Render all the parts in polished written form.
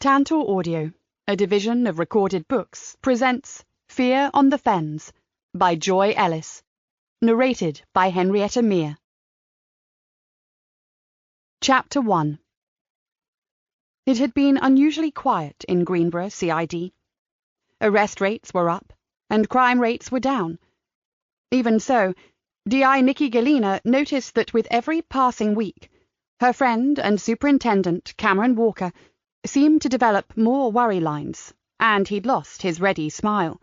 Tantor Audio, a division of Recorded Books, presents Fear on the Fens by Joy Ellis, narrated by Henrietta Mear. Chapter 1. It had been unusually quiet in Greenborough CID. Arrest rates were up, and crime rates were down. Even so, DI Nikki Galena noticed that with every passing week, her friend and Superintendent Cameron Walker seemed to develop more worry lines, and he'd lost his ready smile.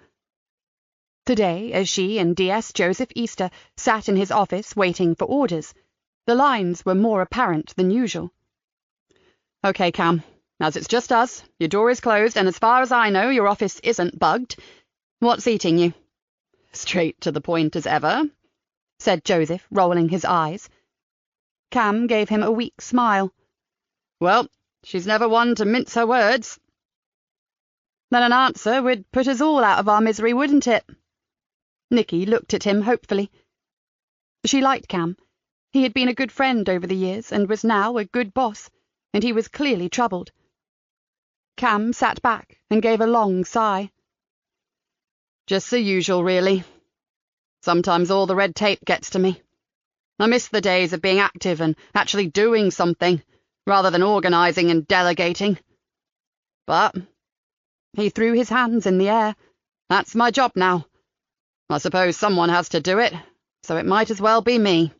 Today, as she and DS Joseph Easter sat in his office waiting for orders, the lines were more apparent than usual. "Okay, Cam, as it's just us, your door is closed, and as far as I know, your office isn't bugged. What's eating you?" "Straight to the point as ever," said Joseph, rolling his eyes. Cam gave him a weak smile. "Well, she's never one to mince her words." "Then an answer would put us all out of our misery, wouldn't it?" Nikki looked at him hopefully. She liked Cam. He had been a good friend over the years, and was now a good boss, and he was clearly troubled. Cam sat back and gave a long sigh. "Just the usual, really. Sometimes all the red tape gets to me. I miss the days of being active and actually doing something, rather than organising and delegating. But," he threw his hands in the air, "that's my job now. I suppose someone has to do it, so it might as well be me."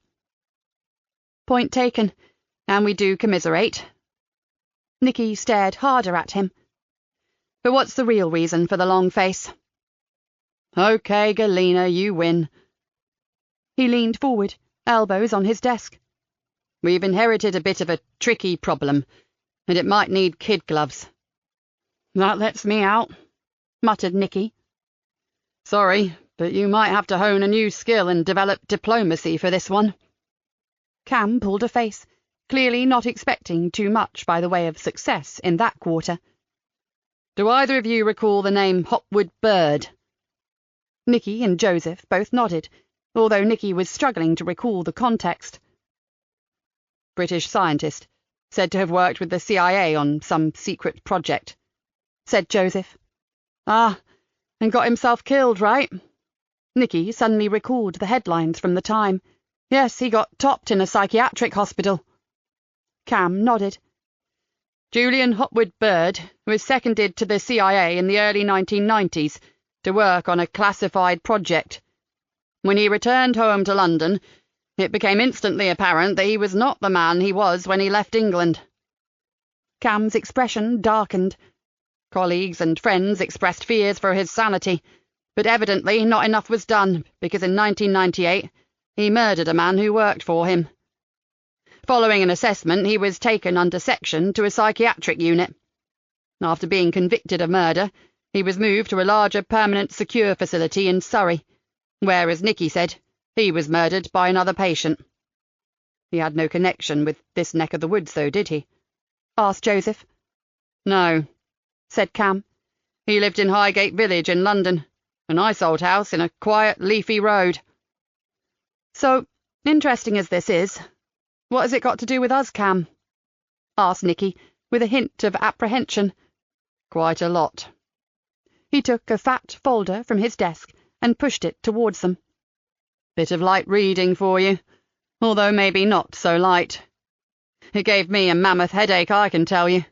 "Point taken, and we do commiserate." Nikki stared harder at him. "But what's the real reason for the long face?" "Okay, Galena, you win." He leaned forward, elbows on his desk. "We've inherited a bit of a tricky problem, and it might need kid gloves." "That lets me out," muttered Nikki. "Sorry, but you might have to hone a new skill and develop diplomacy for this one." Cam pulled a face, clearly not expecting too much by the way of success in that quarter. "Do either of you recall the name Hopwood Bird?" Nikki and Joseph both nodded, although Nikki was struggling to recall the context. "British scientist, said to have worked with the CIA on some secret project," said Joseph. "Ah, and got himself killed, right?" Nikki suddenly recalled the headlines from the time. "Yes, he got topped in a psychiatric hospital." Cam nodded. "Julian Hopwood Bird was seconded to the CIA in the early 1990s to work on a classified project. When he returned home to London, it became instantly apparent that he was not the man he was when he left England." Cam's expression darkened. Colleagues and friends expressed fears for his sanity, but evidently not enough was done, because in 1998 he murdered a man who worked for him. Following an assessment, he was taken under section to a psychiatric unit. After being convicted of murder, he was moved to a larger permanent secure facility in Surrey, where, as Nikki said, he was murdered by another patient. "He had no connection with this neck of the woods, though, did he?" asked Joseph. "No," said Cam. "He lived in Highgate Village in London, an ice-old house in a quiet, leafy road." "So, interesting as this is, what has it got to do with us, Cam?" asked Nikki, with a hint of apprehension. "Quite a lot." He took a fat folder from his desk and pushed it towards them. "Bit of light reading for you, although maybe not so light. It gave me a mammoth headache, I can tell you."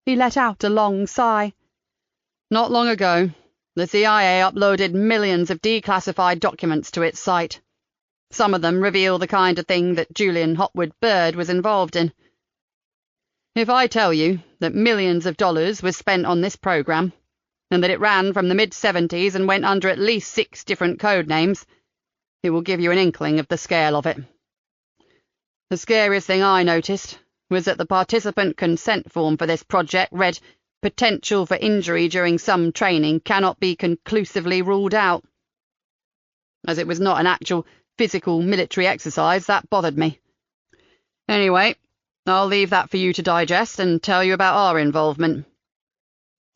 He let out a long sigh. "Not long ago, the CIA uploaded millions of declassified documents to its site. Some of them reveal the kind of thing that Julian Hopwood Bird was involved in. If I tell you that millions of dollars was spent on this program, and that it ran from the mid-70s and went under at least 6 different code names, it will give you an inkling of the scale of it. The scariest thing I noticed was that the participant consent form for this project read, 'Potential for injury during some training cannot be conclusively ruled out.' As it was not an actual physical military exercise, that bothered me. Anyway, I'll leave that for you to digest and tell you about our involvement."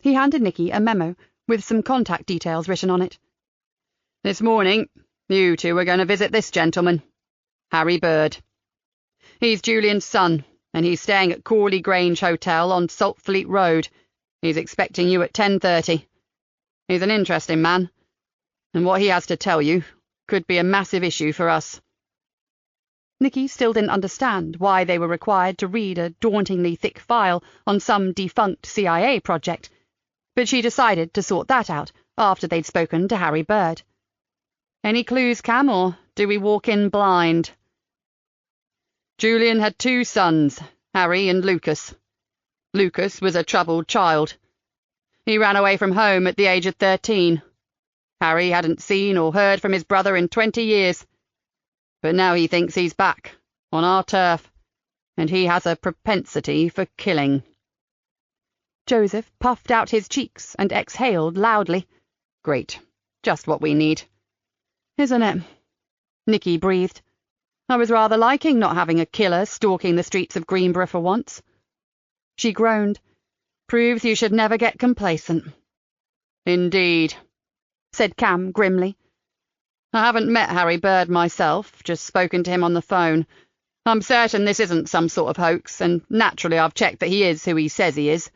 He handed Nikki a memo with some contact details written on it. "This morning, you two are going to visit this gentleman, Harry Bird. He's Julian's son, and he's staying at Crawley Grange Hotel on Saltfleet Road. He's expecting you at 10:30. He's an interesting man, and what he has to tell you could be a massive issue for us." Nikki still didn't understand why they were required to read a dauntingly thick file on some defunct CIA project, but she decided to sort that out after they'd spoken to Harry Bird. "Any clues, Cam, or do we walk in blind?" "Julian had 2 sons, Harry and Lucas. Lucas was a troubled child. He ran away from home at the age of 13. Harry hadn't seen or heard from his brother in 20 years. But now he thinks he's back, on our turf, and he has a propensity for killing." Joseph puffed out his cheeks and exhaled loudly. "Great. Just what we need." "Isn't it?" Nikki breathed. "I was rather liking not having a killer stalking the streets of Greenborough for once." She groaned. "Proves you should never get complacent." "Indeed," said Cam grimly. "I haven't met Harry Bird myself, just spoken to him on the phone. I'm certain this isn't some sort of hoax, and naturally I've checked that he is who he says he is.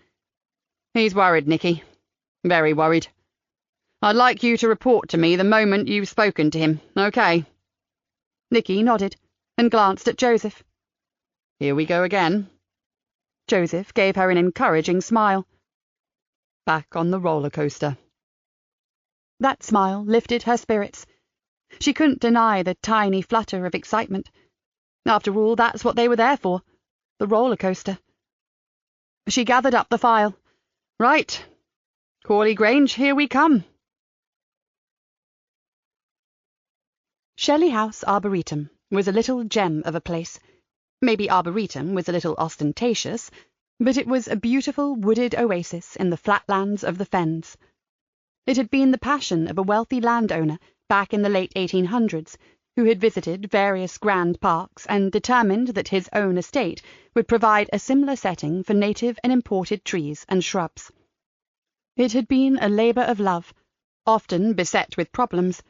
He's worried, Nikki. Very worried. I'd like you to report to me the moment you've spoken to him, okay?" Nikki nodded and glanced at Joseph. "Here we go again." Joseph gave her an encouraging smile. "Back on the roller coaster." That smile lifted her spirits. She couldn't deny the tiny flutter of excitement. After all, that's what they were there for, the roller coaster. She gathered up the file. "Right. Crawley Grange, here we come." Shelley House Arboretum was a little gem of a place. Maybe Arboretum was a little ostentatious, but it was a beautiful wooded oasis in the flatlands of the Fens. It had been the passion of a wealthy landowner back in the late 1800s, who had visited various grand parks and determined that his own estate would provide a similar setting for native and imported trees and shrubs. It had been a labour of love, often beset with problems,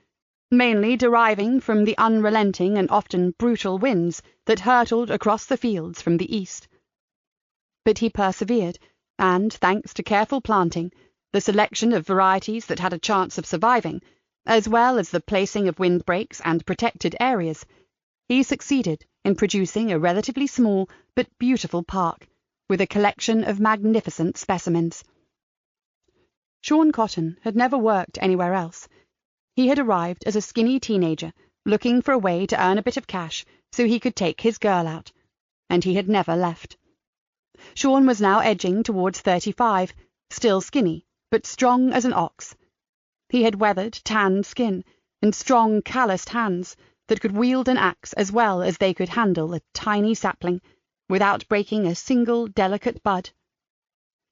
mainly deriving from the unrelenting and often brutal winds that hurtled across the fields from the east. But he persevered, and, thanks to careful planting, the selection of varieties that had a chance of surviving, as well as the placing of windbreaks and protected areas, he succeeded in producing a relatively small but beautiful park, with a collection of magnificent specimens. Sean Cotton had never worked anywhere else. He had arrived as a skinny teenager, looking for a way to earn a bit of cash so he could take his girl out, and he had never left. Sean was now edging towards 35, still skinny, but strong as an ox. He had weathered, tanned skin, and strong, calloused hands that could wield an axe as well as they could handle a tiny sapling, without breaking a single delicate bud.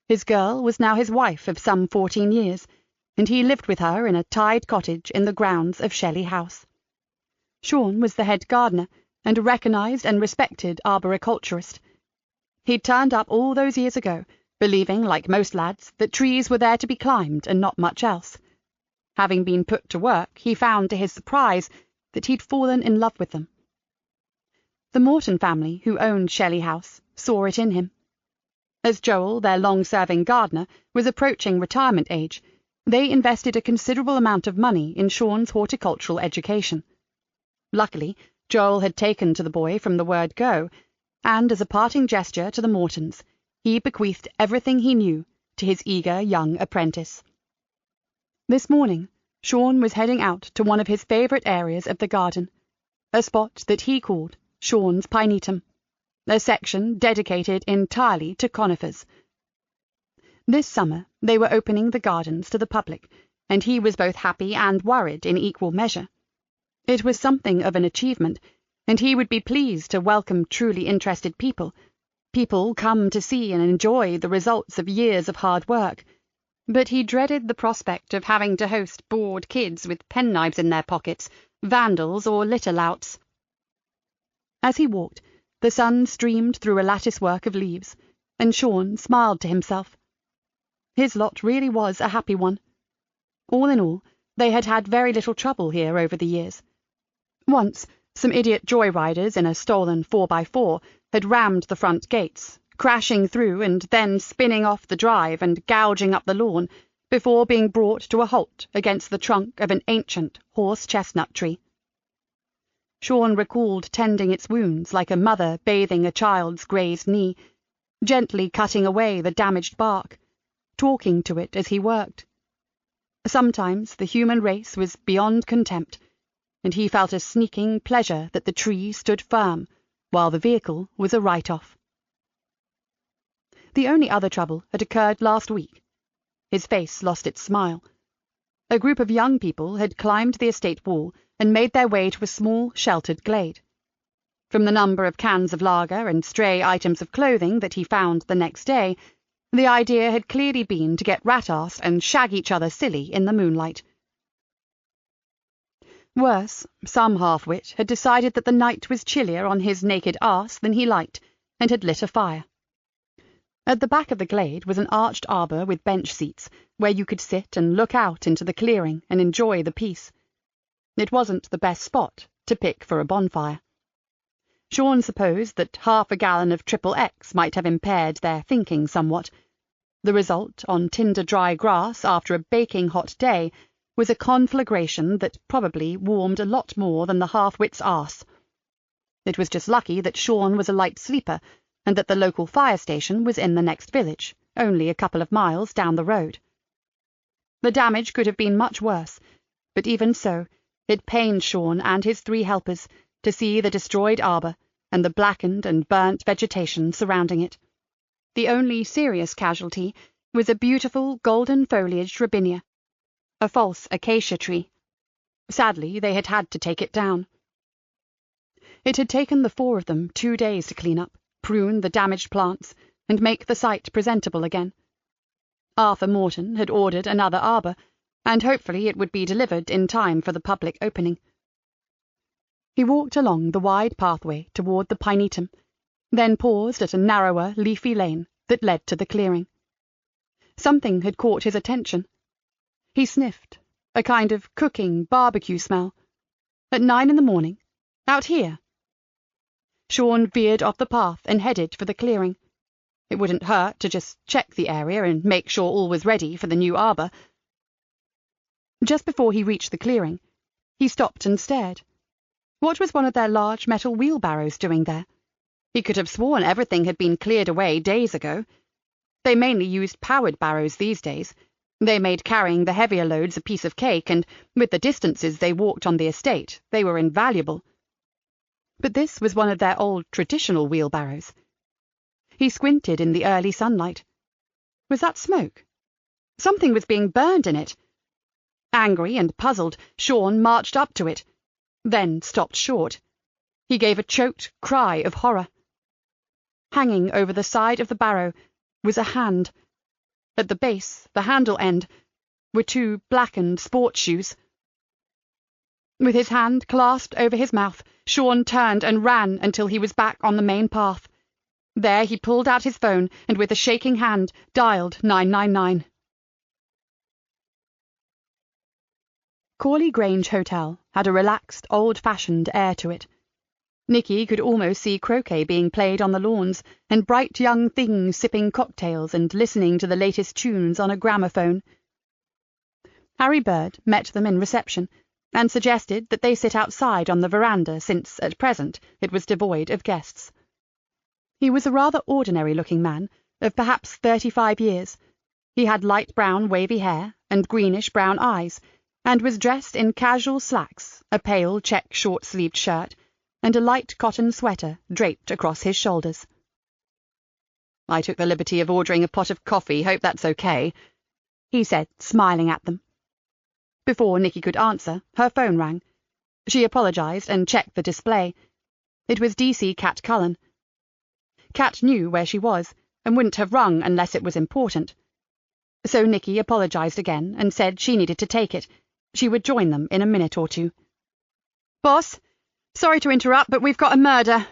His girl was now his wife of some 14 years, and he lived with her in a tied cottage in the grounds of Shelley House. Sean was the head gardener, and a recognised and respected arboriculturist. He'd turned up all those years ago, believing, like most lads, that trees were there to be climbed and not much else. Having been put to work, he found, to his surprise, that he'd fallen in love with them. The Morton family, who owned Shelley House, saw it in him. As Joel, their long-serving gardener, was approaching retirement age, they invested a considerable amount of money in Sean's horticultural education. Luckily, Joel had taken to the boy from the word go, and as a parting gesture to the Mortons, he bequeathed everything he knew to his eager young apprentice. This morning, Sean was heading out to one of his favourite areas of the garden, a spot that he called Sean's Pinetum, a section dedicated entirely to conifers. This summer they were opening the gardens to the public, and he was both happy and worried in equal measure. It was something of an achievement, and he would be pleased to welcome truly interested people come to see and enjoy the results of years of hard work. But he dreaded the prospect of having to host bored kids with penknives in their pockets, vandals or litter louts. As he walked, the sun streamed through a lattice-work of leaves, and Sean smiled to himself. His lot really was a happy one. All in all, they had had very little trouble here over the years. Once, some idiot joyriders in a stolen 4x4 had rammed the front gates, crashing through and then spinning off the drive and gouging up the lawn before being brought to a halt against the trunk of an ancient horse-chestnut tree. Sean recalled tending its wounds like a mother bathing a child's grazed knee, gently cutting away the damaged bark, talking to it as he worked. Sometimes the human race was beyond contempt, and he felt a sneaking pleasure that the tree stood firm, while the vehicle was a write-off. The only other trouble had occurred last week. His face lost its smile. A group of young people had climbed the estate wall and made their way to a small, sheltered glade. From the number of cans of lager and stray items of clothing that he found the next day, the idea had clearly been to get rat-assed and shag each other silly in the moonlight. Worse, some half-wit had decided that the night was chillier on his naked arse than he liked, and had lit a fire. At the back of the glade was an arched arbour with bench seats, where you could sit and look out into the clearing and enjoy the peace. It wasn't the best spot to pick for a bonfire. Sean supposed that half a gallon of XXX might have impaired their thinking somewhat. The result, on tinder-dry grass after a baking hot day, was a conflagration that probably warmed a lot more than the half-wit's arse. It was just lucky that Sean was a light sleeper, and that the local fire station was in the next village, only a couple of miles down the road. The damage could have been much worse, but even so, it pained Sean and his 3 helpers to see the destroyed arbour and the blackened and burnt vegetation surrounding it. The only serious casualty was a beautiful golden-foliaged robinia, a false acacia tree. Sadly, they had had to take it down. It had taken the 4 of them 2 days to clean up, prune the damaged plants, and make the site presentable again. Arthur Morton had ordered another arbour, and hopefully it would be delivered in time for the public opening. He walked along the wide pathway toward the pinetum, then paused at a narrower, leafy lane that led to the clearing. Something had caught his attention. He sniffed, a kind of cooking barbecue smell. At 9 in the morning, out here. Sean veered off the path and headed for the clearing. It wouldn't hurt to just check the area and make sure all was ready for the new arbour. Just before he reached the clearing, he stopped and stared. What was one of their large metal wheelbarrows doing there? He could have sworn everything had been cleared away days ago. They mainly used powered barrows these days. They made carrying the heavier loads a piece of cake, and with the distances they walked on the estate, they were invaluable. But this was one of their old traditional wheelbarrows. He squinted in the early sunlight. Was that smoke? Something was being burned in it. Angry and puzzled, Sean marched up to it, then stopped short. He gave a choked cry of horror. Hanging over the side of the barrow was a hand. At the base, the handle end, were 2 blackened sports shoes. With his hand clasped over his mouth, Sean turned and ran until he was back on the main path. There he pulled out his phone and with a shaking hand dialed 999. Corley Grange Hotel had a relaxed, old-fashioned air to it. Nikki could almost see croquet being played on the lawns, and bright young things sipping cocktails and listening to the latest tunes on a gramophone. Harry Bird met them in reception, and suggested that they sit outside on the veranda since, at present, it was devoid of guests. He was a rather ordinary-looking man, of perhaps 35 years. He had light brown wavy hair and greenish-brown eyes, and was dressed in casual slacks, a pale check short-sleeved shirt, and a light cotton sweater draped across his shoulders. "I took the liberty of ordering a pot of coffee, hope that's okay," he said, smiling at them. Before Nikki could answer, her phone rang. She apologized and checked the display. It was DC Cat Cullen. Cat knew where she was, and wouldn't have rung unless it was important. So Nikki apologized again and said she needed to take it. She would join them in a minute or 2. "Boss, sorry to interrupt, but we've got a murder."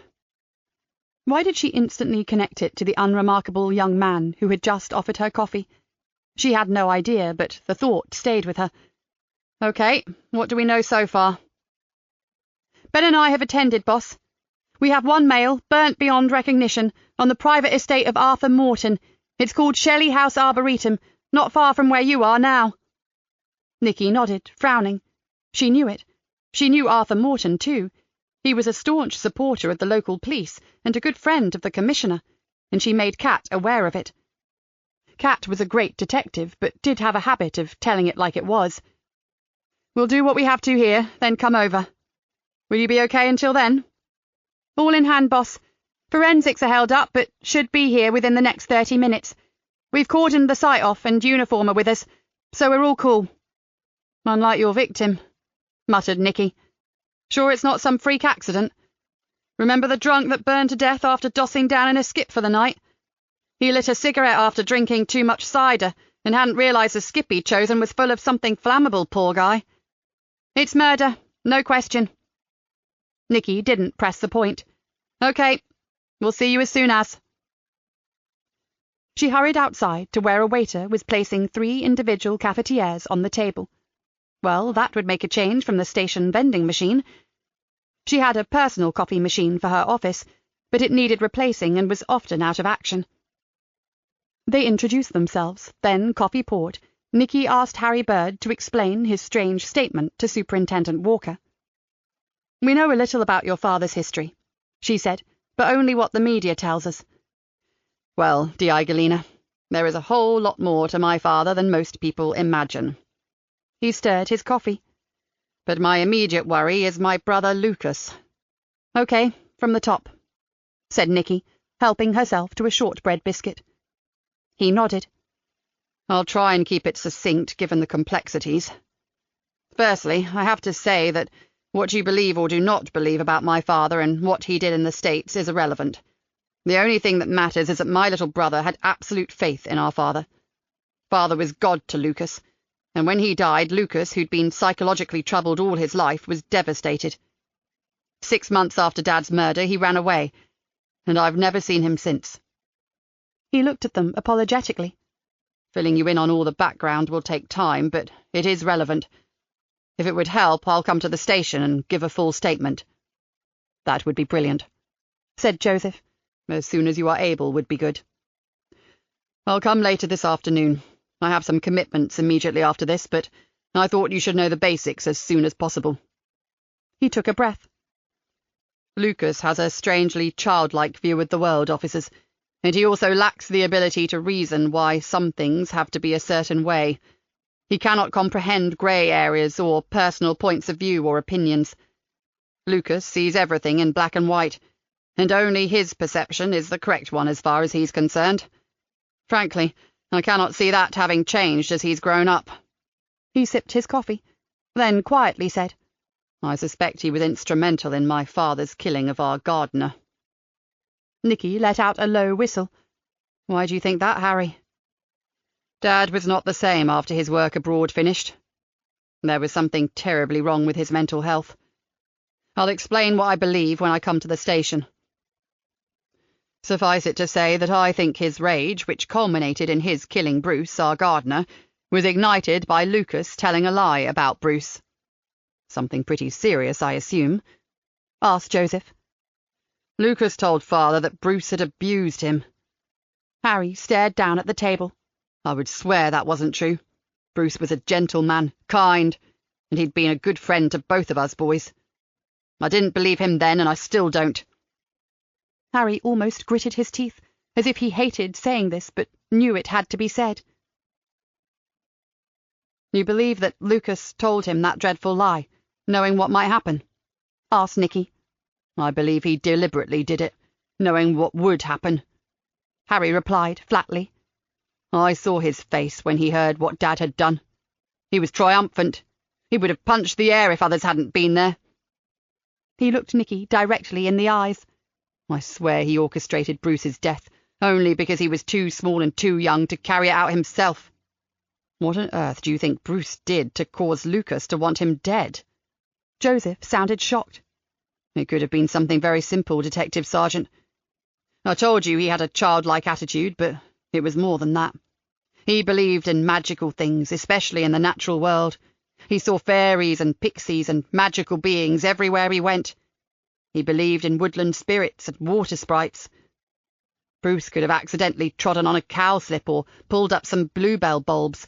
Why did she instantly connect it to the unremarkable young man who had just offered her coffee? She had no idea, but the thought stayed with her. "Okay, what do we know so far?" "Ben and I have attended, boss. We have one male, burnt beyond recognition, on the private estate of Arthur Morton. It's called Shelley House Arboretum, not far from where you are now." Nikki nodded, frowning. She knew it. She knew Arthur Morton, too. He was a staunch supporter of the local police and a good friend of the Commissioner, and she made Kat aware of it. Kat was a great detective, but did have a habit of telling it like it was. "We'll do what we have to here, then come over. Will you be okay until then?" "All in hand, boss. Forensics are held up, but should be here within the next 30 minutes. We've cordoned the site off and uniform are with us, so we're all cool." "Unlike your victim," muttered Nikki. "Sure it's not some freak accident? Remember the drunk that burned to death after dossing down in a skip for the night? He lit a cigarette after drinking too much cider and hadn't realised the skip he'd chosen was full of something flammable, poor guy. It's murder, no question." Nikki didn't press the point. "Okay, we'll see you as soon as." She hurried outside to where a waiter was placing 3 individual cafetières on the table. Well, that would make a change from the station vending machine. She had a personal coffee machine for her office, but it needed replacing and was often out of action. They introduced themselves, then, coffee poured, Nikki asked Harry Bird to explain his strange statement to Superintendent Walker. "We know a little about your father's history," she said, "but only what the media tells us." "Well, Di Galena, there is a whole lot more to my father than most people imagine." He stirred his coffee. "But my immediate worry is my brother Lucas." "Okay, from the top," said Nikki, helping herself to a shortbread biscuit. He nodded. "I'll try and keep it succinct, given the complexities. Firstly, I have to say that what you believe or do not believe about my father and what he did in the States is irrelevant. The only thing that matters is that my little brother had absolute faith in our father. Father was God to Lucas, and when he died, Lucas, who'd been psychologically troubled all his life, was devastated. 6 months after Dad's murder, he ran away, and I've never seen him since." He looked at them apologetically. "Filling you in on all the background will take time, but it is relevant. If it would help, I'll come to the station and give a full statement." "That would be brilliant," said Joseph. "As soon as you are able would be good." "I'll come later this afternoon. I have some commitments immediately after this, but I thought you should know the basics as soon as possible." He took a breath. "Lucas has a strangely childlike view of the world, officers, and he also lacks the ability to reason why some things have to be a certain way. He cannot comprehend grey areas or personal points of view or opinions. Lucas sees everything in black and white, and only his perception is the correct one as far as he's concerned. Frankly, I cannot see that having changed as he's grown up." He sipped his coffee, then quietly said, "I suspect he was instrumental in my father's killing of our gardener." Nikki let out a low whistle. "Why do you think that, Harry?" "Dad was not the same after his work abroad finished. There was something terribly wrong with his mental health. I'll explain what I believe when I come to the station. Suffice it to say that I think his rage, which culminated in his killing Bruce, our gardener, was ignited by Lucas telling a lie about Bruce." "Something pretty serious, I assume?" asked Joseph. "Lucas told Father that Bruce had abused him." Harry stared down at the table. "I would swear that wasn't true. Bruce was a gentleman, kind, and he'd been a good friend to both of us boys. I didn't believe him then, and I still don't." Harry almost gritted his teeth, as if he hated saying this, but knew it had to be said. "You believe that Lucas told him that dreadful lie, knowing what might happen?" asked Nikki. "I believe he deliberately did it, knowing what would happen," Harry replied flatly. "I saw his face when he heard what Dad had done. He was triumphant. He would have punched the air if others hadn't been there." He looked Nikki directly in the eyes. "I swear he orchestrated Bruce's death, only because he was too small and too young to carry it out himself. What on earth do you think Bruce did to cause Lucas to want him dead?" Joseph sounded shocked. "It could have been something very simple, Detective Sergeant. I told you he had a childlike attitude, but it was more than that. He believed in magical things, especially in the natural world. He saw fairies and pixies and magical beings everywhere he went. He believed in woodland spirits and water sprites. Bruce could have accidentally trodden on a cowslip or pulled up some bluebell bulbs,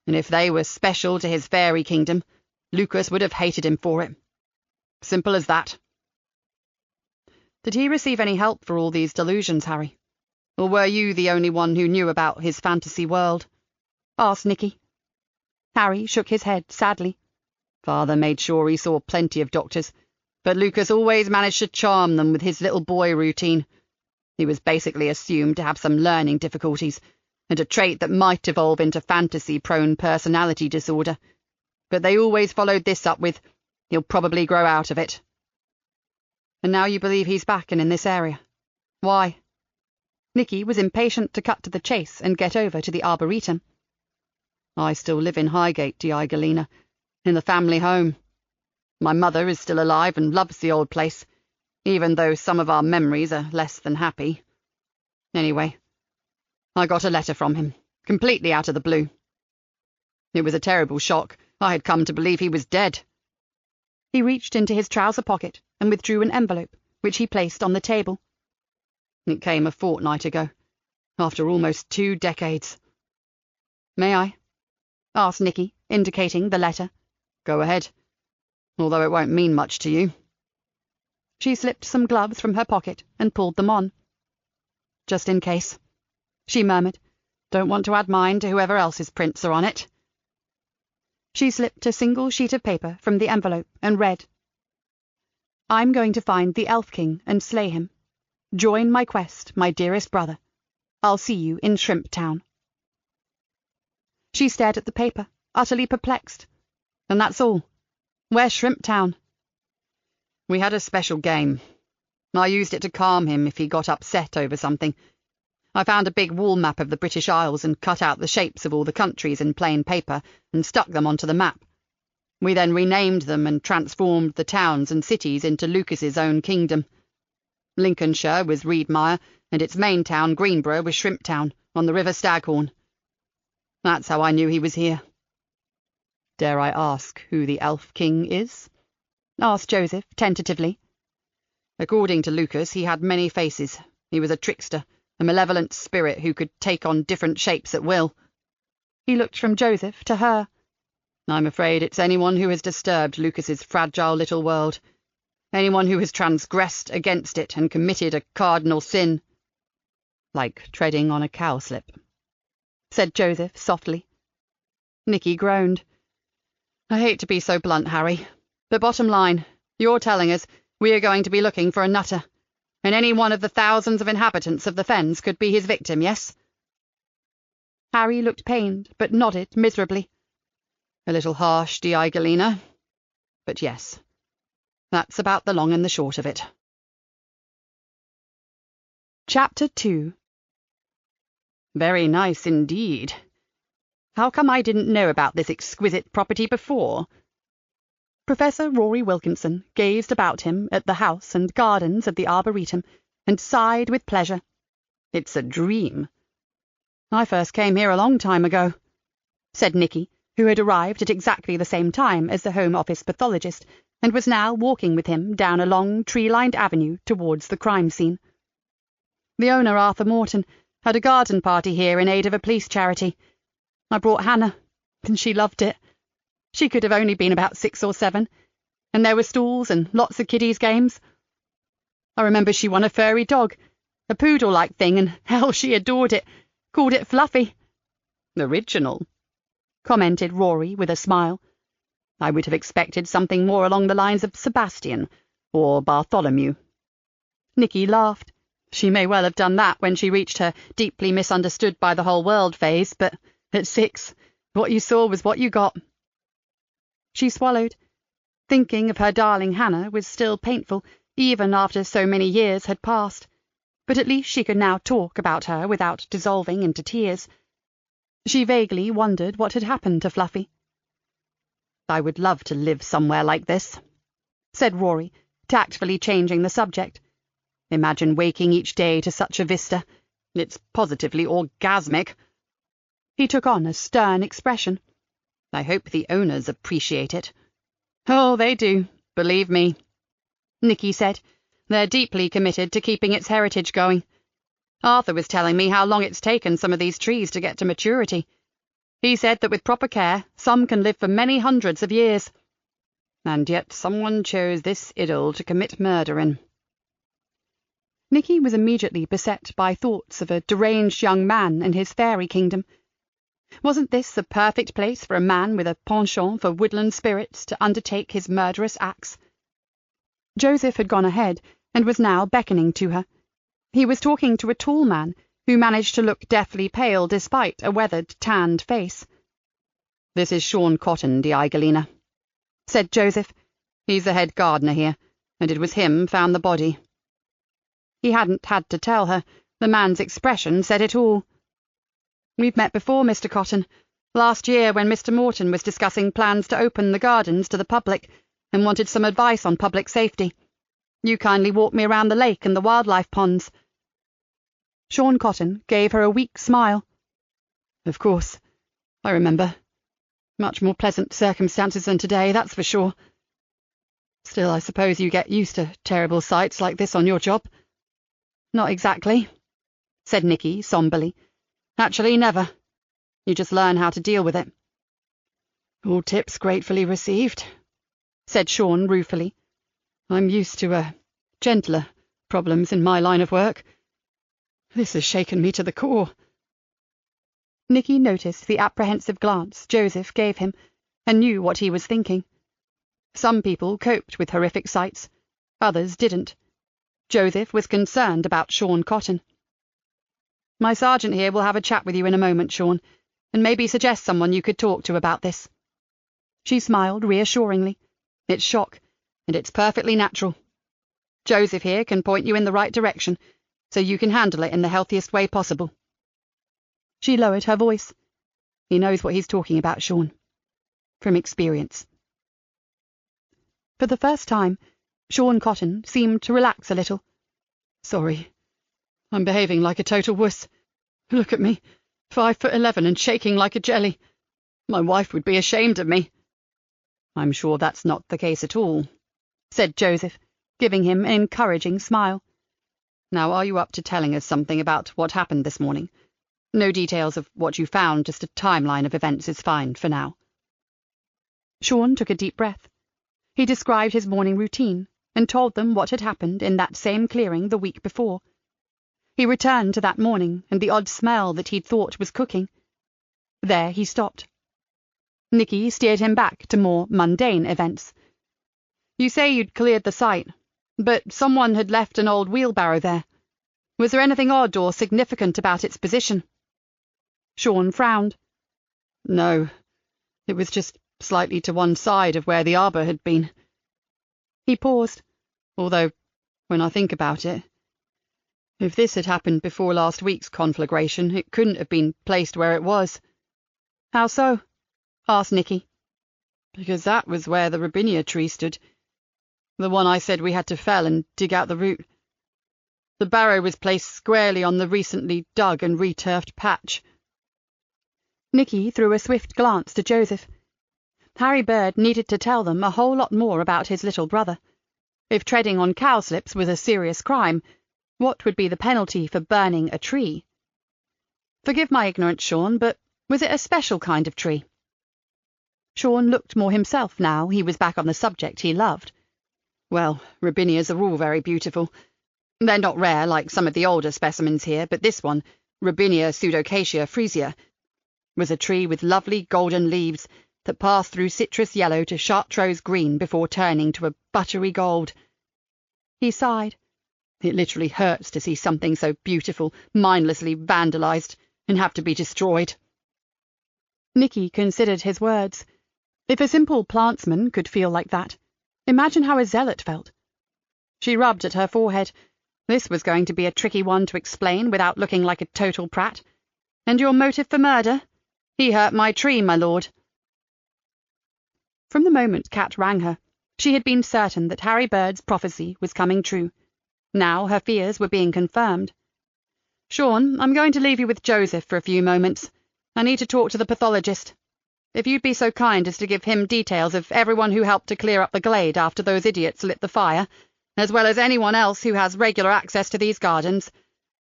and if they were special to his fairy kingdom, Lucas would have hated him for it. Simple as that. Did he receive any help for all these delusions, Harry? Or were you the only one who knew about his fantasy world? Asked Nikki. Harry shook his head sadly. Father made sure he saw plenty of doctors, but Lucas always managed to charm them with his little boy routine. He was basically assumed to have some learning difficulties, and a trait that might evolve into fantasy-prone personality disorder. But they always followed this up with, he'll probably grow out of it. And now you believe he's back and in this area. Why? Nikki was impatient to cut to the chase and get over to the Arboretum. I still live in Highgate, Di Galena, in the family home. My mother is still alive and loves the old place, even though some of our memories are less than happy. Anyway, I got a letter from him, completely out of the blue. It was a terrible shock. I had come to believe he was dead. He reached into his trouser pocket and withdrew an envelope, which he placed on the table. It came a fortnight ago, after almost 2 decades. May I? Asked Nikki, indicating the letter. Go ahead, although it won't mean much to you. She slipped some gloves from her pocket and pulled them on. Just in case, she murmured. Don't want to add mine to whoever else's prints are on it. She slipped a single sheet of paper from the envelope and read, I'm going to find the Elf King and slay him. Join my quest, my dearest brother. I'll see you in Shrimp Town. She stared at the paper, utterly perplexed. And that's all. Where's Shrimp Town? We had a special game. I used it to calm him if he got upset over something. I found a big wall map of the British Isles and cut out the shapes of all the countries in plain paper and stuck them onto the map. We then renamed them and transformed the towns and cities into Lucas's own kingdom. Lincolnshire was Reedmire, and its main town, Greenborough, was Shrimp Town, on the River Staghorn. That's how I knew he was here. Dare I ask who the Elf King is? Asked Joseph, tentatively. According to Lucas, he had many faces. He was a trickster, a malevolent spirit who could take on different shapes at will. He looked from Joseph to her. I'm afraid it's anyone who has disturbed Lucas's fragile little world. Anyone who has transgressed against it and committed a cardinal sin. Like treading on a cowslip, said Joseph softly. Nikki groaned. I hate to be so blunt, Harry, but bottom line, you're telling us we are going to be looking for a nutter, and any one of the thousands of inhabitants of the Fens could be his victim, yes? Harry looked pained, but nodded miserably. A little harsh, Di Galena, but yes, that's about the long and the short of it. Chapter 2. Very nice indeed. How come I didn't know about this exquisite property before? Professor Rory Wilkinson gazed about him at the house and gardens of the Arboretum and sighed with pleasure. It's a dream. I first came here a long time ago, said Nikki, who had arrived at exactly the same time as the Home Office pathologist and was now walking with him down a long tree-lined avenue towards the crime scene. The owner, Arthur Morton, had a garden party here in aid of a police charity. I brought Hannah, and she loved it. She could have only been about 6 or 7, and there were stalls and lots of kiddies' games. I remember she won a furry dog, a poodle-like thing, and hell, she adored it, called it Fluffy. Original, commented Rory with a smile. I would have expected something more along the lines of Sebastian or Bartholomew. Nikki laughed. She may well have done that when she reached her deeply misunderstood by the whole world phase, but at 6, what you saw was what you got. She swallowed. Thinking of her darling Hannah was still painful, even after so many years had passed, but at least she could now talk about her without dissolving into tears. She vaguely wondered what had happened to Fluffy. I would love to live somewhere like this, said Rory, tactfully changing the subject. Imagine waking each day to such a vista. It's positively orgasmic. He took on a stern expression. I hope the owners appreciate it. Oh, they do, believe me, Nikki said, They're deeply committed to keeping its heritage going. Arthur was telling me how long it's taken some of these trees to get to maturity. He said that with proper care, some can live for many hundreds of years. And yet someone chose this idyll to commit murder in. Nikki was immediately beset by thoughts of a deranged young man in his fairy kingdom. Wasn't this the perfect place for a man with a penchant for woodland spirits to undertake his murderous acts? Joseph had gone ahead and was now beckoning to her. He was talking to a tall man who managed to look deathly pale despite a weathered, tanned face. "This is Sean Cotton, Di Galena," said Joseph. "He's the head gardener here, and it was him found the body." He hadn't had to tell her. The man's expression said it all. "We've met before, Mr. Cotton. Last year when Mr. Morton was discussing plans to open the gardens to the public and wanted some advice on public safety. You kindly walked me around the lake and the wildlife ponds." Sean Cotton gave her a weak smile. "Of course, I remember. Much more pleasant circumstances than today, that's for sure. Still, I suppose you get used to terrible sights like this on your job." "Not exactly," said Nikki somberly. "Actually, never. You just learn how to deal with it." "All tips gratefully received," said Sean ruefully. "I'm used to, gentler problems in my line of work. This has shaken me to the core." Nikki noticed the apprehensive glance Joseph gave him and knew what he was thinking. Some people coped with horrific sights, others didn't. Joseph was concerned about Sean Cotton. "My sergeant here will have a chat with you in a moment, Sean, and maybe suggest someone you could talk to about this." She smiled reassuringly. "It's shock, and it's perfectly natural. Joseph here can point you in the right direction, so you can handle it in the healthiest way possible." She lowered her voice. "He knows what he's talking about, Sean. From experience." For the first time, Sean Cotton seemed to relax a little. "Sorry. I'm behaving like a total wuss. Look at me, 5'11" and shaking like a jelly. My wife would be ashamed of me." "I'm sure that's not the case at all," said Joseph, giving him an encouraging smile. "Now, are you up to telling us something about what happened this morning? No details of what you found, just a timeline of events is fine for now." Sean took a deep breath. He described his morning routine and told them what had happened in that same clearing the week before. He returned to that morning and the odd smell that he'd thought was cooking. There he stopped. Nikki steered him back to more mundane events. "You say you'd cleared the site, but someone had left an old wheelbarrow there. Was there anything odd or significant about its position?" Sean frowned. "No, it was just slightly to one side of where the arbour had been." He paused, although, when I think about it, if this had happened before last week's conflagration, it couldn't have been placed where it was. "How so?" asked Nikki. "Because that was where the robinia tree stood, the one I said we had to fell and dig out the root. The barrow was placed squarely on the recently dug and returfed patch." Nikki threw a swift glance to Joseph. Harry Bird needed to tell them a whole lot more about his little brother. If treading on cowslips was a serious crime, what would be the penalty for burning a tree? "Forgive my ignorance, Sean, but was it a special kind of tree?" Sean looked more himself now he was back on the subject he loved. "Well, robinias are all very beautiful. They're not rare like some of the older specimens here, but this one, Robinia pseudocacia freesia, was a tree with lovely golden leaves that passed through citrus yellow to chartreuse green before turning to a buttery gold." He sighed. "It literally hurts to see something so beautiful mindlessly vandalized and have to be destroyed." Nikki considered his words. If a simple plantsman could feel like that, imagine how a zealot felt. She rubbed at her forehead. This was going to be a tricky one to explain without looking like a total prat. "And your motive for murder? He hurt my tree, my lord." From the moment Kat rang her, she had been certain that Harry Bird's prophecy was coming true. Now her fears were being confirmed. "Sean, I'm going to leave you with Joseph for a few moments. I need to talk to the pathologist. If you'd be so kind as to give him details of everyone who helped to clear up the glade after those idiots lit the fire, as well as anyone else who has regular access to these gardens.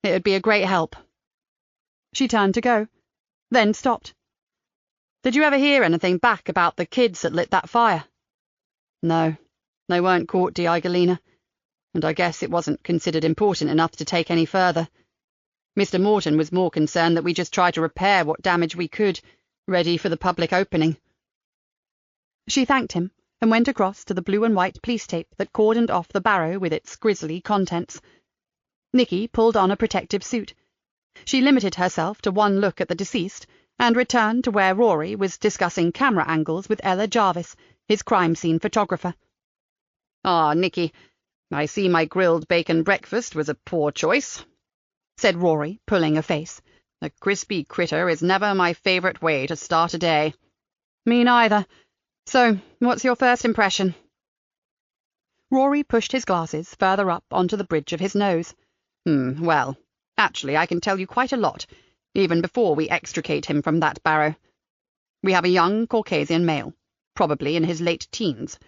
It would be a great help." She turned to go, then stopped. "Did you ever hear anything back about the kids that lit that fire?" "No, they weren't caught, Galena, and I guess it wasn't considered important enough to take any further. Mr. Morton was more concerned that we just try to repair what damage we could, ready for the public opening." She thanked him and went across to the blue and white police tape that cordoned off the barrow with its grisly contents. Nikki pulled on a protective suit. She limited herself to one look at the deceased and returned to where Rory was discussing camera angles with Ella Jarvis, his crime scene photographer. "Ah, Nikki, I see my grilled bacon breakfast was a poor choice," said Rory, pulling a face. "A crispy critter is never my favourite way to start a day." "Me neither. So, what's your first impression?" Rory pushed his glasses further up onto the bridge of his nose. Well, actually I can tell you quite a lot, even before we extricate him from that barrow. We have a young Caucasian male, probably in his late teens.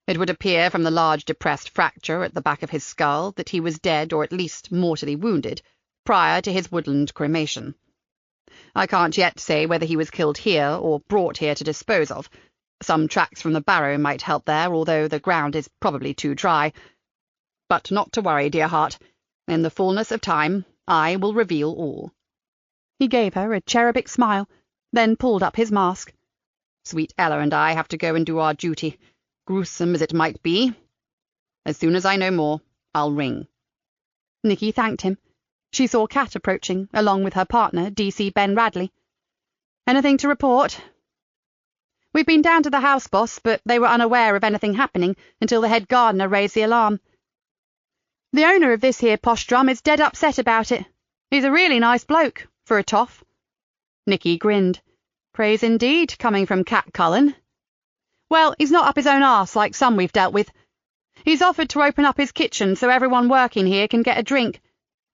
It would appear from the large depressed fracture at the back of his skull that he was dead or at least mortally wounded prior to his woodland cremation. I can't yet say whether he was killed here or brought here to dispose of. Some tracks from the barrow might help there, although the ground is probably too dry. But not to worry, dear heart. In the fullness of time, I will reveal all." He gave her a cherubic smile, then pulled up his mask. "Sweet Ella and I have to go and do our duty, gruesome as it might be. As soon as I know more, I'll ring." Nikki thanked him. She saw Kat approaching, along with her partner, DC Ben Radley. "Anything to report?" "We've been down to the house, boss, but they were unaware of anything happening until the head gardener raised the alarm. The owner of this here posh drum is dead upset about it. He's a really nice bloke, for a toff." Nikki grinned. "Praise indeed, coming from Cat Cullen." "Well, he's not up his own arse like some we've dealt with. He's offered to open up his kitchen so everyone working here can get a drink.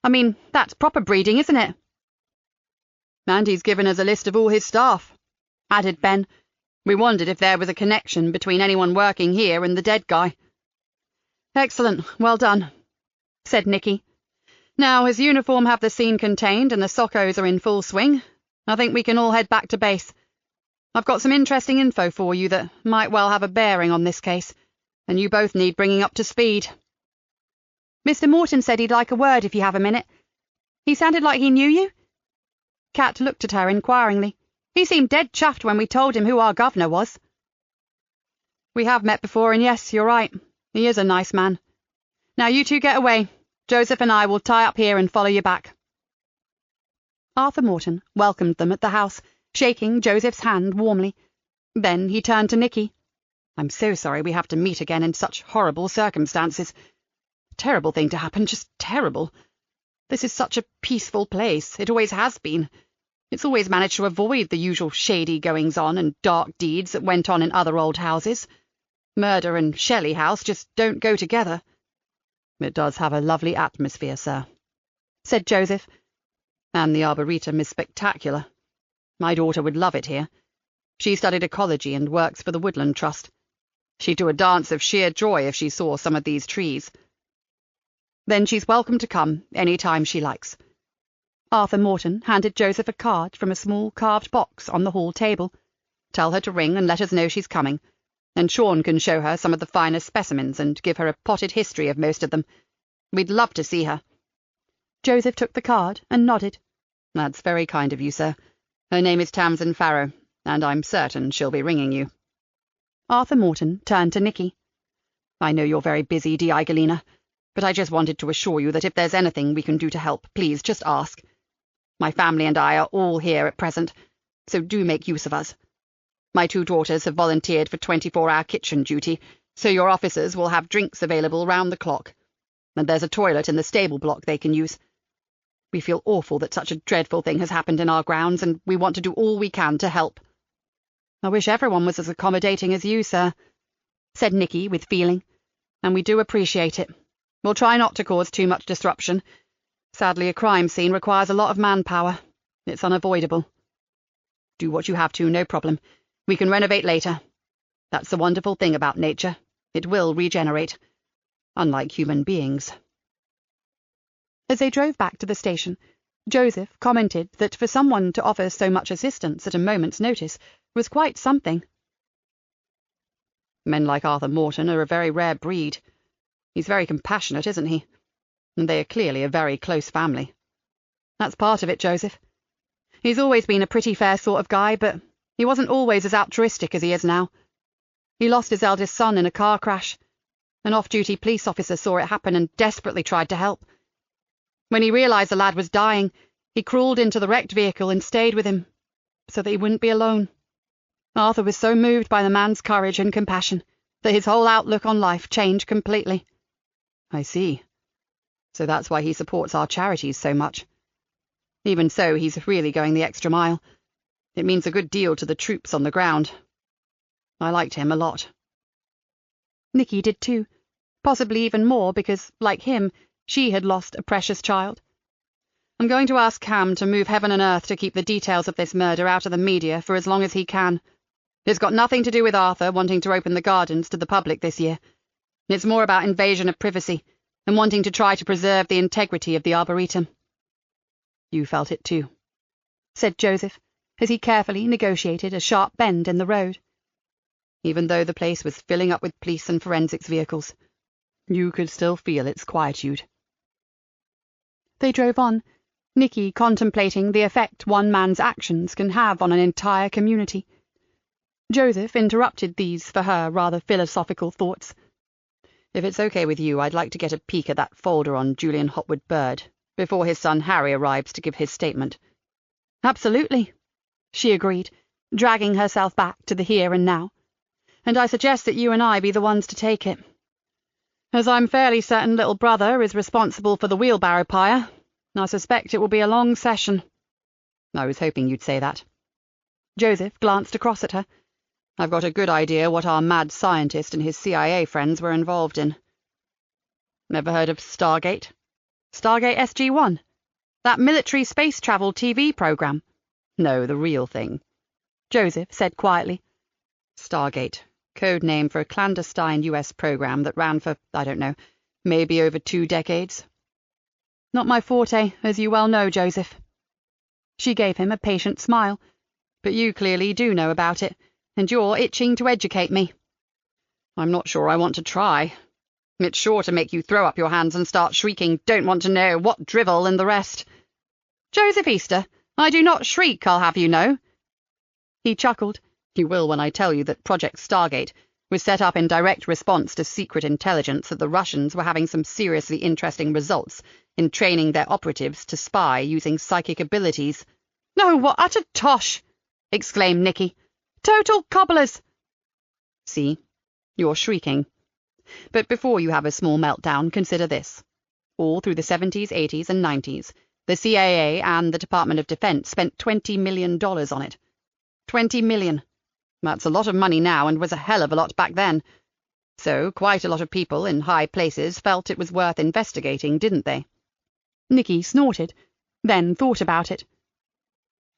I mean, that's proper breeding, isn't it?" "And he's given us a list of all his staff," added Ben. "We wondered if there was a connection between anyone working here and the dead guy." "Excellent, well done," said Nikki. "Now, his uniform have the scene contained and the soccos are in full swing, I think we can all head back to base. I've got some interesting info for you that might well have a bearing on this case, and you both need bringing up to speed." "Mr. Morton said he'd like a word if you have a minute. He sounded like he knew you?" Kat looked at her inquiringly. "He seemed dead chuffed when we told him who our governor was." "We have met before, and yes, you're right. He is a nice man. Now you two get away. Joseph and I will tie up here and follow you back." Arthur Morton welcomed them at the house, shaking Joseph's hand warmly. Then he turned to Nikki. "I'm so sorry we have to meet again in such horrible circumstances. Terrible thing to happen, just terrible. This is such a peaceful place. It always has been. It's always managed to avoid the usual shady goings-on and dark deeds that went on in other old houses. Murder and Shelley House just don't go together." "It does have a lovely atmosphere, sir," said Joseph. "And the Arboretum is spectacular. My daughter would love it here. She studied ecology and works for the Woodland Trust. She'd do a dance of sheer joy if she saw some of these trees." "Then she's welcome to come any time she likes." Arthur Morton handed Joseph a card from a small carved box on the hall table. "Tell her to ring and let us know she's coming, and Sean can show her some of the finest specimens and give her a potted history of most of them. We'd love to see her." Joseph took the card and nodded. "That's very kind of you, sir. Her name is Tamsin Farrow, and I'm certain she'll be ringing you." Arthur Morton turned to Nikki. "I know you're very busy, Galena, but I just wanted to assure you that if there's anything we can do to help, please just ask. My family and I are all here at present, so do make use of us. My 2 daughters have volunteered for 24-hour kitchen duty, so your officers will have drinks available round the clock, and there's a toilet in the stable block they can use. We feel awful that such a dreadful thing has happened in our grounds, and we want to do all we can to help." "I wish everyone was as accommodating as you, sir," said Nikki with feeling, "and we do appreciate it. We'll try not to cause too much disruption. Sadly, a crime scene requires a lot of manpower. It's unavoidable." "Do what you have to, no problem. We can renovate later. That's the wonderful thing about nature. It will regenerate. unlike human beings. As they drove back to the station, Joseph commented that for someone to offer so much assistance at a moment's notice was quite something. Men like Arthur Morton are a very rare breed. He's very compassionate, isn't he? And they are clearly a very close family. That's part of it, Joseph. He's always been a pretty fair sort of guy, but he wasn't always as altruistic as he is now. He lost his eldest son in a car crash. An off-duty police officer saw it happen and desperately tried to help. When he realised the lad was dying, he crawled into the wrecked vehicle and stayed with him, so that he wouldn't be alone. Arthur was so moved by the man's courage and compassion that his whole outlook on life changed completely. I see. So that's why he supports our charities so much. Even so, he's really going the extra mile. It means a good deal to the troops on the ground. I liked him a lot. Nikki did too, possibly even more because, like him, she had lost a precious child. I'm going to ask Cam to move heaven and earth to keep the details of this murder out of the media for as long as he can. It's got nothing to do with Arthur wanting to open the gardens to the public this year. It's more about invasion of privacy and wanting to try to preserve the integrity of the Arboretum. You felt it too, said Joseph, as he carefully negotiated a sharp bend in the road. Even though the place was filling up with police and forensics vehicles, you could still feel its quietude. They drove on, Nikki contemplating the effect one man's actions can have on an entire community. Joseph interrupted these, for her, rather philosophical thoughts. If it's okay with you, I'd like to get a peek at that folder on Julian Hopwood Bird before his son Harry arrives to give his statement. Absolutely, she agreed, dragging herself back to the here and now. And I suggest that you and I be the ones to take it. As I'm fairly certain little brother is responsible for the wheelbarrow pyre, I suspect it will be a long session. I was hoping you'd say that. Joseph glanced across at her. I've got a good idea what our mad scientist and his CIA friends were involved in. Never heard of Stargate? Stargate SG-1? That military space travel TV program? No, the real thing. Joseph said quietly. Stargate. Code name for a clandestine US program that ran for, I don't know, maybe over 2 decades. Not my forte, as you well know, Joseph. She gave him a patient smile. But you clearly do know about it, and you're itching to educate me. I'm not sure I want to try. It's sure to make you throw up your hands and start shrieking, don't want to know, what drivel, and the rest. Joseph Easter, I do not shriek, I'll have you know. He chuckled. You will when I tell you that Project Stargate was set up in direct response to secret intelligence that the Russians were having some seriously interesting results in training their operatives to spy using psychic abilities. No, what utter tosh! Exclaimed Nikki. Total cobblers! See, you're shrieking. But before you have a small meltdown, consider this. All through the 70s, 80s, and 90s, the CIA and the Department of Defense spent $20 million on it. 20 million. That's a lot of money now and was a hell of a lot back then. So quite a lot of people in high places felt it was worth investigating, didn't they? Nikki snorted, then thought about it.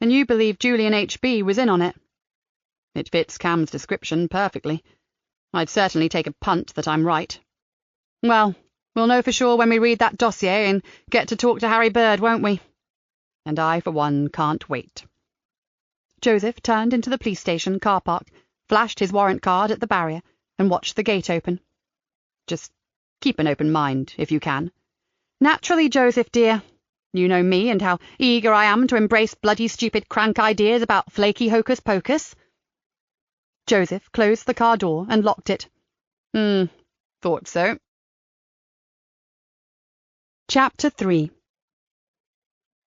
And you believe Julian H.B. was in on it? It fits Cam's description perfectly. I'd certainly take a punt that I'm right. Well, we'll know for sure when we read that dossier and get to talk to Harry Bird, won't we? And I, for one, can't wait. Joseph turned into the police station car park, flashed his warrant card at the barrier, and watched the gate open. Just keep an open mind, if you can. Naturally, Joseph, dear. You know me and how eager I am to embrace bloody stupid crank ideas about flaky hocus-pocus. Joseph closed the car door and locked it. Thought so. Chapter 3.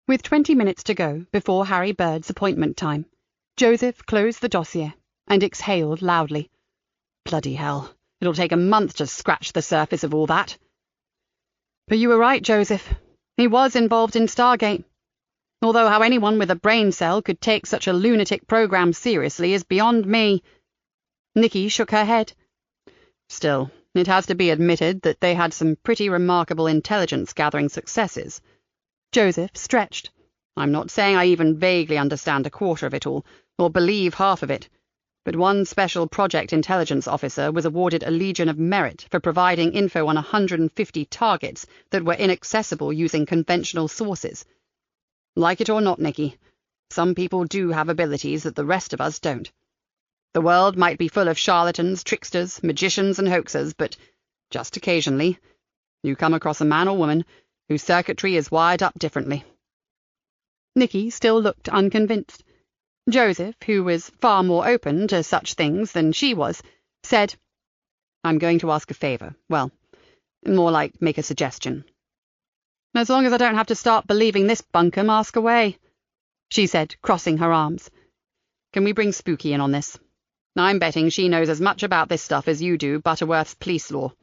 With 20 minutes to go before Harry Bird's appointment time, Joseph closed the dossier and exhaled loudly. Bloody hell, it'll take a month to scratch the surface of all that. But you were right, Joseph. He was involved in Stargate. Although how anyone with a brain cell could take such a lunatic program seriously is beyond me. Nikki shook her head. Still, it has to be admitted that they had some pretty remarkable intelligence-gathering successes. Joseph stretched. I'm not saying I even vaguely understand a quarter of it all, or believe half of it. but one special project intelligence officer was awarded a Legion of Merit for providing info on 150 targets that were inaccessible using conventional sources. Like it or not, Nikki, some people do have abilities that the rest of us don't. The world might be full of charlatans, tricksters, magicians, and hoaxers, but just occasionally you come across a man or woman whose circuitry is wired up differently. Nikki still looked unconvinced. Joseph, who was far more open to such things than she was, said, "I'm going to ask a favour. Well, more like make a suggestion." "As long as I don't have to start believing this bunkum, ask away," she said, crossing her arms. "Can we bring Spooky in on this? I'm betting she knows as much about this stuff as you do Butterworth's police law."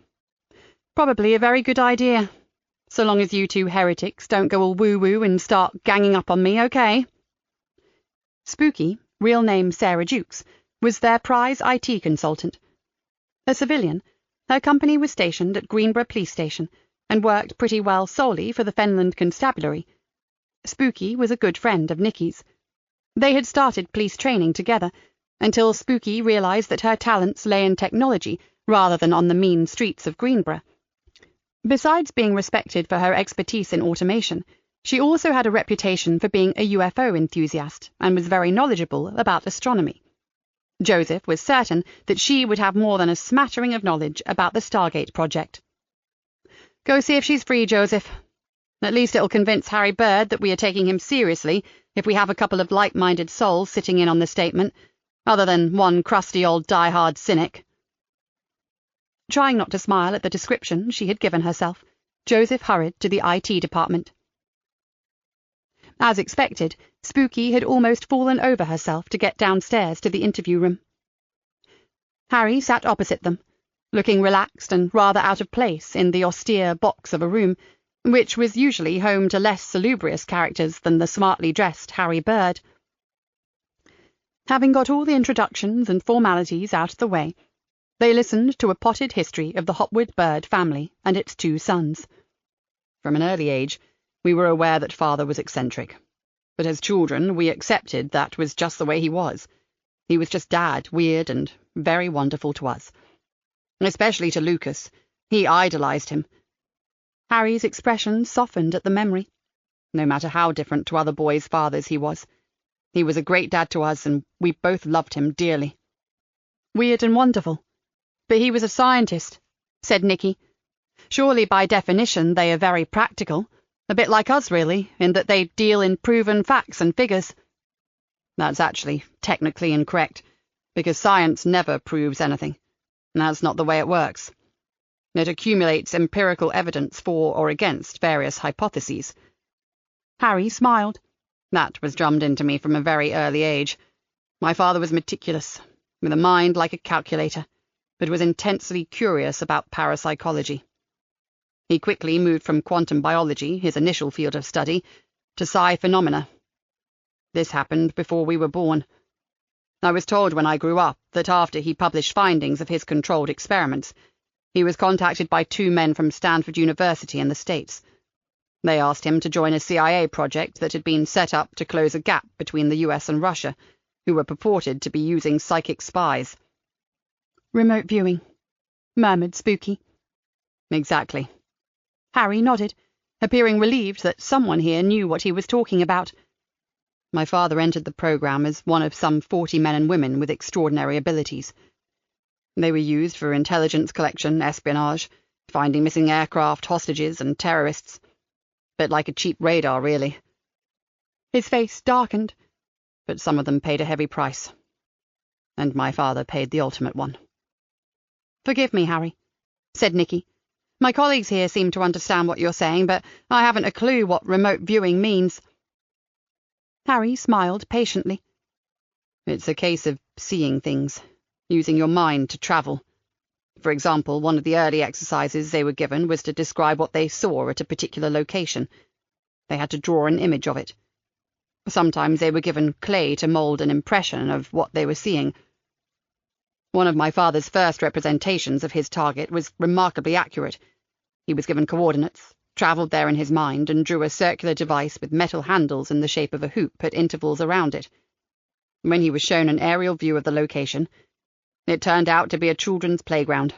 "Probably a very good idea. So long as you two heretics don't go all woo-woo and start ganging up on me, okay?" Spooky, real name Sarah Jukes, was their prize IT consultant. A civilian, her company was stationed at Greenborough Police Station and worked pretty well solely for the Fenland Constabulary. Spooky was a good friend of Nikki's. They had started police training together, until Spooky realised that her talents lay in technology rather than on the mean streets of Greenborough. Besides being respected for her expertise in automation, she also had a reputation for being a UFO enthusiast and was very knowledgeable about astronomy. Joseph was certain that she would have more than a smattering of knowledge about the Stargate project. "Go see if she's free, Joseph. At least it'll convince Harry Bird that we are taking him seriously if we have a couple of like-minded souls sitting in on the statement, other than one crusty old die-hard cynic." Trying not to smile at the description she had given herself, Joseph hurried to the IT department. As expected, Spooky had almost fallen over herself to get downstairs to the interview room. Harry sat opposite them, looking relaxed and rather out of place in the austere box of a room, which was usually home to less salubrious characters than the smartly dressed Harry Bird. Having got all the introductions and formalities out of the way, they listened to a potted history of the Hopwood Bird family and its 2 sons. From an early age, we were aware that father was eccentric, but as children we accepted that was just the way he was. He was just Dad, weird and very wonderful to us. Especially to Lucas. He idolised him. Harry's expression softened at the memory. No matter how different to other boys' fathers he was a great dad to us, and we both loved him dearly. "Weird and wonderful. But he was a scientist," said Nikki. "Surely by definition they are very practical. A bit like us, really, in that they deal in proven facts and figures." "That's actually technically incorrect, because science never proves anything. That's not the way it works. It accumulates empirical evidence for or against various hypotheses." Harry smiled. "That was drummed into me from a very early age. My father was meticulous, with a mind like a calculator, but was intensely curious about parapsychology. He quickly moved from quantum biology, his initial field of study, to psi phenomena. This happened before we were born. I was told when I grew up that after he published findings of his controlled experiments, he was contacted by 2 men from Stanford University in the States. They asked him to join a CIA project that had been set up to close a gap between the US and Russia, who were purported to be using psychic spies." "Remote viewing," murmured Spooky. "Exactly." Harry nodded, appearing relieved that someone here knew what he was talking about. "My father entered the program as one of some 40 men and women with extraordinary abilities. They were used for intelligence collection, espionage, finding missing aircraft, hostages, and terrorists. Bit like a cheap radar, really." His face darkened, but some of them paid a heavy price. And my father paid the ultimate one. "Forgive me, Harry," said Nikki. "My colleagues here seem to understand what you're saying, but I haven't a clue what remote viewing means." Harry smiled patiently. "It's a case of seeing things, using your mind to travel. For example, one of the early exercises they were given was to describe what they saw at a particular location. They had to draw an image of it. Sometimes they were given clay to mould an impression of what they were seeing. One of my father's first representations of his target was remarkably accurate. He was given coordinates, travelled there in his mind, and drew a circular device with metal handles in the shape of a hoop at intervals around it. When he was shown an aerial view of the location, it turned out to be a children's playground,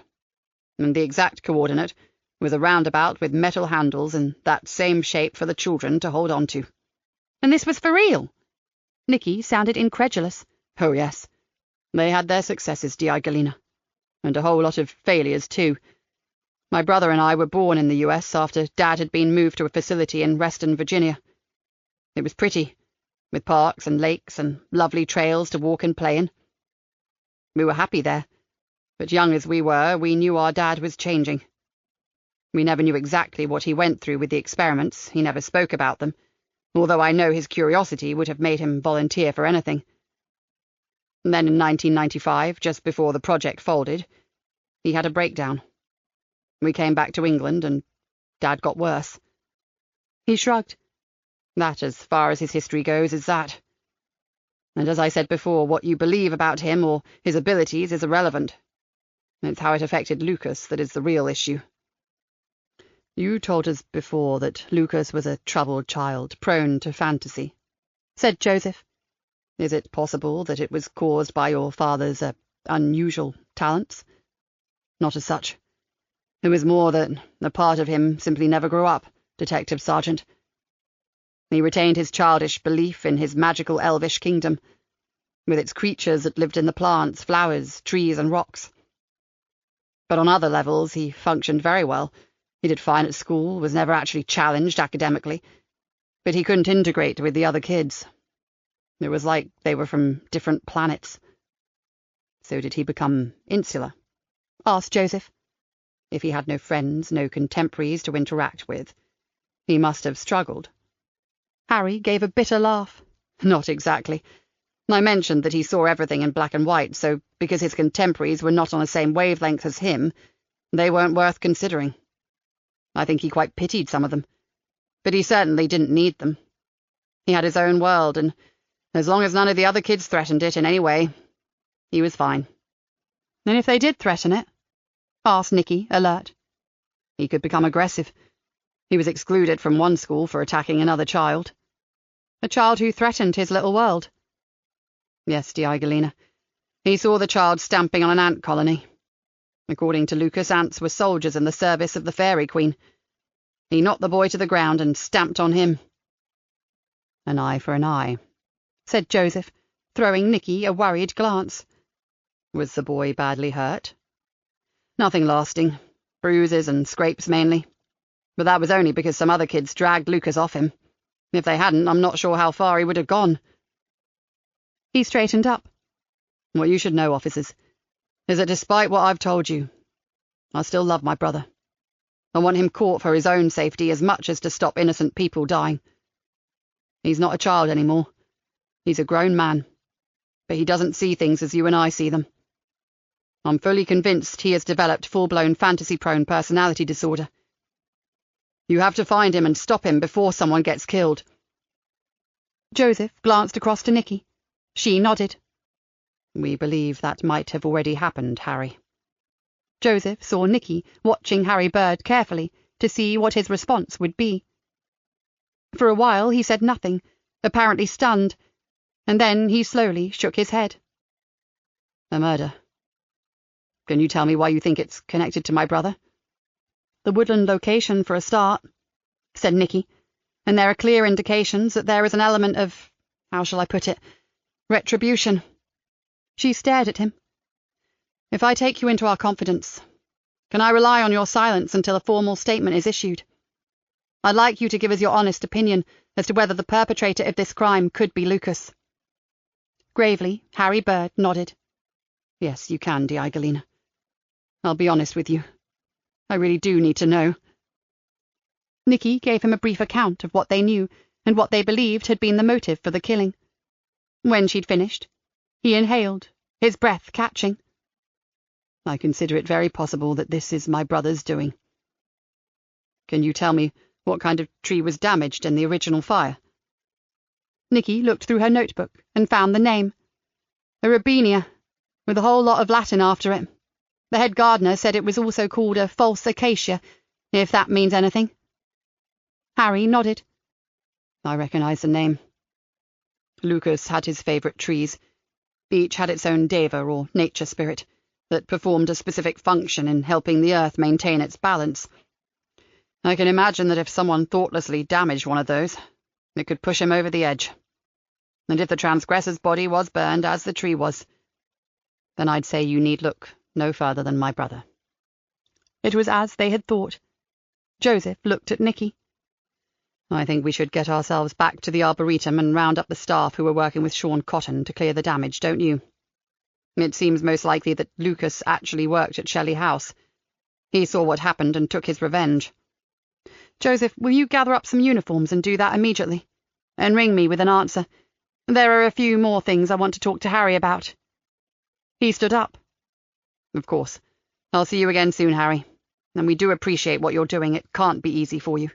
and the exact coordinate was a roundabout with metal handles in that same shape for the children to hold on to. And this was for real? Nikki sounded incredulous. Oh, yes. They had their successes, Di Galena, and a whole lot of failures, too. My brother and I were born in the US after Dad had been moved to a facility in Western Virginia. It was pretty, with parks and lakes and lovely trails to walk and play in. We were happy there, but young as we were, we knew our dad was changing. We never knew exactly what he went through with the experiments. He never spoke about them, although I know his curiosity would have made him volunteer for anything. And then in 1995, just before the project folded, he had a breakdown. We came back to England, and Dad got worse. He shrugged. That, as far as his history goes, is that. And as I said before, what you believe about him or his abilities is irrelevant. It's how it affected Lucas that is the real issue. You told us before that Lucas was a troubled child, prone to fantasy, said Joseph. Is it possible that it was caused by your father's unusual talents? Not as such. It was more that a part of him simply never grew up, Detective Sergeant. He retained his childish belief in his magical elvish kingdom, with its creatures that lived in the plants, flowers, trees, and rocks. But on other levels he functioned very well. He did fine at school, was never actually challenged academically, but he couldn't integrate with the other kids. It was like they were from different planets. So did he become insular? Asked Joseph. If he had no friends, no contemporaries to interact with, he must have struggled. Harry gave a bitter laugh. Not exactly. I mentioned that he saw everything in black and white, so because his contemporaries were not on the same wavelength as him, they weren't worth considering. I think he quite pitied some of them, but he certainly didn't need them. He had his own world, and as long as none of the other kids threatened it in any way, he was fine. And if they did threaten it? Asked Nikki, alert. He could become aggressive. He was excluded from one school for attacking another child. A child who threatened his little world. Yes, Di Galena. He saw the child stamping on an ant colony. According to Lucas, ants were soldiers in the service of the Fairy Queen. He knocked the boy to the ground and stamped on him. An eye for an eye, said Joseph, throwing Nikki a worried glance. Was the boy badly hurt? Nothing lasting. Bruises and scrapes mainly. But that was only because some other kids dragged Lucas off him. If they hadn't, I'm not sure how far he would have gone. He straightened up. What you should know, officers, is that despite what I've told you, I still love my brother. I want him caught for his own safety as much as to stop innocent people dying. He's not a child anymore. He's a grown man. But he doesn't see things as you and I see them. I'm fully convinced he has developed full-blown fantasy-prone personality disorder. You have to find him and stop him before someone gets killed. Joseph glanced across to Nikki. She nodded. We believe that might have already happened, Harry. Joseph saw Nikki watching Harry Bird carefully to see what his response would be. For a while he said nothing, apparently stunned, and then he slowly shook his head. A murder. Can you tell me why you think it's connected to my brother? The woodland location, for a start, said Nikki, and there are clear indications that there is an element of, how shall I put it, retribution. She stared at him. If I take you into our confidence, can I rely on your silence until a formal statement is issued? I'd like you to give us your honest opinion as to whether the perpetrator of this crime could be Lucas. Gravely, Harry Bird nodded. Yes, you can, Di Galena. I'll be honest with you. I really do need to know. Nikki gave him a brief account of what they knew and what they believed had been the motive for the killing. When she'd finished, he inhaled, his breath catching. I consider it very possible that this is my brother's doing. Can you tell me what kind of tree was damaged in the original fire? Nikki looked through her notebook and found the name. A robinia, with a whole lot of Latin after it. The head gardener said it was also called a false acacia, if that means anything. Harry nodded. I recognise the name. Lucas had his favourite trees, Each had its own deva, or nature spirit, that performed a specific function in helping the earth maintain its balance. I can imagine that if someone thoughtlessly damaged one of those, it could push him over the edge. And if the transgressor's body was burned as the tree was, then I'd say you need look no further than my brother. It was as they had thought. Joseph looked at Nikki. I think we should get ourselves back to the Arboretum and round up the staff who were working with Sean Cotton to clear the damage, don't you? It seems most likely that Lucas actually worked at Shelley House. He saw what happened and took his revenge. Joseph, will you gather up some uniforms and do that immediately? And ring me with an answer. There are a few more things I want to talk to Harry about. He stood up. Of course. I'll see you again soon, Harry. And we do appreciate what you're doing. It can't be easy for you.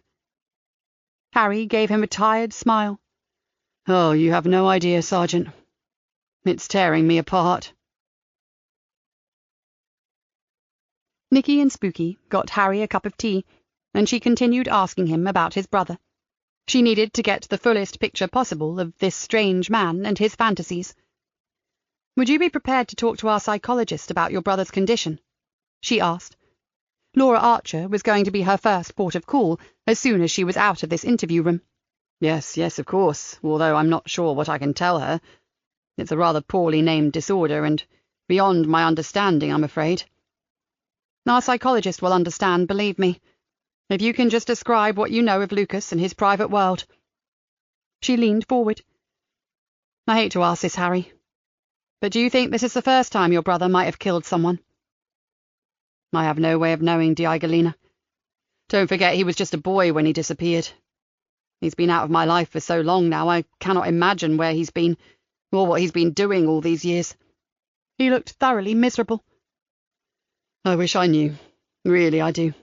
Harry gave him a tired smile. Oh, you have no idea, Sergeant. It's tearing me apart. Nikki and Spooky got Harry a cup of tea, and she continued asking him about his brother. She needed to get the fullest picture possible of this strange man and his fantasies. Would you be prepared to talk to our psychologist about your brother's condition? She asked. Laura Archer was going to be her first port of call as soon as she was out of this interview room. Yes, of course, although I'm not sure what I can tell her. It's a rather poorly named disorder and beyond my understanding, I'm afraid. Our psychologist will understand, believe me, if you can just describe what you know of Lucas and his private world. She leaned forward. I hate to ask this, Harry, but do you think this is the first time your brother might have killed someone? I have no way of knowing, Nikki Galena. Don't forget he was just a boy when he disappeared. He's been out of my life for so long now, I cannot imagine where he's been, or what he's been doing all these years. He looked thoroughly miserable. I wish I knew. Really, I do.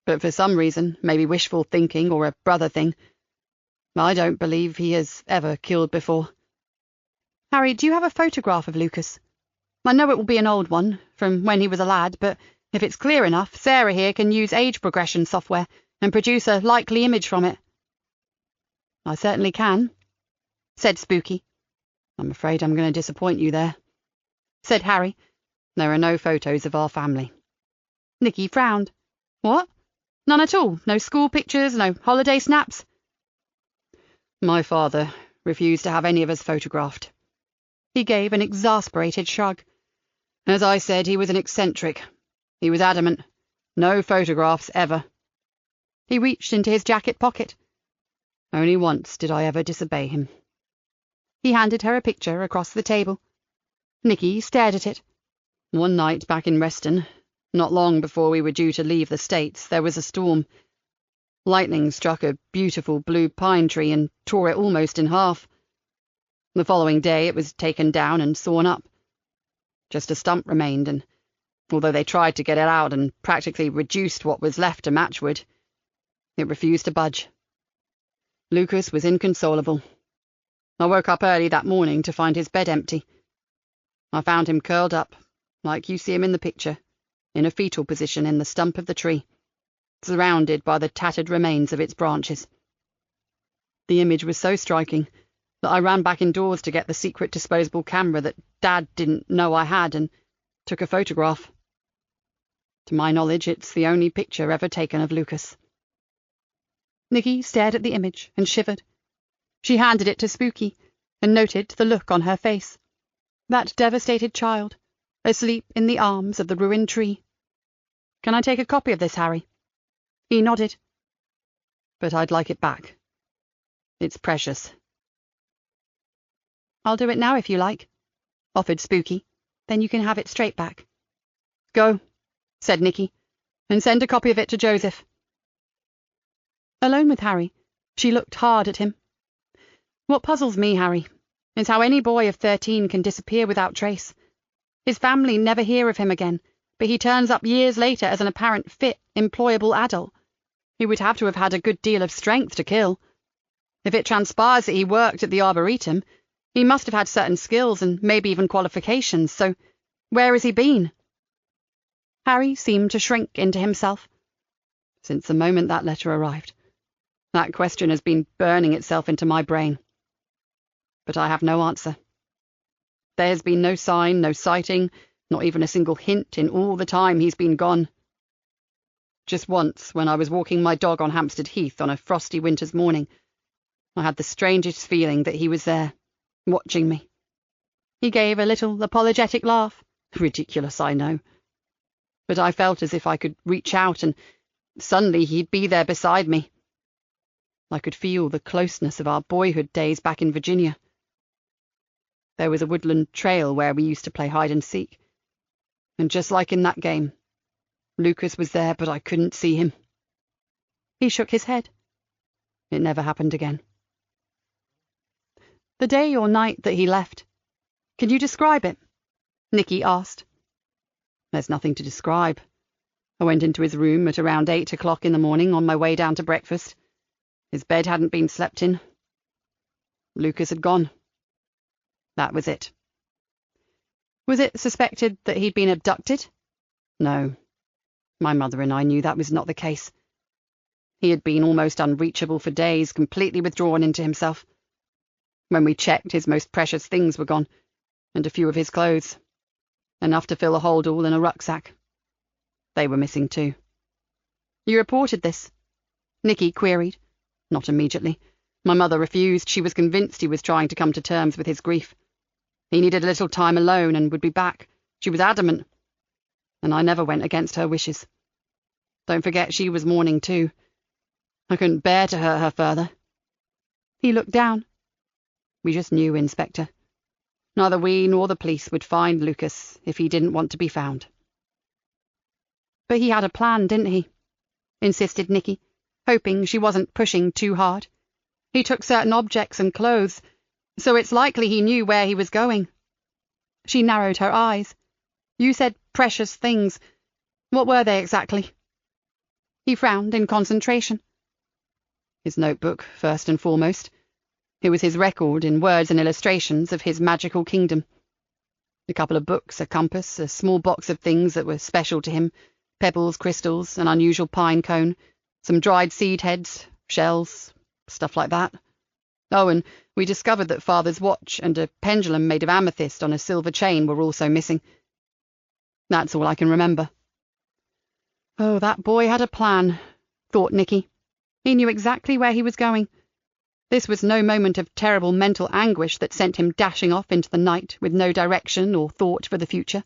But for some reason, maybe wishful thinking or a brother thing, I don't believe he has ever killed before. Harry, do you have a photograph of Lucas? I know it will be an old one, from when he was a lad, but if it's clear enough, Sarah here can use age progression software and produce a likely image from it. I certainly can, said Spooky. I'm afraid I'm going to disappoint you there, said Harry. There are no photos of our family. Nikki frowned. What? None at all? No school pictures, no holiday snaps? My father refused to have any of us photographed. He gave an exasperated shrug. As I said, he was an eccentric. He was adamant. No photographs, ever. He reached into his jacket pocket. Only once did I ever disobey him. He handed her a picture across the table. Nikki stared at it. One night back in Reston, not long before we were due to leave the States, there was a storm. Lightning struck a beautiful blue pine tree and tore it almost in half. The following day it was taken down and sawn up. Just a stump remained, and although they tried to get it out and practically reduced what was left to matchwood, it refused to budge. Lucas was inconsolable. I woke up early that morning to find his bed empty. I found him curled up, like you see him in the picture, in a fetal position in the stump of the tree, surrounded by the tattered remains of its branches. The image was so striking that I ran back indoors to get the secret disposable camera that Dad didn't know I had and took a photograph. To my knowledge, it's the only picture ever taken of Lucas. Nikki stared at the image and shivered. She handed it to Spooky and noted the look on her face. That devastated child, asleep in the arms of the ruined tree. Can I take a copy of this, Harry? He nodded. But I'd like it back. It's precious. I'll do it now if you like, offered Spooky. Then you can have it straight back. Go, said Nikki, and send a copy of it to Joseph. Alone with Harry, she looked hard at him. What puzzles me, Harry, is how any boy of 13 can disappear without trace. His family never hear of him again, but he turns up years later as an apparent fit, employable adult. He would have to have had a good deal of strength to kill. If it transpires that he worked at the Arboretum, he must have had certain skills and maybe even qualifications, so where has he been? Harry seemed to shrink into himself. Since the moment that letter arrived, that question has been burning itself into my brain. But I have no answer. There has been no sign, no sighting, not even a single hint in all the time he's been gone. Just once, when I was walking my dog on Hampstead Heath on a frosty winter's morning, I had the strangest feeling that he was there, watching me. He gave a little apologetic laugh. Ridiculous, I know. But I felt as if I could reach out and suddenly he'd be there beside me. I could feel the closeness of our boyhood days back in Virginia. There was a woodland trail where we used to play hide and seek. And just like in that game, Lucas was there, but I couldn't see him. He shook his head. It never happened again. The day or night that he left, can you describe it? Nikki asked. There's nothing to describe. I went into his room at around 8 o'clock in the morning on my way down to breakfast. His bed hadn't been slept in. Lucas had gone. That was it. Was it suspected that he'd been abducted? No. My mother and I knew that was not the case. He had been almost unreachable for days, completely withdrawn into himself. When we checked, his most precious things were gone, and a few of his clothes. Enough to fill a holdall in a rucksack. They were missing too. You reported this? Nikki queried. Not immediately. My mother refused. She was convinced he was trying to come to terms with his grief. He needed a little time alone and would be back. She was adamant. And I never went against her wishes. Don't forget she was mourning too. I couldn't bear to hurt her further. He looked down. We just knew, Inspector. Neither we nor the police would find Lucas if he didn't want to be found. But he had a plan, didn't he? Insisted Nikki, hoping she wasn't pushing too hard. He took certain objects and clothes, so it's likely he knew where he was going. She narrowed her eyes. You said precious things. What were they exactly? He frowned in concentration. His notebook, first and foremost. It was his record in words and illustrations of his magical kingdom. A couple of books, a compass, a small box of things that were special to him, pebbles, crystals, an unusual pine cone, some dried seed heads, shells, stuff like that. Oh, and we discovered that Father's watch and a pendulum made of amethyst on a silver chain were also missing. That's all I can remember. Oh, that boy had a plan, thought Nikki. He knew exactly where he was going. This was no moment of terrible mental anguish that sent him dashing off into the night with no direction or thought for the future.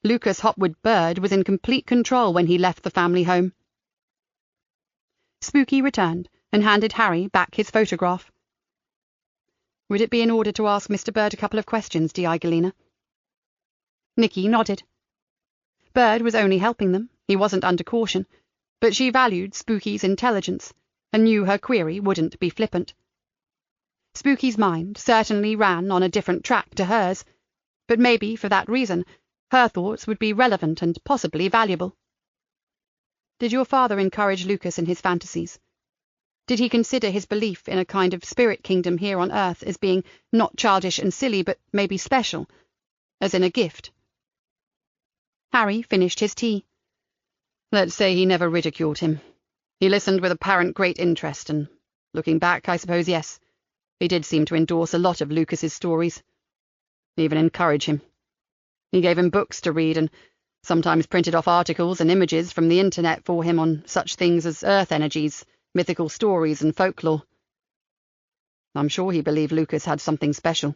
Lucas Hopwood Bird was in complete control when he left the family home. Spooky returned and handed Harry back his photograph. Would it be in order to ask Mr. Bird a couple of questions, D.I. Galena? Nikki nodded. Bird was only helping them. He wasn't under caution, but she valued Spooky's intelligence and knew her query wouldn't be flippant. Spooky's mind certainly ran on a different track to hers, but maybe for that reason her thoughts would be relevant and possibly valuable. Did your father encourage Lucas in his fantasies? Did he consider his belief in a kind of spirit kingdom here on Earth as being not childish and silly, but maybe special, as in a gift? Harry finished his tea. Let's say he never ridiculed him. He listened with apparent great interest, and, looking back, I suppose, yes, he did seem to endorse a lot of Lucas's stories. Even encourage him. He gave him books to read and sometimes printed off articles and images from the internet for him on such things as earth energies, mythical stories and folklore. I'm sure he believed Lucas had something special.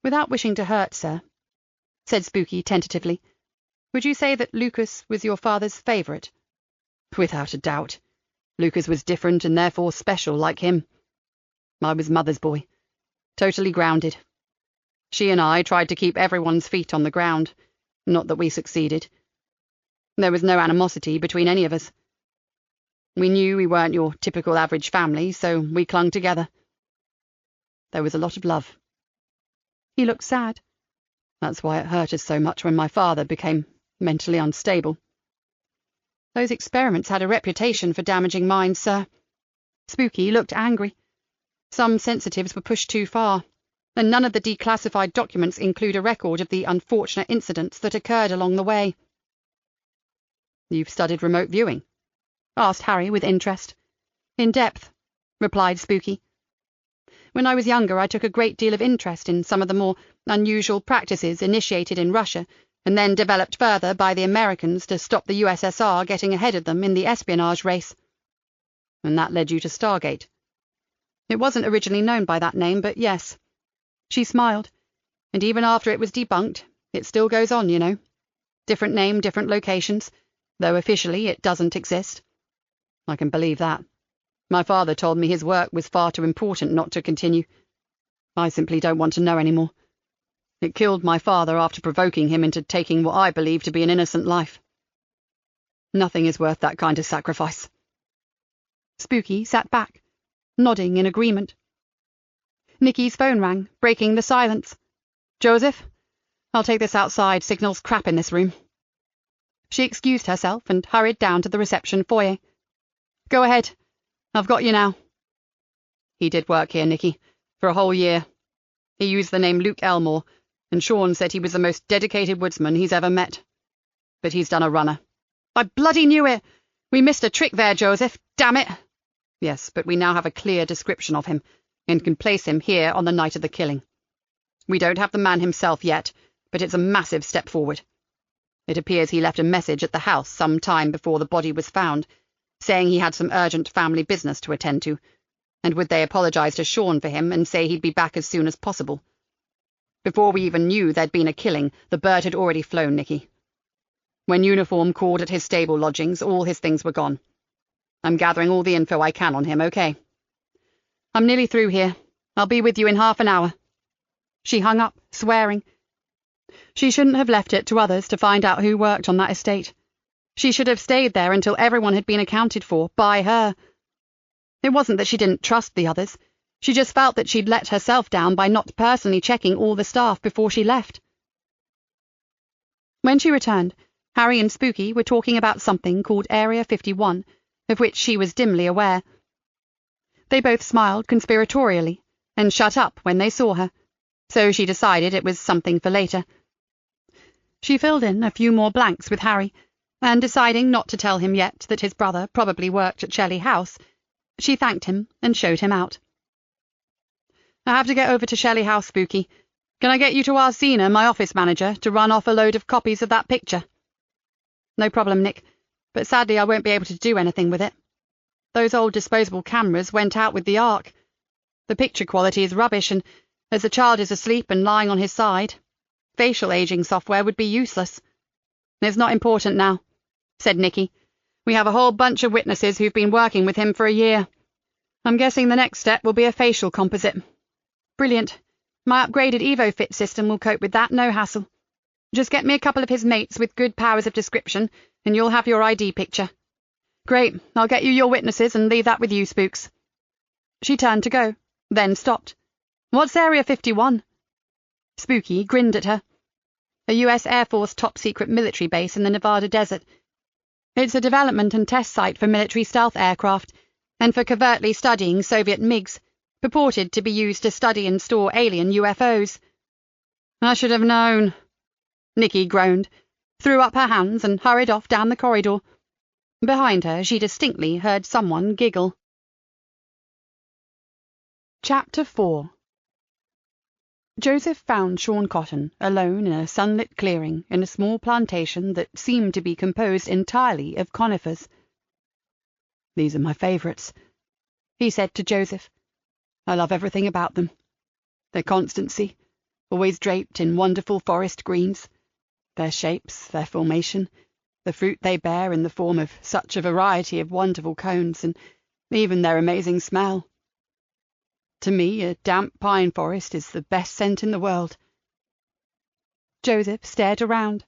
Without wishing to hurt, sir, said Spooky tentatively, would you say that Lucas was your father's favourite? Without a doubt. Lucas was different and therefore special, like him. I was Mother's boy, totally grounded. She and I tried to keep everyone's feet on the ground, not that we succeeded. There was no animosity between any of us. We knew we weren't your typical average family, so we clung together. There was a lot of love. He looked sad. That's why it hurt us so much when my father became mentally unstable. Those experiments had a reputation for damaging minds, sir. Spooky looked angry. Some sensitives were pushed too far, and none of the declassified documents include a record of the unfortunate incidents that occurred along the way. You've studied remote viewing? Asked Harry with interest. In depth, replied Spooky. When I was younger, I took a great deal of interest in some of the more unusual practices initiated in Russia, and then developed further by the Americans to stop the USSR getting ahead of them in the espionage race. And that led you to Stargate. It wasn't originally known by that name, but yes. She smiled. And even after it was debunked, it still goes on, you know. Different name, different locations, though officially it doesn't exist. I can believe that. My father told me his work was far too important not to continue. I simply don't want to know anymore. It killed my father after provoking him into taking what I believe to be an innocent life. Nothing is worth that kind of sacrifice. Spooky sat back, nodding in agreement. Nikki's phone rang, breaking the silence. "Joseph? I'll take this outside. Signal's crap in this room." She excused herself and hurried down to the reception foyer. "Go ahead. I've got you now." "He did work here, Nikki, for a whole year. He used the name Luke Elmore, and Sean said he was the most dedicated woodsman he's ever met. But he's done a runner." "I bloody knew it! We missed a trick there, Joseph. Damn it!" "Yes, but we now have a clear description of him, and can place him here on the night of the killing. We don't have the man himself yet, but it's a massive step forward. It appears he left a message at the house some time before the body was found, saying he had some urgent family business to attend to, and would they apologize to Sean for him and say he'd be back as soon as possible. Before we even knew there'd been a killing, the bird had already flown, Nikki. When Uniform called at his stable lodgings, all his things were gone. I'm gathering all the info I can on him, okay? I'm nearly through here. I'll be with you in half an hour." She hung up, swearing. She shouldn't have left it to others to find out who worked on that estate. She should have stayed there until everyone had been accounted for, by her. It wasn't that she didn't trust the others. She just felt that she'd let herself down by not personally checking all the staff before she left. When she returned, Harry and Spooky were talking about something called Area 51, of which she was dimly aware. They both smiled conspiratorially and shut up when they saw her, so she decided it was something for later. She filled in a few more blanks with Harry, and deciding not to tell him yet that his brother probably worked at Shelley House, she thanked him and showed him out. "I have to get over to Shelley House, Spooky. Can I get you to ask Zena, my office manager, to run off a load of copies of that picture?" "No problem, Nick, but sadly I won't be able to do anything with it. Those old disposable cameras went out with the Ark. The picture quality is rubbish, and as the child is asleep and lying on his side, facial aging software would be useless." "It's not important now," said Nikki. "We have a whole bunch of witnesses who've been working with him for a year. I'm guessing the next step will be a facial composite. Brilliant. My upgraded EvoFit system will cope with that, no hassle. Just get me a couple of his mates with good powers of description, and you'll have your ID picture. Great, I'll get you your witnesses and leave that with you, Spooks." She turned to go, then stopped. "What's Area 51? Spooky grinned at her. A US Air Force top-secret military base in the Nevada desert. It's a development and test site for military stealth aircraft, and for covertly studying Soviet MiGs, purported to be used to study and store alien UFOs. "I should have known." Nikki groaned, threw up her hands and hurried off down the corridor. Behind her she distinctly heard someone giggle. Chapter 4. Joseph found Sean Cotton alone in a sunlit clearing in a small plantation that seemed to be composed entirely of conifers. "These are my favourites," he said to Joseph. "I love everything about them. Their constancy, always draped in wonderful forest greens, their shapes, their formation, the fruit they bear in the form of such a variety of wonderful cones, and even their amazing smell. To me, a damp pine forest is the best scent in the world." Joseph stared around.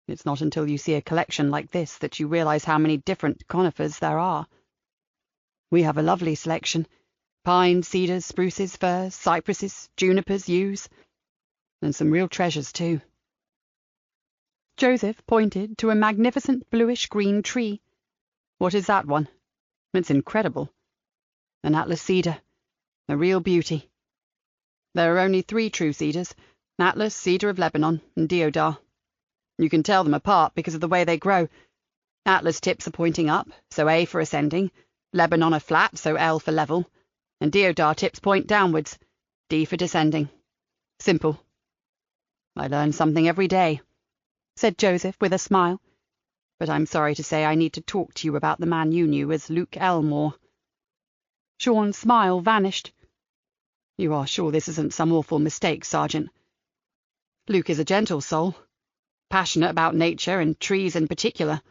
It's not until you see a collection like this that you realize how many different conifers there are. We have a lovely selection. Pines, cedars, spruces, firs, cypresses, junipers, yews, and some real treasures, too. Joseph pointed to a magnificent bluish-green tree. "What is that one?" "It's incredible. An Atlas cedar. A real beauty. There are only 3 true cedars: Atlas, Cedar of Lebanon, and Deodar. You can tell them apart because of the way they grow. Atlas tips are pointing up, so A for ascending, Lebanon are flat, so L for level, and deodar tips point downwards, D for descending. Simple. I learn something every day, said Joseph with a smile. But I'm sorry to say I need to talk to you about the man you knew as Luke Elmore. Sean's smile vanished. You are sure this isn't some awful mistake, Sergeant? Luke is a gentle soul, passionate about nature and trees in particular.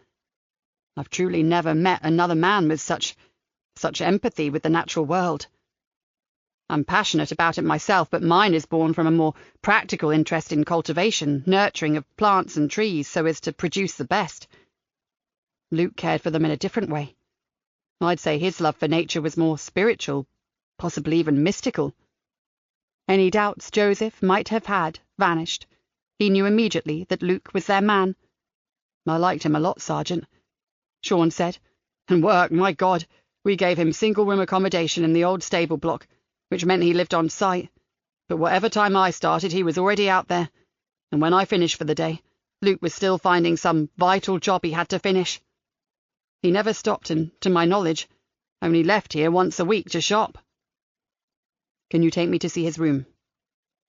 I've truly never met another man with such empathy with the natural world. I'm passionate about it myself, but mine is born from a more practical interest in cultivation, nurturing of plants and trees so as to produce the best. Luke cared for them in a different way. I'd say his love for nature was more spiritual, possibly even mystical. Any doubts Joseph might have had vanished. He knew immediately that Luke was their man. I liked him a lot, Sergeant, Sean said. And work, my God, we gave him single-room accommodation in the old stable block, which meant he lived on site. But whatever time I started, he was already out there. And when I finished for the day, Luke was still finding some vital job he had to finish. He never stopped and, to my knowledge, only left here once a week to shop. Can you take me to see his room?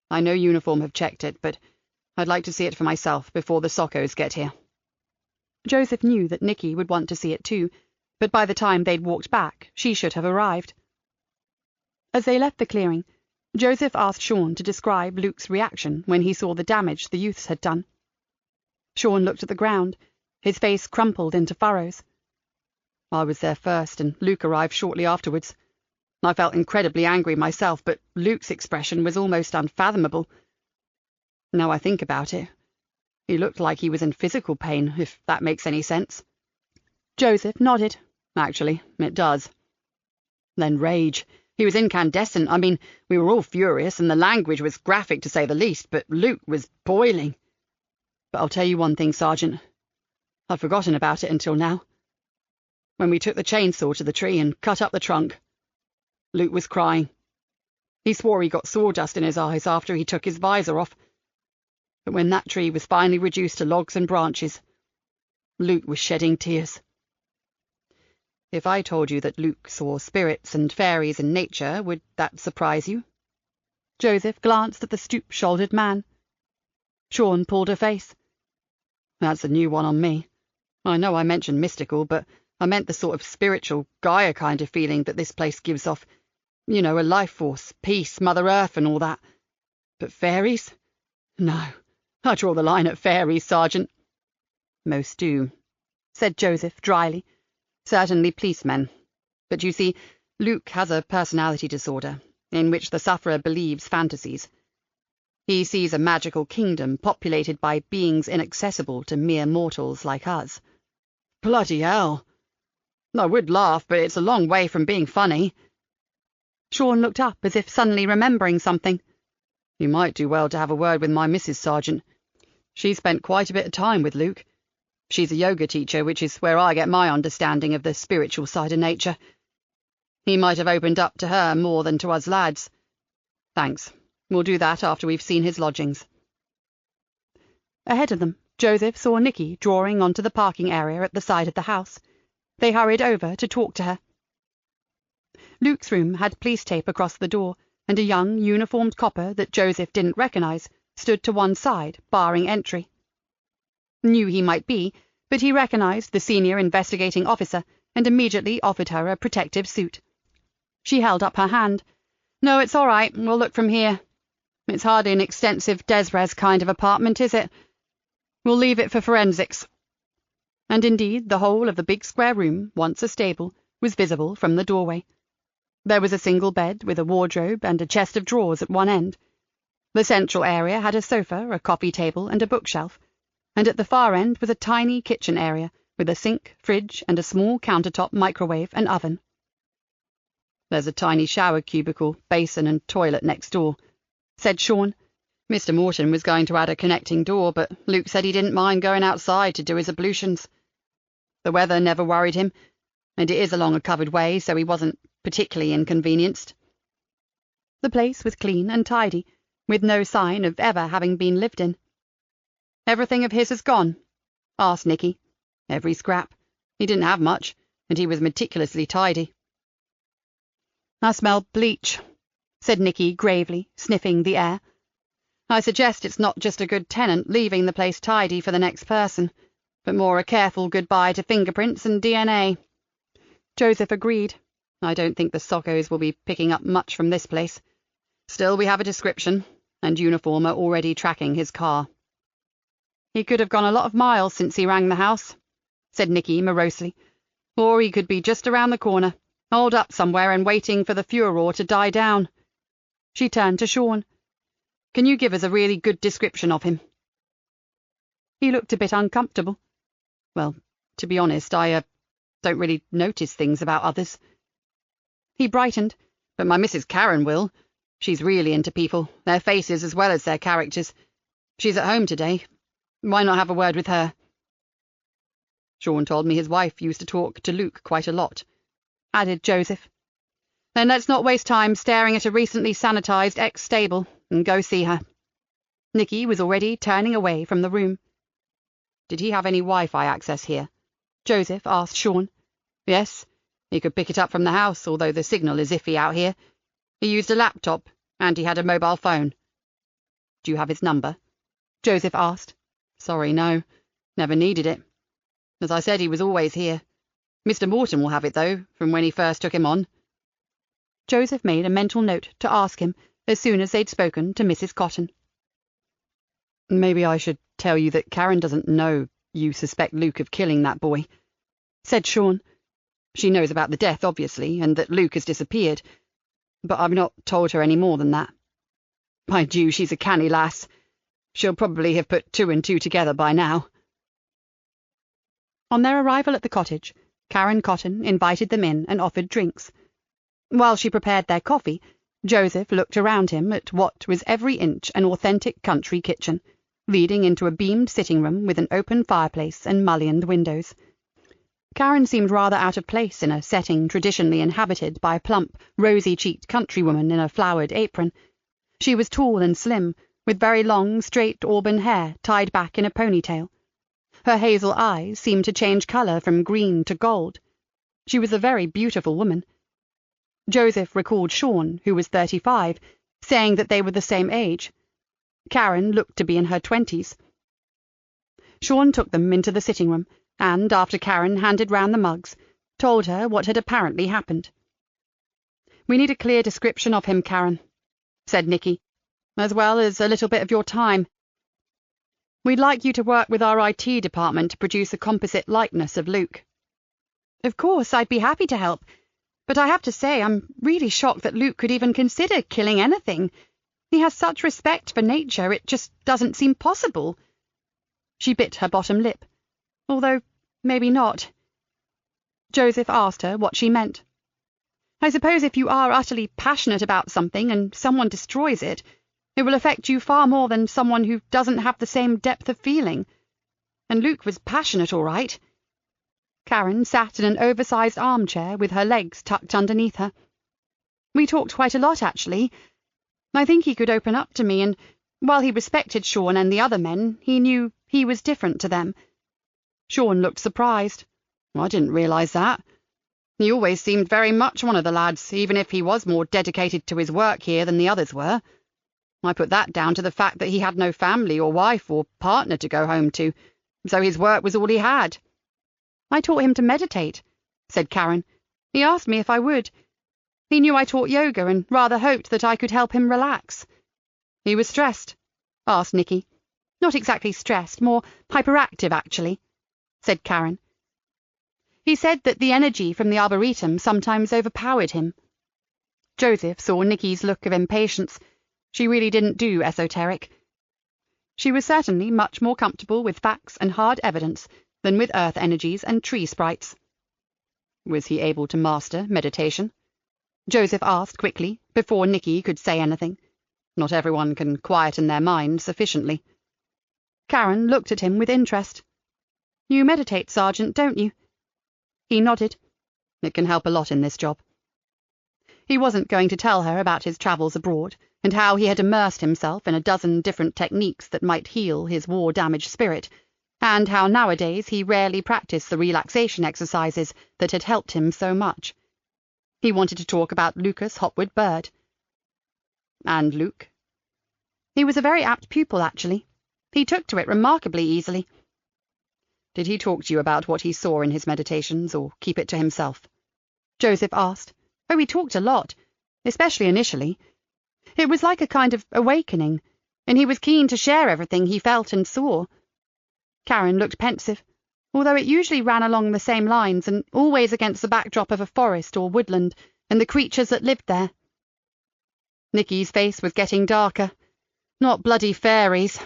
I know Uniform have checked it, but I'd like to see it for myself before the Sockos get here. Joseph knew that Nikki would want to see it too, but by the time they'd walked back, she should have arrived. As they left the clearing, Joseph asked Sean to describe Luke's reaction when he saw the damage the youths had done. Sean looked at the ground, his face crumpled into furrows. I was there first, and Luke arrived shortly afterwards. I felt incredibly angry myself, but Luke's expression was almost unfathomable. Now I think about it, he looked like he was in physical pain, if that makes any sense. Joseph nodded. Actually, it does. Then rage. He was incandescent. I mean, we were all furious, and the language was graphic to say the least, but Luke was boiling. But I'll tell you one thing, Sergeant. I'd forgotten about it until now. When we took the chainsaw to the tree and cut up the trunk, Luke was crying. He swore he got sawdust in his eyes after he took his visor off. But when that tree was finally reduced to logs and branches, Luke was shedding tears. If I told you that Luke saw spirits and fairies in nature, would that surprise you? Joseph glanced at the stoop-shouldered man. Sean pulled a face. That's a new one on me. I know I mentioned mystical, but I meant the sort of spiritual Gaia kind of feeling that this place gives off. You know, a life force, peace, Mother Earth and all that. But fairies? No, I draw the line at fairies, Sergeant. Most do, said Joseph dryly. Certainly policemen. But you see, Luke has a personality disorder, in which the sufferer believes fantasies. He sees a magical kingdom populated by beings inaccessible to mere mortals like us. Bloody hell! I would laugh, but it's a long way from being funny. Sean looked up as if suddenly remembering something. You might do well to have a word with my Mrs. Sergeant. She spent quite a bit of time with Luke. She's a yoga teacher, which is where I get my understanding of the spiritual side of nature. He might have opened up to her more than to us lads. Thanks. We'll do that after we've seen his lodgings. Ahead of them, Joseph saw Nikki drawing onto the parking area at the side of the house. They hurried over to talk to her. Luke's room had police tape across the door, and a young, uniformed copper that Joseph didn't recognise stood to one side, barring entry. Knew he might be, but he recognised the senior investigating officer and immediately offered her a protective suit. She held up her hand. No, it's all right. We'll look from here. It's hardly an extensive des-res kind of apartment, is it? We'll leave it for forensics. And indeed, the whole of the big square room, once a stable, was visible from the doorway. There was a single bed with a wardrobe and a chest of drawers at one end. The central area had a sofa, a coffee table, and a bookshelf, and at the far end was a tiny kitchen area with a sink, fridge, and a small countertop microwave and oven. There's a tiny shower cubicle, basin, and toilet next door, said Sean. Mr. Morton was going to add a connecting door, but Luke said he didn't mind going outside to do his ablutions. The weather never worried him, and it is along a covered way, so he wasn't particularly inconvenienced. The place was clean and tidy, with no sign of ever having been lived in. Everything of his has gone? Asked Nikki. Every scrap. He didn't have much, and he was meticulously tidy. "I smell bleach," said Nikki gravely, sniffing the air. "I suggest it's not just a good tenant leaving the place tidy for the next person, but more a careful goodbye to fingerprints and DNA. Joseph agreed. "I don't think the Sockos will be picking up much from this place. Still, we have a description, and uniform are already tracking his car." "He could have gone a lot of miles since he rang the house," said Nikki morosely. "Or he could be just around the corner, holed up somewhere and waiting for the furor to die down." She turned to Sean. "Can you give us a really good description of him?" He looked a bit uncomfortable. "Well, to be honest, I don't really notice things about others." He brightened. "But my Mrs. Karen will. She's really into people, their faces as well as their characters. She's at home today. Why not have a word with her?" "Sean told me his wife used to talk to Luke quite a lot," added Joseph. "Then let's not waste time staring at a recently sanitized ex-stable and go see her." Nikki was already turning away from the room. "Did he have any Wi-Fi access here?" Joseph asked Sean. "Yes. He could pick it up from the house, although the signal is iffy out here. He used a laptop, and he had a mobile phone." "Do you have his number?" Joseph asked. "Sorry, no. Never needed it. As I said, he was always here. Mr. Morton will have it, though, from when he first took him on." Joseph made a mental note to ask him as soon as they'd spoken to Mrs. Cotton. "Maybe I should tell you that Karen doesn't know you suspect Luke of killing that boy," said Sean. "She knows about the death, obviously, and that Luke has disappeared, but I've not told her any more than that. Mind you, she's a canny lass. She'll probably have put 2 and 2 together by now." On their arrival at the cottage, Karen Cotton invited them in and offered drinks. While she prepared their coffee, Joseph looked around him at what was every inch an authentic country kitchen, leading into a beamed sitting room with an open fireplace and mullioned windows. Karen seemed rather out of place in a setting traditionally inhabited by a plump, rosy-cheeked countrywoman in a flowered apron. She was tall and slim, with very long, straight auburn hair tied back in a ponytail. Her hazel eyes seemed to change colour from green to gold. She was a very beautiful woman. Joseph recalled Sean, who was 35, saying that they were the same age. Karen looked to be in her 20s. Sean took them into the sitting room, and, after Karen handed round the mugs, told her what had apparently happened. "We need a clear description of him, Karen," said Nikki, "as well as a little bit of your time. We'd like you to work with our IT department to produce a composite likeness of Luke." "Of course, I'd be happy to help, but I have to say I'm really shocked that Luke could even consider killing anything. He has such respect for nature, it just doesn't seem possible." She bit her bottom lip. Although, maybe not. Joseph asked her what she meant. "I suppose if you are utterly passionate about something and someone destroys it, it will affect you far more than someone who doesn't have the same depth of feeling. And Luke was passionate, all right." Karen sat in an oversized armchair with her legs tucked underneath her. "We talked quite a lot, actually. I think he could open up to me, and while he respected Sean and the other men, he knew he was different to them." Sean looked surprised. "I didn't realise that. He always seemed very much one of the lads, even if he was more dedicated to his work here than the others were. I put that down to the fact that he had no family or wife or partner to go home to, so his work was all he had." "I taught him to meditate," said Karen. "He asked me if I would. He knew I taught yoga and rather hoped that I could help him relax." "He was stressed?" asked Nikki. "Not exactly stressed, more hyperactive, actually," said Karen. "He said that the energy from the Arboretum sometimes overpowered him." Joseph saw Nikki's look of impatience. She really didn't do esoteric. She was certainly much more comfortable with facts and hard evidence than with earth energies and tree sprites. "Was he able to master meditation?" Joseph asked quickly, before Nikki could say anything. Not everyone can quieten their mind sufficiently. Karen looked at him with interest. "You meditate, Sergeant, don't you?" He nodded. "It can help a lot in this job." He wasn't going to tell her about his travels abroad, and how he had immersed himself in a dozen different techniques that might heal his war-damaged spirit, and how nowadays he rarely practiced the relaxation exercises that had helped him so much. He wanted to talk about Lucas Hopwood Bird. And Luke? He was a very apt pupil, actually. He took to it remarkably easily. Did he talk to you about what he saw in his meditations, or keep it to himself? Joseph asked. Oh, he talked a lot, especially initially. It was like a kind of awakening, and he was keen to share everything he felt and saw. Karen looked pensive, although it usually ran along the same lines and always against the backdrop of a forest or woodland and the creatures that lived there. Nikki's face was getting darker. Not bloody fairies.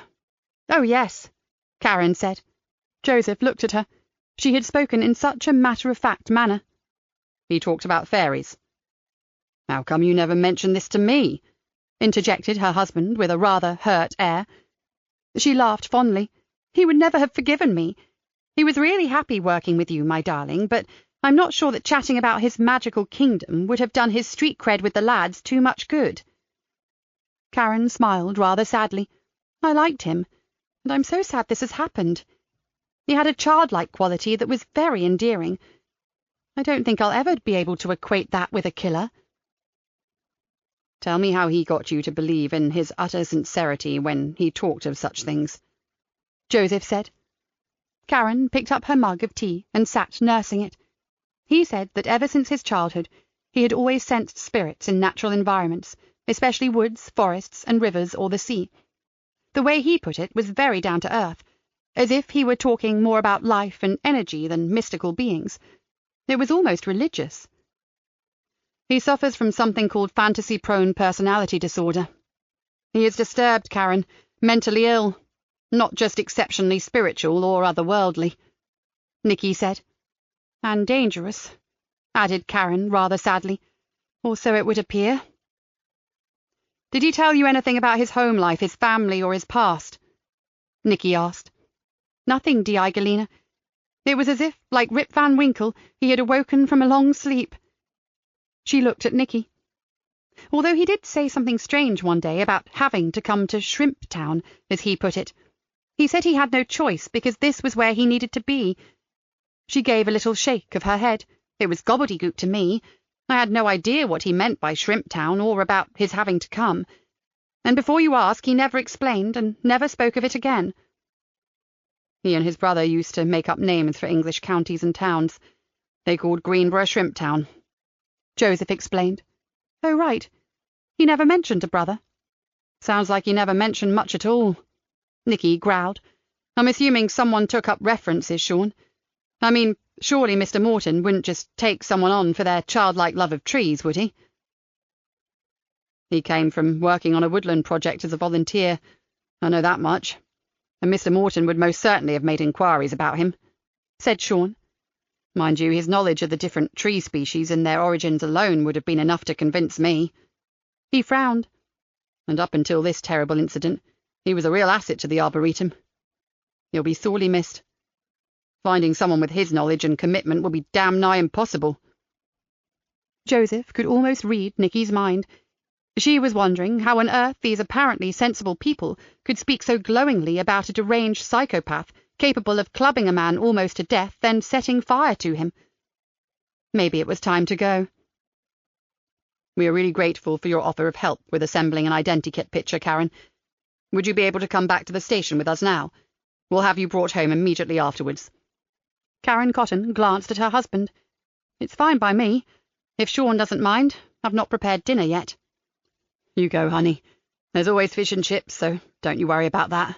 Oh, yes, Karen said. Joseph looked at her. She had spoken in such a matter-of-fact manner. He talked about fairies. How come you never mentioned this to me? Interjected her husband with a rather hurt air. She laughed fondly. He would never have forgiven me. He was really happy working with you, my darling, but I'm not sure that chatting about his magical kingdom would have done his street cred with the lads too much good. Karen smiled rather sadly. I liked him, and I'm so sad this has happened. He had a childlike quality that was very endearing. I don't think I'll ever be able to equate that with a killer. Tell me how he got you to believe in his utter sincerity when he talked of such things, Joseph said. Karen picked up her mug of tea and sat nursing it. He said that ever since his childhood he had always sensed spirits in natural environments, especially woods, forests, and rivers or the sea. The way he put it was very down to earth, as if he were talking more about life and energy than mystical beings. It was almost religious. He suffers from something called fantasy-prone personality disorder. He is disturbed, Karen, mentally ill, not just exceptionally spiritual or otherworldly, Nikki said. And dangerous, added Karen rather sadly, or so it would appear. Did he tell you anything about his home life, his family, or his past? Nikki asked. Nothing, Di Galena. It was as if, like Rip Van Winkle, he had awoken from a long sleep. She looked at Nikki. Although he did say something strange one day about having to come to Shrimp Town, as he put it. He said he had no choice because this was where he needed to be. She gave a little shake of her head. It was gobbledygook to me. I had no idea what he meant by Shrimp Town or about his having to come. And before you ask, he never explained and never spoke of it again. He and his brother used to make up names for English counties and towns. They called Greenborough Shrimp Town, Joseph explained. Oh, right. He never mentioned a brother. Sounds like he never mentioned much at all, Nikki growled. I'm assuming someone took up references, Sean. I mean, surely Mr. Morton wouldn't just take someone on for their childlike love of trees, would he? He came from working on a woodland project as a volunteer. I know that much. And Mr. Morton would most certainly have made inquiries about him, said Sean. Mind you, his knowledge of the different tree species and their origins alone would have been enough to convince me. He frowned. And up until this terrible incident, he was a real asset to the Arboretum. He'll be sorely missed. Finding someone with his knowledge and commitment will be damn nigh impossible. Joseph could almost read Nikki's mind. She was wondering how on earth these apparently sensible people could speak so glowingly about a deranged psychopath capable of clubbing a man almost to death, then setting fire to him. Maybe it was time to go. We are really grateful for your offer of help with assembling an identikit picture, Karen. Would you be able to come back to the station with us now? We'll have you brought home immediately afterwards. Karen Cotton glanced at her husband. It's fine by me. If Sean doesn't mind, I've not prepared dinner yet. You go, honey. There's always fish and chips, so don't you worry about that.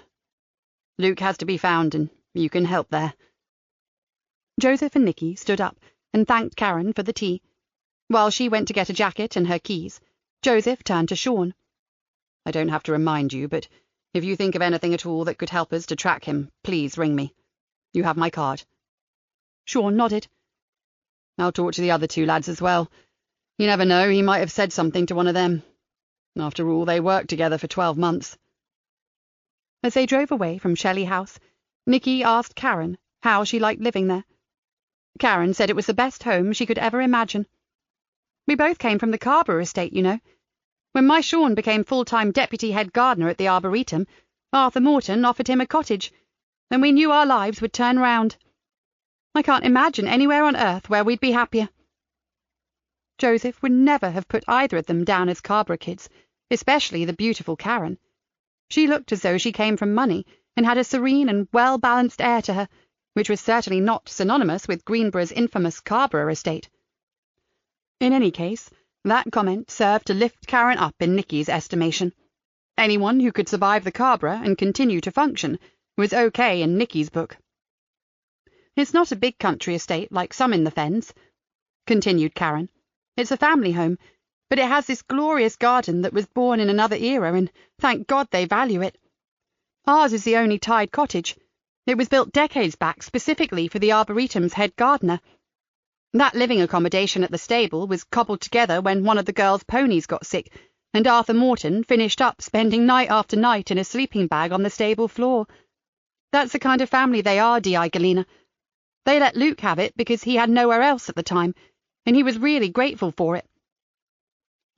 Luke has to be found, and you can help there. Joseph and Nikki stood up and thanked Karen for the tea. While she went to get a jacket and her keys, Joseph turned to Sean. I don't have to remind you, but if you think of anything at all that could help us to track him, please ring me. You have my card. Sean nodded. I'll talk to the other two lads as well. You never know, he might have said something to one of them. After all, they worked together for 12 months. As they drove away from Shelley House, Nikki asked Karen how she liked living there. Karen said it was the best home she could ever imagine. We both came from the Carber estate, you know. When my Sean became full-time deputy head gardener at the Arboretum, Arthur Morton offered him a cottage, and we knew our lives would turn round. I can't imagine anywhere on earth where we'd be happier. Joseph would never have put either of them down as Cabra kids, especially the beautiful Karen. She looked as though she came from money and had a serene and well-balanced air to her, which was certainly not synonymous with Greenborough's infamous Cabra estate. In any case, that comment served to lift Karen up in Nikki's estimation. Anyone who could survive the Cabra and continue to function was okay in Nikki's book. "It's not a big country estate like some in the Fens," continued Karen. "It's a family home, but it has this glorious garden that was born in another era, and thank God they value it. Ours is the only tied cottage. It was built decades back specifically for the Arboretum's head gardener. That living accommodation at the stable was cobbled together when one of the girls' ponies got sick, and Arthur Morton finished up spending night after night in a sleeping bag on the stable floor. That's the kind of family they are, Di Galena. They let Luke have it because he had nowhere else at the time, and he was really grateful for it."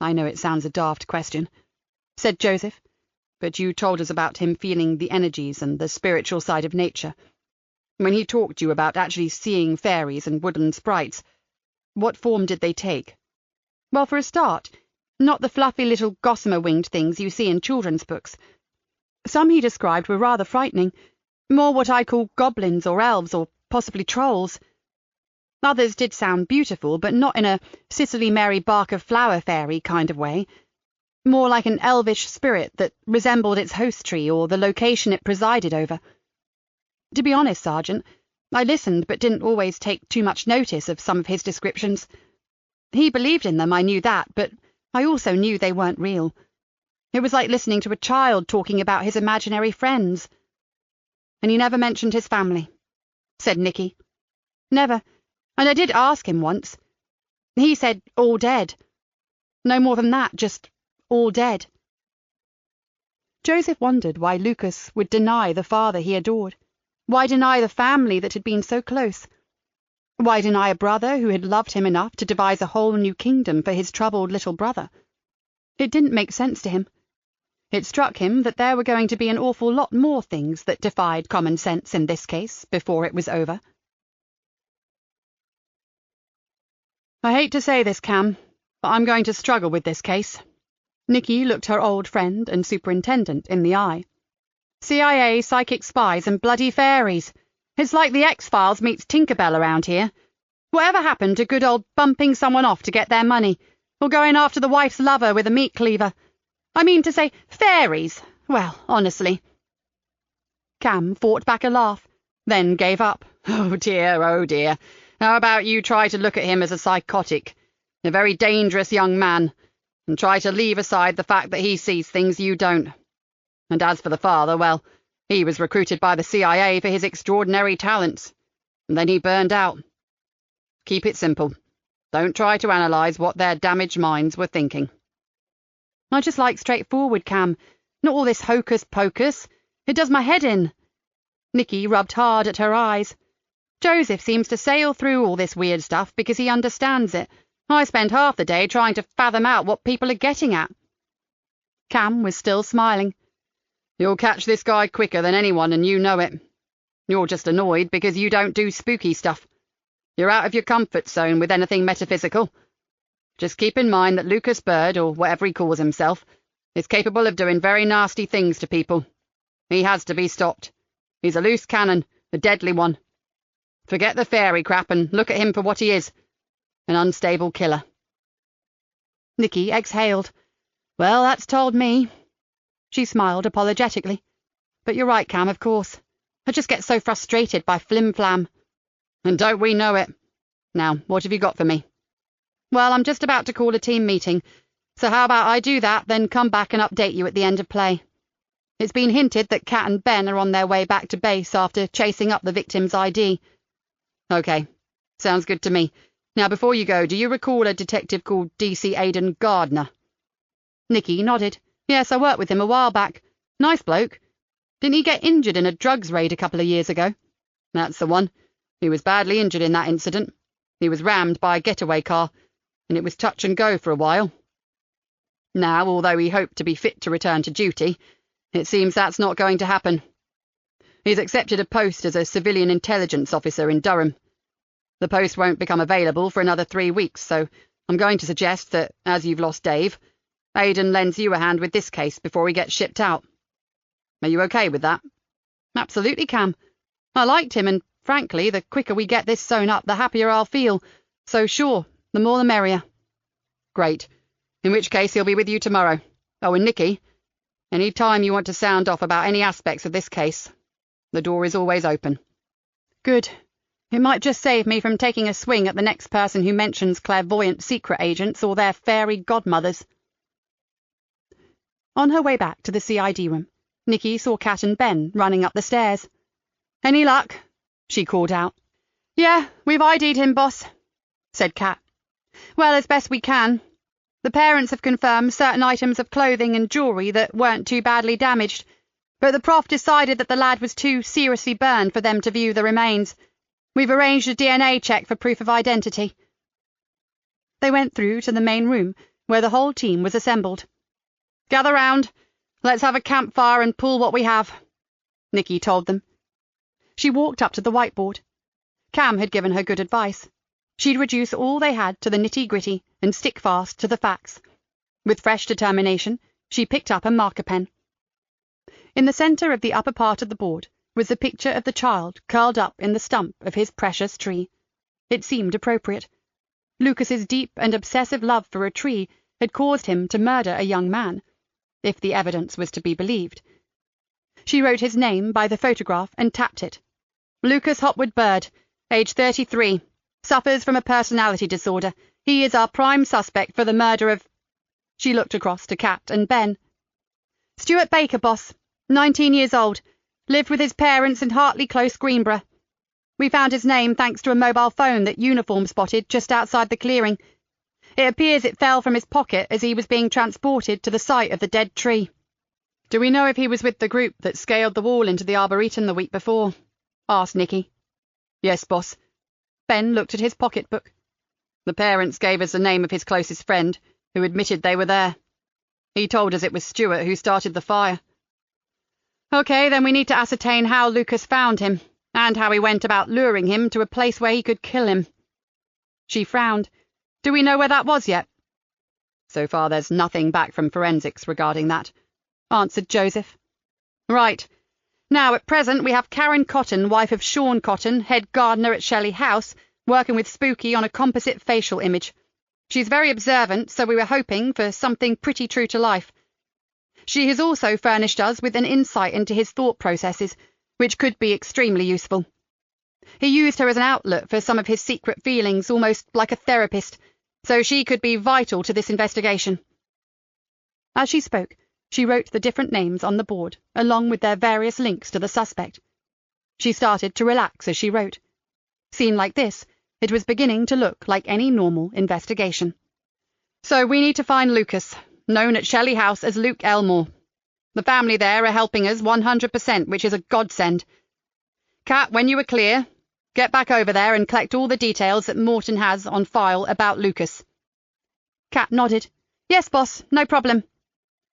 "I know it sounds a daft question," said Joseph, "but you told us about him feeling the energies and the spiritual side of nature. When he talked to you about actually seeing fairies and woodland sprites, what form did they take?" "Well, for a start, not the fluffy little gossamer-winged things you see in children's books. Some he described were rather frightening, more what I call goblins or elves or possibly trolls. Others did sound beautiful, but not in a Cicely Mary Barker flower fairy kind of way. More like an elvish spirit that resembled its host tree or the location it presided over. To be honest, Sergeant, I listened but didn't always take too much notice of some of his descriptions. He believed in them, I knew that, but I also knew they weren't real. It was like listening to a child talking about his imaginary friends." "And he never mentioned his family," said Nikki. "Never, and I did ask him once. He said all dead. No more than that, just all dead." Joseph wondered why Lucas would deny the father he adored. Why deny the family that had been so close? Why deny a brother who had loved him enough to devise a whole new kingdom for his troubled little brother? It didn't make sense to him. It struck him that there were going to be an awful lot more things that defied common sense in this case before it was over. "I hate to say this, Cam, but I'm going to struggle with this case." Nikki looked her old friend and superintendent in the eye. "CIA, psychic spies, and bloody fairies. It's like the X-Files meets Tinkerbell around here. Whatever happened to good old bumping someone off to get their money, or going after the wife's lover with a meat cleaver? I mean to say, fairies. Well, honestly." Cam fought back a laugh, then gave up. Oh dear. How about you try to look at him as a psychotic, a very dangerous young man, and try to leave aside the fact that he sees things you don't. And as for the father, well, he was recruited by the CIA for his extraordinary talents, and then he burned out. Keep it simple. Don't try to analyse what their damaged minds were thinking." "I just like straightforward, Cam, not all this hocus-pocus. It does my head in." Nikki rubbed hard at her eyes. "Joseph seems to sail through all this weird stuff because he understands it. I spend half the day trying to fathom out what people are getting at." Cam was still smiling. "You'll catch this guy quicker than anyone, and you know it. You're just annoyed because you don't do spooky stuff. You're out of your comfort zone with anything metaphysical. Just keep in mind that Lucas Bird, or whatever he calls himself, is capable of doing very nasty things to people. He has to be stopped. He's a loose cannon, a deadly one. Forget the fairy crap and look at him for what he is, an unstable killer." Nikki exhaled. "Well, that's told me." She smiled apologetically. "But you're right, Cam, of course. I just get so frustrated by flim-flam." "And don't we know it? Now, what have you got for me?" "Well, I'm just about to call a team meeting, so how about I do that, then come back and update you at the end of play. It's been hinted that Kat and Ben are on their way back to base after chasing up the victim's ID." "Okay, sounds good to me. Now, before you go, do you recall a detective called D.C. Aidan Gardner?" Nikki nodded. "Yes, I worked with him a while back. Nice bloke. Didn't he get injured in a drugs raid a couple of years ago?" "That's the one. He was badly injured in that incident. He was rammed by a getaway car, and it was touch and go for a while. Now, although he hoped to be fit to return to duty, it seems that's not going to happen. He's accepted a post as a civilian intelligence officer in Durham. The post won't become available for another 3 weeks, so I'm going to suggest that, as you've lost Dave, Aidan lends you a hand with this case before he gets shipped out. Are you okay with that? Absolutely, Cam. I liked him, and frankly, the quicker we get this sewn up, the happier I'll feel. So sure, the more the merrier. Great. In which case he'll be with you tomorrow. Oh, and Nikki, any time you want to sound off about any aspects of this case, the door is always open. Good. It might just save me from taking a swing at the next person who mentions clairvoyant secret agents or their fairy godmothers. On her way back to the CID room, Nikki saw Kat and Ben running up the stairs. Any luck? She called out. Yeah, we've ID'd him, boss, said Kat. Well, as best we can. The parents have confirmed certain items of clothing and jewellery that weren't too badly damaged, but the prof decided that the lad was too seriously burned for them to view the remains. We've arranged a DNA check for proof of identity. They went through to the main room, where the whole team was assembled. Gather round. Let's have a campfire and pool what we have, Nikki told them. She walked up to the whiteboard. Cam had given her good advice. She'd reduce all they had to the nitty-gritty and stick fast to the facts. With fresh determination, she picked up a marker pen. In the centre of the upper part of the board was the picture of the child curled up in the stump of his precious tree. It seemed appropriate. Lucas's deep and obsessive love for a tree had caused him to murder a young man, if the evidence was to be believed. She wrote his name by the photograph and tapped it. Lucas Hopwood Bird, age 33, suffers from a personality disorder. He is our prime suspect for the murder of... She looked across to Kat and Ben. Stuart Baker, boss, 19 years old, lived with his parents in Hartley Close, Greenborough. We found his name thanks to a mobile phone that Uniform spotted just outside the clearing. It appears it fell from his pocket as he was being transported to the site of the dead tree. Do we know if he was with the group that scaled the wall into the Arboretum the week before? Asked Nikki. Yes, boss. Ben looked at his pocketbook. The parents gave us the name of his closest friend, who admitted they were there. He told us it was Stuart who started the fire. OK, then we need to ascertain how Lucas found him, and how he went about luring him to a place where he could kill him. She frowned. Do we know where that was yet? So far there's nothing back from forensics regarding that, answered Joseph. Right. Now, at present, we have Karen Cotton, wife of Sean Cotton, head gardener at Shelley House, working with Spooky on a composite facial image. She's very observant, so we were hoping for something pretty true to life. She has also furnished us with an insight into his thought processes, which could be extremely useful. He used her as an outlet for some of his secret feelings, almost like a therapist, so she could be vital to this investigation. As she spoke, she wrote the different names on the board, along with their various links to the suspect. She started to relax as she wrote. Seen like this, it was beginning to look like any normal investigation. So we need to find Lucas, known at Shelley House as Luke Elmore. The family there are helping us 100%, which is a godsend. Kat, when you are clear, get back over there and collect all the details that Morton has on file about Lucas. Kat nodded. Yes, boss, no problem.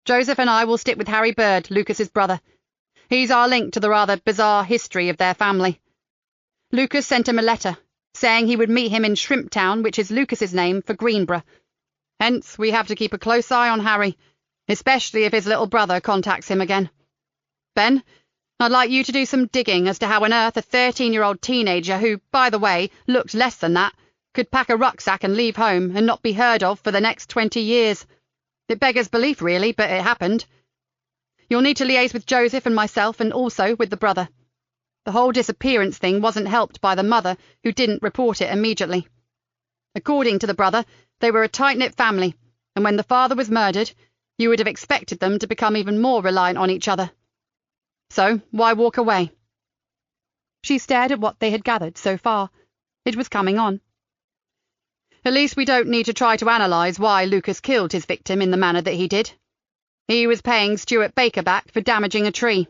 Joseph and I will stick with Harry Bird, Lucas's brother. He's our link to the rather bizarre history of their family. Lucas sent him a letter, saying he would meet him in Shrimptown, which is Lucas's name for Greenborough. Hence, we have to keep a close eye on Harry, especially if his little brother contacts him again. Ben, I'd like you to do some digging as to how on earth a 13-year-old teenager who, by the way, looked less than that, could pack a rucksack and leave home and not be heard of for the next 20 years. It beggars belief, really, but it happened. You'll need to liaise with Joseph and myself, and also with the brother. The whole disappearance thing wasn't helped by the mother, who didn't report it immediately. According to the brother, they were a tight-knit family, and when the father was murdered, you would have expected them to become even more reliant on each other. So, why walk away? She stared at what they had gathered so far. It was coming on. At least we don't need to try to analyse why Lucas killed his victim in the manner that he did. He was paying Stuart Baker back for damaging a tree.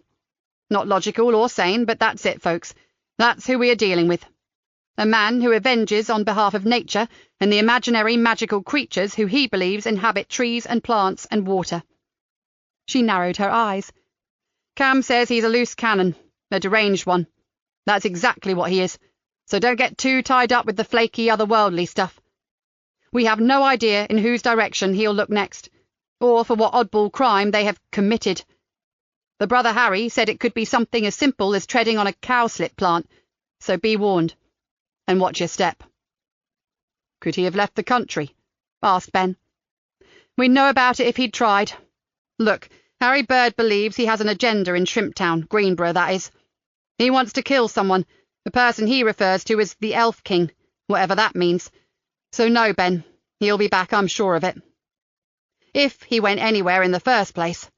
Not logical or sane, but that's it, folks. That's who we are dealing with. A man who avenges on behalf of nature and the imaginary magical creatures who he believes inhabit trees and plants and water. She narrowed her eyes. Cam says he's a loose cannon, a deranged one. That's exactly what he is, so don't get too tied up with the flaky otherworldly stuff. We have no idea in whose direction he'll look next, or for what oddball crime they have committed. The brother Harry said it could be something as simple as treading on a cowslip plant, so be warned, and watch your step." "Could he have left the country?" asked Ben. "We'd know about it if he'd tried. Look, Harry Bird believes he has an agenda in Shrimptown, Greenborough, that is. He wants to kill someone, the person he refers to as the Elf King, whatever that means. So no, Ben, he'll be back, I'm sure of it. If he went anywhere in the first place.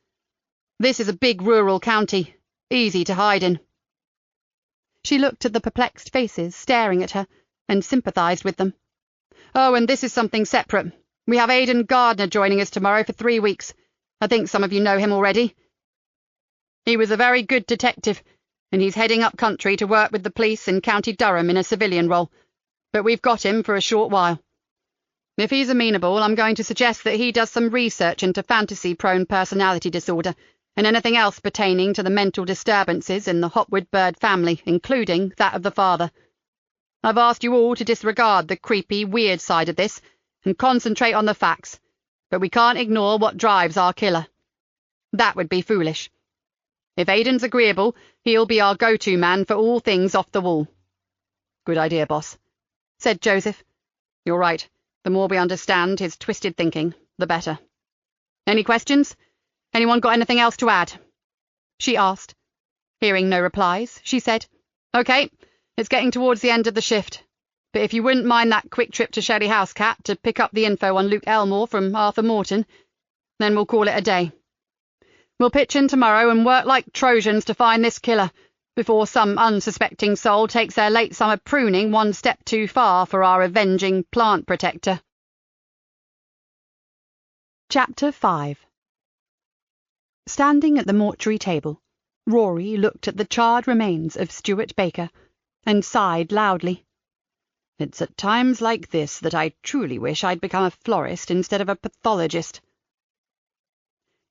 This is a big rural county, easy to hide in." She looked at the perplexed faces staring at her, and sympathized with them. "Oh, and this is something separate. We have Aidan Gardner joining us tomorrow for 3 weeks. I think some of you know him already. He was a very good detective, and he's heading up country to work with the police in County Durham in a civilian role. But we've got him for a short while. If he's amenable, I'm going to suggest that he does some research into fantasy-prone personality disorder, and anything else pertaining to the mental disturbances in the Hopwood Bird family, including that of the father. I've asked you all to disregard the creepy, weird side of this, and concentrate on the facts, but we can't ignore what drives our killer. That would be foolish. If Aidan's agreeable, he'll be our go-to man for all things off the wall." "Good idea, boss," said Joseph. "You're right. The more we understand his twisted thinking, the better. Any questions? Anyone got anything else to add?" she asked. Hearing no replies, she said, "Okay, it's getting towards the end of the shift, but if you wouldn't mind that quick trip to Shelley House, Cat, to pick up the info on Luke Elmore from Arthur Morton, then we'll call it a day. We'll pitch in tomorrow and work like Trojans to find this killer, before some unsuspecting soul takes their late summer pruning one step too far for our avenging plant protector." Chapter 5. Standing at the mortuary table, Rory looked at the charred remains of Stuart Baker, and sighed loudly. "It's at times like this that I truly wish I'd become a florist instead of a pathologist."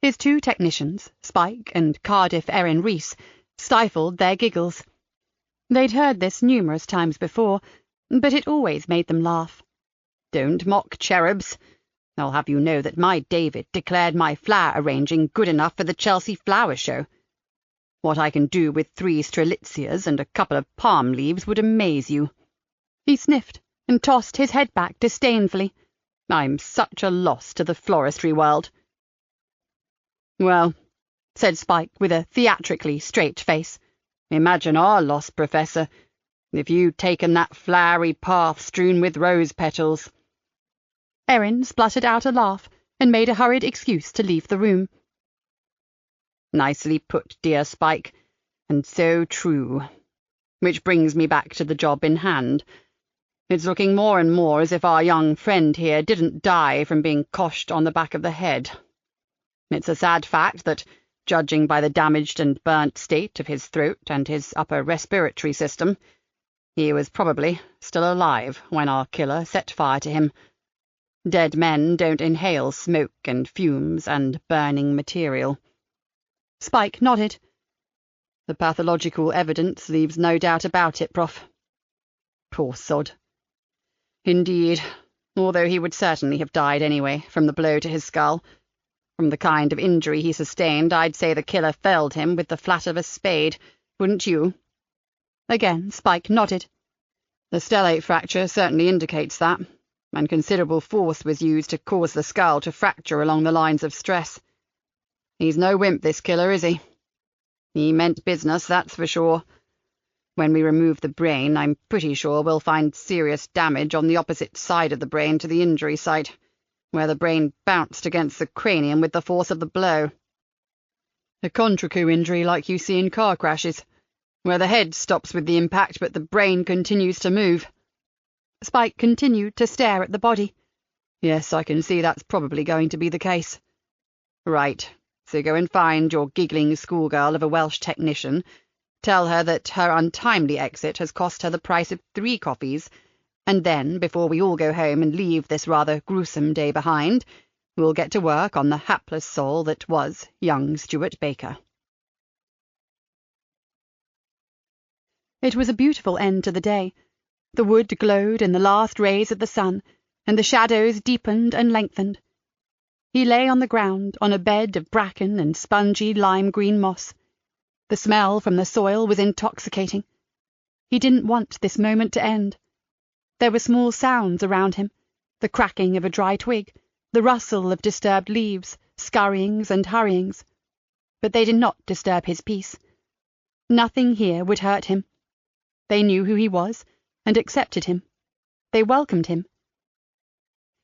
His 2 technicians, Spike and Cardiff Erin Reese, stifled their giggles. They'd heard this numerous times before, but it always made them laugh. "Don't mock cherubs. I'll have you know that my David declared my flower arranging good enough for the Chelsea Flower Show. What I can do with 3 strelitzias and a couple of palm leaves would amaze you." He sniffed and tossed his head back disdainfully. "I'm such a loss to the floristry world." "Well," said Spike with a theatrically straight face, "imagine our loss, Professor, if you'd taken that flowery path strewn with rose petals." Erin spluttered out a laugh and made a hurried excuse to leave the room. "Nicely put, dear Spike, and so true. Which brings me back to the job in hand. It's looking more and more as if our young friend here didn't die from being coshed on the back of the head. It's a sad fact that, judging by the damaged and burnt state of his throat and his upper respiratory system, he was probably still alive when our killer set fire to him. Dead men don't inhale smoke and fumes and burning material." Spike nodded. "The pathological evidence leaves no doubt about it, Prof." "Poor sod." "Indeed, although he would certainly have died anyway, from the blow to his skull. From the kind of injury he sustained, I'd say the killer felled him with the flat of a spade, wouldn't you?" Again Spike nodded. "The stellate fracture certainly indicates that, and considerable force was used to cause the skull to fracture along the lines of stress. He's no wimp, this killer, is he? He meant business, that's for sure. When we remove the brain, I'm pretty sure we'll find serious damage on the opposite side of the brain to the injury site, where the brain bounced against the cranium with the force of the blow. A contrecoup injury like you see in car crashes, where the head stops with the impact but the brain continues to move." Spike continued to stare at the body. "Yes, I can see that's probably going to be the case." "Right, so go and find your giggling schoolgirl of a Welsh technician, tell her that her untimely exit has cost her the price of 3 coffees, and then, before we all go home and leave this rather gruesome day behind, we'll get to work on the hapless soul that was young Stuart Baker." It was a beautiful end to the day. The wood glowed in the last rays of the sun, and the shadows deepened and lengthened. He lay on the ground on a bed of bracken and spongy lime-green moss. The smell from the soil was intoxicating. He didn't want this moment to end. There were small sounds around him, the cracking of a dry twig, the rustle of disturbed leaves, scurryings and hurryings. But they did not disturb his peace. Nothing here would hurt him. They knew who he was, and accepted him. They welcomed him.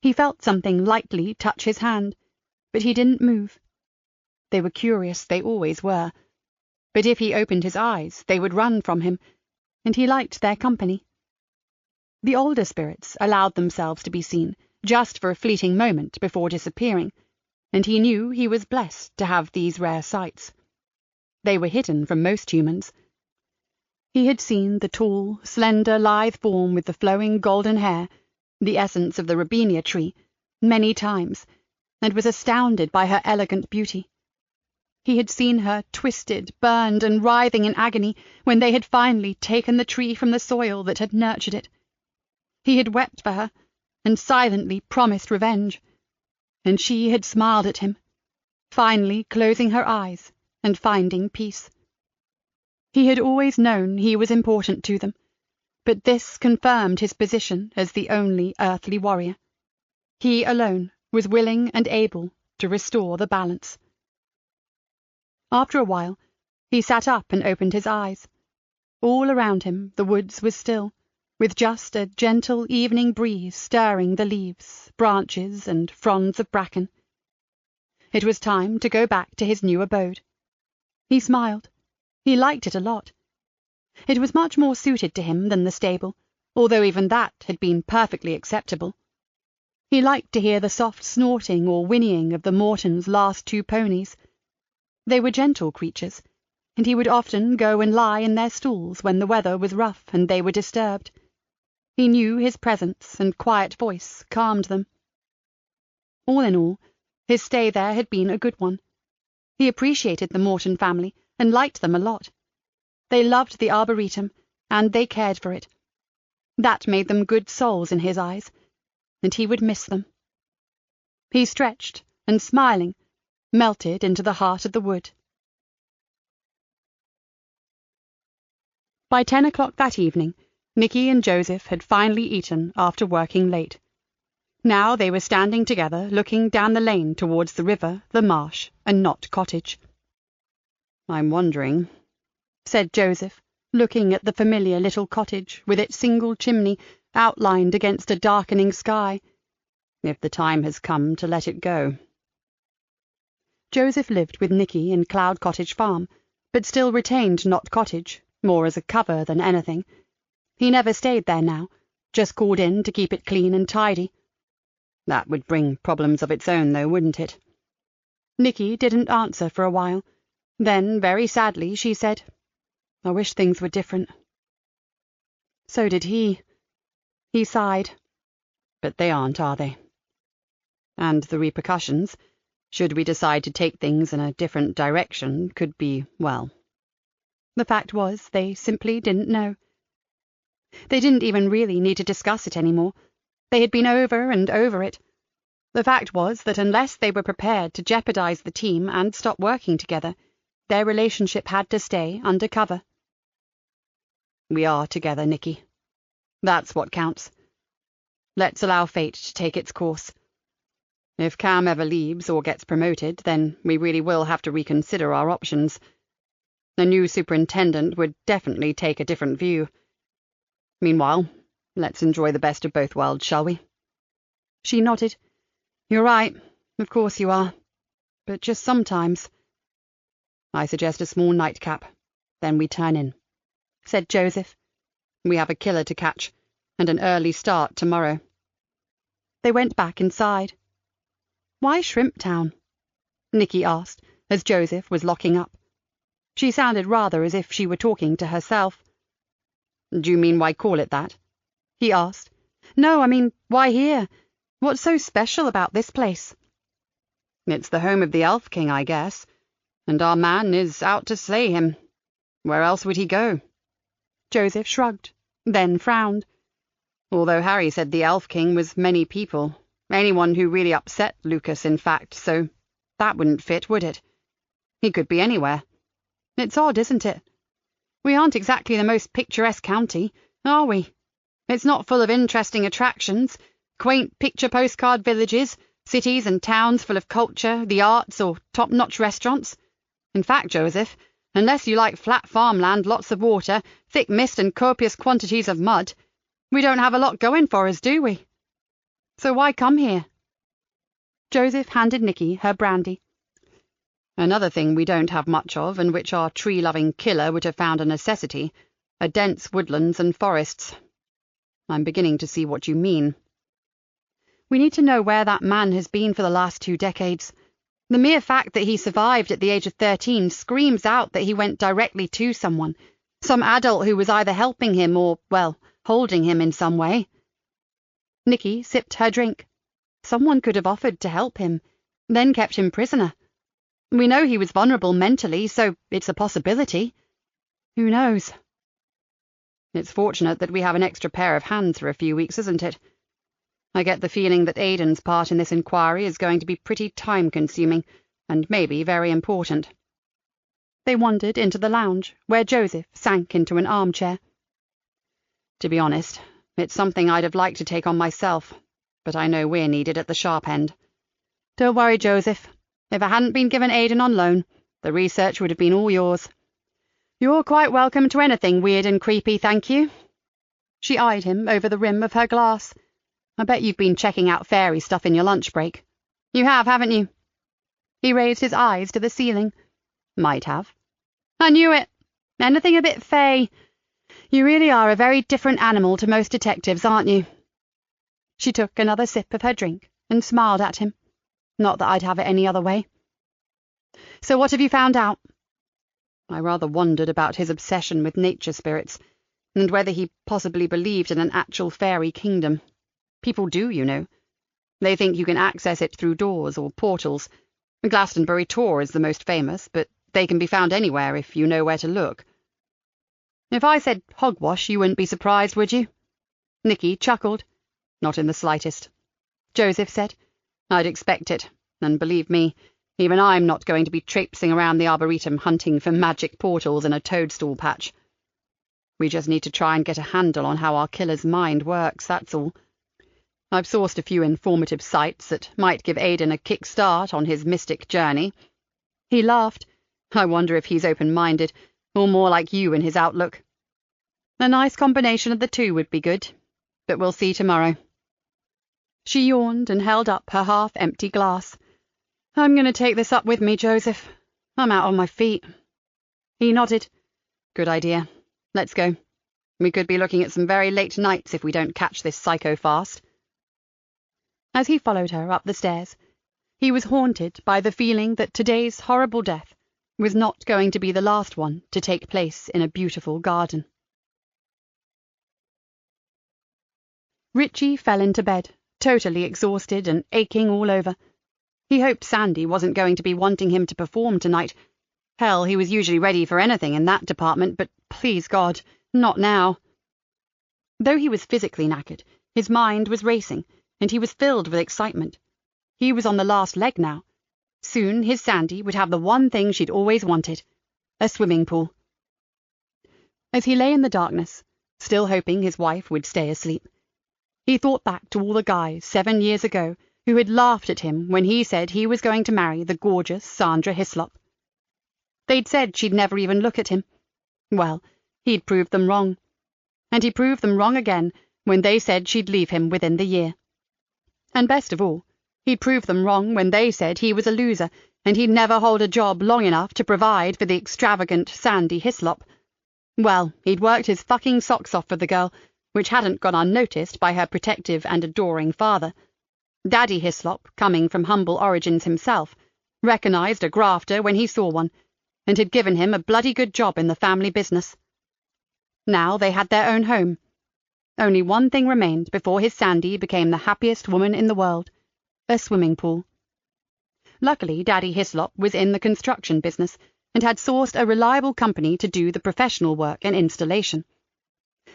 He felt something lightly touch his hand, but he didn't move. They were curious, they always were. But if he opened his eyes, they would run from him, and he liked their company. The older spirits allowed themselves to be seen, just for a fleeting moment before disappearing, and he knew he was blessed to have these rare sights. They were hidden from most humans. He had seen the tall, slender, lithe form with the flowing golden hair, the essence of the robinia tree, many times, and was astounded by her elegant beauty. He had seen her twisted, burned, and writhing in agony when they had finally taken the tree from the soil that had nurtured it. He had wept for her, and silently promised revenge, and she had smiled at him, finally closing her eyes and finding peace. He had always known he was important to them, but this confirmed his position as the only earthly warrior. He alone was willing and able to restore the balance. After a while, he sat up and opened his eyes. All around him the woods was still, with just a gentle evening breeze stirring the leaves, branches, and fronds of bracken. It was time to go back to his new abode. He smiled. He liked it a lot. It was much more suited to him than the stable, although even that had been perfectly acceptable. He liked to hear the soft snorting or whinnying of the Mortons' last 2 ponies. They were gentle creatures, and he would often go and lie in their stalls when the weather was rough and they were disturbed. He knew his presence and quiet voice calmed them. All in all, his stay there had been a good one. He appreciated the Morton family and liked them a lot. They loved the Arboretum, and they cared for it. That made them good souls in his eyes, and he would miss them. He stretched, and smiling, melted into the heart of the wood. By 10 o'clock that evening, Nikki and Joseph had finally eaten after working late. Now they were standing together, looking down the lane towards the river, the marsh, and Knott Cottage. "I'm wondering," said Joseph, looking at the familiar little cottage with its single chimney outlined against a darkening sky, "if the time has come to let it go." Joseph lived with Nikki in Cloud Cottage Farm, but still retained Knott Cottage, more as a cover than anything. He never stayed there now, just called in to keep it clean and tidy. That would bring problems of its own, though, wouldn't it? Nikki didn't answer for a while. Then, very sadly, she said, "I wish things were different." So did he. He sighed. "But they aren't, are they? And the repercussions, should we decide to take things in a different direction, could be, well..." The fact was, they simply didn't know. They didn't even really need to discuss it anymore. They had been over and over it. The fact was that unless they were prepared to jeopardize the team and stop working together, their relationship had to stay under cover. "We are together, Nikki. That's what counts. Let's allow fate to take its course. If Cam ever leaves or gets promoted, then we really will have to reconsider our options. The new superintendent would definitely take a different view. Meanwhile, let's enjoy the best of both worlds, shall we?" She nodded. "You're right. Of course you are. But just sometimes." "I suggest a small nightcap. Then we turn in," said Joseph. "We have a killer to catch, and an early start tomorrow." They went back inside. "Why Shrimp Town?" Nikki asked, as Joseph was locking up. She sounded rather as if she were talking to herself. "Do you mean why call it that?" he asked. "No, I mean, why here? What's so special about this place?" "It's the home of the Elf King, I guess, and our man is out to slay him. Where else would he go?" Joseph shrugged, then frowned. Although Harry said the Elf King was many people, anyone who really upset Lucas, in fact, so that wouldn't fit, would it? He could be anywhere. It's odd, isn't it? We aren't exactly the most picturesque county, are we? It's not full of interesting attractions, quaint picture postcard villages, cities and towns full of culture, the arts, or top-notch restaurants. In fact, Joseph, unless you like flat farmland, lots of water, thick mist and copious quantities of mud, we don't have a lot going for us, do we? So why come here? Joseph handed Nikki her brandy. Another thing we don't have much of, and which our tree-loving killer would have found a necessity, are dense woodlands and forests. I'm beginning to see what you mean. We need to know where that man has been for the last 2 decades. The mere fact that he survived at the age of 13 screams out that he went directly to someone, some adult who was either helping him or, well, holding him in some way. Nikki sipped her drink. Someone could have offered to help him, then kept him prisoner. We know he was vulnerable mentally, so it's a possibility. Who knows? It's fortunate that we have an extra pair of hands for a few weeks, isn't it? I get the feeling that Aidan's part in this inquiry is going to be pretty time-consuming, and maybe very important. They wandered into the lounge, where Joseph sank into an armchair. To be honest, it's something I'd have liked to take on myself, but I know we're needed at the sharp end. Don't worry, Joseph. If I hadn't been given Aidan on loan, the research would have been all yours. You're quite welcome to anything weird and creepy, thank you. She eyed him over the rim of her glass. I bet you've been checking out fairy stuff in your lunch break. You have, haven't you? He raised his eyes to the ceiling. Might have. I knew it. Anything a bit fey. You really are a very different animal to most detectives, aren't you? She took another sip of her drink and smiled at him. Not that I'd have it any other way. So what have you found out? I rather wondered about his obsession with nature spirits, and whether he possibly believed in an actual fairy kingdom. People do, you know. They think you can access it through doors or portals. Glastonbury Tor is the most famous, but they can be found anywhere if you know where to look. If I said hogwash, you wouldn't be surprised, would you? Nikki chuckled. Not in the slightest. Joseph said, I'd expect it, and believe me, even I'm not going to be traipsing around the Arboretum hunting for magic portals in a toadstool patch. We just need to try and get a handle on how our killer's mind works, that's all. I've sourced a few informative sites that might give Aidan a kick-start on his mystic journey. He laughed. I wonder if he's open-minded, or more like you in his outlook. A nice combination of the two would be good, but we'll see tomorrow. She yawned and held up her half-empty glass. I'm going to take this up with me, Joseph. I'm out on my feet. He nodded. Good idea. Let's go. We could be looking at some very late nights if we don't catch this psycho fast. As he followed her up the stairs, he was haunted by the feeling that today's horrible death was not going to be the last one to take place in a beautiful garden. Richie fell into bed, totally exhausted and aching all over. He hoped Sandy wasn't going to be wanting him to perform tonight. Hell, he was usually ready for anything in that department, but please God, not now. Though he was physically knackered, his mind was racing, and he was filled with excitement. He was on the last leg now. Soon his Sandy would have the one thing she'd always wanted, a swimming pool. As he lay in the darkness, still hoping his wife would stay asleep, he thought back to all the guys 7 years ago who had laughed at him when he said he was going to marry the gorgeous Sandra Hislop. They'd said she'd never even look at him. Well, he'd proved them wrong. And he proved them wrong again when they said she'd leave him within the year. And best of all, he'd proved them wrong when they said he was a loser and he'd never hold a job long enough to provide for the extravagant Sandy Hislop. Well, he'd worked his fucking socks off for the girl, which hadn't gone unnoticed by her protective and adoring father. Daddy Hislop, coming from humble origins himself, recognised a grafter when he saw one, and had given him a bloody good job in the family business. Now they had their own home. Only one thing remained before his Sandy became the happiest woman in the world, a swimming pool. Luckily, Daddy Hislop was in the construction business and had sourced a reliable company to do the professional work and installation.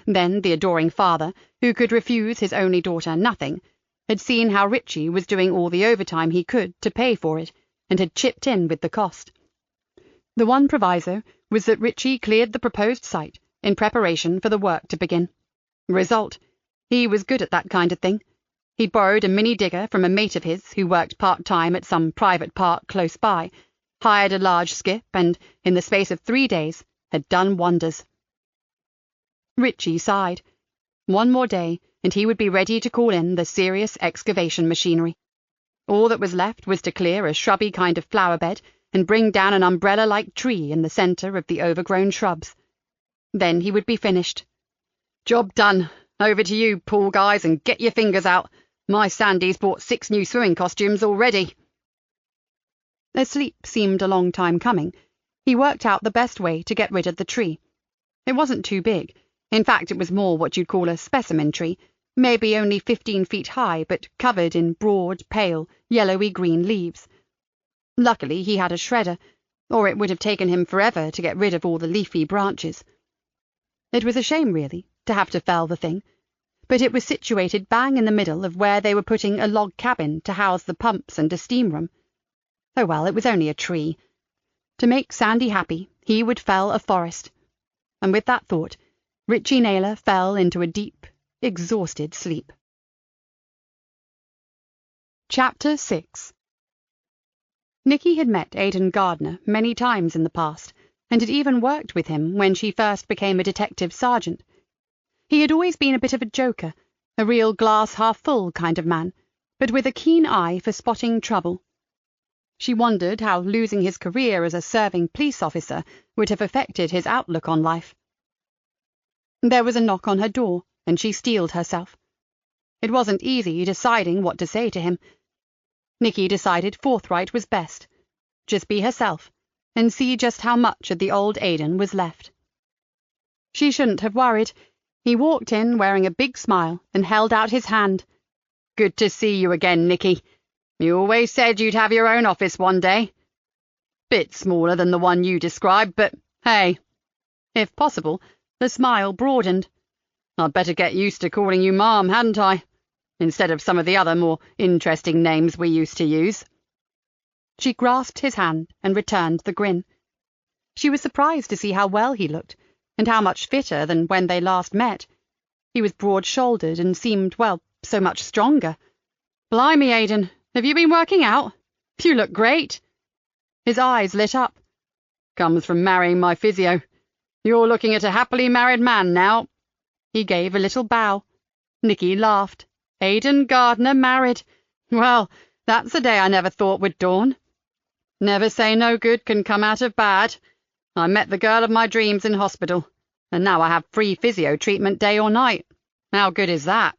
then the adoring father, who could refuse his only daughter nothing, had seen how Richie was doing all the overtime he could to pay for it, and had chipped in with the cost. The one proviso was that Richie cleared the proposed site in preparation for the work to begin. Result: he was good at that kind of thing. He'd borrowed a mini digger from a mate of his who worked part-time at some private park close by, hired a large skip, and, in the space of 3 days, had done wonders. Richie sighed. One more day, and he would be ready to call in the serious excavation machinery. All that was left was to clear a shrubby kind of flower bed and bring down an umbrella-like tree in the centre of the overgrown shrubs. Then he would be finished. "Job done. Over to you, pool guys, and get your fingers out. My Sandy's bought 6 new swimming costumes already." As sleep seemed a long time coming, he worked out the best way to get rid of the tree. It wasn't too big. In fact, it was more what you'd call a specimen tree, maybe only 15 feet high, but covered in broad, pale, yellowy-green leaves. Luckily, he had a shredder, or it would have taken him forever to get rid of all the leafy branches. It was a shame, really, to have to fell the thing, but it was situated bang in the middle of where they were putting a log cabin to house the pumps and a steam room. Oh well, it was only a tree. To make Sandy happy, he would fell a forest. And with that thought, Richie Naylor fell into a deep, exhausted sleep. Chapter 6. Nikki had met Aidan Gardner many times in the past, and had even worked with him when she first became a detective sergeant. He had always been a bit of a joker, a real glass-half-full kind of man, but with a keen eye for spotting trouble. She wondered how losing his career as a serving police officer would have affected his outlook on life. There was a knock on her door, and she steeled herself. It wasn't easy deciding what to say to him. Nikki decided forthright was best. Just be herself, and see just how much of the old Aidan was left. She shouldn't have worried. He walked in wearing a big smile and held out his hand. "Good to see you again, Nikki. You always said you'd have your own office one day. Bit smaller than the one you described, but hey." If possible, the smile broadened. "I'd better get used to calling you Ma'am, hadn't I? Instead of some of the other more interesting names we used to use." She grasped his hand and returned the grin. She was surprised to see how well he looked, and how much fitter than when they last met. He was broad-shouldered and seemed, well, so much stronger. "Blimey, Aidan, have you been working out? You look great." His eyes lit up. "Comes from marrying my physio. You're looking at a happily married man now." He gave a little bow. Nikki laughed. Aidan Gardner married. Well, that's a day I never thought would dawn. Never say no good can come out of bad. I met the girl of my dreams in hospital, and now I have free physio treatment day or night. How good is that?"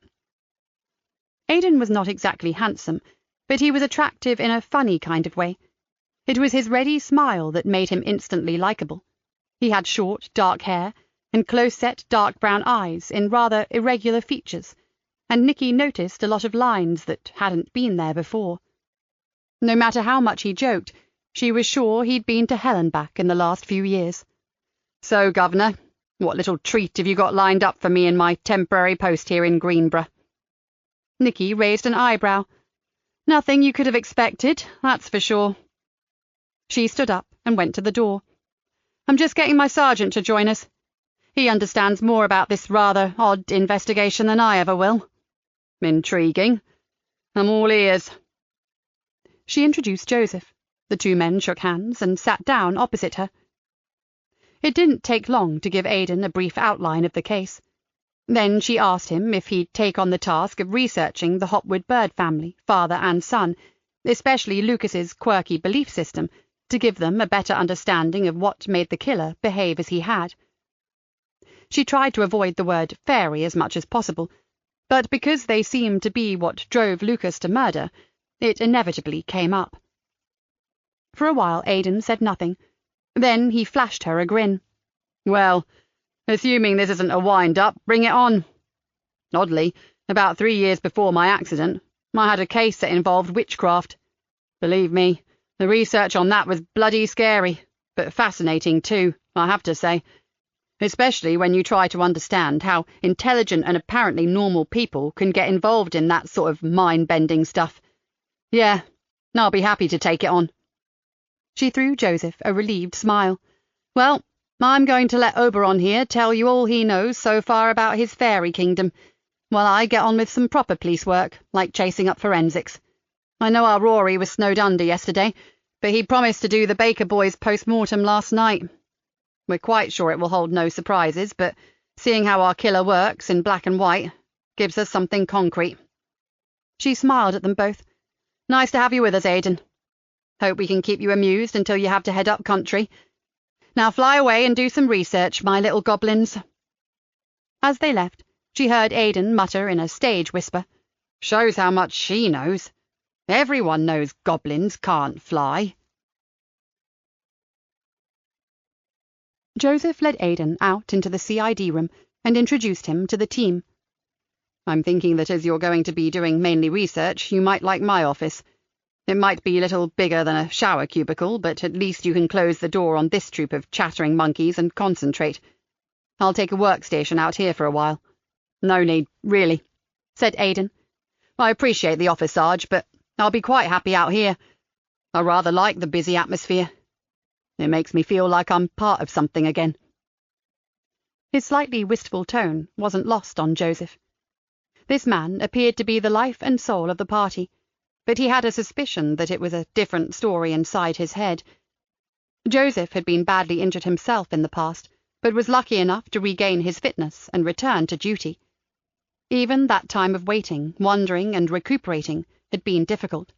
Aidan was not exactly handsome, but he was attractive in a funny kind of way. It was his ready smile that made him instantly likable. He had short, dark hair, and close-set dark brown eyes in rather irregular features, and Nikki noticed a lot of lines that hadn't been there before. No matter how much he joked, she was sure he'd been to hell and back in the last few years. "So, Governor, what little treat have you got lined up for me in my temporary post here in Greenborough?" Nikki raised an eyebrow. "Nothing you could have expected, that's for sure." She stood up and went to the door. "I'm just getting my sergeant to join us. He understands more about this rather odd investigation than I ever will." "Intriguing. I'm all ears." She introduced Joseph. The 2 men shook hands and sat down opposite her. It didn't take long to give Aidan a brief outline of the case. Then she asked him if he'd take on the task of researching the Hopwood bird family, father and son, especially Lucas's quirky belief system, to give them a better understanding of what made the killer behave as he had. She tried to avoid the word fairy as much as possible, but because they seemed to be what drove Lucas to murder, it inevitably came up. For a while Aidan said nothing. Then he flashed her a grin. "Well, assuming this isn't a wind-up, bring it on. Oddly, about 3 years before my accident, I had a case that involved witchcraft. Believe me, the research on that was bloody scary, but fascinating too, I have to say. especially when you try to understand how intelligent and apparently normal people can get involved in that sort of mind-bending stuff. Yeah, I'll be happy to take it on." She threw Joseph a relieved smile. "Well, I'm going to let Oberon here tell you all he knows so far about his fairy kingdom, while I get on with some proper police work, like chasing up forensics. I know our Rory was snowed under yesterday, but he promised to do the Baker boys' post-mortem last night. We're quite sure it will hold no surprises, but seeing how our killer works in black and white gives us something concrete." She smiled at them both. "Nice to have you with us, Aidan. Hope we can keep you amused until you have to head up country. Now fly away and do some research, my little goblins." As they left, she heard Aidan mutter in a stage whisper, "Shows how much she knows. Everyone knows goblins can't fly." Joseph led Aidan out into the CID room and introduced him to the team. "I'm thinking that as you're going to be doing mainly research, you might like my office. It might be a little bigger than a shower cubicle, but at least you can close the door on this troop of chattering monkeys and concentrate. I'll take a workstation out here for a while." "No need, really," said Aidan. "I appreciate the offer, Sarge, but I'll be quite happy out here. I rather like the busy atmosphere. It makes me feel like I'm part of something again." His slightly wistful tone wasn't lost on Joseph. This man appeared to be the life and soul of the party, but he had a suspicion that it was a different story inside his head. Joseph had been badly injured himself in the past, but was lucky enough to regain his fitness and return to duty. Even that time of waiting, wandering, and recuperating had been difficult.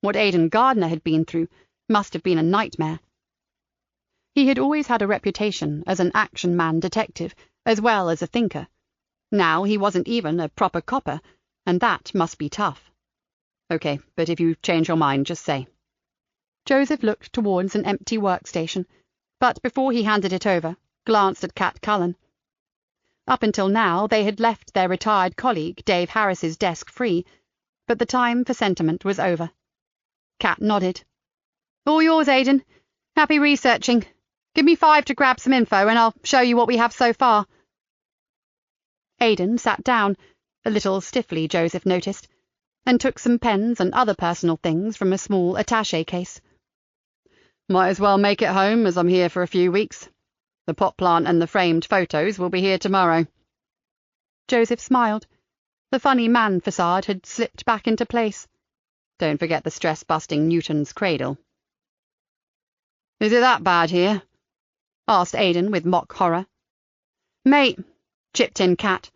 What Aidan Gardner had been through must have been a nightmare. He had always had a reputation as an action-man detective, as well as a thinker. Now he wasn't even a proper copper, and that must be tough. "Okay, but if you change your mind, just say." Joseph looked towards an empty workstation, but before he handed it over, glanced at Cat Cullen. Up until now, they had left their retired colleague Dave Harris's desk free, but the time for sentiment was over. Cat nodded. "All yours, Aidan. Happy researching. Give me 5 to grab some info, and I'll show you what we have so far." Aidan sat down, a little stiffly, Joseph noticed, and took some pens and other personal things from a small attaché case. "Might as well make it home, as I'm here for a few weeks. The pot plant and the framed photos will be here tomorrow." Joseph smiled. The funny man facade had slipped back into place. Don't forget the stress-busting Newton's cradle. "Is it that bad here?" asked Aidan with mock horror. "Mate," chipped in Cat,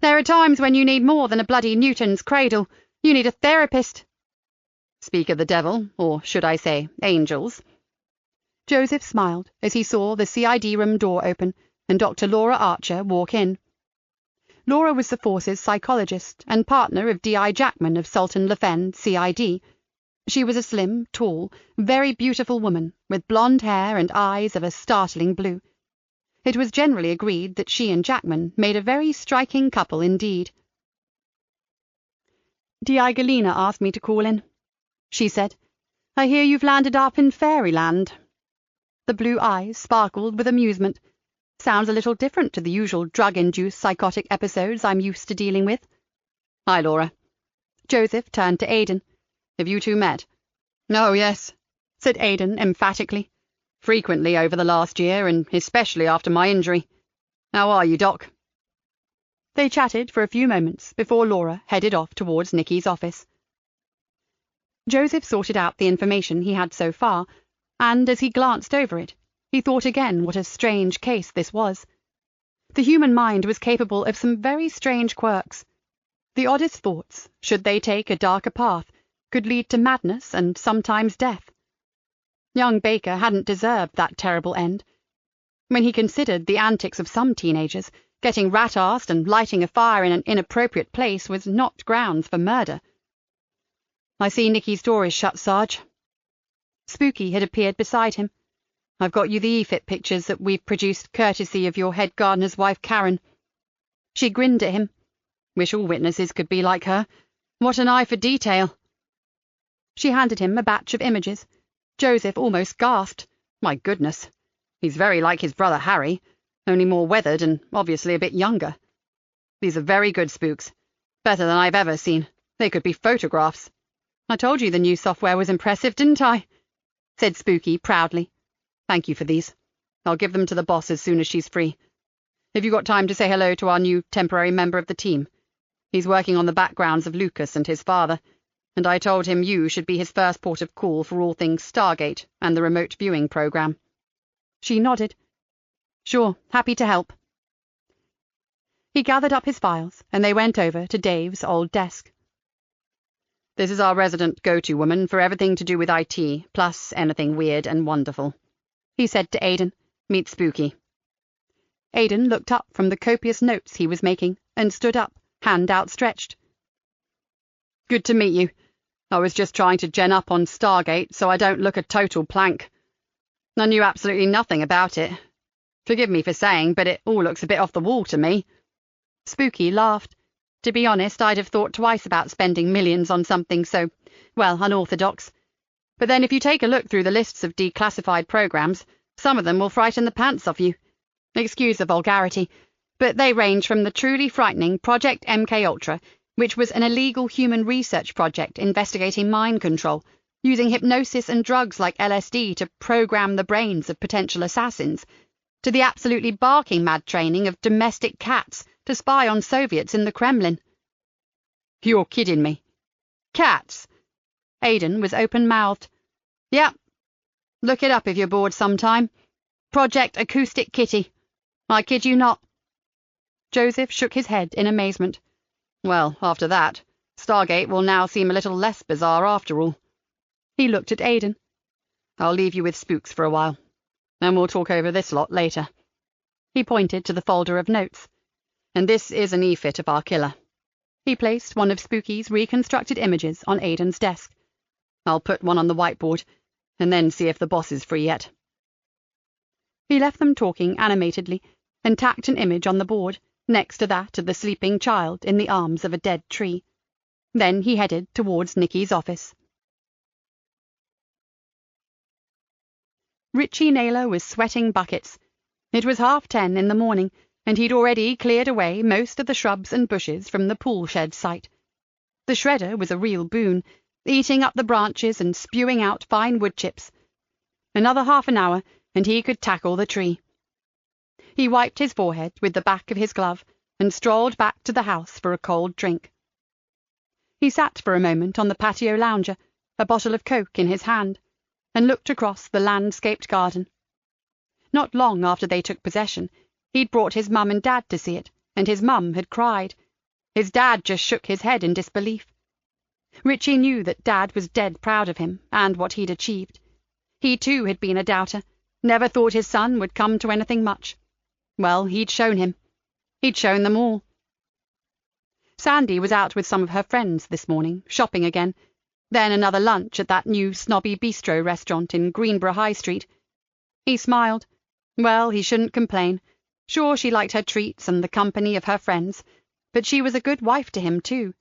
"there are times when you need more than a bloody Newton's cradle. You need a therapist." "Speak of the devil, or should I say angels." Joseph smiled as he saw the CID room door open and Dr. Laura Archer walk in. Laura was the force's psychologist and partner of D.I. Jackman of Sultan Le Fen, CID. She was a slim, tall, very beautiful woman with blonde hair and eyes of a startling blue. It was generally agreed that she and Jackman made a very striking couple indeed. "D.I. Galena asked me to call in," she said. "I hear you've landed up in Fairyland." The blue eyes sparkled with amusement. "Sounds a little different to the usual drug-induced psychotic episodes I'm used to dealing with." "Hi, Laura." Joseph turned to Aidan. "Have you two met?" "Oh, yes," said Aidan emphatically. "Frequently over the last year, and especially after my injury. How are you, Doc?" They chatted for a few moments before Laura headed off towards Nikki's office. Joseph sorted out the information he had so far, and as he glanced over it, he thought again what a strange case this was. The human mind was capable of some very strange quirks. The oddest thoughts, should they take a darker path, could lead to madness and sometimes death. Young Baker hadn't deserved that terrible end. When he considered the antics of some teenagers, getting rat-arsed and lighting a fire in an inappropriate place was not grounds for murder. "I see Nikki's door is shut, Sarge." Spooky had appeared beside him. "I've got you the EFIT pictures that we've produced courtesy of your head gardener's wife, Karen." She grinned at him. "Wish all witnesses could be like her. What an eye for detail." She handed him a batch of images. Joseph almost gasped. My goodness. He's very like his brother Harry. only more weathered and obviously a bit younger. These are very good spooks. Better than I've ever seen. They could be photographs. I told you the new software was impressive, didn't I? Said Spooky proudly. Thank you for these. I'll give them to the boss as soon as she's free. Have you got time to say hello to our new temporary member of the team? He's working on the backgrounds of Lucas and his father, and I told him you should be his first port of call for all things Stargate and the remote viewing program. She nodded. Sure, happy to help. He gathered up his files, and they went over to Dave's old desk. This is our resident go-to woman for everything to do with IT, plus anything weird and wonderful, he said to Aidan. Meet Spooky. Aidan looked up from the copious notes he was making and stood up, hand outstretched. Good to meet you. I was just trying to gen up on Stargate so I don't look a total plank. I knew absolutely nothing about it. Forgive me for saying, but it all looks a bit off the wall to me. Spooky laughed. To be honest, I'd have thought twice about spending millions on something so, well, unorthodox. But then if you take a look through the lists of declassified programs, some of them will frighten the pants off you. Excuse the vulgarity, but they range from the truly frightening Project MK-Ultra, which was an illegal human research project investigating mind control, using hypnosis and drugs like LSD to program the brains of potential assassins, to the absolutely barking mad training of domestic cats to spy on Soviets in the Kremlin. You're kidding me. Cats? Aidan was open-mouthed. Yep. Look it up if you're bored sometime. Project Acoustic Kitty. I kid you not. Joseph shook his head in amazement. Well, after that, Stargate will now seem a little less bizarre after all. He looked at Aidan. I'll leave you with spooks for a while, and we'll talk over this lot later. He pointed to the folder of notes. And this is an e-fit of our killer. He placed one of Spooky's reconstructed images on Aidan's desk. I'll put one on the whiteboard, and then see if the boss is free yet. He left them talking animatedly, and tacked an image on the board, next to that of the sleeping child in the arms of a dead tree. Then he headed towards Nikki's office. Richie Naylor was sweating buckets. It was 10:30 in the morning, and he'd already cleared away most of the shrubs and bushes from the pool shed site. The shredder was a real boon, eating up the branches and spewing out fine wood chips. Another half an hour, and he could tackle the tree. He wiped his forehead with the back of his glove and strolled back to the house for a cold drink. He sat for a moment on the patio lounger, a bottle of Coke in his hand, and looked across the landscaped garden. Not long after they took possession, he'd brought his mum and dad to see it, and his mum had cried. His dad just shook his head in disbelief. Richie knew that Dad was dead proud of him and what he'd achieved. He too had been a doubter, never thought his son would come to anything much. Well, he'd shown him. He'd shown them all. Sandy was out with some of her friends this morning, shopping again, then another lunch at that new snobby bistro restaurant in Greenborough High Street. He smiled. Well, he shouldn't complain. Sure, she liked her treats and the company of her friends, but she was a good wife to him too.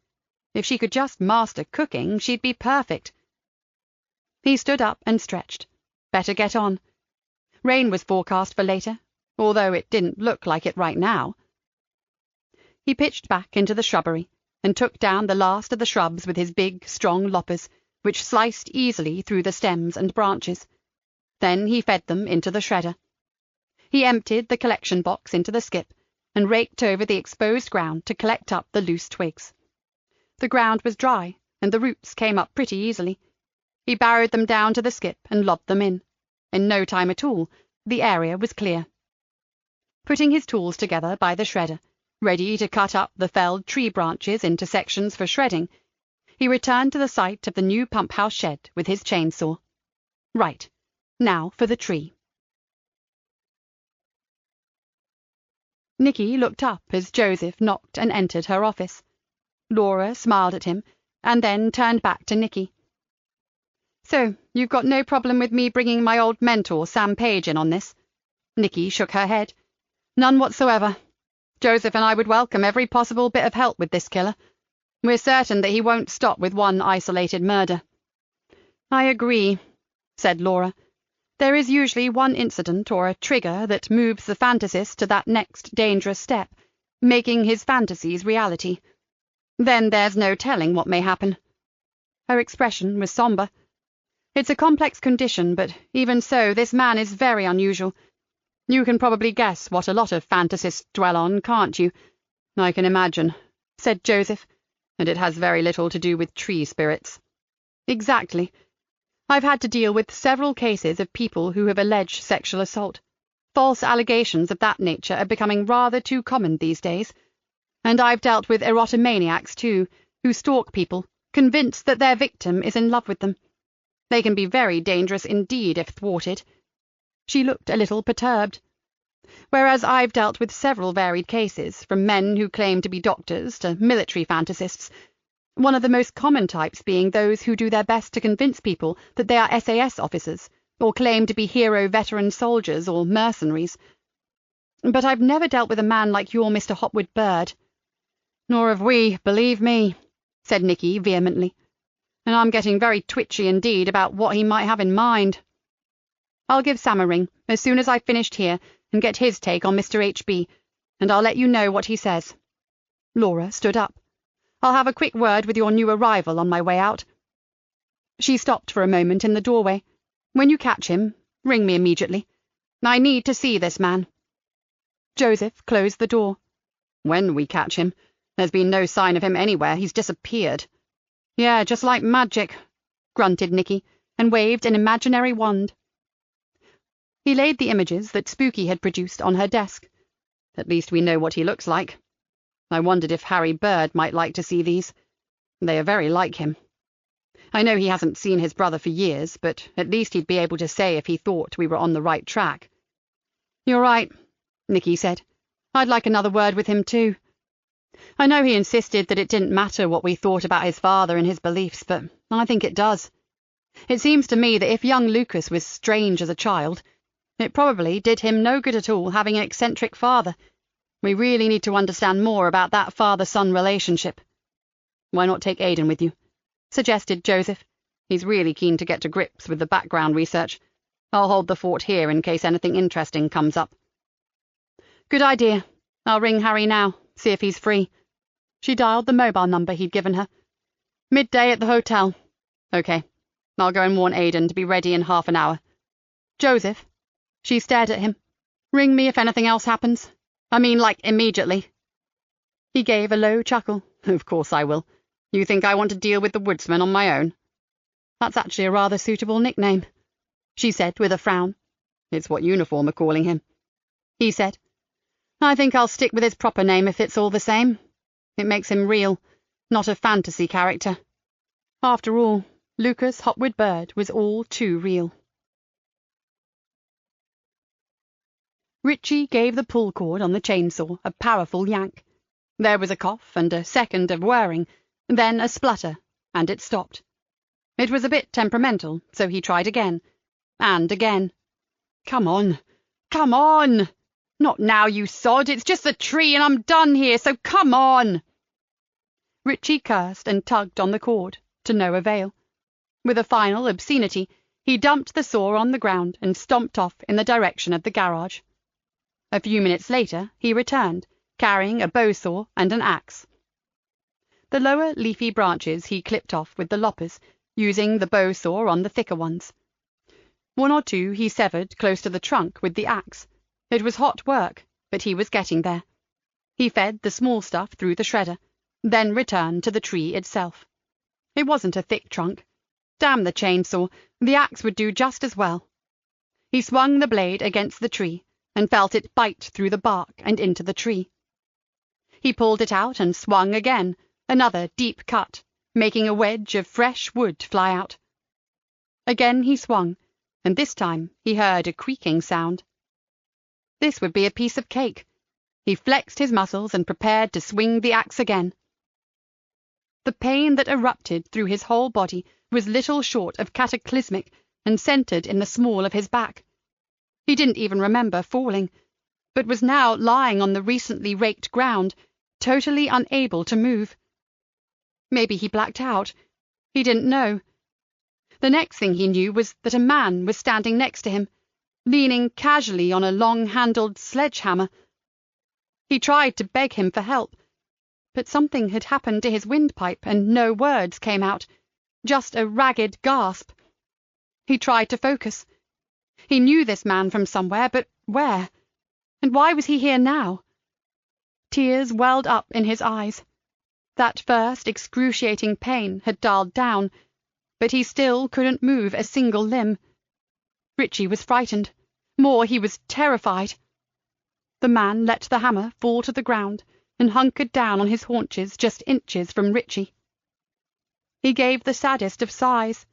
If she could just master cooking, she'd be perfect. He stood up and stretched. Better get on. Rain was forecast for later, although it didn't look like it right now. He pitched back into the shrubbery and took down the last of the shrubs with his big, strong loppers, which sliced easily through the stems and branches. Then he fed them into the shredder. He emptied the collection box into the skip and raked over the exposed ground to collect up the loose twigs. The ground was dry, and the roots came up pretty easily. He barrowed them down to the skip and lobbed them in. In no time at all, the area was clear. Putting his tools together by the shredder, ready to cut up the felled tree branches into sections for shredding, he returned to the site of the new pump-house shed with his chainsaw. Right, now for the tree. Nikki looked up as Joseph knocked and entered her office. Laura smiled at him, and then turned back to Nikki. So, you've got no problem with me bringing my old mentor, Sam Page, in on this? Nikki shook her head. None whatsoever. Joseph and I would welcome every possible bit of help with this killer. We're certain that he won't stop with one isolated murder. I agree, said Laura. There is usually one incident or a trigger that moves the fantasist to that next dangerous step, making his fantasies reality. Then there's no telling what may happen. Her expression was somber. It's a complex condition, but even so, this man is very unusual. You can probably guess what a lot of fantasists dwell on, can't you? I can imagine, said Joseph, and it has very little to do with tree spirits. Exactly. I've had to deal with several cases of people who have alleged sexual assault. False allegations of that nature are becoming rather too common these days. And I've dealt with erotomaniacs, too, who stalk people, convinced that their victim is in love with them. They can be very dangerous indeed if thwarted. She looked a little perturbed. Whereas I've dealt with several varied cases, from men who claim to be doctors to military fantasists, one of the most common types being those who do their best to convince people that they are SAS officers, or claim to be hero veteran soldiers or mercenaries. But I've never dealt with a man like your Mr. Hopwood Bird. Nor have we, believe me, said Nikki vehemently, and I'm getting very twitchy indeed about what he might have in mind. I'll give Sam a ring as soon as I've finished here and get his take on Mr. H.B., and I'll let you know what he says. Laura stood up. I'll have a quick word with your new arrival on my way out. She stopped for a moment in the doorway. When you catch him, ring me immediately. I need to see this man. Joseph closed the door. When we catch him. There's been no sign of him anywhere. He's disappeared. Yeah, just like magic, grunted Nikki, and waved an imaginary wand. He laid the images that Spooky had produced on her desk. At least we know what he looks like. I wondered if Harry Bird might like to see these. They are very like him. I know he hasn't seen his brother for years, but at least he'd be able to say if he thought we were on the right track. You're right, Nikki said. I'd like another word with him too. I know he insisted that it didn't matter what we thought about his father and his beliefs, but I think it does. It seems to me that if young Lucas was strange as a child, it probably did him no good at all having an eccentric father. We really need to understand more about that father-son relationship. Why not take Aidan with you? Suggested Joseph. He's really keen to get to grips with the background research. I'll hold the fort here in case anything interesting comes up. Good idea. I'll ring Harry now, see if he's free. She dialed the mobile number he'd given her. Midday at the hotel. Okay. I'll go and warn Aidan to be ready in half an hour. Joseph. She stared at him. Ring me if anything else happens. I mean, like, immediately. He gave a low chuckle. Of course I will. You think I want to deal with the woodsman on my own? That's actually a rather suitable nickname, she said with a frown. It's what uniform are calling him. He said, I think I'll stick with his proper name if it's all the same. It makes him real, not a fantasy character. After all, Lucas Hopwood Bird was all too real. Richie gave the pull cord on the chainsaw a powerful yank. There was a cough and a second of whirring, then a splutter, and it stopped. It was a bit temperamental, so he tried again, and again. Come on, come on! Not now, you sod, it's just the tree and I'm done here, so come on! Richie cursed and tugged on the cord, to no avail. With a final obscenity, he dumped the saw on the ground and stomped off in the direction of the garage. A few minutes later, he returned, carrying a bow saw and an axe. The lower leafy branches he clipped off with the loppers, using the bow saw on the thicker ones. One or two he severed close to the trunk with the axe. It was hot work, but he was getting there. He fed the small stuff through the shredder, then returned to the tree itself. It wasn't a thick trunk. Damn the chainsaw, the axe would do just as well. He swung the blade against the tree, and felt it bite through the bark and into the tree. He pulled it out and swung again, another deep cut, making a wedge of fresh wood fly out. Again he swung, and this time he heard a creaking sound. This would be a piece of cake. He flexed his muscles and prepared to swing the axe again. The pain that erupted through his whole body was little short of cataclysmic and centered in the small of his back. He didn't even remember falling, but was now lying on the recently raked ground, totally unable to move. Maybe he blacked out. He didn't know. The next thing he knew was that a man was standing next to him, leaning casually on a long-handled sledgehammer. He tried to beg him for help, but something had happened to his windpipe and no words came out, just a ragged gasp. He tried to focus. He knew this man from somewhere, but where? And why was he here now? Tears welled up in his eyes. That first excruciating pain had dulled down, but he still couldn't move a single limb. Richie was frightened. More, he was terrified. The man let the hammer fall to the ground and hunkered down on his haunches just inches from Richie. He gave the saddest of sighs.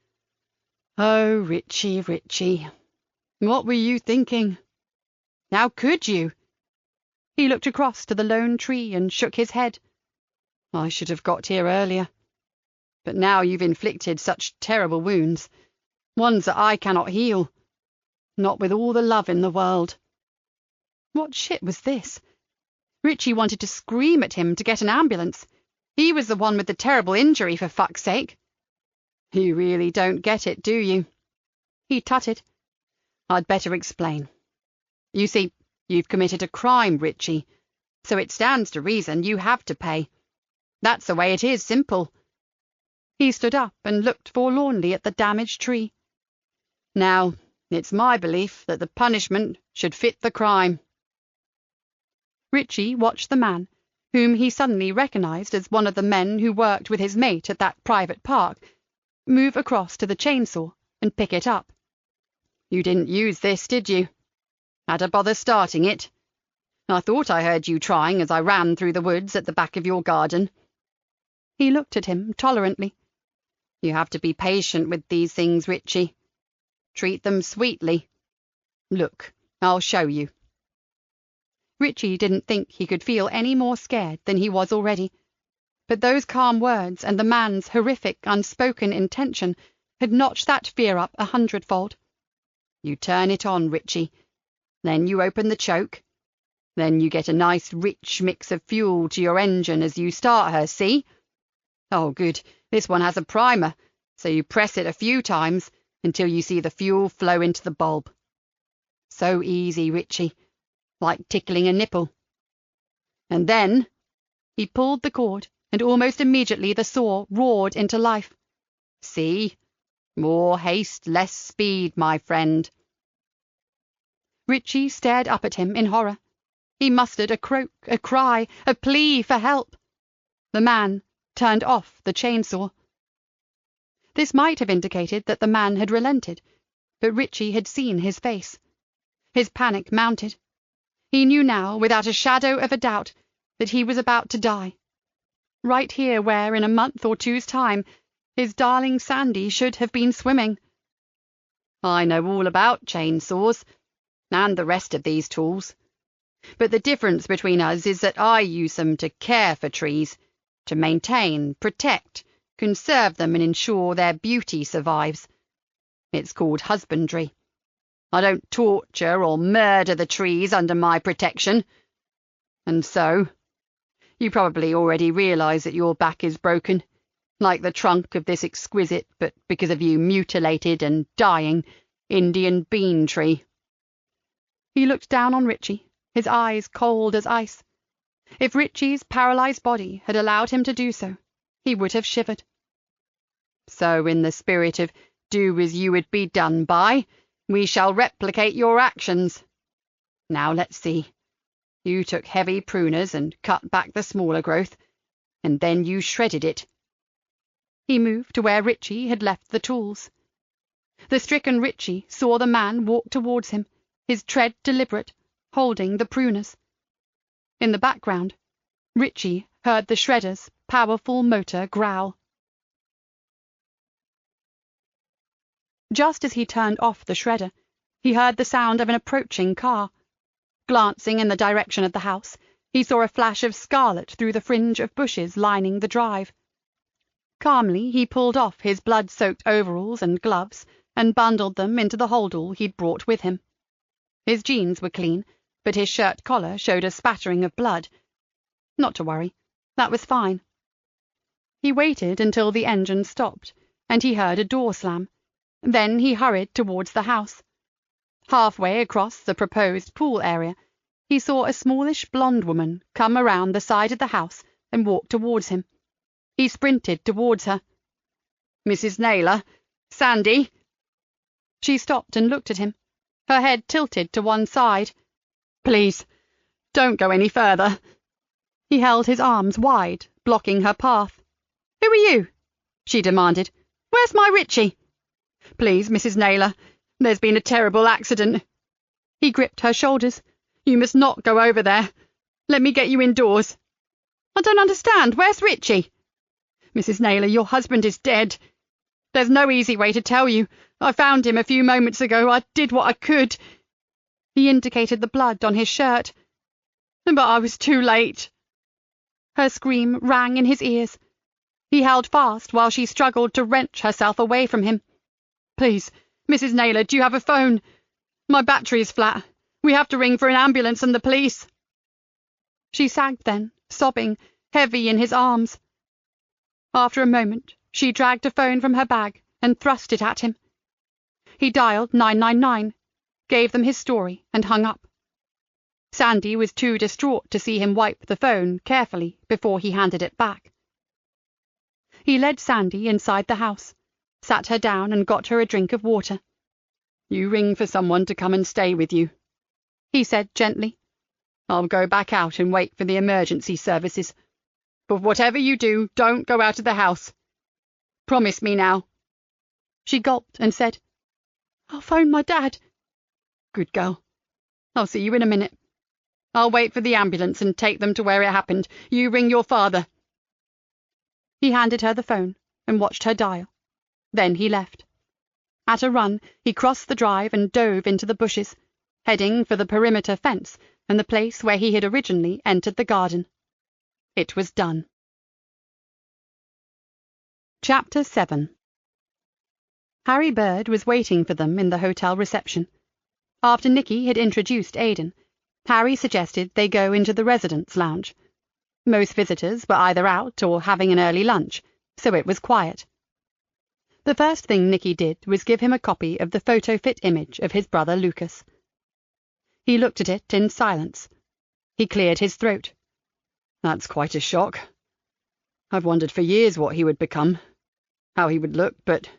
"Oh, Richie, Richie, what were you thinking? How could you?" He looked across to the lone tree and shook his head. "I should have got here earlier. But now you've inflicted such terrible wounds, ones that I cannot heal. Not with all the love in the world." What shit was this? Richie wanted to scream at him to get an ambulance. He was the one with the terrible injury, for fuck's sake. "You really don't get it, do you?" He tutted. "I'd better explain. You see, you've committed a crime, Richie, so it stands to reason you have to pay. That's the way it is, simple." He stood up and looked forlornly at the damaged tree. "Now, it's my belief that the punishment should fit the crime." Richie watched the man, whom he suddenly recognized as one of the men who worked with his mate at that private park, move across to the chainsaw and pick it up. "You didn't use this, did you? Had to bother starting it? I thought I heard you trying as I ran through the woods at the back of your garden." He looked at him tolerantly. "You have to be patient with these things, Richie. Treat them sweetly. Look, I'll show you." Richie didn't think he could feel any more scared than he was already, but those calm words and the man's horrific, unspoken intention had notched that fear up 100-fold. "You turn it on, Richie. Then you open the choke. Then you get a nice rich mix of fuel to your engine as you start her, see? Oh, good, this one has a primer, so you press it a few times until you see the fuel flow into the bulb. So easy, Richie, like tickling a nipple. And then—" He pulled the cord, and almost immediately the saw roared into life. "See? More haste, less speed, my friend." Richie stared up at him in horror. He mustered a croak, a cry, a plea for help. The man turned off the chainsaw. This might have indicated that the man had relented, but Richie had seen his face. His panic mounted. He knew now, without a shadow of a doubt, that he was about to die. Right here where, in a month or two's time, his darling Sandy should have been swimming. "I know all about chainsaws, and the rest of these tools. But the difference between us is that I use them to care for trees, to maintain, protect, conserve them and ensure their beauty survives. It's called husbandry. I don't torture or murder the trees under my protection. And so, you probably already realise that your back is broken, like the trunk of this exquisite, but because of you mutilated and dying, Indian bean tree." He looked down on Richie, his eyes cold as ice. If Richie's paralysed body had allowed him to do so, he would have shivered. "So, in the spirit of do as you would be done by, we shall replicate your actions. Now let's see. You took heavy pruners and cut back the smaller growth, and then you shredded it." He moved to where Richie had left the tools. The stricken Richie saw the man walk towards him, his tread deliberate, holding the pruners. In the background, Richie heard the shredder's powerful motor growl. Just as he turned off the shredder, he heard the sound of an approaching car. Glancing in the direction of the house, he saw a flash of scarlet through the fringe of bushes lining the drive. Calmly, he pulled off his blood-soaked overalls and gloves and bundled them into the holdall he'd brought with him. His jeans were clean, but his shirt collar showed a spattering of blood. Not to worry, that was fine. He waited until the engine stopped, and he heard a door slam. Then he hurried towards the house. Halfway across the proposed pool area, he saw a smallish blonde woman come around the side of the house and walk towards him. He sprinted towards her. "Mrs. Naylor? Sandy?" She stopped and looked at him, her head tilted to one side. "Please, don't go any further." He held his arms wide, blocking her path. "Who are you?" she demanded. "Where's my Richie?" "Please, Mrs. Naylor, there's been a terrible accident." He gripped her shoulders. "You must not go over there. Let me get you indoors." "I don't understand. Where's Richie?" "Mrs. Naylor, your husband is dead. There's no easy way to tell you. I found him a few moments ago. I did what I could." He indicated the blood on his shirt. "But I was too late." Her scream rang in his ears. He held fast while she struggled to wrench herself away from him. "Please, Mrs. Naylor, do you have a phone? My battery is flat. We have to ring for an ambulance and the police." She sagged then, sobbing, heavy in his arms. After a moment, she dragged a phone from her bag and thrust it at him. He dialed 999, gave them his story, and hung up. Sandy was too distraught to see him wipe the phone carefully before he handed it back. He led Sandy inside the house, sat her down and got her a drink of water. "You ring for someone to come and stay with you," he said gently. "I'll go back out and wait for the emergency services. But whatever you do, don't go out of the house. Promise me now." She gulped and said, "I'll phone my dad." "Good girl. I'll see you in a minute. I'll wait for the ambulance and take them to where it happened. You ring your father." He handed her the phone and watched her dial. Then he left. At a run, he crossed the drive and dove into the bushes, heading for the perimeter fence and the place where he had originally entered the garden. It was done. Chapter 7. Harry Bird was waiting for them in the hotel reception. After Nikki had introduced Aidan, Harry suggested they go into the residence lounge. Most visitors were either out or having an early lunch, so it was quiet. The first thing Nikki did was give him a copy of the photo-fit image of his brother Lucas. He looked at it in silence. He cleared his throat. "That's quite a shock. I've wondered for years what he would become, how he would look, but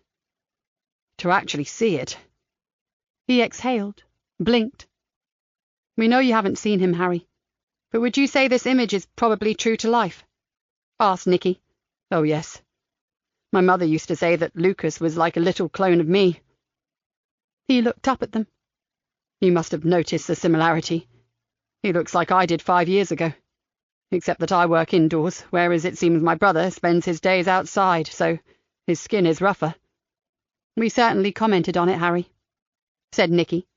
to actually see it." He exhaled, blinked. "We know you haven't seen him, Harry, but would you say this image is probably true to life?" asked Nikki. "Oh, yes. My mother used to say that Lucas was like a little clone of me." He looked up at them. "You must have noticed the similarity. He looks like I did 5 years ago, except that I work indoors, whereas it seems my brother spends his days outside, so his skin is rougher." "We certainly commented on it, Harry," said Nikki.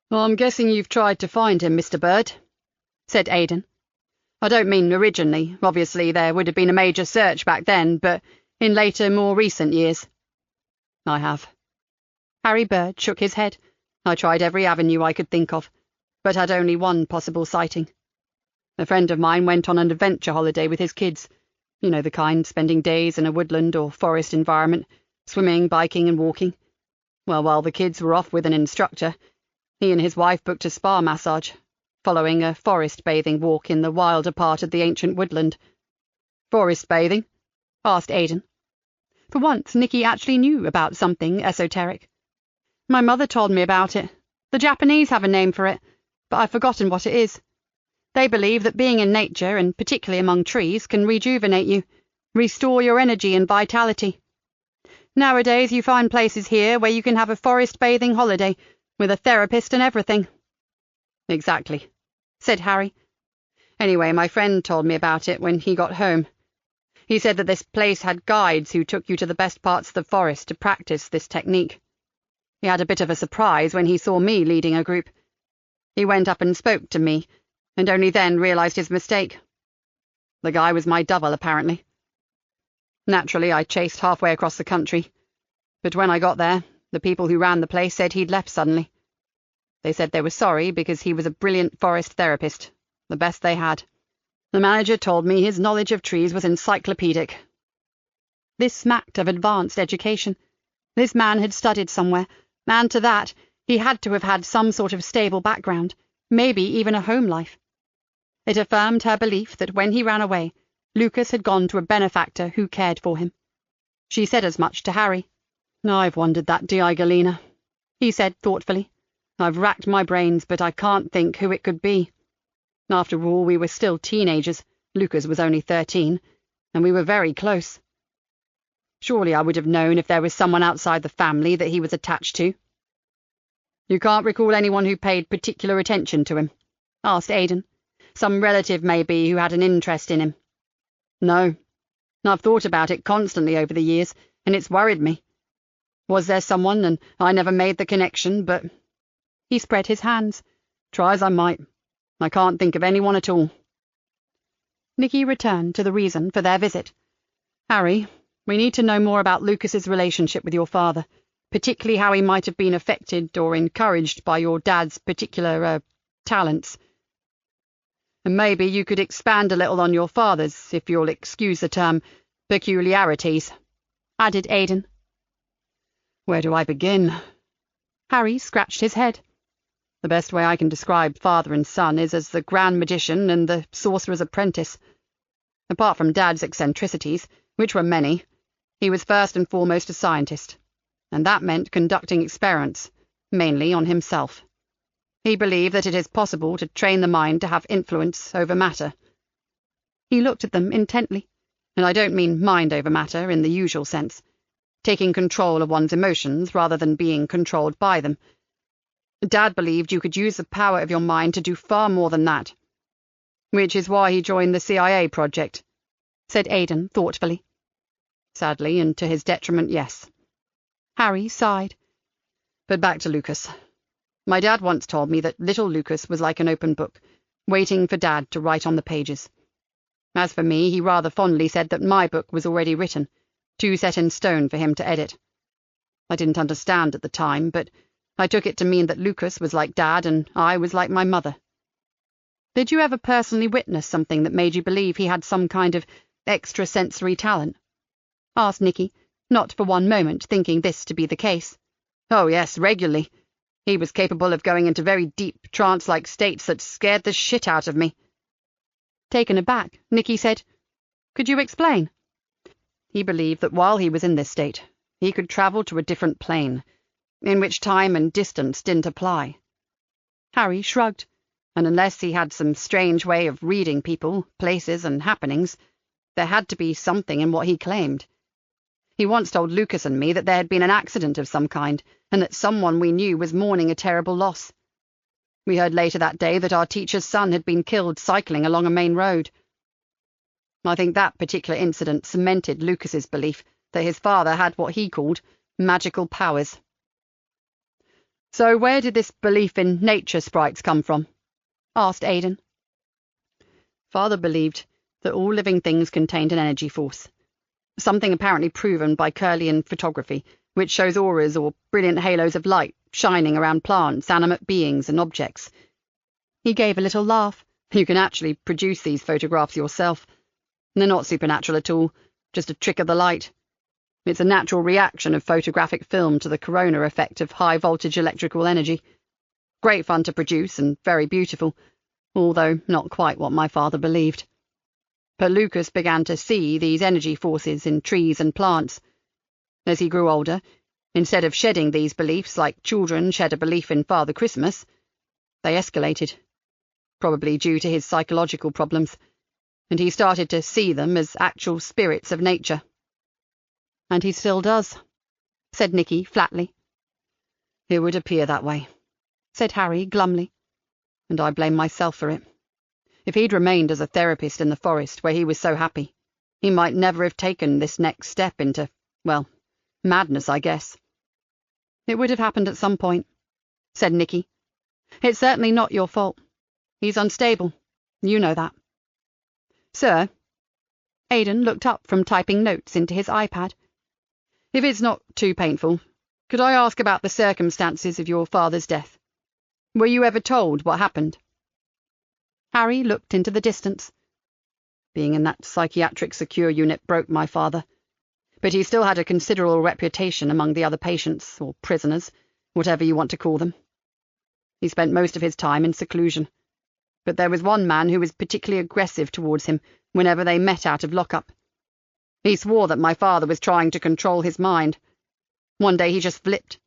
"Well, I'm guessing you've tried to find him, Mr. Bird," said Aidan. "I don't mean originally. Obviously there would have been a major search back then, but in later, more recent years." "I have." Harry Bird shook his head. "I tried every avenue I could think of, but had only one possible sighting. A friend of mine went on an adventure holiday with his kids. You know the kind, spending days in a woodland or forest environment, swimming, biking and walking. Well, while the kids were off with an instructor, he and his wife booked a spa massage, following a forest bathing walk in the wilder part of the ancient woodland." "Forest bathing?" asked Aidan. For once, Nikki actually knew about something esoteric. "My mother told me about it. The Japanese have a name for it, but I've forgotten what it is. They believe that being in nature, and particularly among trees, can rejuvenate you, restore your energy and vitality. Nowadays you find places here where you can have a forest bathing holiday, with a therapist and everything." "Exactly," said Harry. "Anyway, my friend told me about it when he got home. He said that this place had guides who took you to the best parts of the forest to practice this technique. He had a bit of a surprise when he saw me leading a group. He went up and spoke to me, and only then realized his mistake. The guy was my double, apparently. Naturally, I chased halfway across the country, but when I got there, the people who ran the place said he'd left suddenly. They said they were sorry because he was a brilliant forest therapist, the best they had. The manager told me his knowledge of trees was encyclopedic." This smacked of advanced education. This man had studied somewhere, and to that, he had to have had some sort of stable background, maybe even a home life. It affirmed her belief that when he ran away, Lucas had gone to a benefactor who cared for him. She said as much to Harry. "I've wondered that, Di Galena," he said thoughtfully. "I've racked my brains, but I can't think who it could be. After all, we were still teenagers. Lucas was only 13, and we were very close. Surely I would have known if there was someone outside the family that he was attached to." "You can't recall anyone who paid particular attention to him?" asked Aidan. "Some relative, maybe, who had an interest in him?" "No. I've thought about it constantly over the years, and it's worried me. Was there someone, and I never made the connection, but—" He spread his hands. "Try as I might, I can't think of anyone at all." Nikki returned to the reason for their visit. "Harry, we need to know more about Lucas's relationship with your father, particularly how he might have been affected or encouraged by your dad's particular, talents. And maybe you could expand a little on your father's, if you'll excuse the term, peculiarities," added Aidan. "Where do I begin?" Harry scratched his head. "The best way I can describe father and son is as the Grand Magician and the Sorcerer's Apprentice. Apart from Dad's eccentricities, which were many, he was first and foremost a scientist, and that meant conducting experiments, mainly on himself. He believed that it is possible to train the mind to have influence over matter." He looked at them intently, and I don't mean mind over matter in the usual sense, taking control of one's emotions rather than being controlled by them. Dad believed you could use the power of your mind to do far more than that. "Which is why he joined the CIA project," said Aidan thoughtfully. "Sadly, and to his detriment, yes." Harry sighed. "But back to Lucas. My dad once told me that little Lucas was like an open book, waiting for Dad to write on the pages. As for me, he rather fondly said that my book was already written, too set in stone for him to edit. I didn't understand at the time, but I took it to mean that Lucas was like Dad and I was like my mother." "Did you ever personally witness something that made you believe he had some kind of extrasensory talent?" asked Nikki, not for one moment thinking this to be the case. "Oh yes, regularly. He was capable of going into very deep, trance-like states that scared the shit out of me." Taken aback, Nikki said, "Could you explain?" "He believed that while he was in this state, he could travel to a different plane, in which time and distance didn't apply." Harry shrugged, and unless he had some strange way of reading people, places, and happenings, there had to be something in what he claimed. He once told Lucas and me that there had been an accident of some kind, and that someone we knew was mourning a terrible loss. We heard later that day that our teacher's son had been killed cycling along a main road. I think that particular incident cemented Lucas's belief that his father had what he called magical powers." "So where did this belief in nature sprites come from?" asked Aidan. "Father believed that all living things contained an energy force, something apparently proven by Kirlian photography, which shows auras or brilliant halos of light shining around plants, animate beings, and objects." He gave a little laugh. "You can actually produce these photographs yourself. They're not supernatural at all, just a trick of the light. It's a natural reaction of photographic film to the corona effect of high-voltage electrical energy. Great fun to produce and very beautiful, although not quite what my father believed. But Lucas began to see these energy forces in trees and plants. As he grew older, instead of shedding these beliefs like children shed a belief in Father Christmas, they escalated, probably due to his psychological problems, and he started to see them as actual spirits of nature." "And he still does," said Nikki flatly. "It would appear that way," said Harry glumly, "and I blame myself for it. If he'd remained as a therapist in the forest where he was so happy, he might never have taken this next step into, well, madness, I guess." "It would have happened at some point," said Nikki. "It's certainly not your fault. He's unstable. You know that." "Sir?" Aidan looked up from typing notes into his iPad. "If it's not too painful, could I ask about the circumstances of your father's death? Were you ever told what happened?" Harry looked into the distance. "Being in that psychiatric secure unit broke my father. but he still had a considerable reputation among the other patients, or prisoners, whatever you want to call them. He spent most of his time in seclusion, but there was one man who was particularly aggressive towards him whenever they met out of lockup. He swore that my father was trying to control his mind. One day he just flipped,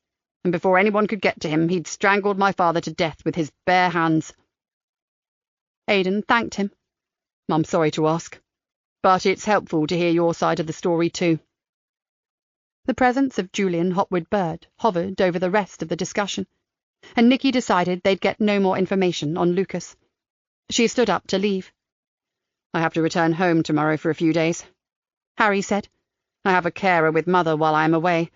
and before anyone could get to him, he'd strangled my father to death with his bare hands. Aidan thanked him. I'm sorry to ask, but it's helpful to hear your side of the story too. The presence of Julian Hopwood Bird hovered over the rest of the discussion, and Nikki decided they'd get no more information on Lucas. She stood up to leave. I have to return home tomorrow for a few days, Harry said. I have a carer with Mother while I am away,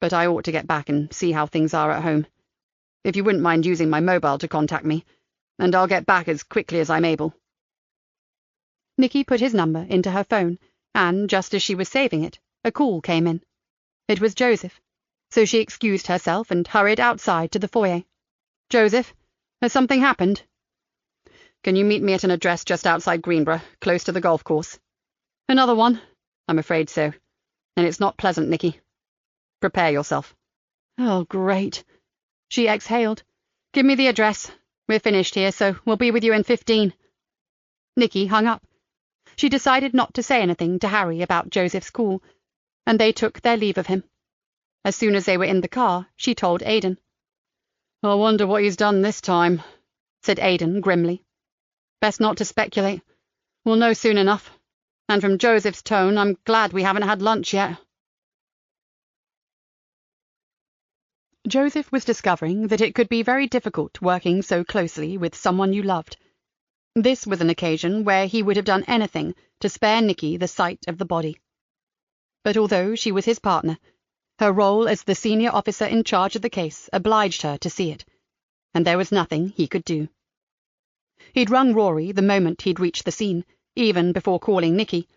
but I ought to get back and see how things are at home. If you wouldn't mind using my mobile to contact me, and I'll get back as quickly as I'm able. Nikki put his number into her phone, and just as she was saving it, a call came in. It was Joseph, so she excused herself and hurried outside to the foyer. Joseph, has something happened? Can you meet me at an address just outside Greenborough, close to the golf course? Another one? I'm afraid so. And it's not pleasant, Nikki. Prepare yourself. Oh, great. She exhaled. Give me the address. We're finished here, so we'll be with you in 15. Nikki hung up. She decided not to say anything to Harry about Joseph's call, and they took their leave of him. As soon as they were in the car, she told Aidan. I wonder what he's done this time, said Aidan grimly. Best not to speculate. We'll know soon enough. And from Joseph's tone, I'm glad we haven't had lunch yet. Joseph was discovering that it could be very difficult working so closely with someone you loved. This was an occasion where he would have done anything to spare Nikki the sight of the body. But although she was his partner, her role as the senior officer in charge of the case obliged her to see it, and there was nothing he could do. He'd rung Rory the moment he'd reached the scene, even before calling Nikki,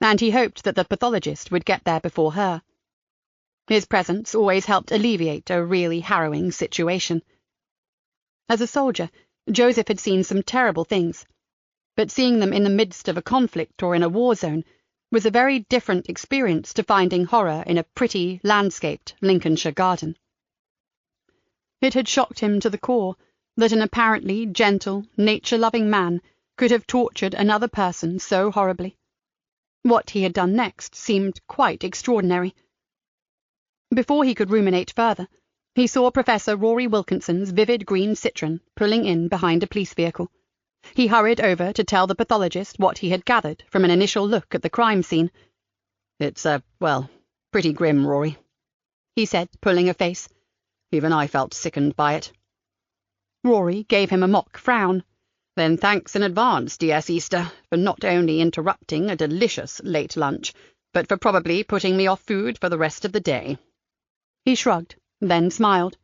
and he hoped that the pathologist would get there before her. His presence always helped alleviate a really harrowing situation. As a soldier, Joseph had seen some terrible things, but seeing them in the midst of a conflict or in a war zone was a very different experience to finding horror in a pretty, landscaped Lincolnshire garden. It had shocked him to the core that an apparently gentle, nature-loving man could have tortured another person so horribly. What he had done next seemed quite extraordinary. Before he could ruminate further, he saw Professor Rory Wilkinson's vivid green Citroën pulling in behind a police vehicle. He hurried over to tell the pathologist what he had gathered from an initial look at the crime scene. It's, pretty grim, Rory, he said, pulling a face. Even I felt sickened by it. Rory gave him a mock frown. Then thanks in advance, DS Easter, for not only interrupting a delicious late lunch, but for probably putting me off food for the rest of the day. He shrugged, then smiled.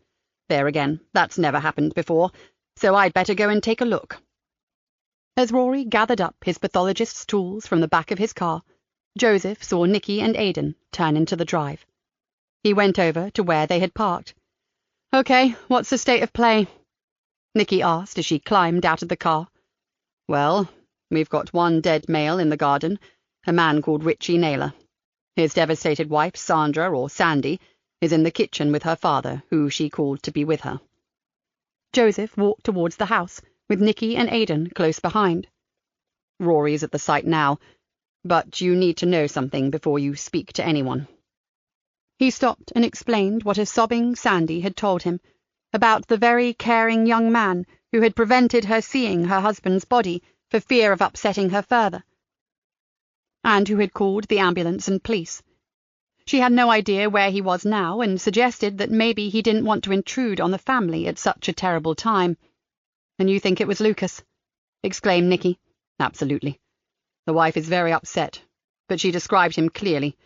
There again, that's never happened before, so I'd better go and take a look. As Rory gathered up his pathologist's tools from the back of his car, Joseph saw Nikki and Aidan turn into the drive. He went over to where they had parked. Okay, what's the state of play? Nikki asked as she climbed out of the car. Well, we've got one dead male in the garden, a man called Richie Naylor. His devastated wife, Sandra, or Sandy, is in the kitchen with her father, who she called to be with her. Joseph walked towards the house, with Nikki and Aidan close behind. Rory's at the site now, but you need to know something before you speak to anyone. He stopped and explained what a sobbing Sandy had told him, about the very caring young man who had prevented her seeing her husband's body for fear of upsetting her further, and who had called the ambulance and police. She had no idea where he was now, and suggested that maybe he didn't want to intrude on the family at such a terrible time. And you think it was Lucas? Exclaimed Nikki. Absolutely. The wife is very upset, but she described him clearly,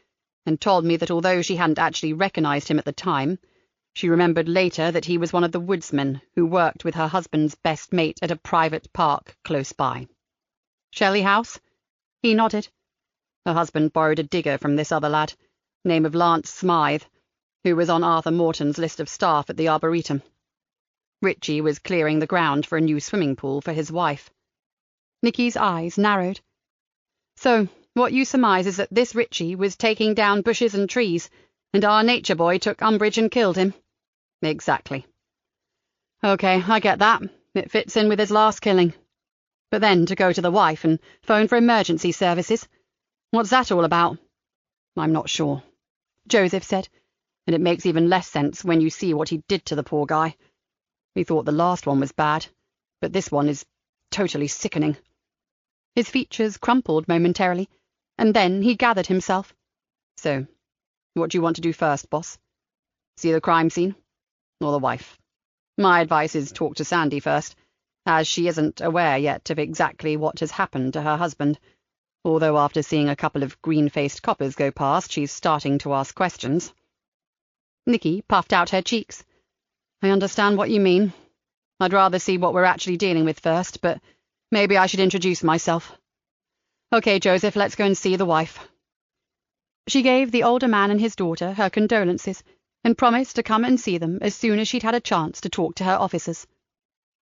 and told me that although she hadn't actually recognized him at the time, she remembered later that he was one of the woodsmen who worked with her husband's best mate at a private park close by. Shelley House? He nodded. Her husband borrowed a digger from this other lad, name of Lance Smythe, who was on Arthur Morton's list of staff at the Arboretum. Richie was clearing the ground for a new swimming pool for his wife. Nikki's eyes narrowed. So, What you surmise is that this Ritchie was taking down bushes and trees, and our nature boy took umbrage and killed him. Exactly. Okay, I get that. It fits in with his last killing. But then to go to the wife and phone for emergency services. What's that all about? I'm not sure, Joseph said, and it makes even less sense when you see what he did to the poor guy. We thought the last one was bad, but this one is totally sickening. His features crumpled momentarily, and then he gathered himself. So, what do you want to do first, boss? See the crime scene? Or the wife? My advice is talk to Sandy first, as she isn't aware yet of exactly what has happened to her husband, although after seeing a couple of green-faced coppers go past, she's starting to ask questions. Nikki puffed out her cheeks. I understand what you mean. I'd rather see what we're actually dealing with first, but maybe I should introduce myself. Okay, Joseph, let's go and see the wife. She gave the older man and his daughter her condolences and promised to come and see them as soon as she'd had a chance to talk to her officers.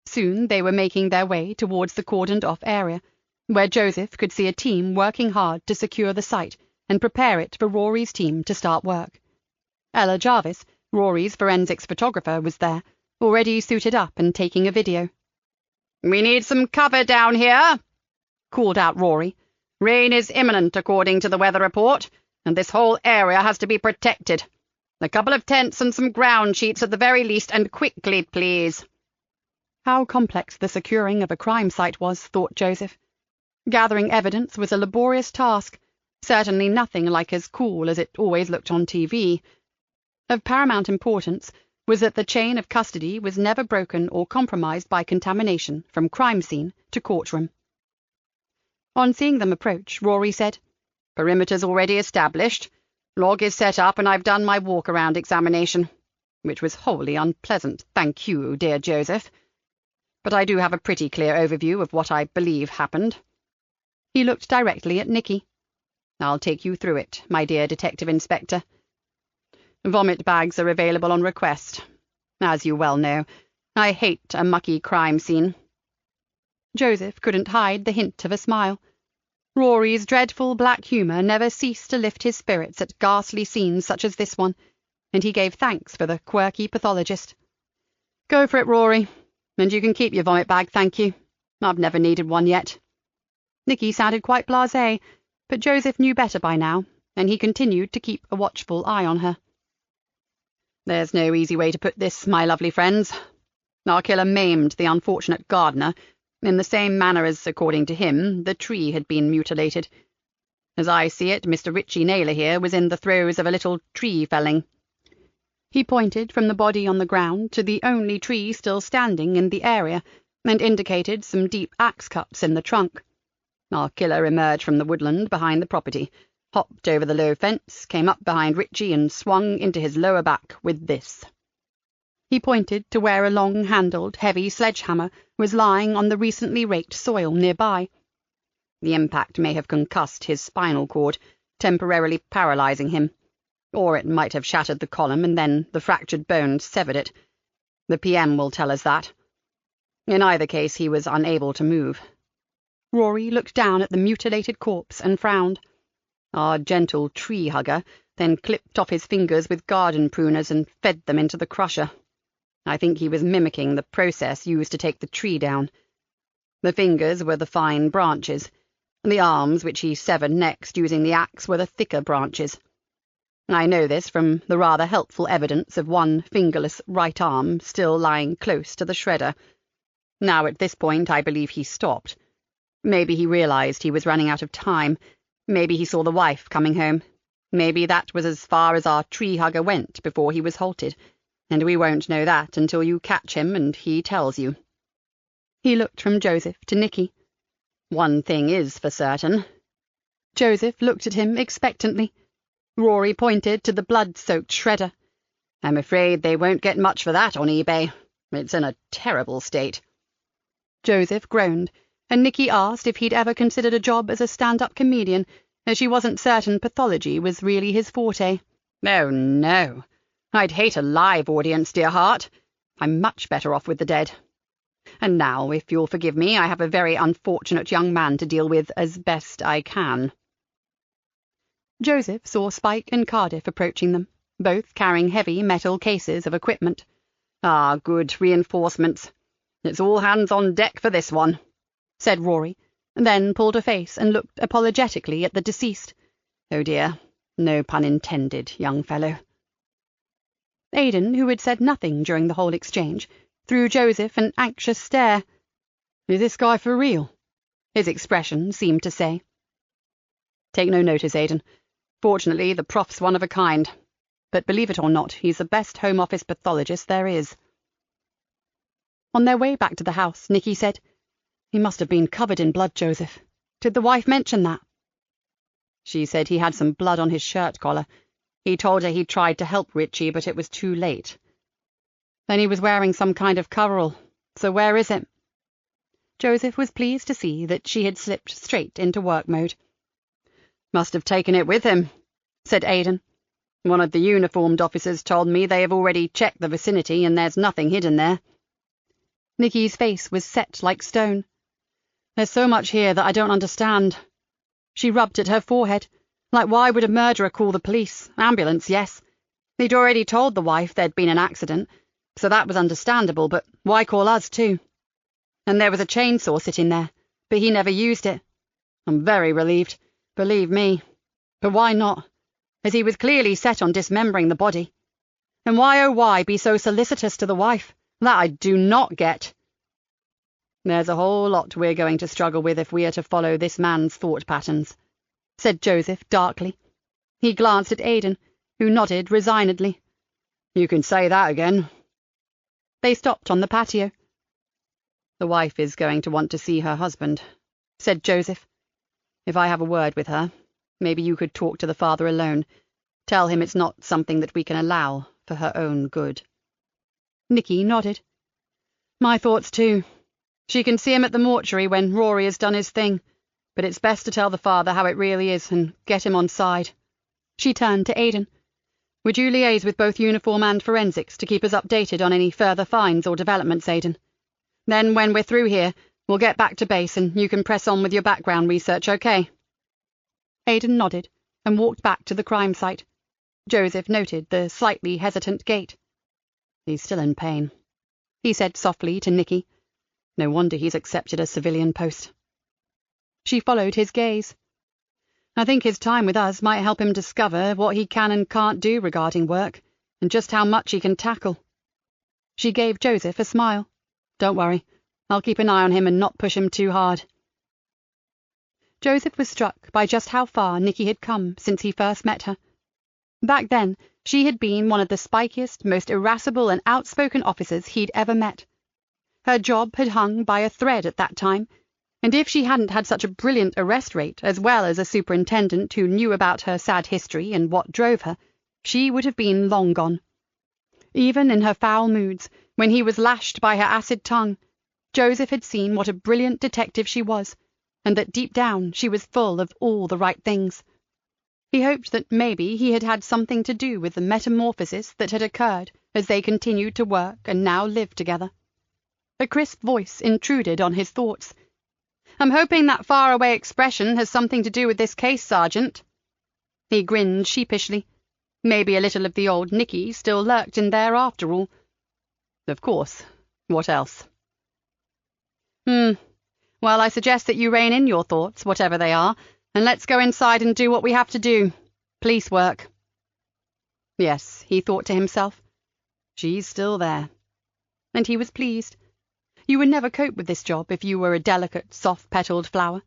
Soon they were making their way towards the cordoned-off area, where Joseph could see a team working hard to secure the site and prepare it for Rory's team to start work. Ella Jarvis, Rory's forensics photographer, was there, already suited up and taking a video. "We need some cover down here," called out Rory. "Rain is imminent according to the weather report, and this whole area has to be protected. A couple of tents and some ground sheets at the very least, and quickly, please." How complex the securing of a crime site was, thought Joseph. Gathering evidence was a laborious task, certainly nothing like as cool as it always looked on TV. Of paramount importance was that the chain of custody was never broken or compromised by contamination from crime scene to courtroom. On seeing them approach, Rory said, "Perimeter's already established. Log is set up, and I've done my walk-around examination, which was wholly unpleasant, thank you, dear Joseph. But I do have a pretty clear overview of what I believe happened." He looked directly at Nikki. "I'll take you through it, my dear Detective Inspector. Vomit bags are available on request. As you well know, I hate a mucky crime scene." Joseph couldn't hide the hint of a smile. Rory's dreadful black humour never ceased to lift his spirits at ghastly scenes such as this one, and he gave thanks for the quirky pathologist. "Go for it, Rory, and you can keep your vomit bag, thank you. I've never needed one yet." Nikki sounded quite blasé, but Joseph knew better by now, and he continued to keep a watchful eye on her. "There's no easy way to put this, my lovely friends. Our killer maimed the unfortunate gardener in the same manner as, according to him, the tree had been mutilated. As I see it, Mr. Ritchie Naylor here was in the throes of a little tree felling." He pointed from the body on the ground to the only tree still standing in the area, and indicated some deep axe cuts in the trunk. Our killer emerged from the woodland behind the property, hopped over the low fence, came up behind Ritchie, and swung into his lower back with this. He pointed to where a long-handled, heavy sledgehammer was lying on the recently raked soil nearby. The impact may have concussed his spinal cord, temporarily paralysing him, or it might have shattered the column and then the fractured bones severed it. The PM will tell us that. In either case, he was unable to move. Rory looked down at the mutilated corpse and frowned. Our gentle tree-hugger then clipped off his fingers with garden pruners and fed them into the crusher. I think he was mimicking the process used to take the tree down. The fingers were the fine branches. The arms, which he severed next using the axe, were the thicker branches. I know this from the rather helpful evidence of one fingerless right arm still lying close to the shredder. Now at this point I believe he stopped. Maybe he realised he was running out of time. Maybe he saw the wife coming home. Maybe that was as far as our tree-hugger went before he was halted, and we won't know that until you catch him and he tells you. He looked from Joseph to Nikki. One thing is for certain. Joseph looked at him expectantly. Rory pointed to the blood-soaked shredder. I'm afraid they won't get much for that on eBay. It's in a terrible state. Joseph groaned, and Nikki asked if he'd ever considered a job as a stand-up comedian, as she wasn't certain pathology was really his forte. Oh, no. I'd hate a live audience, dear heart. I'm much better off with the dead. And now, if you'll forgive me, I have a very unfortunate young man to deal with as best I can. Joseph saw Spike and Cardiff approaching them, both carrying heavy metal cases of equipment. "Ah, good, reinforcements. It's all hands on deck for this one," said Rory, then pulled a face and looked apologetically at the deceased. "Oh dear, no pun intended, young fellow." Aidan, who had said nothing during the whole exchange, threw Joseph an anxious stare. "Is this guy for real?" his expression seemed to say. "Take no notice, Aidan. Fortunately, the prof's one of a kind. But believe it or not, he's the best Home Office pathologist there is." On their way back to the house, Nikki said, "He must have been covered in blood, Joseph. Did the wife mention that?" "She said he had some blood on his shirt collar. He told her he'd tried to help Richie, but it was too late. Then he was wearing some kind of coverall. So where is it?" Joseph was pleased to see that she had slipped straight into work mode. "Must have taken it with him," said Aidan. "One of the uniformed officers told me they have already checked the vicinity and there's nothing hidden there." Nikki's face was set like stone. "There's so much here that I don't understand." She rubbed at her forehead. Like, why would a murderer call the police? Ambulance, yes. He'd already told the wife there'd been an accident, so that was understandable, but why call us too? And there was a chainsaw sitting there, but he never used it. I'm very relieved, believe me. But why not? As he was clearly set on dismembering the body. And why, oh why, be so solicitous to the wife? That I do not get. "There's a whole lot we're going to struggle with if we are to follow this man's thought patterns," said Joseph darkly. He glanced at Aidan, who nodded resignedly. "You can say that again." They stopped on the patio. "The wife is going to want to see her husband," said Joseph. "If I have a word with her, maybe you could talk to the father alone. Tell him it's not something that we can allow for her own good." Nikki nodded. "My thoughts too. She can see him at the mortuary when Rory has done his thing, but it's best to tell the father how it really is and get him on side." She turned to Aidan. "Would you liaise with both uniform and forensics to keep us updated on any further finds or developments, Aidan? Then when we're through here, we'll get back to base and you can press on with your background research, okay?" Aidan nodded and walked back to the crime site. Joseph noted the slightly hesitant gait. "He's still in pain," he said softly to Nikki. "No wonder he's accepted a civilian post." She followed his gaze. "I think his time with us might help him discover what he can and can't do regarding work, and just how much he can tackle." She gave Joseph a smile. "Don't worry, I'll keep an eye on him and not push him too hard." Joseph was struck by just how far Nikki had come since he first met her. Back then, she had been one of the spikiest, most irascible and outspoken officers he'd ever met. Her job had hung by a thread at that time, and if she hadn't had such a brilliant arrest rate, as well as a superintendent who knew about her sad history and what drove her, she would have been long gone. Even in her foul moods, when he was lashed by her acid tongue, Joseph had seen what a brilliant detective she was, and that deep down she was full of all the right things. He hoped that maybe he had had something to do with the metamorphosis that had occurred as they continued to work and now lived together. A crisp voice intruded on his thoughts. "I'm hoping that faraway expression has something to do with this case, Sergeant." He grinned sheepishly. Maybe a little of the old Nikki still lurked in there after all. "Of course. What else?" Well, I suggest that you rein in your thoughts, whatever they are, and let's go inside and do what we have to do. Police work." Yes, he thought to himself. She's still there. And he was pleased. You would never cope with this job if you were a delicate, soft-petalled flower.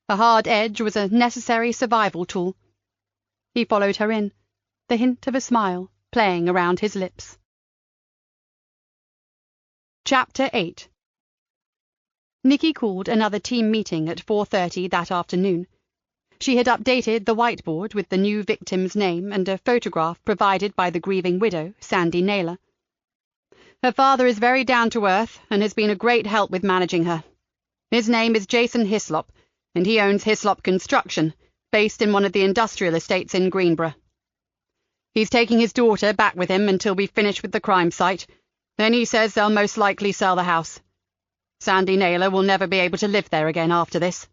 A hard edge was a necessary survival tool. He followed her in, the hint of a smile playing around his lips. Chapter 8. Nikki called another team meeting at 4:30 that afternoon. She had updated the whiteboard with the new victim's name and a photograph provided by the grieving widow, Sandy Naylor. "Her father is very down-to-earth and has been a great help with managing her. His name is Jason Hislop, and he owns Hislop Construction, based in one of the industrial estates in Greenborough. He's taking his daughter back with him until we finish with the crime site. Then he says they'll most likely sell the house. Sandy Naylor will never be able to live there again after this."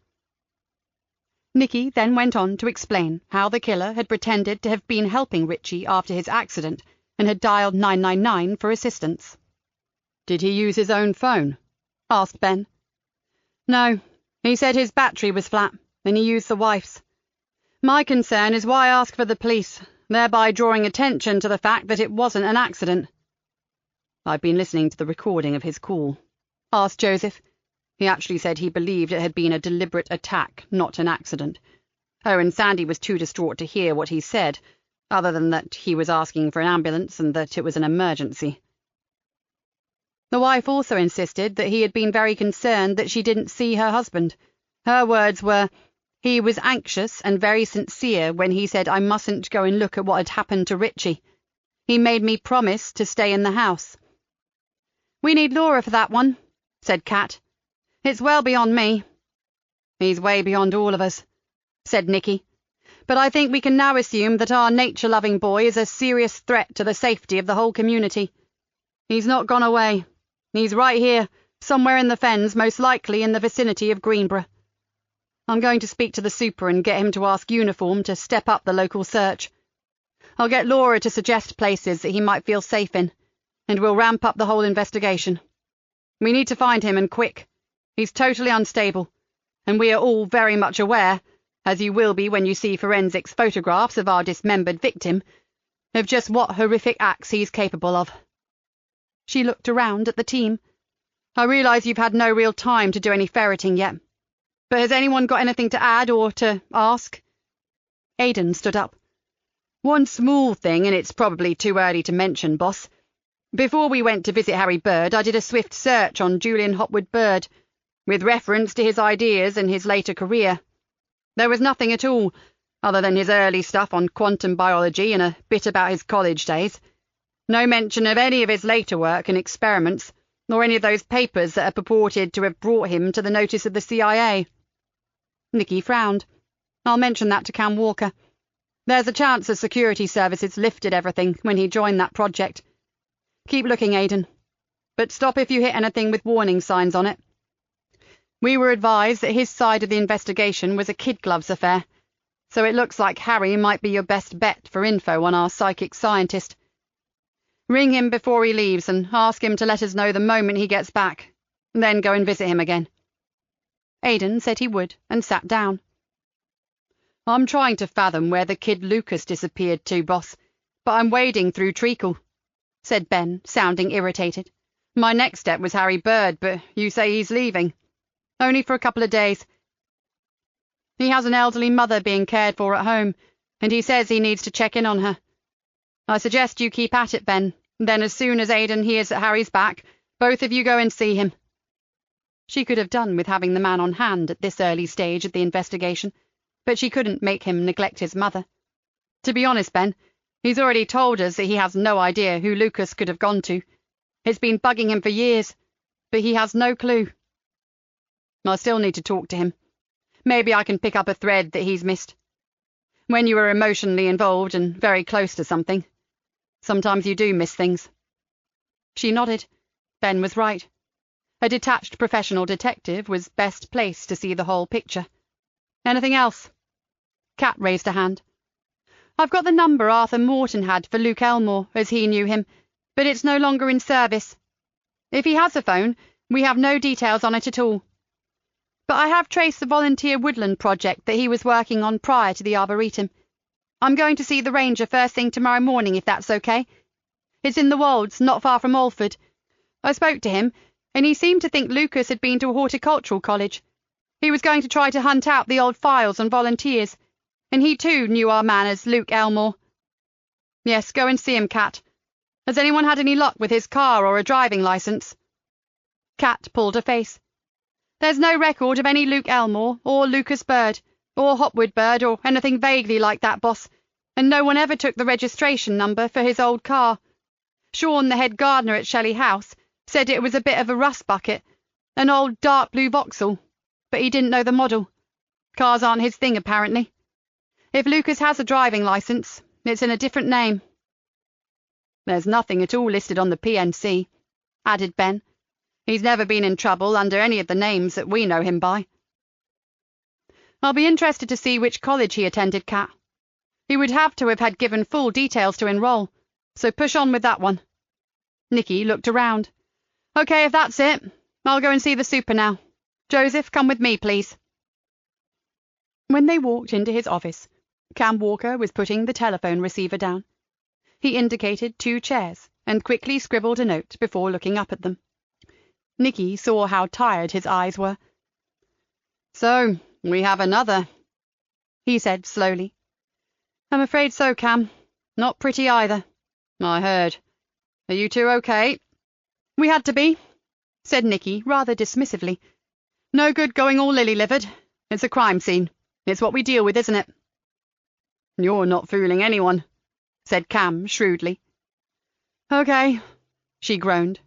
Nikki then went on to explain how the killer had pretended to have been helping Richie after his accident and had dialed 999 for assistance. "Did he use his own phone?" asked Ben. "No, he said his battery was flat, and he used the wife's. My concern is why ask for the police, thereby drawing attention to the fact that it wasn't an accident." "I've been listening to the recording of his call," asked Joseph. "He actually said he believed it had been a deliberate attack, not an accident. Oh, and Sandy was too distraught to hear what he said, other than that he was asking for an ambulance and that it was an emergency." The wife also insisted that he had been very concerned that she didn't see her husband. Her words were, "He was anxious and very sincere when he said I mustn't go and look at what had happened to Richie. He made me promise to stay in the house." "We need Laura for that one," said Kat. "It's well beyond me." "He's way beyond all of us," said Nikki. "But I think we can now assume that our nature-loving boy is a serious threat to the safety of the whole community. He's not gone away. He's right here, somewhere in the Fens, most likely in the vicinity of Greenborough. I'm going to speak to the super and get him to ask Uniform to step up the local search. I'll get Laura to suggest places that he might feel safe in, and we'll ramp up the whole investigation. We need to find him, and quick. He's totally unstable, and we are all very much aware, as you will be when you see forensics photographs of our dismembered victim, of just what horrific acts he's capable of." She looked around at the team. "I realise you've had no real time to do any ferreting yet, but has anyone got anything to add or to ask?" Aidan stood up. "One small thing, and it's probably too early to mention, boss. Before we went to visit Harry Bird, I did a swift search on Julian Hopwood Bird, with reference to his ideas and his later career. There was nothing at all, other than his early stuff on quantum biology and a bit about his college days. No mention of any of his later work and experiments, nor any of those papers that are purported to have brought him to the notice of the CIA." Nikki frowned. "I'll mention that to Cam Walker. There's a chance the security services lifted everything when he joined that project. Keep looking, Aidan, but stop if you hit anything with warning signs on it. We were advised that his side of the investigation was a kid gloves affair, so it looks like Harry might be your best bet for info on our psychic scientist. Ring him before he leaves and ask him to let us know the moment he gets back, then go and visit him again." Aidan said he would, and sat down. "I'm trying to fathom where the kid Lucas disappeared to, boss, but I'm wading through treacle," said Ben, sounding irritated. "My next step was Harry Bird, but you say he's leaving. Only for a couple of days. He has an elderly mother being cared for at home, and he says he needs to check in on her. I suggest you keep at it, Ben. Then as soon as Aidan hears that Harry's back, both of you go and see him." She could have done with having the man on hand at this early stage of the investigation, but she couldn't make him neglect his mother. "To be honest, Ben, he's already told us that he has no idea who Lucas could have gone to. It's been bugging him for years, but he has no clue. I still need to talk to him. Maybe I can pick up a thread that he's missed. When you are emotionally involved and very close to something, sometimes you do miss things." She nodded. Ben was right. A detached professional detective was best placed to see the whole picture. "Anything else?" Kat raised a hand. "I've got the number Arthur Morton had for Luke Elmore, as he knew him, but it's no longer in service. If he has a phone, we have no details on it at all. But I have traced the volunteer woodland project that he was working on prior to the Arboretum. I'm going to see the ranger first thing tomorrow morning, if that's okay. It's in the Wolds, not far from Alford. I spoke to him, and he seemed to think Lucas had been to a horticultural college. He was going to try to hunt out the old files on volunteers, and he too knew our man as Luke Elmore. Yes, go and see him, Kat. Has anyone had any luck with his car or a driving licence?" Kat pulled a face. "There's no record of any Luke Elmore, or Lucas Bird, or Hopwood Bird, or anything vaguely like that, boss, and no one ever took the registration number for his old car. Sean, the head gardener at Shelley House, said it was a bit of a rust bucket, an old dark blue Vauxhall, but he didn't know the model. Cars aren't his thing, apparently. If Lucas has a driving licence, it's in a different name." "There's nothing at all listed on the PNC," added Ben. "He's never been in trouble under any of the names that we know him by." I'll be interested to see which college he attended, Kat. He would have to have had given full details to enroll, so push on with that one." Nikki looked around. "Okay, if that's it, I'll go and see the super now. Joseph, come with me, please." When they walked into his office, Cam Walker was putting the telephone receiver down. He indicated 2 chairs and quickly scribbled a note before looking up at them. Nikki saw how tired his eyes were. "So, we have another," he said slowly. "I'm afraid so, Cam. Not pretty either." "I heard. Are you two okay?" "We had to be," said Nikki rather dismissively. "No good going all lily-livered. It's a crime scene. It's what we deal with, isn't it?" "You're not fooling anyone," said Cam shrewdly. "Okay," she groaned.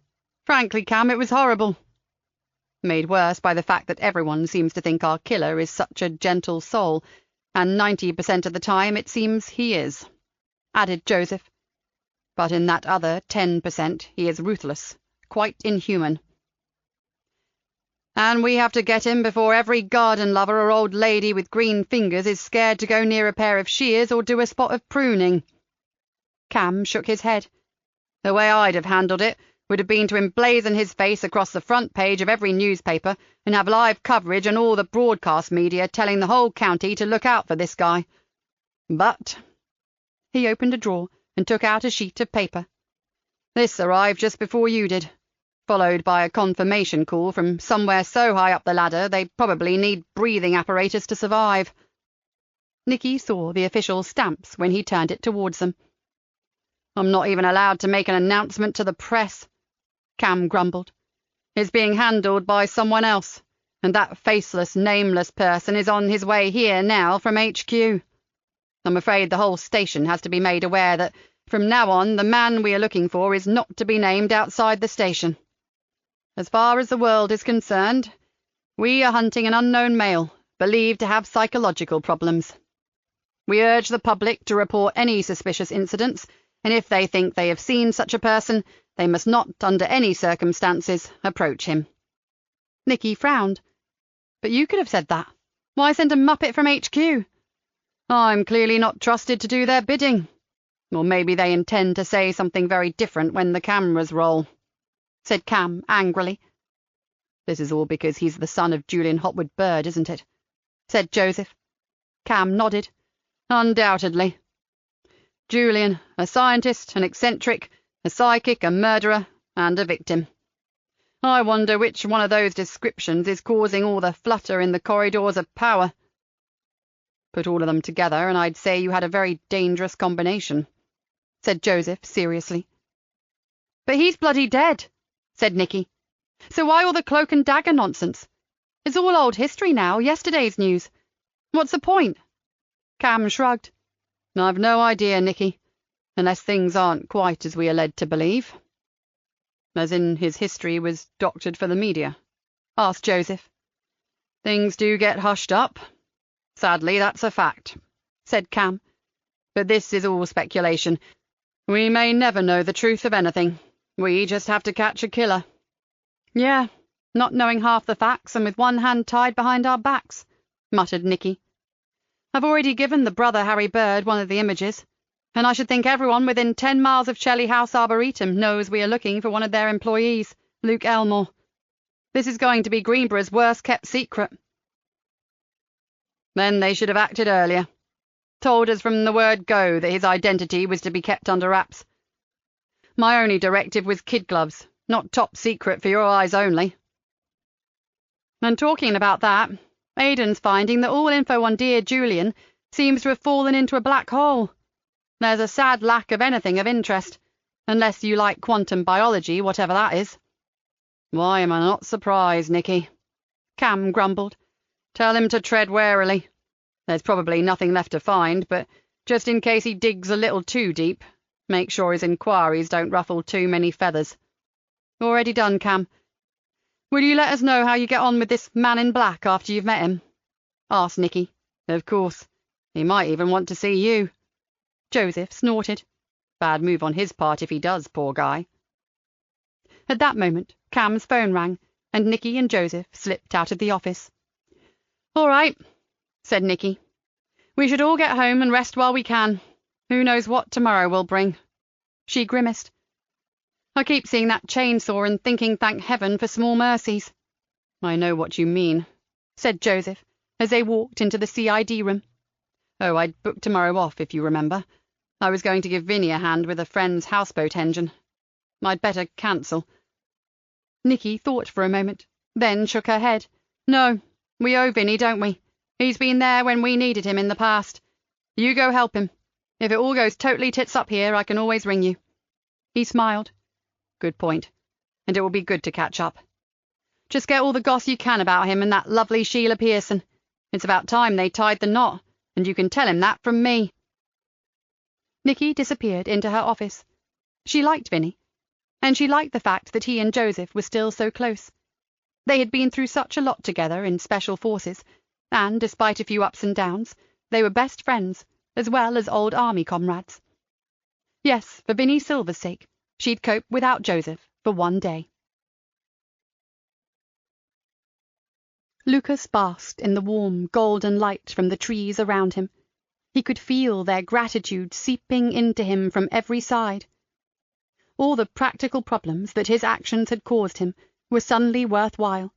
"Frankly, Cam, it was horrible." Made worse by the fact that everyone seems to think our killer is such a gentle soul, and 90% of the time it seems he is, added Joseph. But in that other 10% he is ruthless, quite inhuman. "And we have to get him before every garden lover or old lady with green fingers is scared to go near a pair of shears or do a spot of pruning." Cam shook his head. "The way I'd have handled it would have been to emblazon his face across the front page of every newspaper and have live coverage on all the broadcast media telling the whole county to look out for this guy. But—" he opened a drawer and took out a sheet of paper. "This arrived just before you did, followed by a confirmation call from somewhere so high up the ladder they probably need breathing apparatus to survive." Nikki saw the official stamps when he turned it towards them. "I'm not even allowed to make an announcement to the press," Cam grumbled. "It's being handled by someone else, and that faceless, nameless person is on his way here now from HQ. I'm afraid the whole station has to be made aware that, from now on, the man we are looking for is not to be named outside the station. As far as the world is concerned, we are hunting an unknown male, believed to have psychological problems. We urge the public to report any suspicious incidents, and if they think they have seen such a person, they must not, under any circumstances, approach him." Nikki frowned. "But you could have said that. Why send a muppet from HQ?" "I'm clearly not trusted to do their bidding. Or maybe they intend to say something very different when the cameras roll," said Cam angrily. "This is all because he's the son of Julian Hotwood Bird, isn't it?" said Joseph. Cam nodded. "Undoubtedly. Julian, a scientist, an eccentric, a psychic, a murderer, and a victim. I wonder which one of those descriptions is causing all the flutter in the corridors of power." "Put all of them together, and I'd say you had a very dangerous combination," said Joseph seriously. "But he's bloody dead," said Nikki. "So why all the cloak and dagger nonsense? It's all old history now, yesterday's news. What's the point?" Cam shrugged. "I've no idea, Nikki, unless things aren't quite as we are led to believe." "As in his history was doctored for the media?" asked Joseph. "Things do get hushed up. Sadly, that's a fact," said Cam. "But this is all speculation. We may never know the truth of anything. We just have to catch a killer." "Yeah, not knowing half the facts and with one hand tied behind our backs," muttered Nikki. "I've already given the brother Harry Bird one of the images, and I should think everyone within 10 miles of Shelley House Arboretum knows we are looking for one of their employees, Luke Elmore. This is going to be Greenborough's worst-kept secret." "Then they should have acted earlier. Told us from the word go that his identity was to be kept under wraps. My only directive was kid gloves, not top secret for your eyes only." "And talking about that, Aidan's finding that all info on dear Julian seems to have fallen into a black hole. There's a sad lack of anything of interest, unless you like quantum biology, whatever that is." "Why am I not surprised, Nikki?" Cam grumbled. "Tell him to tread warily. There's probably nothing left to find, but just in case he digs a little too deep, make sure his inquiries don't ruffle too many feathers." "Already done, Cam. Will you let us know how you get on with this man in black after you've met him?" asked Nikki. "Of course. He might even want to see you." Joseph snorted. "Bad move on his part if he does, poor guy." At that moment, Cam's phone rang, and Nikki and Joseph slipped out of the office. "All right," said Nikki. "We should all get home and rest while we can. Who knows what tomorrow will bring?" She grimaced. "I keep seeing that chainsaw and thinking thank heaven for small mercies." "I know what you mean," said Joseph, as they walked into the CID room. "Oh, I'd booked tomorrow off, if you remember. I was going to give Vinny a hand with a friend's houseboat engine. I'd better cancel." Nikki thought for a moment, then shook her head. "No, we owe Vinny, don't we? He's been there when we needed him in the past. You go help him. If it all goes totally tits up here, I can always ring you." He smiled. "Good point. And it will be good to catch up. Just get all the goss you can about him and that lovely Sheila Pearson. It's about time they tied the knot, and you can tell him that from me." Nikki disappeared into her office. She liked Vinny, and she liked the fact that he and Joseph were still so close. They had been through such a lot together in special forces, and, despite a few ups and downs, they were best friends, as well as old army comrades. Yes, for Vinny Silver's sake, she'd cope without Joseph for one day. Lucas basked in the warm, golden light from the trees around him. He could feel their gratitude seeping into him from every side. All the practical problems that his actions had caused him were suddenly worthwhile,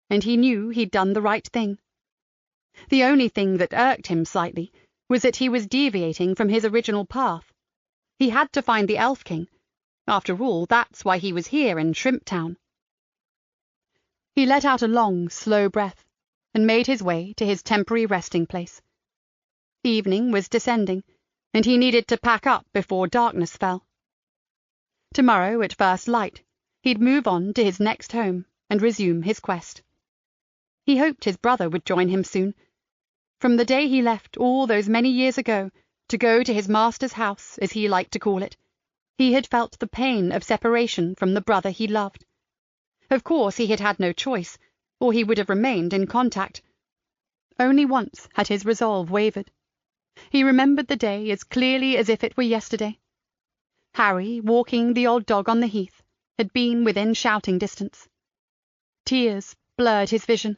and he knew he'd done the right thing. The only thing that irked him slightly was that he was deviating from his original path. He had to find the Elf King. After all, that's why he was here in Shrimp Town. He let out a long, slow breath and made his way to his temporary resting place. Evening was descending, and he needed to pack up before darkness fell. Tomorrow, at first light, he'd move on to his next home and resume his quest. He hoped his brother would join him soon. From the day he left all those many years ago to go to his master's house, as he liked to call it, he had felt the pain of separation from the brother he loved. Of course he had had no choice, or he would have remained in contact. Only once had his resolve wavered. He remembered the day as clearly as if it were yesterday. Harry, walking the old dog on the heath, had been within shouting distance. Tears blurred his vision.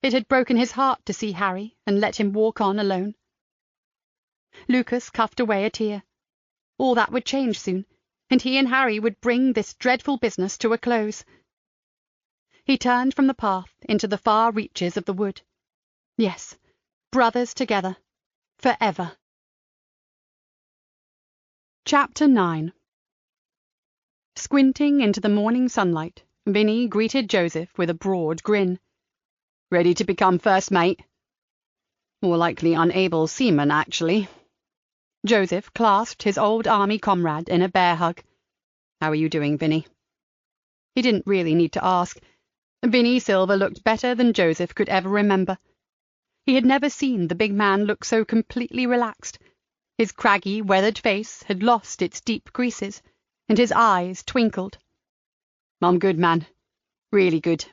It had broken his heart to see Harry and let him walk on alone. Lucas cuffed away a tear. All that would change soon, and he and Harry would bring this dreadful business to a close. He turned from the path into the far reaches of the wood. Yes, brothers together, forever. Chapter 9. Squinting into the morning sunlight, Vinny greeted Joseph with a broad grin. "Ready to become first mate?" "More likely unable seaman, actually." Joseph clasped his old army comrade in a bear hug. "How are you doing, Vinny?" He didn't really need to ask. Vinny Silver looked better than Joseph could ever remember. He had never seen the big man look so completely relaxed. His craggy, weathered face had lost its deep creases, and his eyes twinkled. "I'm good, man. Really good."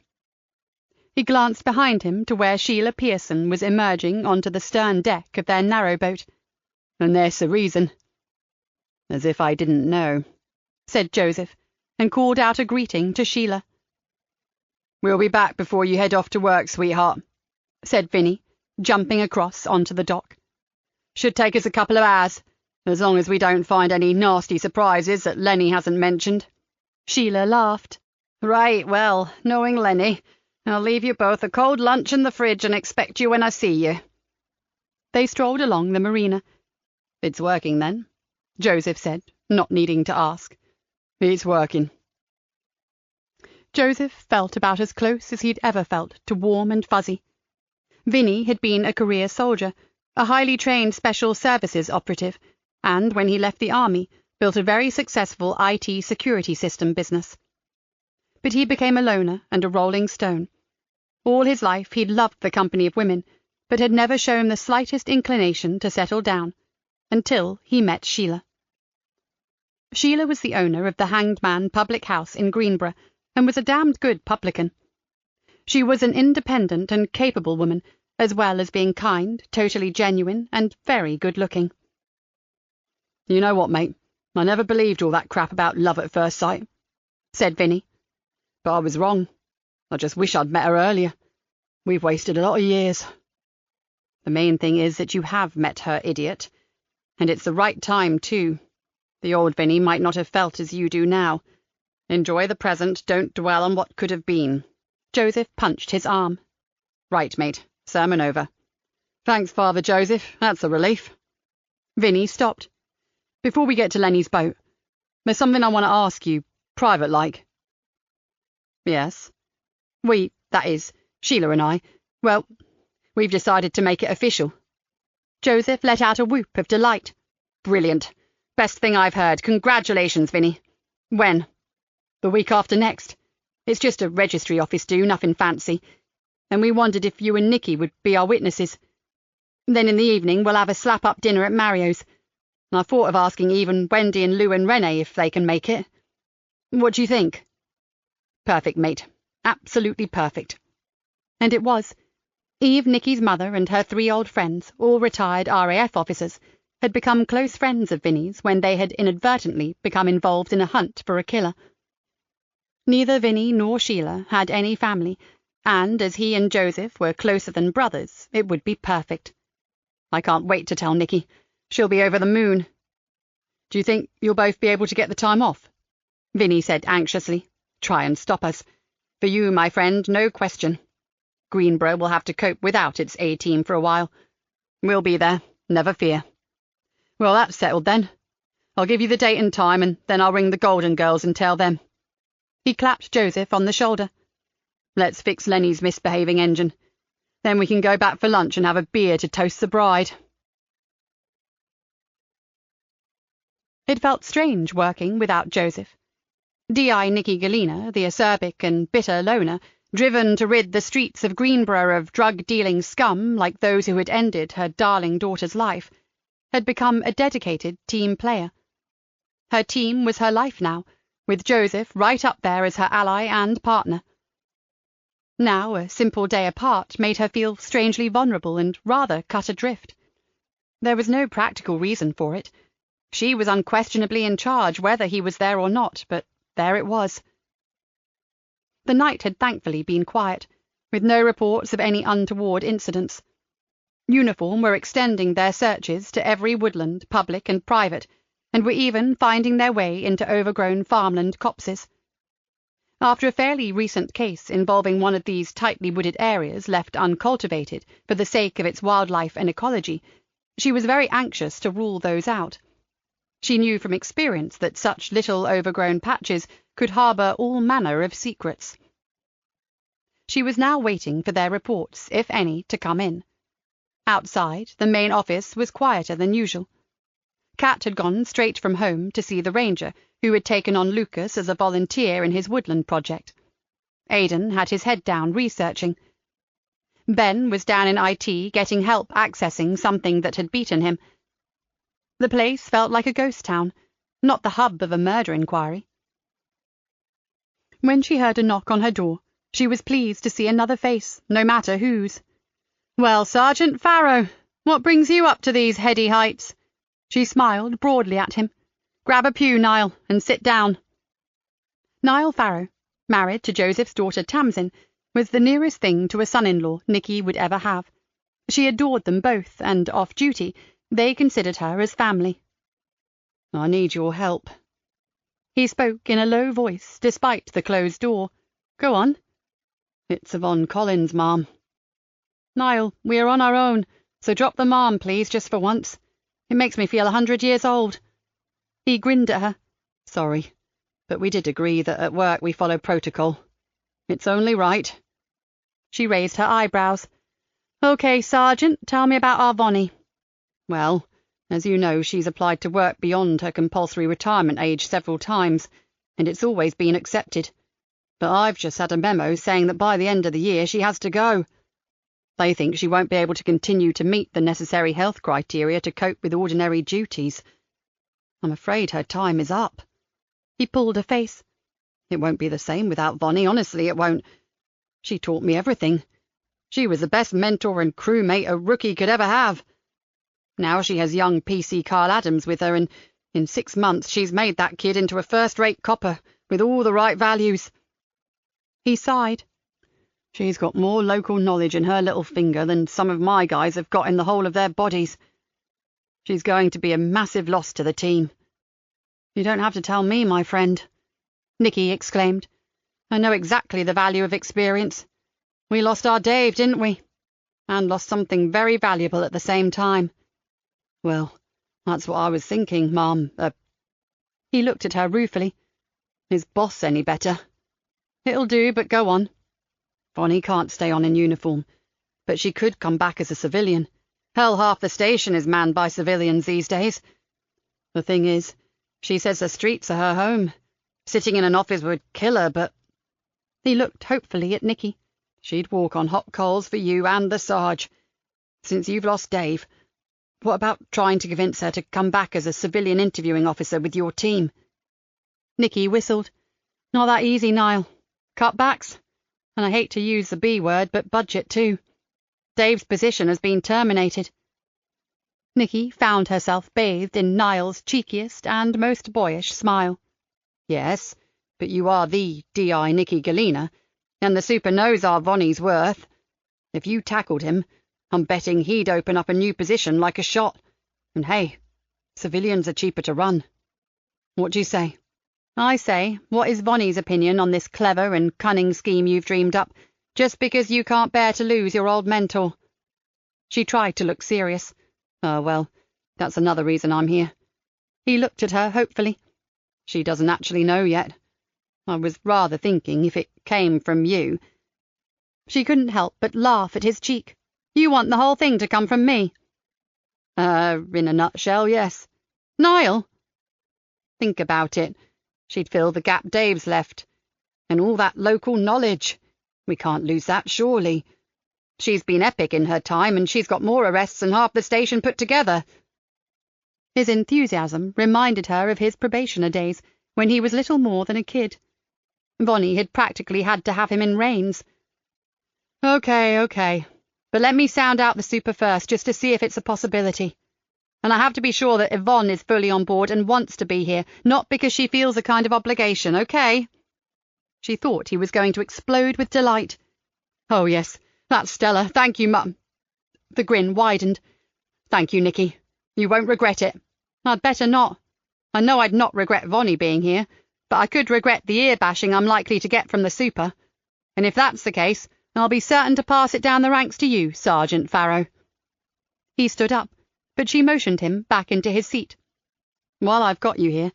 He glanced behind him to where Sheila Pearson was emerging onto the stern deck of their narrowboat. "And there's the reason." "As if I didn't know," said Joseph, and called out a greeting to Sheila. "We'll be back before you head off to work, sweetheart," said Vinny, jumping across onto the dock. "Should take us a couple of hours, as long as we don't find any nasty surprises that Lenny hasn't mentioned." Sheila laughed. "Right, well, knowing Lenny, I'll leave you both a cold lunch in the fridge and expect you when I see you." They strolled along the marina. "It's working, then?" Joseph said, not needing to ask. "It's working." Joseph felt about as close as he'd ever felt to warm and fuzzy. Vinny had been a career soldier, a highly trained special services operative, and when he left the army, built a very successful IT security system business. But he became a loner and a rolling stone. All his life he'd loved the company of women, but had never shown the slightest inclination to settle down, until he met Sheila. Sheila was the owner of the Hanged Man public house in Greenborough, and was a damned good publican. She was an independent and capable woman, as well as being kind, totally genuine, and very good-looking. "You know what, mate? I never believed all that crap about love at first sight," said Vinny. "But I was wrong. I just wish I'd met her earlier. We've wasted a lot of years." The main thing is that you have met her idiot. And it's the right time, too. The old Vinny might not have felt as you do now. Enjoy the present, don't dwell on what could have been. Joseph punched his arm. Right, mate. Sermon over. Thanks, Father Joseph. That's a relief. Vinny stopped. Before we get to Lenny's boat, there's something I want to ask you, private-like. Yes? That is, Sheila and I, well, we've decided to make it official. Joseph let out a whoop of delight. Brilliant. Best thing I've heard. Congratulations, Vinny. When? The week after next. It's just a registry office do, nothing fancy. And we wondered if you and Nikki would be our witnesses. Then in the evening we'll have a slap-up dinner at Mario's. And I thought of asking even Wendy and Lou and Renee if they can make it. What do you think? Perfect, mate. Absolutely perfect. And it was. Eve, Nikki's mother, and her 3 old friends, all retired RAF officers, had become close friends of Vinny's when they had inadvertently become involved in a hunt for a killer. Neither Vinny nor Sheila had any family, and as he and Joseph were closer than brothers, it would be perfect. I can't wait to tell Nikki. She'll be over the moon. Do you think you'll both be able to get the time off? Vinny said anxiously. Try and stop us. For you, my friend, no question. Greenborough will have to cope without its A-team for a while. We'll be there, never fear. Well, that's settled then. I'll give you the date and time, and then I'll ring the Golden Girls and tell them. He clapped Joseph on the shoulder. Let's fix Lenny's misbehaving engine. Then we can go back for lunch and have a beer to toast the bride. It felt strange working without Joseph. D.I. Nikki Galena, the acerbic and bitter loner, driven to rid the streets of Greenborough of drug-dealing scum like those who had ended her darling daughter's life, had become a dedicated team player. Her team was her life now, with Joseph right up there as her ally and partner. Now a simple day apart made her feel strangely vulnerable and rather cut adrift. There was no practical reason for it. She was unquestionably in charge whether he was there or not, but there it was. The night had thankfully been quiet, with no reports of any untoward incidents. Uniform were extending their searches to every woodland, public and private, and were even finding their way into overgrown farmland copses. After a fairly recent case involving one of these tightly wooded areas left uncultivated for the sake of its wildlife and ecology, she was very anxious to rule those out. She knew from experience that such little overgrown patches could harbour all manner of secrets. She was now waiting for their reports, if any, to come in. Outside, the main office was quieter than usual. Kat had gone straight from home to see the ranger, who had taken on Lucas as a volunteer in his woodland project. Aidan had his head down researching. Ben was down in IT getting help accessing something that had beaten him. The place felt like a ghost town, not the hub of a murder inquiry. When she heard a knock on her door, she was pleased to see another face, no matter whose. "Well, Sergeant Farrow, what brings you up to these heady heights?" She smiled broadly at him. "Grab a pew, Niall, and sit down." Niall Farrow, married to Joseph's daughter Tamsin, was the nearest thing to a son-in-law Nikki would ever have. She adored them both, and off-duty, they considered her as family. "I need your help." He spoke in a low voice, despite the closed door. "Go on." "It's Yvonne Collins, Ma'am." "Niall, we are on our own, so drop the ma'am, please, just for once. It makes me feel 100 years old." He grinned at her. "Sorry, but we did agree that at work we follow protocol. It's only right." She raised her eyebrows. "OK, Sergeant, tell me about our Vonnie." "Well, as you know, she's applied to work beyond her compulsory retirement age several times, and it's always been accepted. But I've just had a memo saying that by the end of the year she has to go. They think she won't be able to continue to meet the necessary health criteria to cope with ordinary duties. I'm afraid her time is up." He pulled a face. "It won't be the same without Vonnie, honestly it won't. She taught me everything. She was the best mentor and crewmate a rookie could ever have. Now she has young PC Carl Adams with her, and in 6 months she's made that kid into a first-rate copper with all the right values." He sighed. She's got more local knowledge in her little finger than some of my guys have got in the whole of their bodies. She's going to be a massive loss to the team." "You don't have to tell me, my friend," Nikki exclaimed. "I know exactly the value of experience. We lost our Dave, didn't we? And lost something very valuable at the same time." "Well, that's what I was thinking, Mom. He looked at her ruefully. "Is Boss any better?" "It'll do, but go on." "Bonnie can't stay on in uniform, but she could come back as a civilian. Hell, half the station is manned by civilians these days. The thing is, she says the streets are her home. Sitting in an office would kill her, but—" He looked hopefully at Nikki. "She'd walk on hot coals for you and the Sarge. Since you've lost Dave, what about trying to convince her to come back as a civilian interviewing officer with your team?" Nikki whistled. "Not that easy, Niall. Cutbacks? And I hate to use the B word, but budget too. Dave's position has been terminated." Nikki found herself bathed in Niall's cheekiest and most boyish smile. "Yes, but you are the D.I. Nikki Galena, and the super knows our Vonnie's worth. If you tackled him, I'm betting he'd open up a new position like a shot. And hey, civilians are cheaper to run. What do you say?" "I say, what is Vonnie's opinion on this clever and cunning scheme you've dreamed up, just because you can't bear to lose your old mentor?" She tried to look serious. "Oh, well, that's another reason I'm here." He looked at her hopefully. "She doesn't actually know yet. I was rather thinking if it came from you—" She couldn't help but laugh at his cheek. "You want the whole thing to come from me?" In a nutshell, yes." "Niall!" "Think about it. She'd fill the gap Dave's left. And all that local knowledge. We can't lose that, surely. She's been epic in her time, and she's got more arrests than half the station put together." His enthusiasm reminded her of his probationer days, when he was little more than a kid. Vonnie had practically had to have him in reins. Okay. But let me sound out the super first, just to see if it's a possibility. And I have to be sure that Yvonne is fully on board and wants to be here, not because she feels a kind of obligation, okay?" She thought he was going to explode with delight. "Oh, yes, that's stellar. Thank you, Mum." The grin widened. "Thank you, Nikki. You won't regret it." "I'd better not. I know I'd not regret Vonnie being here, but I could regret the ear-bashing I'm likely to get from the super. And if that's the case, I'll be certain to pass it down the ranks to you, Sergeant Farrow." He stood up, but she motioned him back into his seat. "While I've got you here,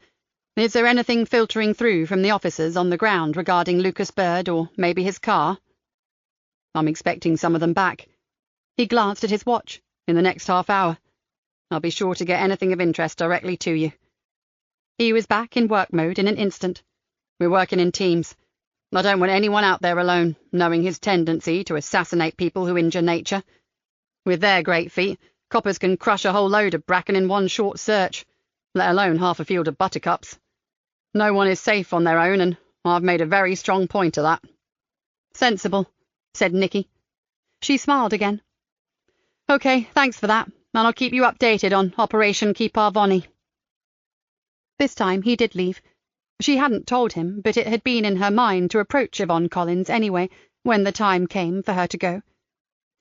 is there anything filtering through from the officers on the ground regarding Lucas Bird or maybe his car?" "I'm expecting some of them back." He glanced at his watch. "In the next half hour. I'll be sure to get anything of interest directly to you." He was back in work mode in an instant. "We're working in teams. I don't want anyone out there alone, knowing his tendency to assassinate people who injure nature. With their great feet, coppers can crush a whole load of bracken in one short search, let alone half a field of buttercups. No one is safe on their own, and I've made a very strong point of that." "Sensible," said Nikki. She smiled again. "Okay, thanks for that, and I'll keep you updated on Operation Keep Our Vonnie." This time he did leave. She hadn't told him, but it had been in her mind to approach Yvonne Collins anyway, when the time came for her to go.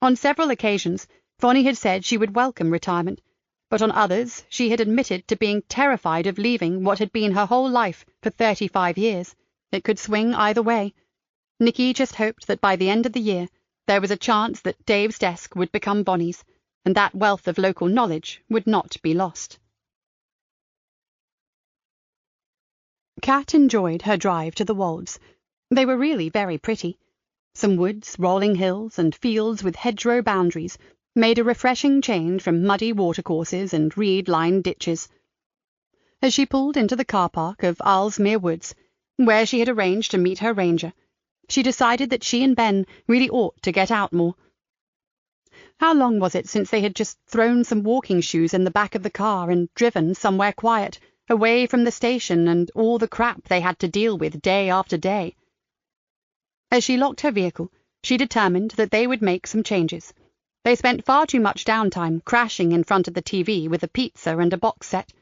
On several occasions, Vonnie had said she would welcome retirement, but on others she had admitted to being terrified of leaving what had been her whole life for 35 years. It could swing either way. Nikki just hoped that by the end of the year there was a chance that Dave's desk would become Vonnie's, and that wealth of local knowledge would not be lost. Kat enjoyed her drive to the Wolds. They were really very pretty. Some woods, rolling hills, and fields with hedgerow boundaries made a refreshing change from muddy watercourses and reed-lined ditches. As she pulled into the car park of Owlsmere Woods, where she had arranged to meet her ranger, she decided that she and Ben really ought to get out more. How long was it since they had just thrown some walking shoes in the back of the car and driven somewhere quiet, away from the station and all the crap they had to deal with day after day? As she locked her vehicle, she determined that they would make some changes. They spent far too much downtime crashing in front of the TV with a pizza and a box set.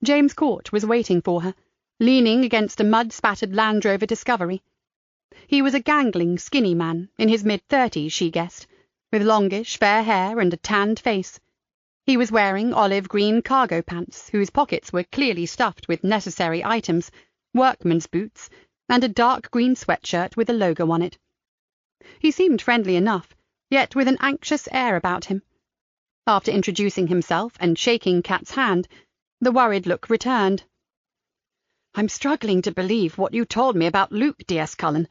James Court was waiting for her, leaning against a mud-spattered Land Rover Discovery. He was a gangling, skinny man, in his mid-30s, she guessed, with longish, fair hair and a tanned face. He was wearing olive-green cargo pants, whose pockets were clearly stuffed with necessary items, workman's boots, and a dark green sweatshirt with a logo on it. He seemed friendly enough, yet with an anxious air about him. After introducing himself and shaking Kat's hand, the worried look returned. "I'm struggling to believe what you told me about Luke, D.S. Cullen.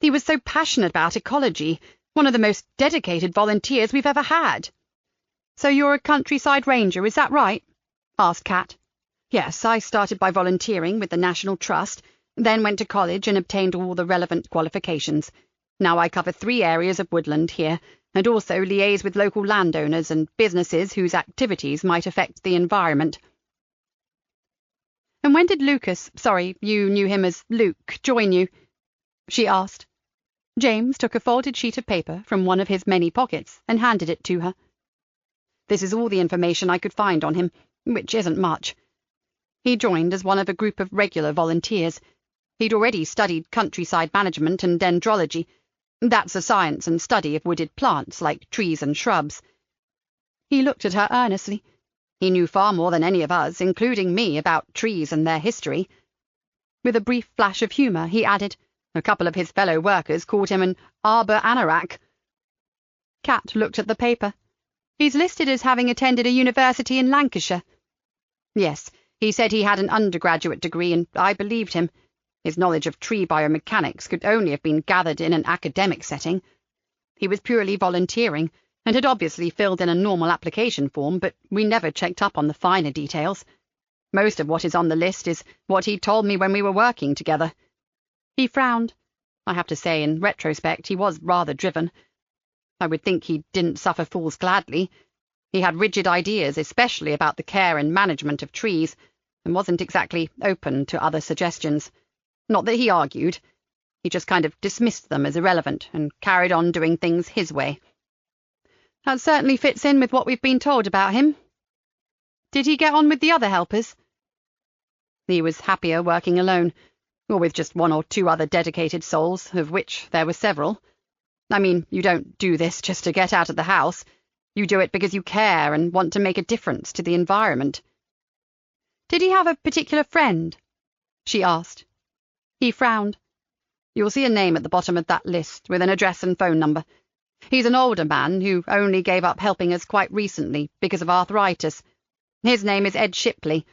He was so passionate about ecology, one of the most dedicated volunteers we've ever had." "So you're a countryside ranger, is that right?" asked Kat. "Yes, I started by volunteering with the National Trust, then went to college and obtained all the relevant qualifications. Now I cover 3 areas of woodland here, and also liaise with local landowners and businesses whose activities might affect the environment." "And when did you knew him as Luke, join you?" she asked. James took a folded sheet of paper from one of his many pockets and handed it to her. "This is all the information I could find on him, which isn't much. He joined as one of a group of regular volunteers. He'd already studied countryside management and dendrology. That's the science and study of wooded plants like trees and shrubs." He looked at her earnestly. He knew far more than any of us, including me, about trees and their history. With a brief flash of humour, he added, "A couple of his fellow workers called him an arbor anorak." Kat looked at the paper. "He's listed as having attended a university in Lancashire." "Yes, he said he had an undergraduate degree, and I believed him. His knowledge of tree biomechanics could only have been gathered in an academic setting. He was purely volunteering, and had obviously filled in a normal application form, but we never checked up on the finer details. Most of what is on the list is what he told me when we were working together." He frowned. I have to say, in retrospect, he was rather driven. I would think he didn't suffer fools gladly. He had rigid ideas, especially about the care and management of trees, and wasn't exactly open to other suggestions. Not that he argued. He just kind of dismissed them as irrelevant and carried on doing things his way. "That certainly fits in with what we've been told about him. Did he get on with the other helpers?" "He was happier working alone, or with just 1 or 2 other dedicated souls, of which there were several. I mean, you don't do this just to get out of the house. You do it because you care and want to make a difference to the environment." "Did he have a particular friend?" she asked. He frowned. "You'll see a name at the bottom of that list, with an address and phone number. He's an older man who only gave up helping us quite recently because of arthritis. His name is Ed Shipley.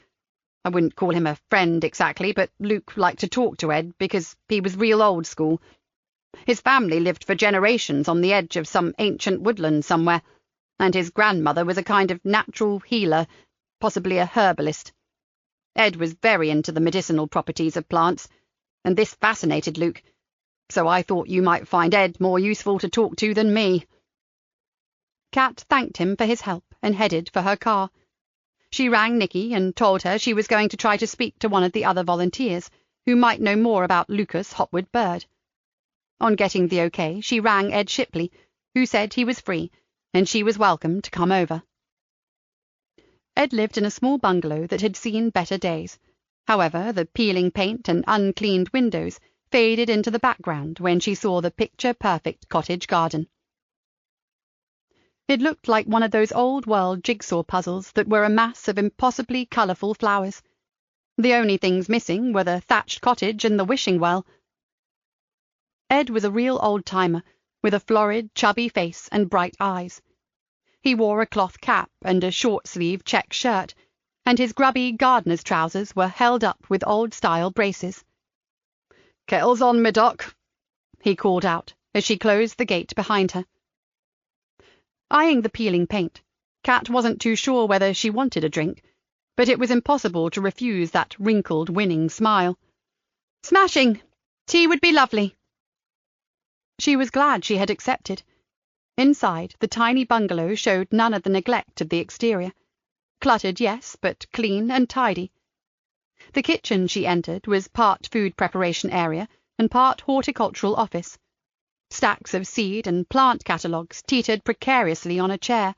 I wouldn't call him a friend exactly, but Luke liked to talk to Ed because he was real old school. His family lived for generations on the edge of some ancient woodland somewhere, and his grandmother was a kind of natural healer, possibly a herbalist. Ed was very into the medicinal properties of plants, and this fascinated Luke, so I thought you might find Ed more useful to talk to than me." Kat thanked him for his help and headed for her car. She rang Nikki and told her she was going to try to speak to one of the other volunteers, who might know more about Lucas Hopwood Bird. On getting the OK, she rang Ed Shipley, who said he was free, and she was welcome to come over. Ed lived in a small bungalow that had seen better days. However, the peeling paint and uncleaned windows faded into the background when she saw the picture-perfect cottage garden. It looked like one of those old-world jigsaw puzzles that were a mass of impossibly colourful flowers. The only things missing were the thatched cottage and the wishing well. Ed was a real old-timer, with a florid, chubby face and bright eyes. He wore a cloth cap and a short-sleeved check shirt, and his grubby gardener's trousers were held up with old-style braces. "Kettle's on, me doc," he called out as she closed the gate behind her. Eyeing the peeling paint, Kat wasn't too sure whether she wanted a drink, but it was impossible to refuse that wrinkled, winning smile. "Smashing! Tea would be lovely." She was glad she had accepted. Inside, the tiny bungalow showed none of the neglect of the exterior. Cluttered, yes, but clean and tidy. The kitchen she entered was part food preparation area and part horticultural office. Stacks of seed and plant catalogues teetered precariously on a chair.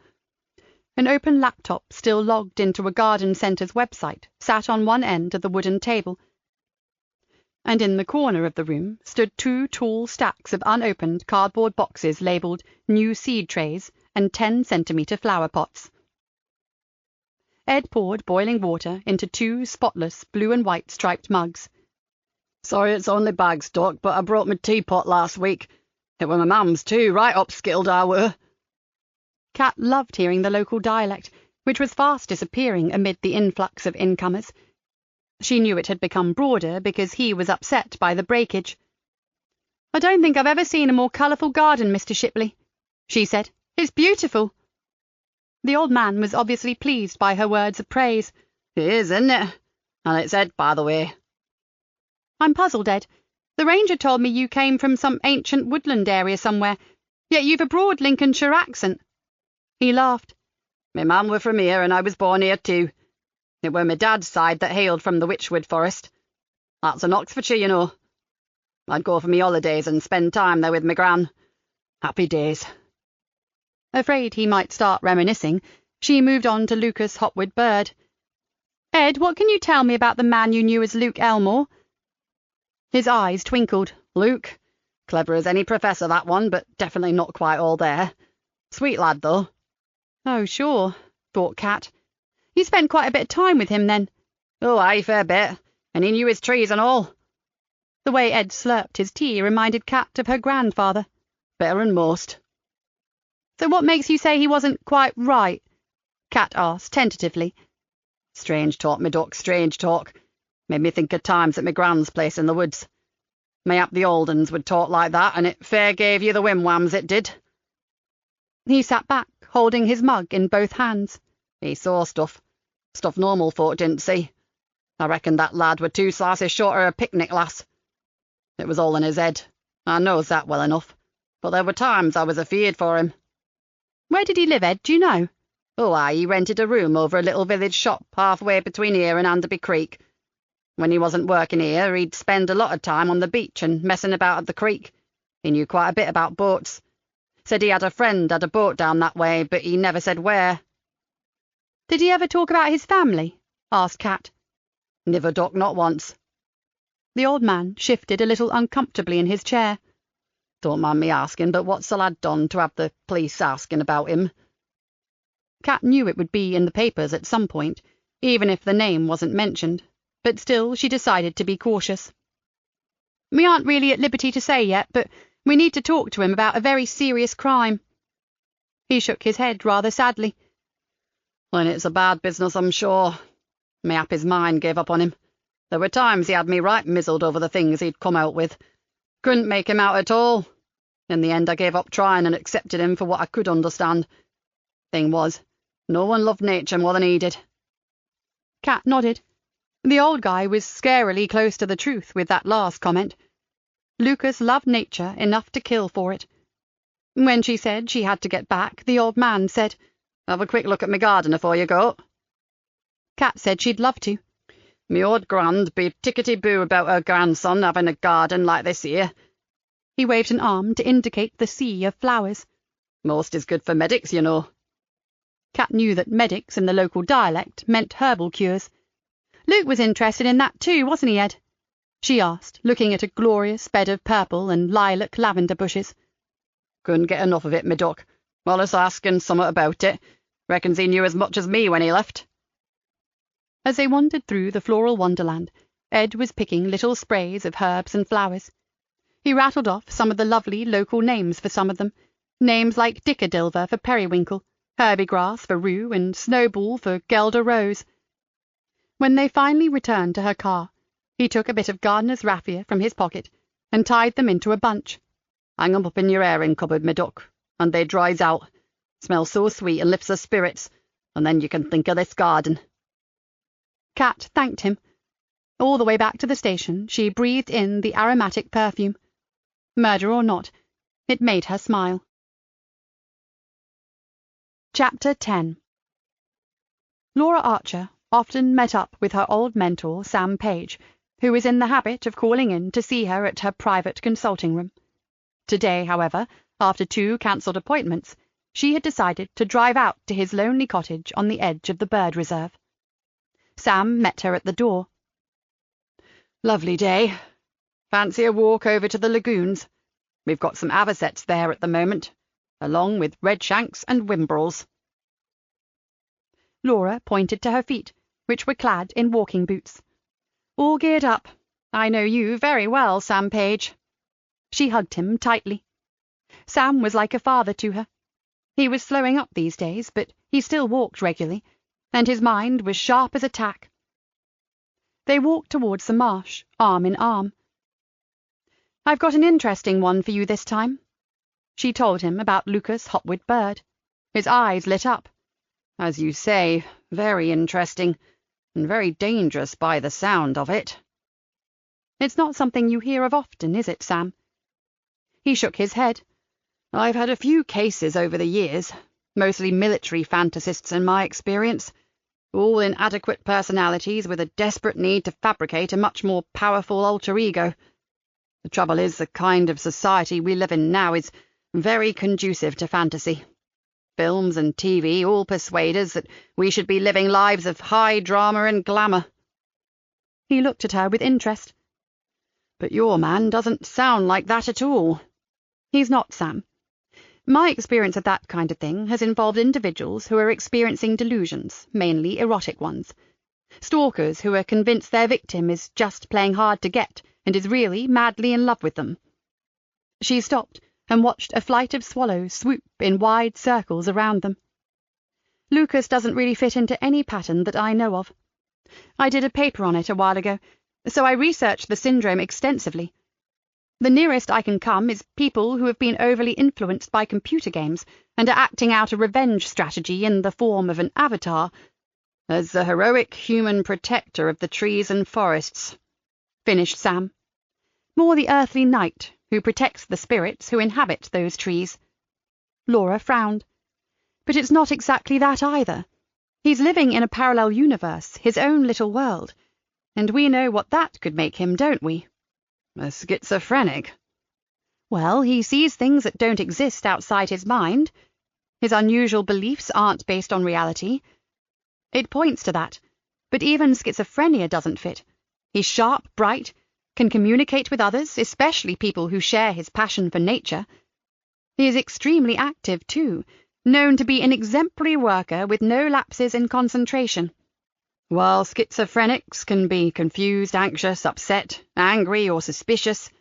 An open laptop still logged into a garden centre's website sat on one end of the wooden table. and in the corner of the room stood 2 tall stacks of unopened cardboard boxes labelled new seed trays and 10-centimetre flower pots. Ed poured boiling water into 2 spotless blue and white striped mugs. "Sorry it's only bags, Doc, but I brought my teapot last week. It were my mum's too, right upskilled I were." Kat loved hearing the local dialect, which was fast disappearing amid the influx of incomers. She knew it had become broader because he was upset by the breakage. "I don't think I've ever seen a more colourful garden, Mr. Shipley," she said. "It's beautiful." The old man was obviously pleased by her words of praise. "It is, isn't it? And it's Ed, by the way." "I'm puzzled, Ed. The ranger told me you came from some ancient woodland area somewhere, yet you've a broad Lincolnshire accent." He laughed. "My mum were from here, and I was born here too. It were my dad's side that hailed from the Witchwood Forest. That's in Oxfordshire, you know. I'd go for me holidays and spend time there with my gran. Happy days." Afraid he might start reminiscing, she moved on to Lucas Hopwood Bird. "Ed, what can you tell me about the man you knew as Luke Elmore?" His eyes twinkled. "Luke? Clever as any professor, that one, but definitely not quite all there. Sweet lad, though." "Oh, sure," thought Kat. "You spent quite a bit of time with him, then?" "Oh, aye, fair bit. And he knew his trees and all." The way Ed slurped his tea reminded Kat of her grandfather. "Better than most." "So what makes you say he wasn't quite right?" Kat asked tentatively. "Strange talk, me duck, strange talk. Made me think of times at my gran's place in the woods. Mayhap the old uns would talk like that, and it fair gave you the whim-whams, it did." He sat back, holding his mug in both hands. "He saw stuff normal folk didn't see. I reckon that lad were 2 slices shorter a picnic lass. It was all in his head. I knows that well enough, but there were times I was afeard for him." "Where did he live, Ed, do you know?" "Oh, aye, he rented a room over a little village shop halfway between here and Anderby Creek. When he wasn't working here, he'd spend a lot of time on the beach and messing about at the creek. He knew quite a bit about boats. Said he had a friend had a boat down that way, but he never said where." "Did he ever talk about his family?" asked Kat. "Niver, Doc, not once." The old man shifted a little uncomfortably in his chair. "Don't mind me asking, but what's the lad done to have the police asking about him?" Kat knew it would be in the papers at some point, even if the name wasn't mentioned, but still she decided to be cautious. "We aren't really at liberty to say yet, but we need to talk to him about a very serious crime." He shook his head rather sadly. "Then it's a bad business, I'm sure. Mayhap his mind gave up on him. There were times he had me right mizzled over the things he'd come out with. Couldn't make him out at all. In the end I gave up trying and accepted him for what I could understand. Thing was, no one loved nature more than he did." Kat nodded. The old guy was scarily close to the truth with that last comment. Lucas loved nature enough to kill for it. When she said she had to get back, the old man said, "Have a quick look at my garden afore you go." Kat said she'd love to. "Me old grand be tickety-boo about her grandson having a garden like this here." He waved an arm to indicate the sea of flowers. "Most is good for medics, you know." Kat knew that medics in the local dialect meant herbal cures. "Luke was interested in that too, wasn't he, Ed?" she asked, looking at a glorious bed of purple and lilac lavender bushes. "Couldn't get enough of it, me duck. Allus asking summat about it. Reckons he knew as much as me when he left." As they wandered through the floral wonderland, Ed was picking little sprays of herbs and flowers. He rattled off some of the lovely local names for some of them, names like dickadilver for periwinkle, herbie-grass for rue, and snowball for guelder rose. When they finally returned to her car, he took a bit of gardener's raffia from his pocket and tied them into a bunch. "Hang 'em up in your airing cupboard, me duck, and they dries out. Smells so sweet and lifts her spirits, and then you can think of this garden." Kat thanked him. All the way back to the station, she breathed in the aromatic perfume. Murder or not, it made her smile. Chapter 10. Laura Archer often met up with her old mentor, Sam Page, who was in the habit of calling in to see her at her private consulting room. Today, however, after 2 cancelled appointments, she had decided to drive out to his lonely cottage on the edge of the bird reserve. Sam met her at the door. "Lovely day," Fancy a walk over to the lagoons? We've got some avocets there at the moment, along with redshanks and wimbrels." Laura pointed to her feet, which were clad in walking boots. "All geared up. I know you very well, Sam Page." She hugged him tightly. Sam was like a father to her. He was slowing up these days, but he still walked regularly, and his mind was sharp as a tack. They walked towards the marsh, arm in arm. "I've got an interesting one for you this time." She told him about Lucas Hopwood Bird. His eyes lit up. "As you say, very interesting, and very dangerous by the sound of it." "It's not something you hear of often, is it, Sam?" He shook his head. "I've had a few cases over the years, mostly military fantasists in my experience, all inadequate personalities with a desperate need to fabricate a much more powerful alter ego. The trouble is, the kind of society we live in now is very conducive to fantasy. Films and TV all persuade us that we should be living lives of high drama and glamour." He looked at her with interest. "But your man doesn't sound like that at all." "He's not, Sam. My experience of that kind of thing has involved individuals who are experiencing delusions, mainly erotic ones. Stalkers who are convinced their victim is just playing hard to get and is really madly in love with them." She stopped and watched a flight of swallows swoop in wide circles around them. "Lucas doesn't really fit into any pattern that I know of. I did a paper on it a while ago, so I researched the syndrome extensively. The nearest I can come is people who have been overly influenced by computer games and are acting out a revenge strategy in the form of an avatar." "As the heroic human protector of the trees and forests," finished Sam. "More the earthly knight who protects the spirits who inhabit those trees." Laura frowned. "But it's not exactly that either. He's living in a parallel universe, his own little world, and we know what that could make him, don't we?" "A schizophrenic?" "Well, he sees things that don't exist outside his mind. His unusual beliefs aren't based on reality. It points to that, but even schizophrenia doesn't fit. He's sharp, bright, can communicate with others, especially people who share his passion for nature. He is extremely active, too, known to be an exemplary worker with no lapses in concentration." "While schizophrenics can be confused, anxious, upset, angry, or suspicious,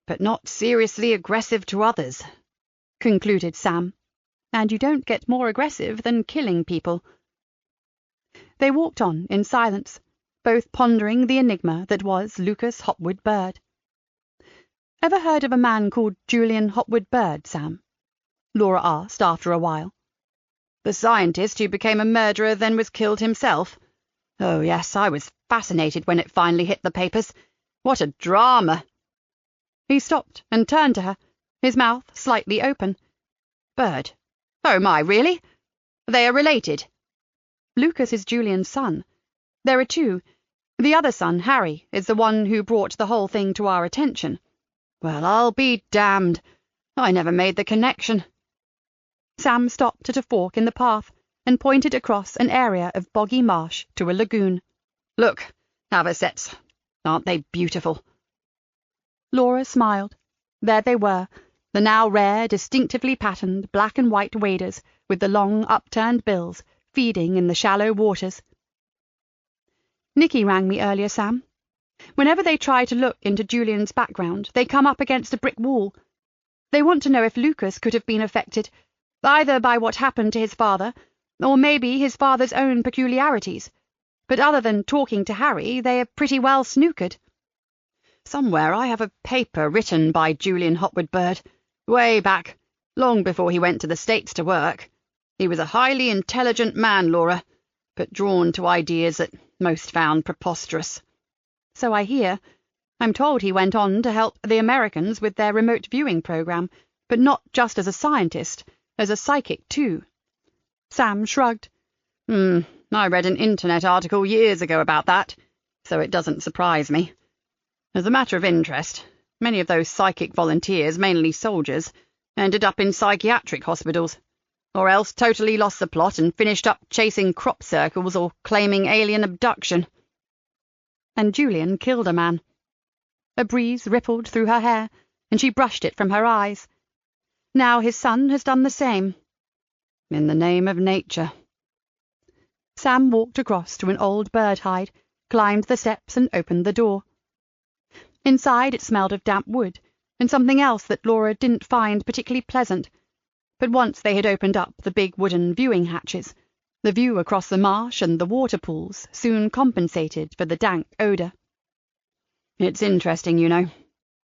but not seriously aggressive to others," concluded Sam. "And you don't get more aggressive than killing people." They walked on in silence, both pondering the enigma that was Lucas Hopwood Bird. "Ever heard of a man called Julian Hopwood Bird, Sam?" Laura asked after a while. "The scientist who became a murderer, then was killed himself? Oh, yes, I was fascinated when it finally hit the papers. What a drama!" He stopped and turned to her, his mouth slightly open. "Bird? Oh, my, really? They are related?" "Lucas is Julian's son. There are two. The other son, Harry, is the one who brought the whole thing to our attention." "Well, I'll be damned. I never made the connection." Sam stopped at a fork in the path and pointed across an area of boggy marsh to a lagoon. "Look, avocets. Aren't they beautiful?" Laura smiled. There they were, the now rare, distinctively patterned black and white waders with the long upturned bills, feeding in the shallow waters. "Nikki rang me earlier, Sam. Whenever they try to look into Julian's background, they come up against a brick wall. They want to know if Lucas could have been affected, either by what happened to his father, or maybe his father's own peculiarities. But other than talking to Harry, they are pretty well snookered." "Somewhere I have a paper written by Julian Hopwood Bird, way back, long before he went to the States to work. He was a highly intelligent man, Laura, but drawn to ideas that most found preposterous." "So I hear. I'm told he went on to help the Americans with their remote viewing program, but not just as a scientist, as a psychic too." Sam shrugged. I read an internet article years ago about that, so it doesn't surprise me. As a matter of interest, many of those psychic volunteers, mainly soldiers, ended up in psychiatric hospitals, or else totally lost the plot and finished up chasing crop circles or claiming alien abduction." "And Julian killed a man." A breeze rippled through her hair, and she brushed it from her eyes. Now his son has done the same. In the name of nature. Sam walked across to an old bird hide, climbed the steps and opened the door. Inside it smelled of damp wood, and something else that Laura didn't find particularly pleasant. But once they had opened up the big wooden viewing hatches, the view across the marsh and the water pools soon compensated for the dank odour. It's interesting, you know.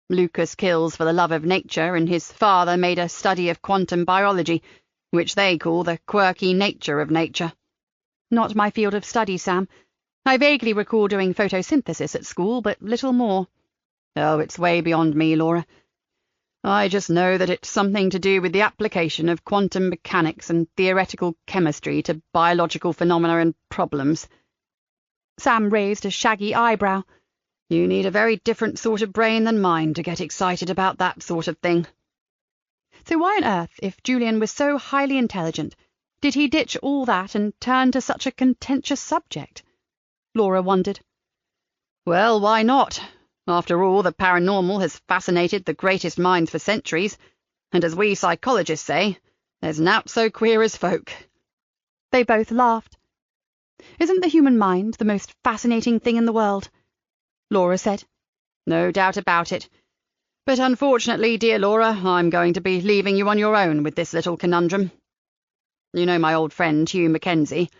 Lucas kills for the love of nature, and his father made a study of quantum biology, which they call the quirky nature of nature. Not my field of study, Sam. I vaguely recall doing photosynthesis at school, but little more. Oh, it's way beyond me, Laura. I just know that it's something to do with the application of quantum mechanics and theoretical chemistry to biological phenomena and problems. Sam raised a shaggy eyebrow. You need a very different sort of brain than mine to get excited about that sort of thing. So why on earth, if Julian was so highly intelligent, did he ditch all that and turn to such a contentious subject? Laura wondered. Well, why not? After all, the paranormal has fascinated the greatest minds for centuries, and as we psychologists say, there's nowt so queer as folk. They both laughed. Isn't the human mind the most fascinating thing in the world? Laura said. No doubt about it. But unfortunately, dear Laura, I'm going to be leaving you on your own with this little conundrum. You know my old friend Hugh Mackenzie?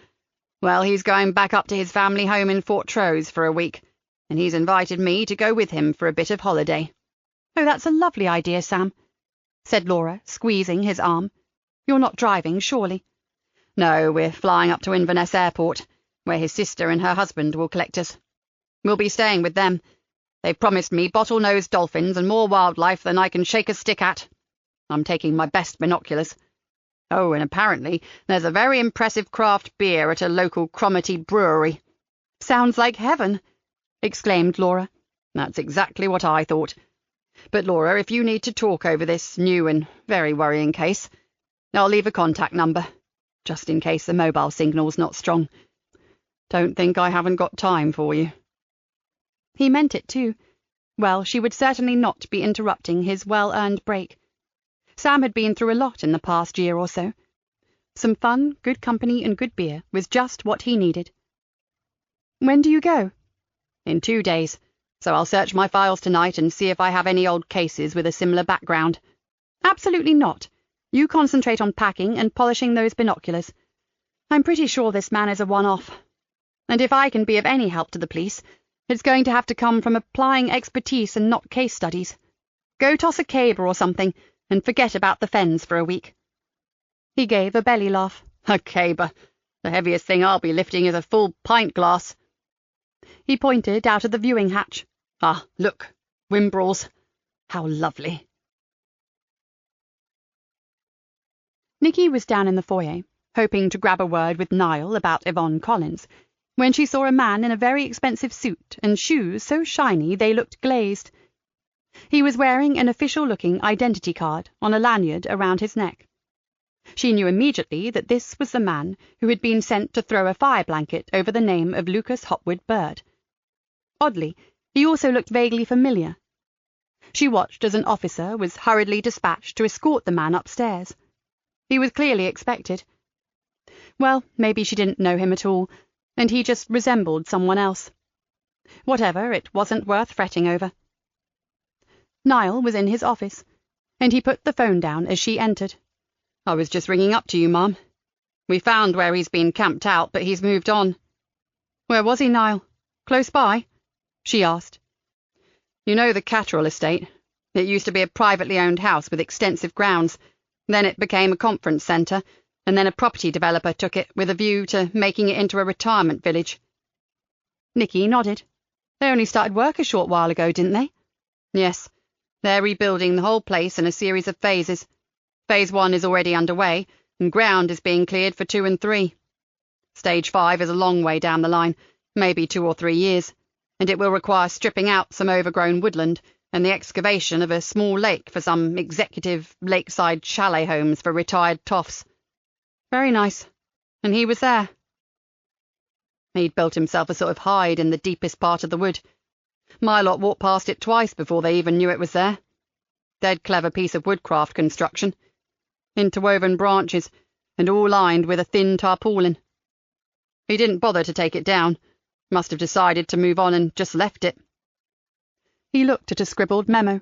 Well, he's going back up to his family home in Fortrose for a week, and he's invited me to go with him for a bit of holiday. Oh, that's a lovely idea, Sam, said Laura, squeezing his arm. You're not driving, surely? No, we're flying up to Inverness Airport, where his sister and her husband will collect us. We'll be staying with them. They've promised me bottlenose dolphins and more wildlife than I can shake a stick at. I'm taking my best binoculars. Oh, and apparently there's a very impressive craft beer at a local Cromarty brewery. Sounds like heaven, exclaimed Laura. That's exactly what I thought. But Laura, if you need to talk over this new and very worrying case, I'll leave a contact number, just in case the mobile signal's not strong. Don't think I haven't got time for you. He meant it too. Well, she would certainly not be interrupting his well-earned break. Sam had been through a lot in the past year or so. Some fun, good company and good beer was just what he needed. When do you go? In 2 days, so I'll search my files tonight and see if I have any old cases with a similar background. Absolutely not. You concentrate on packing and polishing those binoculars. I'm pretty sure this man is a one-off. And if I can be of any help to the police, it's going to have to come from applying expertise and not case studies. Go toss a caber or something, and forget about the Fens for a week. He gave a belly laugh. A caber. The heaviest thing I'll be lifting is a full pint glass. He pointed out of the viewing hatch. Ah, look, Wimbrels. How lovely. Nikki was down in the foyer, hoping to grab a word with Niall about Yvonne Collins, when she saw a man in a very expensive suit and shoes so shiny they looked glazed. He was wearing an official-looking identity card on a lanyard around his neck. She knew immediately that this was the man who had been sent to throw a fire blanket over the name of Lucas Hopwood Bird. Oddly, he also looked vaguely familiar. She watched as an officer was hurriedly dispatched to escort the man upstairs. He was clearly expected. Well, maybe she didn't know him at all, and he just resembled someone else. Whatever, it wasn't worth fretting over. Niall was in his office, and he put the phone down as she entered. I was just ringing up to you, Mum. We found where he's been camped out, but he's moved on. Where was he, Niall? Close by? She asked. You know the Catterall estate? It used to be a privately owned house with extensive grounds. Then it became a conference centre, and then a property developer took it with a view to making it into a retirement village. Nikki nodded. They only started work a short while ago, didn't they? Yes. They're rebuilding the whole place in a series of phases. Phase 1 is already underway, and ground is being cleared for 2 and 3. Stage 5 is a long way down the line, maybe 2 or 3 years, and it will require stripping out some overgrown woodland and the excavation of a small lake for some executive lakeside chalet homes for retired toffs. Very nice. And he was there? He'd built himself a sort of hide in the deepest part of the wood. My lot walked past it twice before they even knew it was there. Dead clever piece of woodcraft construction. Interwoven branches, and all lined with a thin tarpaulin. He didn't bother to take it down. Must have decided to move on and just left it. He looked at a scribbled memo.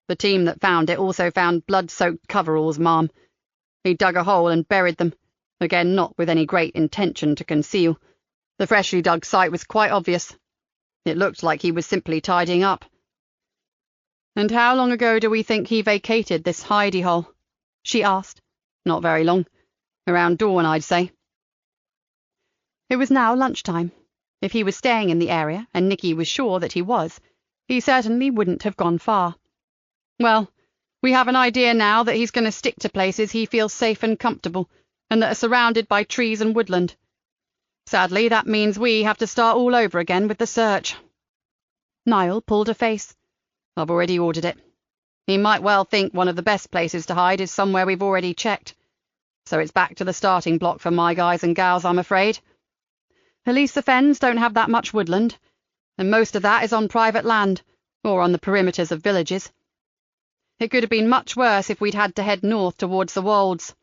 The team that found it also found blood-soaked coveralls, ma'am. He dug a hole and buried them, again not with any great intention to conceal. The freshly dug site was quite obvious. It looked like he was simply tidying up. And how long ago do we think he vacated this hidey hole? She asked. Not very long. Around dawn, I'd say. It was now lunchtime. If he was staying in the area, and Nikki was sure that he was, he certainly wouldn't have gone far. Well, we have an idea now that he's going to stick to places he feels safe and comfortable, and that are surrounded by trees and woodland. Sadly, that means we have to start all over again with the search. Niall pulled a face. I've already ordered it. He might well think one of the best places to hide is somewhere we've already checked. So it's back to the starting block for my guys and gals, I'm afraid. At least the Fens don't have that much woodland, and most of that is on private land, or on the perimeters of villages. It could have been much worse if we'd had to head north towards the wolds.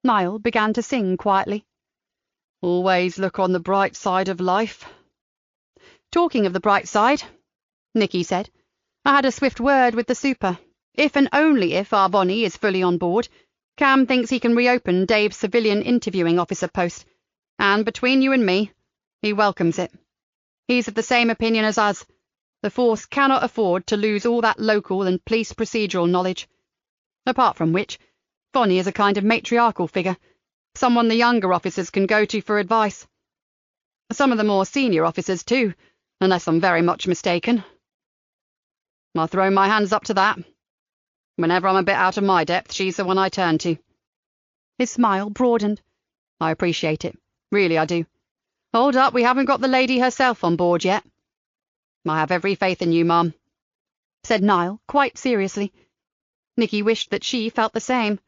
Niall began to sing quietly. Always look on the bright side of life. Talking of the bright side, Nikki said, I had a swift word with the super. If and only if our Bonnie is fully on board, Cam thinks he can reopen Dave's civilian interviewing officer post, and between you and me, he welcomes it. He's of the same opinion as us. The force cannot afford to lose all that local and police procedural knowledge. Apart from which, Bonnie is a kind of matriarchal figure, someone the younger officers can go to for advice. Some of the more senior officers, too, unless I'm very much mistaken. I'll throw my hands up to that. Whenever I'm a bit out of my depth, she's the one I turn to. His smile broadened. I appreciate it. Really, I do. Hold up, we haven't got the lady herself on board yet. I have every faith in you, Mum, said Niall, quite seriously. Nikki wished that she felt the same.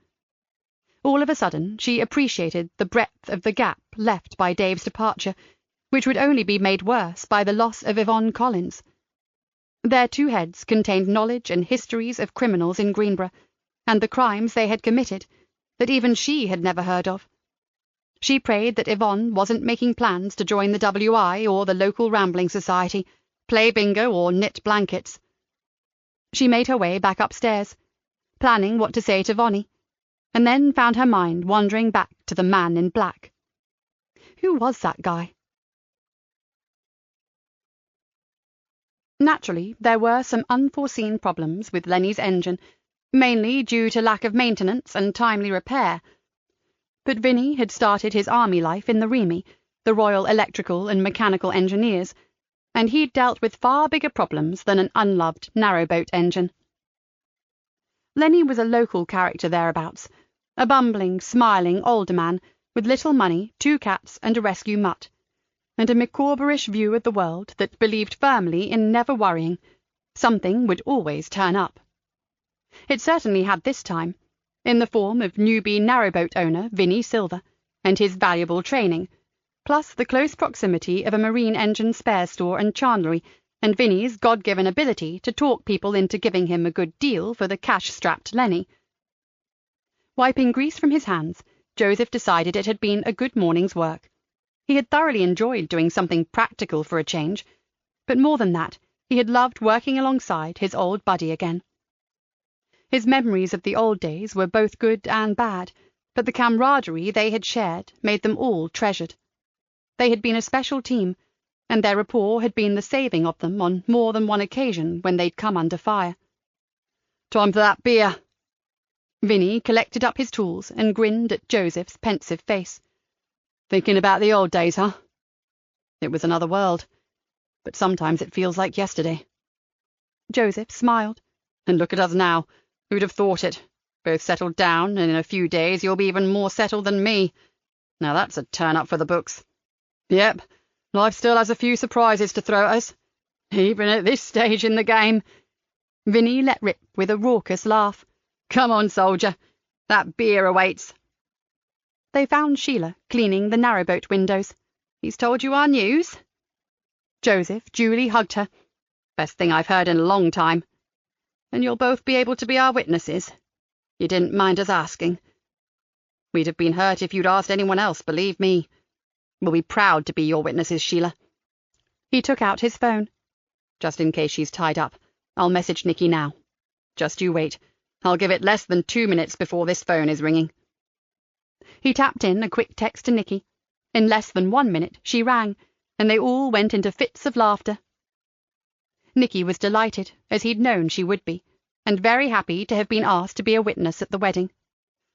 All of a sudden, she appreciated the breadth of the gap left by Dave's departure, which would only be made worse by the loss of Yvonne Collins. Their two heads contained knowledge and histories of criminals in Greenborough, and the crimes they had committed, that even she had never heard of. She prayed that Yvonne wasn't making plans to join the WI or the local rambling society, play bingo or knit blankets. She made her way back upstairs, planning what to say to Vonnie, and then found her mind wandering back to the man in black. Who was that guy? Naturally, there were some unforeseen problems with Lenny's engine, mainly due to lack of maintenance and timely repair. But Vinny had started his army life in the REME, the Royal Electrical and Mechanical Engineers, and he'd dealt with far bigger problems than an unloved narrowboat engine. Lenny was a local character thereabouts, a bumbling, smiling older man with little money, 2 cats and a rescue mutt, and a Micawberish view of the world that believed firmly in never worrying. Something would always turn up. It certainly had this time, in the form of newbie narrowboat owner Vinny Silver, and his valuable training, plus the close proximity of a marine engine spare store and chandlery, and Vinny's God-given ability to talk people into giving him a good deal for the cash-strapped Lenny. Wiping grease from his hands, Joseph decided it had been a good morning's work. He had thoroughly enjoyed doing something practical for a change, but more than that, he had loved working alongside his old buddy again. His memories of the old days were both good and bad, but the camaraderie they had shared made them all treasured. They had been a special team, and their rapport had been the saving of them on more than one occasion when they'd come under fire. "Time for that beer." Vinny collected up his tools and grinned at Joseph's pensive face. "Thinking about the old days, huh? It was another world, but sometimes it feels like yesterday." Joseph smiled. "And look at us now. Who'd have thought it? Both settled down, and in a few days you'll be even more settled than me. Now that's a turn-up for the books. Yep, life still has a few surprises to throw at us, even at this stage in the game." Vinny let rip with a raucous laugh. "Come on, soldier. That beer awaits." They found Sheila cleaning the narrowboat windows. "He's told you our news?" Joseph duly hugged her, Best thing I've heard in a long time. And you'll both be able to be our witnesses. You didn't mind us asking. We'd have been hurt if you'd asked anyone else, believe me. We'll be proud to be your witnesses, Sheila." He took out his phone. "Just in case she's tied up, I'll message Nikki now. Just you wait. I'll give it less than 2 minutes before this phone is ringing." He tapped in a quick text to Nikki. In less than 1 minute, she rang, and they all went into fits of laughter. Nikki was delighted, as he'd known she would be, and very happy to have been asked to be a witness at the wedding.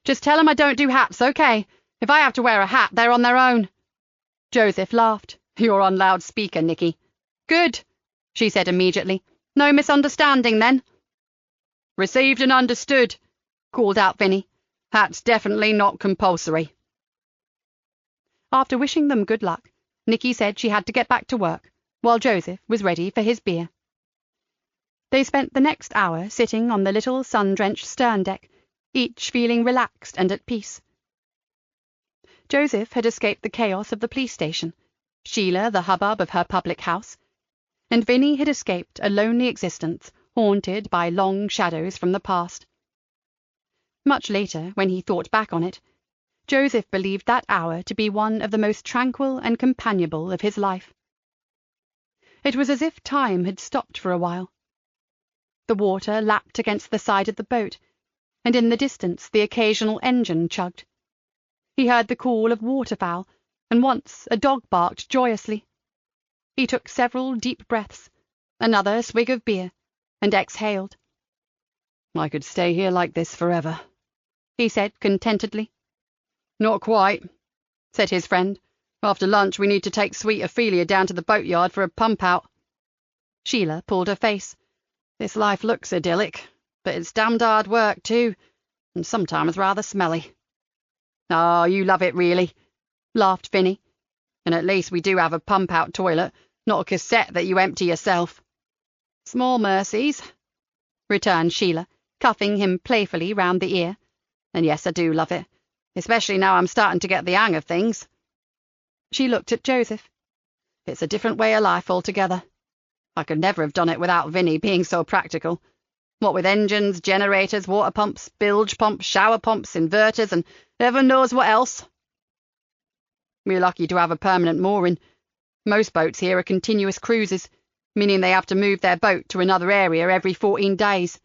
"Just tell 'em I don't do hats, okay? If I have to wear a hat, they're on their own." Joseph laughed. "You're on loudspeaker, Nikki." "Good," she said immediately. "No misunderstanding, then?" "Received and understood," called out Vinny. "Hats definitely not compulsory." After wishing them good luck, Nikki said she had to get back to work, while Joseph was ready for his beer. They spent the next hour sitting on the little sun-drenched stern deck, each feeling relaxed and at peace. Joseph had escaped the chaos of the police station, Sheila the hubbub of her public house, and Vinny had escaped a lonely existence haunted by long shadows from the past. Much later, when he thought back on it, Joseph believed that hour to be one of the most tranquil and companionable of his life. It was as if time had stopped for a while. The water lapped against the side of the boat, and in the distance the occasional engine chugged. He heard the call of waterfowl, and once a dog barked joyously. He took several deep breaths, another swig of beer, and exhaled. "I could stay here like this forever," he said contentedly. "Not quite," said his friend. "After lunch we need to take sweet Ophelia down to the boatyard for a pump-out." Sheila pulled her face. "This life looks idyllic, but it's damned hard work, too, and sometimes rather smelly." "Oh, you love it, really," laughed Vinny. "And at least we do have a pump-out toilet, not a cassette that you empty yourself." "Small mercies," returned Sheila, cuffing him playfully round the ear. "And yes, I do love it, especially now I'm starting to get the hang of things." She looked at Joseph. "It's a different way of life altogether. I could never have done it without Vinny being so practical. What with engines, generators, water pumps, bilge pumps, shower pumps, inverters, and heaven knows what else. We're lucky to have a permanent mooring. Most boats here are continuous cruises, meaning they have to move their boat to another area every 14 days.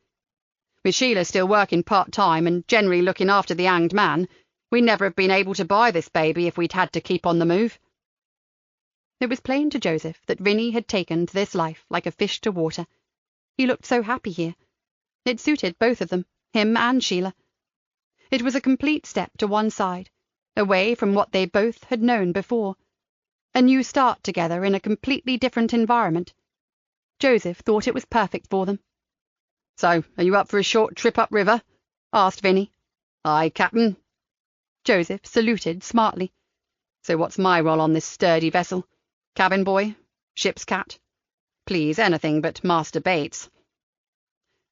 With Sheila still working part-time and generally looking after the hanged man, we'd never have been able to buy this baby if we'd had to keep on the move." It was plain to Joseph that Vinny had taken to this life like a fish to water. He looked so happy here. It suited both of them, him and Sheila. It was a complete step to one side, away from what they both had known before. A new start together in a completely different environment. Joseph thought it was perfect for them. "So, are you up for a short trip upriver?" asked Vinny. "Aye, Captain." Joseph saluted smartly. "So what's my role on this sturdy vessel? Cabin boy? Ship's cat? Please, anything but Master Bates."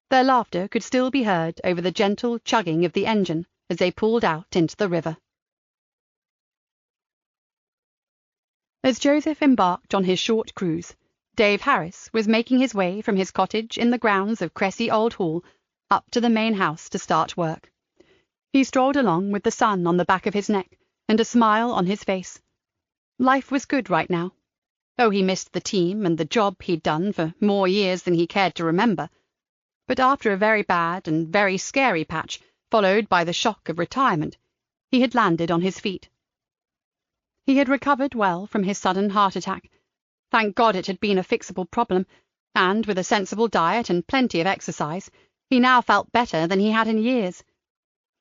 Their laughter could still be heard over the gentle chugging of the engine as they pulled out into the river. As Joseph embarked on his short cruise, Dave Harris was making his way from his cottage in the grounds of Cressy Old Hall up to the main house to start work. He strolled along with the sun on the back of his neck and a smile on his face. Life was good right now. Oh, he missed the team and the job he'd done for more years than he cared to remember. But after a very bad and very scary patch, followed by the shock of retirement, he had landed on his feet. He had recovered well from his sudden heart attack. Thank God it had been a fixable problem, and with a sensible diet and plenty of exercise, he now felt better than he had in years.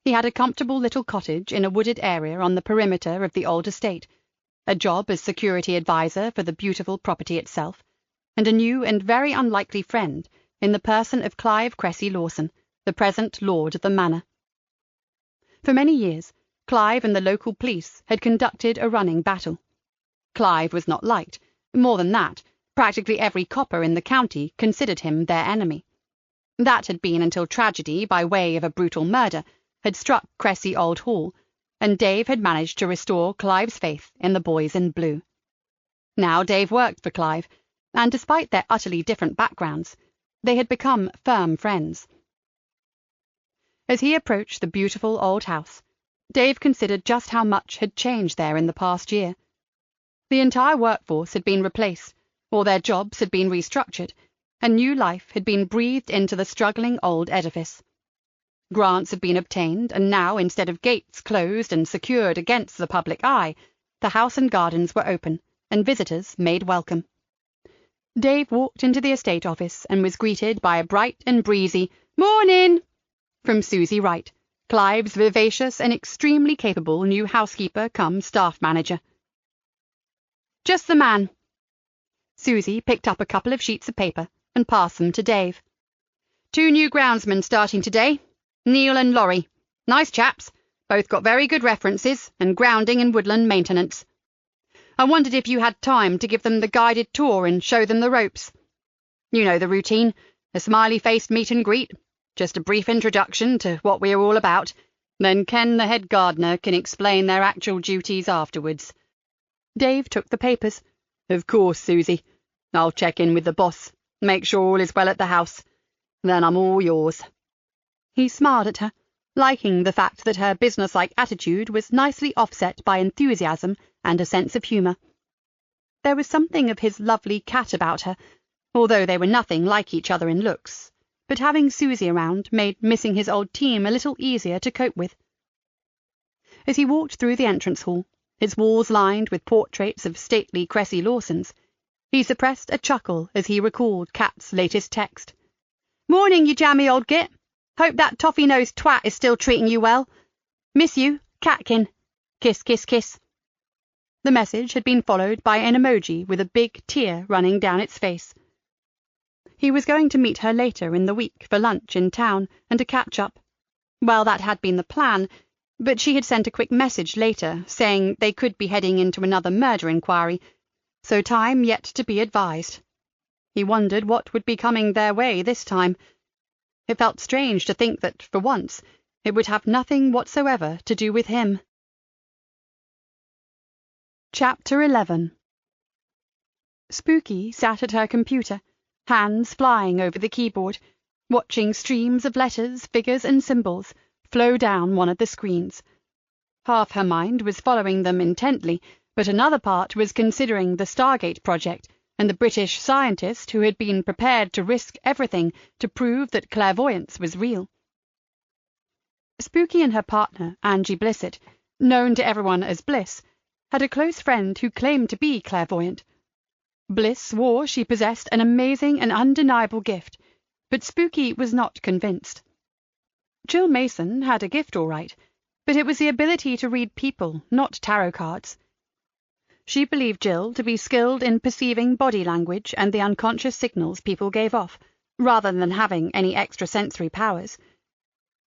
He had a comfortable little cottage in a wooded area on the perimeter of the old estate, a job as security advisor for the beautiful property itself, and a new and very unlikely friend in the person of Clive Cressy Lawson, the present lord of the manor. For many years, Clive and the local police had conducted a running battle. Clive was not liked. More than that, practically every copper in the county considered him their enemy. That had been until tragedy, by way of a brutal murder, had struck Cressy Old Hall, and Dave had managed to restore Clive's faith in the boys in blue. Now Dave worked for Clive, and despite their utterly different backgrounds, they had become firm friends. As he approached the beautiful old house, Dave considered just how much had changed there in the past year. The entire workforce had been replaced, or their jobs had been restructured, and new life had been breathed into the struggling old edifice. Grants had been obtained, and now, instead of gates closed and secured against the public eye, the house and gardens were open, and visitors made welcome. Dave walked into the estate office and was greeted by a bright and breezy "Morning!" from Susie Wright, Clive's vivacious and extremely capable new housekeeper cum staff manager. "Just the man." Susie picked up a couple of sheets of paper and passed them to Dave. "2 new groundsmen starting today, Neil and Laurie. Nice chaps, both got very good references, and grounding and woodland maintenance. I wondered if you had time to give them the guided tour and show them the ropes. You know the routine, a smiley-faced meet and greet, just a brief introduction to what we are all about, then Ken, the head gardener, can explain their actual duties afterwards." Dave took the papers. "Of course, Susie. I'll check in with the boss, make sure all is well at the house. Then I'm all yours." He smiled at her, liking the fact that her businesslike attitude was nicely offset by enthusiasm and a sense of humour. There was something of his lovely cat about her, although they were nothing like each other in looks, but having Susie around made missing his old team a little easier to cope with. As he walked through the entrance hall, its walls lined with portraits of stately Cressy Lawsons, he suppressed a chuckle as he recalled Kat's latest text. "Morning, you jammy old git. Hope that toffee-nosed twat is still treating you well. Miss you, Catkin. Kiss, kiss, kiss." The message had been followed by an emoji with a big tear running down its face. He was going to meet her later in the week for lunch in town and to catch up. Well, that had been the plan, but she had sent a quick message later saying they could be heading into another murder inquiry, so time yet to be advised. He wondered what would be coming their way this time. It felt strange to think that, for once, it would have nothing whatsoever to do with him. Chapter 11. Spooky sat at her computer, hands flying over the keyboard, watching streams of letters, figures, and symbols flow down one of the screens. Half her mind was following them intently, but another part was considering the Stargate project and the British scientist who had been prepared to risk everything to prove that clairvoyance was real. Spooky and her partner, Angie Blissett, known to everyone as Bliss, had a close friend who claimed to be clairvoyant. Bliss swore she possessed an amazing and undeniable gift, but Spooky was not convinced. Jill Mason had a gift all right, but it was the ability to read people, not tarot cards. She believed Jill to be skilled in perceiving body language and the unconscious signals people gave off, rather than having any extrasensory powers.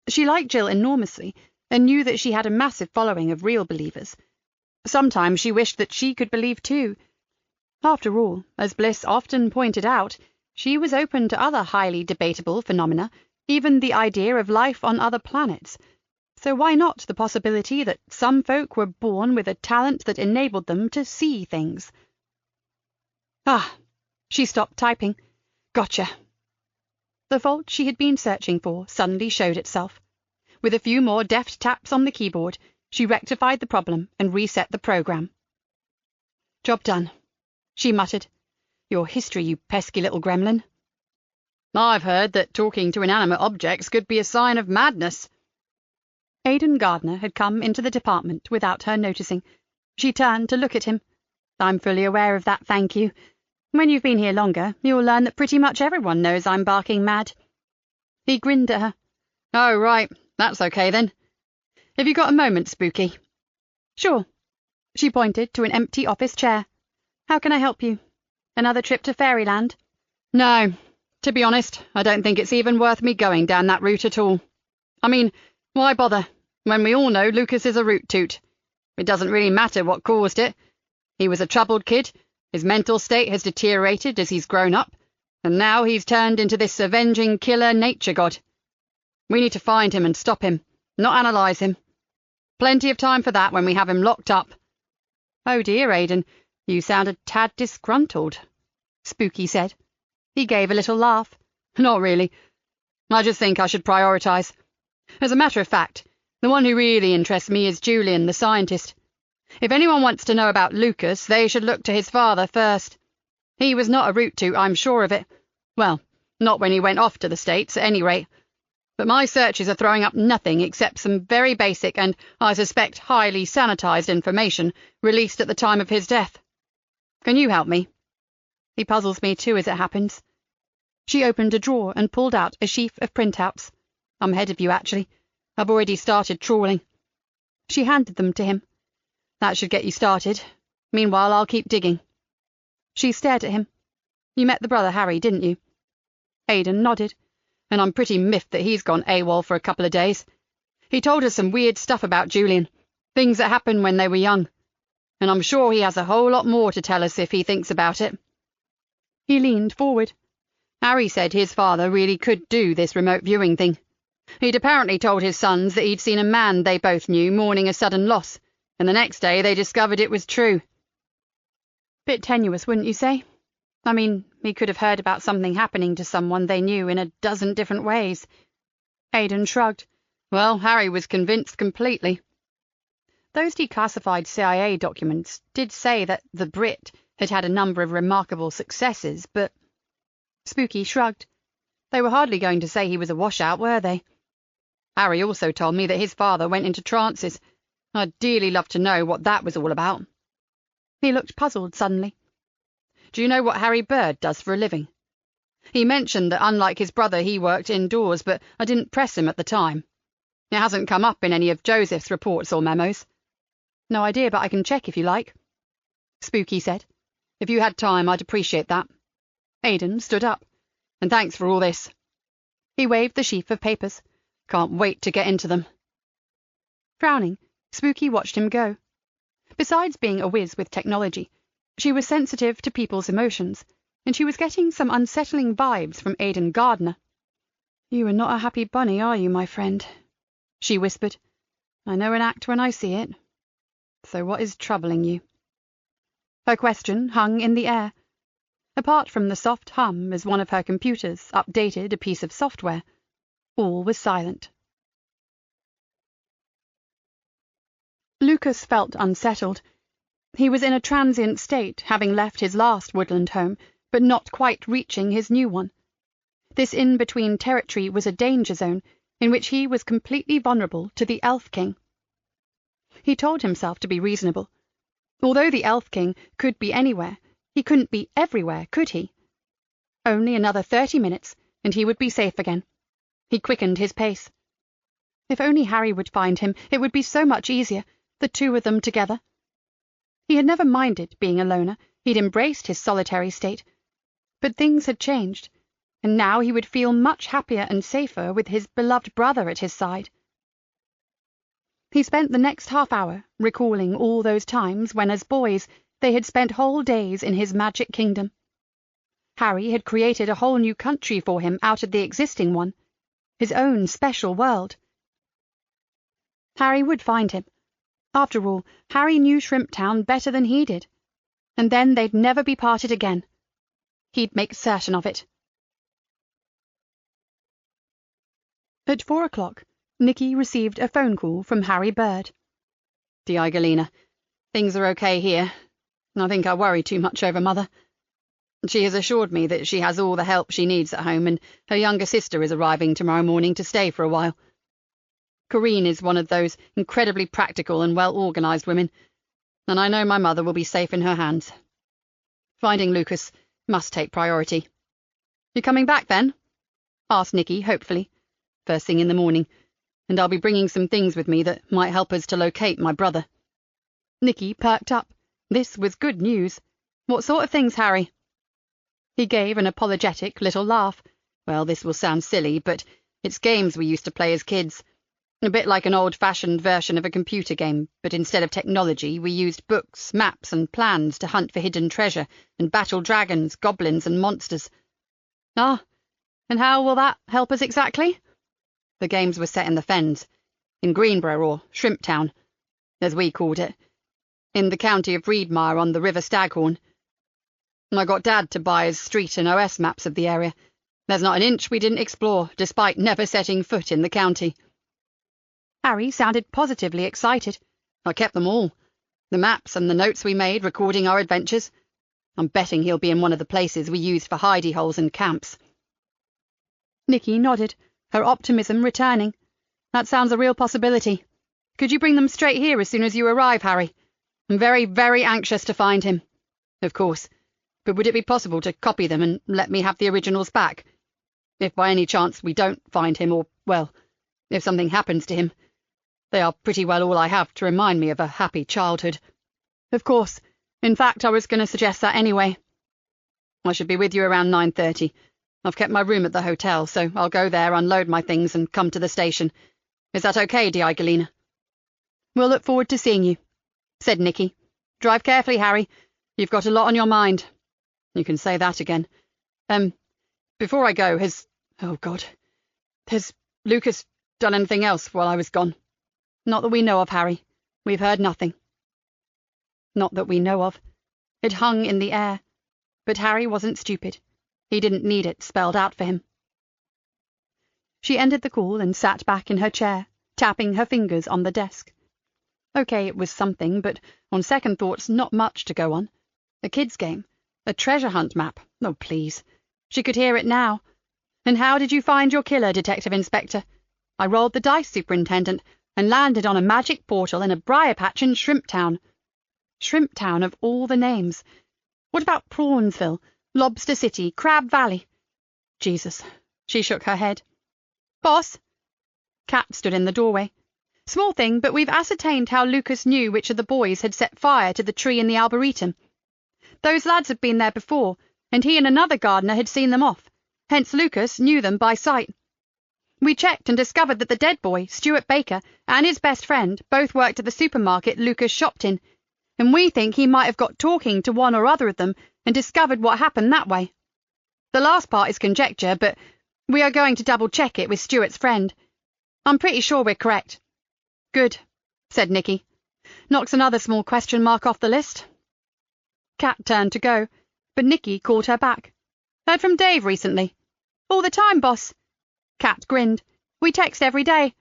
She liked Jill enormously, and knew that she had a massive following of real believers. Sometimes she wished that she could believe too. After all, as Bliss often pointed out, she was open to other highly debatable phenomena, even the idea of life on other planets. So why not the possibility that some folk were born with a talent that enabled them to see things? She stopped typing. Gotcha. The fault she had been searching for suddenly showed itself. With a few more deft taps on the keyboard, she rectified the problem and reset the program. Job done, she muttered. Your history, you pesky little gremlin. I've heard that talking to inanimate objects could be a sign of madness. Aidan Gardner had come into the department without her noticing. She turned to look at him. I'm fully aware of that, thank you. When you've been here longer, you'll learn that pretty much everyone knows I'm barking mad. He grinned at her. Oh, right, that's okay then. Have you got a moment, Spooky? Sure. She pointed to an empty office chair. How can I help you? Another trip to Fairyland? No, to be honest, I don't think it's even worth me going down that route at all. I mean, why bother, when we all know Lucas is a root toot? It doesn't really matter what caused it. He was a troubled kid, his mental state has deteriorated as he's grown up, and now he's turned into this avenging killer nature god. We need to find him and stop him, not analyse him. Plenty of time for that when we have him locked up. Oh dear, Aidan, you sound a tad disgruntled. Spooky said. He gave a little laugh. Not really. I just think I should prioritise. As a matter of fact, the one who really interests me is Julian, the scientist. If anyone wants to know about Lucas, they should look to his father first. He was not a root to, I'm sure of it. Well, not when he went off to the States, at any rate. But my searches are throwing up nothing except some very basic and, I suspect, highly sanitised information released at the time of his death. Can you help me? He puzzles me too, as it happens. She opened a drawer and pulled out a sheaf of printouts. I'm ahead of you, actually. I've already started trawling. She handed them to him. That should get you started. Meanwhile, I'll keep digging. She stared at him. You met the brother Harry, didn't you? Aidan nodded. And I'm pretty miffed that he's gone AWOL for a couple of days. He told us some weird stuff about Julian, things that happened when they were young. And I'm sure he has a whole lot more to tell us if he thinks about it. He leaned forward. Harry said his father really could do this remote viewing thing. He'd apparently told his sons that he'd seen a man they both knew mourning a sudden loss, and the next day they discovered it was true. Bit tenuous, wouldn't you say? I mean, he could have heard about something happening to someone they knew in a dozen different ways. Aidan shrugged. Well, Harry was convinced completely. Those declassified CIA documents did say that the Brit had had a number of remarkable successes, but... Spooky shrugged. They were hardly going to say he was a washout, were they? Harry also told me that his father went into trances. I'd dearly love to know what that was all about. He looked puzzled suddenly. Do you know what Harry Bird does for a living? He mentioned that unlike his brother he worked indoors, but I didn't press him at the time. It hasn't come up in any of Joseph's reports or memos. No idea, but I can check if you like. Spooky said. If you had time, I'd appreciate that. Aidan stood up. And thanks for all this. He waved the sheaf of papers. Can't wait to get into them. Frowning, Spooky watched him go. Besides being a whiz with technology, she was sensitive to people's emotions, and she was getting some unsettling vibes from Aidan Gardner. You are not a happy bunny, are you, my friend? She whispered. I know an act when I see it. So what is troubling you? Her question hung in the air. Apart from the soft hum as one of her computers updated a piece of software, all was silent. Lucas felt unsettled. He was in a transient state, having left his last woodland home, but not quite reaching his new one. This in-between territory was a danger zone, in which he was completely vulnerable to the Elf King. He told himself to be reasonable. Although the Elf King could be anywhere, he couldn't be everywhere, could he? Only another 30 minutes, and he would be safe again. He quickened his pace. If only Harry would find him, it would be so much easier, the two of them together. He had never minded being a loner, he'd embraced his solitary state. But things had changed, and now he would feel much happier and safer with his beloved brother at his side. He spent the next half-hour recalling all those times when, as boys, they had spent whole days in his magic kingdom. Harry had created a whole new country for him out of the existing one, his own special world. Harry would find him. After all, Harry knew Shrimptown better than he did, and then they'd never be parted again. He'd make certain of it. At 4 o'clock, Nikki received a phone call from Harry Bird. Di Galena, things are okay here. I think I worry too much over Mother. She has assured me that she has all the help she needs at home, and her younger sister is arriving tomorrow morning to stay for a while. Corinne is one of those incredibly practical and well-organised women, and I know my mother will be safe in her hands. Finding Lucas must take priority. You coming back, then? Asked Nikki, hopefully. First thing in the morning, and I'll be bringing some things with me that might help us to locate my brother. Nikki perked up. This was good news. What sort of things, Harry? He gave an apologetic little laugh. Well, this will sound silly, but it's games we used to play as kids. A bit like an old-fashioned version of a computer game, but instead of technology, we used books, maps, and plans to hunt for hidden treasure and battle dragons, goblins, and monsters. Ah, and how will that help us exactly? The games were set in the Fens, in Greenborough or Shrimptown, as we called it, in the county of Reedmire on the River Staghorn. I got Dad to buy us street and OS maps of the area. There's not an inch we didn't explore, despite never setting foot in the county." Harry sounded positively excited. "I kept them all. The maps and the notes we made recording our adventures. I'm betting he'll be in one of the places we used for hidey holes and camps." Nikki nodded, her optimism returning. "That sounds a real possibility. Could you bring them straight here as soon as you arrive, Harry? I'm very, very anxious to find him. Of course. But would it be possible to copy them and let me have the originals back? If by any chance we don't find him, or, well, if something happens to him, they are pretty well all I have to remind me of a happy childhood." "Of course. In fact, I was going to suggest that anyway." "I should be with you around 9:30. I've kept my room at the hotel, so I'll go there, unload my things, and come to the station. Is that okay, Di Galena?" "We'll look forward to seeing you," said Nikki. "Drive carefully, Harry. You've got a lot on your mind." "You can say that again. Before I go, has Lucas done anything else while I was gone?" "Not that we know of, Harry. We've heard nothing." Not that we know of. It hung in the air. But Harry wasn't stupid. He didn't need it spelled out for him. She ended the call and sat back in her chair, tapping her fingers on the desk. Okay, it was something, but on second thoughts, not much to go on. A kid's game. A treasure hunt map. Oh, please. She could hear it now. "And how did you find your killer, Detective Inspector?" "I rolled the dice, Superintendent, and landed on a magic portal in a briar patch in Shrimptown." Shrimptown of all the names. What about Prawnsville, Lobster City, Crab Valley? Jesus. She shook her head. "Boss?" Kat stood in the doorway. "Small thing, but we've ascertained how Lucas knew which of the boys had set fire to the tree in the Arboretum. Those lads had been there before, and he and another gardener had seen them off. Hence Lucas knew them by sight. We checked and discovered that the dead boy, Stuart Baker, and his best friend both worked at the supermarket Lucas shopped in, and we think he might have got talking to one or other of them and discovered what happened that way. The last part is conjecture, but we are going to double-check it with Stuart's friend. I'm pretty sure we're correct." "Good," said Nikki. "Knocks another small question mark off the list." Kat turned to go, but Nikki called her back. "Heard from Dave recently?" "All the time, boss." Kat grinned. "We text every day.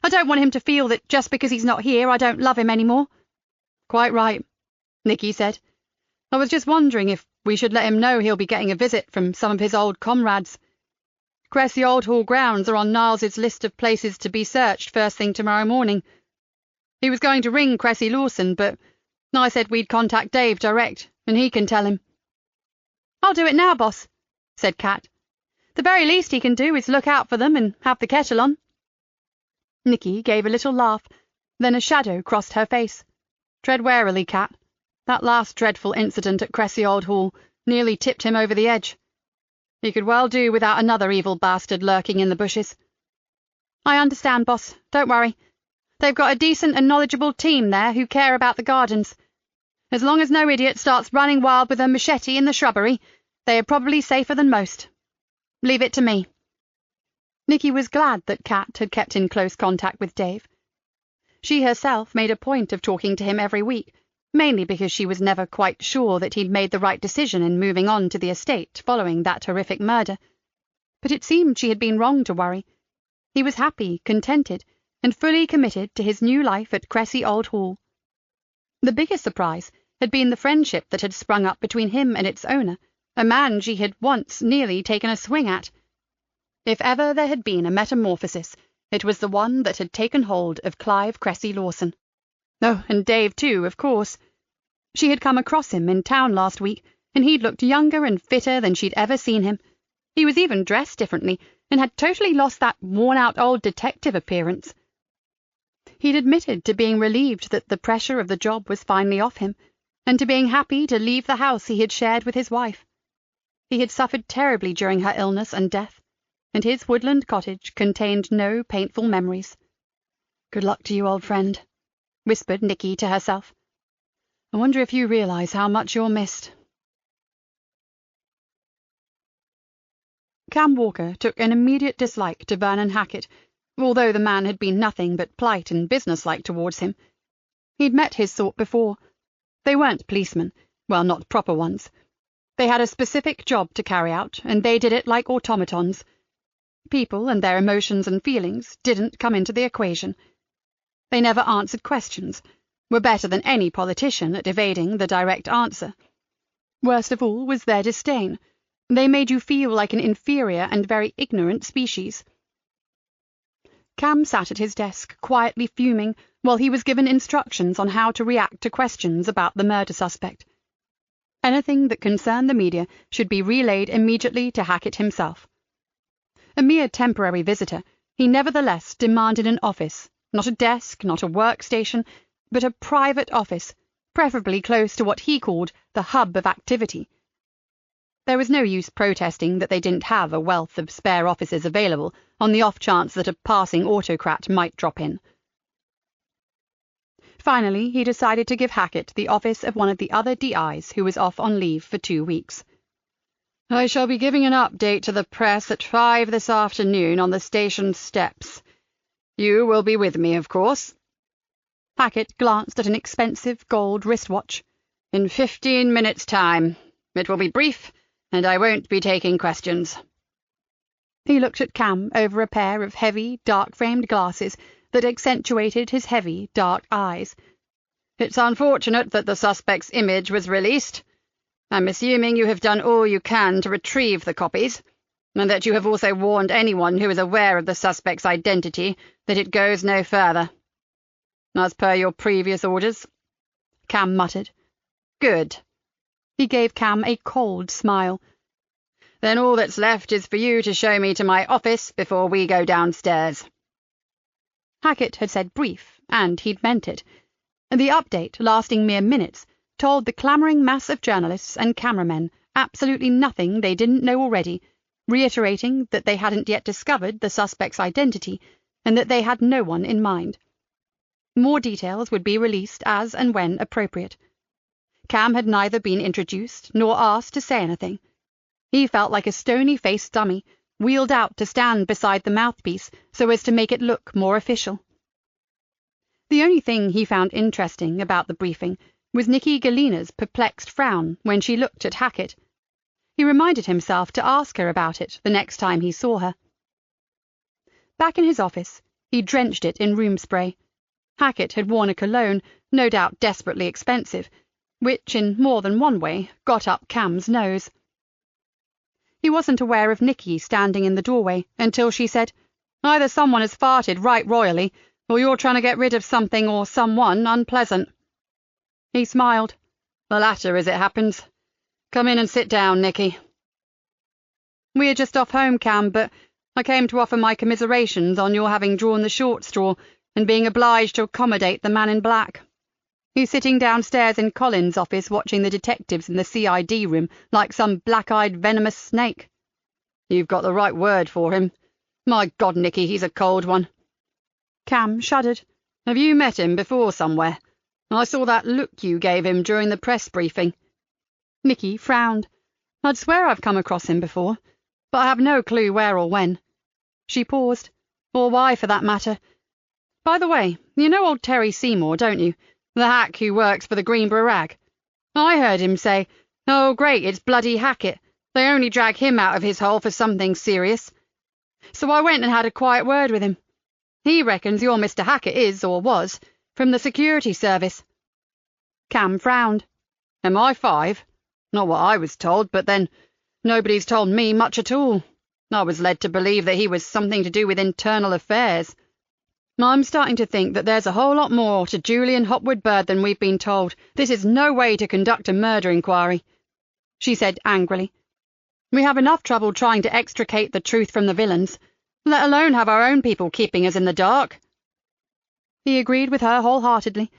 I don't want him to feel that just because he's not here I don't love him anymore." "Quite right," Nikki said. "I was just wondering if we should let him know he'll be getting a visit from some of his old comrades. Cressy Old Hall grounds are on Niles's list of places to be searched first thing tomorrow morning. He was going to ring Cressy Lawson, but I said we'd contact Dave direct, and he can tell him." "I'll do it now, boss," said Kat. "The very least he can do is look out for them and have the kettle on." Nikki gave a little laugh, then a shadow crossed her face. "Tread warily, Kat. That last dreadful incident at Cressy Old Hall nearly tipped him over the edge. He could well do without another evil bastard lurking in the bushes." "I understand, boss. Don't worry. They've got a decent and knowledgeable team there who care about the gardens. As long as no idiot starts running wild with a machete in the shrubbery, they are probably safer than most. Leave it to me." Nikki was glad that Kat had kept in close contact with Dave. She herself made a point of talking to him every week, mainly because she was never quite sure that he'd made the right decision in moving on to the estate following that horrific murder. But it seemed she had been wrong to worry. He was happy, contented, and fully committed to his new life at Cressy Old Hall. The biggest surprise had been the friendship that had sprung up between him and its owner, a man she had once nearly taken a swing at. If ever there had been a metamorphosis, it was the one that had taken hold of Clive Cressy Lawson. Oh, and Dave too, of course. She had come across him in town last week, and he'd looked younger and fitter than she'd ever seen him. He was even dressed differently, and had totally lost that worn-out old detective appearance. He'd admitted to being relieved that the pressure of the job was finally off him, and to being happy to leave the house he had shared with his wife. He had suffered terribly during her illness and death, and his woodland cottage contained no painful memories. "Good luck to you, old friend," whispered Nikki to herself. "I wonder if you realize how much you're missed." Cam Walker took an immediate dislike to Vernon Hackett, although the man had been nothing but polite and businesslike towards him. He'd met his sort before. They weren't policemen, well, not proper ones. They had a specific job to carry out, and they did it like automatons. People and their emotions and feelings didn't come into the equation. They never answered questions, were better than any politician at evading the direct answer. Worst of all was their disdain. They made you feel like an inferior and very ignorant species. Cam sat at his desk, quietly fuming, while he was given instructions on how to react to questions about the murder suspect. Anything that concerned the media should be relayed immediately to Hackett himself. A mere temporary visitor, he nevertheless demanded an office, not a desk, not a workstation, but a private office, preferably close to what he called the hub of activity. There was no use protesting that they didn't have a wealth of spare offices available on the off chance that a passing autocrat might drop in. Finally, he decided to give Hackett the office of one of the other DIs who was off on leave for 2 weeks. "I shall be giving an update to the press at 5 this afternoon on the station steps. You will be with me, of course." Hackett glanced at an expensive gold wristwatch. "In 15 minutes' time. It will be brief, and I won't be taking questions." He looked at Cam over a pair of heavy, dark-framed glasses that accentuated his heavy, dark eyes. "It's unfortunate that the suspect's image was released. I'm assuming you have done all you can to retrieve the copies, and that you have also warned anyone who is aware of the suspect's identity that it goes no further. As per your previous orders," Cam muttered. "Good." He gave Cam a cold smile. "Then all that's left is for you to show me to my office before we go downstairs." Hackett had said brief, and he'd meant it. The update, lasting mere minutes, told the clamouring mass of journalists and cameramen absolutely nothing they didn't know already, reiterating that they hadn't yet discovered the suspect's identity, and that they had no one in mind. More details would be released as and when appropriate. Cam had neither been introduced nor asked to say anything. He felt like a stony-faced dummy, wheeled out to stand beside the mouthpiece so as to make it look more official. The only thing he found interesting about the briefing was Nikki Galena's perplexed frown when she looked at Hackett. He reminded himself to ask her about it the next time he saw her. Back in his office, he drenched it in room spray. Hackett had worn a cologne, no doubt desperately expensive, which, in more than one way, got up Cam's nose. He wasn't aware of Nikki standing in the doorway until she said, "Either someone has farted right royally, or you're trying to get rid of something or someone unpleasant." He smiled. "The latter, as it happens. Come in and sit down, Nikki." "We're just off home, Cam, but I came to offer my commiserations on your having drawn the short straw and being obliged to accommodate the man in black. He's sitting downstairs in Colin's office watching the detectives in the CID room like some black-eyed venomous snake." "You've got the right word for him. My God, Nikki, he's a cold one." Cam shuddered. "Have you met him before somewhere? I saw that look you gave him during the press briefing." Nikki frowned. "I'd swear I've come across him before, but I have no clue where or when." She paused. "Or why, for that matter. By the way, you know old Terry Seymour, don't you? The hack who works for the Greenborough Rag. I heard him say, 'Oh, great, it's bloody Hackett. They only drag him out of his hole for something serious.' So I went and had a quiet word with him. He reckons your Mr. Hackett is, or was, from the security service." Cam frowned. "MI5? Not what I was told, but then nobody's told me much at all. I was led to believe that he was something to do with internal affairs. I'm starting to think that there's a whole lot more to Julian Hopwood Bird than we've been told. This is no way to conduct a murder inquiry," she said angrily. "We have enough trouble trying to extricate the truth from the villains, let alone have our own people keeping us in the dark." He agreed with her wholeheartedly,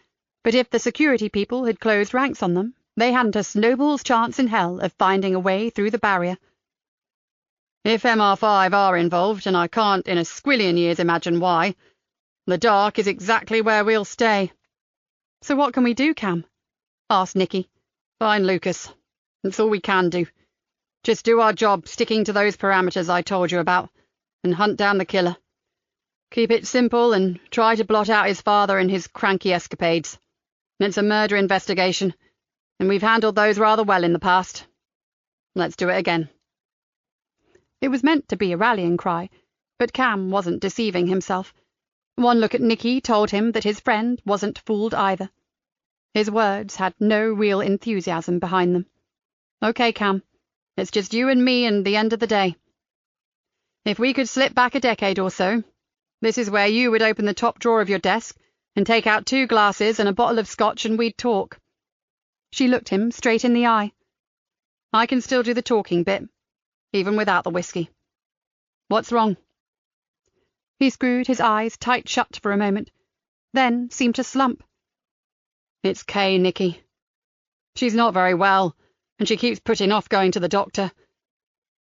but if the security people had closed ranks on them, they hadn't a snowball's chance in hell of finding a way through the barrier. "If MR5 are involved, and I can't in a squillion years imagine why, the dark is exactly where we'll stay." "So what can we do, Cam?" asked Nikki. "Find Lucas. That's all we can do. Just do our job, sticking to those parameters I told you about, and hunt down the killer. Keep it simple and try to blot out his father and his cranky escapades. It's a murder investigation, and we've handled those rather well in the past." Let's do it again." It was meant to be a rallying cry, but Cam wasn't deceiving himself. One look at Nikki told him that his friend wasn't fooled either. His words had no real enthusiasm behind them. "Okay, Cam, it's just you and me and the end of the day. If we could slip back a decade or so, this is where you would open the top drawer of your desk and take out 2 glasses and a bottle of scotch and we'd talk." She looked him straight in the eye. "I can still do the talking bit, even without the whiskey. What's wrong?" He screwed his eyes tight shut for a moment, then seemed to slump. "It's Kay, Nikki. She's not very well, and she keeps putting off going to the doctor.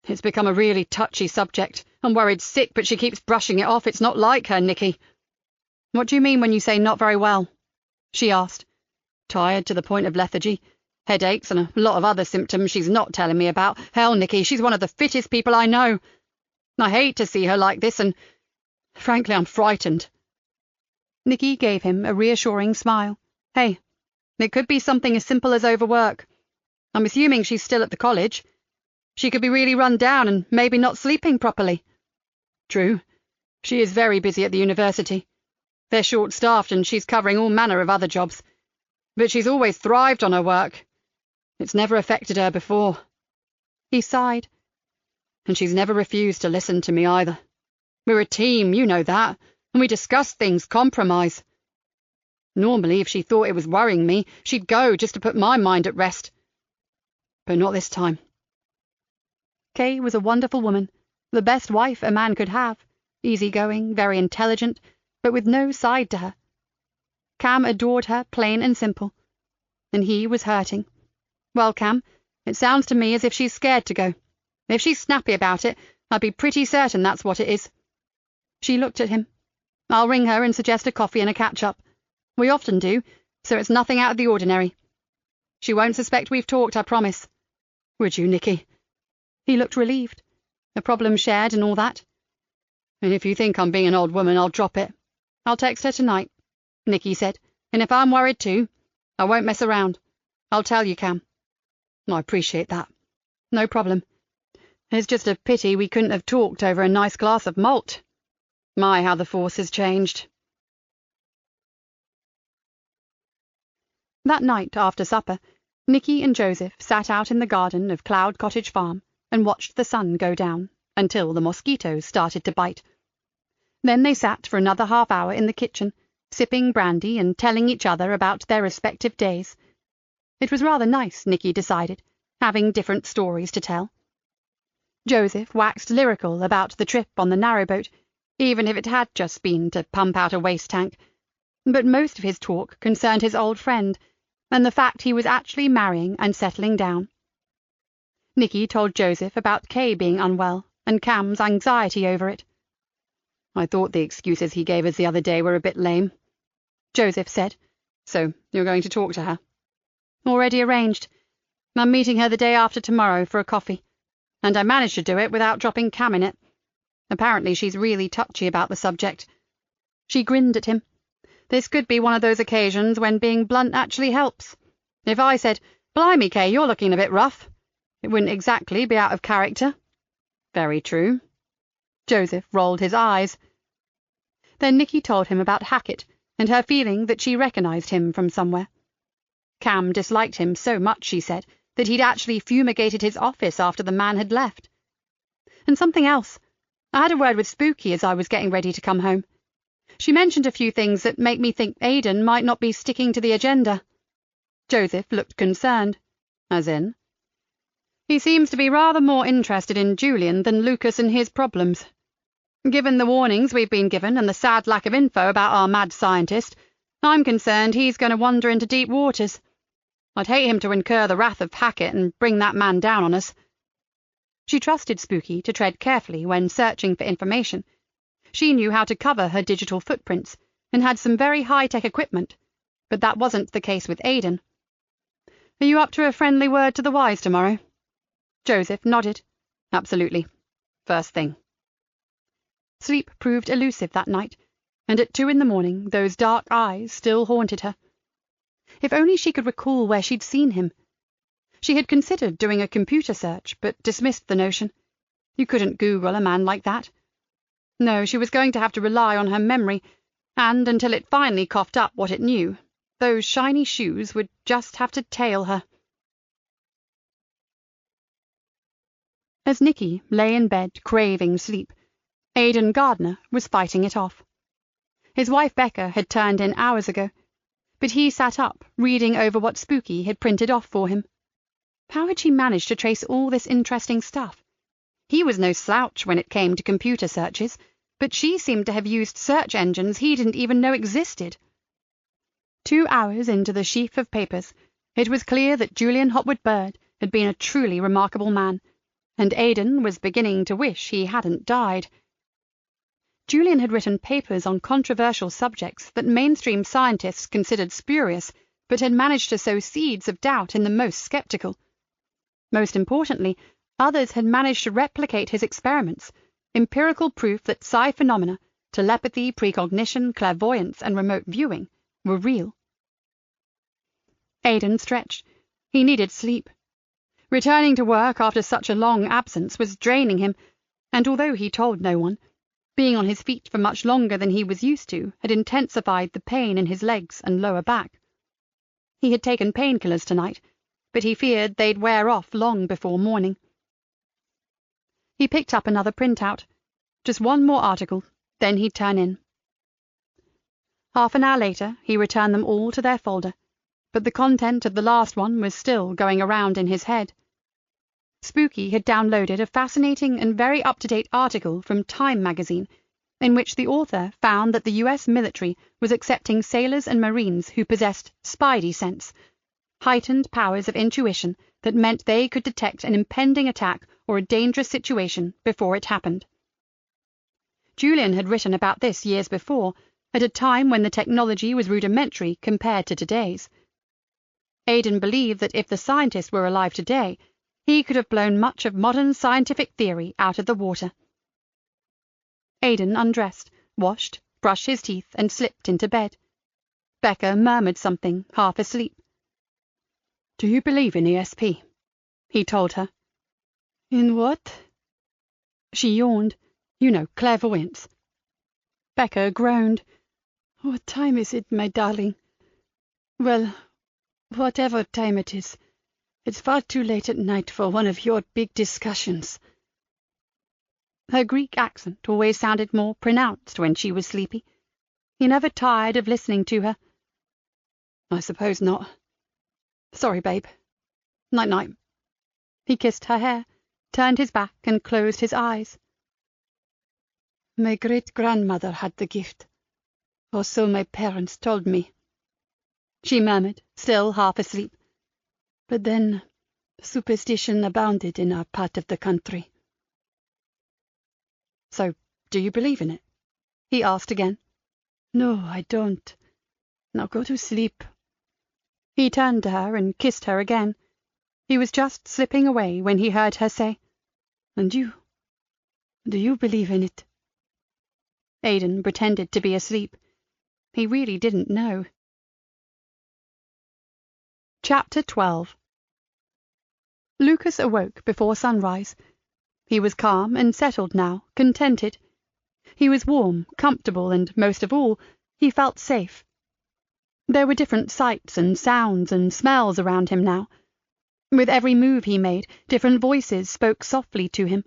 It's become a really touchy subject. I'm worried sick, but she keeps brushing it off. It's not like her, Nikki." "What do you mean when you say not very well?" she asked. "Tired to the point of lethargy. Headaches and a lot of other symptoms she's not telling me about. Hell, Nikki, she's one of the fittest people I know. I hate to see her like this, and frankly, I'm frightened." Nikki gave him a reassuring smile. "Hey, it could be something as simple as overwork. I'm assuming she's still at the college. She could be really run down and maybe not sleeping properly." "True. She is very busy at the university. They're short-staffed and she's covering all manner of other jobs. But she's always thrived on her work. It's never affected her before." He sighed. "And she's never refused to listen to me either. We're a team, you know that, and we discuss things, compromise. Normally, if she thought it was worrying me, she'd go just to put my mind at rest. But not this time." Kay was a wonderful woman, the best wife a man could have, easygoing, very intelligent, but with no side to her. Cam adored her, plain and simple. And he was hurting. "Well, Cam, it sounds to me as if she's scared to go. If she's snappy about it, I'd be pretty certain that's what it is." She looked at him. "I'll ring her and suggest a coffee and a catch-up. We often do, so it's nothing out of the ordinary. She won't suspect we've talked, I promise. Would you, Nikki?" He looked relieved. A problem shared and all that. "And if you think I'm being an old woman, I'll drop it. I'll text her tonight," Nikki said. "And if I'm worried too, I won't mess around. I'll tell you, Cam." "I appreciate that. No problem. It's just a pity we couldn't have talked over a nice glass of malt. My, how the force has changed." That night, after supper, Nikki and Joseph sat out in the garden of Cloud Cottage Farm and watched the sun go down until the mosquitoes started to bite. Then they sat for another half-hour in the kitchen, sipping brandy and telling each other about their respective days. It was rather nice, Nikki decided, having different stories to tell. Joseph waxed lyrical about the trip on the narrowboat, even if it had just been to pump out a waste tank, but most of his talk concerned his old friend and the fact he was actually marrying and settling down. Nikki told Joseph about Kay being unwell and Cam's anxiety over it. "I thought the excuses he gave us the other day were a bit lame," Joseph said. "So you're going to talk to her?" "Already arranged. I'm meeting her the day after tomorrow for a coffee, and I managed to do it without dropping Cam in it. Apparently she's really touchy about the subject." She grinned at him. This could be one of those occasions when being blunt actually helps. If I said, "Blimey, Kay, you're looking a bit rough," it wouldn't exactly be out of character. "Very true." Joseph rolled his eyes. Then Nikki told him about Hackett and her feeling that she recognized him from somewhere. Cam disliked him so much, she said, that he'd actually fumigated his office after the man had left. And something else. I had a word with Spooky as I was getting ready to come home. She mentioned a few things that make me think Aidan might not be sticking to the agenda. Joseph looked concerned. "As in?" "He seems to be rather more interested in Julian than Lucas and his problems. Given the warnings we've been given and the sad lack of info about our mad scientist, I'm concerned he's going to wander into deep waters. I'd hate him to incur the wrath of Hackett and bring that man down on us." She trusted Spooky to tread carefully when searching for information. She knew how to cover her digital footprints and had some very high-tech equipment, but that wasn't the case with Aidan. "Are you up to a friendly word to the wise tomorrow?" Joseph nodded. "Absolutely. First thing." Sleep proved elusive that night, and at 2 a.m, those dark eyes still haunted her. If only she could recall where she'd seen him. She had considered doing a computer search, but dismissed the notion. You couldn't Google a man like that. No, she was going to have to rely on her memory, and until it finally coughed up what it knew, those shiny shoes would just have to tail her. As Nikki lay in bed craving sleep, Aidan Gardner was fighting it off. His wife Becca had turned in hours ago, but he sat up reading over what Spooky had printed off for him. How had she managed to trace all this interesting stuff? He was no slouch when it came to computer searches, but she seemed to have used search engines he didn't even know existed. 2 hours into the sheaf of papers, it was clear that Julian Hopwood Bird had been a truly remarkable man, and Aidan was beginning to wish he hadn't died. Julian had written papers on controversial subjects that mainstream scientists considered spurious, but had managed to sow seeds of doubt in the most skeptical. Most importantly, others had managed to replicate his experiments, empirical proof that psi phenomena, telepathy, precognition, clairvoyance, and remote viewing, were real. Aidan stretched. He needed sleep. Returning to work after such a long absence was draining him, and although he told no one, being on his feet for much longer than he was used to had intensified the pain in his legs and lower back. He had taken painkillers tonight, but he feared they'd wear off long before morning. He picked up another printout. Just one more article, then he'd turn in. Half an hour later, he returned them all to their folder, but the content of the last one was still going around in his head. Spooky had downloaded a fascinating and very up-to-date article from Time magazine, in which the author found that the US military was accepting sailors and Marines who possessed spidey sense, heightened powers of intuition that meant they could detect an impending attack or a dangerous situation before it happened. Julian had written about this years before, at a time when the technology was rudimentary compared to today's. Aidan believed that if the scientist were alive today, he could have blown much of modern scientific theory out of the water. Aidan undressed, washed, brushed his teeth, and slipped into bed. Becca murmured something, half asleep. "Do you believe in ESP?" he told her. "In what?" She yawned. "You know, clairvoyance." Becca groaned. "What time is it, my darling?" "Well, whatever time it is. It's far too late at night for one of your big discussions." Her Greek accent always sounded more pronounced when she was sleepy. He never tired of listening to her. "I suppose not. Sorry, babe. Night-night." He kissed her hair, turned his back, and closed his eyes. "My great-grandmother had the gift, or so my parents told me," she murmured, still half asleep. "But then superstition abounded in our part of the country." "So, do you believe in it?" he asked again. "No, I don't. Now go to sleep." He turned to her and kissed her again. He was just slipping away when he heard her say, "And you? Do you believe in it?" Aidan pretended to be asleep. He really didn't know. Chapter 12. Lucas awoke before sunrise. He was calm and settled now, contented. He was warm, comfortable, and, most of all, he felt safe. There were different sights and sounds and smells around him now. With every move he made, different voices spoke softly to him.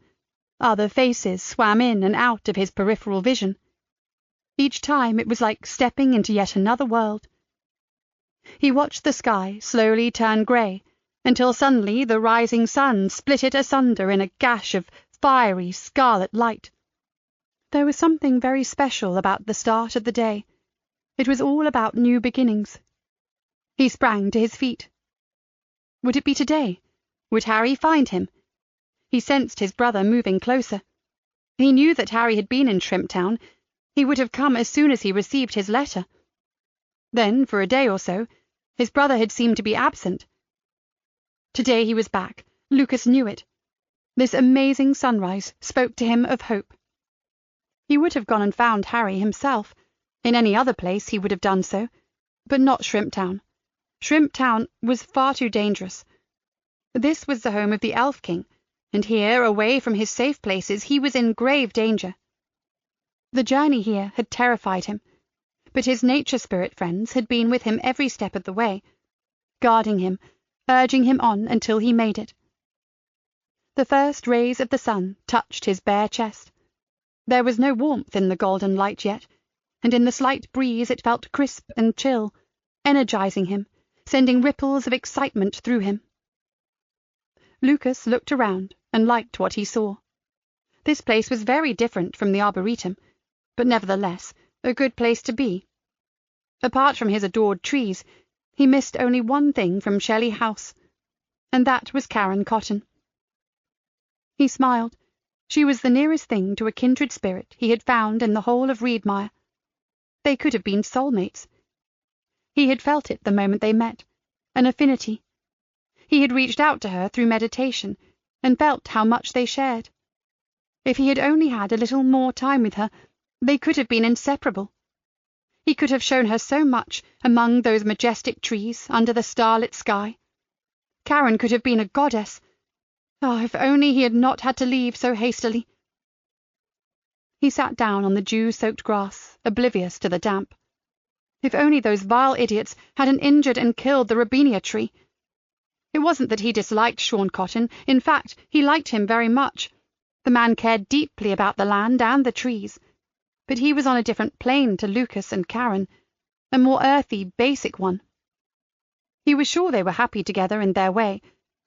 Other faces swam in and out of his peripheral vision. Each time it was like stepping into yet another world. He watched the sky slowly turn grey, until suddenly the rising sun split it asunder in a gash of fiery scarlet light. There was something very special about the start of the day. It was all about new beginnings. He sprang to his feet. Would it be today? Would Harry find him? He sensed his brother moving closer. He knew that Harry had been in Shrimptown. He would have come as soon as he received his letter. Then, for a day or so, his brother had seemed to be absent. Today he was back. Lucas knew it. This amazing sunrise spoke to him of hope. He would have gone and found Harry himself. In any other place he would have done so, but not Shrimptown. Shrimptown was far too dangerous. This was the home of the Elf King, and here, away from his safe places, he was in grave danger. The journey here had terrified him, but his nature spirit friends had been with him every step of the way, guarding him, urging him on until he made it. The first rays of the sun touched his bare chest. There was no warmth in the golden light yet, and in the slight breeze it felt crisp and chill, energizing him, sending ripples of excitement through him. Lucas looked around and liked what he saw. This place was very different from the Arboretum, but nevertheless a good place to be. Apart from his adored trees, he missed only one thing from Shelley House, and that was Karen Cotton. He smiled. She was the nearest thing to a kindred spirit he had found in the whole of Reedmire. They could have been soulmates. He had felt it the moment they met, an affinity. He had reached out to her through meditation, and felt how much they shared. If he had only had a little more time with her, they could have been inseparable. He could have shown her so much among those majestic trees under the starlit sky. Karen could have been a goddess. Oh, if only he had not had to leave so hastily. He sat down on the dew-soaked grass, oblivious to the damp. If only those vile idiots hadn't injured and killed the robinia tree. It wasn't that he disliked Sean Cotton. In fact, he liked him very much. The man cared deeply about the land and the trees. But he was on a different plane to Lucas and Karen, a more earthy, basic one. He was sure they were happy together in their way,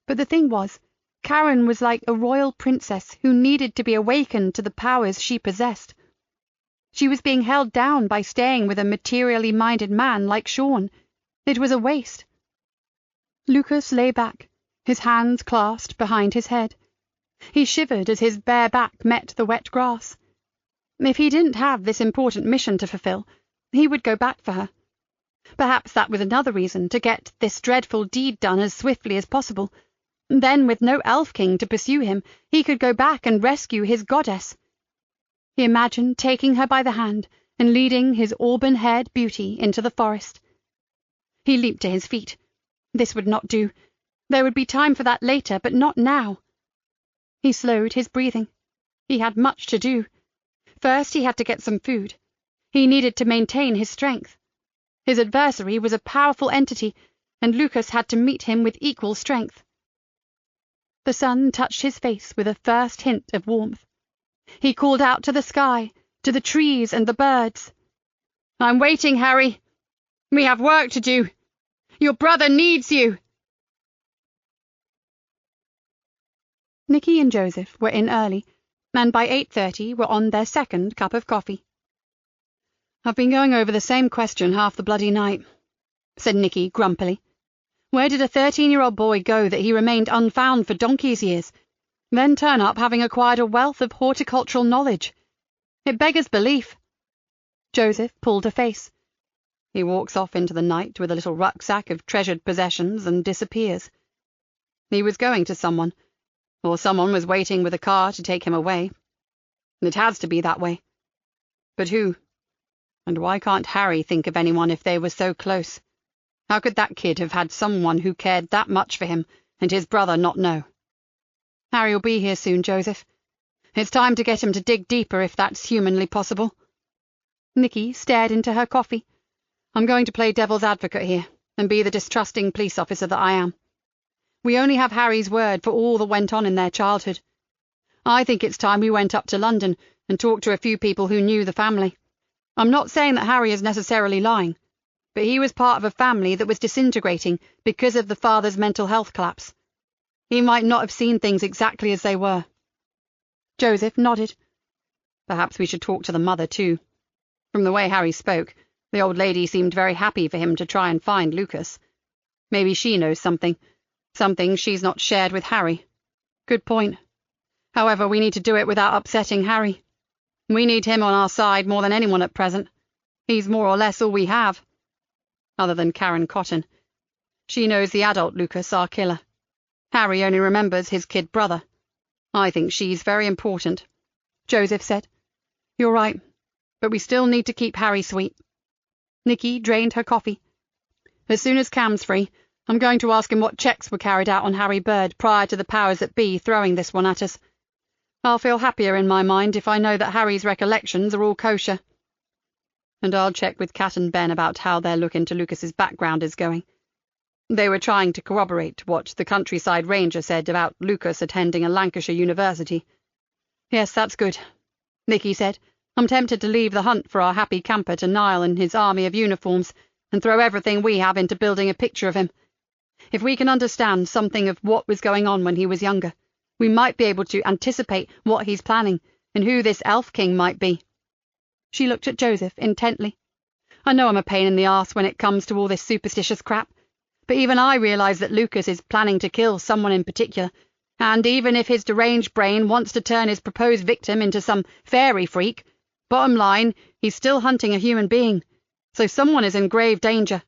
but the thing was, Karen was like a royal princess who needed to be awakened to the powers she possessed. She was being held down by staying with a materially minded man like Sean. It was a waste. Lucas lay back, his hands clasped behind his head. He shivered as his bare back met the wet grass. If he didn't have this important mission to fulfill, he would go back for her. Perhaps that was another reason to get this dreadful deed done as swiftly as possible. Then, with no Elf King to pursue him, he could go back and rescue his goddess. He imagined taking her by the hand and leading his auburn-haired beauty into the forest. He leaped to his feet. This would not do. There would be time for that later, but not now. He slowed his breathing. He had much to do. First, he had to get some food. He needed to maintain his strength. His adversary was a powerful entity, and Lucas had to meet him with equal strength. The sun touched his face with a first hint of warmth. He called out to the sky, to the trees and the birds. "I'm waiting, Harry. We have work to do. Your brother needs you." Nikki and Joseph were in early, and by 8:30 were on their second cup of coffee. "I've been going over the same question half the bloody night," said Nikki grumpily. "Where did a 13-year-old boy go that he remained unfound for donkey's years, then turn up having acquired a wealth of horticultural knowledge? It beggars belief." Joseph pulled a face. "He walks off into the night with a little rucksack of treasured possessions and disappears. He was going to someone, or someone was waiting with a car to take him away. It has to be that way. But who? And why can't Harry think of anyone if they were so close? How could that kid have had someone who cared that much for him, and his brother not know? Harry will be here soon, Joseph. It's time to get him to dig deeper if that's humanly possible." Nikki stared into her coffee. "I'm going to play devil's advocate here, and be the distrusting police officer that I am. We only have Harry's word for all that went on in their childhood. I think it's time we went up to London and talked to a few people who knew the family. I'm not saying that Harry is necessarily lying, but he was part of a family that was disintegrating because of the father's mental health collapse. He might not have seen things exactly as they were." Joseph nodded. "Perhaps we should talk to the mother, too. From the way Harry spoke, the old lady seemed very happy for him to try and find Lucas. Maybe she knows something she's not shared with Harry. Good point. However, we need to do it without upsetting Harry. We need him on our side more than anyone at present. He's more or less all we have. Other than Karen Cotton. She knows the adult Lucas, our killer. Harry only remembers his kid brother. I think she's very important." Joseph said. "You're right, but we still need to keep Harry sweet." Nikki drained her coffee. "As soon as Cam's free, I'm going to ask him what checks were carried out on Harry Bird prior to the powers that be throwing this one at us. I'll feel happier in my mind if I know that Harry's recollections are all kosher. And I'll check with Kat and Ben about how their look into Lucas's background is going. They were trying to corroborate what the countryside ranger said about Lucas attending a Lancashire university. Yes, that's good, Nikki said. I'm tempted to leave the hunt for our happy camper to Niall and his army of uniforms and throw everything we have into building a picture of him. If we can understand something of what was going on when he was younger, we might be able to anticipate what he's planning and who this elf king might be. She looked at Joseph intently. I know I'm a pain in the arse when it comes to all this superstitious crap, but even I realise that Lucas is planning to kill someone in particular, and even if his deranged brain wants to turn his proposed victim into some fairy freak, bottom line, he's still hunting a human being, so someone is in grave danger.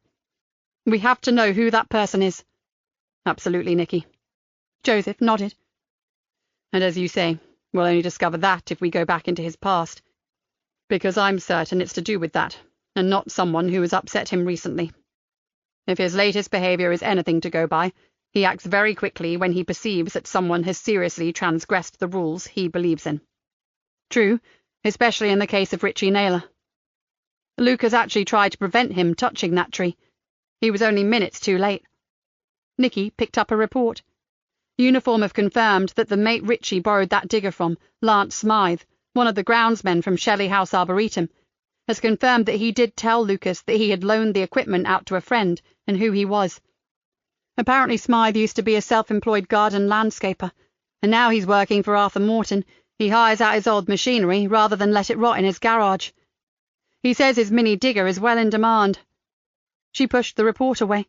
We have to know who that person is. Absolutely, Nikki. Joseph nodded. And as you say, we'll only discover that if we go back into his past, because I'm certain it's to do with that, and not someone who has upset him recently. If his latest behaviour is anything to go by, he acts very quickly when he perceives that someone has seriously transgressed the rules he believes in. True, especially in the case of Richie Naylor. Lucas actually tried to prevent him touching that tree. He was only minutes too late. Nikki picked up a report. Uniform have confirmed that the mate Richie borrowed that digger from, Lance Smythe, one of the groundsmen from Shelley House Arboretum, has confirmed that he did tell Lucas that he had loaned the equipment out to a friend and who he was. Apparently Smythe used to be a self-employed garden landscaper, and now he's working for Arthur Morton. He hires out his old machinery rather than let it rot in his garage. He says his mini digger is well in demand. She pushed the report away.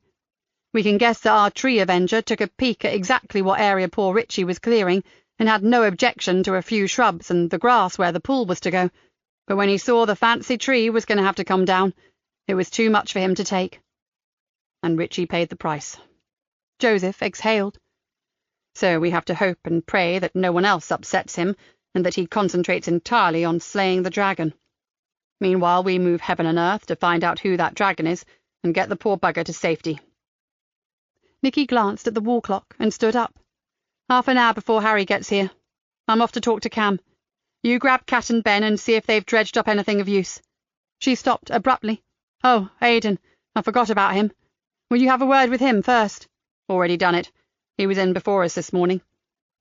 We can guess that our tree avenger took a peek at exactly what area poor Richie was clearing and had no objection to a few shrubs and the grass where the pool was to go. But when he saw the fancy tree was going to have to come down, it was too much for him to take. And Richie paid the price. Joseph exhaled. So we have to hope and pray that no one else upsets him and that he concentrates entirely on slaying the dragon. Meanwhile, we move heaven and earth to find out who that dragon is and get the poor bugger to safety. Nikki glanced at the wall clock and stood up. 30 minutes before Harry gets here. I'm off to talk to Cam. You grab Kat and Ben and see if they've dredged up anything of use. She stopped abruptly. Oh, Aidan, I forgot about him. Will you have a word with him first? Already done it. He was in before us this morning.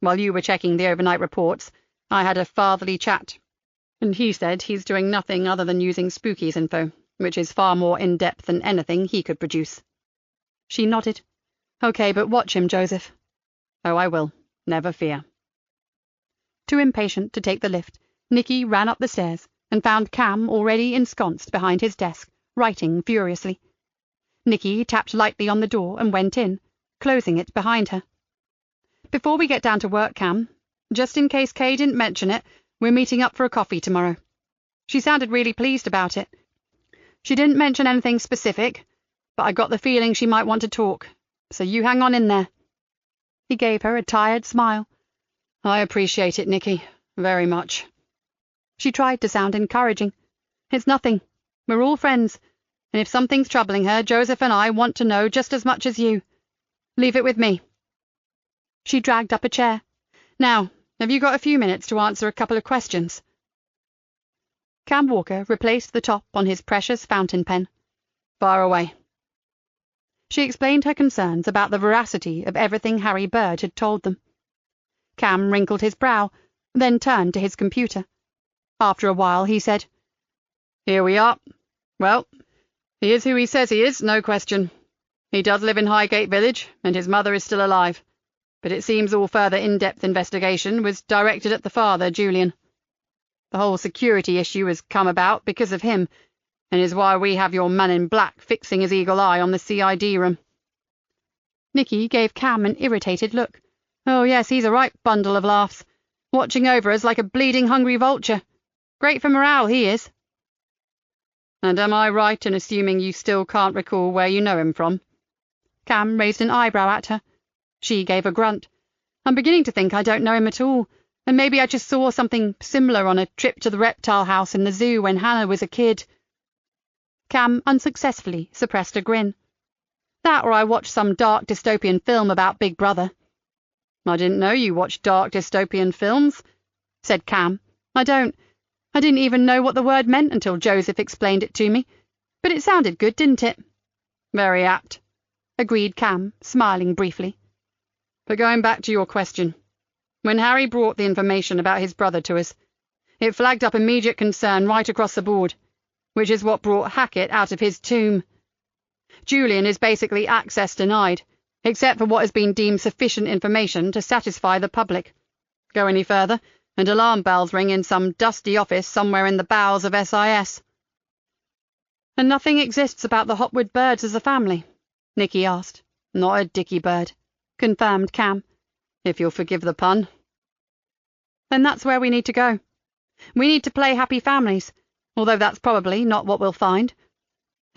While you were checking the overnight reports, I had a fatherly chat, and he said he's doing nothing other than using Spooky's info, which is far more in-depth than anything he could produce. She nodded. Okay, but watch him, Joseph. Oh, I will. Never fear. Too impatient to take the lift, Nikki ran up the stairs and found Cam already ensconced behind his desk, writing furiously. Nikki tapped lightly on the door and went in, closing it behind her. Before we get down to work, Cam, just in case Kay didn't mention it, we're meeting up for a coffee tomorrow. She sounded really pleased about it. She didn't mention anything specific, but I got the feeling she might want to talk, so you hang on in there. He gave her a tired smile. I appreciate it, Nikki, very much. She tried to sound encouraging. It's nothing. We're all friends, and if something's troubling her, Joseph and I want to know just as much as you. Leave it with me. She dragged up a chair. Now, have you got a few minutes to answer a couple of questions? Cam Walker replaced the top on his precious fountain pen. Fire away. She explained her concerns about the veracity of everything Harry Bird had told them. Cam wrinkled his brow, then turned to his computer. After a while he said, Here we are. Well, he is who he says he is, no question. He does live in Highgate Village, and his mother is still alive. But it seems all further in-depth investigation was directed at the father, Julian. The whole security issue has come about because of him, and is why we have your man in black fixing his eagle eye on the CID room. Nikki gave Cam an irritated look. Oh, yes, he's a right bundle of laughs, watching over us like a bleeding hungry vulture. Great for morale, he is. And am I right in assuming you still can't recall where you know him from? Cam raised an eyebrow at her. She gave a grunt. I'm beginning to think I don't know him at all, and maybe I just saw something similar on a trip to the reptile house in the zoo when Hannah was a kid. Cam unsuccessfully suppressed a grin. That or I watched some dark dystopian film about Big Brother." "I didn't know you watched dark dystopian films," said Cam. I didn't even know what the word meant until Joseph explained it to me. But it sounded good, didn't it?" "Very apt," agreed Cam, smiling briefly. "But going back to your question, when Harry brought the information about his brother to us, it flagged up immediate concern right across the board, which is what brought Hackett out of his tomb. Julian is basically access denied, except for what has been deemed sufficient information to satisfy the public. Go any further, and alarm bells ring in some dusty office somewhere in the bowels of SIS. "And nothing exists about the Hotwood birds as a family?" Nikki asked. "Not a dicky bird," confirmed Cam. "If you'll forgive the pun." "Then that's where we need to go. We need to play happy families, although that's probably not what we'll find.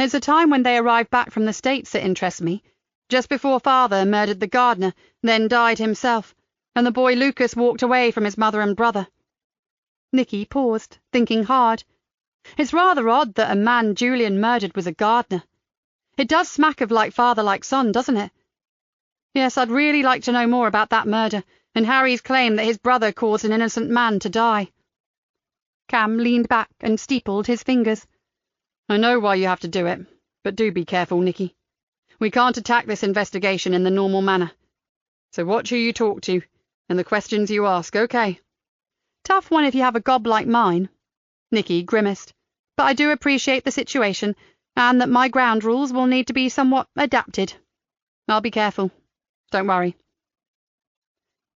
It's a time when they arrived back from the States that interests me, just before Father murdered the gardener, then died himself, and the boy Lucas walked away from his mother and brother." Nikki paused, thinking hard. It's rather odd that a man Julian murdered was a gardener. It does smack of like father, like son, doesn't it? Yes, I'd really like to know more about that murder, and Harry's claim that his brother caused an innocent man to die. Cam leaned back and steepled his fingers. "I know why you have to do it, but do be careful, Nikki. We can't attack this investigation in the normal manner. So watch who you talk to, and the questions you ask, okay?" "Tough one if you have a gob like mine." Nikki grimaced. "But I do appreciate the situation, and that my ground rules will need to be somewhat adapted. I'll be careful. Don't worry."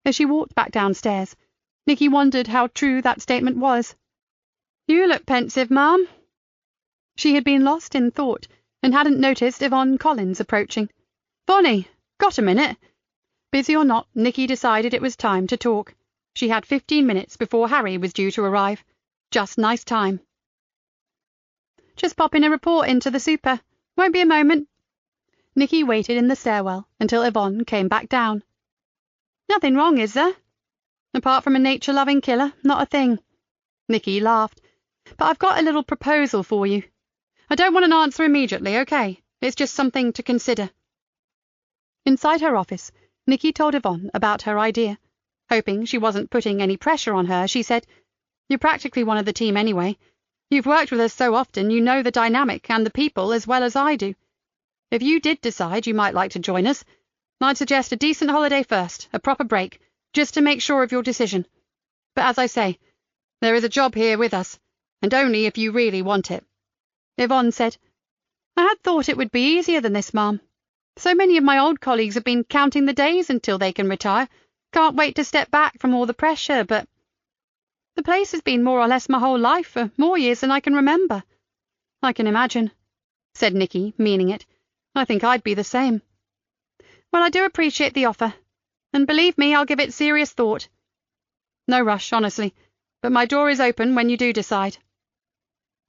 As she walked back downstairs, Nikki wondered how true that statement was. "You look pensive, Ma'am." She had been lost in thought and hadn't noticed Yvonne Collins approaching. "Bonnie, got a minute?" Busy or not, Nikki decided it was time to talk. She had 15 minutes before Harry was due to arrive. Just nice time. "Just popping a report into the super. Won't be a moment." Nikki waited in the stairwell until Yvonne came back down. "Nothing wrong, is there?" "Apart from a nature-loving killer, not a thing." Nikki laughed. "But I've got a little proposal for you. I don't want an answer immediately, okay? It's just something to consider." Inside her office, Nikki told Yvonne about her idea. Hoping she wasn't putting any pressure on her, she said, "You're practically one of the team anyway. You've worked with us so often you know the dynamic and the people as well as I do. If you did decide you might like to join us, I'd suggest a decent holiday first, a proper break, just to make sure of your decision. But as I say, there is a job here with us, and only if you really want it." Yvonne said, "I had thought it would be easier than this, Ma'am. So many of my old colleagues have been counting the days until they can retire. Can't wait to step back from all the pressure, but the place has been more or less my whole life for more years than I can remember." "I can imagine," said Nikki, meaning it. "I think I'd be the same." "Well, I do appreciate the offer, and believe me, I'll give it serious thought. No rush, honestly, but my door is open when you do decide."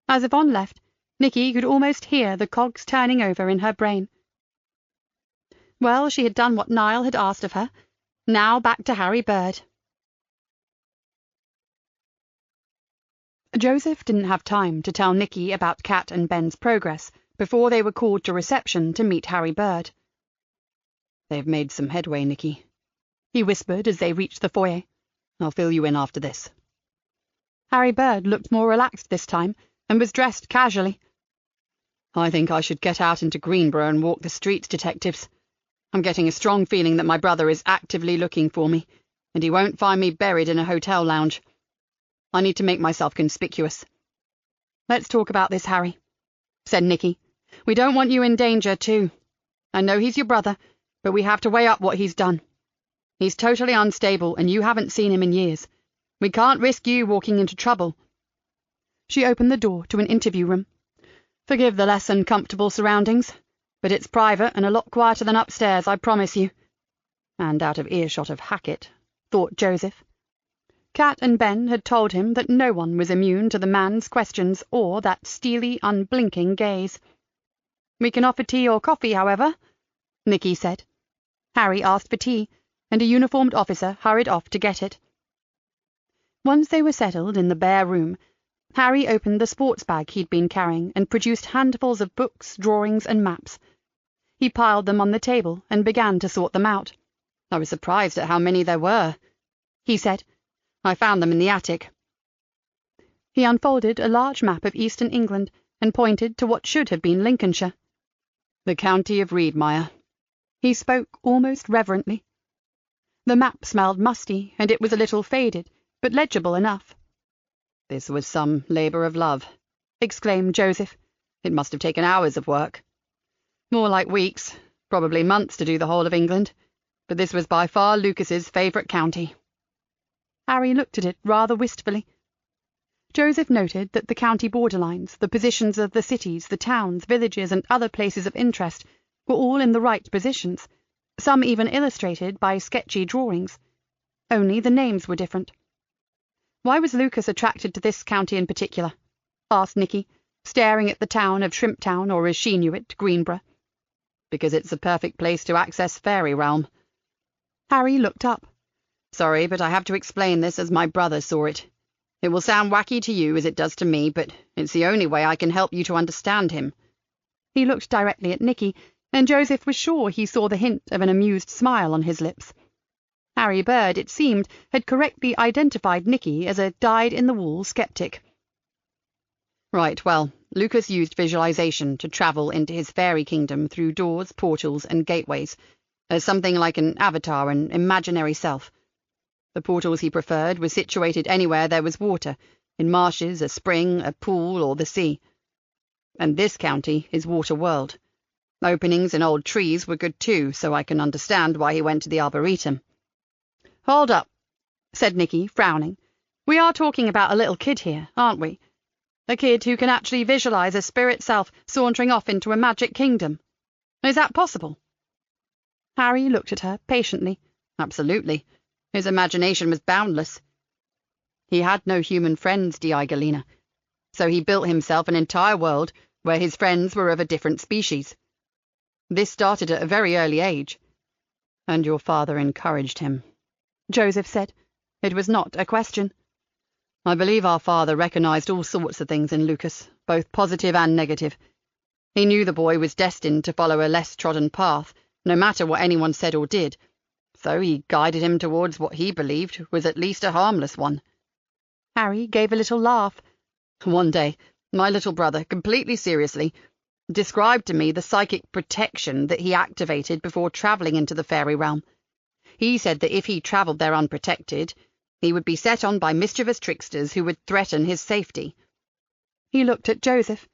As Yvonne left, Nikki could almost hear the cogs turning over in her brain. Well, she had done what Niall had asked of her. Now back to Harry Bird. Joseph didn't have time to tell Nikki about Kat and Ben's progress before they were called to reception to meet Harry Bird. "They've made some headway, Nikki," he whispered as they reached the foyer. "I'll fill you in after this." Harry Bird looked more relaxed this time and was dressed casually. "I think I should get out into Greenborough and walk the streets, detectives. I'm getting a strong feeling that my brother is actively looking for me, and he won't find me buried in a hotel lounge. I need to make myself conspicuous." "Let's talk about this, Harry," said Nikki. "We don't want you in danger, too. I know he's your brother, but we have to weigh up what he's done. He's totally unstable, and you haven't seen him in years. We can't risk you walking into trouble." She opened the door to an interview room. "Forgive the less than comfortable surroundings, but it's private and a lot quieter than upstairs, I promise you." And out of earshot of Hackett, thought Joseph. Kat and Ben had told him that no one was immune to the man's questions or that steely, unblinking gaze. "We can offer tea or coffee, however," Nikki said. Harry asked for tea, and a uniformed officer hurried off to get it. Once they were settled in the bare room, Harry opened the sports bag he'd been carrying and produced handfuls of books, drawings, and maps. He piled them on the table and began to sort them out. "I was surprised at how many there were," he said. "I found them in the attic." He unfolded a large map of eastern England and pointed to what should have been Lincolnshire. "The county of Reedmire." He spoke almost reverently. The map smelled musty, and it was a little faded, but legible enough. "This was some labour of love," exclaimed Joseph. "It must have taken hours of work. More like weeks, probably months to do the whole of England, but this was by far Lucas's favourite county." Harry looked at it rather wistfully. Joseph noted that the county borderlines, the positions of the cities, the towns, villages, and other places of interest were all in the right positions, some even illustrated by sketchy drawings. Only the names were different. "Why was Lucas attracted to this county in particular?" asked Nikki, staring at the town of Shrimptown, or as she knew it, Greenborough. "Because it's a perfect place to access fairy realm." Harry looked up. "Sorry, but I have to explain this as my brother saw it. It will sound wacky to you as it does to me, but it's the only way I can help you to understand him." He looked directly at Nikki, and Joseph was sure he saw the hint of an amused smile on his lips. Harry Bird, it seemed, had correctly identified Nikki as a dyed-in-the-wool skeptic. "Right, well, Lucas used visualization to travel into his fairy kingdom through doors, portals, and gateways, as something like an avatar, an imaginary self. The portals he preferred were situated anywhere there was water, in marshes, a spring, a pool, or the sea. And this county is Water World. Openings in old trees were good too, so I can understand why he went to the Arboretum." "Hold up," said Nikki, frowning. "We are talking about a little kid here, aren't we? A kid who can actually visualize a spirit self sauntering off into a magic kingdom. Is that possible?" Harry looked at her patiently. "Absolutely. His imagination was boundless. He had no human friends, Nikki Galena, so he built himself an entire world where his friends were of a different species. This started at a very early age. And your father encouraged him," Joseph said. It was not a question. "I believe our father recognized all sorts of things in Lucas, both positive and negative. He knew the boy was destined to follow a less trodden path, no matter what anyone said or did, so he guided him towards what he believed was at least a harmless one." Harry gave a little laugh. "One day, my little brother, completely seriously, described to me the psychic protection that he activated before travelling into the fairy realm. He said that if he travelled there unprotected, he would be set on by mischievous tricksters who would threaten his safety." He looked at Joseph.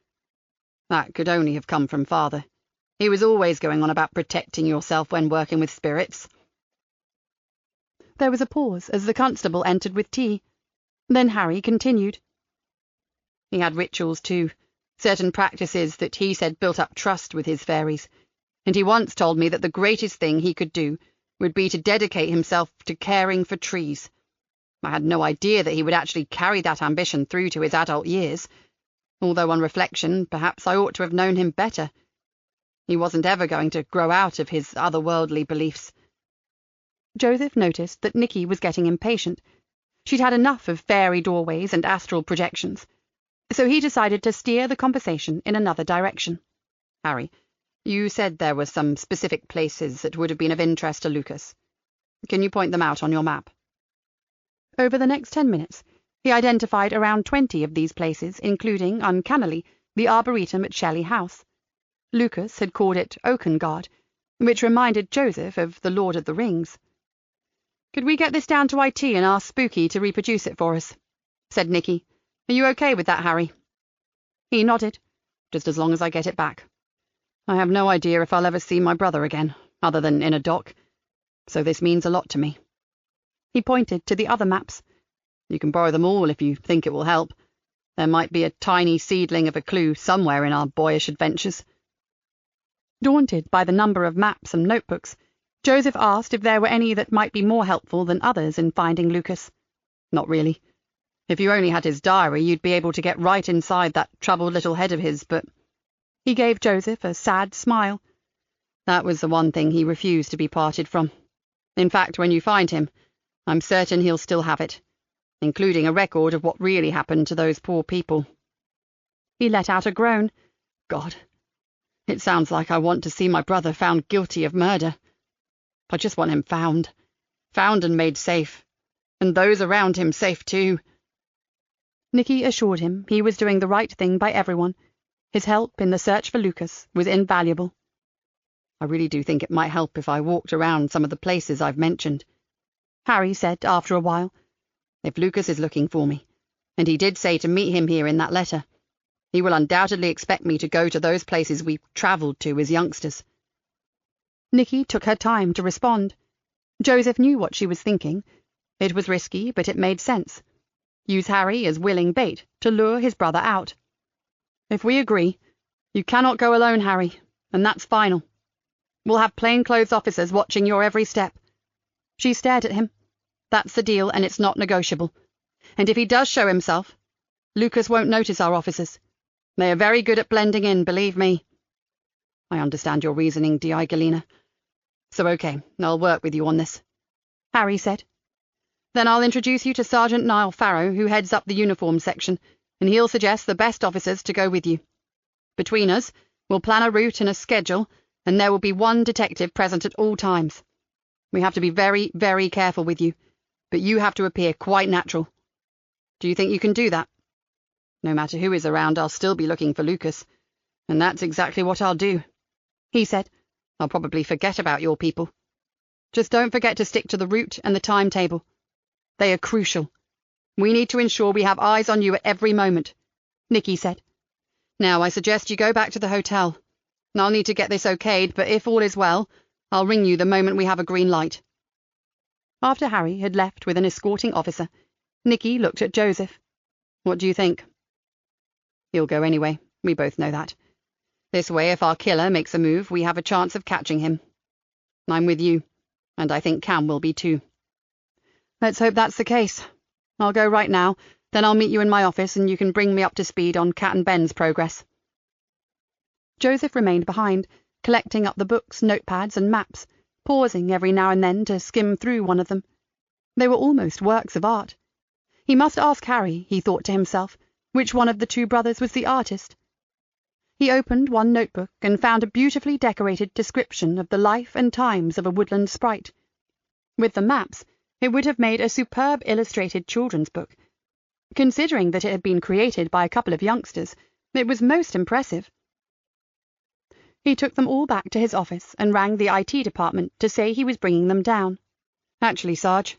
"That could only have come from father. He was always going on about protecting yourself when working with spirits." There was a pause as the constable entered with tea. Then Harry continued. "He had rituals too, certain practices that he said built up trust with his fairies, and he once told me that the greatest thing he could do would be to dedicate himself to caring for trees. I had no idea that he would actually carry that ambition through to his adult years, although on reflection, perhaps I ought to have known him better. He wasn't ever going to grow out of his otherworldly beliefs." Joseph noticed that Nikki was getting impatient. She'd had enough of fairy doorways and astral projections, so he decided to steer the conversation in another direction. "Harry, you said there were some specific places that would have been of interest to Lucas. Can you point them out on your map?" Over the next 10 minutes, he identified around 20 of these places, including, uncannily, the Arboretum at Shelley House. Lucas had called it Oakengard, which reminded Joseph of the Lord of the Rings. "Could we get this down to IT and ask Spooky to reproduce it for us?" said Nikki. "Are you okay with that, Harry?" He nodded. "Just as long as I get it back. I have no idea if I'll ever see my brother again, other than in a dock, so this means a lot to me." He pointed to the other maps. "You can borrow them all if you think it will help. There might be a tiny seedling of a clue somewhere in our boyish adventures." Daunted by the number of maps and notebooks, Joseph asked if there were any that might be more helpful than others in finding Lucas. "Not really. If you only had his diary, you'd be able to get right inside that troubled little head of his, but—" He gave Joseph a sad smile. "That was the one thing he refused to be parted from. In fact, when you find him, I'm certain he'll still have it, including a record of what really happened to those poor people." He let out a groan. "God, It sounds like I want to see my brother found guilty of murder. I just want him found. Found and made safe. And those around him safe too." Nikki assured him he was doing the right thing by everyone. His help in the search for Lucas was invaluable. "I really do think it might help if I walked around some of the places I've mentioned," Harry said after a while. "If Lucas is looking for me, and he did say to meet him here in that letter, he will undoubtedly expect me to go to those places we travelled to as youngsters." Nikki took her time to respond. Joseph knew what she was thinking. It was risky, but it made sense. Use Harry as willing bait to lure his brother out. "If we agree, you cannot go alone, Harry, and that's final. We'll have plainclothes officers watching your every step." She stared at him. "That's the deal, and it's not negotiable. And if he does show himself, Lucas won't notice our officers. They are very good at blending in, believe me." "I understand your reasoning, Di Galena. So okay, I'll work with you on this," Harry said. "Then I'll introduce you to Sergeant Niall Farrow, who heads up the uniform section, and he'll suggest the best officers to go with you. Between us, we'll plan a route and a schedule, and there will be one detective present at all times. We have to be very, very careful with you, but you have to appear quite natural. Do you think you can do that? No matter who is around, I'll still be looking for Lucas, and that's exactly what I'll do," he said. "I'll probably forget about your people. Just don't forget to stick to the route and the timetable. They are crucial. We need to ensure we have eyes on you at every moment," Nikki said. "Now I suggest you go back to the hotel. I'll need to get this okayed, but if all is well, I'll ring you the moment we have a green light." After Harry had left with an escorting officer, Nikki looked at Joseph. "What do you think?" "He'll go anyway, we both know that. This way, if our killer makes a move, we have a chance of catching him. I'm with you, and I think Cam will be too." "Let's hope that's the case. I'll go right now, then I'll meet you in my office and you can bring me up to speed on Cat and Ben's progress." Joseph remained behind, collecting up the books, notepads and maps, pausing every now and then to skim through one of them. They were almost works of art. He must ask Harry, he thought to himself, which one of the two brothers was the artist. He opened one notebook and found a beautifully decorated description of the life and times of a woodland sprite. With the maps, it would have made a superb illustrated children's book. Considering that it had been created by a couple of youngsters, it was most impressive. He took them all back to his office and rang the IT department to say he was bringing them down. "Actually, Sarge,"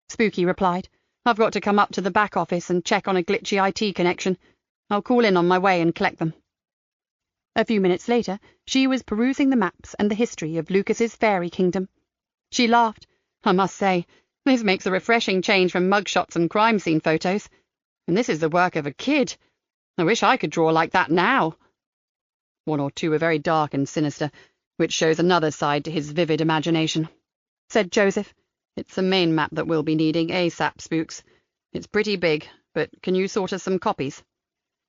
Spooky replied, "I've got to come up to the back office and check on a glitchy IT connection. I'll call in on my way and collect them." A few minutes later, she was perusing the maps and the history of Lucas's fairy kingdom. She laughed. "I must say, this makes a refreshing change from mugshots and crime scene photos. And this is the work of a kid. I wish I could draw like that now." "One or two are very dark and sinister, which shows another side to his vivid imagination," said Joseph. "It's the main map that we'll be needing ASAP, Spooks. It's pretty big, but can you sort us some copies?"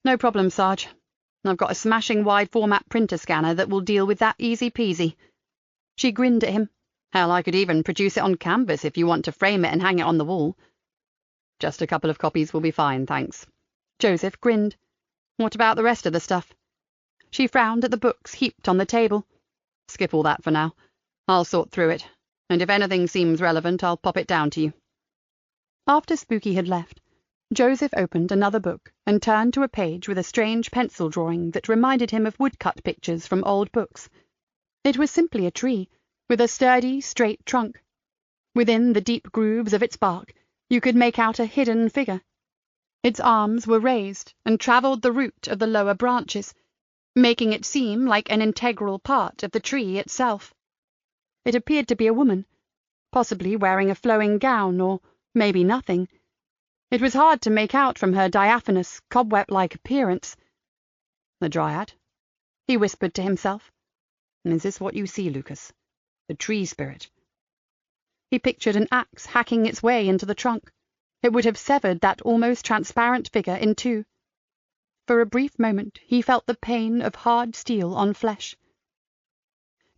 "No problem, Sarge. I've got a smashing wide-format printer scanner that will deal with that easy peasy." She grinned at him. "Hell, I could even produce it on canvas if you want to frame it and hang it on the wall." "Just a couple of copies will be fine, thanks." Joseph grinned. "What about the rest of the stuff?" She frowned at the books heaped on the table. "Skip all that for now. I'll sort through it, and if anything seems relevant, I'll pop it down to you." After Spooky had left, Joseph opened another book and turned to a page with a strange pencil drawing that reminded him of woodcut pictures from old books. It was simply a tree, with a sturdy, straight trunk. Within the deep grooves of its bark, you could make out a hidden figure. Its arms were raised and travelled the root of the lower branches, making it seem like an integral part of the tree itself. It appeared to be a woman, possibly wearing a flowing gown, or maybe nothing. It was hard to make out from her diaphanous, cobweb-like appearance. "The Dryad," he whispered to himself. "Is this what you see, Lucas? The tree spirit?" He pictured an axe hacking its way into the trunk. It would have severed that almost transparent figure in two. For a brief moment he felt the pain of hard steel on flesh.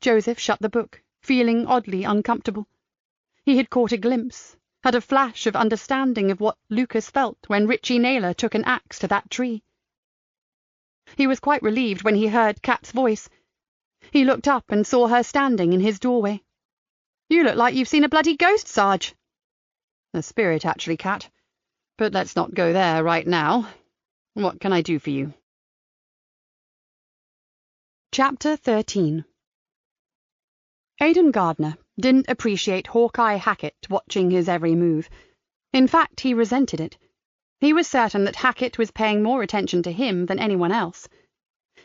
Joseph shut the book, feeling oddly uncomfortable. He had caught a glimpse, had a flash of understanding of what Lucas felt when Richie Naylor took an axe to that tree. He was quite relieved when he heard Kat's voice. He looked up and saw her standing in his doorway. "You look like you've seen a bloody ghost, Sarge." "A spirit, actually, Cat. But let's not go there right now. What can I do for you?" Chapter 13. Aidan Gardner didn't appreciate Hawkeye Hackett watching his every move. In fact, he resented it. He was certain that Hackett was paying more attention to him than anyone else.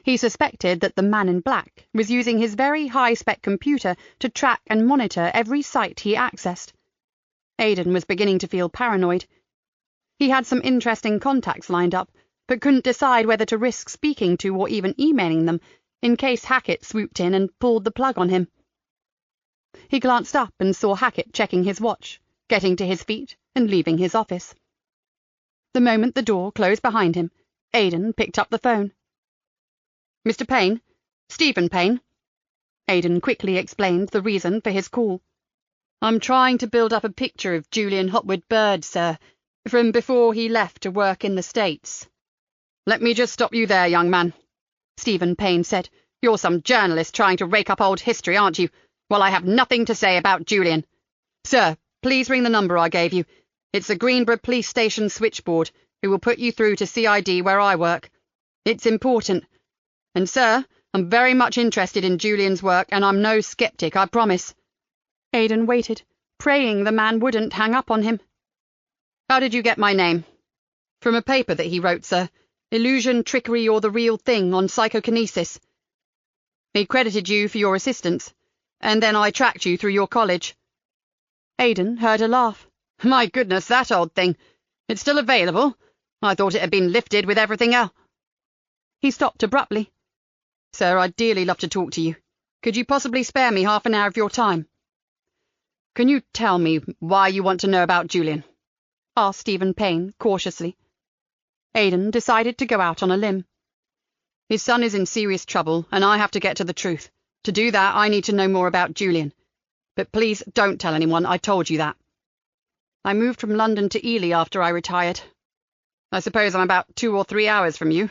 He suspected that the man in black was using his very high-spec computer to track and monitor every site he accessed. Aidan was beginning to feel paranoid. He had some interesting contacts lined up, but couldn't decide whether to risk speaking to or even emailing them in case Hackett swooped in and pulled the plug on him. He glanced up and saw Hackett checking his watch, getting to his feet and leaving his office. The moment the door closed behind him, Aidan picked up the phone. "Mr. Payne? Stephen Payne?" Aidan quickly explained the reason for his call. "I'm trying to build up a picture of Julian Hopwood Bird, sir, from before he left to work in the States." "Let me just stop you there, young man," Stephen Payne said. "You're some journalist trying to rake up old history, aren't you? Well, I have nothing to say about Julian. Sir, please ring the number I gave you. It's the Greenborough Police Station switchboard, who will put you through to CID where I work. It's important. And, sir, I'm very much interested in Julian's work, and I'm no skeptic, I promise." Aidan waited, praying the man wouldn't hang up on him. "How did you get my name?" "From a paper that he wrote, sir. Illusion, Trickery, or the Real Thing on Psychokinesis. He credited you for your assistance, and then I tracked you through your college." Aidan heard a laugh. "My goodness, that old thing. It's still available? I thought it had been lifted with everything else." He stopped abruptly. "Sir, I'd dearly love to talk to you. Could you possibly spare me half an hour of your time?" "Can you tell me why you want to know about Julian?" asked Stephen Payne cautiously. Aidan decided to go out on a limb. "His son is in serious trouble, and I have to get to the truth. To do that, I need to know more about Julian. But please don't tell anyone I told you that. I moved from London to Ely after I retired. I suppose I'm about 2 or 3 hours from you.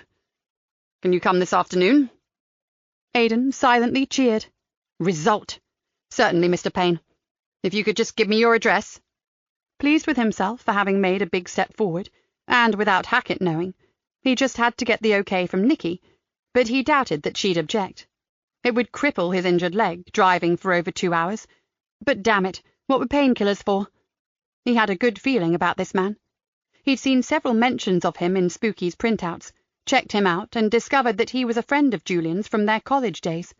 Can you come this afternoon?" Aidan silently cheered. "Result! Certainly, Mr. Payne. If you could just give me your address." Pleased with himself for having made a big step forward, and without Hackett knowing, he just had to get the okay from Nikki, but he doubted that she'd object. It would cripple his injured leg, driving for over 2 hours. But damn it, what were painkillers for? He had a good feeling about this man. He'd seen several mentions of him in Spooky's printouts, checked him out, and discovered that he was a friend of Julian's from their college days.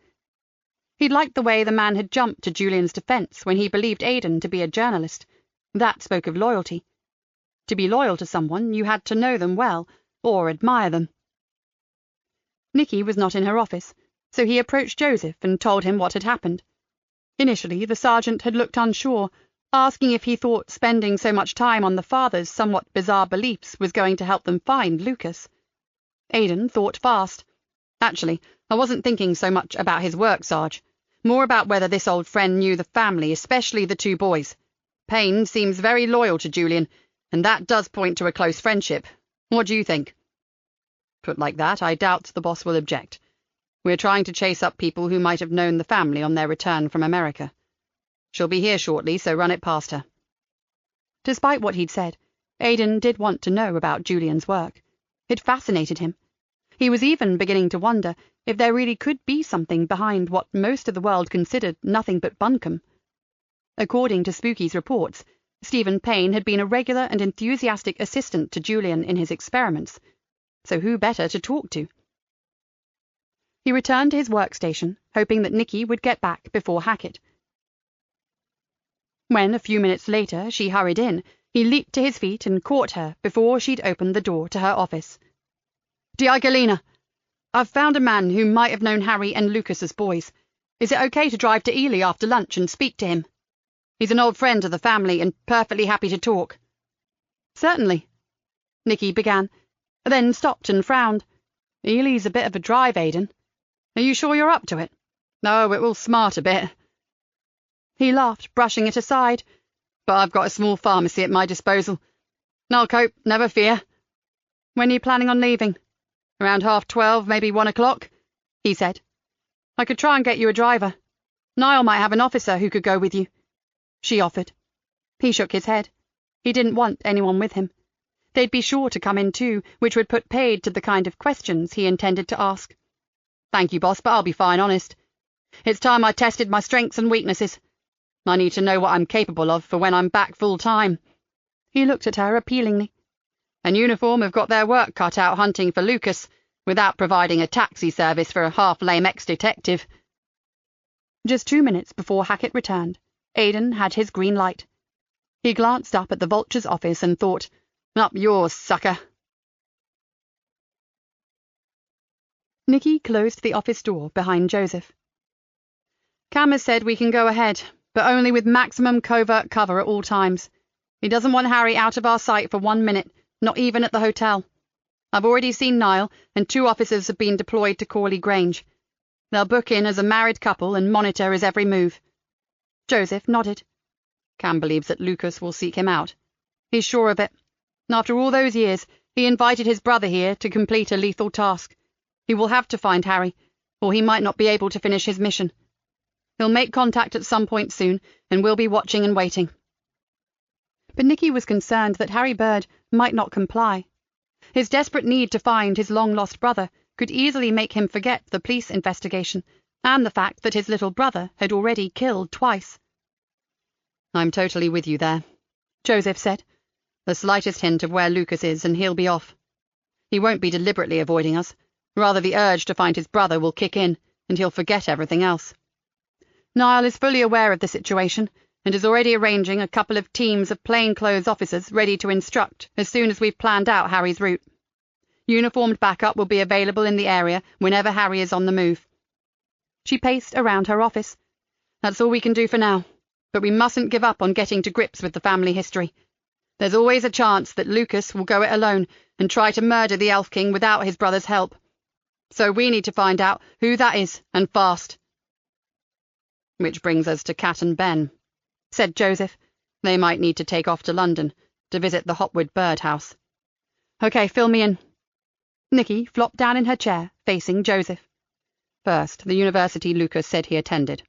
He'd liked the way the man had jumped to Julian's defense when he believed Aidan to be a journalist. That spoke of loyalty. To be loyal to someone, you had to know them well, or admire them. Nikki was not in her office, so he approached Joseph and told him what had happened. Initially, the sergeant had looked unsure, asking if he thought spending so much time on the father's somewhat bizarre beliefs was going to help them find Lucas. Aidan thought fast. "Actually, I wasn't thinking so much about his work, Sarge. More about whether this old friend knew the family, especially the 2 boys. Payne seems very loyal to Julian, and that does point to a close friendship. What do you think?" "Put like that, I doubt the boss will object. We're trying to chase up people who might have known the family on their return from America. She'll be here shortly, so run it past her." Despite what he'd said, Aidan did want to know about Julian's work. It fascinated him. He was even beginning to wonder if there really could be something behind what most of the world considered nothing but bunkum. According to Spooky's reports, Stephen Payne had been a regular and enthusiastic assistant to Julian in his experiments, so who better to talk to? He returned to his workstation, hoping that Nikki would get back before Hackett. When, a few minutes later, she hurried in, he leaped to his feet and caught her before she'd opened the door to her office. "Nikki Galena, I've found a man who might have known Harry and Lucas as boys. Is it okay to drive to Ely after lunch and speak to him? He's an old friend of the family and perfectly happy to talk." "Certainly," Nikki began, then stopped and frowned. "Ely's a bit of a drive, Aidan. Are you sure you're up to it?" "Oh, it will smart a bit." He laughed, brushing it aside. "But I've got a small pharmacy at my disposal. I'll cope, never fear." "When are you planning on leaving?" "Around 12:30, maybe 1 o'clock," he said. I could try and get you a driver. Niall might have an officer who could go with you," she offered. He shook his head. He didn't want anyone with him. They'd be sure to come in too, which would put paid to the kind of questions he intended to ask. "Thank you, boss, but I'll be fine, honest. It's time I tested my strengths and weaknesses. I need to know what I'm capable of for when I'm back full-time." He looked at her appealingly. "And uniform have got their work cut out hunting for Lucas, without providing a taxi service for a half-lame ex-detective." Just 2 minutes before Hackett returned, Aidan had his green light. He glanced up at the Vulture's office and thought, "Up yours, sucker." Nikki closed the office door behind Joseph. "Cam has said we can go ahead, but only with maximum covert cover at all times. He doesn't want Harry out of our sight for 1 minute, not even at the hotel. I've already seen Niall, and 2 officers have been deployed to Corley Grange. They'll book in as a married couple and monitor his every move." Joseph nodded. "Cam believes that Lucas will seek him out. He's sure of it. After all those years, he invited his brother here to complete a lethal task. He will have to find Harry, or he might not be able to finish his mission. He'll make contact at some point soon, and we'll be watching and waiting." But Nikki was concerned that Harry Bird might not comply. His desperate need to find his long-lost brother could easily make him forget the police investigation and the fact that his little brother had already killed twice. "I'm totally with you there," Joseph said. "The slightest hint of where Lucas is and he'll be off. He won't be deliberately avoiding us. Rather, the urge to find his brother will kick in, and he'll forget everything else. Niall is fully aware of the situation, and is already arranging a couple of teams of plainclothes officers ready to instruct as soon as we've planned out Harry's route. Uniformed backup will be available in the area whenever Harry is on the move." She paced around her office. "That's all we can do for now, but we mustn't give up on getting to grips with the family history. There's always a chance that Lucas will go it alone and try to murder the Elf King without his brother's help. So we need to find out who that is, and fast." "Which brings us to Cat and Ben," said Joseph. "They might need to take off to London to visit the Hopwood birdhouse." "Okay, fill me in." Nikki flopped down in her chair, facing Joseph. "First, the university Lucas said he attended.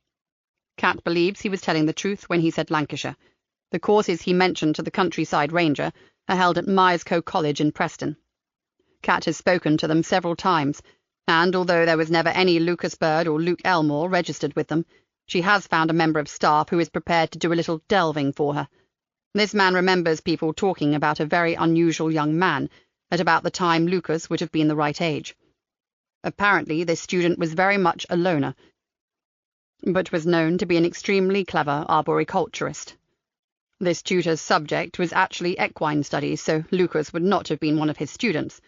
Cat believes he was telling the truth when he said Lancashire. The courses he mentioned to the countryside ranger are held at Myerscough College in Preston. Cat has spoken to them several times, and although there was never any Lucas Bird or Luke Elmore registered with them, she has found a member of staff who is prepared to do a little delving for her. This man remembers people talking about a very unusual young man at about the time Lucas would have been the right age. Apparently this student was very much a loner, but was known to be an extremely clever arboriculturist. This tutor's subject was actually equine studies, so Lucas would not have been one of his students,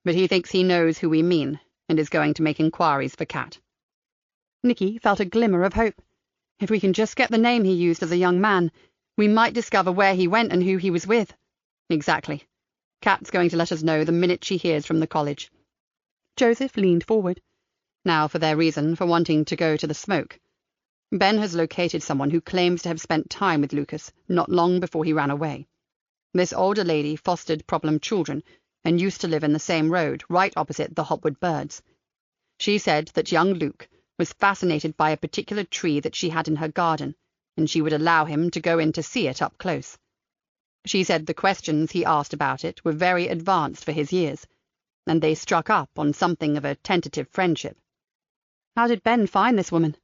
but he thinks he knows who we mean, and is going to make inquiries for Cat." Nikki felt a glimmer of hope. If we can just get the name he used as a young man, we might discover where he went and who he was with. Exactly. Cat's going to let us know the minute she hears from the college. Joseph leaned forward. "Now for their reason for wanting to go to the smoke. Ben has located someone who claims to have spent time with Lucas not long before he ran away. This older lady fostered problem children and used to live in the same road, right opposite the Hopwood Birds. She said that young Luke was fascinated by a particular tree that she had in her garden, and she would allow him to go in to see it up close. She said the questions he asked about it were very advanced for his years, and they struck up on something of a tentative friendship." "How did Ben find this woman?"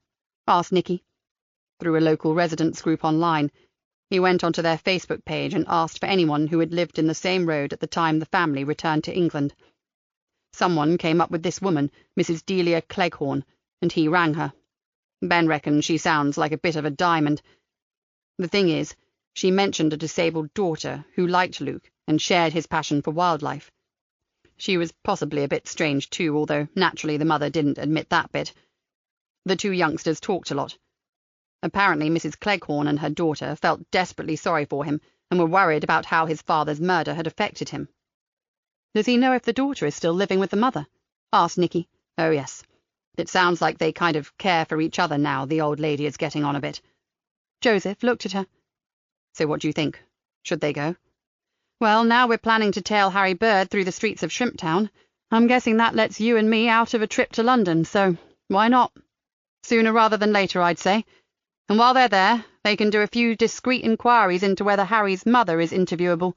asked Nikki. "Through a local residents group online. He went onto their Facebook page and asked for anyone who had lived in the same road at the time the family returned to England. Someone came up with this woman, Mrs. Delia Cleghorn, and he rang her. Ben reckons she sounds like a bit of a diamond. The thing is, she mentioned a disabled daughter who liked Luke and shared his passion for wildlife. She was possibly a bit strange too, although naturally the mother didn't admit that bit. The 2 youngsters talked a lot. Apparently Mrs. Cleghorn and her daughter felt desperately sorry for him and were worried about how his father's murder had affected him." "Does he know if the daughter is still living with the mother?" asked Nikki. "Oh, yes. It sounds like they kind of care for each other now the old lady is getting on a bit." Joseph looked at her. "So what do you think? Should they go?" "Well, now we're planning to tail Harry Bird through the streets of Shrimptown. I'm guessing that lets you and me out of a trip to London, so why not?" Sooner rather than later, I'd say. And while they're there, they can do a few discreet inquiries into whether Harry's mother is interviewable.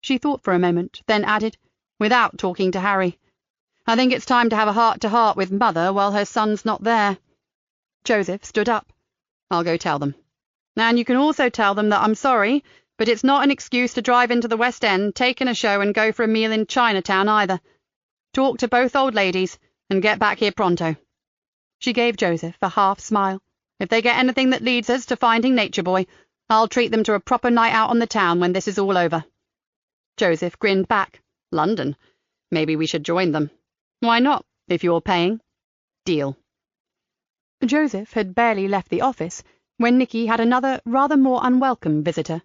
She thought for a moment, then added, without talking to Harry, I think it's time to have a heart-to-heart with Mother while her son's not there. Joseph stood up. I'll go tell them. And you can also tell them that I'm sorry, but it's not an excuse to drive into the West End, take in a show and go for a meal in Chinatown either. Talk to both old ladies and get back here pronto. She gave Joseph a half-smile. If they get anything that leads us to finding Nature Boy, I'll treat them to a proper night out on the town when this is all over. Joseph grinned back. London. Maybe we should join them. Why not, if you're paying? Deal. Joseph had barely left the office when Nikki had another, rather more unwelcome visitor.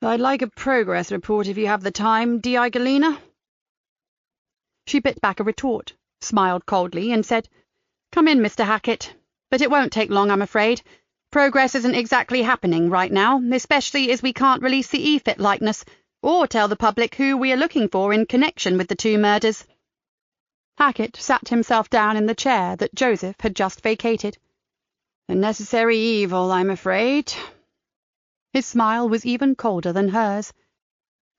I'd like a progress report if you have the time, Di Galena. She bit back a retort, smiled coldly, and said, Come in, Mr. Hackett. But it won't take long, I'm afraid. Progress isn't exactly happening right now, especially as we can't release the E-Fit likeness, or tell the public who we are looking for in connection with the two murders. Hackett sat himself down in the chair that Joseph had just vacated. A necessary evil, I'm afraid. His smile was even colder than hers.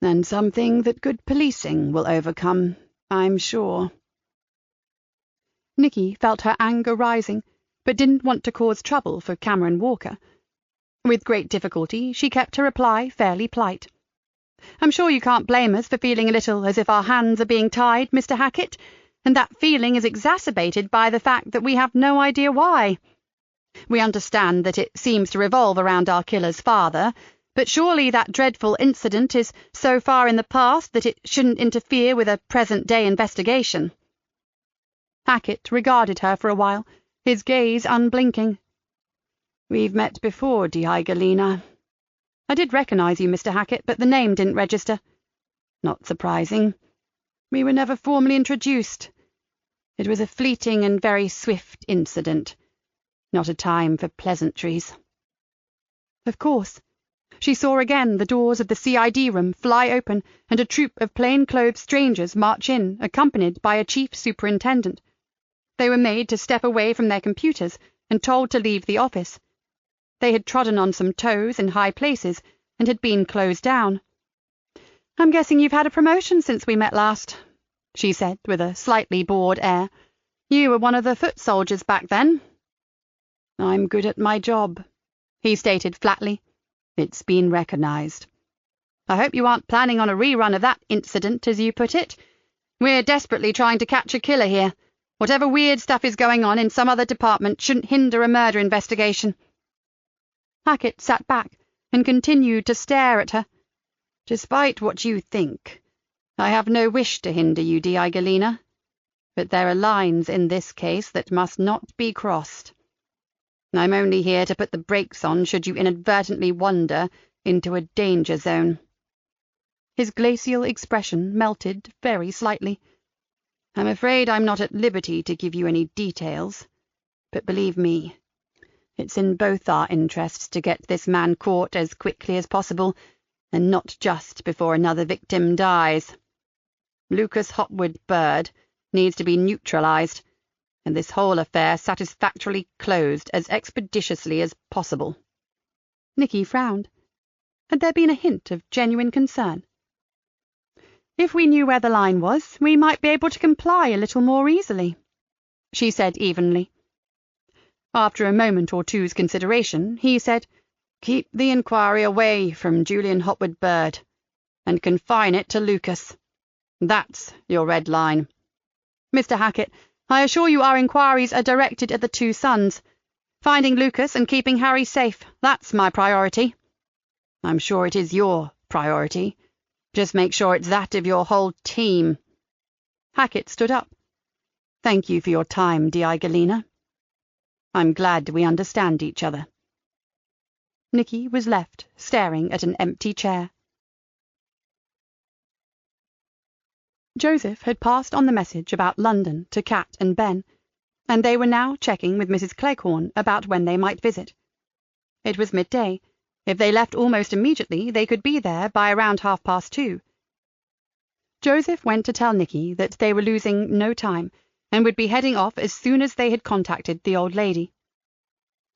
And something that good policing will overcome, I'm sure. Nikki felt her anger rising, but didn't want to cause trouble for Cameron Walker. With great difficulty, she kept her reply fairly polite. I'm sure you can't blame us for feeling a little as if our hands are being tied, Mr. Hackett, and that feeling is exacerbated by the fact that we have no idea why. We understand that it seems to revolve around our killer's father, but surely that dreadful incident is so far in the past that it shouldn't interfere with a present-day investigation. Hackett regarded her for a while, his gaze unblinking. We've met before, Di Galena. I did recognize you, Mr. Hackett, but the name didn't register. Not surprising. We were never formally introduced. It was a fleeting and very swift incident. Not a time for pleasantries. Of course. She saw again the doors of the CID room fly open and a troop of plain-clothed strangers march in, accompanied by a chief superintendent. They were made to step away from their computers and told to leave the office. They had trodden on some toes in high places and had been closed down. I'm guessing you've had a promotion since we met last, she said with a slightly bored air. You were one of the foot soldiers back then. I'm good at my job, he stated flatly. It's been recognized. I hope you aren't planning on a rerun of that incident, as you put it. We're desperately trying to catch a killer here. Whatever weird stuff is going on in some other department shouldn't hinder a murder investigation. Hackett sat back and continued to stare at her. Despite what you think, I have no wish to hinder you, Di Galena. But there are lines in this case that must not be crossed. I'm only here to put the brakes on should you inadvertently wander into a danger zone. His glacial expression melted very slightly. I'm afraid I'm not at liberty to give you any details, but believe me, it's in both our interests to get this man caught as quickly as possible, and not just before another victim dies. Lucas Hopwood Bird needs to be neutralized, and this whole affair satisfactorily closed as expeditiously as possible. Nikki frowned. Had there been a hint of genuine concern? If we knew where the line was, we might be able to comply a little more easily, she said evenly. After a moment or two's consideration, he said, Keep the inquiry away from Julian Hopwood Bird, and confine it to Lucas. That's your red line. Mr. Hackett, I assure you our inquiries are directed at the two sons. Finding Lucas and keeping Harry safe, that's my priority. I'm sure it is your priority. Just make sure it's that of your whole team. Hackett stood up. Thank you for your time, Di Galena. I'm glad we understand each other. Nikki was left staring at an empty chair. Joseph had passed on the message about London to Kat and Ben, and they were now checking with Mrs. Cleghorn about when they might visit. It was midday. If they left almost immediately, they could be there by around 2:30. Joseph went to tell Nikki that they were losing no time, and would be heading off as soon as they had contacted the old lady.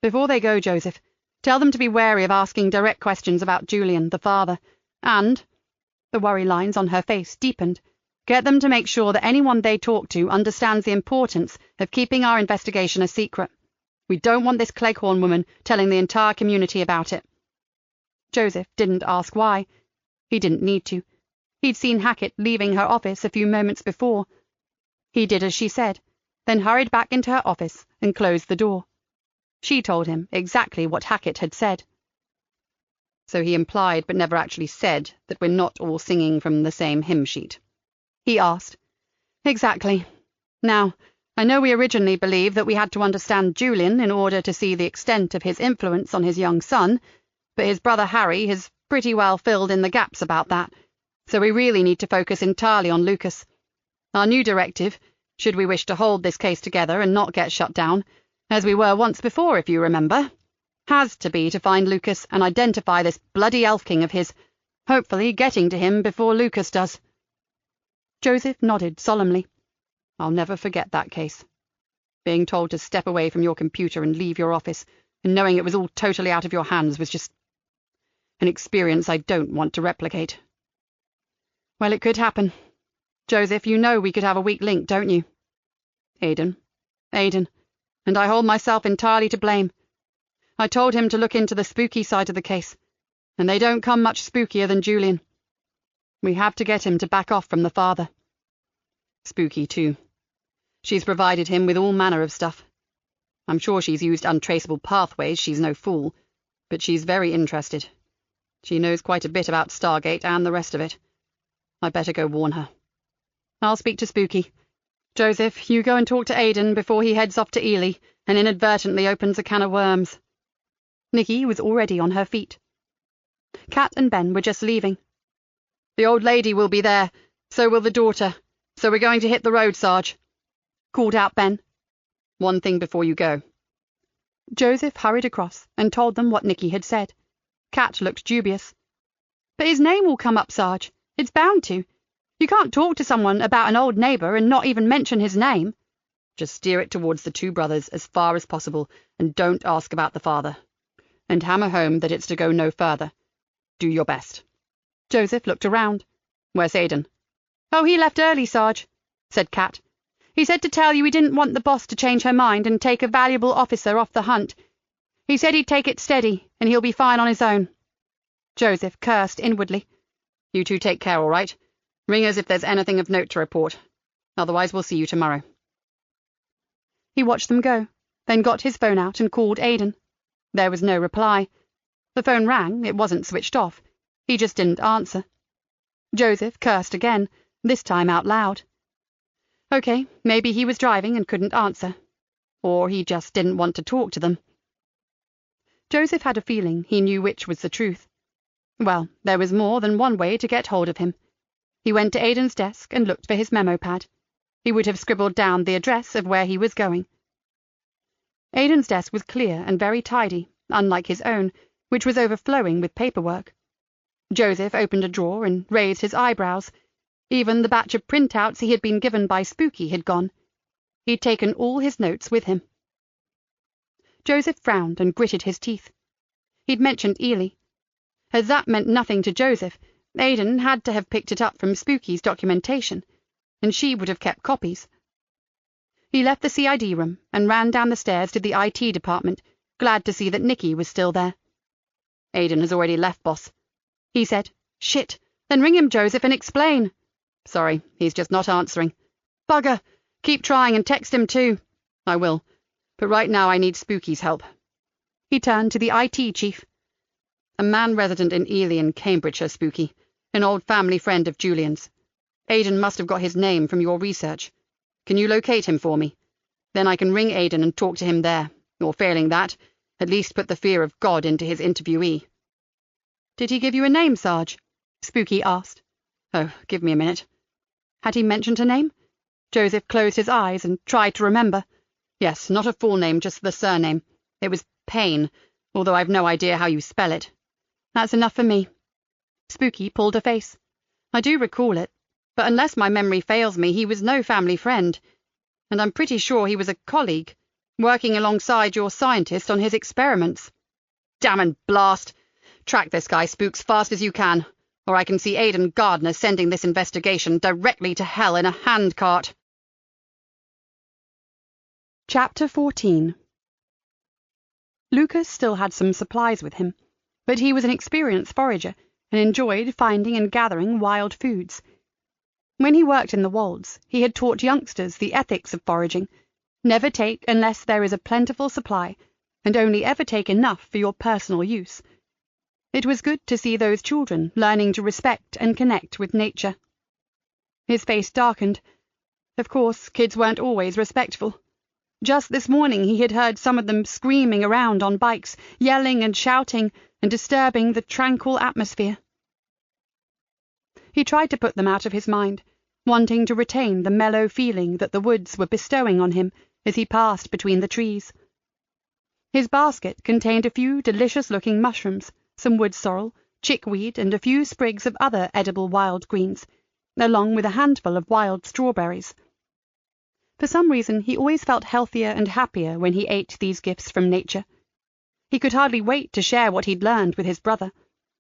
Before they go, Joseph, tell them to be wary of asking direct questions about Julian, the father, and, the worry lines on her face deepened, get them to make sure that anyone they talk to understands the importance of keeping our investigation a secret. We don't want this Cleghorn woman telling the entire community about it. Joseph didn't ask why. He didn't need to. He'd seen Hackett leaving her office a few moments before. He did as she said, then hurried back into her office and closed the door. She told him exactly what Hackett had said. So he implied but never actually said that we're not all singing from the same hymn sheet? He asked. Exactly. Now, I know we originally believed that we had to understand Julian in order to see the extent of his influence on his young son, but his brother Harry has pretty well filled in the gaps about that, so we really need to focus entirely on Lucas. Our new directive, should we wish to hold this case together and not get shut down, as we were once before, if you remember, has to be to find Lucas and identify this bloody elf king of his, hopefully getting to him before Lucas does. Joseph nodded solemnly. I'll never forget that case. Being told to step away from your computer and leave your office, and knowing it was all totally out of your hands was just an experience I don't want to replicate. Well, it could happen. Joseph, you know we could have a weak link, don't you? Aidan, and I hold myself entirely to blame. I told him to look into the spooky side of the case, and they don't come much spookier than Julian. We have to get him to back off from the father. Spooky, too. She's provided him with all manner of stuff. I'm sure she's used untraceable pathways, she's no fool, but she's very interested. She knows quite a bit about Stargate and the rest of it. I'd better go warn her. I'll speak to Spooky. Joseph, you go and talk to Aidan before he heads off to Ely and inadvertently opens a can of worms. Nikki was already on her feet. Kat and Ben were just leaving. The old lady will be there, so will the daughter, so we're going to hit the road, Sarge, called out Ben. One thing before you go. Joseph hurried across and told them what Nikki had said. Kat looked dubious. But his name will come up, Sarge. It's bound to. You can't talk to someone about an old neighbour and not even mention his name. Just steer it towards the two brothers as far as possible, and don't ask about the father. And hammer home that it's to go no further. Do your best. Joseph looked around. Where's Aidan? Oh, he left early, Sarge, said Kat. He said to tell you he didn't want the boss to change her mind and take a valuable officer off the hunt. He said he'd take it steady, and he'll be fine on his own. Joseph cursed inwardly. You two take care, all right? Ring us if there's anything of note to report. Otherwise, we'll see you tomorrow. He watched them go, then got his phone out and called Aidan. There was no reply. The phone rang, it wasn't switched off. He just didn't answer. Joseph cursed again, this time out loud. Okay, maybe he was driving and couldn't answer. Or he just didn't want to talk to them. Joseph had a feeling he knew which was the truth. Well, there was more than one way to get hold of him. He went to Aidan's desk and looked for his memo pad. He would have scribbled down the address of where he was going. Aidan's desk was clear and very tidy, unlike his own, which was overflowing with paperwork. Joseph opened a drawer and raised his eyebrows. Even the batch of printouts he had been given by Spooky had gone. He'd taken all his notes with him. Joseph frowned and gritted his teeth. He'd mentioned Ely. As that meant nothing to Joseph, Aidan had to have picked it up from Spooky's documentation, and she would have kept copies. He left the CID room and ran down the stairs to the IT department, glad to see that Nikki was still there. Aidan has already left, boss, he said. Shit, then ring him, Joseph, and explain. Sorry, he's just not answering. Bugger, keep trying and text him too. I will, but right now I need Spooky's help. He turned to the IT chief. A man resident in Ely in Cambridgeshire, Spooky, an old family friend of Julian's. Aidan must have got his name from your research. Can you locate him for me? Then I can ring Aidan and talk to him there, or failing that, at least put the fear of God into his interviewee. Did he give you a name, Sarge? Spooky asked. Oh, give me a minute. Had he mentioned her name? Joseph closed his eyes and tried to remember. Yes, not a full name, just the surname. It was Payne, although I've no idea how you spell it. That's enough for me. Spooky pulled a face. I do recall it, but unless my memory fails me, he was no family friend. and I'm pretty sure he was a colleague, working alongside your scientist on his experiments. Damn and blast! Track this guy, Spooks, fast as you can, or I can see Aidan Gardner sending this investigation directly to hell in a handcart. Chapter 14. Lucas still had some supplies with him, but he was an experienced forager and enjoyed finding and gathering wild foods. When he worked in the Wolds, he had taught youngsters the ethics of foraging. Never take unless there is a plentiful supply, and only ever take enough for your personal use. It was good to see those children learning to respect and connect with nature. His face darkened. Of course, kids weren't always respectful. Just this morning he had heard some of them screaming around on bikes, yelling and shouting, and disturbing the tranquil atmosphere. He tried to put them out of his mind, wanting to retain the mellow feeling that the woods were bestowing on him as he passed between the trees. His basket contained a few delicious-looking mushrooms, some wood sorrel, chickweed, and a few sprigs of other edible wild greens, along with a handful of wild strawberries. For some reason, he always felt healthier and happier when he ate these gifts from nature. He could hardly wait to share what he'd learned with his brother.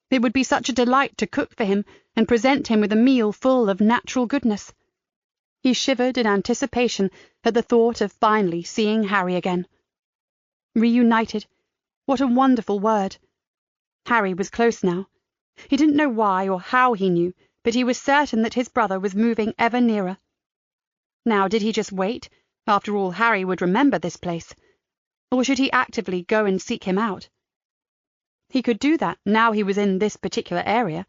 It would be such a delight to cook for him and present him with a meal full of natural goodness. He shivered in anticipation at the thought of finally seeing Harry again. Reunited. What a wonderful word. Harry was close now. He didn't know why or how he knew, but he was certain that his brother was moving ever nearer. Now, did he just wait? After all, Harry would remember this place. Or should he actively go and seek him out? He could do that now he was in this particular area.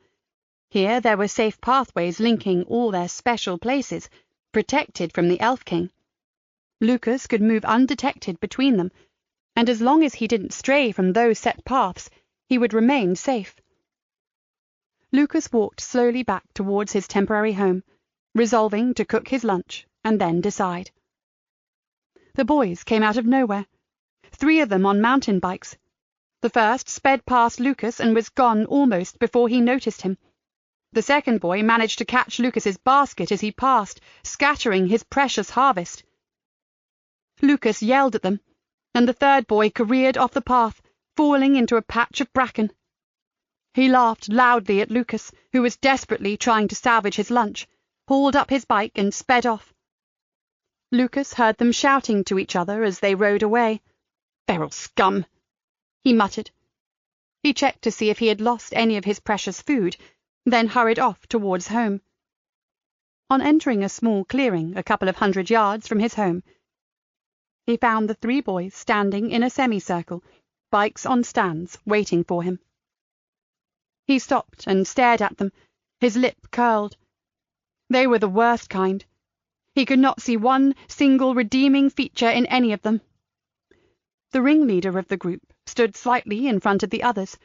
Here there were safe pathways linking all their special places, protected from the Elf King. Lucas could move undetected between them, and as long as he didn't stray from those set paths, he would remain safe. Lucas walked slowly back towards his temporary home, resolving to cook his lunch and then decide. The boys came out of nowhere, 3 of them on mountain bikes. The first sped past Lucas and was gone almost before he noticed him. The second boy managed to catch Lucas's basket as he passed, scattering his precious harvest. Lucas yelled at them, and the third boy careered off the path, falling into a patch of bracken. He laughed loudly at Lucas, who was desperately trying to salvage his lunch, hauled up his bike and sped off. Lucas heard them shouting to each other as they rode away. "Feral scum," he muttered. He checked to see if he had lost any of his precious food, then hurried off towards home. On entering a small clearing a couple of 100 yards from his home, he found the 3 boys standing in a semicircle, bikes on stands, waiting for him. He stopped and stared at them, his lip curled. They were the worst kind. He could not see one single redeeming feature in any of them. The ringleader of the group stood slightly in front of the others,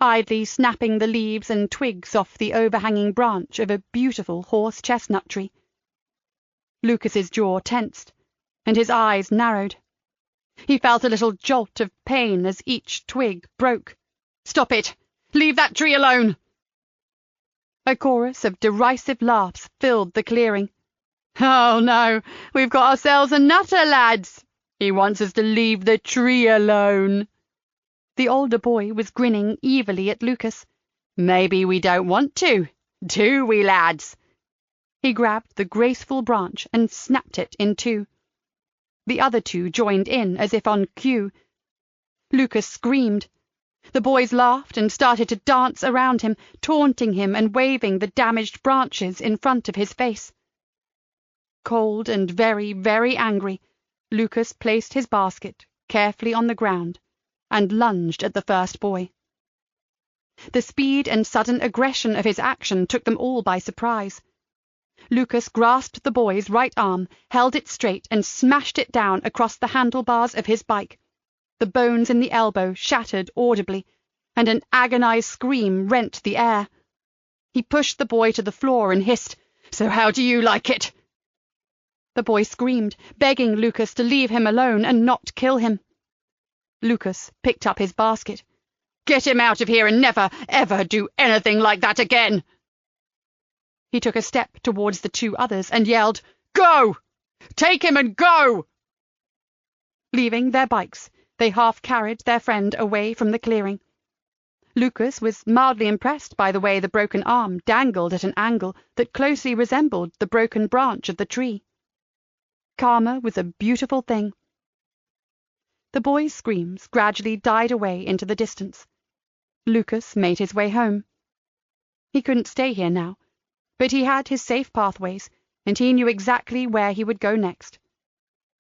idly snapping the leaves and twigs off the overhanging branch of a beautiful horse-chestnut tree. Lucas's jaw tensed, and his eyes narrowed. He felt a little jolt of pain as each twig broke. "Stop it! Leave that tree alone!" A chorus of derisive laughs filled the clearing. "Oh, no, we've got ourselves a nutter, lads. He wants us to leave the tree alone." The older boy was grinning evilly at Lucas. "Maybe we don't want to, do we, lads?" He grabbed the graceful branch and snapped it in 2. The other 2 joined in as if on cue. Lucas screamed. The boys laughed and started to dance around him, taunting him and waving the damaged branches in front of his face. Cold and very, very angry, Lucas placed his basket carefully on the ground and lunged at the first boy. The speed and sudden aggression of his action took them all by surprise. Lucas grasped the boy's right arm, held it straight, and smashed it down across the handlebars of his bike. The bones in the elbow shattered audibly, and an agonized scream rent the air. He pushed the boy to the floor and hissed, "So how do you like it?" The boy screamed, begging Lucas to leave him alone and not kill him. Lucas picked up his basket. "Get him out of here and never, ever do anything like that again!" He took a step towards the 2 others and yelled, "Go! Take him and go! Leaving their bikes, they half-carried their friend away from the clearing. Lucas was mildly impressed by the way the broken arm dangled at an angle that closely resembled the broken branch of the tree. Karma was a beautiful thing. The boy's screams gradually died away into the distance. Lucas made his way home. He couldn't stay here now, but he had his safe pathways, and he knew exactly where he would go next.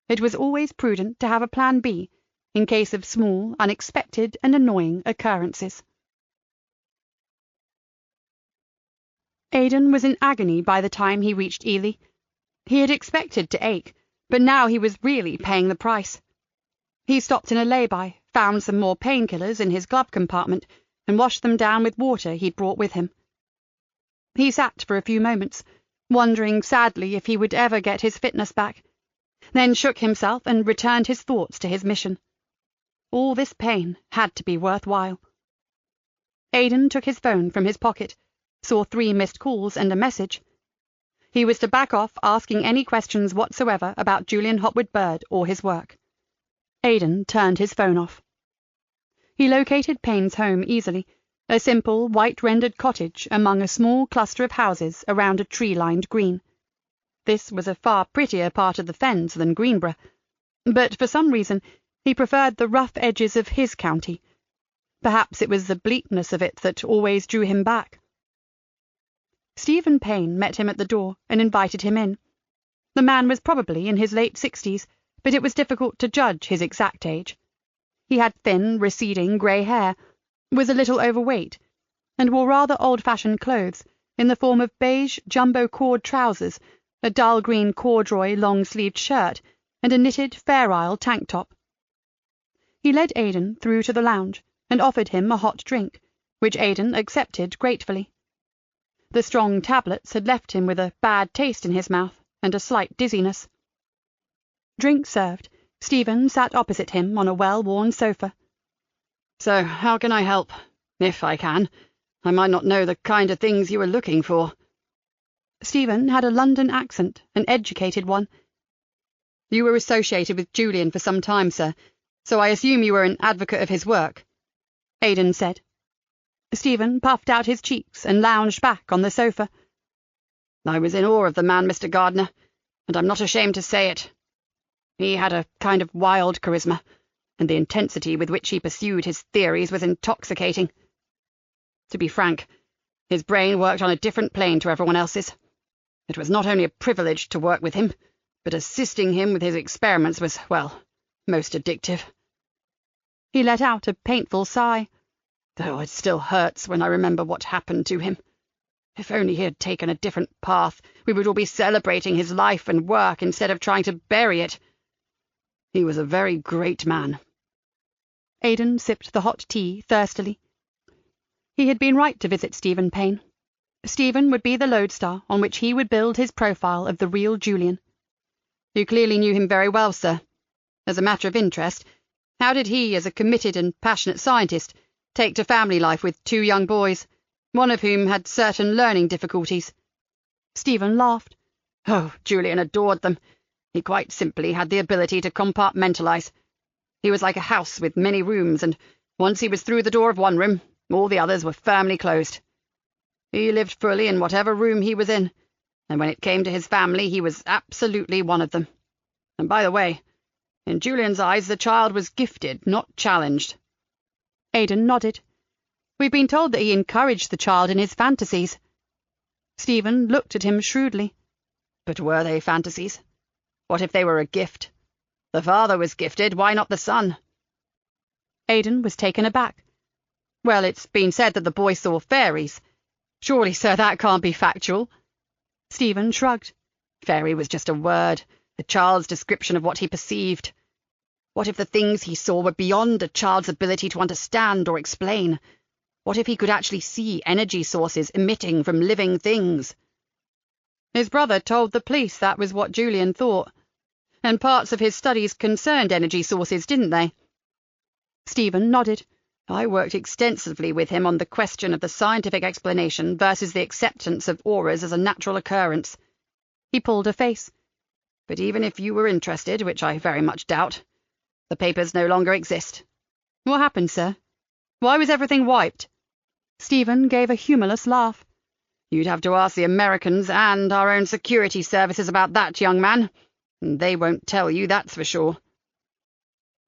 It was always prudent to have a plan B in case of small, unexpected, and annoying occurrences. Aidan was in agony by the time he reached Ely. He had expected to ache, but now he was really paying the price. He stopped in a lay-by, found some more painkillers in his glove compartment, and washed them down with water he'd brought with him. He sat for a few moments, wondering sadly if he would ever get his fitness back, then shook himself and returned his thoughts to his mission. All this pain had to be worthwhile. Aidan took his phone from his pocket, saw 3 missed calls and a message. He was to back off asking any questions whatsoever about Julian Hopwood Bird or his work. Aidan turned his phone off. He located Payne's home easily, a simple, white-rendered cottage among a small cluster of houses around a tree-lined green. This was a far prettier part of the Fens than Greenborough, but for some reason he preferred the rough edges of his county. Perhaps it was the bleakness of it that always drew him back. Stephen Payne met him at the door and invited him in. The man was probably in his late 60s, but it was difficult to judge his exact age. He had thin, receding grey hair, was a little overweight, and wore rather old-fashioned clothes in the form of beige jumbo-cord trousers, a dull green corduroy long-sleeved shirt, and a knitted Fair Isle tank-top. He led Aidan through to the lounge and offered him a hot drink, which Aidan accepted gratefully. The strong tablets had left him with a bad taste in his mouth and a slight dizziness. Drink served, Stephen sat opposite him on a well-worn sofa. So, how can I help? If I can. I might not know the kind of things you were looking for. Stephen had a London accent, an educated one. You were associated with Julian for some time, sir, so I assume you were an advocate of his work, Aidan said. Stephen puffed out his cheeks and lounged back on the sofa. I was in awe of the man, Mr. Gardner, and I'm not ashamed to say it. He had a kind of wild charisma, and the intensity with which he pursued his theories was intoxicating. To be frank, his brain worked on a different plane to everyone else's. It was not only a privilege to work with him, but assisting him with his experiments was, well, most addictive. He let out a painful sigh. Though it still hurts when I remember what happened to him. If only he had taken a different path, we would all be celebrating his life and work instead of trying to bury it. He was a very great man. Aidan sipped the hot tea thirstily. He had been right to visit Stephen Payne. Stephen would be the lodestar on which he would build his profile of the real Julian. You clearly knew him very well, sir. As a matter of interest, how did he, as a committed and passionate scientist, take to family life with 2 young boys, one of whom had certain learning difficulties? Stephen laughed. Oh, Julian adored them. He quite simply had the ability to compartmentalize. He was like a house with many rooms, and once he was through the door of one room, all the others were firmly closed. He lived fully in whatever room he was in, and when it came to his family, he was absolutely one of them. And by the way, in Julian's eyes, the child was gifted, not challenged. Aidan nodded. We've been told that he encouraged the child in his fantasies. Stephen looked at him shrewdly. But were they fantasies? What if they were a gift? The father was gifted, why not the son? Aidan was taken aback. Well, it's been said that the boy saw fairies. Surely, sir, that can't be factual. Stephen shrugged. Fairy was just a word, the child's description of what he perceived. What if the things he saw were beyond a child's ability to understand or explain? What if he could actually see energy sources emitting from living things? His brother told the police that was what Julian thought, and parts of his studies concerned energy sources, didn't they? Stephen nodded. I worked extensively with him on the question of the scientific explanation versus the acceptance of auras as a natural occurrence. He pulled a face. But even if you were interested, which I very much doubt, the papers no longer exist." "What happened, sir? Why was everything wiped?" Stephen gave a humorless laugh. "You'd have to ask the Americans and our own security services about that, young man. They won't tell you, that's for sure."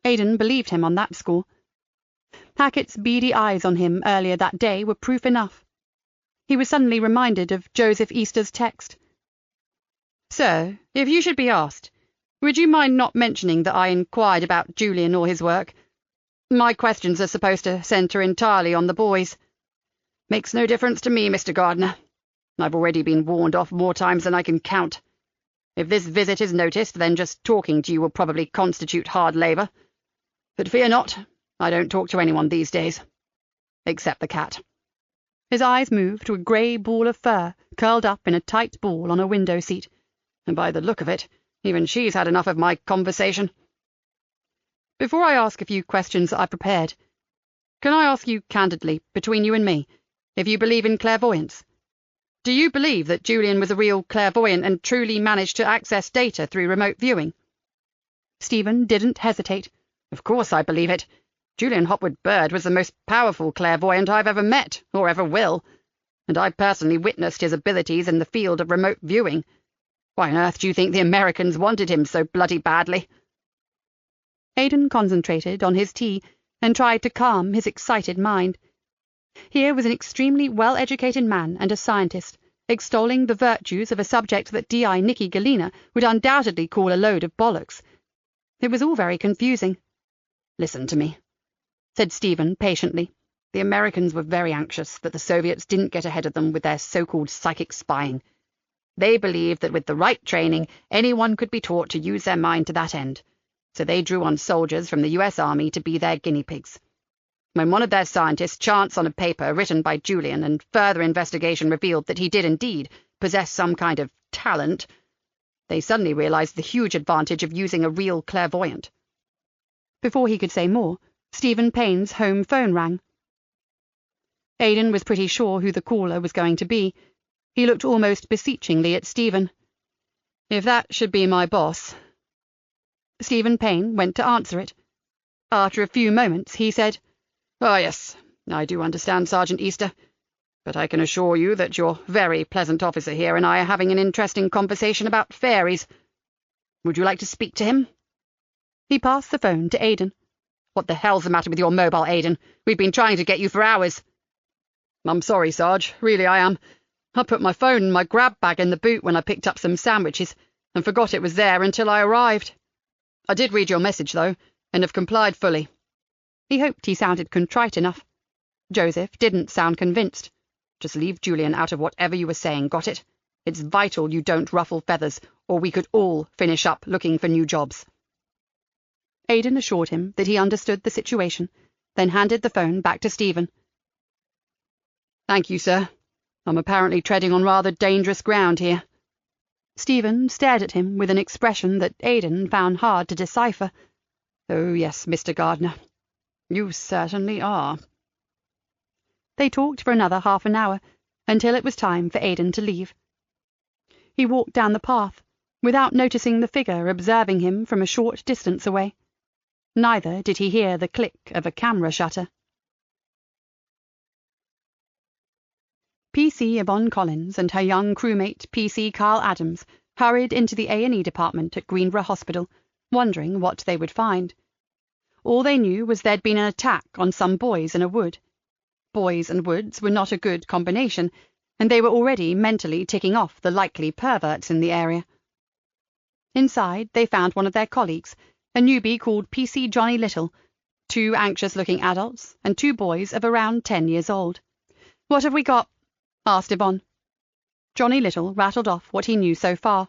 Aidan believed him on that score. Hackett's beady eyes on him earlier that day were proof enough. He was suddenly reminded of Joseph Easter's text. "Sir, if you should be asked, would you mind not mentioning that I inquired about Julian or his work? My questions are supposed to centre entirely on the boys. Makes no difference to me, Mr. Gardner. I've already been warned off more times than I can count. If this visit is noticed, then just talking to you will probably constitute hard labour. But fear not, I don't talk to anyone these days. Except the cat." His eyes moved to a grey ball of fur curled up in a tight ball on a window seat. "And by the look of it, even she's had enough of my conversation." "Before I ask a few questions that I've prepared, can I ask you candidly, between you and me, if you believe in clairvoyance? Do you believe that Julian was a real clairvoyant and truly managed to access data through remote viewing?" Stephen didn't hesitate. "Of course I believe it. Julian Hopwood Bird was the most powerful clairvoyant I've ever met, or ever will, and I personally witnessed his abilities in the field of remote viewing. Why on earth do you think the Americans wanted him so bloody badly?" Aidan concentrated on his tea and tried to calm his excited mind. Here was an extremely well-educated man and a scientist, extolling the virtues of a subject that D.I. Nikki Galena would undoubtedly call a load of bollocks. It was all very confusing. "Listen to me," said Stephen patiently. "The Americans were very anxious that the Soviets didn't get ahead of them with their so-called psychic spying. They believed that with the right training, anyone could be taught to use their mind to that end, so they drew on soldiers from the US Army to be their guinea pigs. When one of their scientists chanced on a paper written by Julian and further investigation revealed that he did indeed possess some kind of talent, they suddenly realized the huge advantage of using a real clairvoyant." Before he could say more, Stephen Payne's home phone rang. Aidan was pretty sure who the caller was going to be. He looked almost beseechingly at Stephen. "If that should be my boss—" Stephen Payne went to answer it. After a few moments, he said, "Oh, yes, I do understand, Sergeant Easter, but I can assure you that your very pleasant officer here and I are having an interesting conversation about fairies. Would you like to speak to him?" He passed the phone to Aidan. "What the hell's the matter with your mobile, Aidan? We've been trying to get you for hours." "I'm sorry, Sarge, really I am. I put my phone in my grab bag in the boot when I picked up some sandwiches, and forgot it was there until I arrived. I did read your message, though, and have complied fully." He hoped he sounded contrite enough. Joseph didn't sound convinced. "Just leave Julian out of whatever you were saying, got it? It's vital you don't ruffle feathers, or we could all finish up looking for new jobs." Aidan assured him that he understood the situation, then handed the phone back to Stephen. "Thank you, sir. I'm apparently treading on rather dangerous ground here." Stephen stared at him with an expression that Aidan found hard to decipher. "Oh, yes, Mr. Gardner. You certainly are." They talked for another half an hour, until it was time for Aidan to leave. He walked down the path, without noticing the figure observing him from a short distance away. Neither did he hear the click of a camera shutter. P.C. Yvonne Collins and her young crewmate P.C. Carl Adams hurried into the A&E department at Greenborough Hospital, wondering what they would find. All they knew was there'd been an attack on some boys in a wood. Boys and woods were not a good combination, and they were already mentally ticking off the likely perverts in the area. Inside, they found one of their colleagues, a newbie called P.C. Johnny Little, 2 anxious-looking adults, and 2 boys of around 10 years old. "What have we got?" asked Yvonne. Johnny Little rattled off what he knew so far.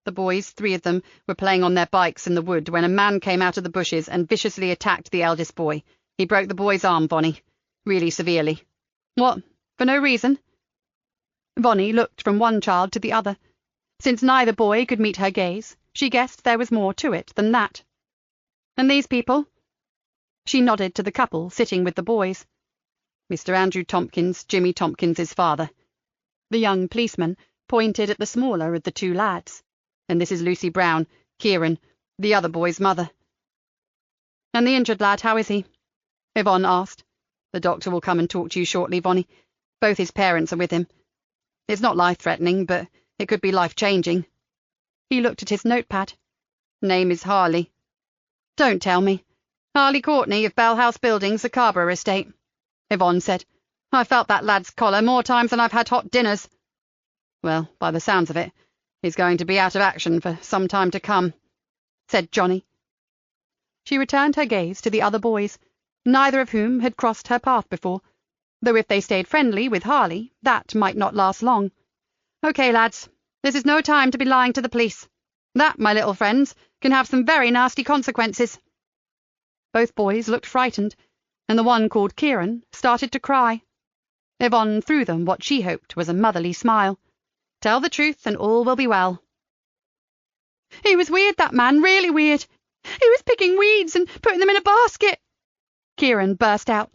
"The boys, 3 of them, were playing on their bikes in the wood when a man came out of the bushes and viciously attacked the eldest boy. He broke the boy's arm, Vonnie. Really severely." "What, for no reason?" Vonnie looked from one child to the other. Since neither boy could meet her gaze, she guessed there was more to it than that. "And these people?" She nodded to the couple sitting with the boys. "Mr. Andrew Tompkins, Jimmy Tompkins's father." The young policeman pointed at the smaller of the 2 lads. And this is Lucy Brown, Kieran, the other boy's mother." "And the injured lad, how is he?" Yvonne asked. "The doctor will come and talk to you shortly, Vonnie. Both his parents are with him. It's not life-threatening, but it could be life-changing." He looked at his notepad. "Name is Harley." "Don't tell me. Harley Courtney of Bell House Buildings, the Carber estate," Yvonne said. "I've felt that lad's collar more times than I've had hot dinners." "Well, by the sounds of it, he's going to be out of action for some time to come," said Johnny. She returned her gaze to the other boys, neither of whom had crossed her path before, though if they stayed friendly with Harley, that might not last long. "Okay, lads, this is no time to be lying to the police. That, my little friends, can have some very nasty consequences." Both boys looked frightened, and the one called Kieran started to cry. Yvonne threw them what she hoped was a motherly smile. "Tell the truth and all will be well." "He was weird, that man, really weird. He was picking weeds and putting them in a basket," Kieran burst out.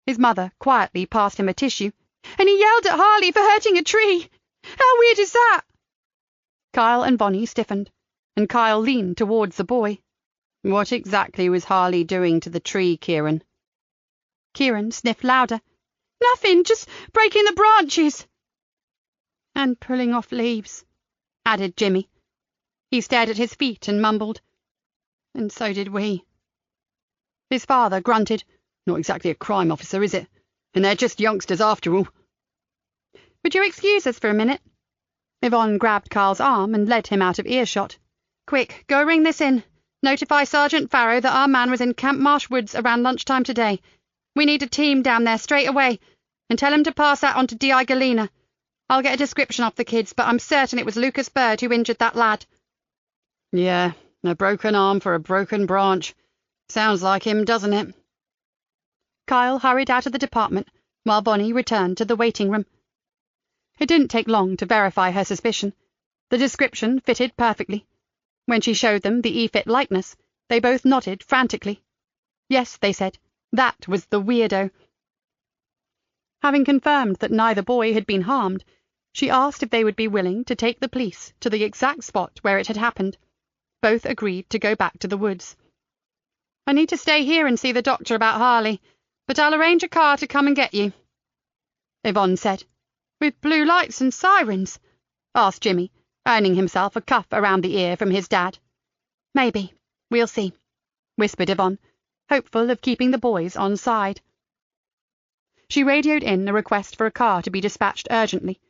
His mother quietly passed him a tissue. "And he yelled at Harley for hurting a tree. How weird is that?" Kyle and Vonnie stiffened, and Kyle leaned towards the boy. "What exactly was Harley doing to the tree, Kieran?" Kieran sniffed louder. "Nothing, just breaking the branches." "And pulling off leaves," added Jimmy. He stared at his feet and mumbled, "And so did we." His father grunted. "Not exactly a crime officer, is it? And they're just youngsters after all." "Would you excuse us for a minute?" Yvonne grabbed Carl's arm and led him out of earshot. "Quick, go ring this in. Notify Sergeant Farrow that our man was in Camp Marsh Woods around lunchtime today. We need a team down there straight away, and tell him to pass that on to D.I. Galena. I'll get a description off the kids, but I'm certain it was Lucas Bird who injured that lad." "Yeah, a broken arm for a broken branch. Sounds like him, doesn't it?" Kyle hurried out of the department, while Vonnie returned to the waiting room. It didn't take long to verify her suspicion. The description fitted perfectly. When she showed them the E-fit likeness, they both nodded frantically. Yes, they said, that was the weirdo. Having confirmed that neither boy had been harmed, she asked if they would be willing to take the police to the exact spot where it had happened. Both agreed to go back to the woods. "I need to stay here and see the doctor about Harley, but I'll arrange a car to come and get you," Yvonne said. "With blue lights and sirens?" asked Jimmy, earning himself a cuff around the ear from his dad. "Maybe. We'll see," whispered Yvonne, hopeful of keeping the boys on side. She radioed in a request for a car to be dispatched urgently.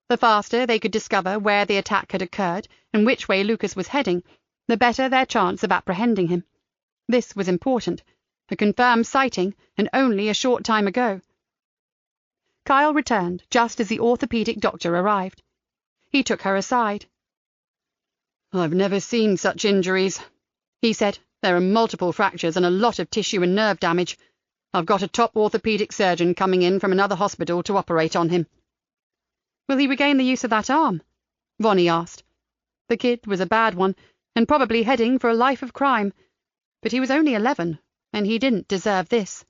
The faster they could discover where the attack had occurred and which way Lucas was heading, the better their chance of apprehending him. This was important, a confirmed sighting, and only a short time ago. Kyle returned just as the orthopedic doctor arrived. He took her aside. "I've never seen such injuries," he said. "There are multiple fractures and a lot of tissue and nerve damage. I've got a top orthopedic surgeon coming in from another hospital to operate on him." "Will he regain the use of that arm?" Vonnie asked. The kid was a bad one, and probably heading for a life of crime. But he was only 11, and he didn't deserve this.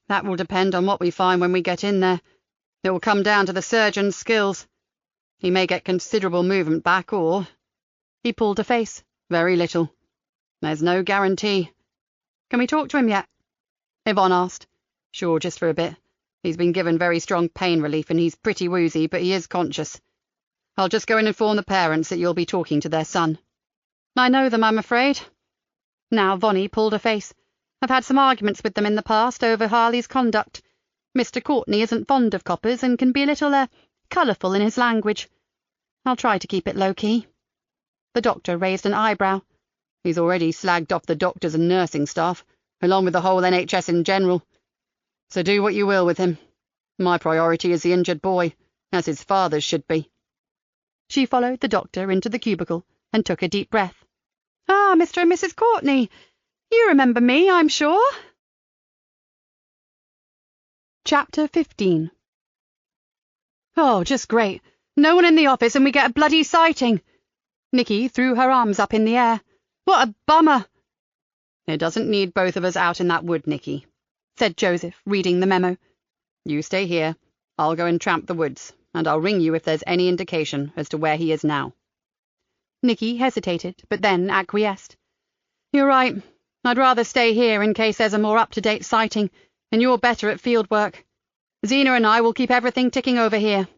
"That will depend on what we find when we get in there. It will come down to the surgeon's skills. He may get considerable movement back, or—" He pulled a face. "Very little. There's no guarantee." "Can we talk to him yet?" Yvonne asked. "Sure, just for a bit. He's been given very strong pain relief and he's pretty woozy, but he is conscious. I'll just go and inform the parents that you'll be talking to their son." "I know them, I'm afraid." Now Vonnie pulled a face. "I've had some arguments with them in the past over Harley's conduct. Mr. Courtney isn't fond of coppers and can be a little, colourful in his language. I'll try to keep it low-key." The doctor raised an eyebrow. "He's already slagged off the doctors and nursing staff, along with the whole NHS in general. So do what you will with him. My priority is the injured boy, as his father's should be." She followed the doctor into the cubicle and took a deep breath. "Ah, Mr. and Mrs. Courtney. You remember me, I'm sure." Chapter 15. "Oh, just great. No one in the office and we get a bloody sighting." Nikki threw her arms up in the air. "What a bummer." "It doesn't need both of us out in that wood, Nikki," said Joseph, reading the memo. "You stay here. I'll go and tramp the woods, and I'll ring you if there's any indication as to where he is now." Nikki hesitated, but then acquiesced. "You're right. I'd rather stay here in case there's a more up-to-date sighting, and you're better at field work. Zena and I will keep everything ticking over here."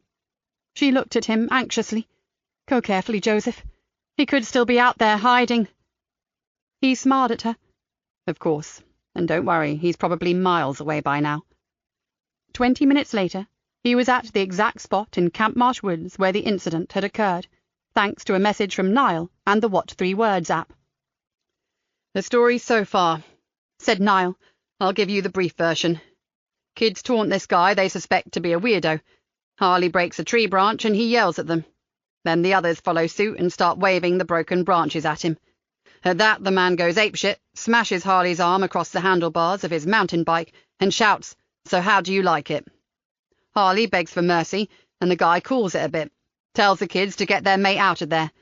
She looked at him anxiously. "Go carefully, Joseph. He could still be out there hiding." He smiled at her. "Of course. And don't worry, he's probably miles away by now." 20 minutes later, he was at the exact spot in Campmarsh Woods where the incident had occurred, thanks to a message from Niall and the What 3 Words app. "The story so far," said Niall. "I'll give you the brief version. Kids taunt this guy they suspect to be a weirdo. Harley breaks a tree branch and he yells at them. Then the others follow suit and start waving the broken branches at him. At that, the man goes apeshit, smashes Harley's arm across the handlebars of his mountain bike, and shouts, 'So how do you like it?' Harley begs for mercy, and the guy cools it a bit, tells the kids to get their mate out of there,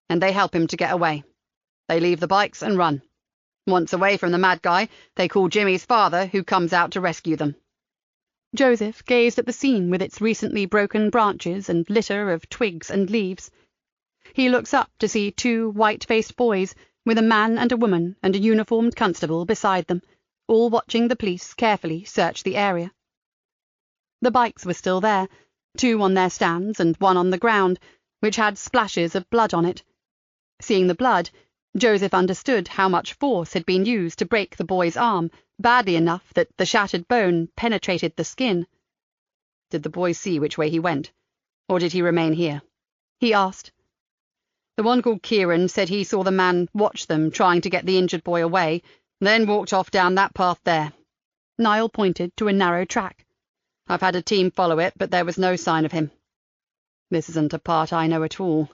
and they help him to get away. They leave the bikes and run. Once away from the mad guy, they call Jimmy's father, who comes out to rescue them." Joseph gazed at the scene with its recently broken branches and litter of twigs and leaves. He looks up to see 2 white-faced boys, with a man and a woman and a uniformed constable beside them, all watching the police carefully search the area. The bikes were still there, 2 on their stands and 1 on the ground, which had splashes of blood on it. Seeing the blood, Joseph understood how much force had been used to break the boy's arm, badly enough that the shattered bone penetrated the skin. "Did the boy see which way he went, or did he remain here?" he asked. "The one called Kieran said he saw the man watch them trying to get the injured boy away, then walked off down that path there." Niall pointed to a narrow track. "I've had a team follow it, but there was no sign of him." "This isn't a part I know at all,"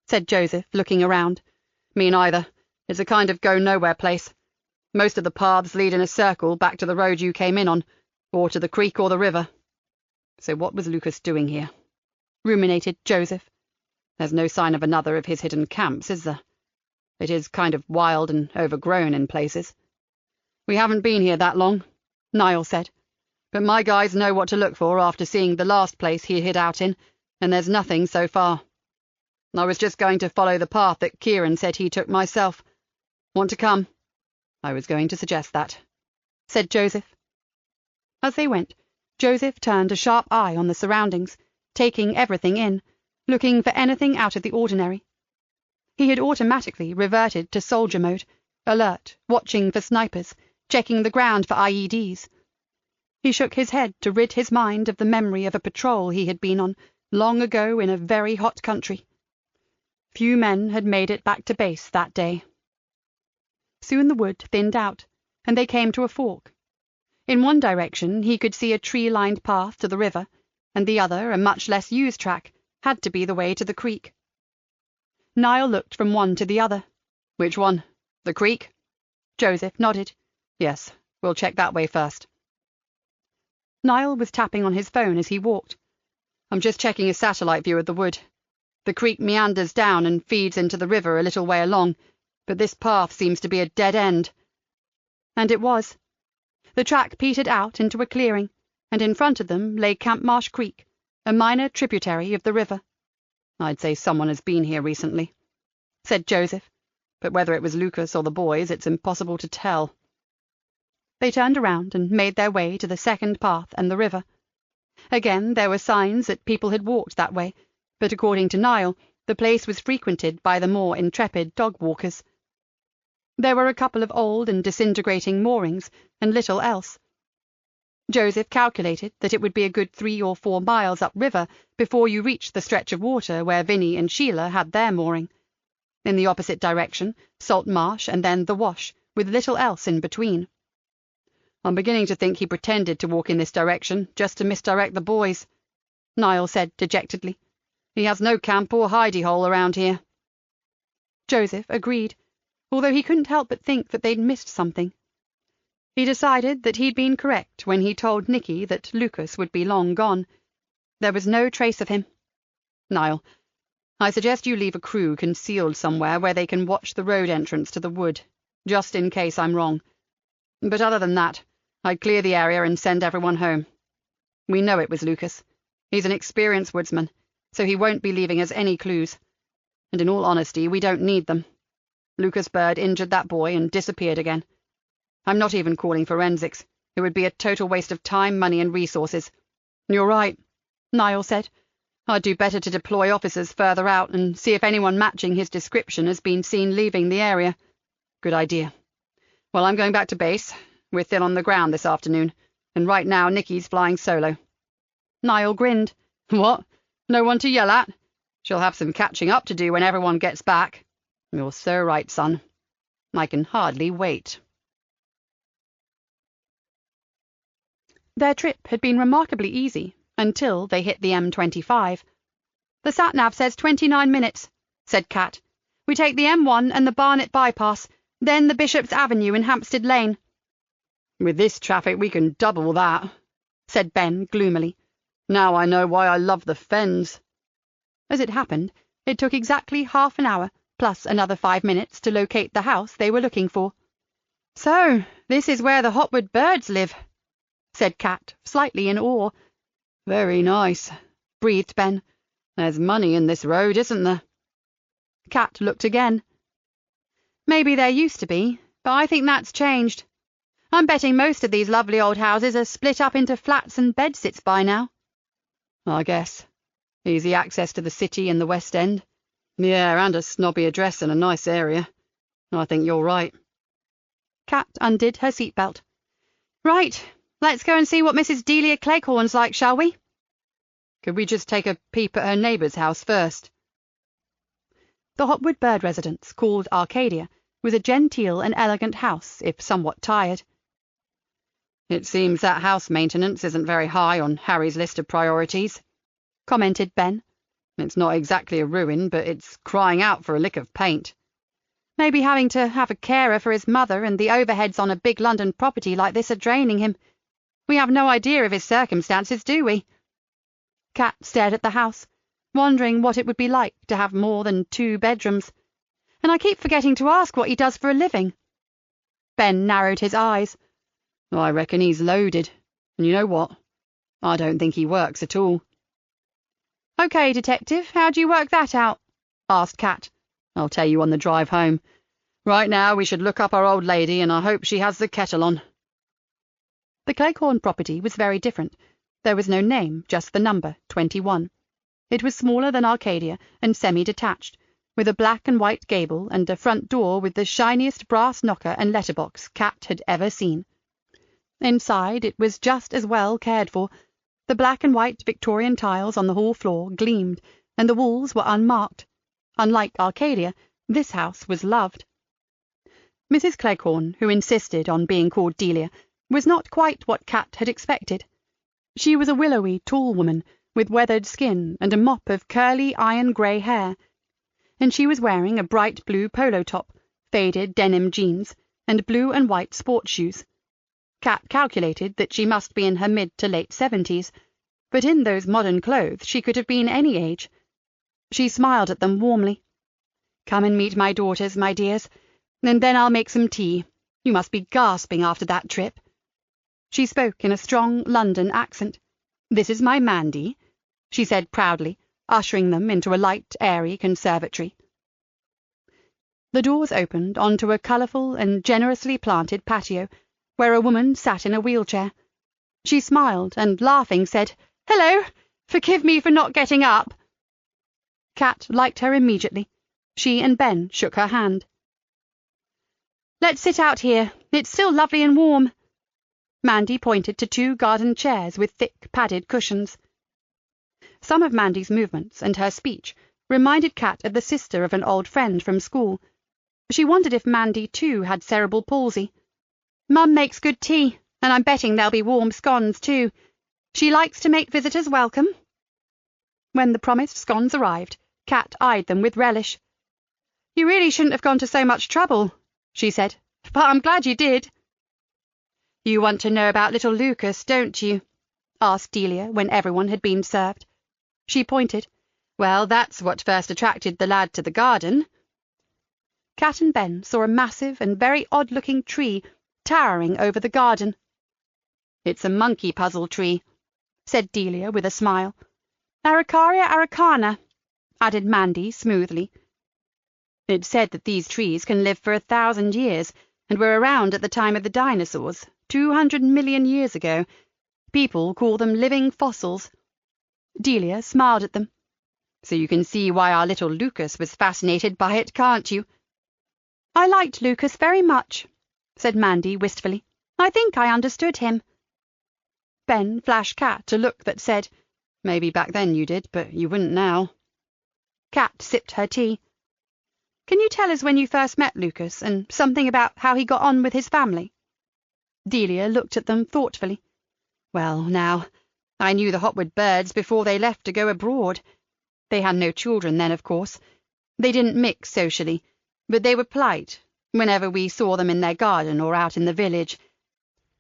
said Joseph, looking around. "Me neither. It's a kind of go-nowhere place. Most of the paths lead in a circle back to the road you came in on, or to the creek or the river." "So what was Lucas doing here?" ruminated Joseph. "There's no sign of another of his hidden camps, is there? It is kind of wild and overgrown in places." "We haven't been here that long," Niall said, "but my guys know what to look for after seeing the last place he hid out in, and there's nothing so far. I was just going to follow the path that Kieran said he took myself. Want to come?" "I was going to suggest that," said Joseph. As they went, Joseph turned a sharp eye on the surroundings, taking everything in, looking for anything out of the ordinary. He had automatically reverted to soldier mode, alert, watching for snipers, checking the ground for IEDs. He shook his head to rid his mind of the memory of a patrol he had been on, long ago in a very hot country. Few men had made it back to base that day. Soon the wood thinned out, and they came to a fork. In one direction he could see a tree-lined path to the river, and the other, a much less used track, had to be the way to the creek. Niall looked from one to the other. "Which one? The creek?" Joseph nodded. "Yes, we'll check that way first." Niall was tapping on his phone as he walked. "I'm just checking a satellite view of the wood. The creek meanders down and feeds into the river a little way along, but this path seems to be a dead end." And it was. The track petered out into a clearing, and in front of them lay Campmarsh Creek, a minor tributary of the river. "I'd say someone has been here recently," said Joseph, "but whether it was Lucas or the boys, it's impossible to tell." They turned around and made their way to the second path and the river. Again there were signs that people had walked that way, but according to Niall, the place was frequented by the more intrepid dog-walkers. There were a couple of old and disintegrating moorings, and little else. Joseph calculated that it would be a good 3 or 4 miles upriver before you reached the stretch of water where Vinnie and Sheila had their mooring. In the opposite direction, salt marsh and then the wash, with little else in between. "I'm beginning to think he pretended to walk in this direction just to misdirect the boys," Niall said dejectedly. "He has no camp or hidey-hole around here." Joseph agreed, although he couldn't help but think that they'd missed something. He decided that he'd been correct when he told Nikki that Lucas would be long gone. There was no trace of him. "Niall, I suggest you leave a crew concealed somewhere where they can watch the road entrance to the wood, just in case I'm wrong. But other than that, I'd clear the area and send everyone home. We know it was Lucas. He's an experienced woodsman, so he won't be leaving us any clues. and in all honesty, we don't need them. Lucas Bird injured that boy and disappeared again. I'm not even calling forensics. It would be a total waste of time, money, and resources. You're right, Niall said. I'd do better to deploy officers further out and see if anyone matching his description has been seen leaving the area. Good idea. Well, I'm going back to base. We're thin on the ground this afternoon, and right now Nikki's flying solo. Niall grinned. What? No one to yell at? She'll have some catching up to do when everyone gets back. You're so right, son. I can hardly wait. Their trip had been remarkably easy until they hit the M25. "The sat-nav says 29 minutes, said Kat. "We take the M1 and the Barnet bypass, then the Bishop's Avenue and Hampstead Lane." "With this traffic we can double that," said Ben gloomily. "Now I know why I love the Fens." As it happened, it took exactly half an hour, plus another 5 minutes, to locate the house they were looking for. "So, this is where the Hotwood Birds live," said Kat, slightly in awe. "Very nice," breathed Ben. "There's money in this road, isn't there?" Kat looked again. "Maybe there used to be, but I think that's changed. I'm betting most of these lovely old houses are split up into flats and bedsits by now." "I guess. Easy access to the city and the West End. Yeah, and a snobby address in a nice area. I think you're right." Kat undid her seatbelt. "Right, let's go and see what Mrs. Delia Cleghorn's like, shall we?" "Could we just take a peep at her neighbour's house first?" The Hotwood Bird residence, called Arcadia, was a genteel and elegant house, if somewhat tired. "It seems that house maintenance isn't very high on Harry's list of priorities," commented Ben. "It's not exactly a ruin, but it's crying out for a lick of paint." "Maybe having to have a carer for his mother and the overheads on a big London property like this are draining him. We have no idea of his circumstances, do we?" Kat stared at the house, wondering what it would be like to have more than 2 bedrooms. "And I keep forgetting to ask what he does for a living." Ben narrowed his eyes. "I reckon he's loaded. And you know what? I don't think he works at all." "OK, Detective, how do you work that out?" asked Kat. "I'll tell you on the drive home. Right now we should look up our old lady, and I hope she has the kettle on." The Cleghorn property was very different. There was no name, just the number, 21. It was smaller than Arcadia and semi-detached, with a black and white gable and a front door with the shiniest brass knocker and letterbox Kat had ever seen. Inside it was just as well cared for. The black and white Victorian tiles on the hall floor gleamed, and the walls were unmarked. Unlike Arcadia, this house was loved. Mrs. Cleghorn, who insisted on being called Delia, was not quite what Kat had expected. She was a willowy, tall woman, with weathered skin and a mop of curly iron-grey hair, and she was wearing a bright blue polo top, faded denim jeans, and blue and white sports shoes. Kat calculated that she must be in her mid to late 70s, but in those modern clothes she could have been any age. She smiled at them warmly. "Come and meet my daughters, my dears, and then I'll make some tea. You must be gasping after that trip." She spoke in a strong London accent. "This is my Mandy," she said proudly, ushering them into a light, airy conservatory. The doors opened onto a colourful and generously planted patio, where a woman sat in a wheelchair. She smiled and, laughing, said, "Hello! Forgive me for not getting up." Kat liked her immediately. She and Ben shook her hand. "Let's sit out here. It's still lovely and warm." Mandy pointed to 2 garden chairs with thick, padded cushions. Some of Mandy's movements and her speech reminded Kat of the sister of an old friend from school. She wondered if Mandy, too, had cerebral palsy. "Mum makes good tea, and I'm betting there'll be warm scones, too. She likes to make visitors welcome." When the promised scones arrived, Kat eyed them with relish. "You really shouldn't have gone to so much trouble," she said, "but I'm glad you did." "You want to know about little Lucas, don't you?" asked Delia when everyone had been served. She pointed. "Well, that's what first attracted the lad to the garden." Kat and Ben saw a massive and very odd-looking tree towering over the garden. "It's a monkey puzzle tree," said Delia with a smile. "Araucaria araucana," added Mandy smoothly. It's said that these trees can live for 1,000 years, and were around at the time of the dinosaurs, 200 million years ago. People call them living fossils." Delia smiled at them. "So you can see why our little Lucas was fascinated by it, can't you?" "I liked Lucas very much," said Mandy wistfully. "I think I understood him." Ben flashed Kat a look that said, "Maybe back then you did, but you wouldn't now." Kat sipped her tea. "Can you tell us when you first met Lucas, and something about how he got on with his family?" Delia looked at them thoughtfully. "Well, now, I knew the Hopwood birds before they left to go abroad. They had no children then, of course. They didn't mix socially, but they were polite whenever we saw them in their garden or out in the village.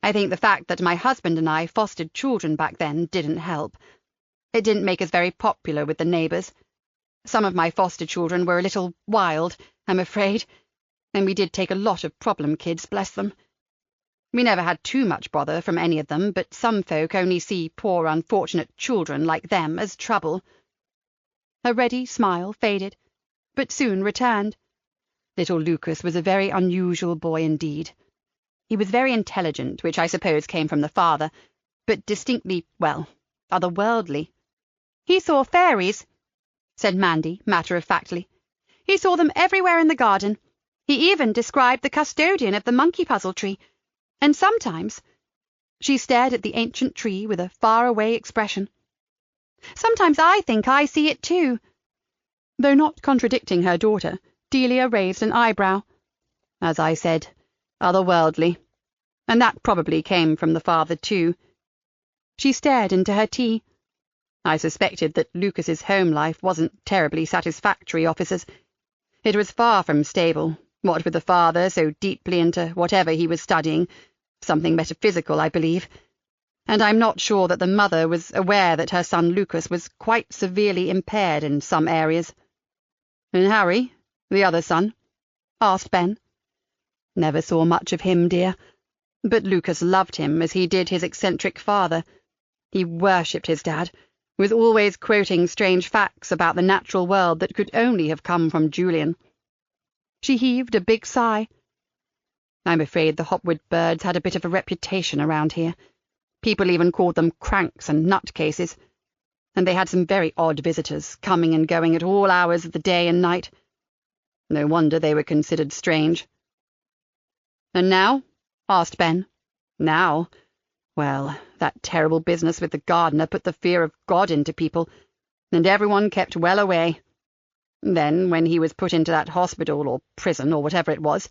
I think the fact that my husband and I fostered children back then didn't help. It didn't make us very popular with the neighbours. Some of my foster children were a little wild, I'm afraid, and we did take a lot of problem kids, bless them. We never had too much bother from any of them, but some folk only see poor unfortunate children like them as trouble." Her ready smile faded, but soon returned. "Little Lucas was a very unusual boy indeed. He was very intelligent, which I suppose came from the father, but distinctly, well, otherworldly." "He saw fairies," said Mandy matter-of-factly. "He saw them everywhere in the garden. He even described the custodian of the monkey puzzle tree. And sometimes—" She stared at the ancient tree with a far-away expression. "Sometimes I think I see it too." Though not contradicting her daughter, Delia raised an eyebrow. "As I said, otherworldly. And that probably came from the father too." She stared into her tea. "I suspected that Lucas's home life wasn't terribly satisfactory, officers. It was far from stable, what with the father so deeply into whatever he was studying, something metaphysical, I believe. And I'm not sure that the mother was aware that her son Lucas was quite severely impaired in some areas." "And Harry, the other son?" asked Ben. "Never saw much of him, dear. But Lucas loved him as he did his eccentric father. He worshipped his dad, was always quoting strange facts about the natural world that could only have come from Julian." She heaved a big sigh. "I'm afraid the Hopwood birds had a bit of a reputation around here. People even called them cranks and nutcases. And they had some very odd visitors, coming and going at all hours of the day and night. No wonder they were considered strange." "And now?" asked Ben. "Now? Well, that terrible business with the gardener put the fear of God into people, and everyone kept well away. Then, when he was put into that hospital or prison or whatever it was,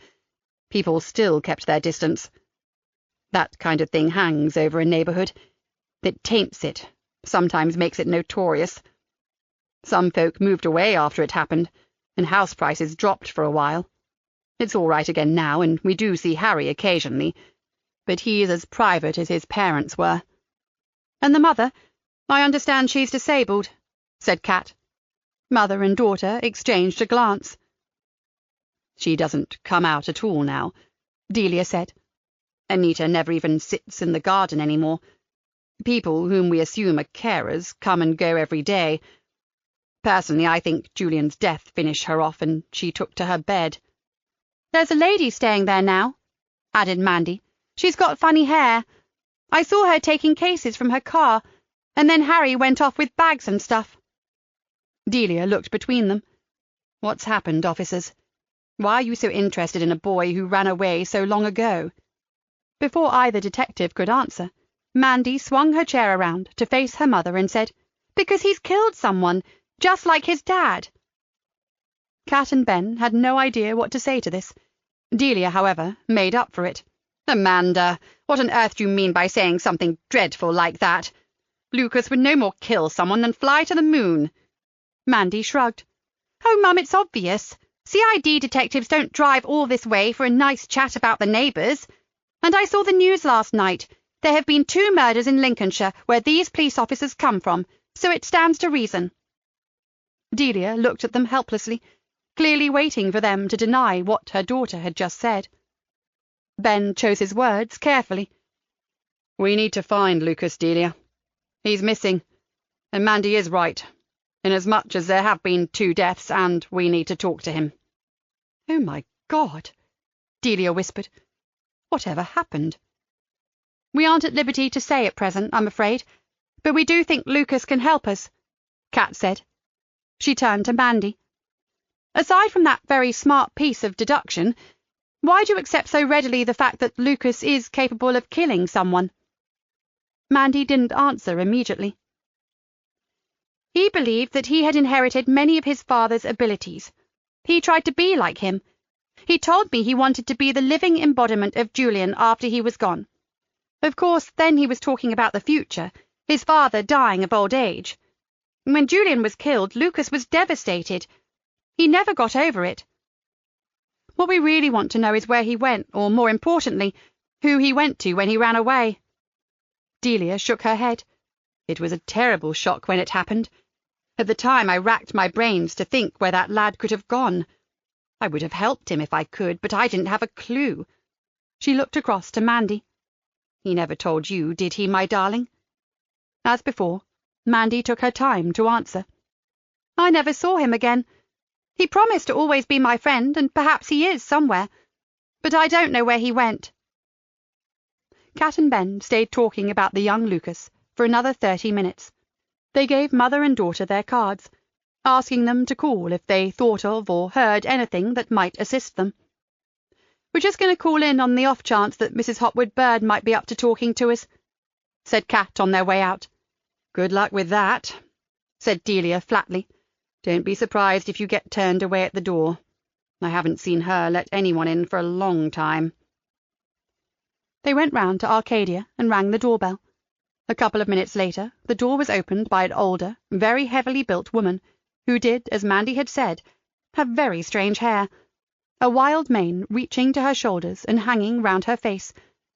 people still kept their distance. That kind of thing hangs over a neighbourhood. It taints it, sometimes makes it notorious. Some folk moved away after it happened, and house prices dropped for a while. It's all right again now, and we do see Harry occasionally, but he's as private as his parents were." "And the mother? I understand she's disabled," said Kat. Mother and daughter exchanged a glance. "She doesn't come out at all now," Delia said. "Anita never even sits in the garden anymore. People whom we assume are carers come and go every day. Personally, I think Julian's death finished her off, and she took to her bed." "There's a lady staying there now," added Mandy. "She's got funny hair. I saw her taking cases from her car, and then Harry went off with bags and stuff." Delia looked between them. "What's happened, officers? Why are you so interested in a boy who ran away so long ago?" Before either detective could answer, Mandy swung her chair around to face her mother and said, "Because he's killed someone, just like his dad." Kat and Ben had no idea what to say to this. Delia, however, made up for it. "Amanda, what on earth do you mean by saying something dreadful like that? Lucas would no more kill someone than fly to the moon." Mandy shrugged. "Oh, Mum, it's obvious. CID detectives don't drive all this way for a nice chat about the neighbours. And I saw the news last night. There have been 2 murders in Lincolnshire where these police officers come from, so it stands to reason." Delia looked at them helplessly, clearly waiting for them to deny what her daughter had just said. Ben chose his words carefully. "We need to find Lucas, Delia. He's missing, and Mandy is right, inasmuch as there have been 2 deaths and we need to talk to him." "Oh, my God," Delia whispered. "Whatever happened?" "We aren't at liberty to say at present, I'm afraid, but we do think Lucas can help us," Kat said. She turned to Mandy. "Aside from that very smart piece of deduction, why do you accept so readily the fact that Lucas is capable of killing someone?" Mandy didn't answer immediately. "He believed that he had inherited many of his father's abilities. He tried to be like him. He told me he wanted to be the living embodiment of Julian after he was gone. Of course, then he was talking about the future, his father dying of old age. When Julian was killed, Lucas was devastated. He never got over it. What we really want to know is where he went, or more importantly, who he went to when he ran away." Delia shook her head. "It was a terrible shock when it happened. At the time I racked my brains to think where that lad could have gone. I would have helped him if I could, but I didn't have a clue." She looked across to Mandy. "He never told you, did he, my darling?" As before, Mandy took her time to answer. "I never saw him again. He promised to always be my friend, and perhaps he is somewhere, but I don't know where he went." Kat and Ben stayed talking about the young Lucas for another 30 minutes. They gave mother and daughter their cards, asking them to call if they thought of or heard anything that might assist them. "We're just going to call in on the off chance that Mrs. Hopwood Bird might be up to talking to us," said Kat on their way out. "Good luck with that," said Delia flatly. "Don't be surprised if you get turned away at the door. I haven't seen her let anyone in for a long time." They went round to Arcadia and rang the doorbell. A couple of minutes later, the door was opened by an older, very heavily built woman, who did, as Mandy had said, have very strange hair, a wild mane reaching to her shoulders and hanging round her face,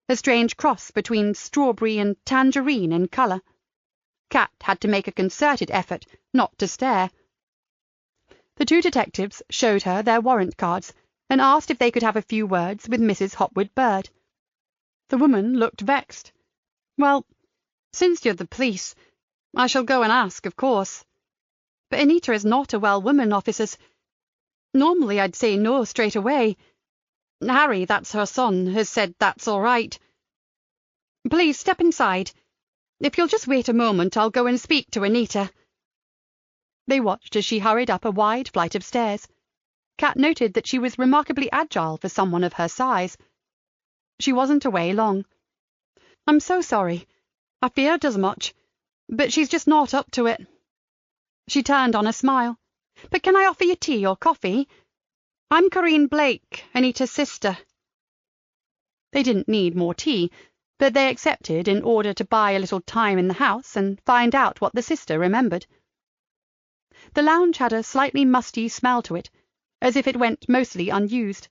a strange cross between strawberry and tangerine in colour. Kat had to make a concerted effort not to stare. The two detectives showed her their warrant cards and asked if they could have a few words with Mrs. Hopwood Bird. The woman looked vexed. "Well, since you're the police, I shall go and ask, of course. But Anita is not a well woman, officers. Normally I'd say no straight away. Harry, that's her son, has said that's all right. Please step inside. If you'll just wait a moment, I'll go and speak to Anita." They watched as she hurried up a wide flight of stairs. Kat noted that she was remarkably agile for someone of her size. She wasn't away long. "I'm so sorry. I feared as much. But she's just not up to it." She turned on a smile. "But can I offer you tea or coffee? I'm Corinne Blake, Anita's sister." They didn't need more tea, but they accepted in order to buy a little time in the house and find out what the sister remembered. The lounge had a slightly musty smell to it, as if it went mostly unused.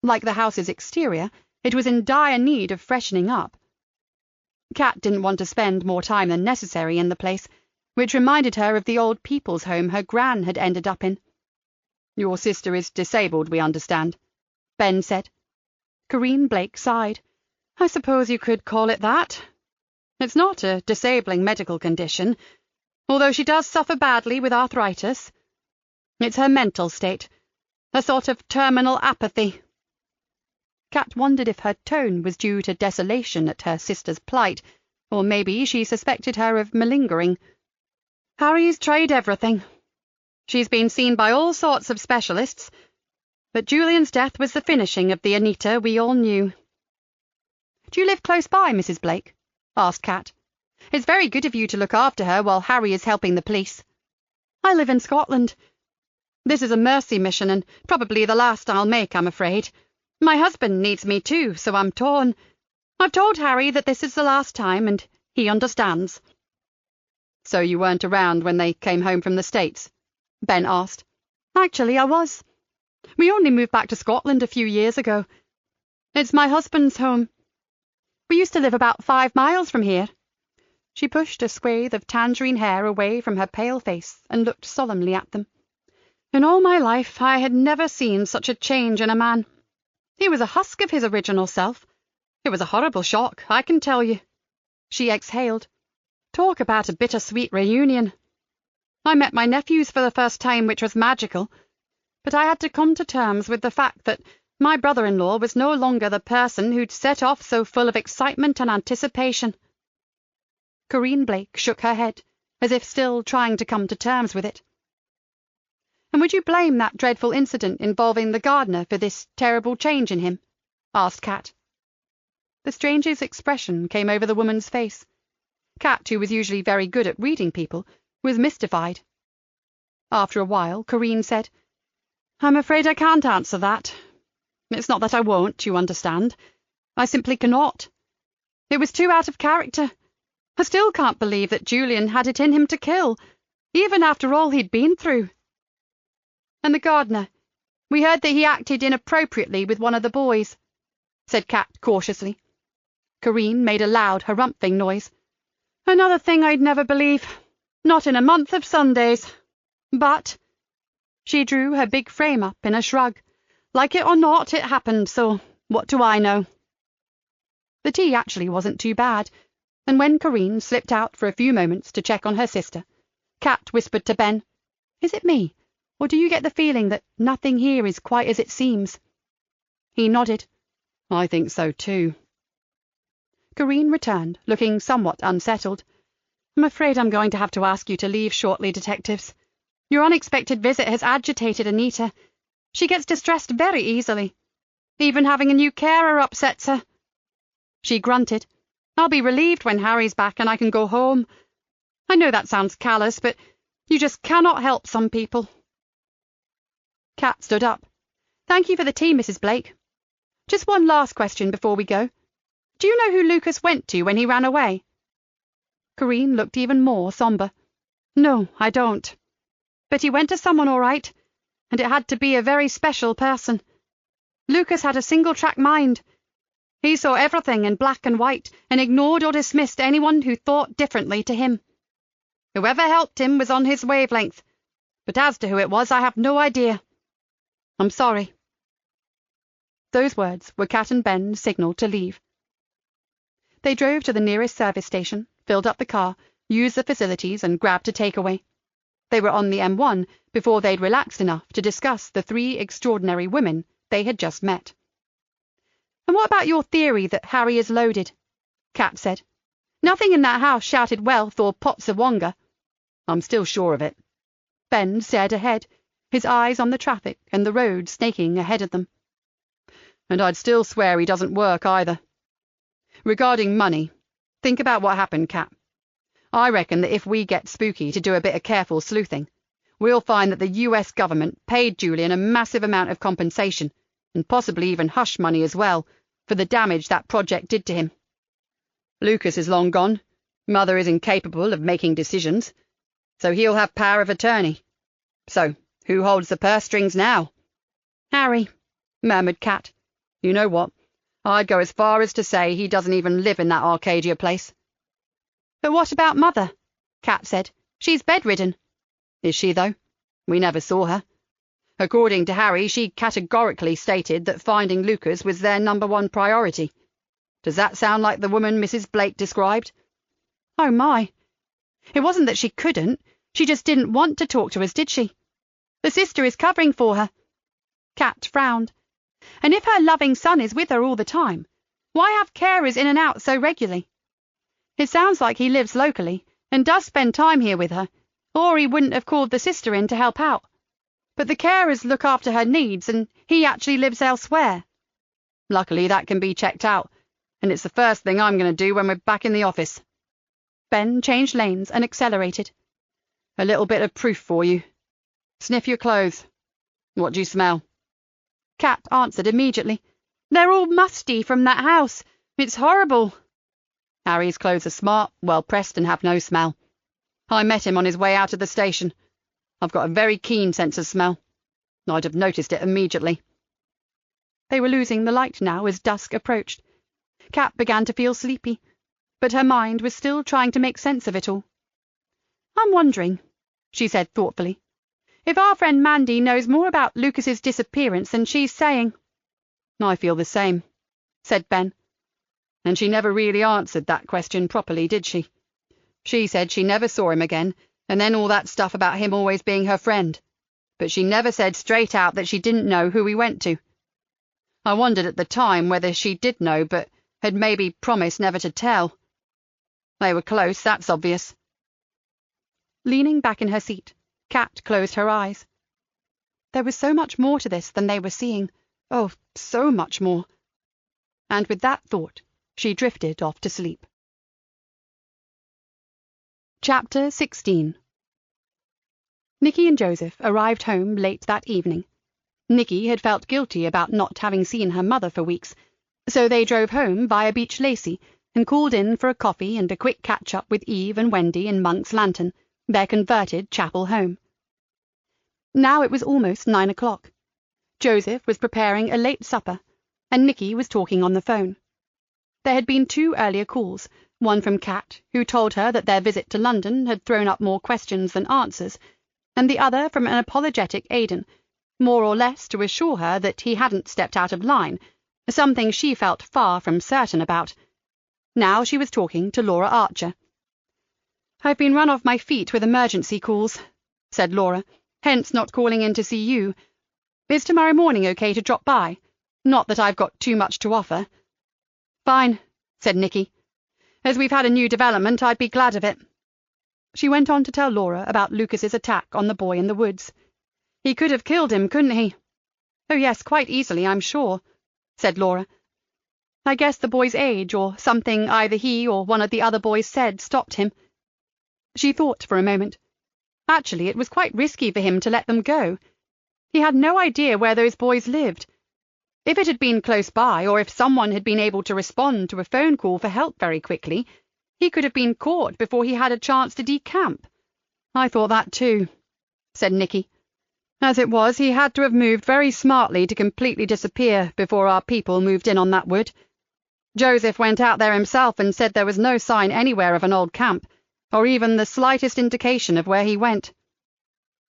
Like the house's exterior, it was in dire need of freshening up. Kat didn't want to spend more time than necessary in the place, which reminded her of the old people's home her gran had ended up in. "Your sister is disabled, we understand," Ben said. Corinne Blake sighed. "I suppose you could call it that. It's not a disabling medical condition, although she does suffer badly with arthritis. It's her mental state, a sort of terminal apathy." Kat wondered if her tone was due to desolation at her sister's plight, or maybe she suspected her of malingering. "Harry's tried everything. She's been seen by all sorts of specialists, but Julian's death was the finishing of the Anita we all knew." "Do you live close by, Mrs. Blake?" asked Kat. "It's very good of you to look after her while Harry is helping the police." "I live in Scotland. This is a mercy mission, and probably the last I'll make, I'm afraid. My husband needs me too, so I'm torn. I've told Harry that this is the last time, and he understands." "So you weren't around when they came home from the States?" Ben asked. "Actually, I was. We only moved back to Scotland a few years ago. It's my husband's home. We used to live about 5 miles from here." She pushed a swathe of tangerine hair away from her pale face and looked solemnly at them. "In all my life I had never seen such a change in a man. He was a husk of his original self. It was a horrible shock, I can tell you." She exhaled. "Talk about a bittersweet reunion. I met my nephews for the first time, which was magical. but I had to come to terms with the fact that my brother-in-law was no longer the person who'd set off so full of excitement and anticipation. Corinne Blake shook her head, as if still trying to come to terms with it. "And would you blame that dreadful incident involving the gardener for this terrible change in him?" asked Kat. The stranger's expression came over the woman's face. Kat, who was usually very good at reading people, was mystified. After a while, Corinne said, "I'm afraid I can't answer that. It's not that I won't, you understand. I simply cannot. It was too out of character. I still can't believe that Julian had it in him to kill, even after all he'd been through. And the gardener, we heard that he acted inappropriately with one of the boys," said Kat cautiously. Corinne made a loud, harumphing noise. "Another thing I'd never believe. Not in a month of Sundays. But—" she drew her big frame up in a shrug. "Like it or not, it happened, so what do I know?" The tea actually wasn't too bad, and when Corinne slipped out for a few moments to check on her sister, Kat whispered to Ben, "Is it me, or do you get the feeling that nothing here is quite as it seems?" He nodded. "I think so too." Corinne returned, looking somewhat unsettled. "I'm afraid I'm going to have to ask you to leave shortly, detectives. Your unexpected visit has agitated Anita. She gets distressed very easily. Even having a new carer upsets her." She grunted. "I'll be relieved when Harry's back and I can go home. I know that sounds callous, but you just cannot help some people." Kat stood up. "Thank you for the tea, Mrs. Blake. Just one last question before we go. Do you know who Lucas went to when he ran away?" Corinne looked even more sombre. "No, I don't. But he went to someone all right, and it had to be a very special person. Lucas had a single-track mind. He saw everything in black and white and ignored or dismissed anyone who thought differently to him. Whoever helped him was on his wavelength, but as to who it was, I have no idea. I'm sorry." Those words were Kat and Ben's signal to leave. They drove to the nearest service station, filled up the car, used the facilities, and grabbed a takeaway. They were on the M1 before they'd relaxed enough to discuss the 3 extraordinary women they had just met. "And what about your theory that Harry is loaded?" Kat said. "Nothing in that house shouted wealth or pots of wonga." "I'm still sure of it." Ben stared ahead, his eyes on the traffic and the road snaking ahead of them. "And I'd still swear he doesn't work either. Regarding money, think about what happened, Kat. I reckon that if we get spooky to do a bit of careful sleuthing, we'll find that the US government paid Julian a massive amount of compensation, and possibly even hush money as well, for the damage that project did to him. Lucas is long gone. Mother is incapable of making decisions, so he'll have power of attorney. So, who holds the purse strings now?" "Harry," murmured Kat. "You know what? I'd go as far as to say he doesn't even live in that Arcadia place." "But what about Mother?" Kat said. "She's bedridden." "Is she, though? We never saw her. According to Harry, she categorically stated that finding Lucas was their #1 priority. Does that sound like the woman Mrs. Blake described?" "Oh, my. It wasn't that she couldn't. She just didn't want to talk to us, did she? The sister is covering for her." Kat frowned. "And if her loving son is with her all the time, why have carers in and out so regularly? It sounds like he lives locally and does spend time here with her, or he wouldn't have called the sister in to help out. But the carers look after her needs, and he actually lives elsewhere." "Luckily that can be checked out, and it's the first thing I'm going to do when we're back in the office." Ben changed lanes and accelerated. "A little bit of proof for you. Sniff your clothes. What do you smell?" Kat answered immediately. "They're all musty from that house. It's horrible." "Harry's clothes are smart, well-pressed, and have no smell. I met him on his way out of the station. I've got a very keen sense of smell. I'd have noticed it immediately." They were losing the light now as dusk approached. Kat began to feel sleepy, but her mind was still trying to make sense of it all. "I'm wondering," she said thoughtfully, "if our friend Mandy knows more about Lucas's disappearance than she's saying." "I feel the same," said Ben. "And she never really answered that question properly, did she? She said she never saw him again, and then all that stuff about him always being her friend. but she never said straight out that she didn't know who we went to. I wondered at the time whether she did know, but had maybe promised never to tell. They were close, that's obvious." Leaning back in her seat, Kat closed her eyes. There was so much more to this than they were seeing. Oh, so much more. And with that thought, she drifted off to sleep. Chapter 16. Nikki and Joseph arrived home late that evening. Nikki had felt guilty about not having seen her mother for weeks, so they drove home via Beach Lacey and called in for a coffee and a quick catch-up with Eve and Wendy in Monk's Lantern, their converted chapel home. Now it was almost 9 o'clock. Joseph was preparing a late supper, and Nikki was talking on the phone. There had been 2 earlier calls, one from Kat, who told her that their visit to London had thrown up more questions than answers, and the other from an apologetic Aidan, more or less to assure her that he hadn't stepped out of line, something she felt far from certain about. Now she was talking to Laura Archer. "I've been run off my feet with emergency calls," said Laura, "hence not calling in to see you. Is tomorrow morning okay to drop by? Not that I've got too much to offer." "Fine," said Nikki. "As we've had a new development, I'd be glad of it." She went on to tell Laura about Lucas's attack on the boy in the woods. "He could have killed him, couldn't he?" "Oh yes, quite easily, I'm sure," said Laura. "I guess the boy's age, or something either he or one of the other boys said, stopped him." She thought for a moment. Actually, it was quite risky for him to let them go. He had no idea where those boys lived. If it had been close by, or if someone had been able to respond to a phone call for help very quickly, he could have been caught before he had a chance to decamp. "I thought that too," said Nikki. "As it was, he had to have moved very smartly to completely disappear before our people moved in on that wood. Joseph went out there himself and said there was no sign anywhere of an old camp, or even the slightest indication of where he went."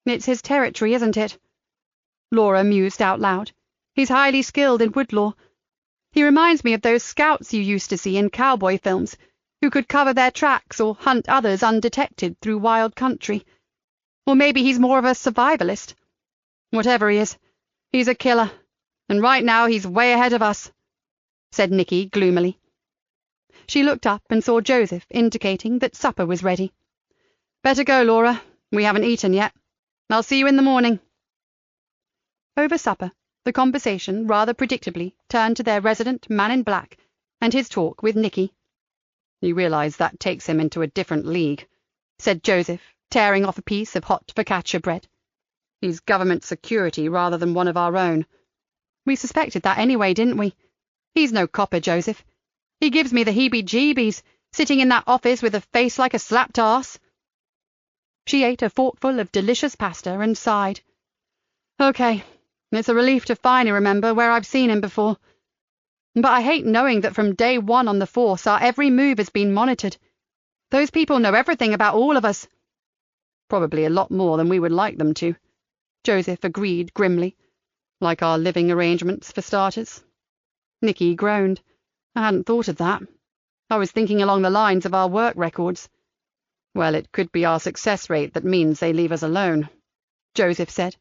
"It's his territory, isn't it?" Laura mused out loud. "He's highly skilled in woodlaw. He reminds me of those scouts you used to see in cowboy films, who could cover their tracks or hunt others undetected through wild country. Or maybe he's more of a survivalist. Whatever he is, he's a killer, and right now he's way ahead of us," said Nikki gloomily. She looked up and saw Joseph indicating that supper was ready. "Better go, Laura. We haven't eaten yet. I'll see you in the morning." Over supper, the conversation rather predictably turned to their resident man in black and his talk with Nikki. "You realise that takes him into a different league," said Joseph, tearing off a piece of hot focaccia bread. "He's government security rather than one of our own." "We suspected that anyway, didn't we? He's no copper, Joseph. He gives me the heebie-jeebies, sitting in that office with a face like a slapped arse." She ate a forkful of delicious pasta and sighed. "Okay, it's a relief to finally remember where I've seen him before. But I hate knowing that from day one on the force our every move has been monitored. Those people know everything about all of us." "Probably a lot more than we would like them to," Joseph agreed grimly. "Like our living arrangements, for starters." Nikki groaned. "I hadn't thought of that. I was thinking along the lines of our work records." "Well, it could be our success rate that means they leave us alone," Joseph said.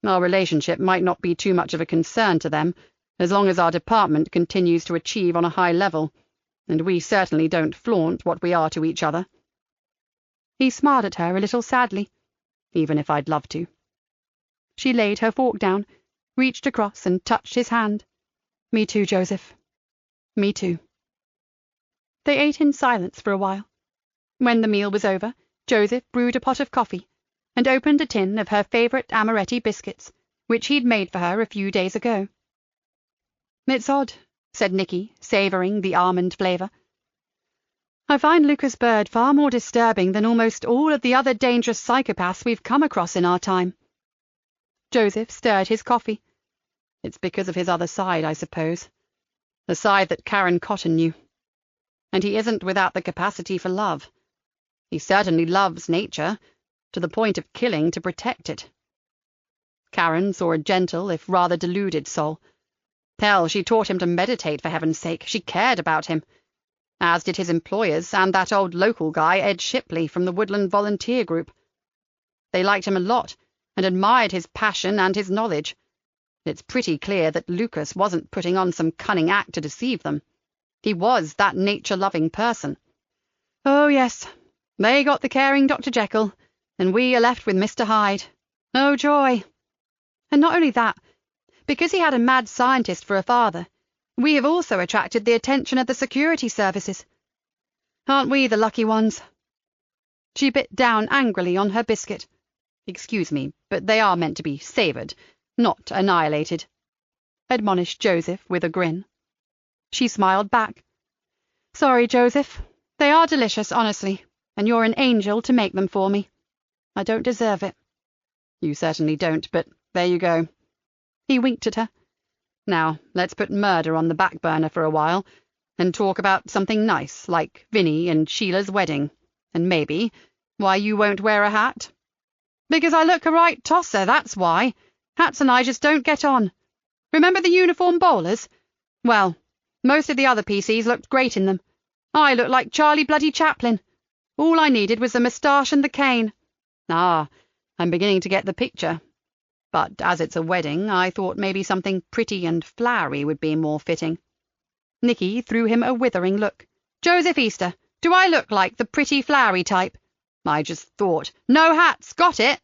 "Our relationship might not be too much of a concern to them, as long as our department continues to achieve on a high level, and we certainly don't flaunt what we are to each other." He smiled at her a little sadly. "Even if I'd love to." She laid her fork down, reached across and touched his hand. "Me too, Joseph. Me too." They ate in silence for a while. When the meal was over, Joseph brewed a pot of coffee and opened a tin of her favourite amaretti biscuits, which he'd made for her a few days ago. "It's odd," said Nikki, savouring the almond flavour. "I find Lucas Bird far more disturbing than almost all of the other dangerous psychopaths we've come across in our time." Joseph stirred his coffee. "It's because of his other side, I suppose. The side that Karen Cotton knew. And he isn't without the capacity for love. He certainly loves nature, to the point of killing to protect it. Karen saw a gentle, if rather deluded soul. Hell, she taught him to meditate, for heaven's sake. She cared about him. As did his employers, and that old local guy, Ed Shipley, from the Woodland Volunteer Group. They liked him a lot, and admired his passion and his knowledge. It's pretty clear that Lucas wasn't putting on some cunning act to deceive them. He was that nature-loving person. Oh, yes, they got the caring Dr. Jekyll, and we are left with Mr. Hyde. Oh, joy! And not only that, because he had a mad scientist for a father, we have also attracted the attention of the security services. Aren't we the lucky ones? She bit down angrily on her biscuit. Excuse me, but they are meant to be savoured, not annihilated, admonished Joseph with a grin. She smiled back. Sorry, Joseph. They are delicious, honestly, and you're an angel to make them for me. I don't deserve it. You certainly don't, but there you go. He winked at her. Now, let's put murder on the back burner for a while, and talk about something nice, like Vinny and Sheila's wedding, and maybe why you won't wear a hat. Because I look a right tosser, that's why. Hats and I just don't get on. Remember the uniform bowlers? Well, most of the other PCs looked great in them. I looked like Charlie bloody Chaplin. All I needed was the moustache and the cane. Ah, I'm beginning to get the picture. But as it's a wedding, I thought maybe something pretty and flowery would be more fitting. Nikki threw him a withering look. Joseph Easter, do I look like the pretty flowery type? I just thought. No hats, got it?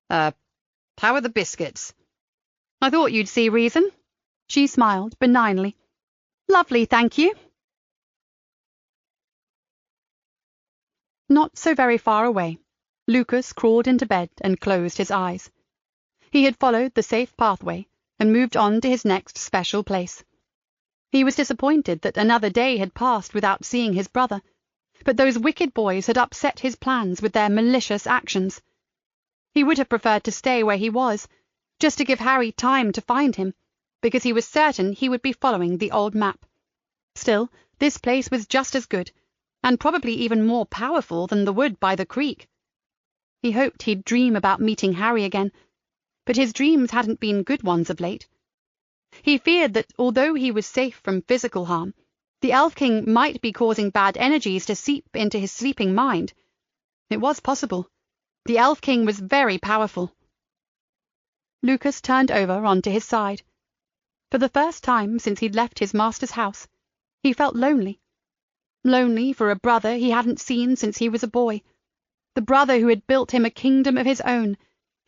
How are the biscuits? I thought you'd see reason. She smiled benignly. Lovely, thank you. Not so very far away, Lucas crawled into bed and closed his eyes. He had followed the safe pathway and moved on to his next special place. He was disappointed that another day had passed without seeing his brother, but those wicked boys had upset his plans with their malicious actions. He would have preferred to stay where he was, just to give Harry time to find him, because he was certain he would be following the old map. Still, this place was just as good, and probably even more powerful than the wood by the creek. He hoped he'd dream about meeting Harry again, but his dreams hadn't been good ones of late. He feared that although he was safe from physical harm, the Elf King might be causing bad energies to seep into his sleeping mind. It was possible. The Elf King was very powerful. Lucas turned over onto his side. For the first time since he'd left his master's house, he felt lonely. Lonely for a brother he hadn't seen since he was a boy, the brother who had built him a kingdom of his own,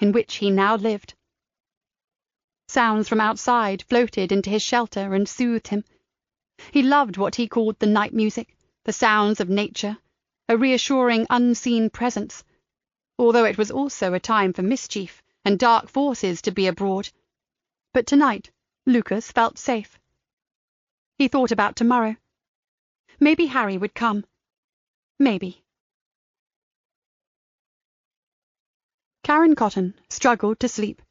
in which he now lived. Sounds from outside floated into his shelter and soothed him. He loved what he called the night music, the sounds of nature, a reassuring unseen presence, although it was also a time for mischief and dark forces to be abroad. But tonight Lucas felt safe. He thought about tomorrow. Maybe Harry would come. Maybe. Karen Cotton struggled to sleep.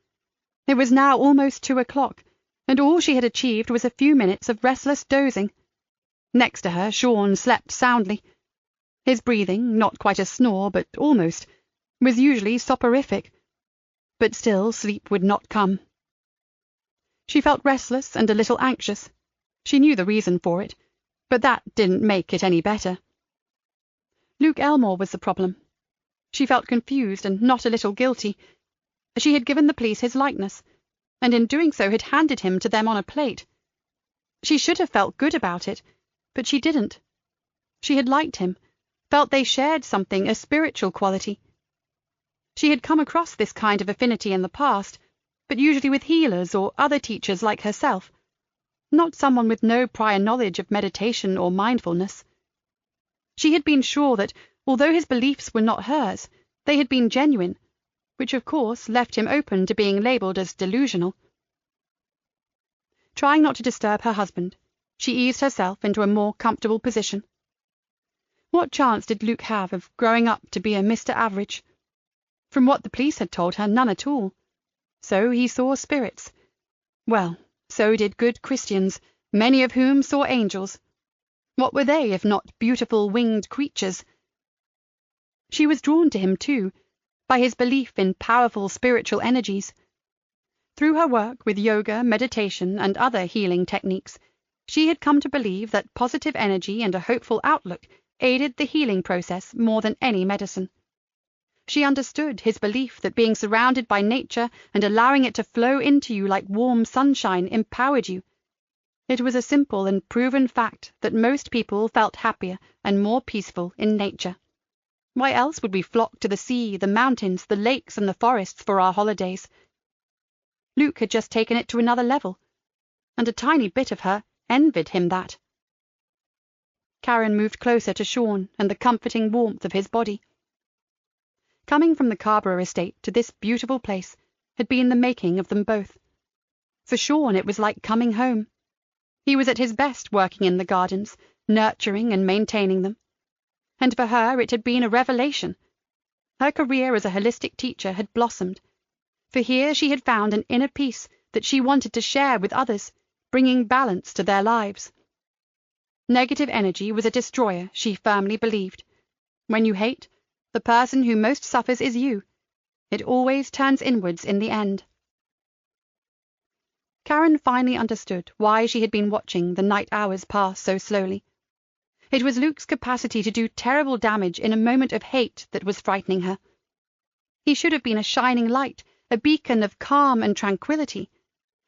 It was now almost 2 o'clock, and all she had achieved was a few minutes of restless dozing. Next to her, Sean slept soundly. His breathing, not quite a snore, but almost, was usually soporific. But still sleep would not come. She felt restless and a little anxious. She knew the reason for it, but that didn't make it any better. Luke Elmore was the problem. She felt confused and not a little guilty. She had given the police his likeness, and in doing so had handed him to them on a plate. She should have felt good about it, but she didn't. She had liked him, felt they shared something, a spiritual quality. She had come across this kind of affinity in the past, but usually with healers or other teachers like herself, not someone with no prior knowledge of meditation or mindfulness. She had been sure that, although his beliefs were not hers, they had been genuine, which of course left him open to being labelled as delusional. Trying not to disturb her husband, she eased herself into a more comfortable position. What chance did Luke have of growing up to be a Mr. Average? From what the police had told her, none at all. So he saw spirits. Well, so did good Christians, many of whom saw angels. What were they if not beautiful winged creatures? She was drawn to him, too, by his belief in powerful spiritual energies. Through her work with yoga, meditation, and other healing techniques, she had come to believe that positive energy and a hopeful outlook aided the healing process more than any medicine. She understood his belief that being surrounded by nature and allowing it to flow into you like warm sunshine empowered you. It was a simple and proven fact that most people felt happier and more peaceful in nature. Why else would we flock to the sea, the mountains, the lakes, and the forests for our holidays? Luke had just taken it to another level, and a tiny bit of her envied him that. Karen moved closer to Sean and the comforting warmth of his body. Coming from the Carberry estate to this beautiful place had been the making of them both. For Sean it was like coming home. He was at his best working in the gardens, nurturing and maintaining them. And for her it had been a revelation. Her career as a holistic teacher had blossomed, for here she had found an inner peace that she wanted to share with others, bringing balance to their lives. Negative energy was a destroyer, she firmly believed. When you hate, the person who most suffers is you. It always turns inwards in the end. Karen finally understood why she had been watching the night hours pass so slowly. It was Luke's capacity to do terrible damage in a moment of hate that was frightening her. He should have been a shining light, a beacon of calm and tranquility.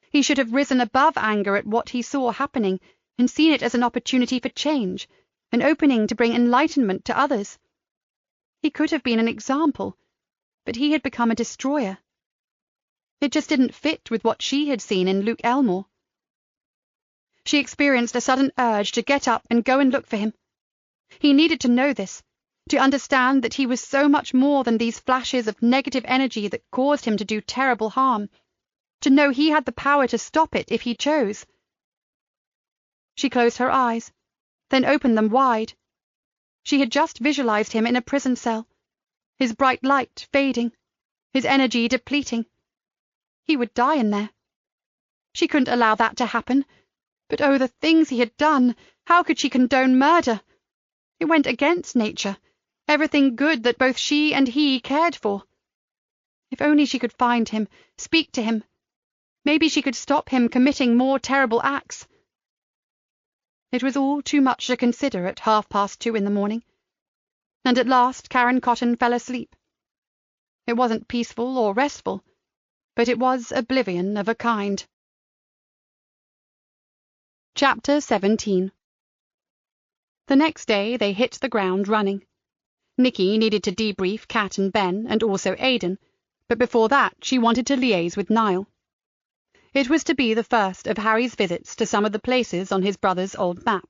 He should have risen above anger at what he saw happening and seen it as an opportunity for change, an opening to bring enlightenment to others. He could have been an example, but he had become a destroyer. It just didn't fit with what she had seen in Luke Elmore. She experienced a sudden urge to get up and go and look for him. He needed to know this, to understand that he was so much more than these flashes of negative energy that caused him to do terrible harm, to know he had the power to stop it if he chose. She closed her eyes, then opened them wide. She had just visualized him in a prison cell, his bright light fading, his energy depleting. He would die in there. She couldn't allow that to happen. But oh, the things he had done! How could she condone murder? It went against nature, everything good that both she and he cared for. If only she could find him, speak to him. Maybe she could stop him committing more terrible acts. It was all too much to consider at 2:30 in the morning, and at last Karen Cotton fell asleep. It wasn't peaceful or restful, but it was oblivion of a kind. Chapter 17. The next day they hit the ground running. Nikki needed to debrief Kat and Ben, and also Aidan, but before that she wanted to liaise with Niall. It was to be the first of Harry's visits to some of the places on his brother's old map.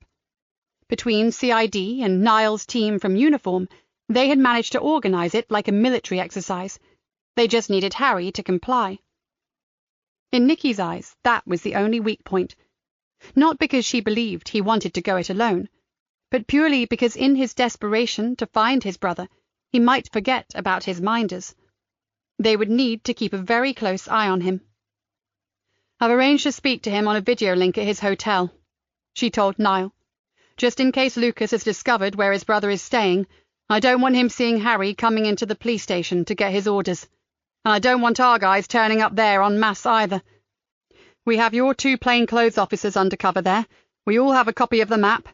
Between CID and Niall's team from Uniform, they had managed to organize it like a military exercise. They just needed Harry to comply. In Nikki's eyes, that was the only weak point. Not because she believed he wanted to go it alone, but purely because in his desperation to find his brother, he might forget about his minders. They would need to keep a very close eye on him. "I've arranged to speak to him on a video link at his hotel," she told Niall. "Just in case Lucas has discovered where his brother is staying, I don't want him seeing Harry coming into the police station to get his orders. And I don't want our guys turning up there en masse either. We have your 2 plainclothes officers undercover there. We all have a copy of the map,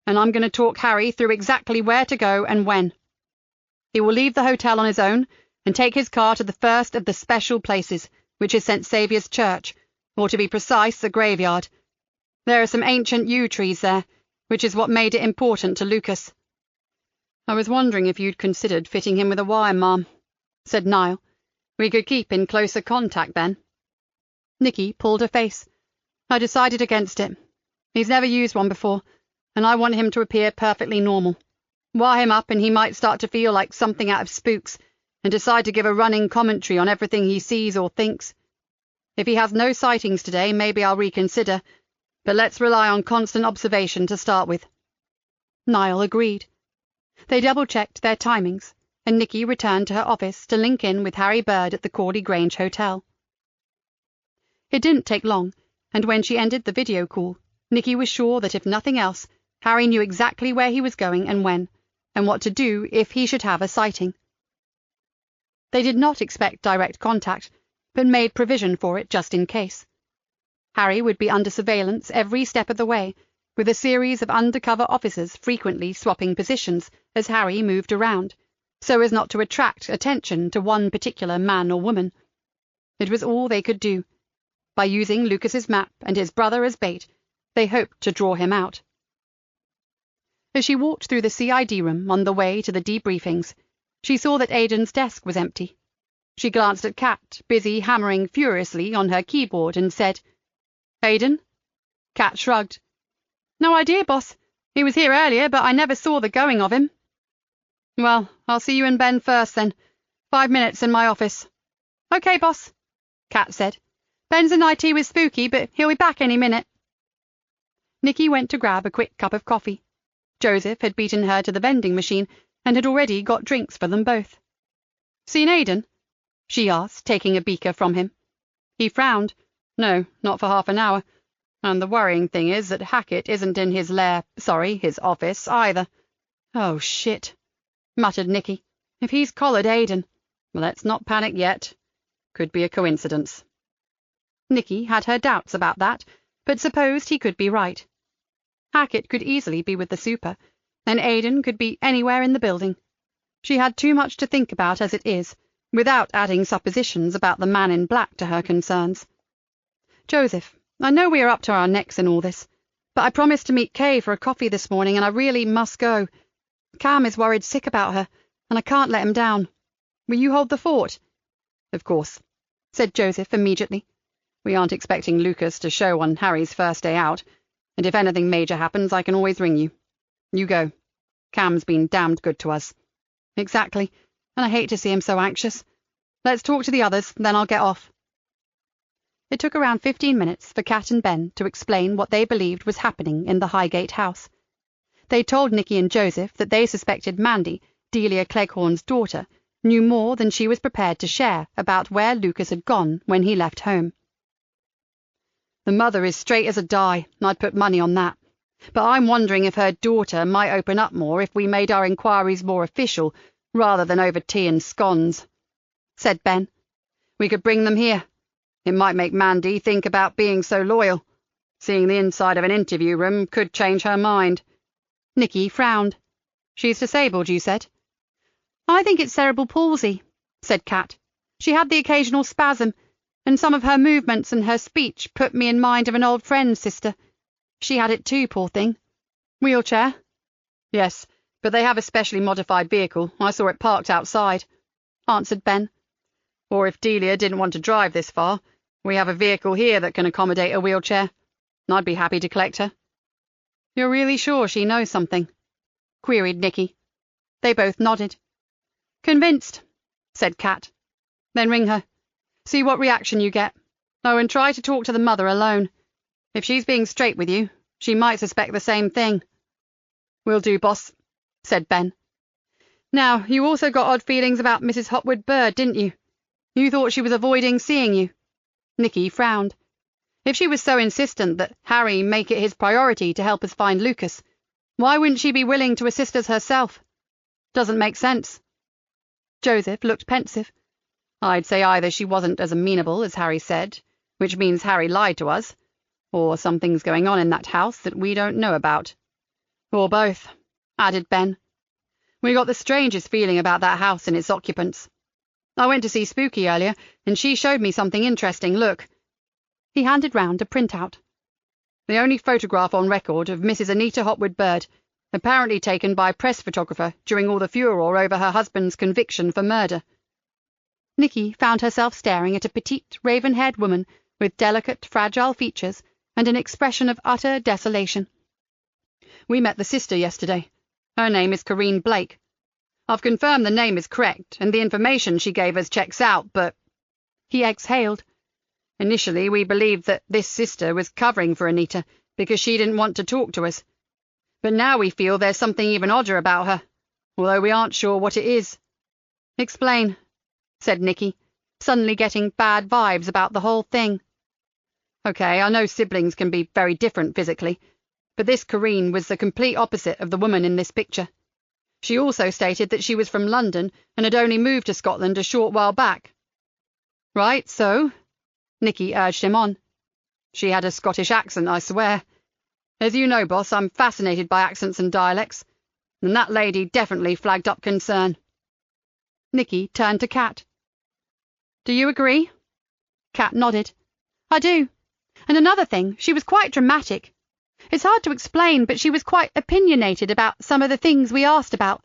and I'm going to talk Harry through exactly where to go and when. He will leave the hotel on his own and take his car to the first of the special places, which is St. Saviour's Church, or to be precise, a graveyard. There are some ancient yew trees there, which is what made it important to Lucas." "I was wondering if you'd considered fitting him with a wire, Ma'am," said Niall. "We could keep in closer contact then." Nikki pulled her face. "I decided against it. He's never used one before, and I want him to appear perfectly normal. Wire him up and he might start to feel like something out of Spooks, and decide to give a running commentary on everything he sees or thinks. If he has no sightings today, maybe I'll reconsider, but let's rely on constant observation to start with." Niall agreed. They double-checked their timings, and Nikki returned to her office to link in with Harry Bird at the Corley Grange Hotel. It didn't take long, and when she ended the video call, Nikki was sure that if nothing else, Harry knew exactly where he was going and when, and what to do if he should have a sighting. They did not expect direct contact, but made provision for it just in case. Harry would be under surveillance every step of the way, with a series of undercover officers frequently swapping positions as Harry moved around, so as not to attract attention to one particular man or woman. It was all they could do. By using Lucas's map and his brother as bait, they hoped to draw him out. As she walked through the CID room on the way to the debriefings, she saw that Aidan's desk was empty. She glanced at Kat, busy hammering furiously on her keyboard, and said, "Aidan?" Kat shrugged. "No idea, boss. He was here earlier, but I never saw the going of him." "Well, I'll see you and Ben first, then. 5 minutes in my office." "Okay, boss," Kat said. "Ben's a nightie with Spooky, but he'll be back any minute." Nikki went to grab a quick cup of coffee. Joseph had beaten her to the vending machine and had already got drinks for them both. "Seen Aidan?" she asked, taking a beaker from him. He frowned. "No, not for half an hour. And the worrying thing is that Hackett isn't in his his office, either." "Oh, shit," muttered Nikki. "If he's collared Aidan—" "Well, let's not panic yet. Could be a coincidence." Nikki had her doubts about that, but supposed he could be right. Hackett could easily be with the super, and Aidan could be anywhere in the building. She had too much to think about as it is, without adding suppositions about the man in black to her concerns. "Joseph, I know we are up to our necks in all this, but I promised to meet Kay for a coffee this morning, and I really must go. Cam is worried sick about her, and I can't let him down. Will you hold the fort?" "Of course," said Joseph immediately. "We aren't expecting Lucas to show on Harry's first day out, and if anything major happens, I can always ring you. You go. Cam's been damned good to us." "Exactly, and I hate to see him so anxious. Let's talk to the others, then I'll get off." It took around 15 minutes for Kat and Ben to explain what they believed was happening in the Highgate house. They told Nikki and Joseph that they suspected Mandy, Delia Cleghorn's daughter, knew more than she was prepared to share about where Lucas had gone when he left home. "The mother is straight as a die, I'd put money on that. But I'm wondering if her daughter might open up more if we made our inquiries more official, rather than over tea and scones," said Ben. "We could bring them here. It might make Mandy think about being so loyal. Seeing the inside of an interview room could change her mind." Nikki frowned. "She's disabled, you said?" "I think it's cerebral palsy," said Kat. "She had the occasional spasm, and some of her movements and her speech put me in mind of an old friend's sister. She had it too, poor thing." "Wheelchair?" "Yes, but they have a specially modified vehicle. I saw it parked outside," answered Ben. "Or if Delia didn't want to drive this far, we have a vehicle here that can accommodate a wheelchair. I'd be happy to collect her." "You're really sure she knows something?" queried Nikki. They both nodded. "Convinced," said Kat. "Then ring her. See what reaction you get. Oh, and try to talk to the mother alone. If she's being straight with you, she might suspect the same thing." "Will do, boss," said Ben. "Now, you also got odd feelings about Mrs. Hopwood Bird, didn't you? You thought she was avoiding seeing you." Nikki frowned. If she was so insistent that Harry make it his priority to help us find Lucas, why wouldn't she be willing to assist us herself? Doesn't make sense. Joseph looked pensive. "I'd say either she wasn't as amenable as Harry said, which means Harry lied to us, or something's going on in that house that we don't know about." "Or both," added Ben. "We got the strangest feeling about that house and its occupants. I went to see Spooky earlier, and she showed me something interesting. Look." He handed round a printout. "The only photograph on record of Mrs. Anita Hopwood Bird, apparently taken by a press photographer during all the furore over her husband's conviction for murder." Nikki found herself staring at a petite, raven-haired woman with delicate, fragile features and an expression of utter desolation. "We met the sister yesterday. Her name is Corinne Blake. I've confirmed the name is correct, and the information she gave us checks out, but—" He exhaled. "Initially, we believed that this sister was covering for Anita because she didn't want to talk to us. But now we feel there's something even odder about her, although we aren't sure what it is." "Explain," said Nikki, suddenly getting bad vibes about the whole thing. "Okay, I know siblings can be very different physically, but this Corinne was the complete opposite of the woman in this picture. She also stated that she was from London and had only moved to Scotland a short while back." "Right, so?" Nikki urged him on. "She had a Scottish accent, I swear. As you know, boss, I'm fascinated by accents and dialects, and that lady definitely flagged up concern." Nikki turned to Kat. "Do you agree?" Kat nodded. "I do. And another thing, she was quite dramatic. It's hard to explain, but she was quite opinionated about some of the things we asked about.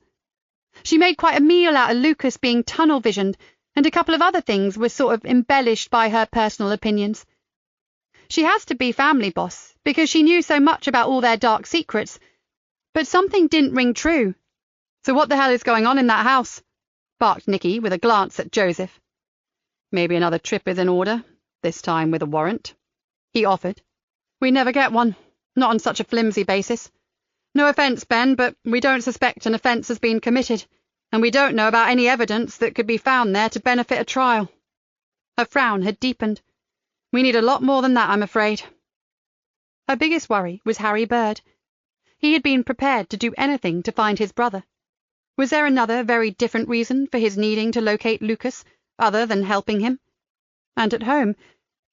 She made quite a meal out of Lucas being tunnel-visioned, and a couple of other things were sort of embellished by her personal opinions. She has to be family boss, because she knew so much about all their dark secrets, but something didn't ring true." "So what the hell is going on in that house?" barked Nikki with a glance at Joseph. "Maybe another trip is in order, this time with a warrant," he offered. "We never get one, not on such a flimsy basis. No offence, Ben, but we don't suspect an offence has been committed, and we don't know about any evidence that could be found there to benefit a trial." Her frown had deepened. "We need a lot more than that, I'm afraid." Her biggest worry was Harry Bird. He had been prepared to do anything to find his brother. Was there another very different reason for his needing to locate Lucas, other than helping him? And at home,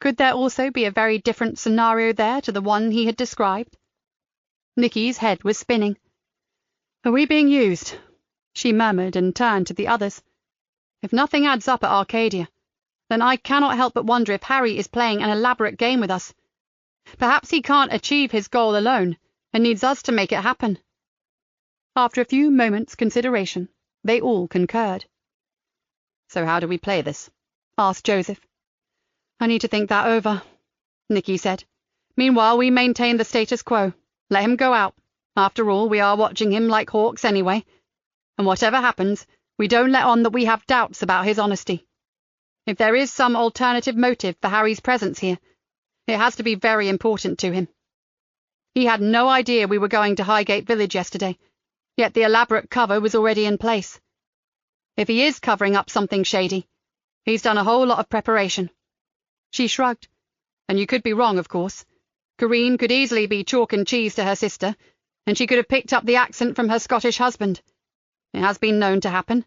could there also be a very different scenario there to the one he had described? Nikki's head was spinning. "Are we being used?" she murmured and turned to the others. "If nothing adds up at Arcadia, then I cannot help but wonder if Harry is playing an elaborate game with us. Perhaps he can't achieve his goal alone and needs us to make it happen." After a few moments' consideration, they all concurred. "So how do we play this?" asked Joseph. "I need to think that over," Nikki said. "Meanwhile, we maintain the status quo. Let him go out. After all, we are watching him like hawks anyway. And whatever happens, we don't let on that we have doubts about his honesty. If there is some alternative motive for Harry's presence here, it has to be very important to him. He had no idea we were going to Highgate Village yesterday, yet the elaborate cover was already in place. If he is covering up something shady, he's done a whole lot of preparation." She shrugged. "And you could be wrong, of course. Corinne could easily be chalk and cheese to her sister, and she could have picked up the accent from her Scottish husband. It has been known to happen.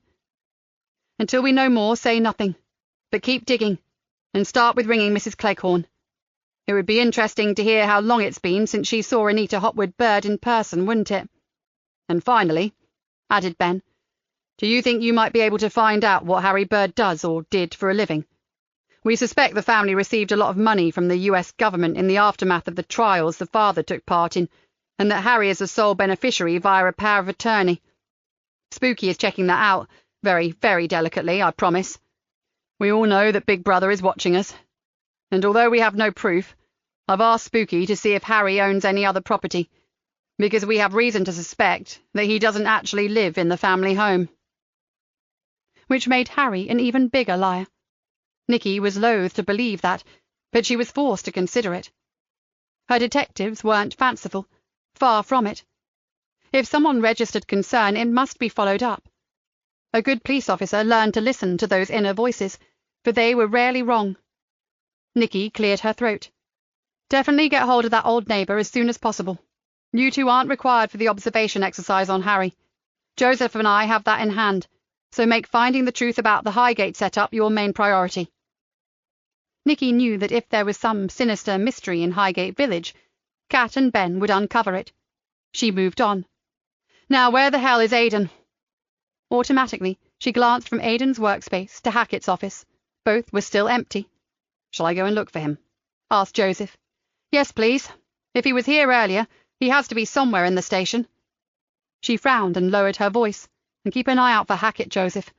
Until we know more, say nothing, but keep digging, and start with ringing Mrs. Cleghorn. It would be interesting to hear how long it's been since she saw Anita Hopwood Bird in person, wouldn't it? And finally," added Ben, "do you think you might be able to find out what Harry Bird does or did for a living? We suspect the family received a lot of money from the US government in the aftermath of the trials the father took part in, and that Harry is the sole beneficiary via a power of attorney. Spooky is checking that out, very, very delicately, I promise. We all know that Big Brother is watching us, and although we have no proof, I've asked Spooky to see if Harry owns any other property, because we have reason to suspect that he doesn't actually live in the family home." Which made Harry an even bigger liar. Nikki was loath to believe that, but she was forced to consider it. Her detectives weren't fanciful, far from it. If someone registered concern, it must be followed up. A good police officer learned to listen to those inner voices, for they were rarely wrong. Nikki cleared her throat. "Definitely get hold of that old neighbour as soon as possible. You two aren't required for the observation exercise on Harry. Joseph and I have that in hand, so make finding the truth about the Highgate setup your main priority." Nikki knew that if there was some sinister mystery in Highgate Village, Kat and Ben would uncover it. She moved on. "Now, where the hell is Aidan?" Automatically, she glanced from Aidan's workspace to Hackett's office. Both were still empty. "Shall I go and look for him?" asked Joseph. "Yes, please. If he was here earlier, he has to be somewhere in the station." She frowned and lowered her voice. "And keep an eye out for Hackett, Joseph.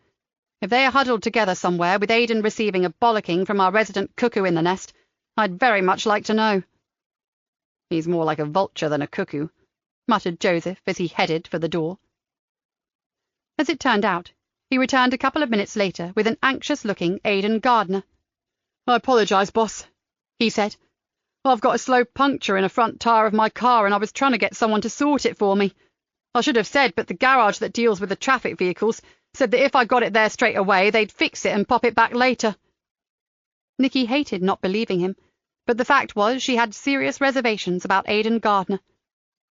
If they are huddled together somewhere, with Aidan receiving a bollocking from our resident cuckoo in the nest, I'd very much like to know." "He's more like a vulture than a cuckoo," muttered Joseph as he headed for the door. As it turned out, he returned a couple of minutes later with an anxious-looking Aidan Gardner. "I apologise, boss," he said. "I've got a slow puncture in a front tyre of my car, and I was trying to get someone to sort it for me. I should have said, but the garage that deals with the traffic vehicles said that if I got it there straight away, they'd fix it and pop it back later." Nikki hated not believing him, but the fact was she had serious reservations about Aidan Gardner.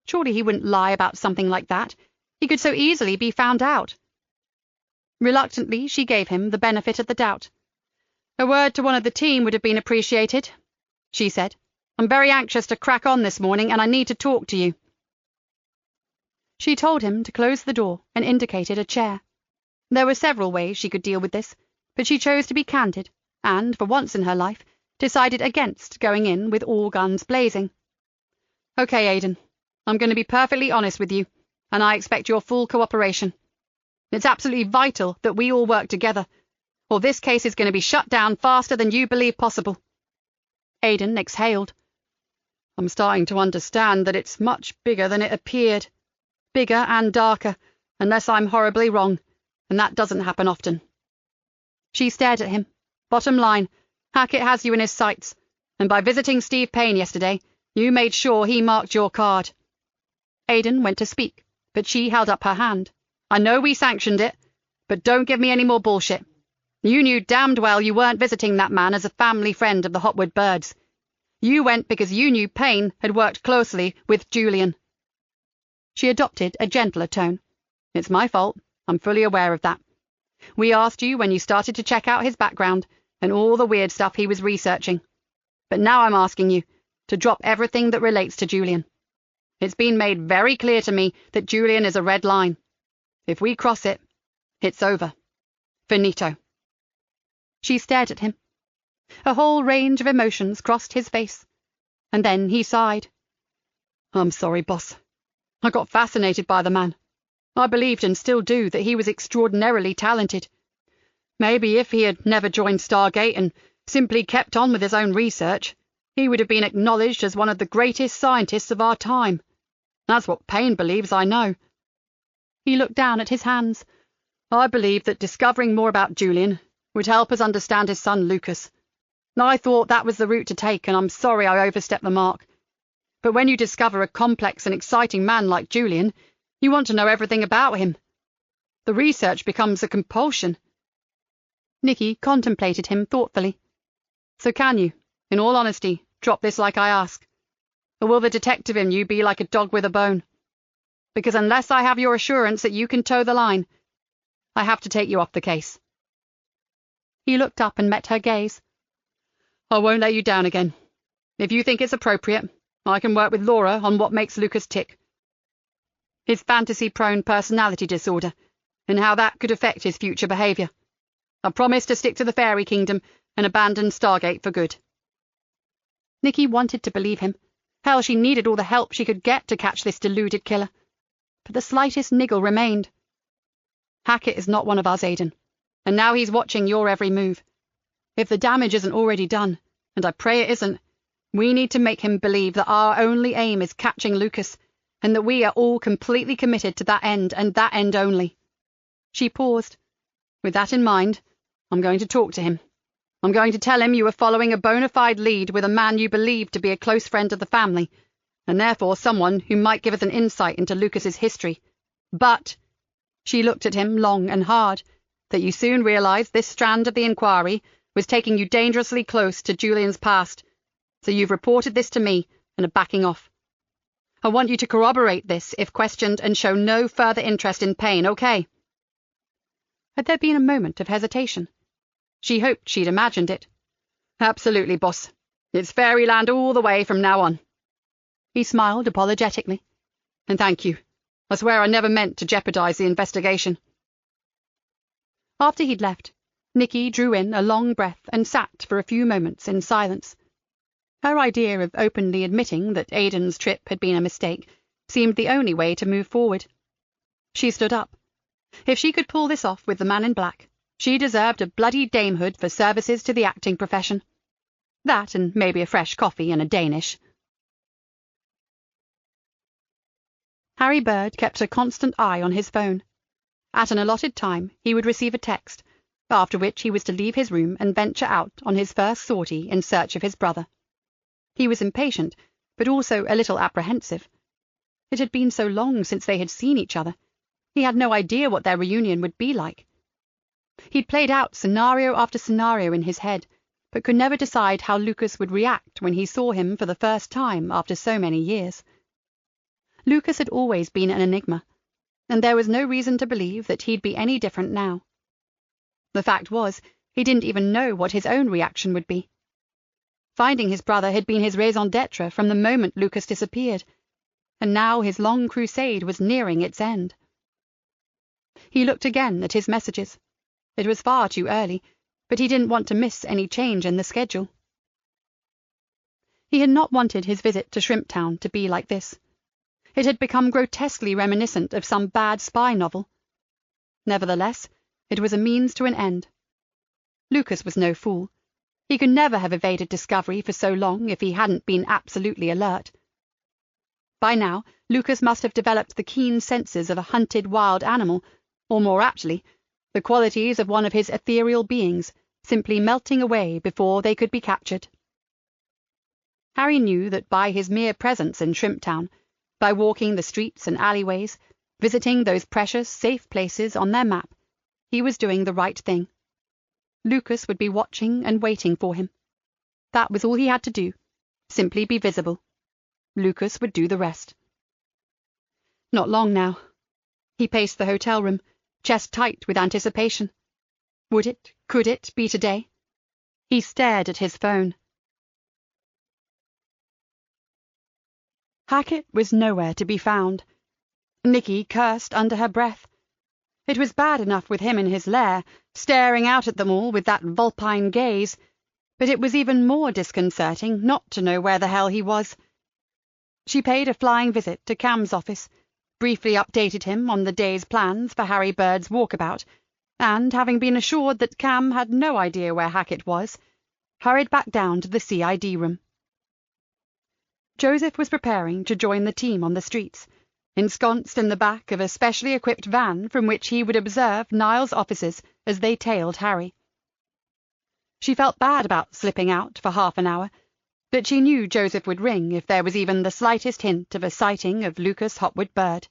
Surely he wouldn't lie about something like that. He could so easily be found out. Reluctantly, she gave him the benefit of the doubt. "A word to one of the team would have been appreciated," she said. "I'm very anxious to crack on this morning, and I need to talk to you." She told him to close the door and indicated a chair. There were several ways she could deal with this, but she chose to be candid, and, for once in her life, decided against going in with all guns blazing. "Okay, Aidan, I'm going to be perfectly honest with you, and I expect your full cooperation. It's absolutely vital that we all work together, or this case is going to be shut down faster than you believe possible." Aidan exhaled. "I'm starting to understand that it's much bigger than it appeared. Bigger and darker, unless I'm horribly wrong, and that doesn't happen often." She stared at him. "Bottom line, Hackett has you in his sights, and by visiting Steve Payne yesterday, you made sure he marked your card." Aidan went to speak, but she held up her hand. "I know we sanctioned it, but don't give me any more bullshit. You knew damned well you weren't visiting that man as a family friend of the Hotwood Birds. You went because you knew Payne had worked closely with Julian." She adopted a gentler tone. "It's my fault. I'm fully aware of that. We asked you when you started to check out his background and all the weird stuff he was researching. But now I'm asking you to drop everything that relates to Julian. It's been made very clear to me that Julian is a red line. If we cross it, it's over. Finito." She stared at him. A whole range of emotions crossed his face, and then he sighed. "I'm sorry, boss. I got fascinated by the man. I believed, and still do, that he was extraordinarily talented. Maybe if he had never joined Stargate and simply kept on with his own research, he would have been acknowledged as one of the greatest scientists of our time. That's what Payne believes, I know." He looked down at his hands. "I believe that discovering more about Julian would help us understand his son Lucas. I thought that was the route to take, and I'm sorry I overstepped the mark. But when you discover a complex and exciting man like Julian, you want to know everything about him. The research becomes a compulsion." Nikki contemplated him thoughtfully. "So can you, in all honesty, drop this like I ask? Or will the detective in you be like a dog with a bone? Because unless I have your assurance that you can toe the line, I have to take you off the case." He looked up and met her gaze. "I won't let you down again. If you think it's appropriate, I can work with Laura on what makes Lucas tick. His fantasy-prone personality disorder, and how that could affect his future behaviour. I promise to stick to the Fairy Kingdom and abandon Stargate for good." Nikki wanted to believe him. Hell, she needed all the help she could get to catch this deluded killer. But the slightest niggle remained. "Hackett is not one of us, Aidan, and now he's watching your every move. If the damage isn't already done, and I pray it isn't, we need to make him believe that our only aim is catching Lucas, and that we are all completely committed to that end, and that end only." She paused. "With that in mind, I'm going to talk to him. I'm going to tell him you were following a bona fide lead with a man you believed to be a close friend of the family, and therefore someone who might give us an insight into Lucas's history. But," she looked at him long and hard, "that you soon realized this strand of the inquiry was taking you dangerously close to Julian's past, so you've reported this to me and are backing off. I want you to corroborate this if questioned and show no further interest in Payne, okay?" Had there been a moment of hesitation? She hoped she'd imagined it. "Absolutely, boss. It's Fairyland all the way from now on." He smiled apologetically. "And thank you. I swear I never meant to jeopardize the investigation." After he'd left, Nikki drew in a long breath and sat for a few moments in silence. Her idea of openly admitting that Aidan's trip had been a mistake seemed the only way to move forward. She stood up. If she could pull this off with the man in black, she deserved a bloody damehood for services to the acting profession. That, and maybe a fresh coffee and a Danish. Harry Bird kept a constant eye on his phone. At an allotted time, he would receive a text, after which he was to leave his room and venture out on his first sortie in search of his brother. He was impatient, but also a little apprehensive. It had been so long since they had seen each other. He had no idea what their reunion would be like. He'd played out scenario after scenario in his head, but could never decide how Lucas would react when he saw him for the first time after so many years. Lucas had always been an enigma, and there was no reason to believe that he'd be any different now. The fact was, he didn't even know what his own reaction would be. Finding his brother had been his raison d'etre from the moment Lucas disappeared, and now his long crusade was nearing its end. He looked again at his messages. It was far too early, but he didn't want to miss any change in the schedule. He had not wanted his visit to Shrimptown to be like this. It had become grotesquely reminiscent of some bad spy novel. Nevertheless, it was a means to an end. Lucas was no fool. He could never have evaded discovery for so long if he hadn't been absolutely alert. By now, Lucas must have developed the keen senses of a hunted wild animal, or more aptly, the qualities of one of his ethereal beings, simply melting away before they could be captured. Harry knew that by his mere presence in Shrimptown, by walking the streets and alleyways, visiting those precious, safe places on their map, he was doing the right thing. Lucas would be watching and waiting for him. That was all he had to do, simply be visible. Lucas would do the rest. Not long now. He paced the hotel room, chest tight with anticipation. Could it be today? He stared at his phone. Hackett was nowhere to be found. Nikki cursed under her breath. It was bad enough with him in his lair, staring out at them all with that vulpine gaze, but it was even more disconcerting not to know where the hell he was. She paid a flying visit to Cam's office, briefly updated him on the day's plans for Harry Bird's walkabout, and, having been assured that Cam had no idea where Hackett was, hurried back down to the CID room. Joseph was preparing to join the team on the streets, ensconced in the back of a specially equipped van from which he would observe Niles' officers as they tailed Harry. She felt bad about slipping out for half an hour, but she knew Joseph would ring if there was even the slightest hint of a sighting of Lucas Hopwood Bird.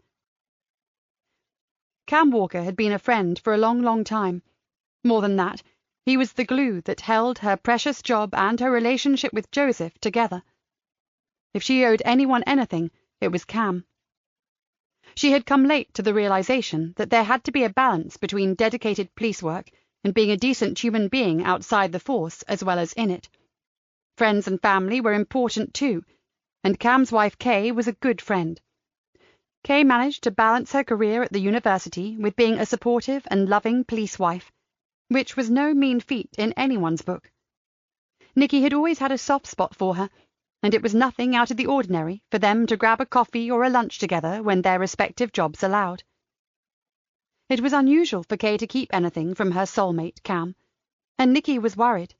Cam Walker had been a friend for a long, long time. More than that, he was the glue that held her precious job and her relationship with Joseph together. If she owed anyone anything, it was Cam. She had come late to the realization that there had to be a balance between dedicated police work and being a decent human being outside the force as well as in it. Friends and family were important too, and Cam's wife Kay was a good friend. Kay managed to balance her career at the university with being a supportive and loving police wife, which was no mean feat in anyone's book. Nikki had always had a soft spot for her, and it was nothing out of the ordinary for them to grab a coffee or a lunch together when their respective jobs allowed. It was unusual for Kay to keep anything from her soulmate, Cam, and Nikki was worried.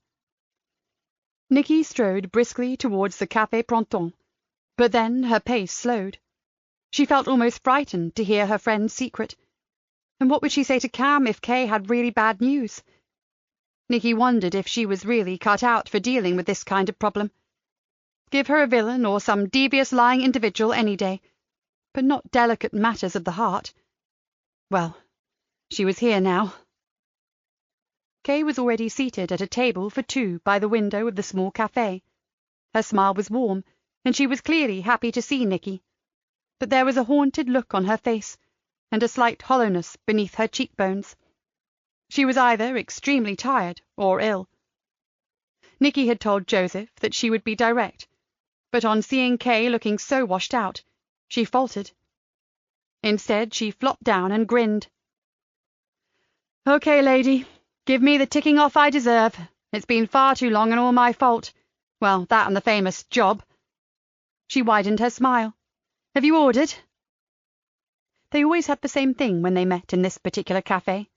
Nikki strode briskly towards the Café Printemps, but then her pace slowed. She felt almost frightened to hear her friend's secret. And what would she say to Cam if Kay had really bad news? Nikki wondered if she was really cut out for dealing with this kind of problem. Give her a villain or some devious lying individual any day, but not delicate matters of the heart. Well, she was here now. Kay was already seated at a table for two by the window of the small café. Her smile was warm, and she was clearly happy to see Nikki, but there was a haunted look on her face, and a slight hollowness beneath her cheekbones. She was either extremely tired or ill. Nikki had told Joseph that she would be direct, but on seeing Kay looking so washed out, she faltered. Instead, she flopped down and grinned. "Okay, lady, give me the ticking off I deserve. It's been far too long and all my fault. Well, that and the famous job." She widened her smile. "Have you ordered?" They always had the same thing when they met in this particular café.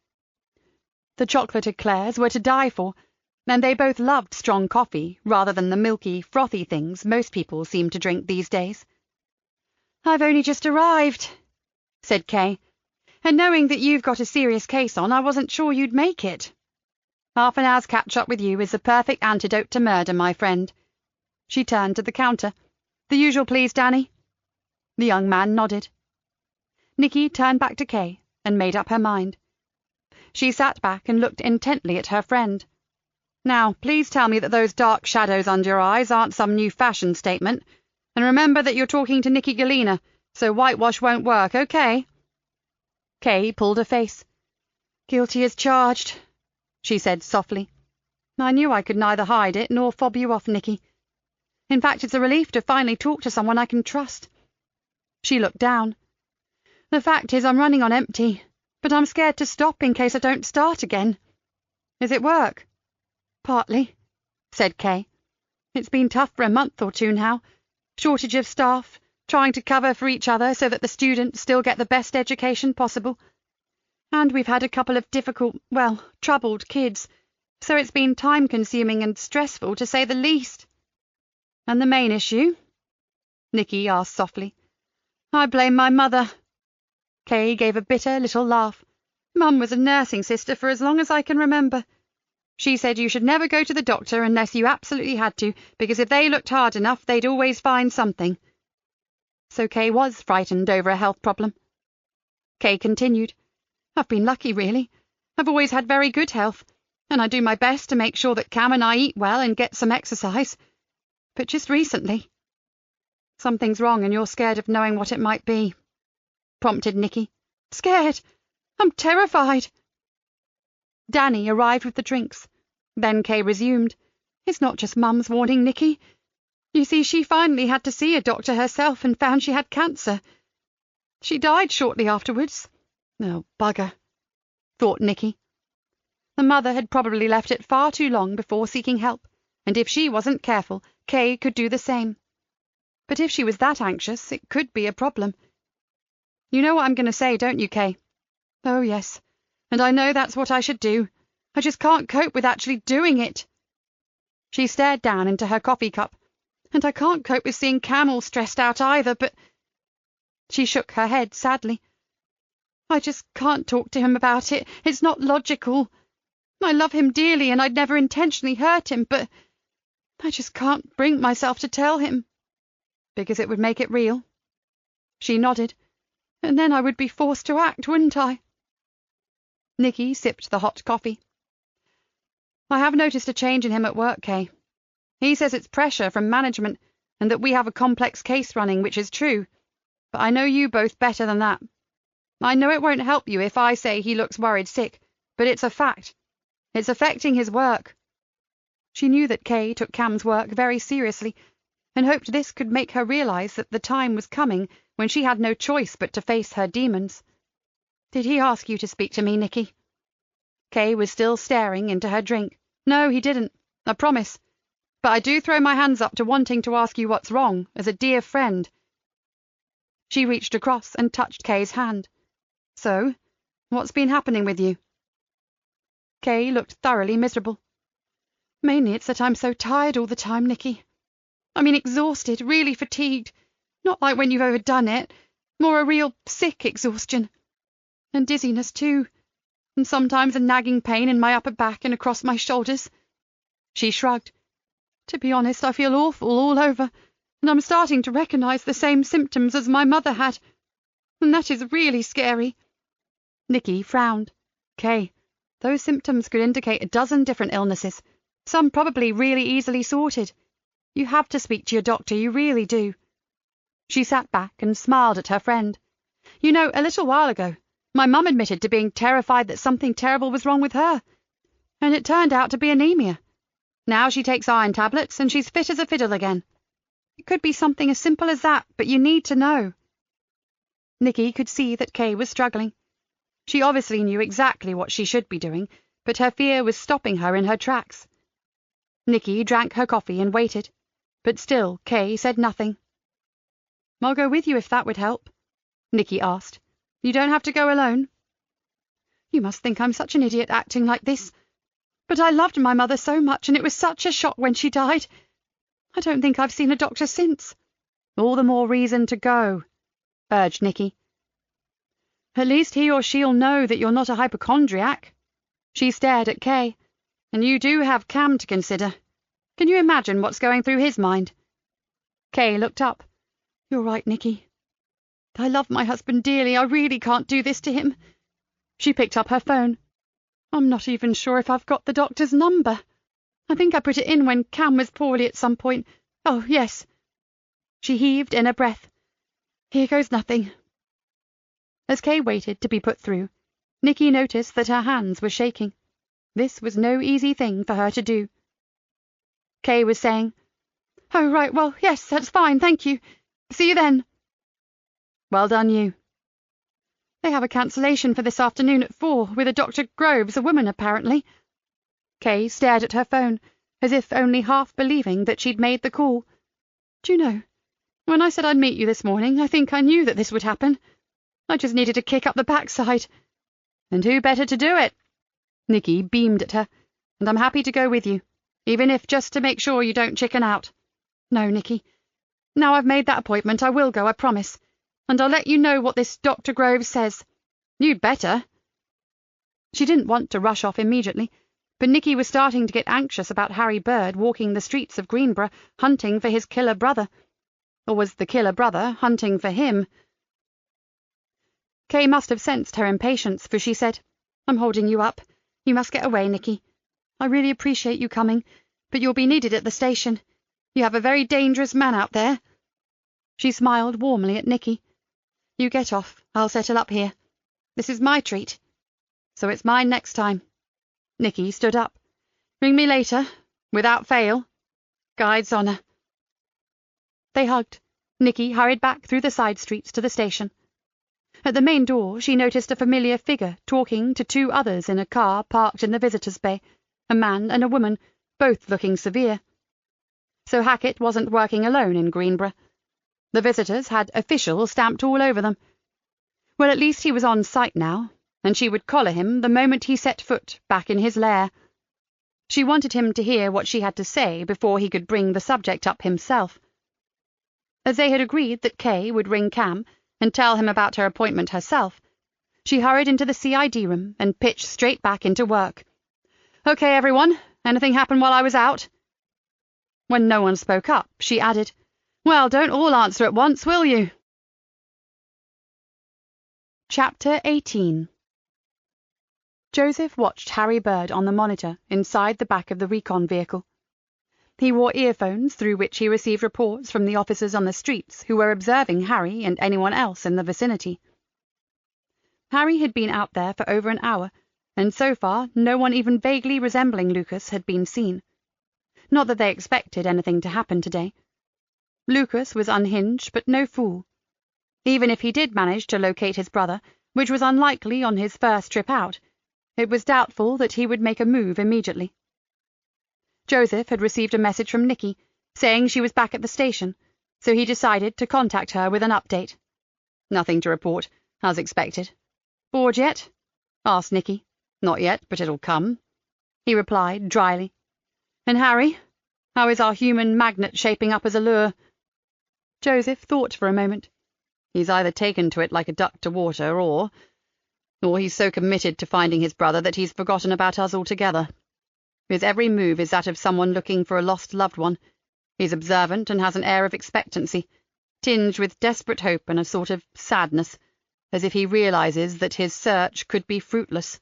The chocolate eclairs were to die for, and they both loved strong coffee rather than the milky, frothy things most people seem to drink these days. "I've only just arrived," said Kay, "and knowing that you've got a serious case on, I wasn't sure you'd make it. Half an hour's catch-up with you is the perfect antidote to murder, my friend." She turned to the counter. "The usual, please, Danny." The young man nodded. Nikki turned back to Kay and made up her mind. She sat back and looked intently at her friend. "Now, please tell me that those dark shadows under your eyes aren't some new fashion statement, and remember that you're talking to Nikki Galena, so whitewash won't work, okay?" Kay pulled a face. "Guilty as charged," she said softly. "I knew I could neither hide it nor fob you off, Nikki. In fact, it's a relief to finally talk to someone I can trust." She looked down. "The fact is, I'm running on empty. but I'm scared to stop in case I don't start again. Is it work? Partly, said Kay. It's been tough for a month or two now. Shortage of staff, trying to cover for each other so that the students still get the best education possible. And we've had a couple of difficult, troubled kids, so it's been time-consuming and stressful, to say the least. And the main issue? Nikki asked softly. I blame my mother. Kay gave a bitter little laugh. Mum was a nursing sister for as long as I can remember. She said you should never go to the doctor unless you absolutely had to, because if they looked hard enough, they'd always find something. So Kay was frightened over a health problem. Kay continued. I've been lucky, really. I've always had very good health, and I do my best to make sure that Cam and I eat well and get some exercise. But just recently... Something's wrong and you're scared of knowing what it might be, prompted Nikki. Scared? I'm terrified. Danny arrived with the drinks. Then Kay resumed. It's not just Mum's warning, Nikki. You see, she finally had to see a doctor herself and found she had cancer. She died shortly afterwards. Oh, bugger, thought Nikki. The mother had probably left it far too long before seeking help, and if she wasn't careful, Kay could do the same. But if she was that anxious, it could be a problem. You know what I'm going to say, don't you, Kay? Oh, yes. And I know that's what I should do. I just can't cope with actually doing it. She stared down into her coffee cup. And I can't cope with seeing Cam all stressed out either, but... She shook her head sadly. I just can't talk to him about it. It's not logical. I love him dearly and I'd never intentionally hurt him, but I just can't bring myself to tell him. Because it would make it real. She nodded. And then I would be forced to act, wouldn't I? Nikki sipped the hot coffee. I have noticed a change in him at work, Kay. He says it's pressure from management and that we have a complex case running, which is true. But I know you both better than that. I know it won't help you if I say he looks worried sick, but it's a fact. It's affecting his work. She knew that Kay took Cam's work very seriously and hoped this could make her realize that the time was coming when she had no choice but to face her demons. Did he ask you to speak to me, Nikki? Kay was still staring into her drink. No, he didn't. I promise. But I do throw my hands up to wanting to ask you what's wrong, as a dear friend. She reached across and touched Kay's hand. So, what's been happening with you? Kay looked thoroughly miserable. Mainly it's that I'm so tired all the time, Nikki. I mean exhausted, really fatigued. Not like when you've overdone it. More a real sick exhaustion. And dizziness, too. And sometimes a nagging pain in my upper back and across my shoulders. She shrugged. To be honest, I feel awful all over, and I'm starting to recognize the same symptoms as my mother had. And that is really scary. Nikki frowned. Kay, those symptoms could indicate a dozen different illnesses, some probably really easily sorted. You have to speak to your doctor, you really do. She sat back and smiled at her friend. You know, a little while ago, my mum admitted to being terrified that something terrible was wrong with her, and it turned out to be anemia. Now she takes iron tablets, and she's fit as a fiddle again. It could be something as simple as that, but you need to know. Nikki could see that Kay was struggling. She obviously knew exactly what she should be doing, but her fear was stopping her in her tracks. Nikki drank her coffee and waited, but still Kay said nothing. I'll go with you if that would help, Nikki asked. You don't have to go alone. You must think I'm such an idiot acting like this. But I loved my mother so much, and it was such a shock when she died. I don't think I've seen a doctor since. All the more reason to go, urged Nikki. At least he or she'll know that you're not a hypochondriac. She stared at Kay. And you do have Cam to consider. Can you imagine what's going through his mind? Kay looked up. You're right, Nikki. I love my husband dearly. I really can't do this to him. She picked up her phone. I'm not even sure if I've got the doctor's number. I think I put it in when Cam was poorly at some point. Oh, yes. She heaved in a breath. Here goes nothing. As Kay waited to be put through, Nikki noticed that her hands were shaking. This was no easy thing for her to do. Kay was saying, Oh, right, well, yes, that's fine, thank you. See you then. Well done, you. They have a cancellation for this afternoon at 4, with a Dr. Groves, a woman apparently. Kay stared at her phone, as if only half believing that she'd made the call. Do you know, when I said I'd meet you this morning, I think I knew that this would happen. I just needed a kick up the backside. And who better to do it? Nikki beamed at her. And I'm happy to go with you, even if just to make sure you don't chicken out. No, Nikki. Now I've made that appointment, I will go, I promise. And I'll let you know what this Dr. Groves says. You'd better. She didn't want to rush off immediately, but Nikki was starting to get anxious about Harry Bird walking the streets of Greenborough, hunting for his killer brother. Or was the killer brother hunting for him? Kay must have sensed her impatience, for she said, I'm holding you up. You must get away, Nikki. I really appreciate you coming, but you'll be needed at the station. You have a very dangerous man out there. She smiled warmly at Nikki. You get off. I'll settle up here. This is my treat. So it's mine next time. Nikki stood up. Ring me later, without fail. Guide's honour. They hugged. Nikki hurried back through the side streets to the station. At the main door, she noticed a familiar figure talking to 2 others in a car parked in the visitors' bay, a man and a woman, both looking severe. So Hackett wasn't working alone in Greenborough. The visitors had official stamped all over them. Well, at least he was on site now, and she would collar him the moment he set foot back in his lair. She wanted him to hear what she had to say before he could bring the subject up himself. As they had agreed that Kay would ring Cam and tell him about her appointment herself, she hurried into the CID room and pitched straight back into work. Okay, everyone, anything happen while I was out? When no one spoke up, she added, Well, don't all answer at once, will you? Chapter 18. Joseph watched Harry Bird on the monitor inside the back of the recon vehicle. He wore earphones through which he received reports from the officers on the streets who were observing Harry and anyone else in the vicinity. Harry had been out there for over an hour, and so far no one even vaguely resembling Lucas had been seen. Not that they expected anything to happen today. Lucas was unhinged, but no fool. Even if he did manage to locate his brother, which was unlikely on his first trip out, it was doubtful that he would make a move immediately. Joseph had received a message from Nikki, saying she was back at the station, so he decided to contact her with an update. Nothing to report, as expected. Bored yet? Asked Nikki. Not yet, but it'll come, he replied dryly. And Harry? How is our human magnet shaping up as a lure? Joseph thought for a moment. He's either taken to it like a duck to water, or he's so committed to finding his brother that he's forgotten about us altogether. His every move is that of someone looking for a lost loved one. He's observant and has an air of expectancy, tinged with desperate hope and a sort of sadness, as if he realizes that his search could be fruitless.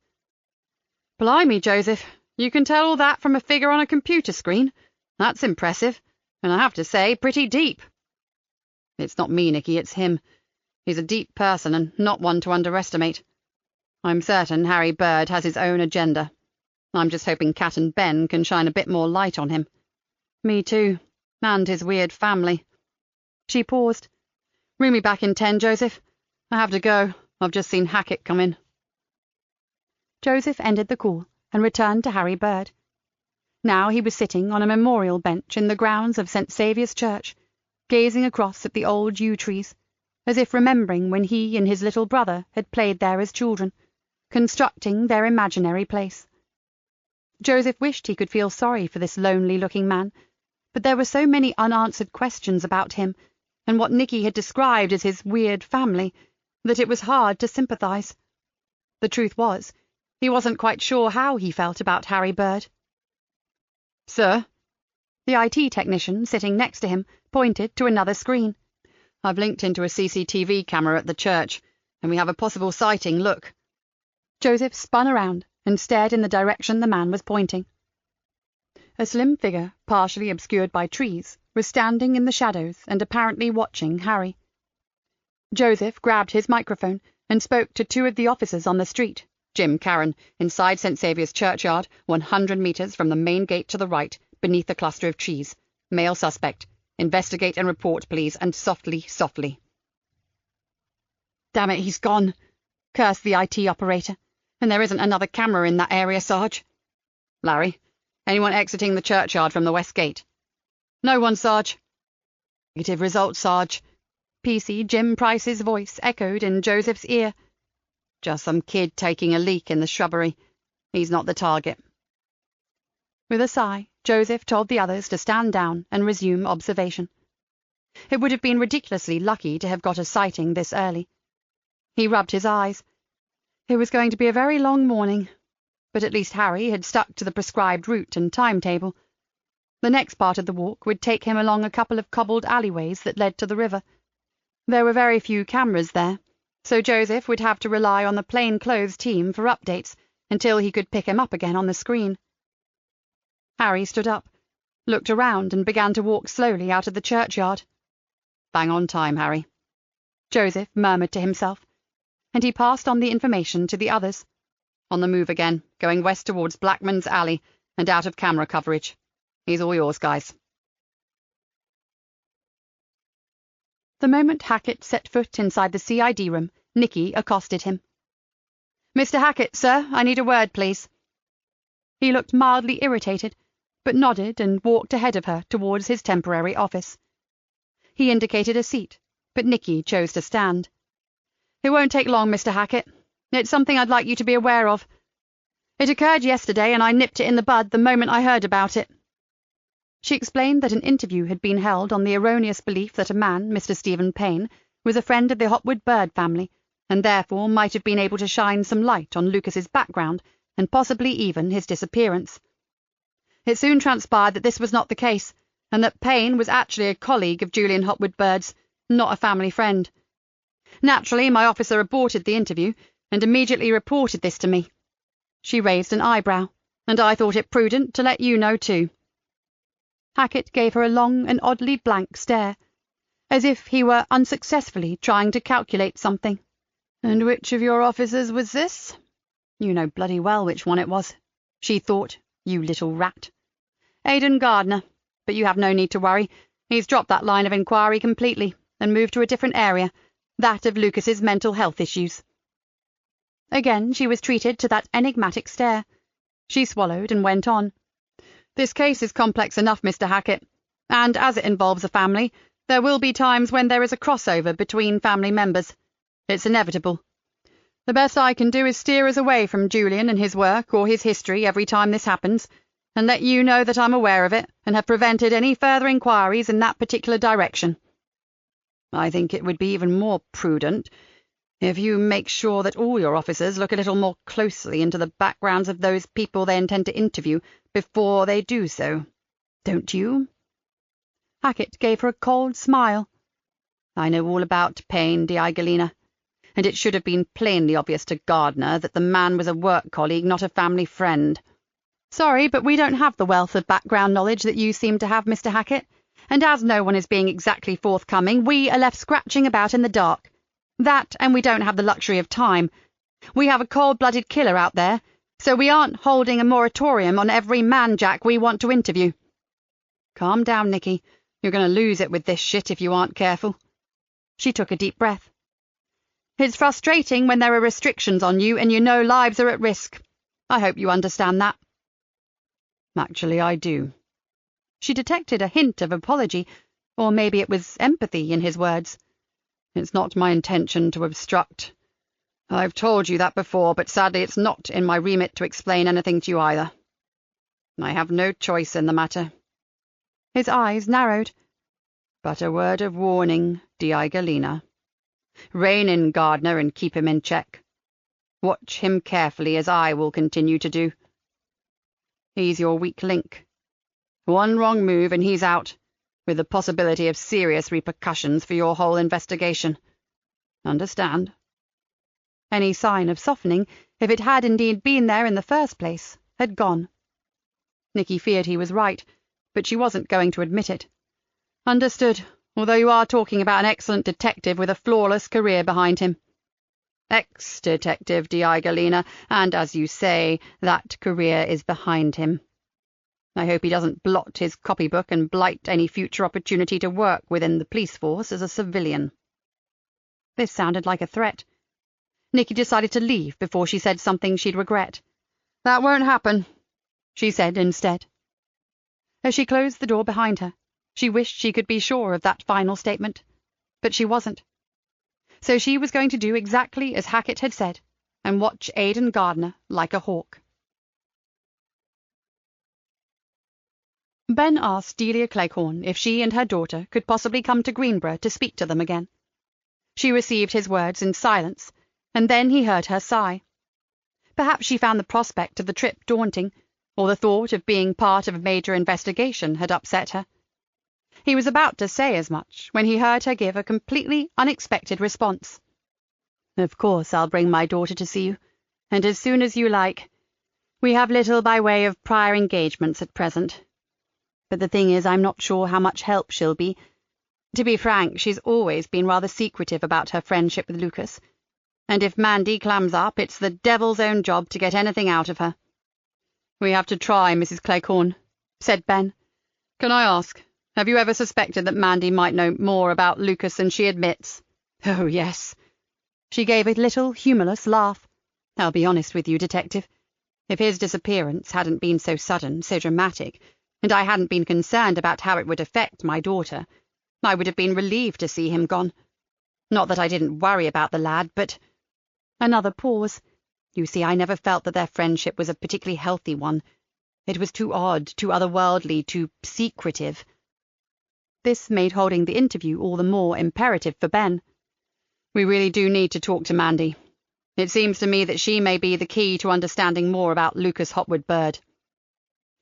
Blimey, Joseph, you can tell all that from a figure on a computer screen. That's impressive, and I have to say, pretty deep. It's not me, Nikki, it's him. He's a deep person and not one to underestimate. I'm certain Harry Bird has his own agenda. I'm just hoping Cat and Ben can shine a bit more light on him. Me too, and his weird family. She paused. Ring me back in 10, Joseph. I have to go. I've just seen Hackett come in. Joseph ended the call and returned to Harry Bird. Now he was sitting on a memorial bench in the grounds of St. Saviour's Church, gazing across at the old yew trees, as if remembering when he and his little brother had played there as children, constructing their imaginary place. Joseph wished he could feel sorry for this lonely-looking man, but there were so many unanswered questions about him and what Nikki had described as his weird family that it was hard to sympathize. The truth was, he wasn't quite sure how he felt about Harry Bird. Sir? The IT technician sitting next to him pointed to another screen. I've linked into a CCTV camera at the church, and we have a possible sighting, look. Joseph spun around and stared in the direction the man was pointing. A slim figure, partially obscured by trees, was standing in the shadows and apparently watching Harry. Joseph grabbed his microphone and spoke to 2 of the officers on the street. Jim Caron, inside St. Saviour's churchyard, 100 metres from the main gate to the right, beneath a cluster of trees. Male suspect. Investigate and report, please, and softly, softly. Damn it, he's gone. Curse the IT operator. And there isn't another camera in that area, Sarge. Larry, anyone exiting the churchyard from the west gate? No one, Sarge. Negative result, Sarge. PC Jim Price's voice echoed in Joseph's ear. Just some kid taking a leak in the shrubbery. He's not the target. With a sigh, Joseph told the others to stand down and resume observation. It would have been ridiculously lucky to have got a sighting this early. He rubbed his eyes. It was going to be a very long morning, but at least Harry had stuck to the prescribed route and timetable. The next part of the walk would take him along a couple of cobbled alleyways that led to the river. There were very few cameras there, so Joseph would have to rely on the plain-clothes team for updates until he could pick him up again on the screen. Harry stood up, looked around, and began to walk slowly out of the churchyard. Bang on time, Harry, Joseph murmured to himself, and he passed on the information to the others. On the move again, going west towards Blackman's Alley and out of camera coverage. He's all yours, guys. The moment Hackett set foot inside the CID room, Nikki accosted him. "Mr. Hackett, sir, I need a word, please." He looked mildly irritated, but nodded and walked ahead of her towards his temporary office. He indicated a seat, but Nikki chose to stand. "It won't take long, Mr. Hackett. It's something I'd like you to be aware of. It occurred yesterday, and I nipped it in the bud the moment I heard about it." She explained that an interview had been held on the erroneous belief that a man, Mr. Stephen Payne, was a friend of the Hopwood bird family, and therefore might have been able to shine some light on Lucas's background and possibly even his disappearance. It soon transpired that this was not the case, and that Payne was actually a colleague of Julian Hopwood Bird's, not a family friend. Naturally, my officer aborted the interview and immediately reported this to me. She raised an eyebrow, and I thought it prudent to let you know too. Hackett gave her a long and oddly blank stare, as if he were unsuccessfully trying to calculate something. "And which of your officers was this?" "You know bloody well which one it was," she thought, "you little rat." "Aidan Gardner, but you have no need to worry. He's dropped that line of inquiry completely and moved to a different area, that of Lucas's mental health issues." Again she was treated to that enigmatic stare. She swallowed and went on. "This case is complex enough, Mr. Hackett, and as it involves a family, there will be times when there is a crossover between family members. It's inevitable. The best I can do is steer us away from Julian and his work or his history every time this happens, and let you know that I'm aware of it and have prevented any further inquiries in that particular direction. I think it would be even more prudent if you make sure that all your officers look a little more closely into the backgrounds of those people they intend to interview before they do so. Don't you?" Hackett gave her a cold smile. "I know all about Payne, Galena, and it should have been plainly obvious to Gardner that the man was a work colleague, not a family friend." "Sorry, but we don't have the wealth of background knowledge that you seem to have, Mr. Hackett, and as no one is being exactly forthcoming, we are left scratching about in the dark. That, and we don't have the luxury of time. We have a cold-blooded killer out there, so we aren't holding a moratorium on every man-jack we want to interview." "Calm down, Nikki. You're going to lose it with this shit if you aren't careful." She took a deep breath. "It's frustrating when there are restrictions on you and you know lives are at risk. I hope you understand that." "Actually, I do." She detected a hint of apology, or maybe it was empathy in his words. "It's not my intention to obstruct. I've told you that before, but sadly it's not in my remit to explain anything to you either. I have no choice in the matter." His eyes narrowed. "But a word of warning, Galena. Rein in Gardner and keep him in check. Watch him carefully, as I will continue to do. He's your weak link. One wrong move and he's out, with the possibility of serious repercussions for your whole investigation. Understand?" Any sign of softening, if it had indeed been there in the first place, had gone. Nikki feared he was right, but she wasn't going to admit it. "Understood, although you are talking about an excellent detective with a flawless career behind him." "Ex-detective, Galena, and as you say, that career is behind him. I hope he doesn't blot his copybook and blight any future opportunity to work within the police force as a civilian." This sounded like a threat. Nikki decided to leave before she said something she'd regret. "That won't happen," she said instead. As she closed the door behind her, she wished she could be sure of that final statement, but she wasn't. So she was going to do exactly as Hackett had said, and watch Aidan Gardner like a hawk. Ben asked Delia Cleghorn if she and her daughter could possibly come to Greenborough to speak to them again. She received his words in silence, and then he heard her sigh. Perhaps she found the prospect of the trip daunting, or the thought of being part of a major investigation had upset her. He was about to say as much when he heard her give a completely unexpected response. "Of course I'll bring my daughter to see you, and as soon as you like. We have little by way of prior engagements at present. But the thing is, I'm not sure how much help she'll be. To be frank, she's always been rather secretive about her friendship with Lucas, and if Mandy clams up, it's the devil's own job to get anything out of her." "We have to try, Mrs. Cleghorn," said Ben. "Can I ask, have you ever suspected that Mandy might know more about Lucas than she admits?" "Oh, yes." She gave a little humorless laugh. "I'll be honest with you, Detective. If his disappearance hadn't been so sudden, so dramatic, and I hadn't been concerned about how it would affect my daughter, I would have been relieved to see him gone. Not that I didn't worry about the lad, but—" Another pause. You see, I never felt that their friendship was a particularly healthy one. It was too odd, too otherworldly, too secretive. This made holding the interview all the more imperative for Ben. "We really do need to talk to Mandy. It seems to me that she may be the key to understanding more about Lucas Hopwood Bird."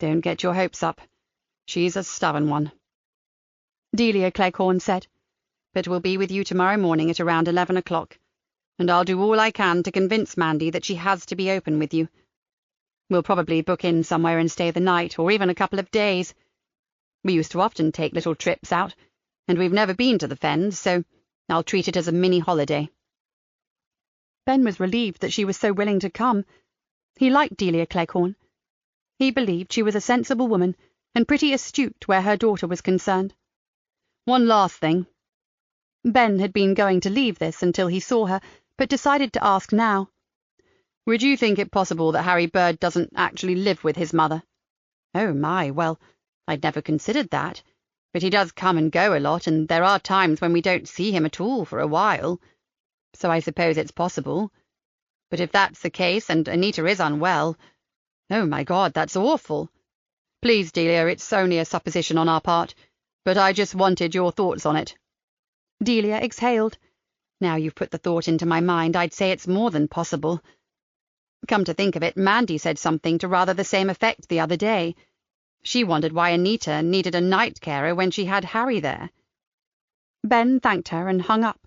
"Don't get your hopes up. She's a stubborn one," Delia Cleghorn said, "but we'll be with you tomorrow morning at around 11 o'clock, and I'll do all I can to convince Mandy that she has to be open with you. We'll probably book in somewhere and stay the night, or even a couple of days. We used to often take little trips out, and we've never been to the Fens, so I'll treat it as a mini-holiday." Ben was relieved that she was so willing to come. He liked Delia Cleghorn. He believed she was a sensible woman and pretty astute where her daughter was concerned. "One last thing." Ben had been going to leave this until he saw her, but decided to ask now. "Would you think it possible that Harry Bird doesn't actually live with his mother?" "Oh, my, well, I'd never considered that. But he does come and go a lot, and there are times when we don't see him at all for a while. So I suppose it's possible. But if that's the case, and Anita is unwell— Oh, my God, that's awful. Please, Delia, it's only a supposition on our part, but I just wanted your thoughts on it." Delia exhaled. "Now you've put the thought into my mind, I'd say it's more than possible. Come to think of it, Mandy said something to rather the same effect the other day. She wondered why Anita needed a night carer when she had Harry there." Ben thanked her and hung up.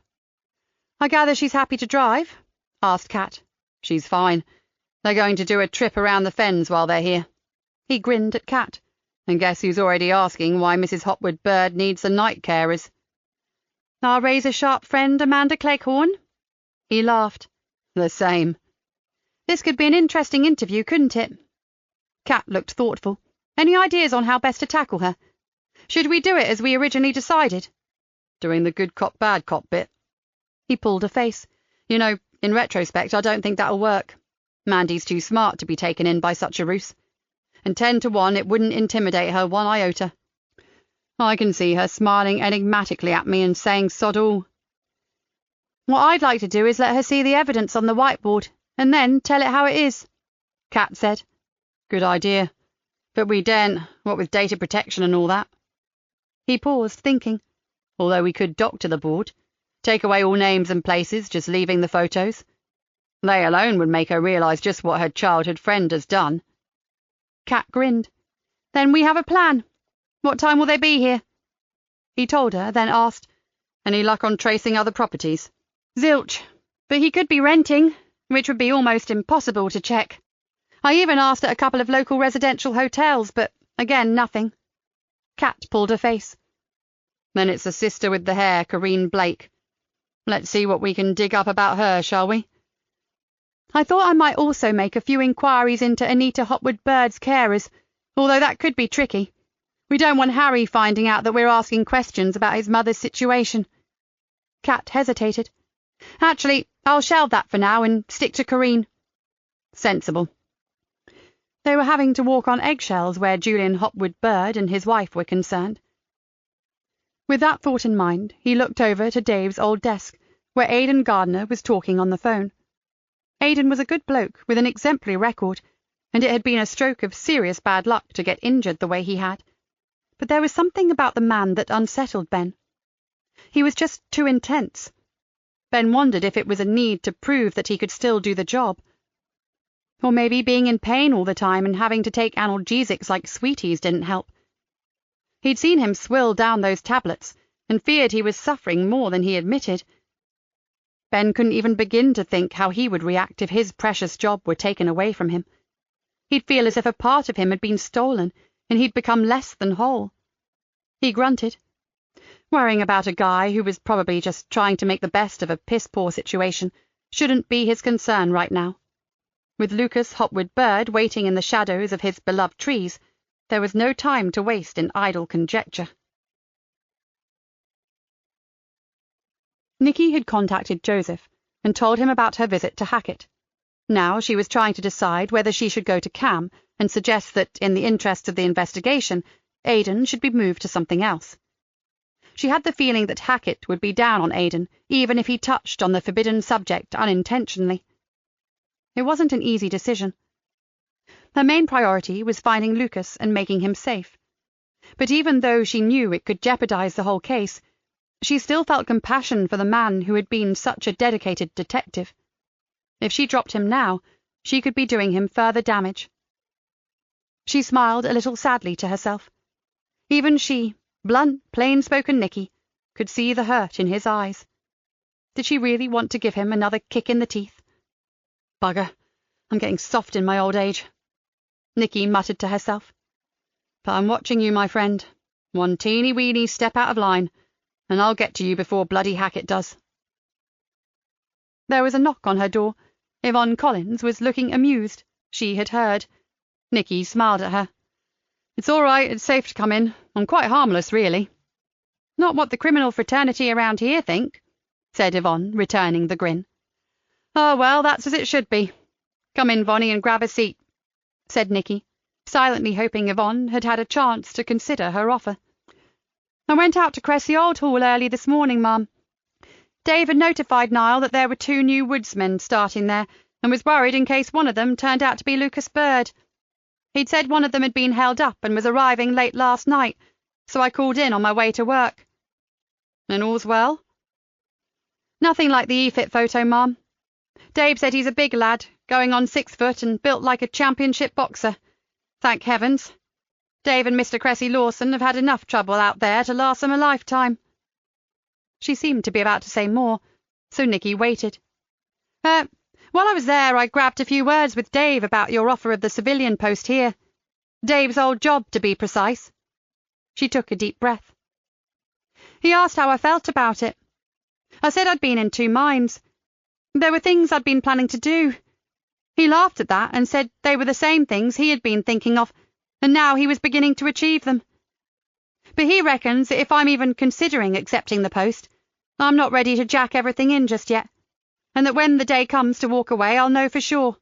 "I gather she's happy to drive?" asked Kat. "She's fine. They're going to do a trip around the Fens while they're here." He grinned at Kat. "And guess who's already asking why Mrs. Hopwood Bird needs the night carers?" "Our razor-sharp friend Amanda Cleghorn?" He laughed. "The same." "This could be an interesting interview, couldn't it?" Kat looked thoughtful. "Any ideas on how best to tackle her? Should we do it as we originally decided?" "Doing the good cop, bad cop bit." He pulled a face. "You know, in retrospect, I don't think that'll work. Mandy's too smart to be taken in by such a ruse. And 10 to 1, it wouldn't intimidate her one iota. I can see her smiling enigmatically at me and saying sod all." "What I'd like to do is let her see the evidence on the whiteboard, and then tell it how it is," Kat said. "Good idea. But we daren't, what with data protection and all that." He paused, thinking. "Although we could doctor the board, take away all names and places, just leaving the photos. They alone would make her realise just what her childhood friend has done." Kat grinned. "Then we have a plan. What time will they be here?" He told her, then asked, "Any luck on tracing other properties?" "Zilch. But he could be renting, which would be almost impossible to check. I even asked at a couple of local residential hotels, but again, nothing." Kat pulled her face. "Then it's the sister with the hair, Corrine Blake. Let's see what we can dig up about her, shall we?" "I thought I might also make a few inquiries into Anita Hopwood Bird's carers, although that could be tricky. We don't want Harry finding out that we're asking questions about his mother's situation." Kat hesitated. "Actually, I'll shelve that for now and stick to Corinne." "Sensible." They were having to walk on eggshells where Julian Hopwood Bird and his wife were concerned. With that thought in mind, he looked over to Dave's old desk, where Aidan Gardner was talking on the phone. Aidan was a good bloke with an exemplary record, and it had been a stroke of serious bad luck to get injured the way he had. But there was something about the man that unsettled Ben. He was just too intense. Ben wondered if it was a need to prove that he could still do the job. Or maybe being in pain all the time and having to take analgesics like sweeties didn't help. He'd seen him swill down those tablets and feared he was suffering more than he admitted. Ben couldn't even begin to think how he would react if his precious job were taken away from him. He'd feel as if a part of him had been stolen and he'd become less than whole. He grunted. Worrying about a guy who was probably just trying to make the best of a piss-poor situation shouldn't be his concern right now. With Lucas Hopwood Bird waiting in the shadows of his beloved trees, there was no time to waste in idle conjecture. Nikki had contacted Joseph and told him about her visit to Hackett. Now she was trying to decide whether she should go to Cam and suggest that, in the interests of the investigation, Aidan should be moved to something else. She had the feeling that Hackett would be down on Aidan, even if he touched on the forbidden subject unintentionally. It wasn't an easy decision. Her main priority was finding Lucas and making him safe. But even though she knew it could jeopardize the whole case, she still felt compassion for the man who had been such a dedicated detective. If she dropped him now, she could be doing him further damage. She smiled a little sadly to herself. Even she, blunt, plain-spoken Nikki, could see the hurt in his eyes. Did she really want to give him another kick in the teeth? Bugger, I'm getting soft in my old age, Nikki muttered to herself. But I'm watching you, my friend. One teeny-weeny step out of line, and I'll get to you before bloody Hackett does. There was a knock on her door. Yvonne Collins was looking amused. She had heard. Nikki smiled at her. It's all right, it's safe to come in. I'm quite harmless, really. Not what the criminal fraternity around here think, said Yvonne, returning the grin. Oh, well, that's as it should be. Come in, Vonnie, and grab a seat, said Nikki, silently hoping Yvonne had had a chance to consider her offer. I went out to Cressy Old Hall early this morning, Mum. Dave had notified Niall that there were 2 new woodsmen starting there, and was worried in case one of them turned out to be Lucas Bird. He'd said one of them had been held up and was arriving late last night, so I called in on my way to work. And all's well? Nothing like the EFIT photo, Mum. Dave said he's a big lad, going on 6 foot and built like a championship boxer. Thank heavens. Dave and Mr. Cressy Lawson have had enough trouble out there to last them a lifetime. She seemed to be about to say more, so Nikki waited. While I was there, I grabbed a few words with Dave about your offer of the civilian post here. Dave's old job, to be precise. She took a deep breath. He asked how I felt about it. I said I'd been in 2 minds. There were things I'd been planning to do. He laughed at that and said they were the same things he had been thinking of, and now he was beginning to achieve them. But he reckons that if I'm even considering accepting the post, I'm not ready to jack everything in just yet, and that when the day comes to walk away, I'll know for sure.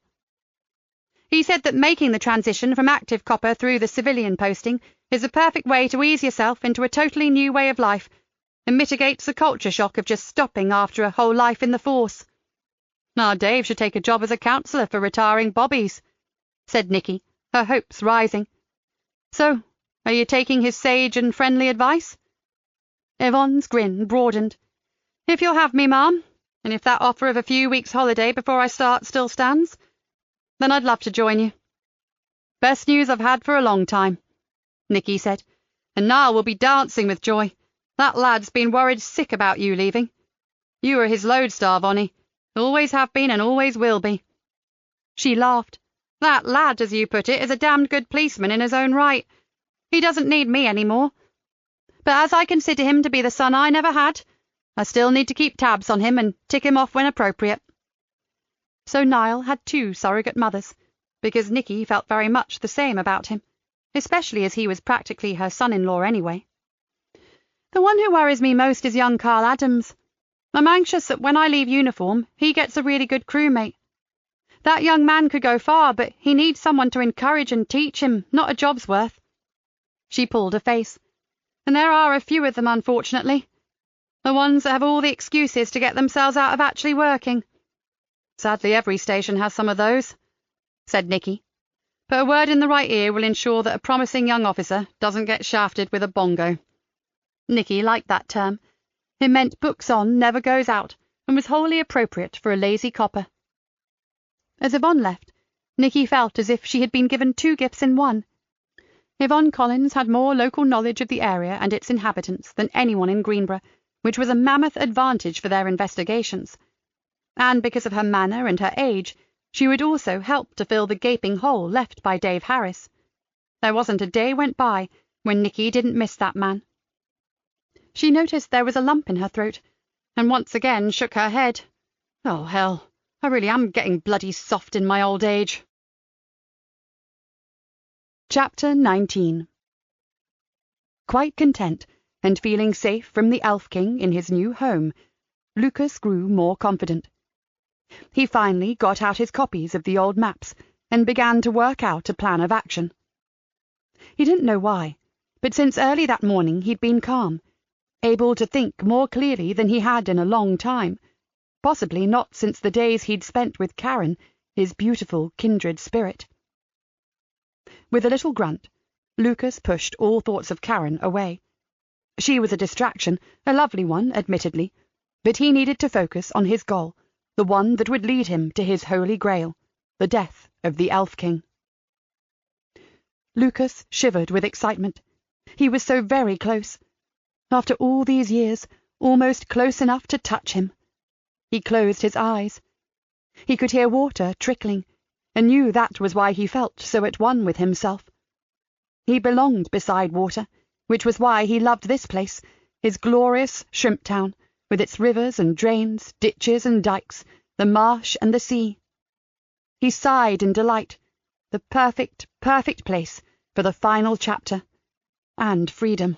He said that making the transition from active copper through the civilian posting is the perfect way to ease yourself into a totally new way of life, and mitigates the culture shock of just stopping after a whole life in the force. Now Dave should take a job as a counsellor for retiring bobbies, said Nikki, her hopes rising. So, are you taking his sage and friendly advice? Yvonne's grin broadened. If you'll have me, Ma'am, and if that offer of a few weeks' holiday before I start still stands, then I'd love to join you. Best news I've had for a long time, Nikki said, and Niall will be dancing with joy. That lad's been worried sick about you leaving. You are his lodestar, Vonnie. Always have been and always will be. She laughed. That lad, as you put it, is a damned good policeman in his own right. He doesn't need me any more. But as I consider him to be the son I never had, I still need to keep tabs on him and tick him off when appropriate. So Niall had 2 surrogate mothers, because Nikki felt very much the same about him, especially as he was practically her son-in-law anyway. The one who worries me most is young Carl Adams. I'm anxious that when I leave uniform, he gets a really good crewmate. That young man could go far, but he needs someone to encourage and teach him, not a job's worth." She pulled a face. "And there are a few of them, unfortunately. The ones that have all the excuses to get themselves out of actually working." "Sadly, every station has some of those," said Nikki. "But a word in the right ear will ensure that a promising young officer doesn't get shafted with a bongo." Nikki liked that term. It meant books on never goes out, and was wholly appropriate for a lazy copper. As Yvonne left, Nikki felt as if she had been given two gifts in one. Yvonne Collins had more local knowledge of the area and its inhabitants than anyone in Greenborough, which was a mammoth advantage for their investigations. And because of her manner and her age, she would also help to fill the gaping hole left by Dave Harris. There wasn't a day went by when Nikki didn't miss that man. She noticed there was a lump in her throat, and once again shook her head. Oh, hell, I really am getting bloody soft in my old age. Chapter 19. Quite content, and feeling safe from the Elf King in his new home, Lucas grew more confident. He finally got out his copies of the old maps and began to work out a plan of action. He didn't know why, but since early that morning he'd been calm, able to think more clearly than he had in a long time, possibly not since the days he'd spent with Karen, his beautiful kindred spirit. With a little grunt, Lucas pushed all thoughts of Karen away. She was a distraction, a lovely one, admittedly, but he needed to focus on his goal, the one that would lead him to his holy grail, the death of the Elf King. Lucas shivered with excitement. He was so very close. After all these years, almost close enough to touch him. He closed his eyes. He could hear water trickling, and knew that was why he felt so at one with himself. He belonged beside water, which was why he loved this place, his glorious shrimp town, with its rivers and drains, ditches and dikes, the marsh and the sea. He sighed in delight. The perfect, perfect place for the final chapter. And freedom.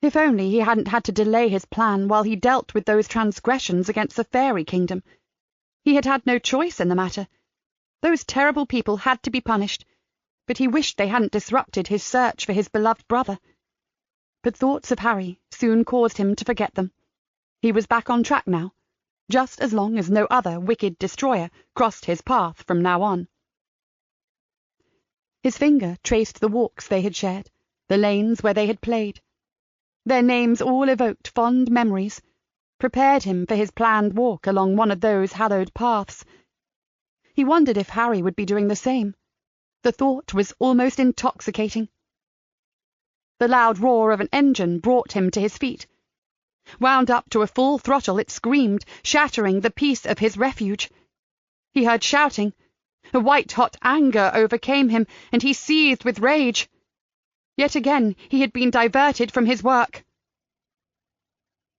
If only he hadn't had to delay his plan while he dealt with those transgressions against the fairy kingdom. He had had no choice in the matter. Those terrible people had to be punished, but he wished they hadn't disrupted his search for his beloved brother. But thoughts of Harry soon caused him to forget them. He was back on track now, just as long as no other wicked destroyer crossed his path from now on. His finger traced the walks they had shared, the lanes where they had played. Their names all evoked fond memories, prepared him for his planned walk along one of those hallowed paths. He wondered if Harry would be doing the same. The thought was almost intoxicating. The loud roar of an engine brought him to his feet. Wound up to a full throttle, it screamed, shattering the peace of his refuge. He heard shouting. A white-hot anger overcame him, and he seethed with rage. Yet again he had been diverted from his work.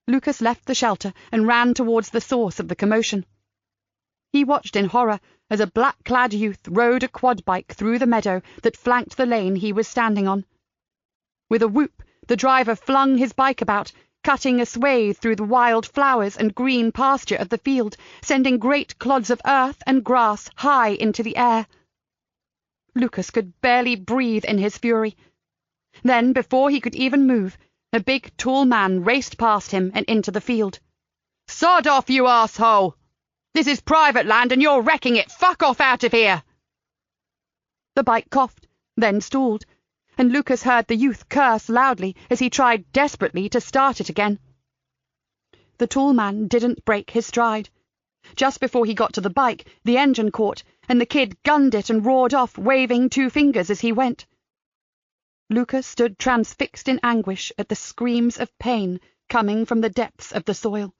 Lucas left the shelter and ran towards the source of the commotion. He watched in horror as a black-clad youth rode a quad bike through the meadow that flanked the lane he was standing on. With a whoop, the driver flung his bike about, cutting a swathe through the wild flowers and green pasture of the field, sending great clods of earth and grass high into the air. Lucas could barely breathe in his fury. Then, before he could even move, a big, tall man raced past him and into the field. "Sod off, you asshole! This is private land and you're wrecking it! Fuck off out of here!" The bike coughed, then stalled, and Lucas heard the youth curse loudly as he tried desperately to start it again. The tall man didn't break his stride. Just before he got to the bike, the engine caught, and the kid gunned it and roared off, waving 2 fingers as he went. Lucas stood transfixed in anguish at the screams of pain coming from the depths of the soil,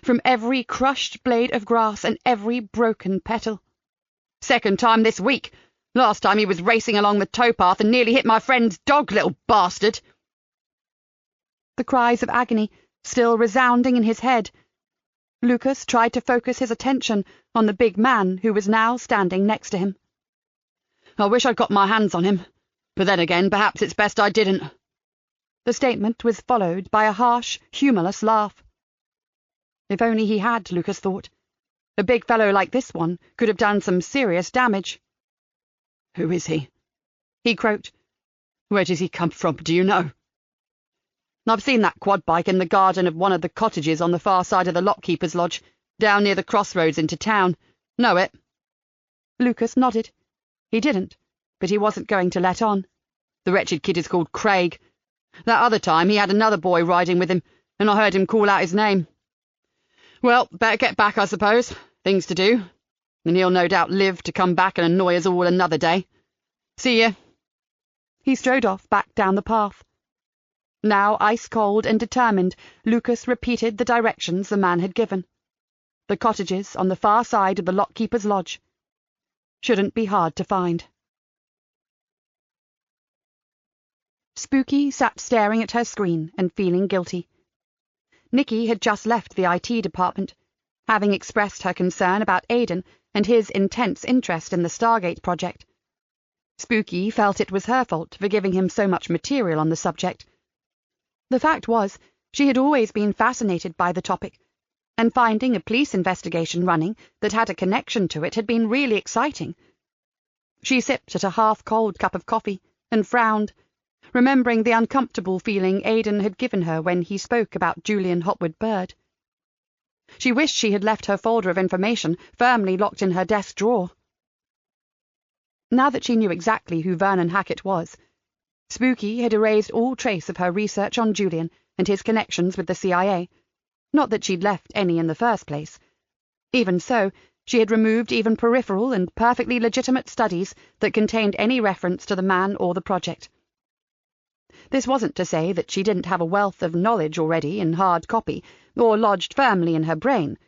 from every crushed blade of grass and every broken petal. "Second time this week. Last time he was racing along the towpath and nearly hit my friend's dog, little bastard." The cries of agony still resounding in his head, Lucas tried to focus his attention on the big man who was now standing next to him. "I wish I'd got my hands on him. But then again, perhaps it's best I didn't." The statement was followed by a harsh, humourless laugh. If only he had, Lucas thought. A big fellow like this one could have done some serious damage. "Who is he?" he croaked. "Where does he come from, do you know?" "I've seen that quad bike in the garden of one of the cottages on the far side of the lockkeeper's lodge, down near the crossroads into town. Know it?" Lucas nodded. He didn't, but he wasn't going to let on. "The wretched kid is called Craig. That other time he had another boy riding with him, and I heard him call out his name. Well, better get back, I suppose. Things to do. And he'll no doubt live to come back and annoy us all another day. See ya." He strode off back down the path. Now ice-cold and determined, Lucas repeated the directions the man had given. The cottages on the far side of the lockkeeper's lodge. Shouldn't be hard to find. Spooky sat staring at her screen and feeling guilty. Nikki had just left the IT department, having expressed her concern about Aidan and his intense interest in the Stargate project. Spooky felt it was her fault for giving him so much material on the subject. The fact was, she had always been fascinated by the topic, and finding a police investigation running that had a connection to it had been really exciting. She sipped at a half-cold cup of coffee and frowned, remembering the uncomfortable feeling Aidan had given her when he spoke about Julian Hopwood Bird. She wished she had left her folder of information firmly locked in her desk drawer. Now that she knew exactly who Vernon Hackett was, Spooky had erased all trace of her research on Julian and his connections with the CIA. Not that she'd left any in the first place. Even so, she had removed even peripheral and perfectly legitimate studies that contained any reference to the man or the project. This wasn't to say that she didn't have a wealth of knowledge already in hard copy, or lodged firmly in her brain,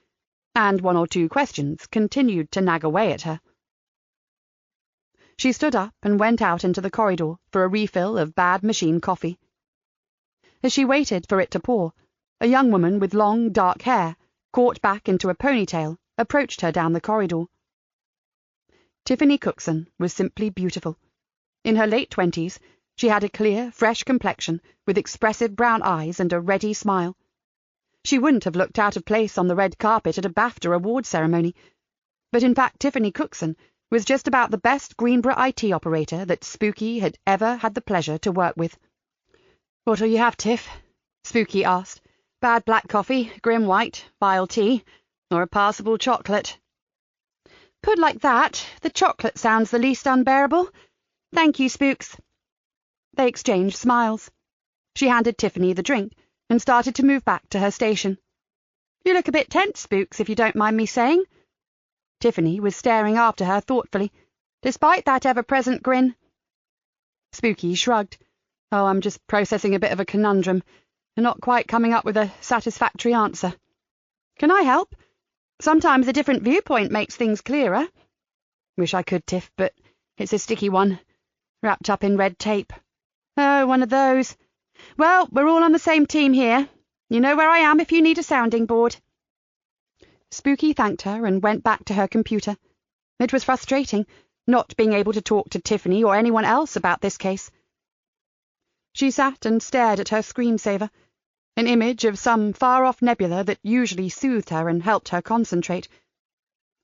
and one or two questions continued to nag away at her. She stood up and went out into the corridor for a refill of bad machine coffee. As she waited for it to pour, a young woman with long, dark hair, caught back into a ponytail, approached her down the corridor. Tiffany Cookson was simply beautiful. In her late 20s, she had a clear, fresh complexion with expressive brown eyes and a ready smile. She wouldn't have looked out of place on the red carpet at a BAFTA award ceremony, but in fact Tiffany Cookson was just about the best Greenborough IT operator that Spooky had ever had the pleasure to work with. "What'll you have, Tiff?" Spooky asked. "Bad black coffee, grim white, vile tea, or a passable chocolate?" "Put like that, the chocolate sounds the least unbearable. Thank you, Spooks." They exchanged smiles. She handed Tiffany the drink and started to move back to her station. "You look a bit tense, Spooks, if you don't mind me saying." Tiffany was staring after her thoughtfully, despite that ever-present grin. Spooky shrugged. "Oh, I'm just processing a bit of a conundrum, and not quite coming up with a satisfactory answer. Can I help? Sometimes a different viewpoint makes things clearer." "Wish I could, Tiff, but it's a sticky one, wrapped up in red tape." "Oh, one of those. Well, we're all on the same team here. You know where I am if you need a sounding board." Spooky thanked her and went back to her computer. It was frustrating, not being able to talk to Tiffany or anyone else about this case. She sat and stared at her screensaver, an image of some far-off nebula that usually soothed her and helped her concentrate.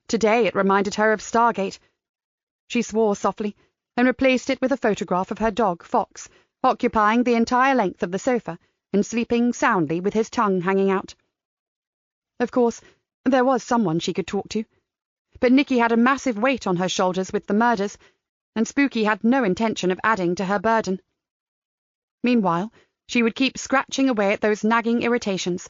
Today it reminded her of Stargate. She swore softly and replaced it with a photograph of her dog, Fox, occupying the entire length of the sofa and sleeping soundly with his tongue hanging out. Of course, there was someone she could talk to, but Nikki had a massive weight on her shoulders with the murders, and Spooky had no intention of adding to her burden. Meanwhile, she would keep scratching away at those nagging irritations,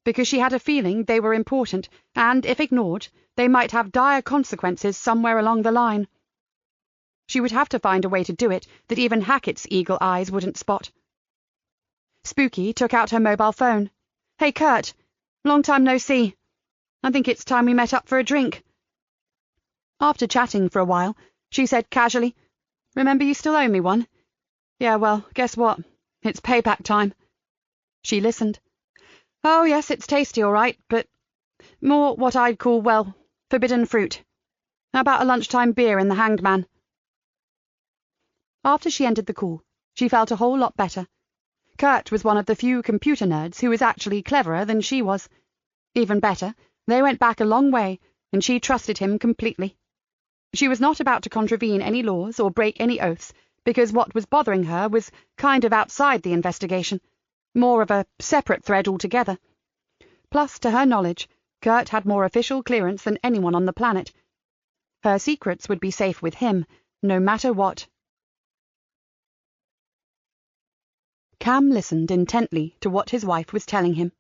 because she had a feeling they were important, and, if ignored, they might have dire consequences somewhere along the line. She would have to find a way to do it that even Hackett's eagle eyes wouldn't spot. Spooky took out her mobile phone. "Hey, Kurt. Long time no see. I think it's time we met up for a drink." After chatting for a while, she said casually, "Remember you still owe me one? Yeah, well, guess what? It's payback time." She listened. "Oh, yes, it's tasty, all right, but more what I'd call, well, forbidden fruit. How about a lunchtime beer in the Hanged Man?" After she ended the call, she felt a whole lot better. Kurt was one of the few computer nerds who was actually cleverer than she was. Even better, they went back a long way, and she trusted him completely. She was not about to contravene any laws or break any oaths, because what was bothering her was kind of outside the investigation, more of a separate thread altogether. Plus, to her knowledge, Kurt had more official clearance than anyone on the planet. Her secrets would be safe with him, no matter what. Cam listened intently to what his wife was telling him.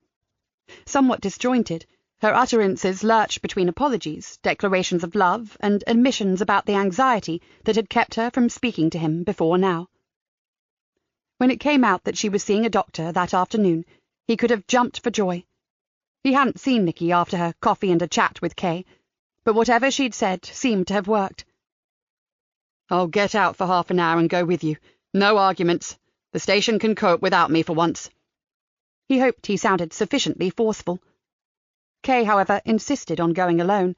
Somewhat disjointed, her utterances lurched between apologies, declarations of love, and admissions about the anxiety that had kept her from speaking to him before now. When it came out that she was seeing a doctor that afternoon, he could have jumped for joy. He hadn't seen Nikki after her coffee and a chat with Kay, but whatever she'd said seemed to have worked. "I'll get out for half an hour and go with you. No arguments. The station can cope without me for once." He hoped he sounded sufficiently forceful. Kay, however, insisted on going alone.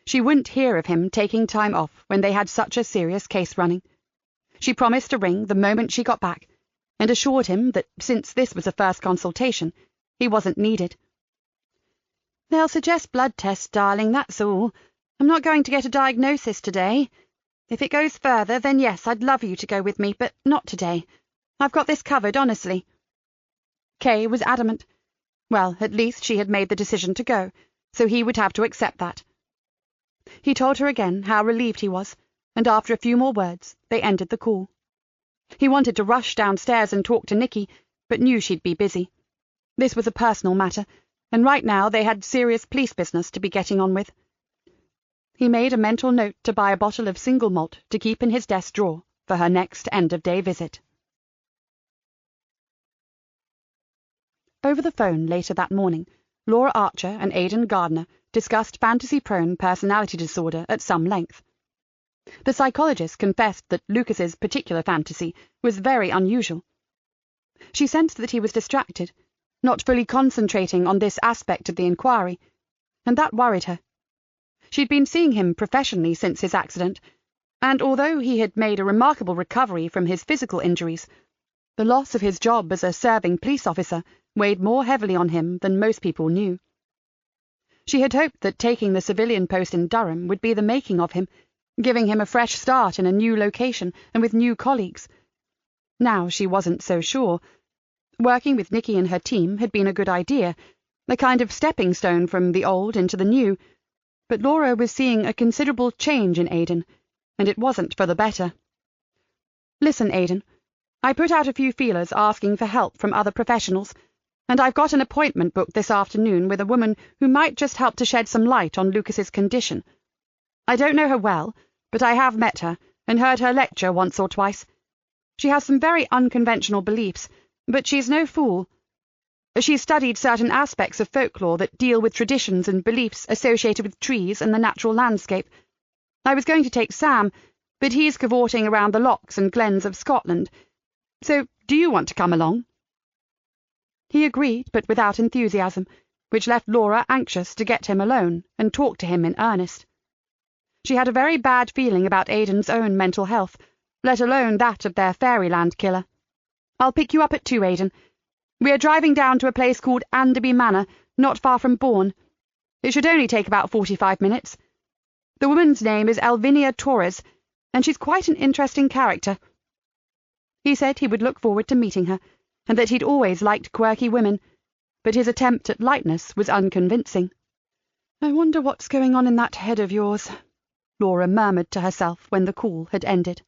She wouldn't hear of him taking time off when they had such a serious case running. She promised to ring the moment she got back, and assured him that since this was a first consultation, he wasn't needed. "They'll suggest blood tests, darling, that's all. I'm not going to get a diagnosis today. If it goes further, then yes, I'd love you to go with me, but not today. I've got this covered, honestly." Kay was adamant. Well, at least she had made the decision to go, so he would have to accept that. He told her again how relieved he was, and after a few more words, they ended the call. He wanted to rush downstairs and talk to Nikki, but knew she'd be busy. This was a personal matter, and right now they had serious police business to be getting on with. He made a mental note to buy a bottle of single malt to keep in his desk drawer for her next end-of-day visit. Over the phone later that morning, Laura Archer and Aidan Gardner discussed fantasy-prone personality disorder at some length. The psychologist confessed that Lucas's particular fantasy was very unusual. She sensed that he was distracted, not fully concentrating on this aspect of the inquiry, and that worried her. She'd been seeing him professionally since his accident, and although he had made a remarkable recovery from his physical injuries, the loss of his job as a serving police officer weighed more heavily on him than most people knew. She had hoped that taking the civilian post in Durham would be the making of him, giving him a fresh start in a new location and with new colleagues. Now she wasn't so sure. Working with Nikki and her team had been a good idea, a kind of stepping stone from the old into the new, but Laura was seeing a considerable change in Aidan, and it wasn't for the better. "Listen, Aidan, I put out a few feelers asking for help from other professionals, and I've got an appointment booked this afternoon with a woman who might just help to shed some light on Lucas's condition. I don't know her well, but I have met her and heard her lecture once or twice. She has some very unconventional beliefs, but she's no fool. She's studied certain aspects of folklore that deal with traditions and beliefs associated with trees and the natural landscape. I was going to take Sam, but he's cavorting around the lochs and glens of Scotland. So, do you want to come along?" He agreed, but without enthusiasm, which left Laura anxious to get him alone and talk to him in earnest. She had a very bad feeling about Aidan's own mental health, let alone that of their fairyland killer. "I'll pick you up at 2, Aidan. We are driving down to a place called Anderby Manor, not far from Bourne. It should only take about 45 minutes. The woman's name is Elvinia Torres, and she's quite an interesting character." He said he would look forward to meeting her, and that he'd always liked quirky women, but his attempt at lightness was unconvincing. "I wonder what's going on in that head of yours," Laura murmured to herself when the call had ended.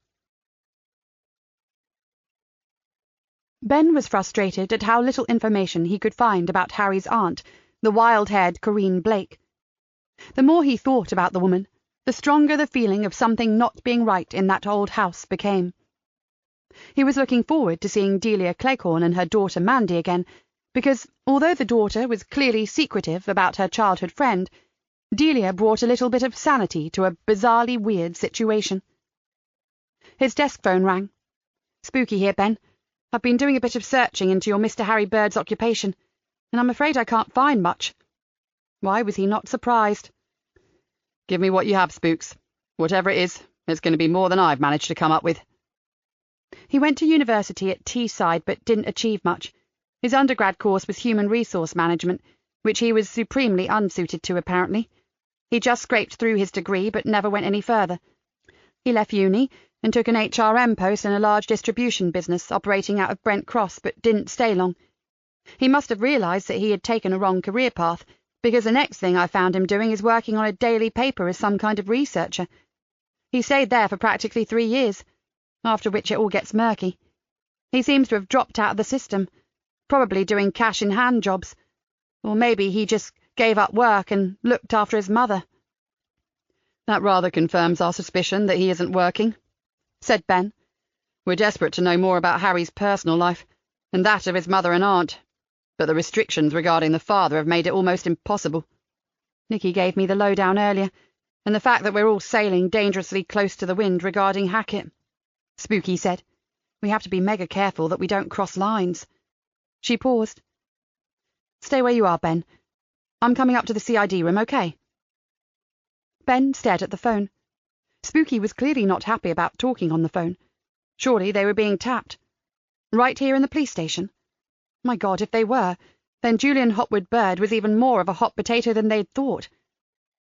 Ben was frustrated at how little information he could find about Harry's aunt, the wild-haired Corinne Blake. The more he thought about the woman, the stronger the feeling of something not being right in that old house became. He was looking forward to seeing Delia Cleghorn and her daughter Mandy again, because, although the daughter was clearly secretive about her childhood friend, Delia brought a little bit of sanity to a bizarrely weird situation. His desk phone rang. "Spooky here, Ben. I've been doing a bit of searching into your Mr. Harry Bird's occupation, and I'm afraid I can't find much." Why was he not surprised? "Give me what you have, Spooks. Whatever it is, it's going to be more than I've managed to come up with." He went to university at Teesside but didn't achieve much. His undergrad course was human resource management, which he was supremely unsuited to, apparently. He just scraped through his degree, but never went any further. He left uni and took an HRM post in a large distribution business operating out of Brent Cross, but didn't stay long. He must have realised that he had taken a wrong career path, because the next thing I found him doing is working on a daily paper as some kind of researcher. He stayed there for practically 3 years, after which it all gets murky. He seems to have dropped out of the system, probably doing cash-in-hand jobs, or maybe he just gave up work and looked after his mother. That rather confirms our suspicion that he isn't working, said Ben. We're desperate to know more about Harry's personal life, and that of his mother and aunt, but the restrictions regarding the father have made it almost impossible. Nikki gave me the lowdown earlier, and the fact that we're all sailing dangerously close to the wind regarding Hackett. Spooky said, we have to be mega careful that we don't cross lines. She paused. Stay where you are, Ben. I'm coming up to the CID room, okay? Ben stared at the phone. Spooky was clearly not happy about talking on the phone. Surely they were being tapped. Right here in the police station? My God, if they were, then Julian Hopwood Bird was even more of a hot potato than they'd thought.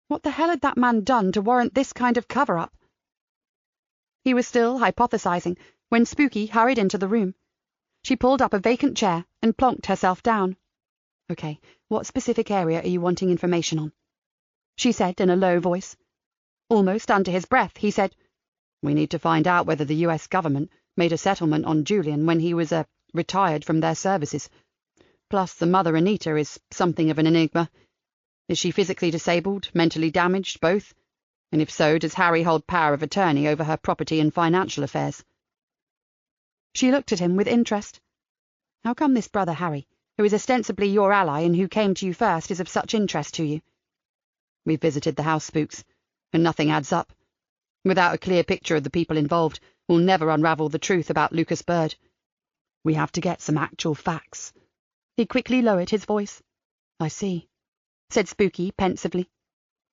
What the hell had that man done to warrant this kind of cover-up? He was still hypothesizing when Spooky hurried into the room. She pulled up a vacant chair and plonked herself down. Okay, what specific area are you wanting information on? She said in a low voice. Almost under his breath, he said, We need to find out whether the US government made a settlement on Julian when he was retired from their services. Plus, the mother, Anita, is something of an enigma. Is she physically disabled, mentally damaged, both? And if so, does Harry hold power of attorney over her property and financial affairs? She looked at him with interest. How come this brother Harry, who is ostensibly your ally and who came to you first, is of such interest to you? We've visited the house, Spooks, and nothing adds up. Without a clear picture of the people involved, we'll never unravel the truth about Lucas Bird. We have to get some actual facts. He quickly lowered his voice. I see, said Spooky pensively.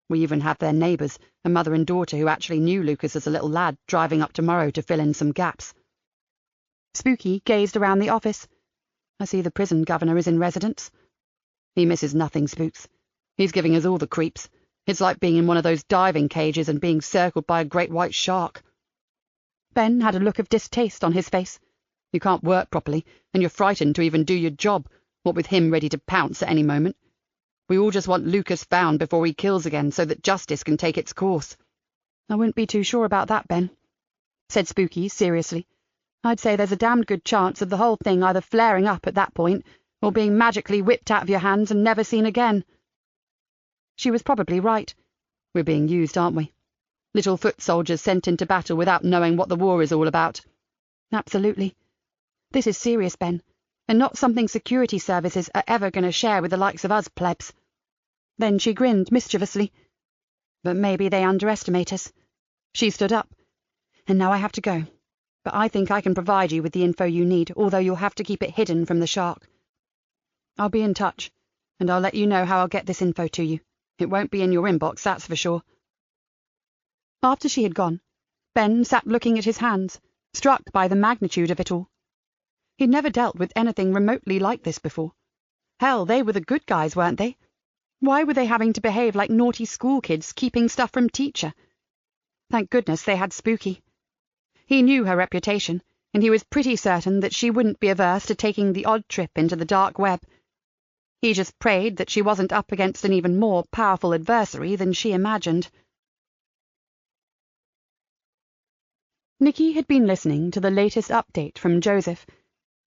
We even have their neighbours, a mother and daughter who actually knew Lucas as a little lad, driving up tomorrow to fill in some gaps. Spooky gazed around the office. I see the prison governor is in residence. He misses nothing, Spooks. He's giving us all the creeps. It's like being in one of those diving cages and being circled by a great white shark. Ben had a look of distaste on his face. You can't work properly, and you're frightened to even do your job, what with him ready to pounce at any moment. We all just want Lucas found before he kills again, so that justice can take its course. I wouldn't be too sure about that, Ben, said Spooky seriously. I'd say there's a damned good chance of the whole thing either flaring up at that point, or being magically whipped out of your hands and never seen again. She was probably right. We're being used, aren't we? Little foot soldiers sent into battle without knowing what the war is all about. Absolutely. This is serious, Ben, and not something security services are ever going to share with the likes of us plebs. Then she grinned mischievously. But maybe they underestimate us. She stood up. And now I have to go. But I think I can provide you with the info you need, although you'll have to keep it hidden from the shark. I'll be in touch, and I'll let you know how I'll get this info to you. It won't be in your inbox, that's for sure. After she had gone, Ben sat looking at his hands, struck by the magnitude of it all. He'd never dealt with anything remotely like this before. Hell, they were the good guys, weren't they? Why were they having to behave like naughty school kids, keeping stuff from teacher? Thank goodness they had Spooky. He knew her reputation, and he was pretty certain that she wouldn't be averse to taking the odd trip into the dark web. He just prayed that she wasn't up against an even more powerful adversary than she imagined. Nikki had been listening to the latest update from Joseph.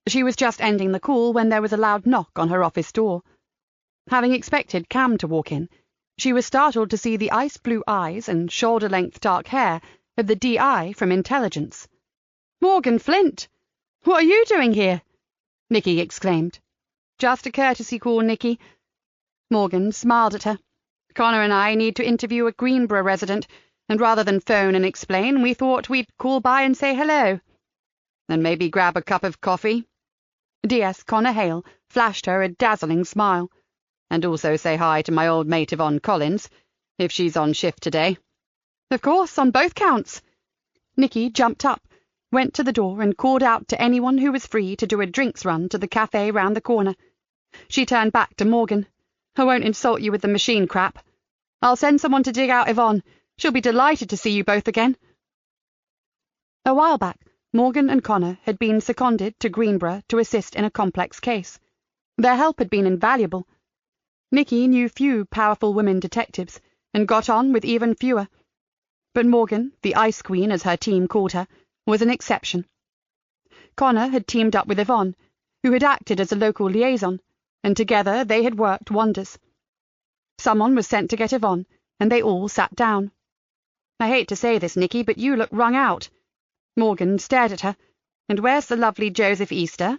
She was just ending the call when there was a loud knock on her office door. Having expected Cam to walk in, she was startled to see the ice-blue eyes and shoulder-length dark hair of the DI from Intelligence. "Morgan Flint! What are you doing here?" Nikki exclaimed. "Just a courtesy call, Nikki." Morgan smiled at her. "Connor and I need to interview a Greenborough resident, and rather than phone and explain, we thought we'd call by and say hello." "And maybe grab a cup of coffee?" DS Connor Hale flashed her a dazzling smile. "And also say hi to my old mate Yvonne Collins, if she's on shift today." "Of course, on both counts." Nikki jumped up, went to the door and called out to anyone who was free to do a drinks run to the cafe round the corner. She turned back to Morgan. I won't insult you with the machine crap. I'll send someone to dig out Yvonne. She'll be delighted to see you both again." A while back, Morgan and Connor had been seconded to Greenborough to assist in a complex case. Their help had been invaluable. Nikki knew few powerful women detectives, and got on with even fewer. But Morgan, the Ice Queen as her team called her, was an exception. Connor had teamed up with Yvonne, who had acted as a local liaison, and together they had worked wonders. Someone was sent to get Yvonne, and they all sat down. "I hate to say this, Nikki, but you look wrung out." Morgan stared at her. "And where's the lovely Joseph Easter?"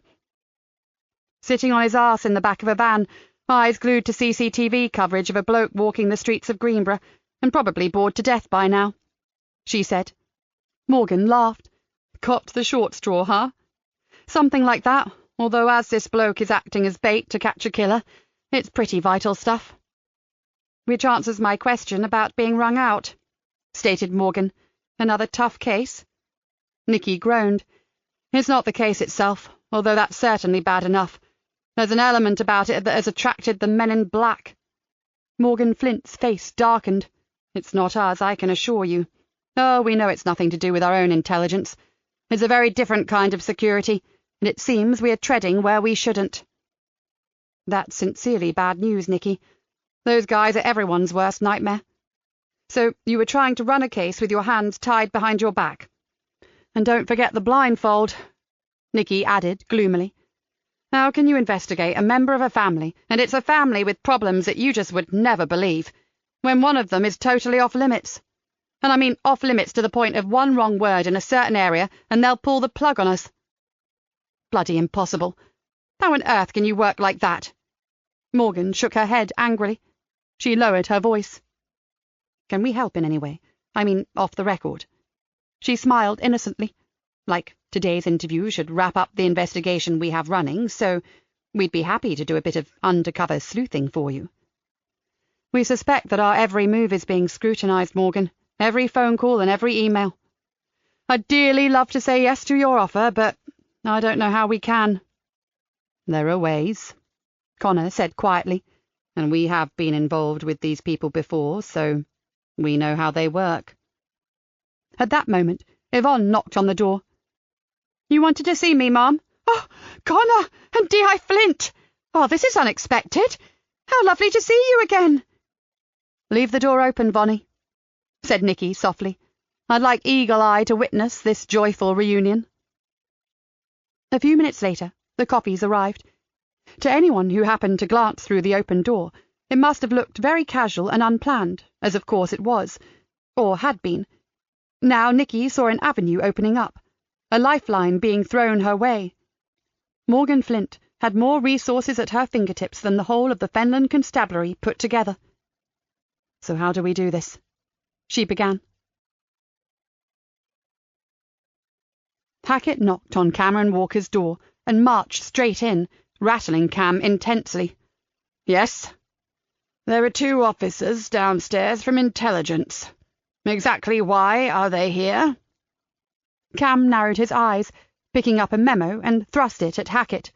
"Sitting on his arse in the back of a van, eyes glued to CCTV coverage of a bloke walking the streets of Greenborough, and probably bored to death by now," she said. Morgan laughed. "Copped the short straw, huh?" "Something like that, although as this bloke is acting as bait to catch a killer, it's pretty vital stuff." "Which answers my question about being wrung out," stated Morgan. "Another tough case?" Nikki groaned. "It's not the case itself, although that's certainly bad enough. There's an element about it that has attracted the men in black." Morgan Flint's face darkened. "It's not us, I can assure you. Oh, we know it's nothing to do with our own intelligence. It's a very different kind of security, and it seems we are treading where we shouldn't." "That's sincerely bad news, Nikki. Those guys are everyone's worst nightmare. So you were trying to run a case with your hands tied behind your back. And don't forget the blindfold," Nikki added gloomily. "How can you investigate a member of a family, and it's a family with problems that you just would never believe, when one of them is totally off limits? And I mean off limits to the point of one wrong word in a certain area and they'll pull the plug on us. Bloody impossible. How on earth can you work like that?" Morgan shook her head angrily. She lowered her voice. "Can we help in any way? I mean, off the record?" She smiled innocently. "Like today's interview should wrap up the investigation we have running, so we'd be happy to do a bit of undercover sleuthing for you." "We suspect that our every move is being scrutinized, Morgan. Every phone call and every email. I'd dearly love to say yes to your offer, but I don't know how we can." "There are ways," Connor said quietly, "and we have been involved with these people before, so we know how they work." At that moment, Yvonne knocked on the door. "You wanted to see me, Mom?" "Oh, Connor and D.I. Flint! Oh, this is unexpected. How lovely to see you again." "Leave the door open, Vonnie," said Nikki softly. "I'd like Eagle Eye to witness this joyful reunion." A few minutes later, the coffees arrived. To anyone who happened to glance through the open door, it must have looked very casual and unplanned, as of course it was, or had been. Now Nikki saw an avenue opening up, a lifeline being thrown her way. Morgan Flint had more resources at her fingertips than the whole of the Fenland Constabulary put together. "So how do we do this?" she began. Hackett knocked on Cameron Walker's door and marched straight in, rattling Cam intensely. "Yes?" "There are 2 officers downstairs from intelligence. Exactly why are they here?" Cam narrowed his eyes, picking up a memo and thrust it at Hackett.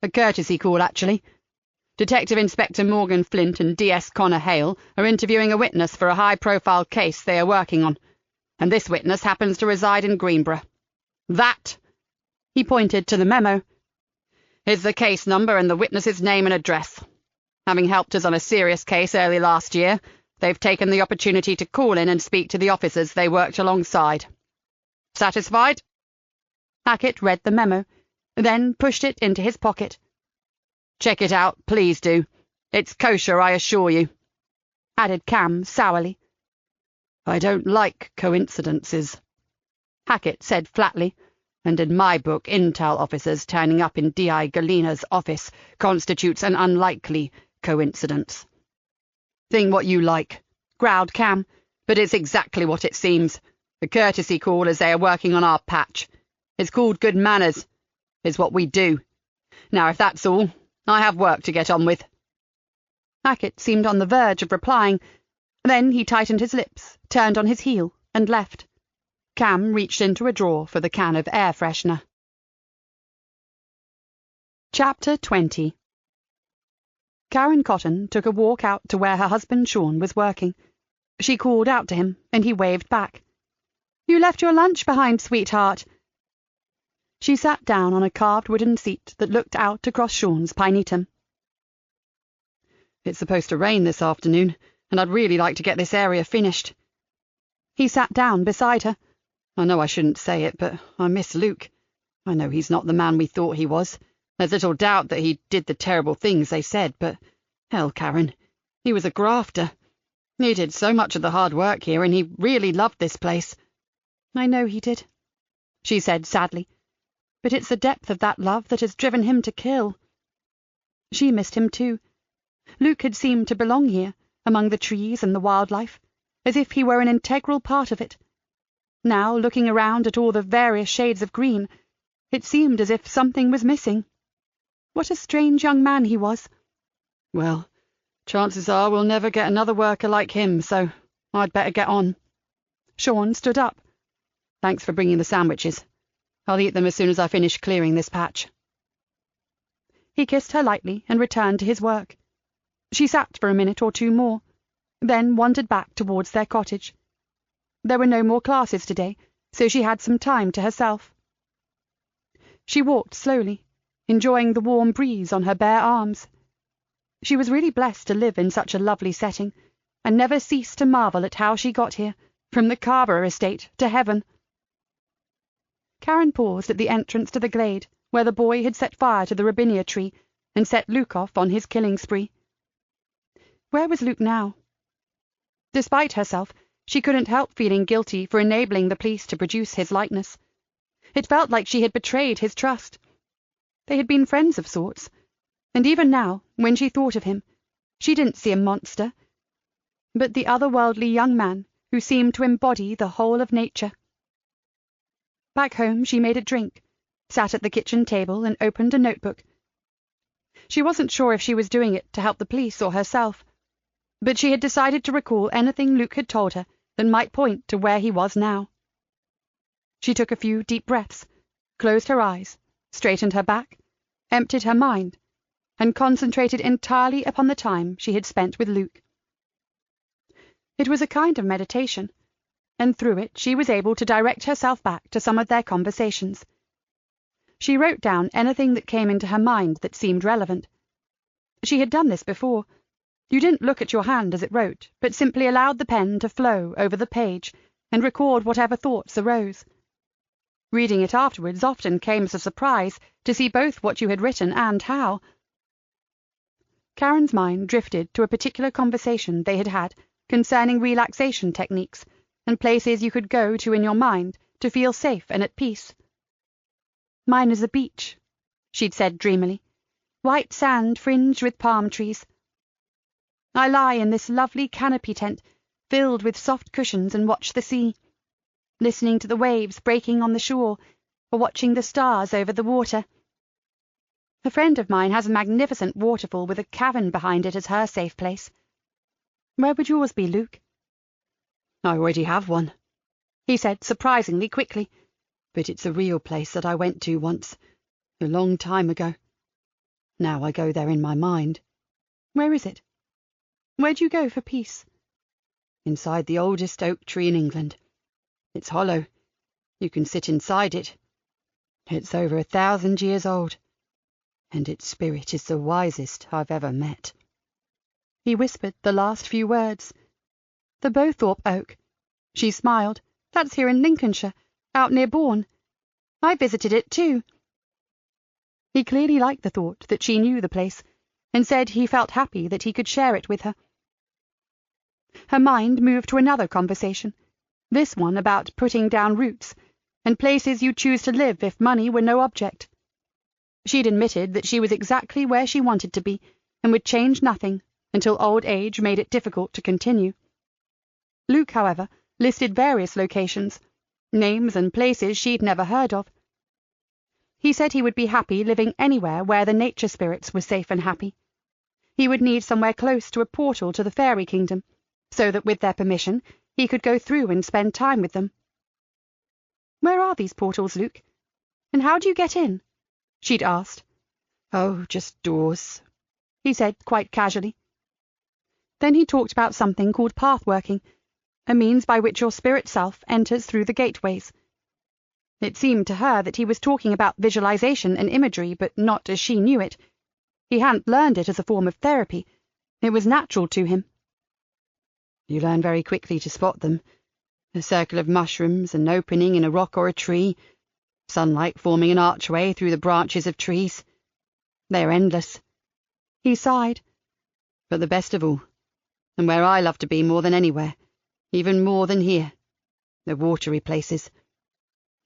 "A courtesy call, actually. Detective Inspector Morgan Flint and D.S. Connor Hale are interviewing a witness for a high-profile case they are working on, and this witness happens to reside in Greenborough. That," he pointed to the memo, "is the case number and the witness's name and address. Having helped us on a serious case early last year, they've taken the opportunity to call in and speak to the officers they worked alongside. Satisfied?" Hackett read the memo, then pushed it into his pocket. "Check it out, please do. It's kosher, I assure you," added Cam sourly. "I don't like coincidences," Hackett said flatly, "and in my book intel officers turning up in D.I. Galena's office constitutes an unlikely coincidence." "Think what you like," growled Cam, "but it's exactly what it seems. A courtesy call as they are working on our patch. It's called good manners. It's what we do. Now, if that's all, I have work to get on with." Hackett seemed on the verge of replying. Then he tightened his lips, turned on his heel, and left. Cam reached into a drawer for the can of air freshener. Chapter 20. Karen Cotton took a walk out to where her husband Sean was working. She called out to him, and he waved back. "You left your lunch behind, sweetheart." She sat down on a carved wooden seat that looked out across Sean's pinetum. "It's supposed to rain this afternoon, and I'd really like to get this area finished." He sat down beside her. "I know I shouldn't say it, but I miss Luke. I know he's not the man we thought he was. There's little doubt that he did the terrible things they said, but, hell, Karen, he was a grafter. He did so much of the hard work here, and he really loved this place." "I know he did," she said sadly, "but it's the depth of that love that has driven him to kill." She missed him too. Luke had seemed to belong here, among the trees and the wildlife, as if he were an integral part of it. Now, looking around at all the various shades of green, it seemed as if something was missing. What a strange young man he was. "Well, chances are we'll never get another worker like him, so I'd better get on." Sean stood up. "Thanks for bringing the sandwiches. I'll eat them as soon as I finish clearing this patch." He kissed her lightly and returned to his work. She sat for a minute or two more, then wandered back towards their cottage. There were no more classes today, so she had some time to herself. She walked slowly, enjoying the warm breeze on her bare arms. She was really blessed to live in such a lovely setting, and never ceased to marvel at how she got here, from the Carver estate to heaven. Karen paused at the entrance to the glade, where the boy had set fire to the robinia tree and set Luke off on his killing spree. Where was Luke now? Despite herself, she couldn't help feeling guilty for enabling the police to produce his likeness. It felt like she had betrayed his trust. They had been friends of sorts, and even now, when she thought of him, she didn't see a monster, but the otherworldly young man who seemed to embody the whole of nature. Back home she made a drink, sat at the kitchen table and opened a notebook. She wasn't sure if she was doing it to help the police or herself, but she had decided to recall anything Luke had told her that might point to where he was now. She took a few deep breaths, closed her eyes, straightened her back, emptied her mind, and concentrated entirely upon the time she had spent with Luke. It was a kind of meditation, and through it she was able to direct herself back to some of their conversations. She wrote down anything that came into her mind that seemed relevant. She had done this before. You didn't look at your hand as it wrote, but simply allowed the pen to flow over the page and record whatever thoughts arose. Reading it afterwards often came as a surprise to see both what you had written and how. Karen's mind drifted to a particular conversation they had had concerning relaxation techniques and places you could go to in your mind to feel safe and at peace. "Mine is a beach," she'd said dreamily, "white sand fringed with palm trees. I lie in this lovely canopy tent filled with soft cushions and watch the sea, listening to the waves breaking on the shore or watching the stars over the water. A friend of mine has a magnificent waterfall with a cavern behind it as her safe place. Where would yours be, Luke?" "I already have one," he said surprisingly quickly. "But it's a real place that I went to once, a long time ago. Now I go there in my mind." "Where is it? Where'd you go for peace?" "Inside the oldest oak tree in England. It's hollow. You can sit inside it. It's over 1,000 years old, and its spirit is the wisest I've ever met." He whispered the last few words. "The Bowthorpe Oak." She smiled. "That's here in Lincolnshire, out near Bourne. I visited it too." He clearly liked the thought that she knew the place, and said he felt happy that he could share it with her. Her mind moved to another conversation, this one about putting down roots, and places you'd choose to live if money were no object. She'd admitted that she was exactly where she wanted to be, and would change nothing until old age made it difficult to continue. Luke, however, listed various locations, names and places she'd never heard of. He said he would be happy living anywhere where the nature spirits were safe and happy. He would need somewhere close to a portal to the fairy kingdom, so that with their permission he could go through and spend time with them. "Where are these portals, Luke? And how do you get in?" she'd asked. "Oh, just doors. he said quite casually. Then he talked about something called pathworking, a means by which your spirit self enters through the gateways. It seemed to her that he was talking about visualization and imagery, but not as she knew it. He hadn't learned it as a form of therapy. It was natural to him. You learn very quickly to spot them. A circle of mushrooms, an opening in a rock or a tree, sunlight forming an archway through the branches of trees. They are endless. He sighed. But the best of all, and where I love to be more than anywhere, even more than here, the watery places.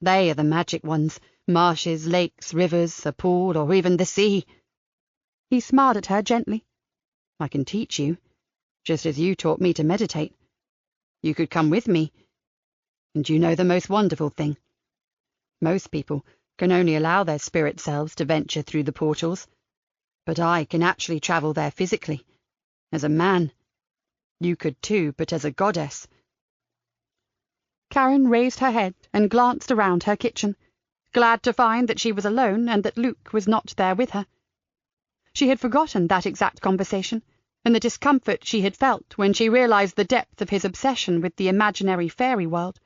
They are the magic ones, marshes, lakes, rivers, a pool, or even the sea. He smiled at her gently. I can teach you, just as you taught me to meditate. You could come with me. And you know the most wonderful thing? Most people can only allow their spirit selves to venture through the portals, but I can actually travel there physically, as a man. You could too, but as a goddess. Karen raised her head and glanced around her kitchen, glad to find that she was alone and that Luke was not there with her. She had forgotten that exact conversation, and the discomfort she had felt when she realized the depth of his obsession with the imaginary fairy world.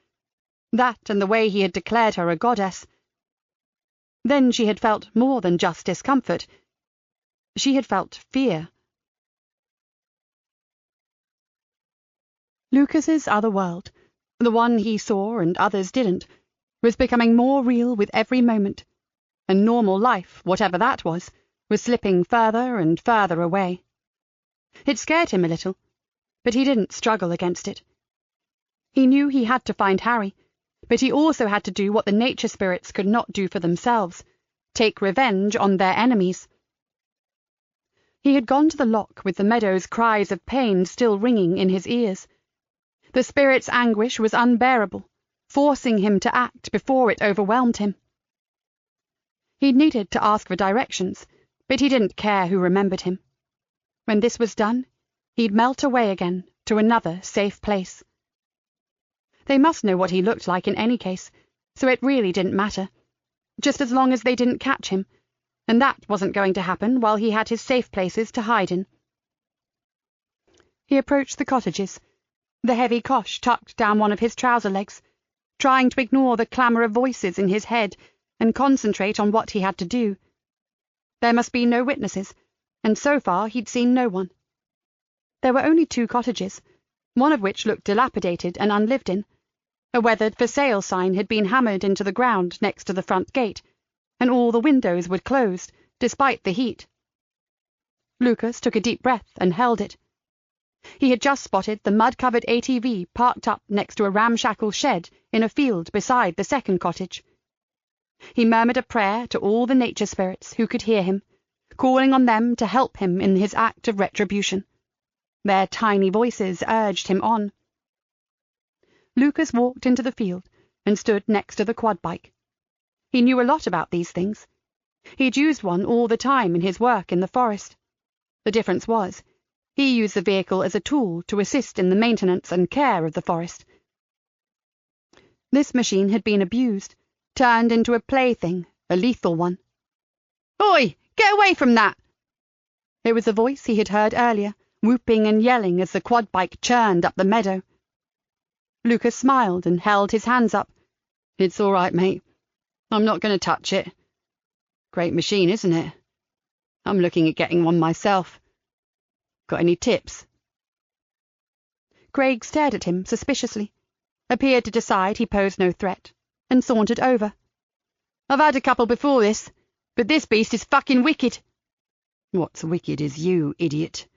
That and the way he had declared her a goddess. Then she had felt more than just discomfort. She had felt fear. Lucas's other world, the one he saw and others didn't, was becoming more real with every moment, and normal life, whatever that was slipping further and further away. It scared him a little, but he didn't struggle against it. He knew he had to find Harry, but he also had to do what the nature spirits could not do for themselves, take revenge on their enemies. He had gone to the lock with the meadow's cries of pain still ringing in his ears. The spirit's anguish was unbearable, forcing him to act before it overwhelmed him. He needed to ask for directions, but he didn't care who remembered him. When this was done, he'd melt away again to another safe place. They must know what he looked like in any case, so it really didn't matter, just as long as they didn't catch him, and that wasn't going to happen while he had his safe places to hide in. He approached the cottages, the heavy cosh tucked down one of his trouser legs, trying to ignore the clamour of voices in his head and concentrate on what he had to do. There must be no witnesses, and so far he'd seen no one. There were only 2 cottages, one of which looked dilapidated and unlived in. A weathered for sale sign had been hammered into the ground next to the front gate, and all the windows were closed, despite the heat. Lucas took a deep breath and held it. He had just spotted the mud-covered ATV parked up next to a ramshackle shed in a field beside the second cottage. He murmured a prayer to all the nature spirits who could hear him, calling on them to help him in his act of retribution. Their tiny voices urged him on. Lucas walked into the field and stood next to the quad bike. He knew a lot about these things. He'd used one all the time in his work in the forest. The difference was, he used the vehicle as a tool to assist in the maintenance and care of the forest. This machine had been abused, turned into a plaything, a lethal one. "Oi, get away from that!" It was the voice he had heard earlier, whooping and yelling as the quad bike churned up the meadow. Lucas smiled and held his hands up. "It's all right, mate. I'm not going to touch it. Great machine, isn't it? I'm looking at getting one myself. Got any tips?" Craig stared at him suspiciously, appeared to decide he posed no threat, and sauntered over. "I've had a couple before this, but this beast is fucking wicked." "What's wicked is you, idiot,"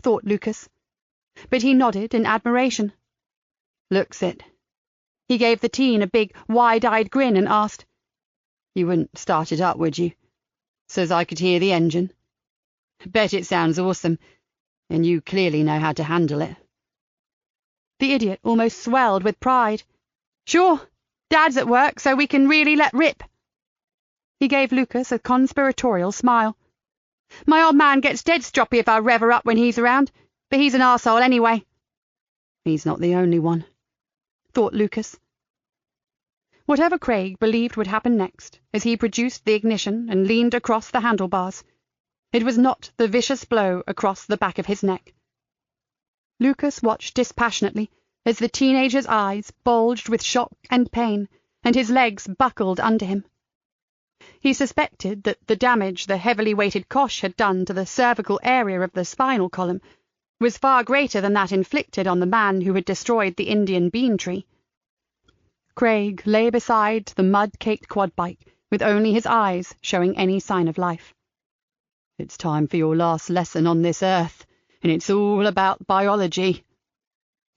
thought Lucas. But he nodded in admiration. "Looks it." He gave the teen a big, wide-eyed grin and asked, "You wouldn't start it up, would you? So's I could hear the engine? Bet it sounds awesome, and you clearly know how to handle it." The idiot almost swelled with pride. "Sure, Dad's at work, so we can really let rip." He gave Lucas a conspiratorial smile. "My old man gets dead stroppy if I rev her up when he's around, but he's an arsehole anyway." "He's not the only one," thought Lucas. Whatever Craig believed would happen next, as he produced the ignition and leaned across the handlebars, It was not the vicious blow across the back of his neck. Lucas watched dispassionately as the teenager's eyes bulged with shock and pain, and his legs buckled under him. He suspected that the damage the heavily weighted Kosh had done to the cervical area of the spinal column was far greater than that inflicted on the man who had destroyed the Indian bean tree. Craig lay beside the mud-caked quad bike, with only his eyes showing any sign of life. "It's time for your last lesson on this earth, and it's all about biology."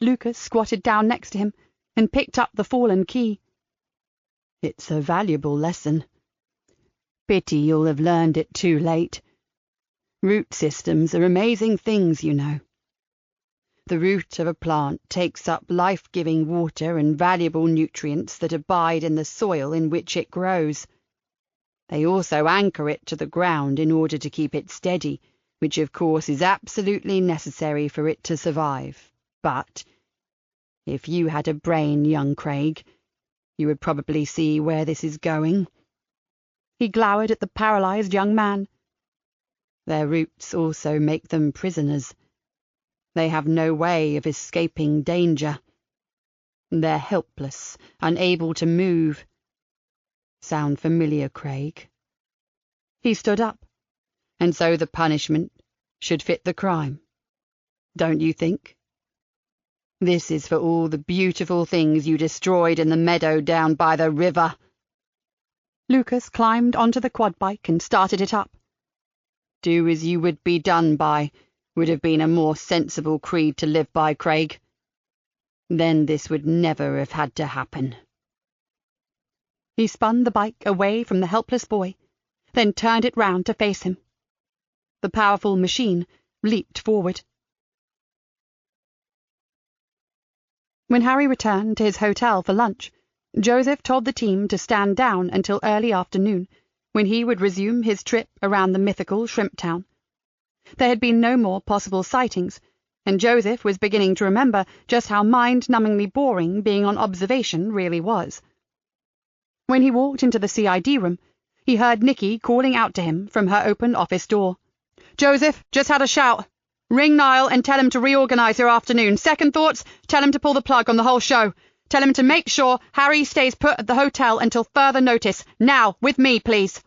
Lucas squatted down next to him and picked up the fallen key. "It's a valuable lesson. Pity you'll have learned it too late. Root systems are amazing things, you know. The root of a plant takes up life-giving water and valuable nutrients that abide in the soil in which it grows. They also anchor it to the ground in order to keep it steady, which of course is absolutely necessary for it to survive. But if you had a brain, young Craig, you would probably see where this is going." He glowered at the paralyzed young man. "Their roots also make them prisoners. They have no way of escaping danger. They're helpless, unable to move. Sound familiar, Craig?" He stood up. "And so the punishment should fit the crime, don't you think? This is for all the beautiful things you destroyed in the meadow down by the river." Lucas climbed onto the quad bike and started it up. "Do as you would be done by would have been a more sensible creed to live by, Craig. Then this would never have had to happen." He spun the bike away from the helpless boy, then turned it round to face him. The powerful machine leaped forward. When Harry returned to his hotel for lunch, Joseph told the team to stand down until early afternoon, when he would resume his trip around the mythical shrimp town. There had been no more possible sightings, and Joseph was beginning to remember just how mind-numbingly boring being on observation really was. When he walked into the CID room, he heard Nikki calling out to him from her open office door. "Joseph, just had a shout. Ring Niall and tell him to reorganize your afternoon. Second thoughts, tell him to pull the plug on the whole show. Tell him to make sure Harry stays put at the hotel until further notice. Now, with me, please."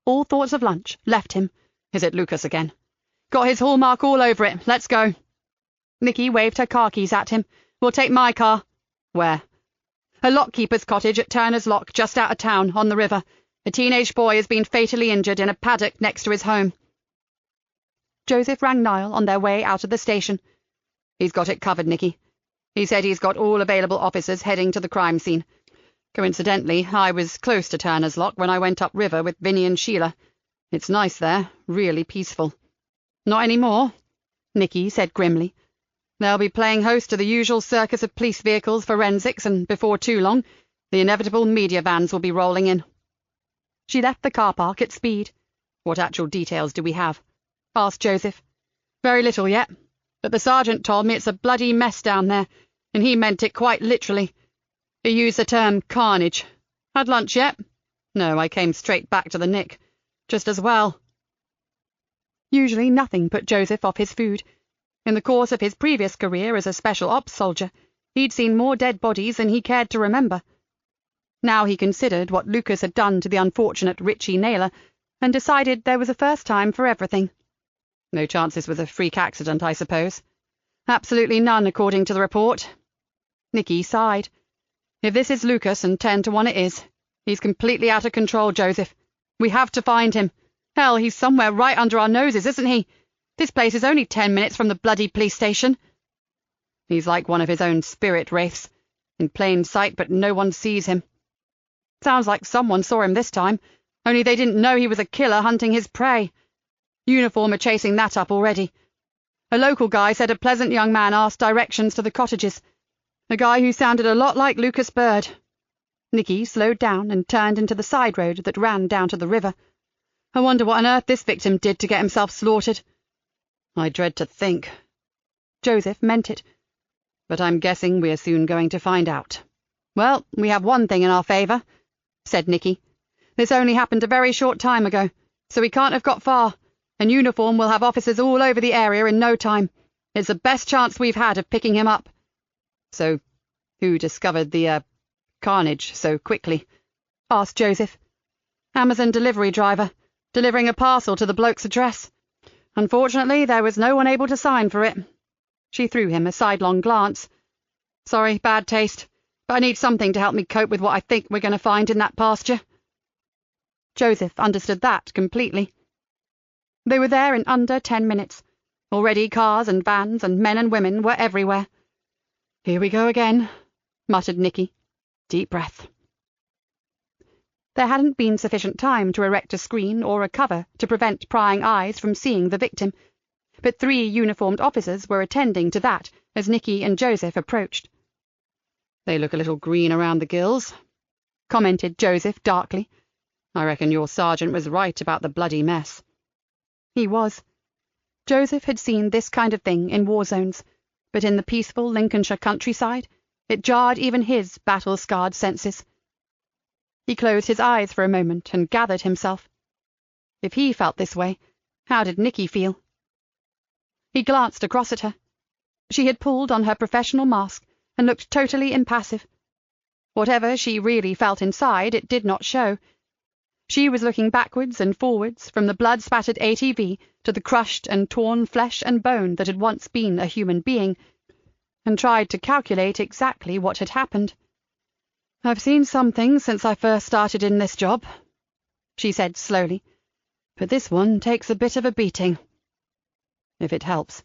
All thoughts of lunch left him. "Is it Lucas again? Got his hallmark all over it. Let's go." Nikki waved her car keys at him. "We'll take my car." "Where?" "A lockkeeper's cottage at Turner's Lock, just out of town, on the river. A teenage boy has been fatally injured in a paddock next to his home." Joseph rang Niall on their way out of the station. "He's got it covered, Nikki. He said he's got all available officers heading to the crime scene. Coincidentally, I was close to Turner's Lock when I went upriver with Vinnie and Sheila. It's nice there, really peaceful." "Not any more?" Nikki said grimly. "They'll be playing host to the usual circus of police vehicles, forensics, and before too long, the inevitable media vans will be rolling in." She left the car park at speed. "What actual details do we have?" asked Joseph. "Very little yet, but the sergeant told me it's a bloody mess down there, and he meant it quite literally. He used the term carnage. Had lunch yet?" "No, I came straight back to the Nick. Just as well." Usually nothing put Joseph off his food. In the course of his previous career as a special ops soldier, he'd seen more dead bodies than he cared to remember. Now he considered what Lucas had done to the unfortunate Richie Naylor, and decided there was a first time for everything. "No chance this was a freak accident, I suppose?" "Absolutely none, according to the report." Nikki sighed. "If this is Lucas, and 10 to 1 it is, he's completely out of control, Joseph. We have to find him. Hell, he's somewhere right under our noses, isn't he? This place is only 10 minutes from the bloody police station." "He's like one of his own spirit wraiths, in plain sight, but no one sees him." "Sounds like someone saw him this time, only they didn't know he was a killer hunting his prey. Uniform are chasing that up already. A local guy said a pleasant young man asked directions to the cottages. A guy who sounded a lot like Lucas Bird." Nikki slowed down and turned into the side road that ran down to the river. "I wonder what on earth this victim did to get himself slaughtered." "I dread to think." Joseph meant it. "But I'm guessing we're soon going to find out." "Well, we have one thing in our favour," said Nikki. "This only happened a very short time ago, so he can't have got far, and uniform will have officers all over the area in no time. It's the best chance we've had of picking him up." "So, who discovered the, carnage so quickly?" asked Joseph. "Amazon delivery driver, delivering a parcel to the bloke's address. Unfortunately, there was no one able to sign for it." She threw him a sidelong glance. "Sorry, bad taste, but I need something to help me cope with what I think we're going to find in that pasture." Joseph understood that completely. They were there in under 10 minutes. Already cars and vans and men and women were everywhere. "Here we go again," muttered Nikki. "Deep breath." There hadn't been sufficient time to erect a screen or a cover to prevent prying eyes from seeing the victim, but 3 uniformed officers were attending to that as Nikki and Joseph approached. "They look a little green around the gills," commented Joseph darkly. "I reckon your sergeant was right about the bloody mess." He was. Joseph had seen this kind of thing in war zones, but in the peaceful Lincolnshire countryside, it jarred even his battle-scarred senses. He closed his eyes for a moment and gathered himself. If he felt this way, how did Nikki feel? He glanced across at her. She had pulled on her professional mask and looked totally impassive. Whatever she really felt inside, it did not show. She was looking backwards and forwards from the blood-spattered ATV to the crushed and torn flesh and bone that had once been a human being, and tried to calculate exactly what had happened. "I've seen some things since I first started in this job," she said slowly, "but this one takes a bit of a beating." "If it helps,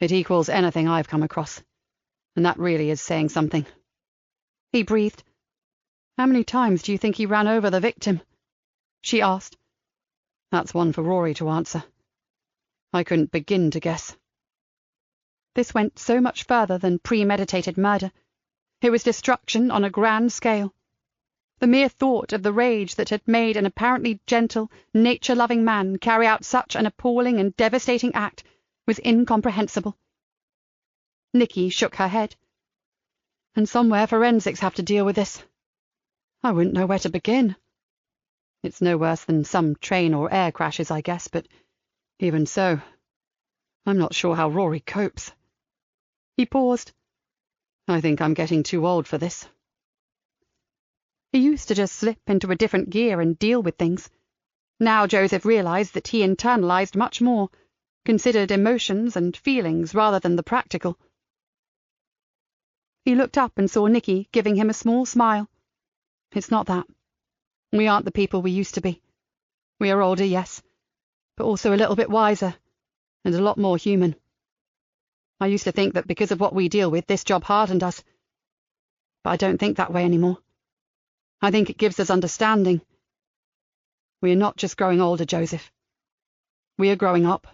it equals anything I've come across, and that really is saying something." He breathed. "How many times do you think he ran over the victim?" she asked. "That's one for Rory to answer. I couldn't begin to guess." This went so much further than premeditated murder. It was destruction on a grand scale. The mere thought of the rage that had made an apparently gentle, nature-loving man carry out such an appalling and devastating act was incomprehensible. Nikki shook her head. "And somewhere forensics have to deal with this. I wouldn't know where to begin. It's no worse than some train or air crashes, I guess, but even so, I'm not sure how Rory copes." He paused. "I think I'm getting too old for this." He used to just slip into a different gear and deal with things. Now Joseph realized that he internalized much more, considered emotions and feelings rather than the practical. He looked up and saw Nikki giving him a small smile. "It's not that. We aren't the people we used to be. We are older, yes, but also a little bit wiser, and a lot more human. I used to think that because of what we deal with, this job hardened us. But I don't think that way anymore. I think it gives us understanding. We are not just growing older, Joseph. We are growing up."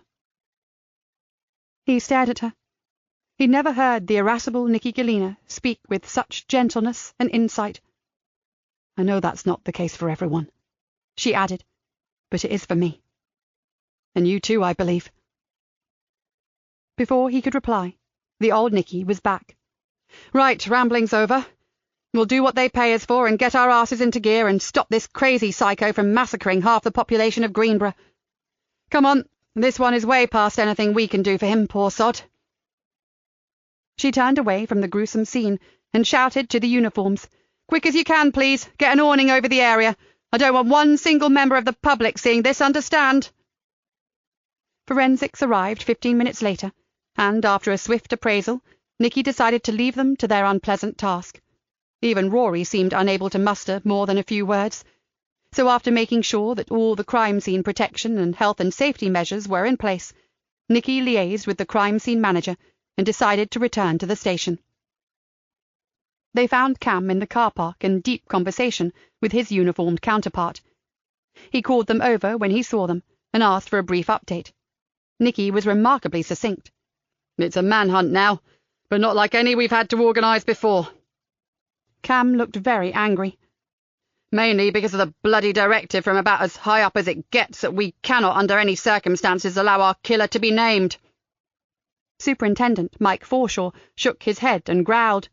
He stared at her. He'd never heard the irascible Nikki Galena speak with such gentleness and insight. "I know that's not the case for everyone," she added, "but it is for me. And you too, I believe." Before he could reply, the old Nikki was back. "Right, rambling's over. We'll do what they pay us for and get our asses into gear and stop this crazy psycho from massacring half the population of Greenborough. Come on, this one is way past anything we can do for him, poor sod." She turned away from the gruesome scene and shouted to the uniforms, "Quick as you can, please. Get an awning over the area. I don't want one single member of the public seeing this, understand?" Forensics arrived 15 minutes later, and after a swift appraisal, Nikki decided to leave them to their unpleasant task. Even Rory seemed unable to muster more than a few words, so after making sure that all the crime scene protection and health and safety measures were in place, Nikki liaised with the crime scene manager and decided to return to the station. They found Cam in the car park in deep conversation with his uniformed counterpart. He called them over when he saw them and asked for a brief update. Nikki was remarkably succinct. "It's a manhunt now, but not like any we've had to organise before." Cam looked very angry. "Mainly because of the bloody directive from about as high up as it gets that we cannot under any circumstances allow our killer to be named." Superintendent Mike Forshaw shook his head and growled.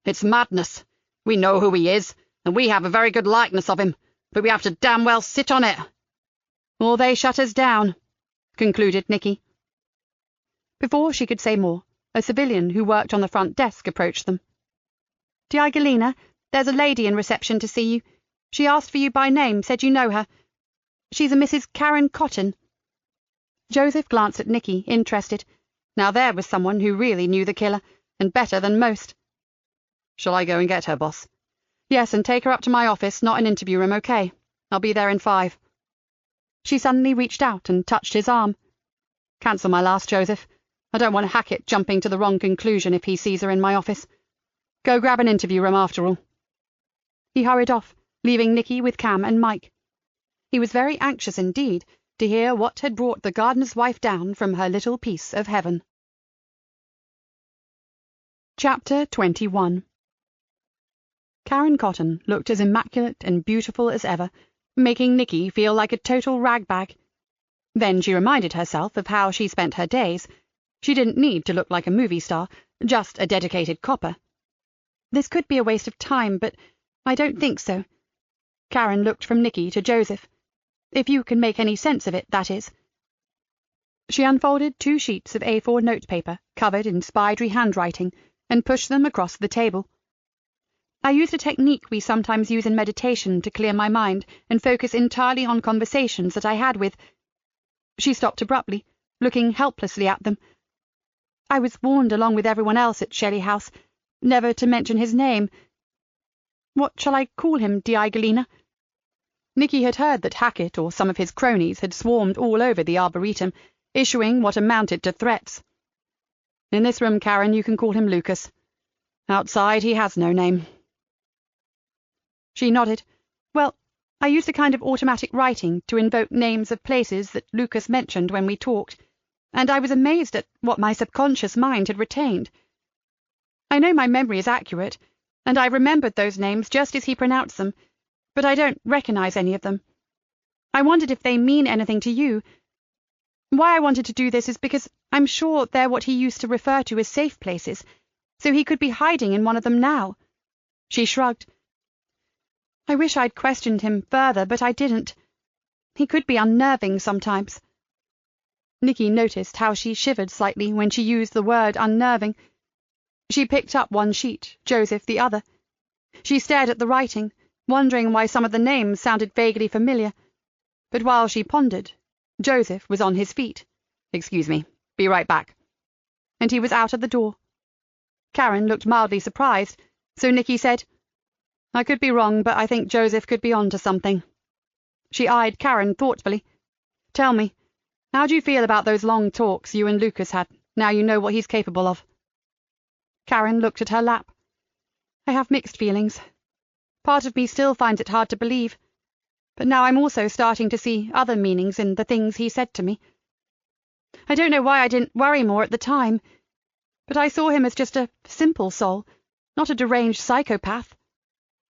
"It's madness. We know who he is, and we have a very good likeness of him, but we have to damn well sit on it." or they shut us down," concluded Nikki. Before she could say more, a civilian who worked on the front desk approached them. "Di Galena, there's a lady in reception to see you. She asked for you by name, said you know her. She's a Mrs. Karen Cotton." Joseph glanced at Nikki, interested. Now there was someone who really knew the killer, and better than most. "Shall I go and get her, boss?" "Yes, and take her up to my office, not an interview room, okay? I'll be there in 5. She suddenly reached out and touched his arm. "Cancel my last, Joseph. I don't want Hackett jumping to the wrong conclusion if he sees her in my office. Go grab an interview room after all." He hurried off, leaving Nikki with Cam and Mike. He was very anxious indeed to hear what had brought the gardener's wife down from her little piece of heaven. Chapter 21. Karen Cotton looked as immaculate and beautiful as ever, making Nikki feel like a total ragbag. Then she reminded herself of how she spent her days. She didn't need to look like a movie star, just a dedicated copper. This could be a waste of time, but I don't think so. Karen looked from Nikki to Joseph. If you can make any sense of it, that is. She unfolded 2 sheets of A4 notepaper covered in spidery handwriting and pushed them across the table. "I used a technique we sometimes use in meditation to clear my mind and focus entirely on conversations that I had with—" She stopped abruptly, looking helplessly at them. "I was warned along with everyone else at Shelley House never to mention his name. What shall I call him, Di Galena?" Nikki had heard that Hackett or some of his cronies had swarmed all over the Arboretum, issuing what amounted to threats. "In this room, Karen, you can call him Lucas. Outside, he has no name." She nodded. "Well, I used a kind of automatic writing to invoke names of places that Lucas mentioned when we talked, and I was amazed at what my subconscious mind had retained. I know my memory is accurate, and I remembered those names just as he pronounced them, but I don't recognize any of them. I wondered if they mean anything to you. Why I wanted to do this is because I'm sure they're what he used to refer to as safe places, so he could be hiding in one of them now." She shrugged. "I wish I'd questioned him further, but I didn't. He could be unnerving sometimes." Nikki noticed how she shivered slightly when she used the word unnerving. She picked up one sheet, Joseph the other. She stared at the writing, wondering why some of the names sounded vaguely familiar. But while she pondered, Joseph was on his feet. "Excuse me. Be right back." And he was out of the door. Karen looked mildly surprised, so Nikki said, "I could be wrong, but I think Joseph could be on to something." She eyed Karen thoughtfully. "Tell me, how do you feel about those long talks you and Lucas had, now you know what he's capable of?" Karen looked at her lap. "I have mixed feelings. Part of me still finds it hard to believe, but now I'm also starting to see other meanings in the things he said to me. I don't know why I didn't worry more at the time, but I saw him as just a simple soul, not a deranged psychopath."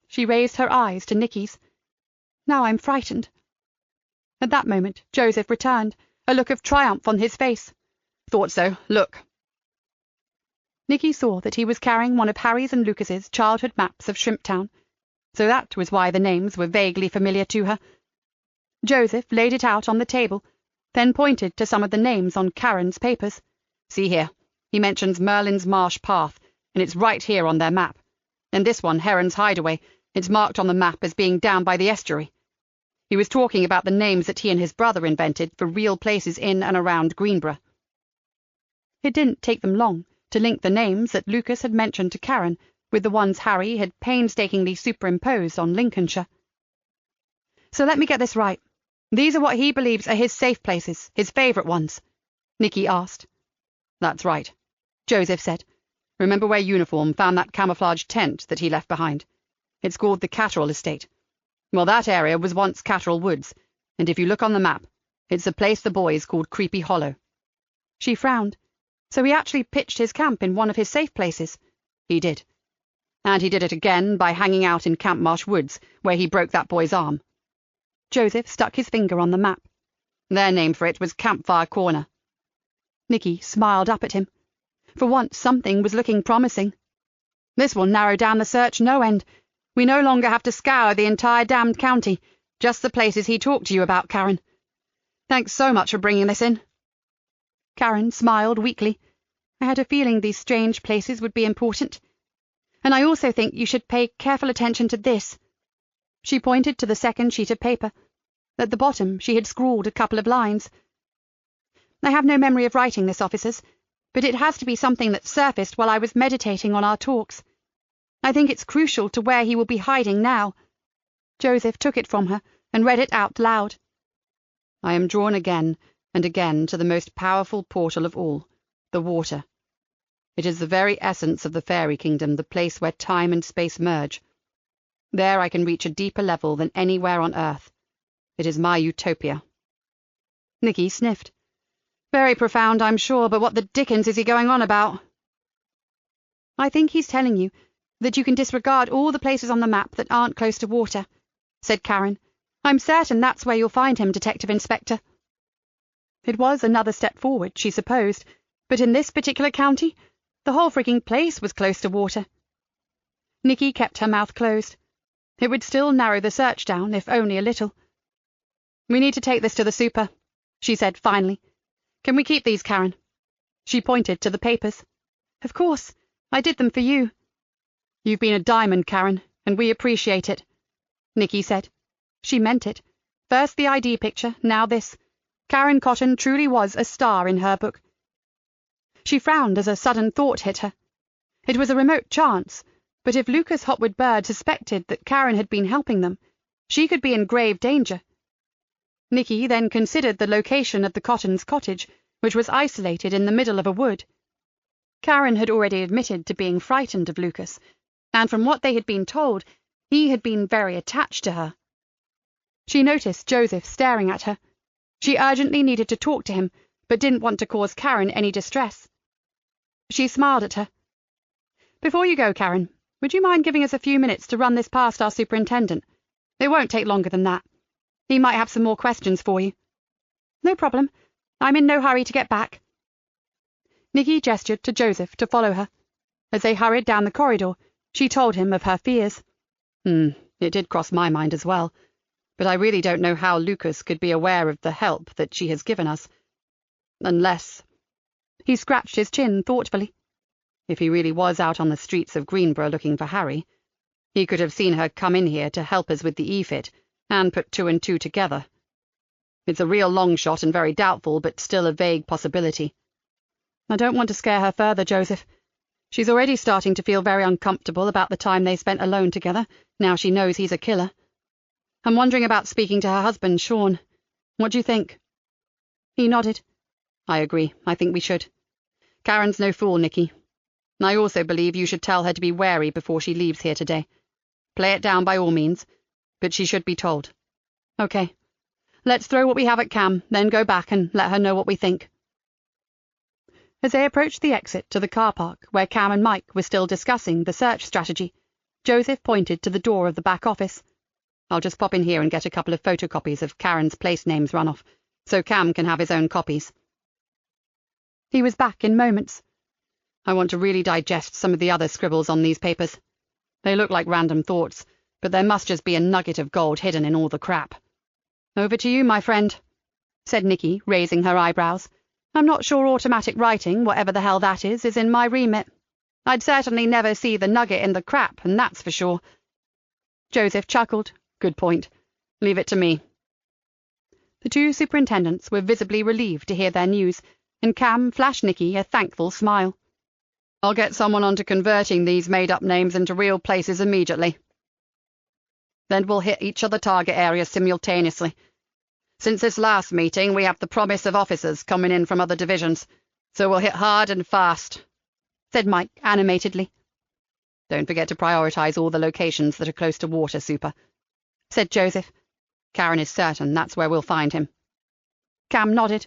She raised her eyes to Nikki's. "Now I'm frightened." At that moment, Joseph returned, a look of triumph on his face. "Thought so. Look." Nikki saw that he was carrying one of Harry's and Lucas's childhood maps of Shrimptown, so that was why the names were vaguely familiar to her. Joseph laid it out on the table, then pointed to some of the names on Karen's papers. "See here, he mentions Merlin's Marsh Path, and it's right here on their map. And this one, Heron's Hideaway, it's marked on the map as being down by the estuary. He was talking about the names that he and his brother invented for real places in and around Greenborough." It didn't take them long to link the names that Lucas had mentioned to Karen with the ones Harry had painstakingly superimposed on Lincolnshire. "So let me get this right. These are what he believes are his safe places, his favourite ones?" Nikki asked. "That's right," Joseph said. "Remember where Uniform found that camouflage tent that he left behind? It's called the Catterall Estate. Well, that area was once Catterall Woods, and if you look on the map, it's a place the boys called Creepy Hollow." She frowned. "So he actually pitched his camp in one of his safe places?" "He did. And he did it again by hanging out in Campmarsh Woods, where he broke that boy's arm." Joseph stuck his finger on the map. "Their name for it was Campfire Corner." Nikki smiled up at him. For once something was looking promising. "This will narrow down the search no end. We no longer have to scour the entire damned county, just the places he talked to you about, Karen. Thanks so much for bringing this in. Karen smiled weakly. I had a feeling these strange places would be important. And I also think you should pay careful attention to this. She pointed to the second sheet of paper. At the bottom, she had scrawled a couple of lines. I have no memory of writing this, officers, but it has to be something that surfaced while I was meditating on our talks. I think it's crucial to where he will be hiding now. Joseph took it from her and read it out loud. I am drawn again and again to the most powerful portal of all, the water. It is the very essence of the fairy kingdom, the place where time and space merge. There I can reach a deeper level than anywhere on earth. It is my utopia. Nikki sniffed. Very profound, I'm sure, but what the dickens is he going on about? I think he's telling you that you can disregard all the places on the map that aren't close to water, said Karen. I'm certain that's where you'll find him, Detective Inspector. It was another step forward, she supposed, but in this particular county, the whole freaking place was close to water. Nikki kept her mouth closed. It would still narrow the search down, if only a little. We need to take this to the super, she said finally. Can we keep these, Karen? She pointed to the papers. Of course. I did them for you. You've been a diamond, Karen, and we appreciate it, Nikki said. She meant it. First the ID picture, now this. Karen Cotton truly was a star in her book. She frowned as a sudden thought hit her. It was a remote chance, but if Lucas Hotwood Bird suspected that Karen had been helping them, she could be in grave danger. Nikki then considered the location of the Cotton's cottage, which was isolated in the middle of a wood. Karen had already admitted to being frightened of Lucas, and from what they had been told, he had been very attached to her. She noticed Joseph staring at her. She urgently needed to talk to him, but didn't want to cause Karen any distress. She smiled at her. Before you go, Karen, would you mind giving us a few minutes to run this past our superintendent? It won't take longer than that. He might have some more questions for you. No problem. I'm in no hurry to get back. Nikki gestured to Joseph to follow her. As they hurried down the corridor, she told him of her fears. It did cross my mind as well. But I really don't know how Lucas could be aware of the help that she has given us. Unless... He scratched his chin thoughtfully. If he really was out on the streets of Greenborough looking for Harry, he could have seen her come in here to help us with the EFIT, and put two and two together. It's a real long shot and very doubtful, but still a vague possibility. I don't want to scare her further, Joseph. She's already starting to feel very uncomfortable about the time they spent alone together, now she knows he's a killer. I'm wondering about speaking to her husband, Sean. What do you think? He nodded. I agree. I think we should. Karen's no fool, Nikki. I also believe you should tell her to be wary before she leaves here today. Play it down by all means, but she should be told. Okay. Let's throw what we have at Cam, then go back and let her know what we think. As they approached the exit to the car park, where Cam and Mike were still discussing the search strategy, Joseph pointed to the door of the back office. I'll just pop in here and get a couple of photocopies of Karen's place names run off, so Cam can have his own copies. He was back in moments. I want to really digest some of the other scribbles on these papers. They look like random thoughts, but there must just be a nugget of gold hidden in all the crap. Over to you, my friend, said Nikki, raising her eyebrows. I'm not sure automatic writing, whatever the hell that is in my remit. I'd certainly never see the nugget in the crap, and that's for sure. Joseph chuckled. Good point. Leave it to me. The two superintendents were visibly relieved to hear their news, and Cam flashed Nikki a thankful smile. I'll get someone onto converting these made-up names into real places immediately. Then we'll hit each of the target areas simultaneously. Since this last meeting, we have the promise of officers coming in from other divisions, so we'll hit hard and fast, said Mike animatedly. Don't forget to prioritize all the locations that are close to water, Super, said Joseph. Karen is certain that's where we'll find him. Cam nodded.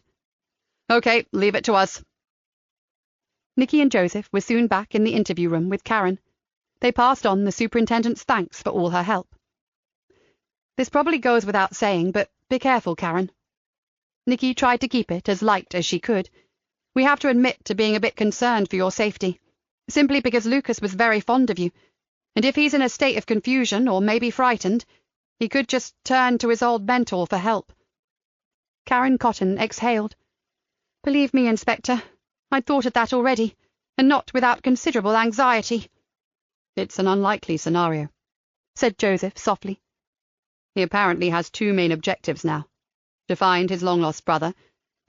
Okay, leave it to us. Nikki and Joseph were soon back in the interview room with Karen. They passed on the superintendent's thanks for all her help. This probably goes without saying, but be careful, Karen. Nikki tried to keep it as light as she could. We have to admit to being a bit concerned for your safety, simply because Lucas was very fond of you, and if he's in a state of confusion or maybe frightened, he could just turn to his old mentor for help. Karen Cotton exhaled. "Believe me, Inspector, I'd thought of that already, and not without considerable anxiety." "It's an unlikely scenario," said Joseph softly. "He apparently has two main objectives now: to find his long-lost brother,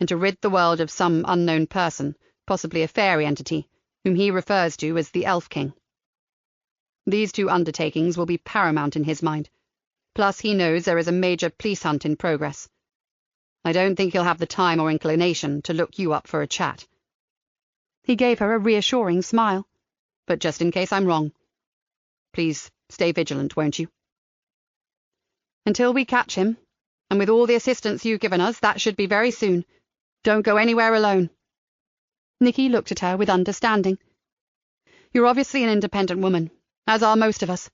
and to rid the world of some unknown person, possibly a fairy entity, whom he refers to as the Elf King. These two undertakings will be paramount in his mind, plus he knows there is a major police hunt in progress. I don't think he'll have the time or inclination to look you up for a chat." He gave her a reassuring smile. "But just in case I'm wrong, please stay vigilant, won't you?" "Until we catch him, and with all the assistance you've given us, that should be very soon. Don't go anywhere alone." Nikki looked at her with understanding. "You're obviously an independent woman, as are most of us,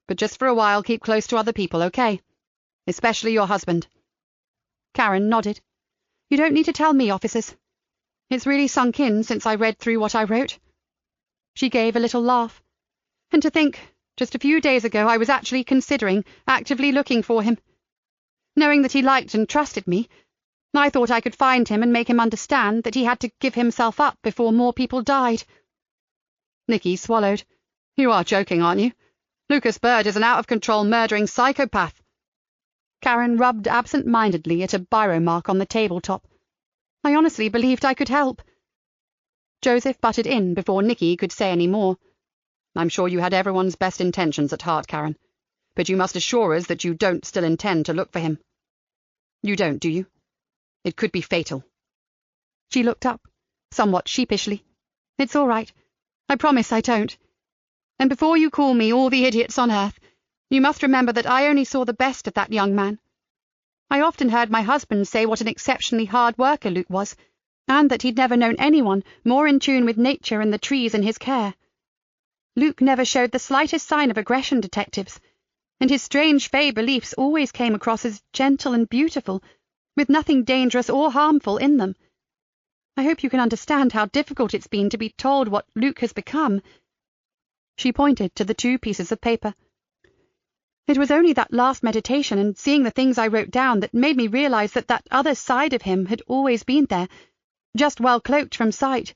but just for a while keep close to other people, okay? Especially your husband." Karen nodded. "You don't need to tell me, officers. It's really sunk in since I read through what I wrote." She gave a little laugh. "And to think, just a few days ago I was actually considering, actively looking for him. Knowing that he liked and trusted me, I thought I could find him and make him understand that he had to give himself up before more people died." Nikki swallowed. "You are joking, aren't you? Lucas Bird is an out-of-control murdering psychopath." Karen rubbed absent-mindedly at a biro mark on the tabletop. "I honestly believed I could help." Joseph butted in before Nikki could say any more. "I'm sure you had everyone's best intentions at heart, Karen, but you must assure us that you don't still intend to look for him. You don't, do you? It could be fatal." She looked up, somewhat sheepishly. "It's all right. I promise I don't. And before you call me all the idiots on earth, you must remember that I only saw the best of that young man. I often heard my husband say what an exceptionally hard worker Luke was, and that he'd never known anyone more in tune with nature and the trees in his care. Luke never showed the slightest sign of aggression, detectives, and his strange fey beliefs always came across as gentle and beautiful, with nothing dangerous or harmful in them. I hope you can understand how difficult it's been to be told what Luke has become." She pointed to the 2 pieces of paper. "It was only that last meditation and seeing the things I wrote down that made me realize that that other side of him had always been there, just well cloaked from sight."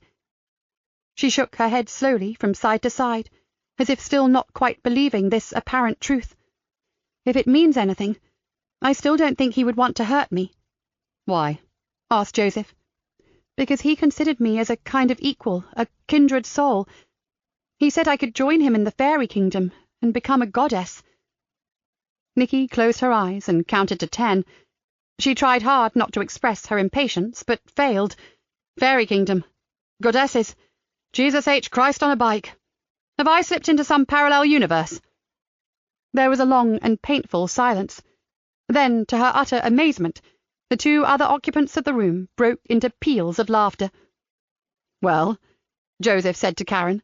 She shook her head slowly from side to side, as if still not quite believing this apparent truth. "If it means anything, I still don't think he would want to hurt me." "Why?" asked Joseph. "Because he considered me as a kind of equal, a kindred soul. He said I could join him in the fairy kingdom and become a goddess." Nikki closed her eyes and counted to 10. She tried hard not to express her impatience, but failed. Fairy kingdom. Goddesses. Jesus H. Christ on a bike. Have I slipped into some parallel universe? There was a long and painful silence. Then, to her utter amazement, the 2 other occupants of the room broke into peals of laughter. "Well," Joseph said to Karen,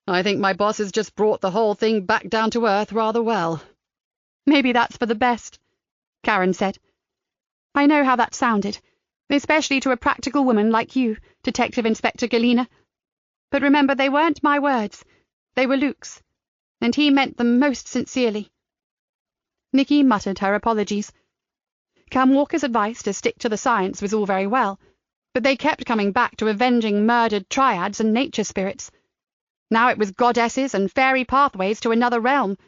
"I think my boss has just brought the whole thing back down to earth rather well." "Maybe that's for the best," Karen said. "I know how that sounded, especially to a practical woman like you, Detective Inspector Galena. But remember, they weren't my words. They were Luke's, and he meant them most sincerely." Nikki muttered her apologies. Cam Walker's advice to stick to the science was all very well, but they kept coming back to avenging murdered triads and nature spirits. Now it was goddesses and fairy pathways to another realm.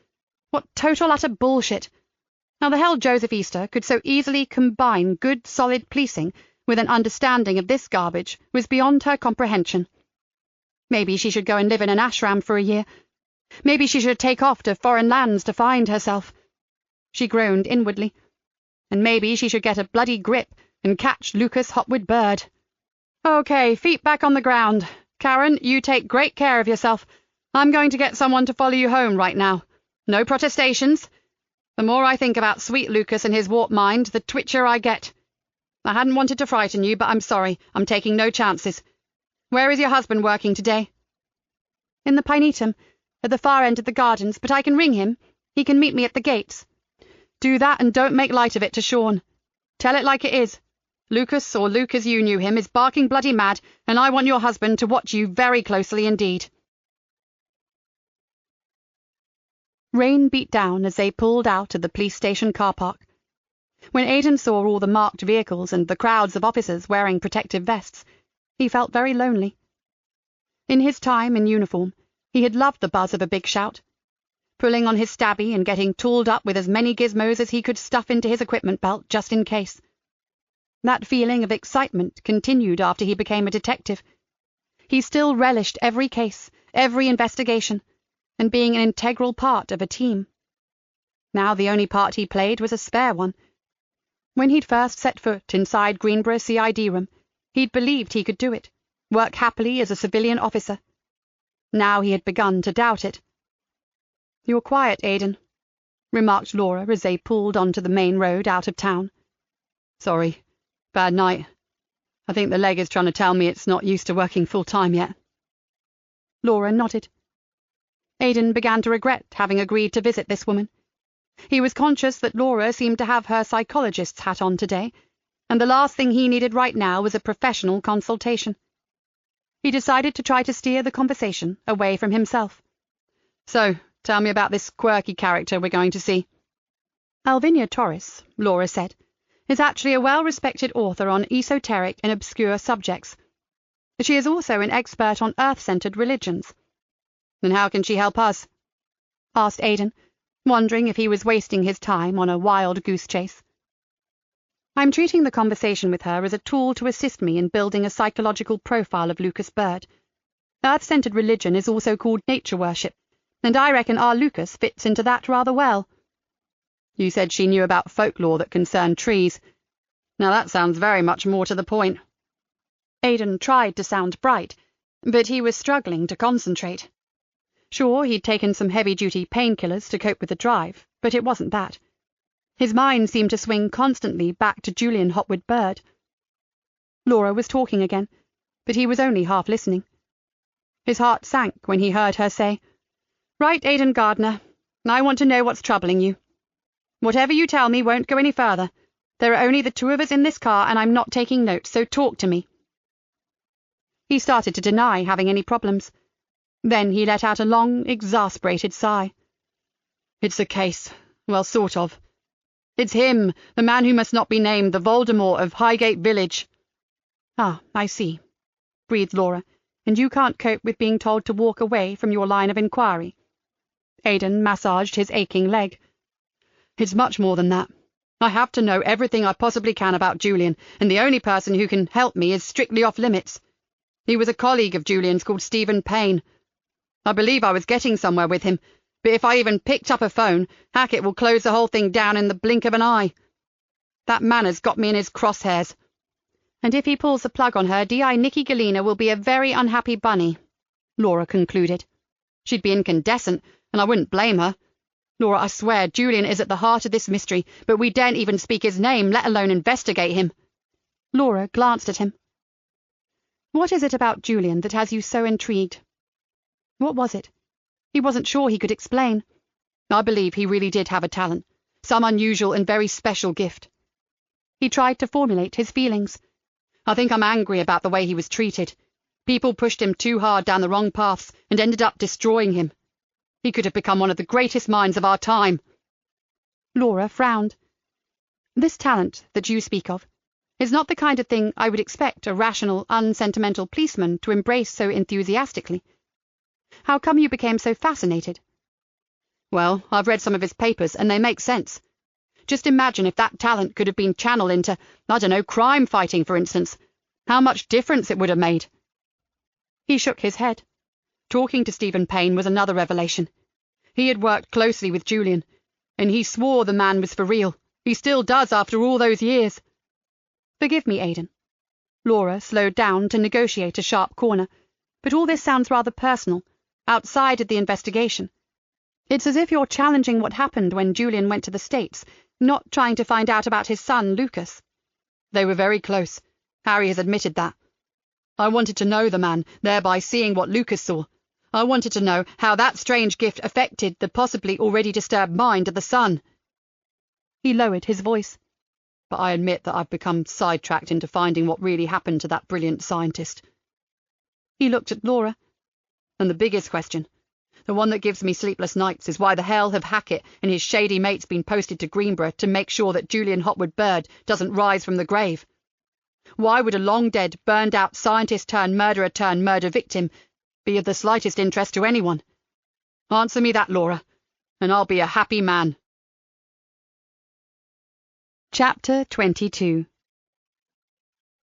What total utter bullshit. How the hell Joseph Easter could so easily combine good solid policing with an understanding of this garbage was beyond her comprehension. Maybe she should go and live in an ashram for a year. Maybe she should take off to foreign lands to find herself. She groaned inwardly. And maybe she should get a bloody grip and catch Lucas Hopwood Bird. "Okay, feet back on the ground. Karen, you take great care of yourself. I'm going to get someone to follow you home right now. No protestations. The more I think about sweet Lucas and his warped mind, the twitchier I get. I hadn't wanted to frighten you, but I'm sorry. I'm taking no chances. Where is your husband working today?" "In the Pinetum, at the far end of the gardens, but I can ring him. He can meet me at the gates." "Do that and don't make light of it to Sean. Tell it like it is. Lucas, or Luke as you knew him, is barking bloody mad, and I want your husband to watch you very closely indeed." Rain beat down as they pulled out of the police station car park. When Aidan saw all the marked vehicles and the crowds of officers wearing protective vests, he felt very lonely. In his time in uniform, he had loved the buzz of a big shout, pulling on his stabby and getting tooled up with as many gizmos as he could stuff into his equipment belt just in case. That feeling of excitement continued after he became a detective. He still relished every case, every investigation, and being an integral part of a team. Now the only part he played was a spare one. When he'd first set foot inside Greenborough CID room, he'd believed he could do it, work happily as a civilian officer. Now he had begun to doubt it. "You're quiet, Aidan," remarked Laura as they pulled onto the main road out of town. "Sorry. Bad night. I think the leg is trying to tell me it's not used to working full-time yet." Laura nodded. Aidan began to regret having agreed to visit this woman. He was conscious that Laura seemed to have her psychologist's hat on today, and the last thing he needed right now was a professional consultation. He decided to try to steer the conversation away from himself. "So, tell me about this quirky character we're going to see." "Alvinia Torres," Laura said, "is actually a well-respected author on esoteric and obscure subjects. She is also an expert on Earth-centered religions." "Then how can she help us?" asked Aidan, wondering if he was wasting his time on a wild goose chase. "I'm treating the conversation with her as a tool to assist me in building a psychological profile of Lucas Bird. Earth-centered religion is also called nature worship, and I reckon our Lucas fits into that rather well." "You said she knew about folklore that concerned trees. Now that sounds very much more to the point." Aidan tried to sound bright, but he was struggling to concentrate. Sure, he'd taken some heavy-duty painkillers to cope with the drive, but it wasn't that. His mind seemed to swing constantly back to Julian Hopwood Bird. Laura was talking again, but he was only half listening. His heart sank when he heard her say, "Right, Aidan Gardner, I want to know what's troubling you. Whatever you tell me won't go any further. There are only the two of us in this car, and I'm not taking notes, so talk to me." He started to deny having any problems. Then he let out a long, exasperated sigh. "It's a case. Well, sort of. It's him, the man who must not be named, the Voldemort of Highgate Village." "Ah, I see," breathed Laura, "and you can't cope with being told to walk away from your line of inquiry." Aidan massaged his aching leg. "It's much more than that. I have to know everything I possibly can about Julian, and the only person who can help me is strictly off-limits. He was a colleague of Julian's called Stephen Payne. I believe I was getting somewhere with him, but if I even picked up a phone, Hackett will close the whole thing down in the blink of an eye. That man has got me in his crosshairs." "And if he pulls the plug on her, D.I. Nikki Galena will be a very unhappy bunny," Laura concluded. "She'd be incandescent, and I wouldn't blame her. Laura, I swear Julian is at the heart of this mystery, but we daren't even speak his name, let alone investigate him." Laura glanced at him. "What is it about Julian that has you so intrigued?" What was it? He wasn't sure he could explain. "I believe he really did have a talent, some unusual and very special gift." He tried to formulate his feelings. "I think I'm angry about the way he was treated. People pushed him too hard down the wrong paths and ended up destroying him. He could have become one of the greatest minds of our time." Laura frowned. "This talent that you speak of is not the kind of thing I would expect a rational, unsentimental policeman to embrace so enthusiastically. How come you became so fascinated?" "Well, I've read some of his papers, and they make sense. Just imagine if that talent could have been channeled into, I don't know, crime fighting, for instance. How much difference it would have made." He shook his head. Talking to Stephen Payne was another revelation. He had worked closely with Julian, and he swore the man was for real. He still does after all those years. "Forgive me, Aidan." Laura slowed down to negotiate a sharp corner, "but all this sounds rather personal, outside of the investigation. It's as if you're challenging what happened when Julian went to the States, not trying to find out about his son, Lucas." "They were very close. Harry has admitted that. I wanted to know the man, thereby seeing what Lucas saw. I wanted to know how that strange gift affected the possibly already disturbed mind of the son." He lowered his voice. "But I admit that I've become sidetracked into finding what really happened to that brilliant scientist." He looked at Laura. "And the biggest question, The one that gives me sleepless nights is why the hell have Hackett and his shady mates been posted to Greenborough to make sure that Julian Hotwood Bird doesn't rise from the grave. Why would a long-dead, burned-out scientist-turned-murderer-turned-murder victim be of the slightest interest to anyone? Answer me that, Laura, and I'll be a happy man. Chapter 22.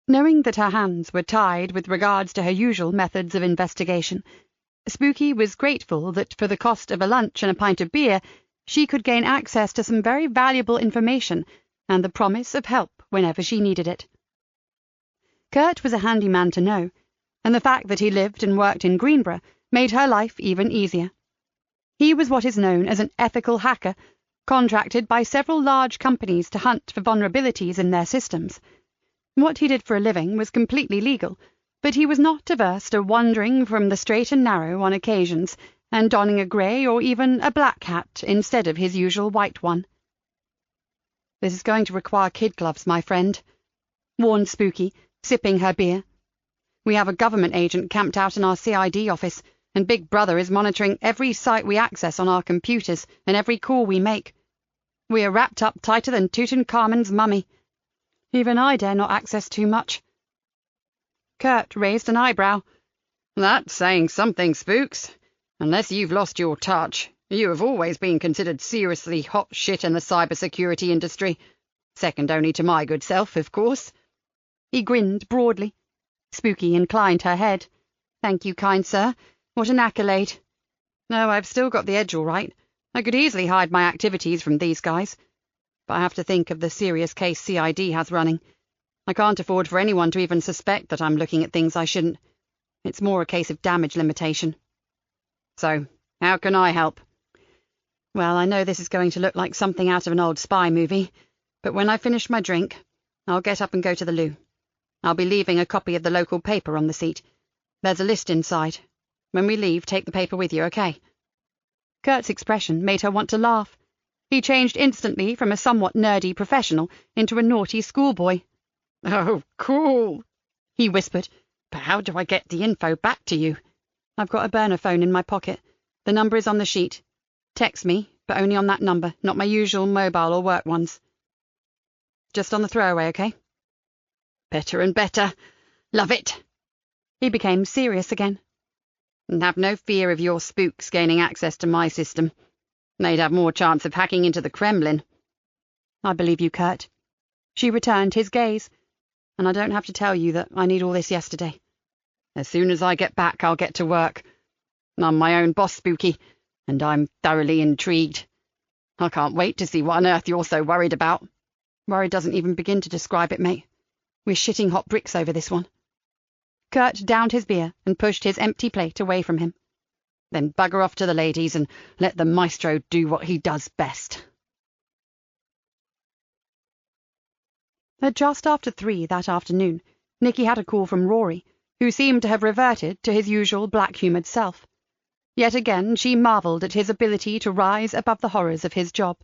Knowing that her hands were tied with regards to her usual methods of investigation, Spooky was grateful that for the cost of a lunch and a pint of beer, she could gain access to some very valuable information and the promise of help whenever she needed it. Kurt was a handy man to know, and the fact that he lived and worked in Greenborough made her life even easier. He was what is known as an ethical hacker, contracted by several large companies to hunt for vulnerabilities in their systems. What he did for a living was completely legal, but he was not averse to wandering from the straight and narrow on occasions and donning a grey or even a black hat instead of his usual white one. "This is going to require kid gloves, my friend," warned Spooky, sipping her beer. "We have a government agent camped out in our CID office, and Big Brother is monitoring every site we access on our computers and every call we make. We are wrapped up tighter than Tutankhamun's mummy. Even I dare not access too much." Kurt raised an eyebrow. "That's saying something, Spooks. Unless you've lost your touch, you have always been considered seriously hot shit in the cybersecurity industry. Second only to my good self, of course." He grinned broadly. Spooky inclined her head. "Thank you, kind sir. What an accolade. No, I've still got the edge all right. I could easily hide my activities from these guys. But I have to think of the serious case CID has running. I can't afford for anyone to even suspect that I'm looking at things I shouldn't. It's more a case of damage limitation." "So, how can I help?" "Well, I know this is going to look like something out of an old spy movie, but when I finish my drink, I'll get up and go to the loo. I'll be leaving a copy of the local paper on the seat. There's a list inside. When we leave, take the paper with you, okay?" Kurt's expression made her want to laugh. He changed instantly from a somewhat nerdy professional into a naughty schoolboy. "Oh, cool," he whispered. "But how do I get the info back to you?" "I've got a burner phone in my pocket. The number is on the sheet. Text me, but only on that number, not my usual mobile or work ones. Just on the throwaway, okay?" "Better and better. Love it." He became serious again. "And have no fear of your spooks gaining access to my system. They'd have more chance of hacking into the Kremlin." "I believe you, Kurt." She returned his gaze. "And I don't have to tell you that I need all this yesterday." "As soon as I get back, I'll get to work. I'm my own boss, Spooky, and I'm thoroughly intrigued. I can't wait to see what on earth you're so worried about." "Worry doesn't even begin to describe it, mate. We're shitting hot bricks over this one." Kurt downed his beer and pushed his empty plate away from him. "Then bugger off to the ladies and let the maestro do what he does best." At just after 3 that afternoon, Nikki had a call from Rory, who seemed to have reverted to his usual black-humoured self. Yet again she marvelled at his ability to rise above the horrors of his job.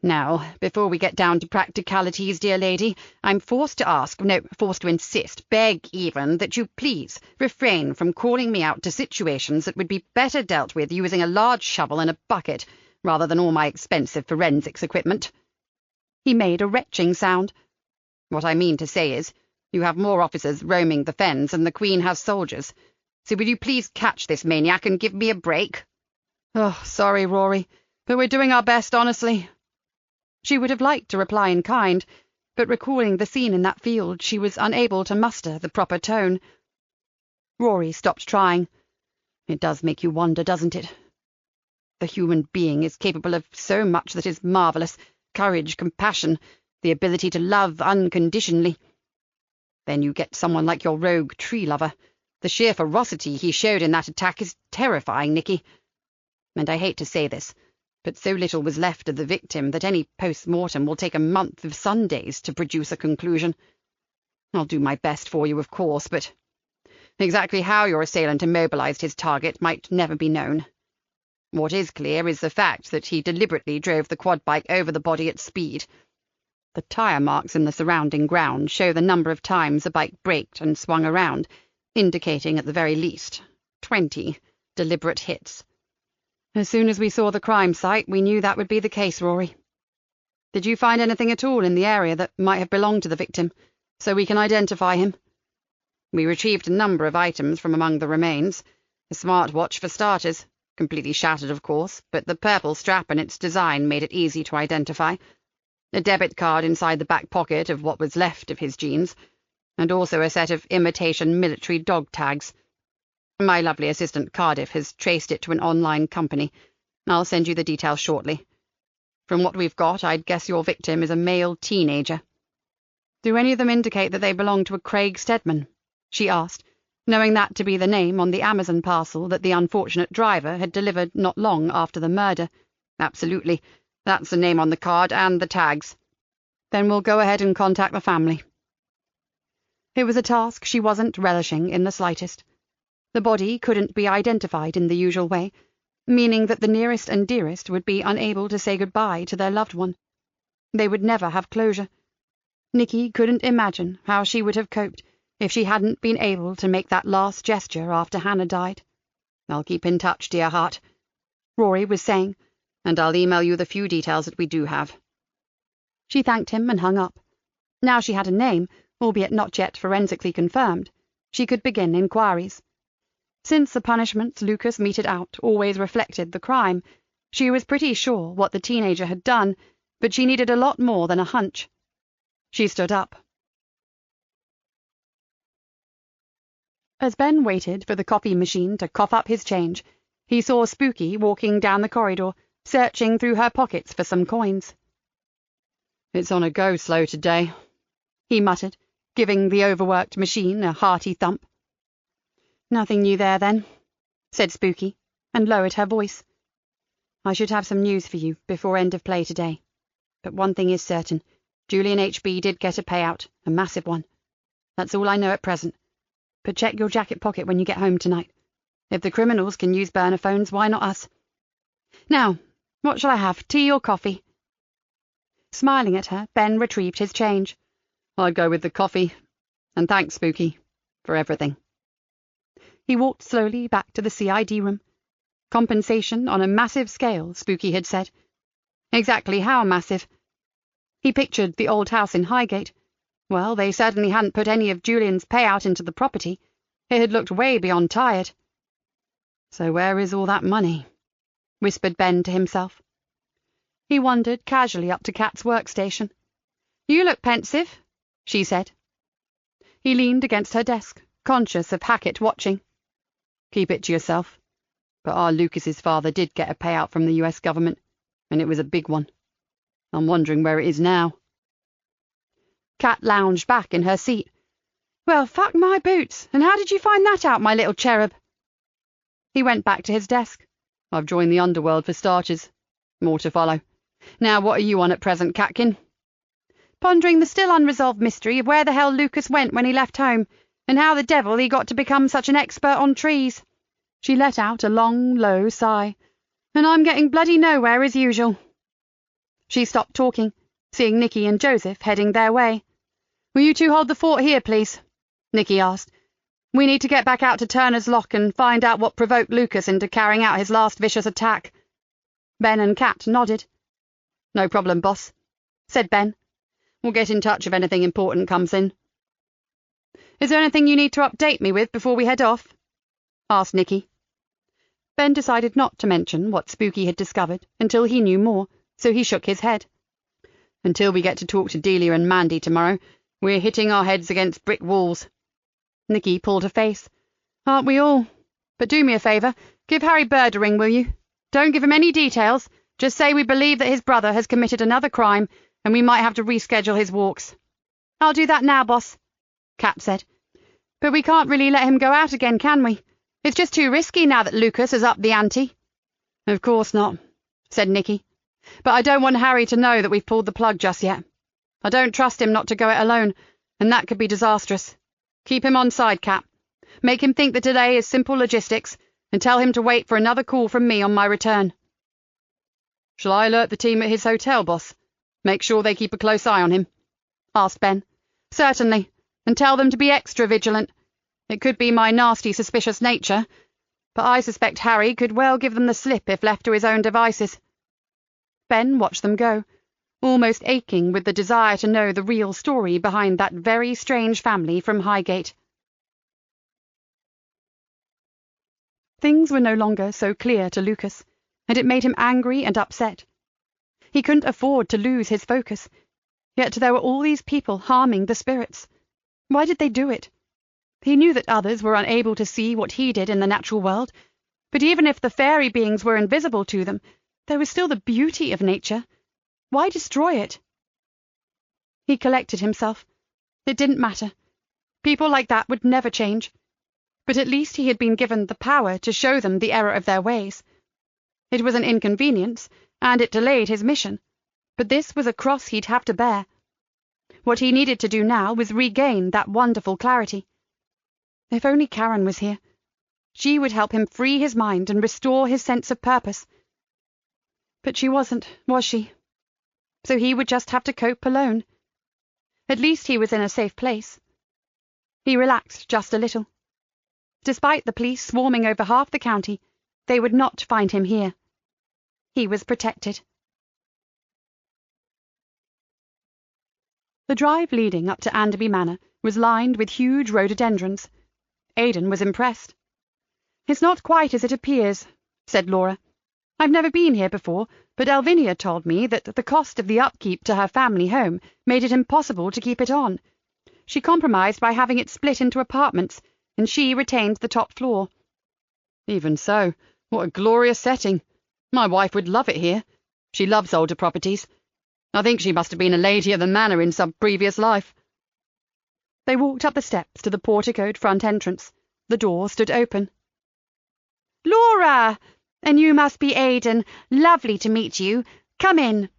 "Now, before we get down to practicalities, dear lady, I'm forced to ask, no, forced to insist, beg even, that you please refrain from calling me out to situations that would be better dealt with using a large shovel and a bucket, rather than all my expensive forensics equipment." He made a retching sound. "What I mean to say is, you have more officers roaming the Fens than the Queen has soldiers. So will you please catch this maniac and give me a break?" "Oh, sorry, Rory, but we're doing our best, honestly." She would have liked to reply in kind, but recalling the scene in that field, she was unable to muster the proper tone. Rory stopped trying. "It does make you wonder, doesn't it? The human being is capable of so much that is marvellous: courage, compassion, the ability to love unconditionally. Then you get someone like your rogue tree lover. The sheer ferocity he showed in that attack is terrifying, Nikki. And I hate to say this, but so little was left of the victim that any post-mortem will take a month of Sundays to produce a conclusion. I'll do my best for you, of course, but exactly how your assailant immobilized his target might never be known. What is clear is the fact that he deliberately drove the quad bike over the body at speed. The tyre marks in the surrounding ground show the number of times the bike braked and swung around, indicating at the very least 20 deliberate hits. As soon as we saw the crime site, we knew that would be the case, Rory. Did you find anything at all in the area that might have belonged to the victim, so we can identify him? We retrieved a number of items from among the remains. A smartwatch for starters, completely shattered of course, but the purple strap and its design made it easy to identify. A debit card inside the back pocket of what was left of his jeans, and also a set of imitation military dog tags. My lovely assistant Cardiff has traced it to an online company. I'll send you the details shortly. From what we've got, I'd guess your victim is a male teenager. Do any of them indicate that they belong to a Craig Steadman? She asked, knowing that to be the name on the Amazon parcel that the unfortunate driver had delivered not long after the murder. Absolutely. That's the name on the card and the tags. Then we'll go ahead and contact the family. It was a task she wasn't relishing in the slightest. The body couldn't be identified in the usual way, meaning that the nearest and dearest would be unable to say goodbye to their loved one. They would never have closure. Nikki couldn't imagine how she would have coped if she hadn't been able to make that last gesture after Hannah died. "I'll keep in touch, dear heart," Rory was saying, "and I'll email you the few details that we do have." She thanked him and hung up. Now she had a name, albeit not yet forensically confirmed, she could begin inquiries. Since the punishments Lucas meted out always reflected the crime, she was pretty sure what the teenager had done, but she needed a lot more than a hunch. She stood up. As Ben waited for the coffee machine to cough up his change, he saw Spooky walking down the corridor, searching through her pockets for some coins. "It's on a go-slow today," he muttered, giving the overworked machine a hearty thump. "Nothing new there, then," said Spooky, and lowered her voice. "I should have some news for you before end of play today. But one thing is certain, Julian H.B. did get a payout, a massive one. That's all I know at present. But check your jacket pocket when you get home tonight. If the criminals can use burner phones, why not us? Now, what shall I have, tea or coffee?" Smiling at her, Ben retrieved his change. "I'd go with the coffee. And thanks, Spooky, for everything." He walked slowly back to the CID room. Compensation on a massive scale, Spooky had said. Exactly how massive? He pictured the old house in Highgate. Well, they certainly hadn't put any of Julian's payout into the property. It had looked way beyond tired. "So where is all that money?" whispered Ben to himself. He wandered casually up to Kat's workstation. "You look pensive," she said. He leaned against her desk, conscious of Hackett watching. "Keep it to yourself. But our Lucas's father did get a payout from the US government, and it was a big one. I'm wondering where it is now." Kat lounged back in her seat. "Well, fuck my boots, and how did you find that out, my little cherub?" He went back to his desk. "I've joined the underworld for starters. More to follow. Now, what are you on at present, Catkin?" "Pondering the still unresolved mystery of where the hell Lucas went when he left home, and how the devil he got to become such an expert on trees." She let out a long, low sigh. "And I'm getting bloody nowhere as usual." She stopped talking, seeing Nikki and Joseph heading their way. "Will you two hold the fort here, please?" Nikki asked. "We need to get back out to Turner's Lock and find out what provoked Lucas into carrying out his last vicious attack." Ben and Kat nodded. "No problem, boss," said Ben. "We'll get in touch if anything important comes in." "Is there anything you need to update me with before we head off?" asked Nikki. Ben decided not to mention what Spooky had discovered until he knew more, so he shook his head. "Until we get to talk to Delia and Mandy tomorrow, we're hitting our heads against brick walls." Nikki pulled her face. "Aren't we all? But do me a favour, give Harry Bird a ring, will you? Don't give him any details, just say we believe that his brother has committed another crime, and we might have to reschedule his walks." "I'll do that now, boss," Kat said. "But we can't really let him go out again, can we? It's just too risky now that Lucas has upped the ante." "Of course not," said Nikki. "But I don't want Harry to know that we've pulled the plug just yet. I don't trust him not to go it alone, and that could be disastrous. Keep him on side, Kat. Make him think that today is simple logistics, and tell him to wait for another call from me on my return." "Shall I alert the team at his hotel, boss? Make sure they keep a close eye on him?" asked Ben. "Certainly, and tell them to be extra vigilant. It could be my nasty, suspicious nature. but I suspect Harry could well give them the slip if left to his own devices. Ben watched them go, almost aching with the desire to know the real story behind that very strange family from Highgate. Things were no longer so clear to Lucas, and it made him angry and upset. He couldn't afford to lose his focus, yet there were all these people harming the spirits. Why did they do it? He knew that others were unable to see what he did in the natural world, but even if the fairy beings were invisible to them, there was still the beauty of nature. Why destroy it? He collected himself. It didn't matter. People like that would never change. But at least he had been given the power to show them the error of their ways. It was an inconvenience, and it delayed his mission, but this was a cross he'd have to bear. What he needed to do now was regain that wonderful clarity. If only Karen was here. She would help him free his mind and restore his sense of purpose. But she wasn't, was she? So he would just have to cope alone. At least he was in a safe place. He relaxed just a little. Despite the police swarming over half the county, they would not find him here. He was protected. The drive leading up to Anderby Manor was lined with huge rhododendrons. Aidan was impressed. "It's not quite as it appears," said Laura. "I've never been here before, but Elvinia told me that the cost of the upkeep to her family home made it impossible to keep it on. She compromised by having it split into apartments, and she retained the top floor." "Even so, what a glorious setting. My wife would love it here. She loves older properties. I think she must have been a lady of the manor in some previous life." They walked up the steps to the porticoed front entrance. The door stood open. "Laura! And you must be Aidan. Lovely to meet you. Come in."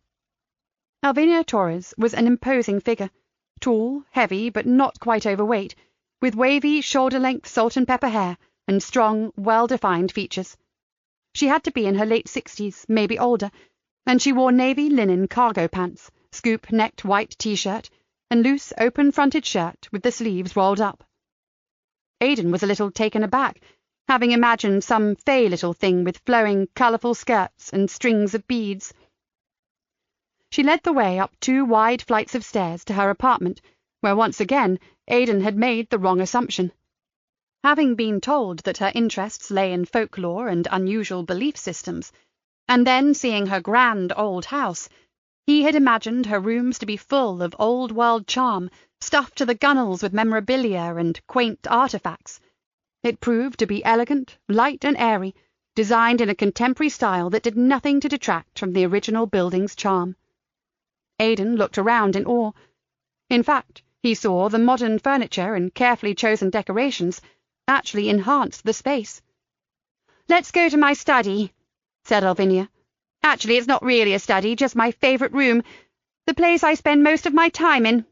Elvinia Torres was an imposing figure, tall, heavy, but not quite overweight, with wavy, shoulder-length salt-and-pepper hair and strong, well-defined features. She had to be in her late 60s, maybe older, and she wore navy linen cargo pants, scoop-necked white T-shirt, and loose, open-fronted shirt with the sleeves rolled up. Aidan was a little taken aback, having imagined some fey little thing with flowing, colourful skirts and strings of beads. She led the way up 2 wide flights of stairs to her apartment, where once again Aidan had made the wrong assumption. Having been told that her interests lay in folklore and unusual belief systems, and then seeing her grand old house, he had imagined her rooms to be full of old-world charm, stuffed to the gunnels with memorabilia and quaint artefacts. It proved to be elegant, light and airy, designed in a contemporary style that did nothing to detract from the original building's charm. Aidan looked around in awe. In fact, he saw the modern furniture and carefully chosen decorations actually enhanced the space. "Let's go to my study," said Elvinia. "Actually, it's not really a study, just my favourite room, the place I spend most of my time in."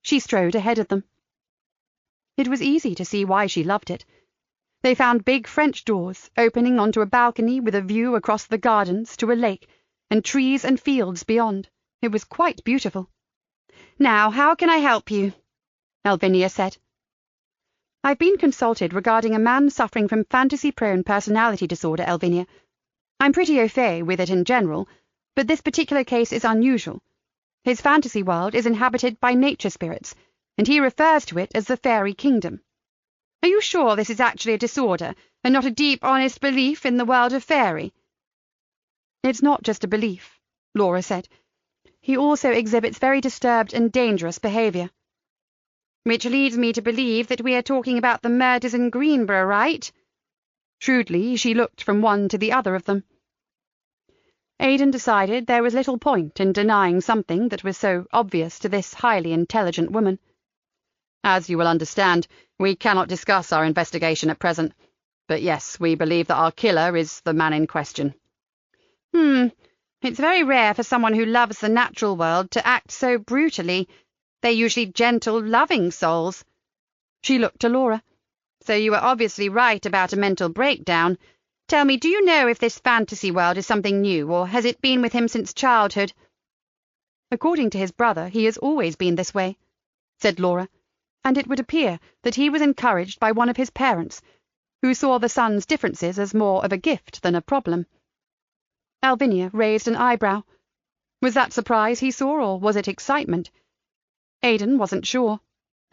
She strode ahead of them. It was easy to see why she loved it. They found big French doors opening onto a balcony with a view across the gardens to a lake, and trees and fields beyond. It was quite beautiful. "Now, how can I help you?" Elvinia said. "I've been consulted regarding a man suffering from fantasy-prone personality disorder, Elvinia. I'm pretty au fait with it in general, but this particular case is unusual. His fantasy world is inhabited by nature spirits, and he refers to it as the fairy kingdom. Are you sure this is actually a disorder, and not a deep, honest belief in the world of fairy?" "It's not just a belief," Laura said. "He also exhibits very disturbed and dangerous behaviour." "Which leads me to believe that we are talking about the murders in Greenborough, right?" Shrewdly, she looked from one to the other of them. Aidan decided there was little point in denying something that was so obvious to this highly intelligent woman. "As you will understand, we cannot discuss our investigation at present, but yes, we believe that our killer is the man in question." It's very rare for someone who loves the natural world to act so brutally. They're usually gentle, loving souls." She looked to Laura. "So you are obviously right about a mental breakdown. Tell me, do you know if this fantasy world is something new, or has it been with him since childhood?" "According to his brother, he has always been this way," said Laura, "and it would appear that he was encouraged by one of his parents. who saw the son's differences as more of a gift than a problem. Alvinia raised an eyebrow. Was that surprise he saw, or was it excitement? Aidan wasn't sure.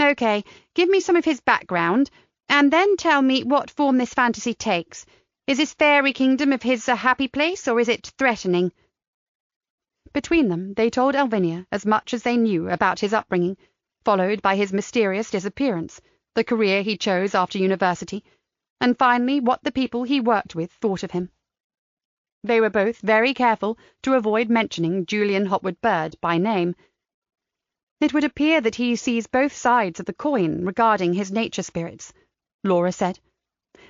"Okay, give me some of his background, and then tell me what form this fantasy takes. Is this fairy kingdom of his a happy place, or is it threatening?" Between them, they told Alvinia as much as they knew about his upbringing, followed by his mysterious disappearance, the career he chose after university, and finally what the people he worked with thought of him. They were both very careful to avoid mentioning Julian Hopwood Bird by name. "It would appear that he sees both sides of the coin regarding his nature spirits," Laura said.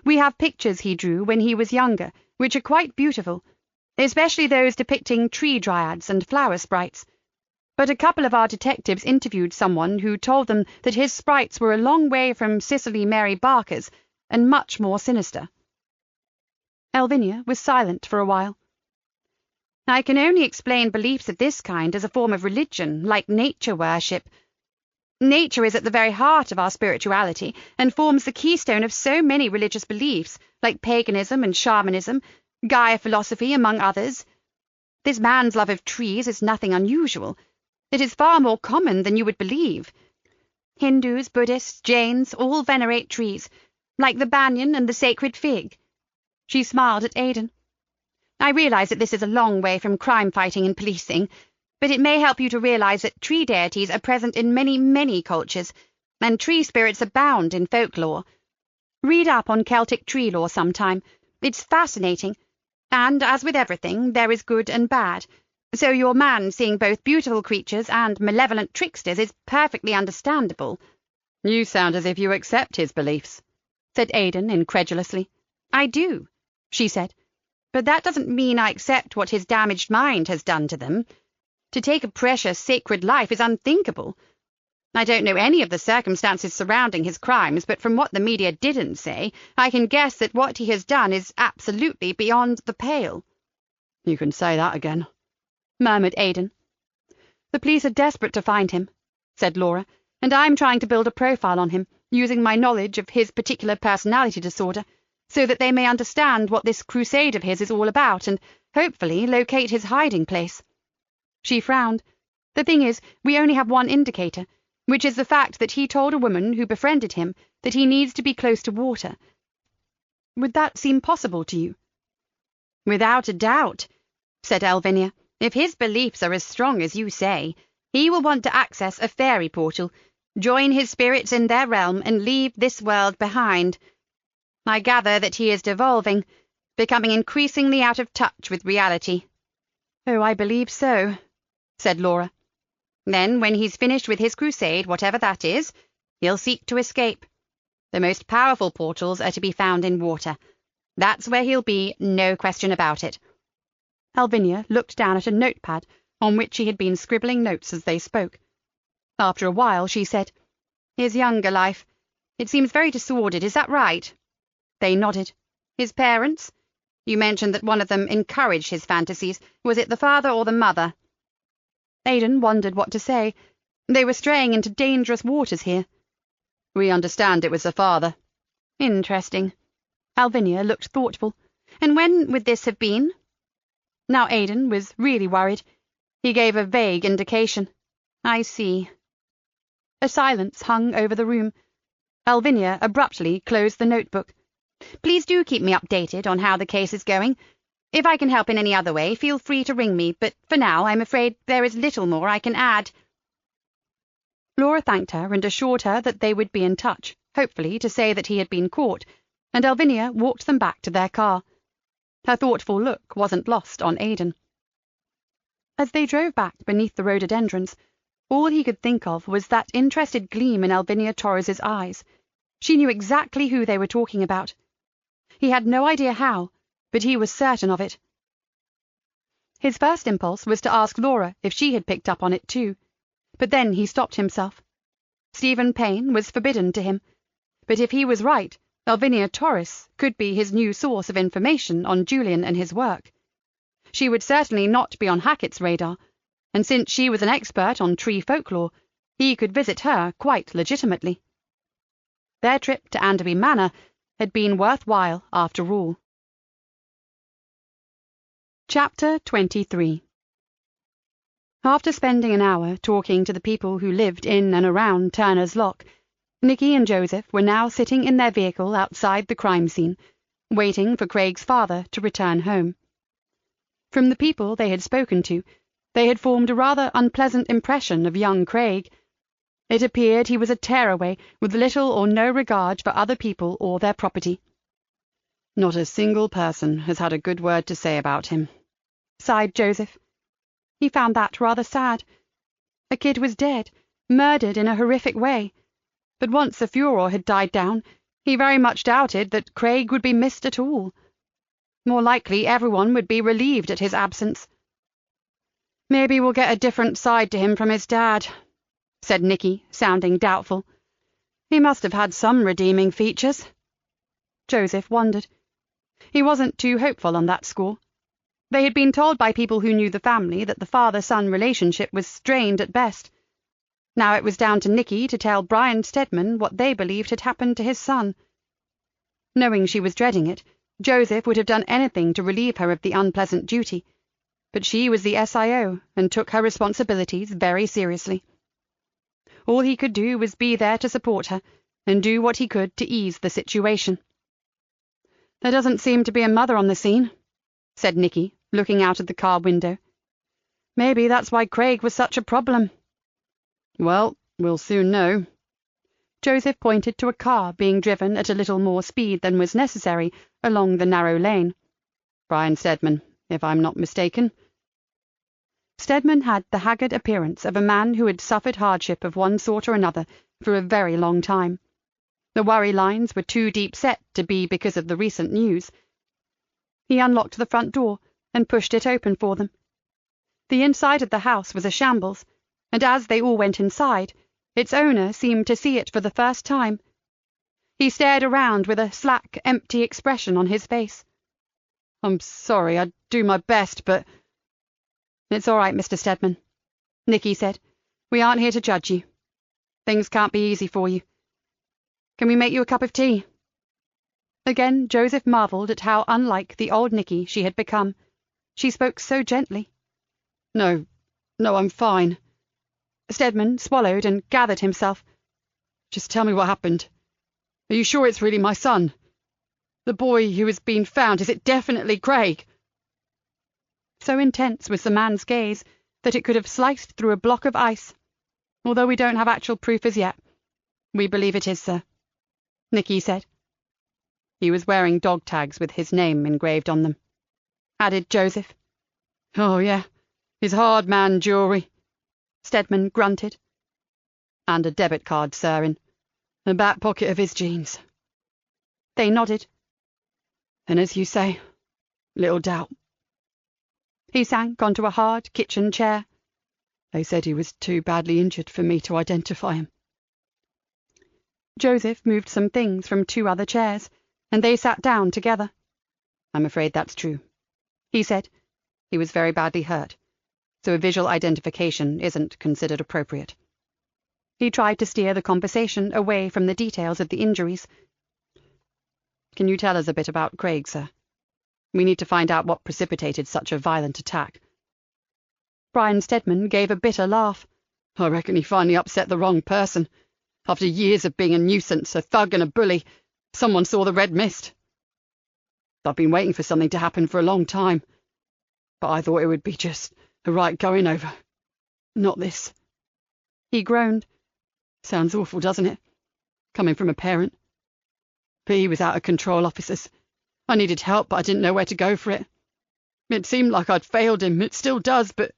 "We have pictures he drew when he was younger, which are quite beautiful, especially those depicting tree dryads and flower sprites. But a couple of our detectives interviewed someone who told them that his sprites were a long way from Cicely Mary Barker's and much more sinister." Alvinia was silent for a while. "I can only explain beliefs of this kind as a form of religion, like nature worship. Nature is at the very heart of our spirituality and forms the keystone of so many religious beliefs, like paganism and shamanism, Gaia philosophy, among others. This man's love of trees is nothing unusual. It is far more common than you would believe. Hindus, Buddhists, Jains all venerate trees, like the banyan and the sacred fig." She smiled at Aidan. "I realize that this is a long way from crime-fighting and policing, but it may help you to realize that tree deities are present in many, many cultures, and tree spirits abound in folklore. Read up on Celtic tree lore sometime. It's fascinating. And, as with everything, there is good and bad, so your man seeing both beautiful creatures and malevolent tricksters is perfectly understandable." "You sound as if you accept his beliefs," said Aidan incredulously. "I do," she said, "but that doesn't mean I accept what his damaged mind has done to them. To take a precious, sacred life is unthinkable. I don't know any of the circumstances surrounding his crimes, but from what the media didn't say, I can guess that what he has done is absolutely beyond the pale." "You can say that again," murmured Aidan. "The police are desperate to find him," said Laura, "and I'm trying to build a profile on him, using my knowledge of his particular personality disorder, so that they may understand what this crusade of his is all about and, hopefully, locate his hiding place." She frowned. "The thing is, we only have one indicator, which is the fact that he told a woman who befriended him that he needs to be close to water. Would that seem possible to you?" "Without a doubt," said Alvinia. "If his beliefs are as strong as you say, he will want to access a fairy portal, join his spirits in their realm, and leave this world behind. I gather that he is devolving, becoming increasingly out of touch with reality." "Oh, I believe so," said Laura. "Then, when he's finished with his crusade, whatever that is, he'll seek to escape. The most powerful portals are to be found in water. That's where he'll be, no question about it." Alvinia looked down at a notepad on which she had been scribbling notes as they spoke. After a while she said, "His younger life. It seems very disordered, is that right?" They nodded. "His parents? You mentioned that one of them encouraged his fantasies. Was it the father or the mother?" Aidan wondered what to say. They were straying into dangerous waters here. "We understand it was the father." "Interesting." Alvinia looked thoughtful. "And when would this have been?" Now Aidan was really worried. He gave a vague indication. "I see." A silence hung over the room. Alvinia abruptly closed the notebook. "Please do keep me updated on how the case is going. If I can help in any other way, feel free to ring me, but for now I'm afraid there is little more I can add." Laura thanked her and assured her that they would be in touch, hopefully to say that he had been caught, and Alvinia walked them back to their car. Her thoughtful look wasn't lost on Aidan. As they drove back beneath the rhododendrons, all he could think of was that interested gleam in Alvinia Torres's eyes. She knew exactly who they were talking about. He had no idea how, but he was certain of it. His first impulse was to ask Laura if she had picked up on it too, but then he stopped himself. Stephen Payne was forbidden to him, but if he was right, Alvinia Torres could be his new source of information on Julian and his work. She would certainly not be on Hackett's radar, and since she was an expert on tree folklore, he could visit her quite legitimately. Their trip to Anderby Manor had been worthwhile after all. Chapter 23. After spending an hour talking to the people who lived in and around Turner's Lock, Nikki and Joseph were now sitting in their vehicle outside the crime scene, waiting for Craig's father to return home. From the people they had spoken to, they had formed a rather unpleasant impression of young Craig. It appeared he was a tearaway with little or no regard for other people or their property. "Not a single person has had a good word to say about him," sighed Joseph. He found that rather sad. A kid was dead, murdered in a horrific way, but once the furor had died down, he very much doubted that Craig would be missed at all. More likely everyone would be relieved at his absence. "Maybe we'll get a different side to him from his dad," said Nikki, sounding doubtful. "He must have had some redeeming features." Joseph wondered. He wasn't too hopeful on that score. They had been told by people who knew the family that the father-son relationship was strained at best. Now it was down to Nikki to tell Brian Stedman what they believed had happened to his son. Knowing she was dreading it, Joseph would have done anything to relieve her of the unpleasant duty, but she was the SIO and took her responsibilities very seriously. All he could do was be there to support her and do what he could to ease the situation. "There doesn't seem to be a mother on the scene," said Nikki, looking out of the car window. "Maybe that's why Craig was such a problem." "Well, we'll soon know." Joseph pointed to a car being driven at a little more speed than was necessary along the narrow lane. "Brian Stedman, if I'm not mistaken." Stedman had the haggard appearance of a man who had suffered hardship of one sort or another for a very long time. The worry lines were too deep set to be because of the recent news. He unlocked the front door and pushed it open for them. The inside of the house was a shambles, and as they all went inside, its owner seemed to see it for the first time. He stared around with a slack, empty expression on his face. "I'm sorry, I'd do my best, but—" "It's all right, Mr. Stedman," Nikki said. "We aren't here to judge you. Things can't be easy for you. Can we make you a cup of tea?" Again Joseph marvelled at how unlike the old Nikki she had become. She spoke so gently. No, I'm fine." Stedman swallowed and gathered himself. "Just tell me what happened. Are you sure it's really my son? The boy who has been found, is it definitely Craig?" So intense was the man's gaze that it could have sliced through a block of ice. "Although we don't have actual proof as yet, we believe it is, sir," Nikki said. "He was wearing dog tags with his name engraved on them," added Joseph. "Oh, yeah, his hard man jewelry," Stedman grunted. "And a debit card, sir, in the back pocket of his jeans." They nodded. "And as you say, little doubt." He sank onto a hard kitchen chair. "They said he was too badly injured for me to identify him." Joseph moved some things from two other chairs, and they sat down together. "I'm afraid that's true," he said. "He was very badly hurt, so a visual identification isn't considered appropriate." He tried to steer the conversation away from the details of the injuries. "Can you tell us a bit about Craig, sir? We need to find out what precipitated such a violent attack." Brian Stedman gave a bitter laugh. "I reckon he finally upset the wrong person. After years of being a nuisance, a thug and a bully, someone saw the red mist. I've been waiting for something to happen for a long time, but I thought it would be just a right going over. Not this." He groaned. "Sounds awful, doesn't it? Coming from a parent. But he was out of control, officers. I needed help, but I didn't know where to go for it. It seemed like I'd failed him. It still does, but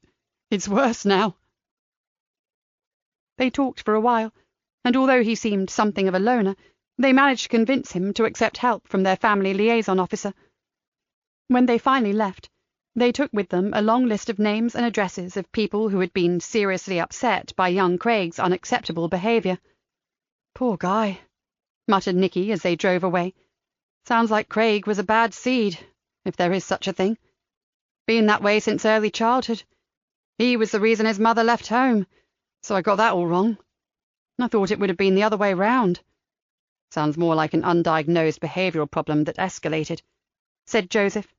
it's worse now." They talked for a while, and although he seemed something of a loner, they managed to convince him to accept help from their family liaison officer. When they finally left, they took with them a long list of names and addresses of people who had been seriously upset by young Craig's unacceptable behaviour. "Poor guy," muttered Nikki as they drove away. "Sounds like Craig was a bad seed, if there is such a thing. Been that way since early childhood. He was the reason his mother left home, so I got that all wrong. I thought it would have been the other way round. Sounds more like an undiagnosed behavioural problem that escalated, said Joseph.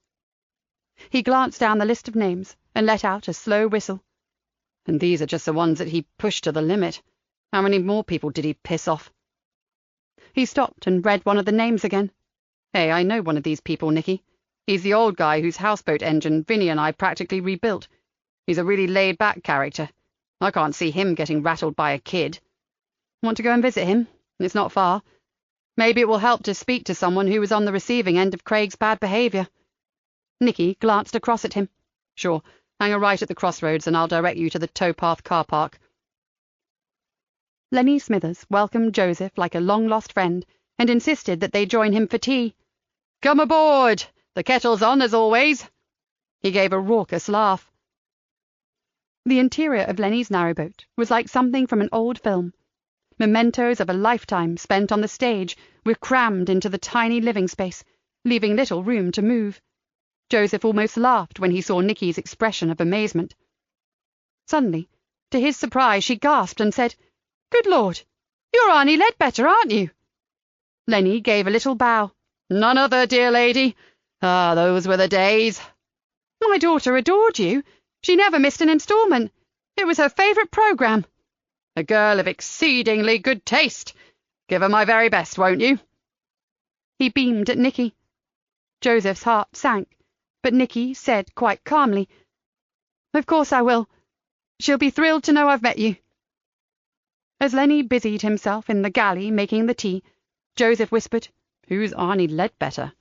He glanced down the list of names and let out a slow whistle. And these are just the ones that he pushed to the limit. How many more people did he piss off? He stopped and read one of the names again. Hey, I know one of these people, Nikki. He's the old guy whose houseboat engine Vinny and I practically rebuilt. He's a really laid-back character. I can't see him getting rattled by a kid. Want to go and visit him? It's not far. Maybe it will help to speak to someone who was on the receiving end of Craig's bad behaviour. Nikki glanced across at him. Sure, hang a right at the crossroads and I'll direct you to the towpath car park. Lenny Smithers welcomed Joseph like a long-lost friend and insisted that they join him for tea. Come aboard! The kettle's on, as always. He gave a raucous laugh. The interior of Lenny's narrowboat was like something from an old film. Mementos of a lifetime spent on the stage were crammed into the tiny living space, leaving little room to move. Joseph almost laughed when he saw Nikki's expression of amazement. Suddenly, to his surprise, she gasped and said, "Good Lord, you're Arnie Ledbetter, aren't you?" Lenny gave a little bow. "None other, dear lady. Ah, those were the days." "My daughter adored you. She never missed an instalment. It was her favourite programme." "A girl of exceedingly good taste. Give her my very best, won't you?" He beamed at Nikki. Joseph's heart sank, but Nikki said quite calmly, "Of course I will. She'll be thrilled to know I've met you." As Lenny busied himself in the galley making the tea, Joseph whispered, "Who's Arnie Ledbetter?"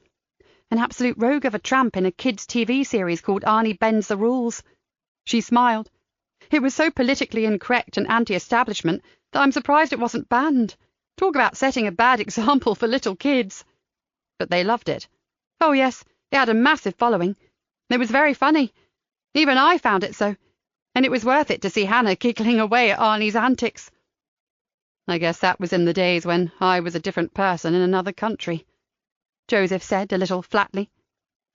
"An absolute rogue of a tramp in a kids' TV series called Arnie Bends the Rules." She smiled. "It was so politically incorrect and anti-establishment that I'm surprised it wasn't banned. Talk about setting a bad example for little kids." "But they loved it." "Oh yes, it had a massive following. It was very funny. Even I found it so, and it was worth it to see Hannah giggling away at Arnie's antics." "I guess that was in the days when I was a different person in another country," Joseph said a little flatly.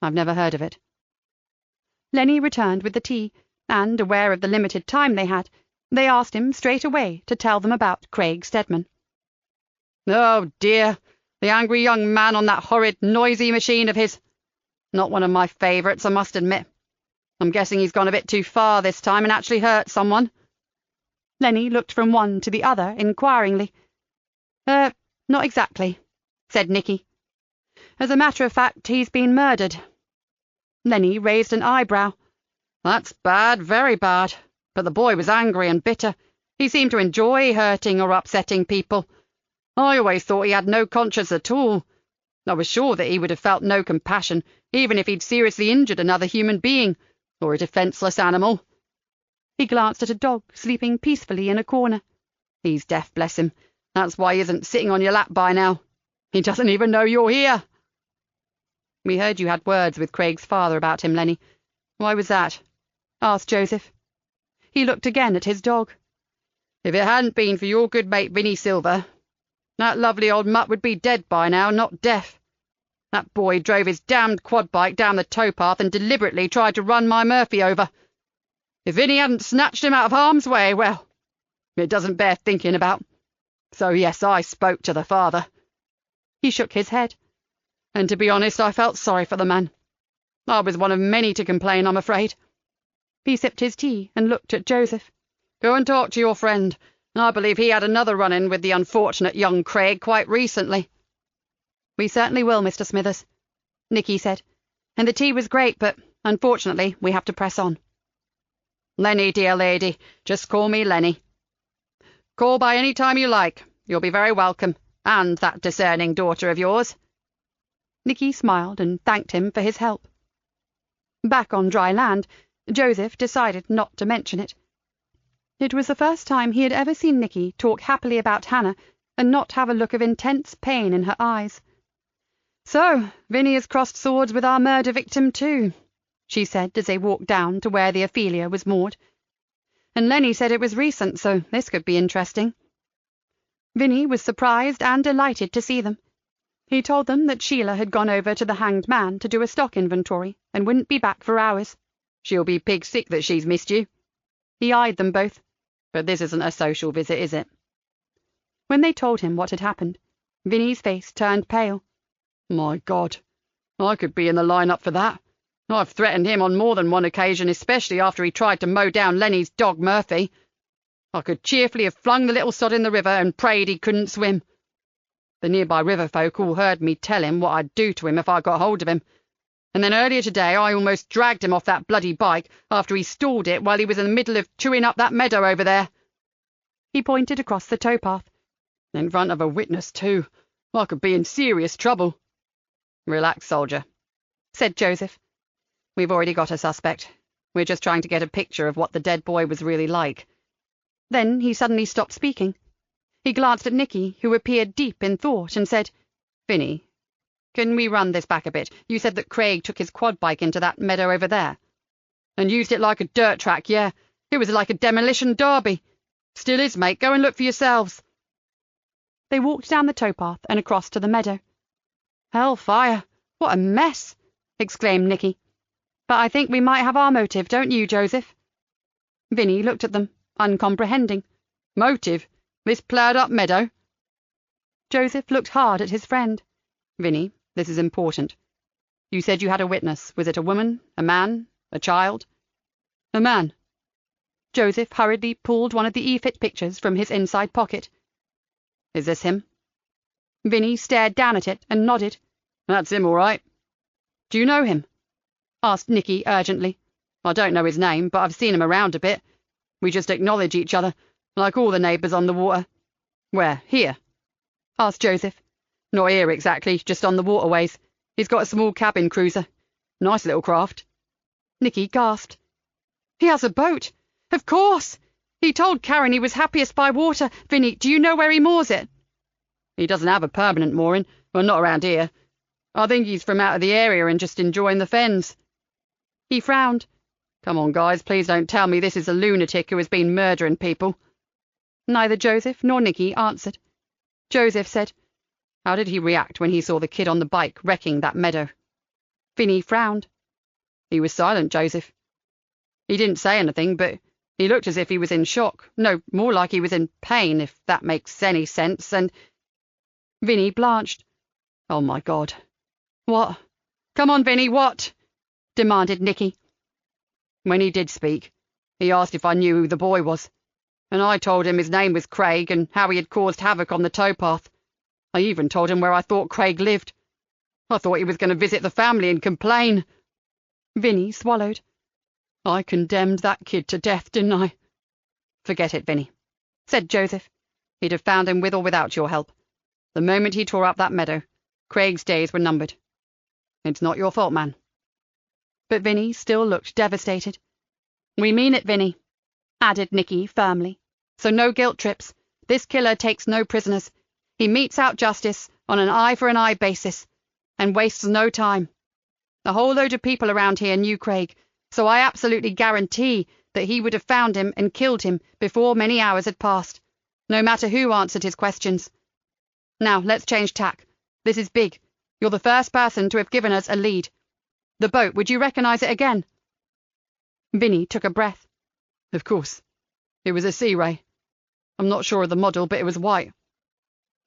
"I've never heard of it." Lenny returned with the tea, and, aware of the limited time they had, they asked him straight away to tell them about Craig Steadman. "Oh, dear, the angry young man on that horrid, noisy machine of his. Not one of my favourites, I must admit. I'm guessing he's gone a bit too far this time and actually hurt someone." Lenny looked from one to the other inquiringly. Not exactly," said Nikki. "As a matter of fact, he's been murdered." Lenny raised an eyebrow. "That's bad, very bad. But the boy was angry and bitter. He seemed to enjoy hurting or upsetting people. I always thought he had no conscience at all. I was sure that he would have felt no compassion, even if he'd seriously injured another human being, or a defenceless animal." He glanced at a dog sleeping peacefully in a corner. "He's deaf, bless him. That's why he isn't sitting on your lap by now. He doesn't even know you're here." "We heard you had words with Craig's father about him, Lenny. Why was that?" asked Joseph. He looked again at his dog. "If it hadn't been for your good mate Vinnie Silver, that lovely old mutt would be dead by now, not deaf. That boy drove his damned quad bike down the towpath and deliberately tried to run my Murphy over. If Vinnie hadn't snatched him out of harm's way, well, it doesn't bear thinking about. So yes, I spoke to the father." He shook his head. "And to be honest, I felt sorry for the man. I was one of many to complain, I'm afraid." He sipped his tea and looked at Joseph. "Go and talk to your friend. I believe he had another run-in with the unfortunate young Craig quite recently." "We certainly will, Mr. Smithers," Nikki said. "And the tea was great, but unfortunately we have to press on." "Lenny, dear lady, just call me Lenny. Call by any time you like. You'll be very welcome, and that discerning daughter of yours." Nikki smiled and thanked him for his help. Back on dry land, Joseph decided not to mention it. It was the first time he had ever seen Nikki talk happily about Hannah and not have a look of intense pain in her eyes. "So, Vinnie has crossed swords with our murder victim too," she said as they walked down to where the Ophelia was moored. "And Lenny said it was recent, so this could be interesting." Vinnie was surprised and delighted to see them. He told them that Sheila had gone over to the Hanged Man to do a stock inventory and wouldn't be back for hours. "She'll be pig sick that she's missed you." He eyed them both. "But this isn't a social visit, is it?" When they told him what had happened, Vinny's face turned pale. My God, I could be in the line-up for that. I've threatened him on more than one occasion, especially after he tried to mow down Lenny's dog Murphy. I could cheerfully have flung the little sod in the river and prayed he couldn't swim. The nearby river folk all heard me tell him what I'd do to him if I got hold of him. And then earlier today I almost dragged him off that bloody bike after he stalled it while he was in the middle of chewing up that meadow over there. He pointed across the towpath. In front of a witness, too. I could be in serious trouble. Relax, soldier, said Joseph. We've already got a suspect. We're just trying to get a picture of what the dead boy was really like. Then he suddenly stopped speaking. He glanced at Nikki, who appeared deep in thought, and said, Vinny, can we run this back a bit? You said that Craig took his quad bike into that meadow over there. And used it like a dirt track, yeah. It was like a demolition derby. Still is, mate. Go and look for yourselves. They walked down the towpath and across to the meadow. Hellfire! What a mess! Exclaimed Nikki. But I think we might have our motive, don't you, Joseph? Vinny looked at them, uncomprehending. Motive? This ploughed-up meadow? Joseph looked hard at his friend. Vinny, this is important. You said you had a witness. Was it a woman, a man, a child? A man. Joseph hurriedly pulled one of the E-Fit pictures from his inside pocket. Is this him? Vinny stared down at it and nodded. That's him, all right. Do you know him? Asked Nikki urgently. I don't know his name, but I've seen him around a bit. We just acknowledge each other, like all the neighbours on the water. Where? Here? Asked Joseph. Not here exactly, just on the waterways. He's got a small cabin cruiser. Nice little craft. Nikki gasped. He has a boat. Of course. He told Karen he was happiest by water. Vinny, do you know where he moors it? He doesn't have a permanent mooring. Well, not around here. I think he's from out of the area and just enjoying the Fens. He frowned. Come on, guys, please don't tell me this is a lunatic who has been murdering people. Neither Joseph nor Nikki answered. Joseph said, How did he react when he saw the kid on the bike wrecking that meadow? Vinny frowned. He was silent, Joseph. He didn't say anything, but he looked as if he was in shock. No, more like he was in pain, if that makes any sense, and... Vinny blanched. Oh, my God. What? Come on, Vinny, what? Demanded Nikki. When he did speak, he asked if I knew who the boy was, and I told him his name was Craig and how he had caused havoc on the towpath. I even told him where I thought Craig lived. I thought he was going to visit the family and complain. Vinny swallowed. I condemned that kid to death, didn't I? Forget it, Vinny, said Joseph. He'd have found him with or without your help. The moment he tore up that meadow, Craig's days were numbered. It's not your fault, man. But Vinny still looked devastated. We mean it, Vinny, added Nikki firmly. So no guilt trips. This killer takes no prisoners. He metes out justice on an eye-for-an-eye basis and wastes no time. A whole load of people around here knew Craig, so I absolutely guarantee that he would have found him and killed him before many hours had passed, no matter who answered his questions. Now, let's change tack. This is big. You're the first person to have given us a lead. The boat, would you recognise it again? Vinny took a breath. Of course. It was a Sea Ray. I'm not sure of the model, but it was white.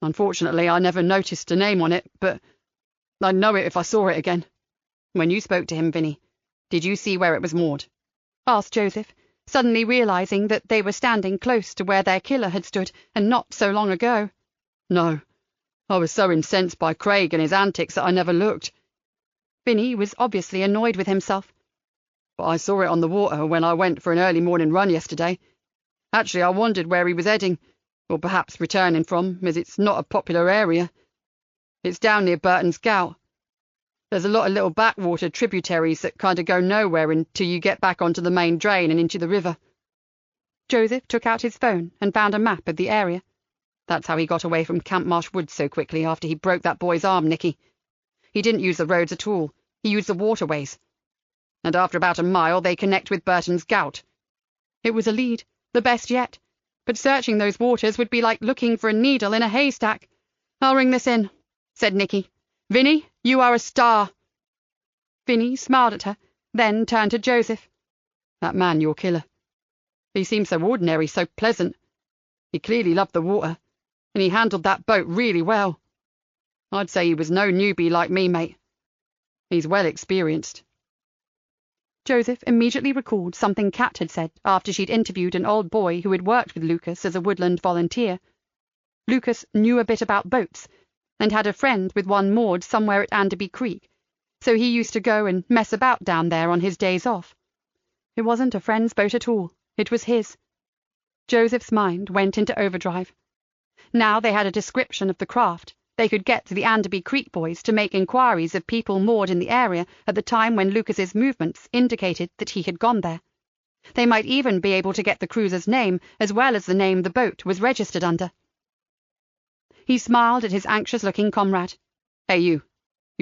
Unfortunately, I never noticed a name on it, but I'd know it if I saw it again. When you spoke to him, Vinny, did you see where it was moored? Asked Joseph, suddenly realising that they were standing close to where their killer had stood, and not so long ago. No. I was so incensed by Craig and his antics that I never looked. Vinny was obviously annoyed with himself. But I saw it on the water when I went for an early morning run yesterday. Actually, I wondered where he was heading, or perhaps returning from, as it's not a popular area. It's down near Burton's Gout. There's a lot of little backwater tributaries that kind of go nowhere until you get back onto the main drain and into the river. Joseph took out his phone and found a map of the area. That's how he got away from Camp Marsh Woods so quickly after he broke that boy's arm, Nikki. He didn't use the roads at all. He used the waterways. And after about a mile, they connect with Burton's Gout. It was a lead, the best yet. But searching those waters would be like looking for a needle in a haystack. I'll ring this in, said Nikki. Vinny, you are a star. Vinny smiled at her, then turned to Joseph. That man, your killer. He seemed so ordinary, so pleasant. He clearly loved the water, and he handled that boat really well. I'd say he was no newbie like me, mate. He's well experienced. Joseph immediately recalled something Kat had said after she'd interviewed an old boy who had worked with Lucas as a woodland volunteer. Lucas knew a bit about boats, and had a friend with one moored somewhere at Anderby Creek, so he used to go and mess about down there on his days off. It wasn't a friend's boat at all, it was his. Joseph's mind went into overdrive. Now they had a description of the craft. They could get to the Anderby Creek boys to make inquiries of people moored in the area at the time when Lucas's movements indicated that he had gone there. They might even be able to get the cruiser's name as well as the name the boat was registered under. He smiled at his anxious-looking comrade. Hey, you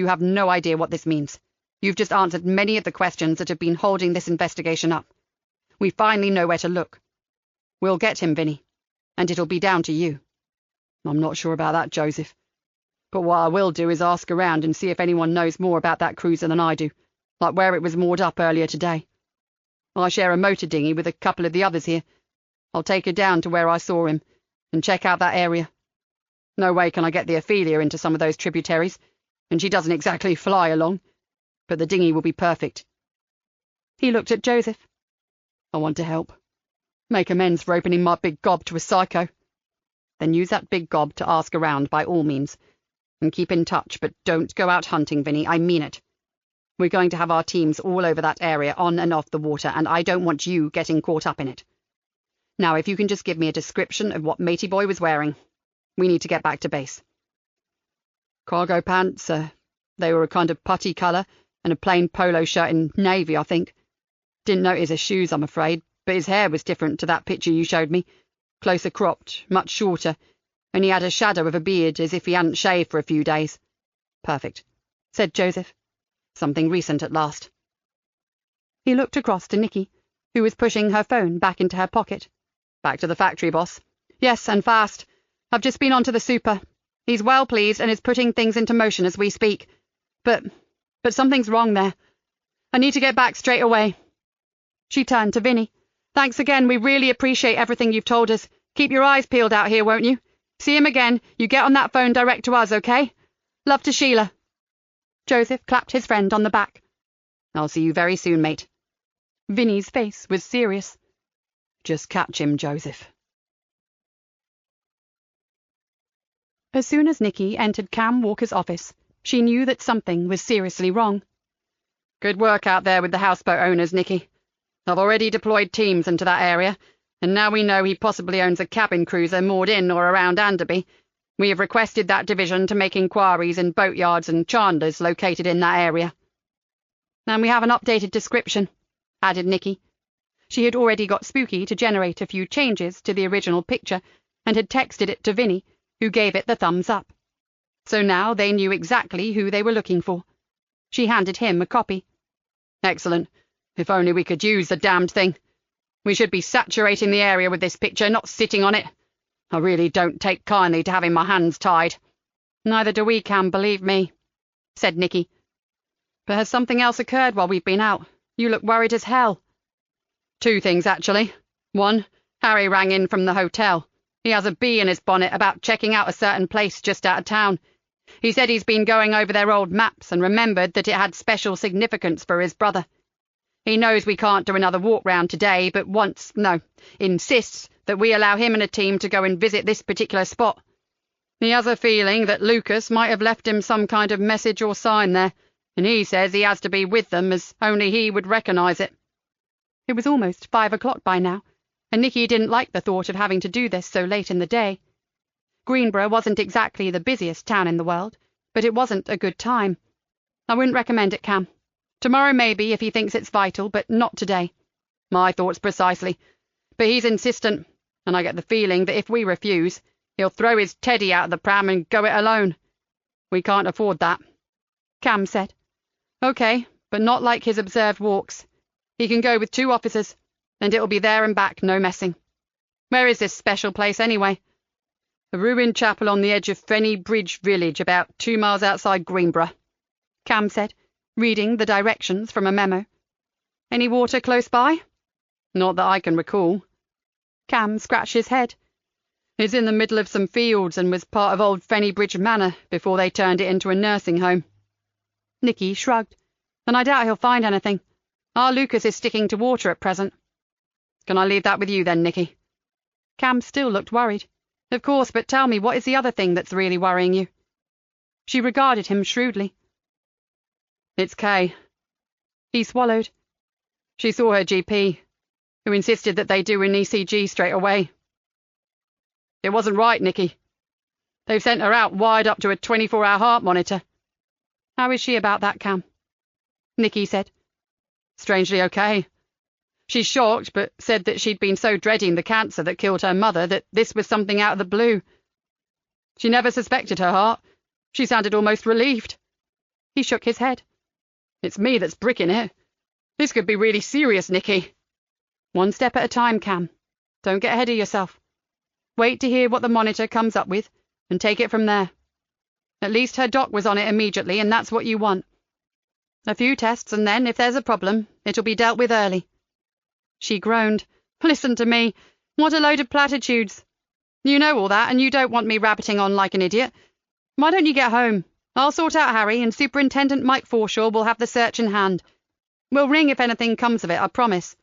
have no idea what this means. You've just answered many of the questions that have been holding this investigation up. We finally know where to look. We'll get him, Vinny, and it'll be down to you. I'm not sure about that, Joseph. But what I will do is ask around and see if anyone knows more about that cruiser than I do, like where it was moored up earlier today. I share a motor dinghy with a couple of the others here. I'll take her down to where I saw him and check out that area. No way can I get the Ophelia into some of those tributaries, and she doesn't exactly fly along, but the dinghy will be perfect. He looked at Joseph. I want to help. Make amends for opening my big gob to a psycho. Then use that big gob to ask around by all means. And keep in touch, but don't go out hunting, Vinny, I mean it. We're going to have our teams all over that area, on and off the water, and I don't want you getting caught up in it. Now, if you can just give me a description of what Matey Boy was wearing. We need to get back to base. Cargo pants, they were a kind of putty colour, and a plain polo shirt in navy, I think. Didn't notice his shoes, I'm afraid, but his hair was different to that picture you showed me. Closer cropped, much shorter, and he had a shadow of a beard as if he hadn't shaved for a few days. Perfect, said Joseph. Something recent at last. He looked across to Nikki, who was pushing her phone back into her pocket. Back to the factory, boss. Yes, and fast. I've just been on to the super. He's well pleased and is putting things into motion as we speak. But something's wrong there. I need to get back straight away. She turned to Vinny. Thanks again, we really appreciate everything you've told us. Keep your eyes peeled out here, won't you? See him again, you get on that phone direct to us, okay? Love to Sheila. Joseph clapped his friend on the back. I'll see you very soon, mate. Vinny's face was serious. Just catch him, Joseph. As soon as Nikki entered Cam Walker's office, she knew that something was seriously wrong. Good work out there with the houseboat owners, Nikki. I've already deployed teams into that area, and now we know he possibly owns a cabin cruiser moored in or around Anderby. We have requested that division to make inquiries in boatyards and chandlers located in that area. And we have an updated description, added Nikki. She had already got Spooky to generate a few changes to the original picture and had texted it to Vinny, who gave it the thumbs up. So now they knew exactly who they were looking for. She handed him a copy. Excellent. If only we could use the damned thing. We should be saturating the area with this picture, not sitting on it. I really don't take kindly to having my hands tied. Neither do we, Cam, believe me, said Nikki. But has something else occurred while we've been out? You look worried as hell. Two things, actually. One, Harry rang in from the hotel. He has a bee in his bonnet about checking out a certain place just out of town. He said he's been going over their old maps and remembered that it had special significance for his brother. He knows we can't do another walk round today, but insists that we allow him and a team to go and visit this particular spot. He has a feeling that Lucas might have left him some kind of message or sign there, and he says he has to be with them as only he would recognise it. It was almost 5 o'clock by now, and Nikki didn't like the thought of having to do this so late in the day. Greenborough wasn't exactly the busiest town in the world, but it wasn't a good time. I wouldn't recommend it, Cam. Tomorrow maybe, if he thinks it's vital, but not today. My thoughts precisely. But he's insistent, and I get the feeling that if we refuse, he'll throw his teddy out of the pram and go it alone. We can't afford that. Cam said. OK, but not like his observed walks. He can go with 2 officers, and it'll be there and back, no messing. Where is this special place, anyway? A ruined chapel on the edge of Fenny Bridge village, about 2 miles outside Greenborough, Cam said, reading the directions from a memo. Any water close by? Not that I can recall. Cam scratched his head. It's in the middle of some fields and was part of old Fennybridge Manor before they turned it into a nursing home." Nikki shrugged. "And I doubt he'll find anything. Our Lucas is sticking to water at present." "Can I leave that with you then, Nikki?" Cam still looked worried. "Of course, but tell me, what is the other thing that's really worrying you?" She regarded him shrewdly. "It's Kay." He swallowed. "She saw her GP, who insisted that they do an ECG straight away. It wasn't right, Nikki. They've sent her out wired up to a 24-hour heart monitor." "How is she about that, Cam?" Nikki said. "Strangely okay. She's shocked, but said that she'd been so dreading the cancer that killed her mother that this was something out of the blue. She never suspected her heart. She sounded almost relieved." He shook his head. "It's me that's bricking it. This could be really serious, Nikki." "One step at a time, Cam. Don't get ahead of yourself. Wait to hear what the monitor comes up with, and take it from there. At least her doc was on it immediately, and that's what you want. A few tests, and then, if there's a problem, it'll be dealt with early." She groaned. "Listen to me. What a load of platitudes. You know all that, and you don't want me rabbiting on like an idiot. Why don't you get home? I'll sort out Harry, and Superintendent Mike Forshaw will have the search in hand. We'll ring if anything comes of it, I promise."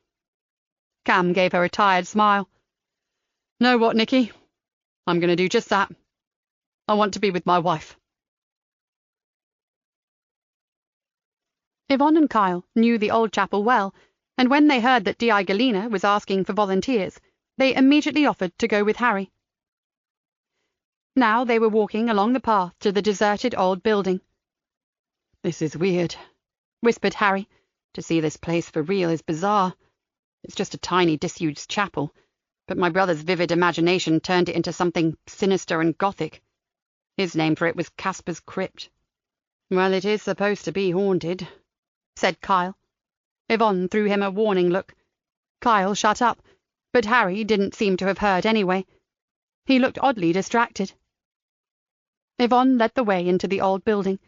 Cam gave her a tired smile. "Know what, Nikki? I'm going to do just that. I want to be with my wife." Yvonne and Kyle knew the old chapel well, and when they heard that Nikki Galena was asking for volunteers, they immediately offered to go with Harry. Now they were walking along the path to the deserted old building. "This is weird," whispered Harry. "To see this place for real is bizarre. It's just a tiny disused chapel, but my brother's vivid imagination turned it into something sinister and gothic. His name for it was Casper's Crypt." "Well, it is supposed to be haunted," said Kyle. Yvonne threw him a warning look. Kyle shut up, but Harry didn't seem to have heard anyway. He looked oddly distracted. Yvonne led the way into the old building.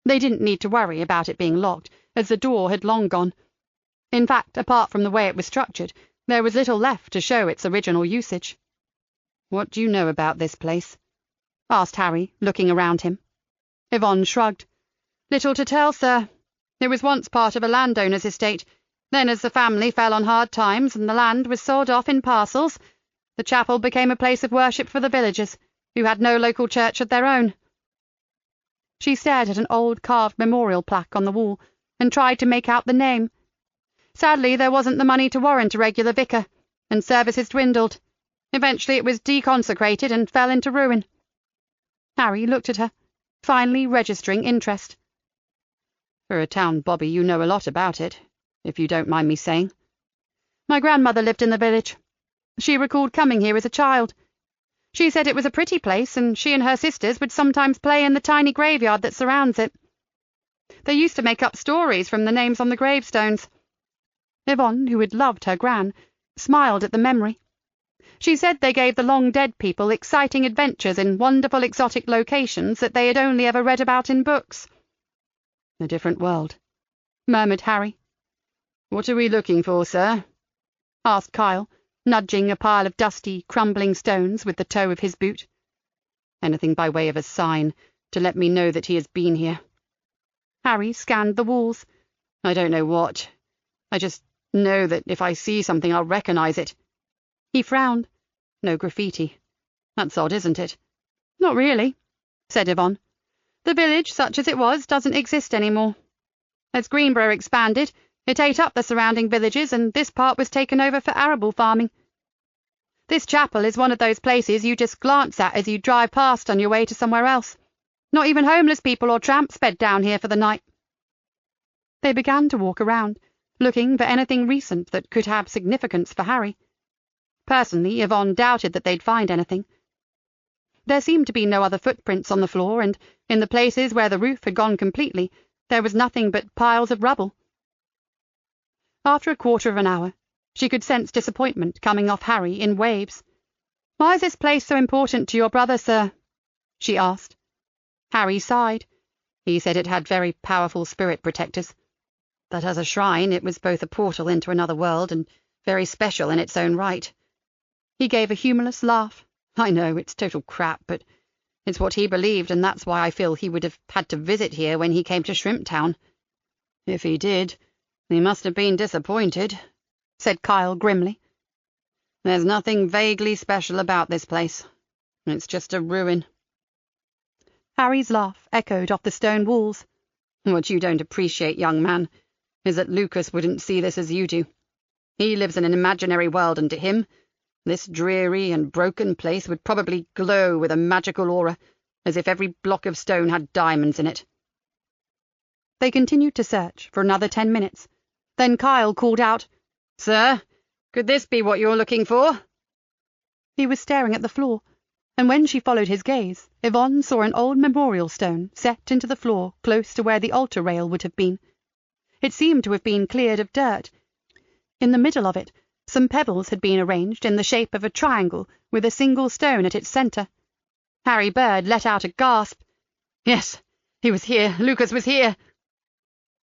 They didn't need to worry about it being locked, as the door had long gone. In fact, apart from the way it was structured, there was little left to show its original usage. "What do you know about this place?" asked Harry, looking around him. Yvonne shrugged. "Little to tell, sir. It was once part of a landowner's estate. Then, as the family fell on hard times and the land was sold off in parcels, the chapel became a place of worship for the villagers, who had no local church of their own." She stared at an old carved memorial plaque on the wall and tried to make out the name. Sadly, there wasn't the money to warrant a regular vicar, and services dwindled. Eventually it was deconsecrated and fell into ruin. Harry looked at her, finally registering interest. "For a town bobby, you know a lot about it, if you don't mind me saying." "My grandmother lived in the village. She recalled coming here as a child. She said it was a pretty place, and she and her sisters would sometimes play in the tiny graveyard that surrounds it. They used to make up stories from the names on the gravestones." Yvonne, who had loved her gran, smiled at the memory. She said they gave the long-dead people exciting adventures in wonderful exotic locations that they had only ever read about in books. "A different world," murmured Harry. "What are we looking for, sir?" asked Kyle, nudging a pile of dusty, crumbling stones with the toe of his boot. "Anything by way of a sign, to let me know that he has been here." Harry scanned the walls. "I don't know what. I just know that if I see something I'll recognize it." He frowned. "No graffiti. That's odd, isn't it?" "Not really," said Yvonne. "The village, such as it was, doesn't exist anymore. As Greenborough expanded, it ate up the surrounding villages, and this part was taken over for arable farming. This chapel is one of those places you just glance at as you drive past on your way to somewhere else. Not even homeless people or tramps bed down here for the night." They began to walk around, looking for anything recent that could have significance for Harry. Personally, Yvonne doubted that they'd find anything. There seemed to be no other footprints on the floor, and in the places where the roof had gone completely, there was nothing but piles of rubble. After a quarter of an hour, she could sense disappointment coming off Harry in waves. "Why is this place so important to your brother, sir?" she asked. Harry sighed. He said it had very powerful spirit protectors. That as a shrine, it was both a portal into another world and very special in its own right. He gave a humorless laugh. I know, it's total crap, but it's what he believed, and that's why I feel he would have had to visit here when he came to Shrimptown. If he did, he must have been disappointed, said Kyle grimly. There's nothing vaguely special about this place. It's just a ruin. Harry's laugh echoed off the stone walls. What you don't appreciate, young man, is that Lucas wouldn't see this as you do. He lives in an imaginary world, and to him, this dreary and broken place would probably glow with a magical aura, as if every block of stone had diamonds in it. They continued to search for another 10 minutes. Then Kyle called out, "Sir, could this be what you're looking for?" He was staring at the floor, and when she followed his gaze, Yvonne saw an old memorial stone set into the floor close to where the altar rail would have been. It seemed to have been cleared of dirt. In the middle of it, some pebbles had been arranged in the shape of a triangle with a single stone at its centre. Harry Bird let out a gasp. "Yes, he was here. Lucas was here."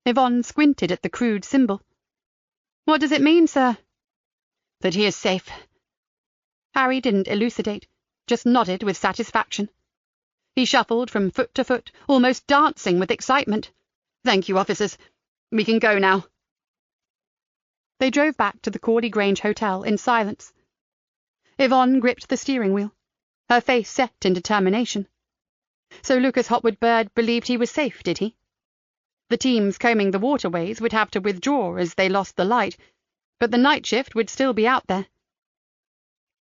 Yvonne squinted at the crude symbol. "What does it mean, sir?" "That he is safe." Harry didn't elucidate, just nodded with satisfaction. He shuffled from foot to foot, almost dancing with excitement. "Thank you, officers. We can go now." They drove back to the Corley Grange Hotel in silence. Yvonne gripped the steering wheel, her face set in determination. So Lucas Hopwood Bird believed he was safe, did he? The teams combing the waterways would have to withdraw as they lost the light, but the night shift would still be out there.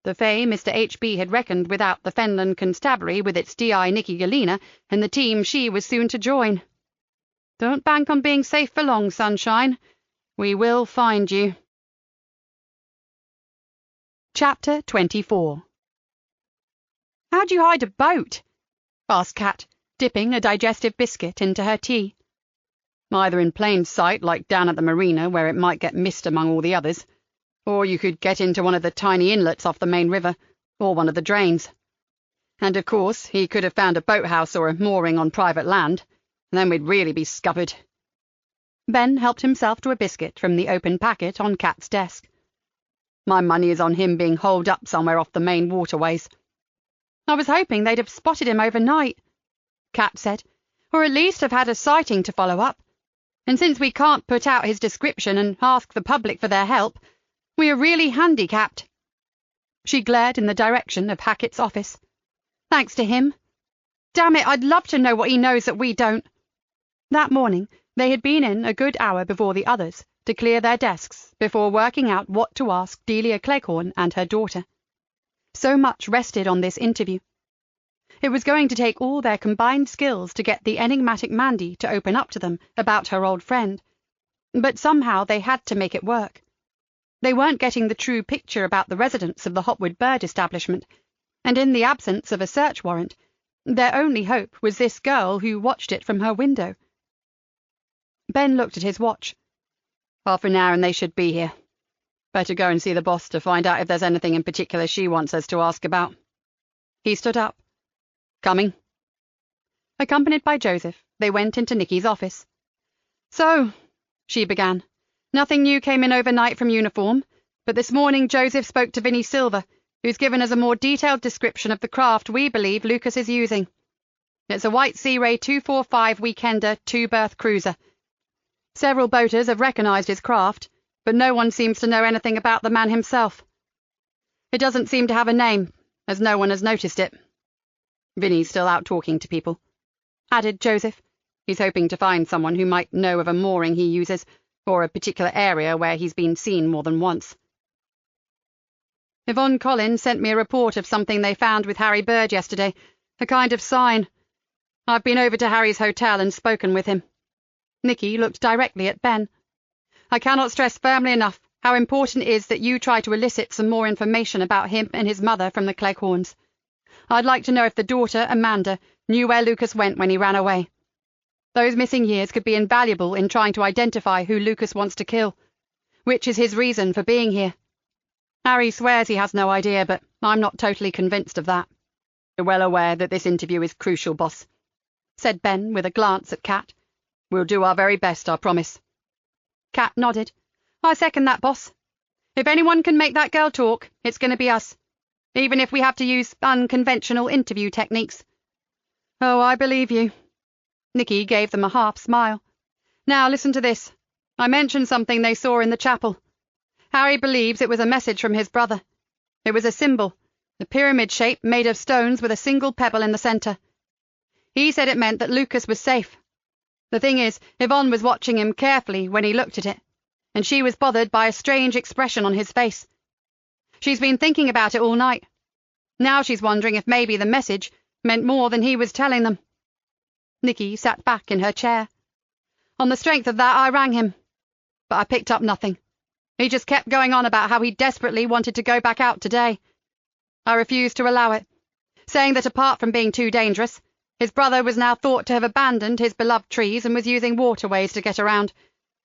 The Fae Mr. H.B. had reckoned without the Fenland Constabulary with its D.I. Nikki Galena and the team she was soon to join. "Don't bank on being safe for long, Sunshine. We will find you." Chapter 24. "How'd you hide a boat?" asked Kat, dipping a digestive biscuit into her tea. "Either in plain sight, like down at the marina, where it might get missed among all the others, or you could get into one of the tiny inlets off the main river, or one of the drains. And of course, he could have found a boathouse or a mooring on private land, and then we'd really be scuppered." Ben helped himself to a biscuit from the open packet on Kat's desk. "My money is on him being holed up somewhere off the main waterways." "I was hoping they'd have spotted him overnight," Kat said, "or at least have had a sighting to follow up. And since we can't put out his description and ask the public for their help, we are really handicapped." She glared in the direction of Hackett's office. "Thanks to him. Damn it, I'd love to know what he knows that we don't." That morning, they had been in a good hour before the others to clear their desks before working out what to ask Delia Cleghorn and her daughter. So much rested on this interview. It was going to take all their combined skills to get the enigmatic Mandy to open up to them about her old friend, but somehow they had to make it work. They weren't getting the true picture about the residents of the Hopwood Bird establishment, and in the absence of a search warrant, their only hope was this girl who watched it from her window. Ben looked at his watch. "Half an hour and they should be here. Better go and see the boss to find out if there's anything in particular she wants us to ask about." He stood up. "Coming?" Accompanied by Joseph, they went into Nikki's office. "So," she began, "nothing new came in overnight from uniform, but this morning Joseph spoke to Vinnie Silver, who's given us a more detailed description of the craft we believe Lucas is using. It's a White Sea Ray 245 Weekender 2-berth cruiser. Several boaters have recognised his craft, but no one seems to know anything about the man himself. It doesn't seem to have a name, as no one has noticed it. Vinnie's still out talking to people," added Joseph. "He's hoping to find someone who might know of a mooring he uses, or a particular area where he's been seen more than once. Yvonne Collins sent me a report of something they found with Harry Bird yesterday, a kind of sign. I've been over to Harry's hotel and spoken with him." Nikki looked directly at Ben. "I cannot stress firmly enough how important it is that you try to elicit some more information about him and his mother from the Cleghorns. I'd like to know if the daughter, Amanda, knew where Lucas went when he ran away. Those missing years could be invaluable in trying to identify who Lucas wants to kill, which is his reason for being here. Harry swears he has no idea, but I'm not totally convinced of that." "You're well aware that this interview is crucial, boss," said Ben with a glance at Kat. "We'll do our very best, I promise." Kat nodded. "I second that, boss. If anyone can make that girl talk, it's going to be us. even if we have to use unconventional interview techniques." "Oh, I believe you." Nikki gave them a half smile. "Now listen to this. I mentioned something they saw in the chapel. Harry believes it was a message from his brother. It was a symbol, a pyramid shape made of stones with a single pebble in the centre. He said it meant that Lucas was safe. The thing is, Yvonne was watching him carefully when he looked at it, and she was bothered by a strange expression on his face. She's been thinking about it all night. Now she's wondering if maybe the message meant more than he was telling them." Nikki sat back in her chair. "On the strength of that, I rang him. But I picked up nothing. He just kept going on about how he desperately wanted to go back out today. I refused to allow it, saying that apart from being too dangerous, his brother was now thought to have abandoned his beloved trees and was using waterways to get around,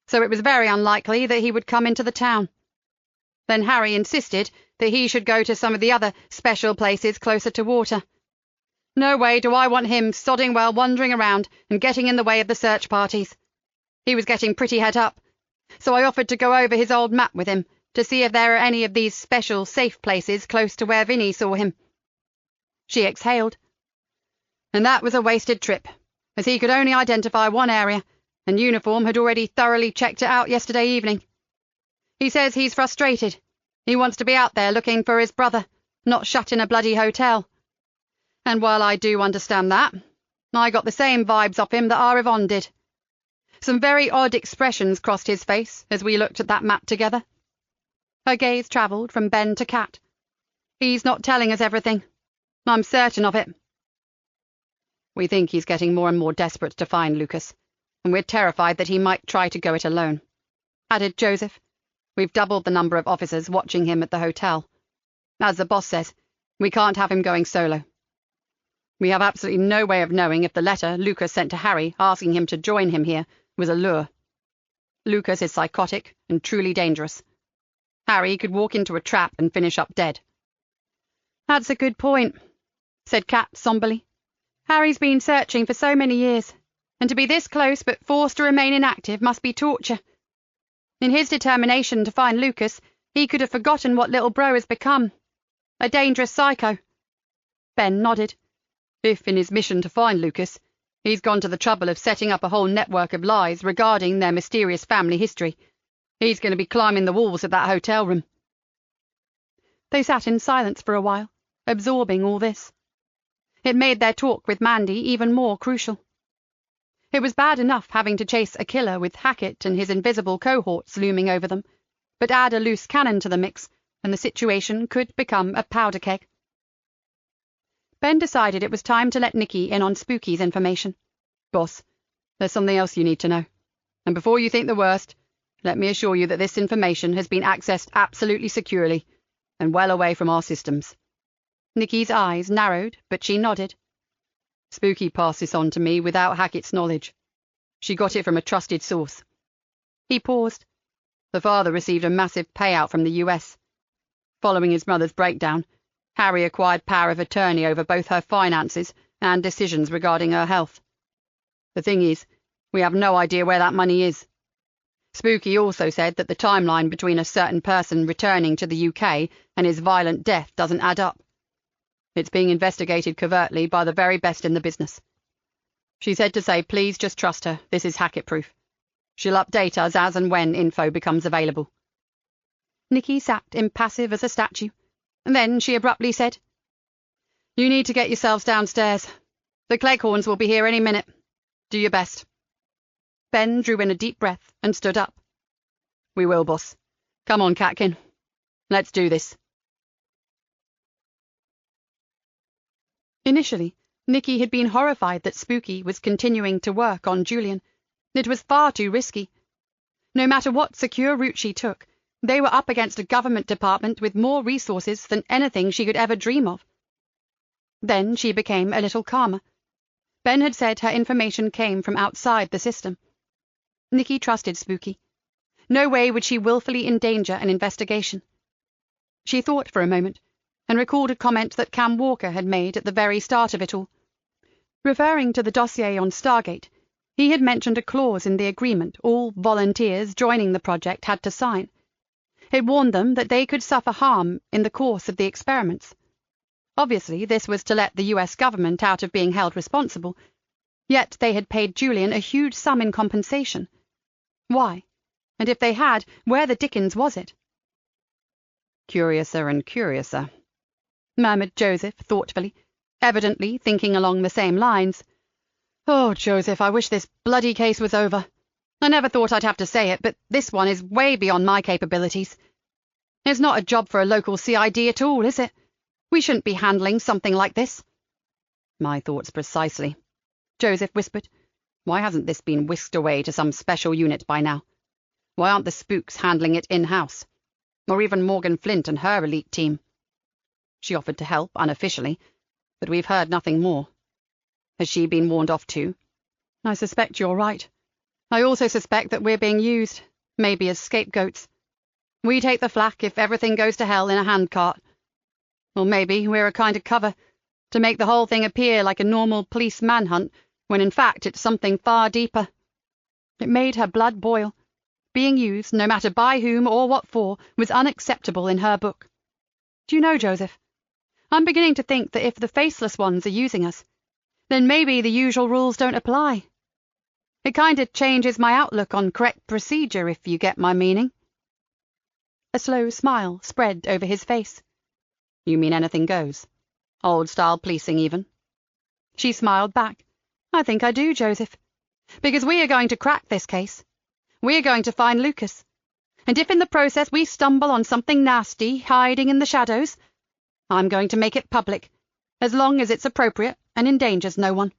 so it was very unlikely that he would come into the town. Then Harry insisted that he should go to some of the other special places closer to water. No way do I want him sodding well wandering around and getting in the way of the search parties. He was getting pretty het up, so I offered to go over his old map with him to see if there are any of these special safe places close to where Vinny saw him." She exhaled. "And that was a wasted trip, as he could only identify one area, and Uniform had already thoroughly checked it out yesterday evening. He says he's frustrated. He wants to be out there looking for his brother, not shut in a bloody hotel. And while I do understand that, I got the same vibes off him that our Yvonne did. Some very odd expressions crossed his face as we looked at that map together." Her gaze travelled from Ben to Kat. "He's not telling us everything. I'm certain of it." "We think he's getting more and more desperate to find Lucas, and we're terrified that he might try to go it alone," added Joseph. "We've doubled the number of officers watching him at the hotel. As the boss says, we can't have him going solo. We have absolutely no way of knowing if the letter Lucas sent to Harry asking him to join him here was a lure. Lucas is psychotic and truly dangerous. Harry could walk into a trap and finish up dead." "That's a good point," said Kat somberly. "Harry's been searching for so many years, and to be this close but forced to remain inactive must be torture. In his determination to find Lucas, he could have forgotten what little bro has become. A dangerous psycho." Ben nodded. "If, in his mission to find Lucas, he's gone to the trouble of setting up a whole network of lies regarding their mysterious family history, he's going to be climbing the walls of that hotel room." They sat in silence for a while, absorbing all this. It made their talk with Mandy even more crucial. It was bad enough having to chase a killer with Hackett and his invisible cohorts looming over them, but add a loose cannon to the mix, and the situation could become a powder keg. Ben decided it was time to let Nikki in on Spooky's information. "Boss, there's something else you need to know. And before you think the worst, let me assure you that this information has been accessed absolutely securely and well away from our systems." Nikki's eyes narrowed, but she nodded. "Spooky passed this on to me without Hackett's knowledge. She got it from a trusted source." He paused. "The father received a massive payout from the US. Following his mother's breakdown, Harry acquired power of attorney over both her finances and decisions regarding her health. The thing is, we have no idea where that money is. Spooky also said that the timeline between a certain person returning to the UK and his violent death doesn't add up. It's being investigated covertly by the very best in the business. She said to say, please just trust her, this is Hackett-proof. She'll update us as and when info becomes available." Nikki sat impassive as a statue, and then she abruptly said, "You need to get yourselves downstairs. The Cleghorns will be here any minute. Do your best." Ben drew in a deep breath and stood up. "We will, boss. Come on, Catkin. Let's do this." Initially, Nikki had been horrified that Spooky was continuing to work on Julian. It was far too risky. No matter what secure route she took, they were up against a government department with more resources than anything she could ever dream of. Then she became a little calmer. Ben had said her information came from outside the system. Nikki trusted Spooky. No way would she willfully endanger an investigation. She thought for a moment, and recalled a comment that Cam Walker had made at the very start of it all. Referring to the dossier on Stargate, he had mentioned a clause in the agreement all volunteers joining the project had to sign. It warned them that they could suffer harm in the course of the experiments. Obviously, this was to let the US government out of being held responsible, yet they had paid Julian a huge sum in compensation. Why? And if they had, where the dickens was it? Curiouser and curiouser, murmured Joseph thoughtfully, evidently thinking along the same lines. Oh, Joseph, I wish this bloody case was over. I never thought I'd have to say it, but this one is way beyond my capabilities. It's not a job for a local CID at all, is it? We shouldn't be handling something like this. My thoughts precisely, Joseph whispered. Why hasn't this been whisked away to some special unit by now? Why aren't the spooks handling it in-house? Or even Morgan Flint and her elite team? She offered to help, unofficially, but we've heard nothing more. Has she been warned off too? I suspect you're right. I also suspect that we're being used, maybe as scapegoats. We take the flak if everything goes to hell in a handcart. Or maybe we're a kind of cover, to make the whole thing appear like a normal police manhunt, when in fact it's something far deeper. It made her blood boil. Being used, no matter by whom or what for, was unacceptable in her book. Do you know, Joseph, I'm beginning to think that if the faceless ones are using us, then maybe the usual rules don't apply. It kind of changes my outlook on correct procedure, if you get my meaning. A slow smile spread over his face. You mean anything goes? Old-style policing, even? She smiled back. I think I do, Joseph. Because we are going to crack this case. We are going to find Lucas. And if in the process we stumble on something nasty hiding in the shadows, I'm going to make it public, as long as it's appropriate and endangers no one.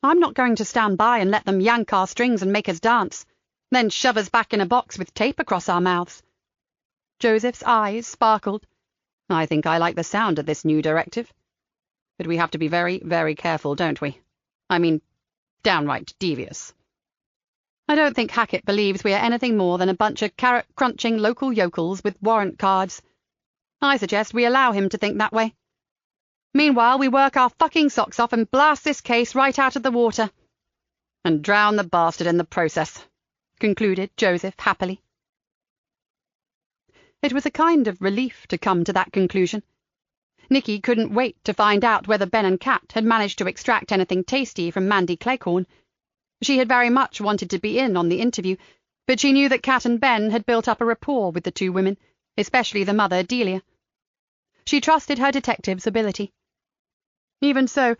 I'm not going to stand by and let them yank our strings and make us dance, then shove us back in a box with tape across our mouths. Joseph's eyes sparkled. I think I like the sound of this new directive. But we have to be very, very careful, don't we? I mean, downright devious. I don't think Hackett believes we are anything more than a bunch of carrot-crunching local yokels with warrant cards. I suggest we allow him to think that way. Meanwhile, we work our fucking socks off and blast this case right out of the water. And drown the bastard in the process, concluded Joseph happily. It was a kind of relief to come to that conclusion. Nikki couldn't wait to find out whether Ben and Kat had managed to extract anything tasty from Mandy Cleghorn. She had very much wanted to be in on the interview, but she knew that Kat and Ben had built up a rapport with the two women, especially the mother, Delia. She trusted her detective's ability. Even so,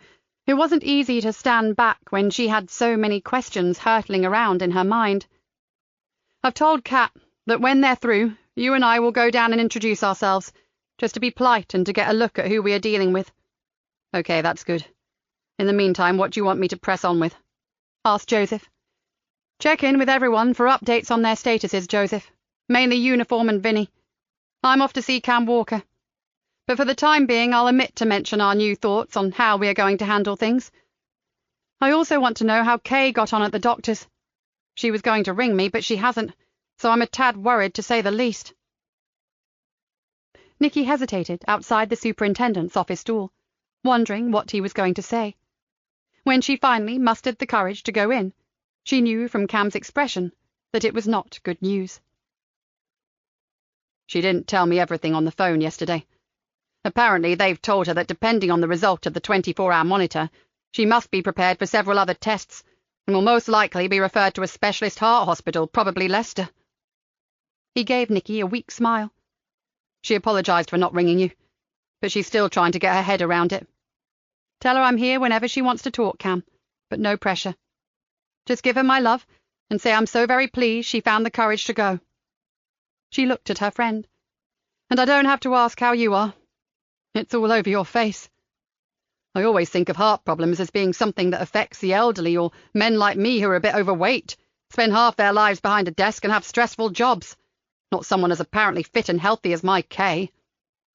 it wasn't easy to stand back when she had so many questions hurtling around in her mind. I've told Kat that when they're through, you and I will go down and introduce ourselves, just to be polite and to get a look at who we are dealing with. Okay, that's good. In the meantime, what do you want me to press on with? Asked Joseph. Check in with everyone for updates on their statuses, Joseph. Mainly Uniform and Vinny. I'm off to see Cam Walker. But for the time being, I'll omit to mention our new thoughts on how we are going to handle things. I also want to know how Kay got on at the doctor's. She was going to ring me, but she hasn't, so I'm a tad worried, to say the least. Nikki hesitated outside the superintendent's office door, wondering what he was going to say. When she finally mustered the courage to go in, she knew from Cam's expression that it was not good news. She didn't tell me everything on the phone yesterday. Apparently they've told her that depending on the result of the 24-hour monitor, she must be prepared for several other tests, and will most likely be referred to a specialist heart hospital, probably Leicester. He gave Nikki a weak smile. She apologised for not ringing you, but she's still trying to get her head around it. Tell her I'm here whenever she wants to talk, Cam, but no pressure. Just give her my love, and say I'm so very pleased she found the courage to go. She looked at her friend. And I don't have to ask how you are. It's all over your face. I always think of heart problems as being something that affects the elderly or men like me who are a bit overweight, spend half their lives behind a desk and have stressful jobs, not someone as apparently fit and healthy as my Kay.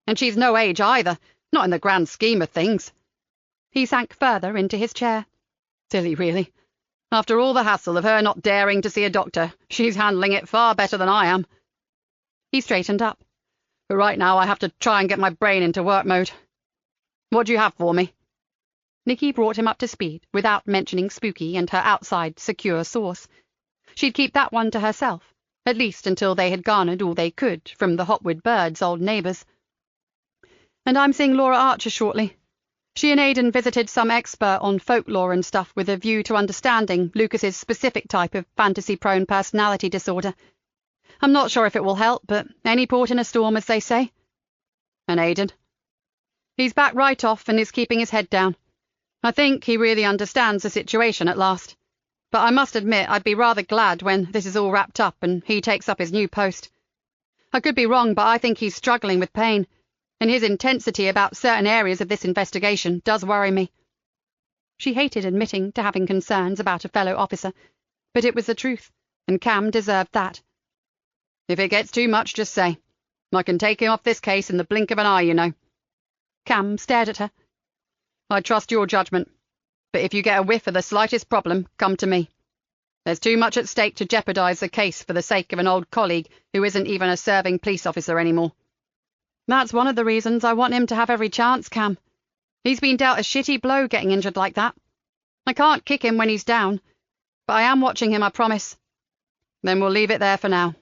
And she's no age either, not in the grand scheme of things. He sank further into his chair. Silly, really. After all the hassle of her not daring to see a doctor, she's handling it far better than I am. He straightened up. But right now I have to try and get my brain into work mode. What do you have for me? Nikki brought him up to speed without mentioning Spooky and her outside secure source. She'd keep that one to herself, at least until they had garnered all they could from the Hotwood Bird's old neighbours. And I'm seeing Laura Archer shortly. She and Aidan visited some expert on folklore and stuff with a view to understanding Lucas's specific type of fantasy-prone personality disorder. I'm not sure if it will help, but any port in a storm, as they say. And Aidan? He's back right off and is keeping his head down. I think he really understands the situation at last. But I must admit I'd be rather glad when this is all wrapped up and he takes up his new post. I could be wrong, but I think he's struggling with pain, and his intensity about certain areas of this investigation does worry me. She hated admitting to having concerns about a fellow officer, but it was the truth, and Cam deserved that. If it gets too much, just say. I can take him off this case in the blink of an eye, you know. Cam stared at her. I trust your judgment, but if you get a whiff of the slightest problem, come to me. There's too much at stake to jeopardise the case for the sake of an old colleague who isn't even a serving police officer anymore. That's one of the reasons I want him to have every chance, Cam. He's been dealt a shitty blow getting injured like that. I can't kick him when he's down, but I am watching him, I promise. Then we'll leave it there for now.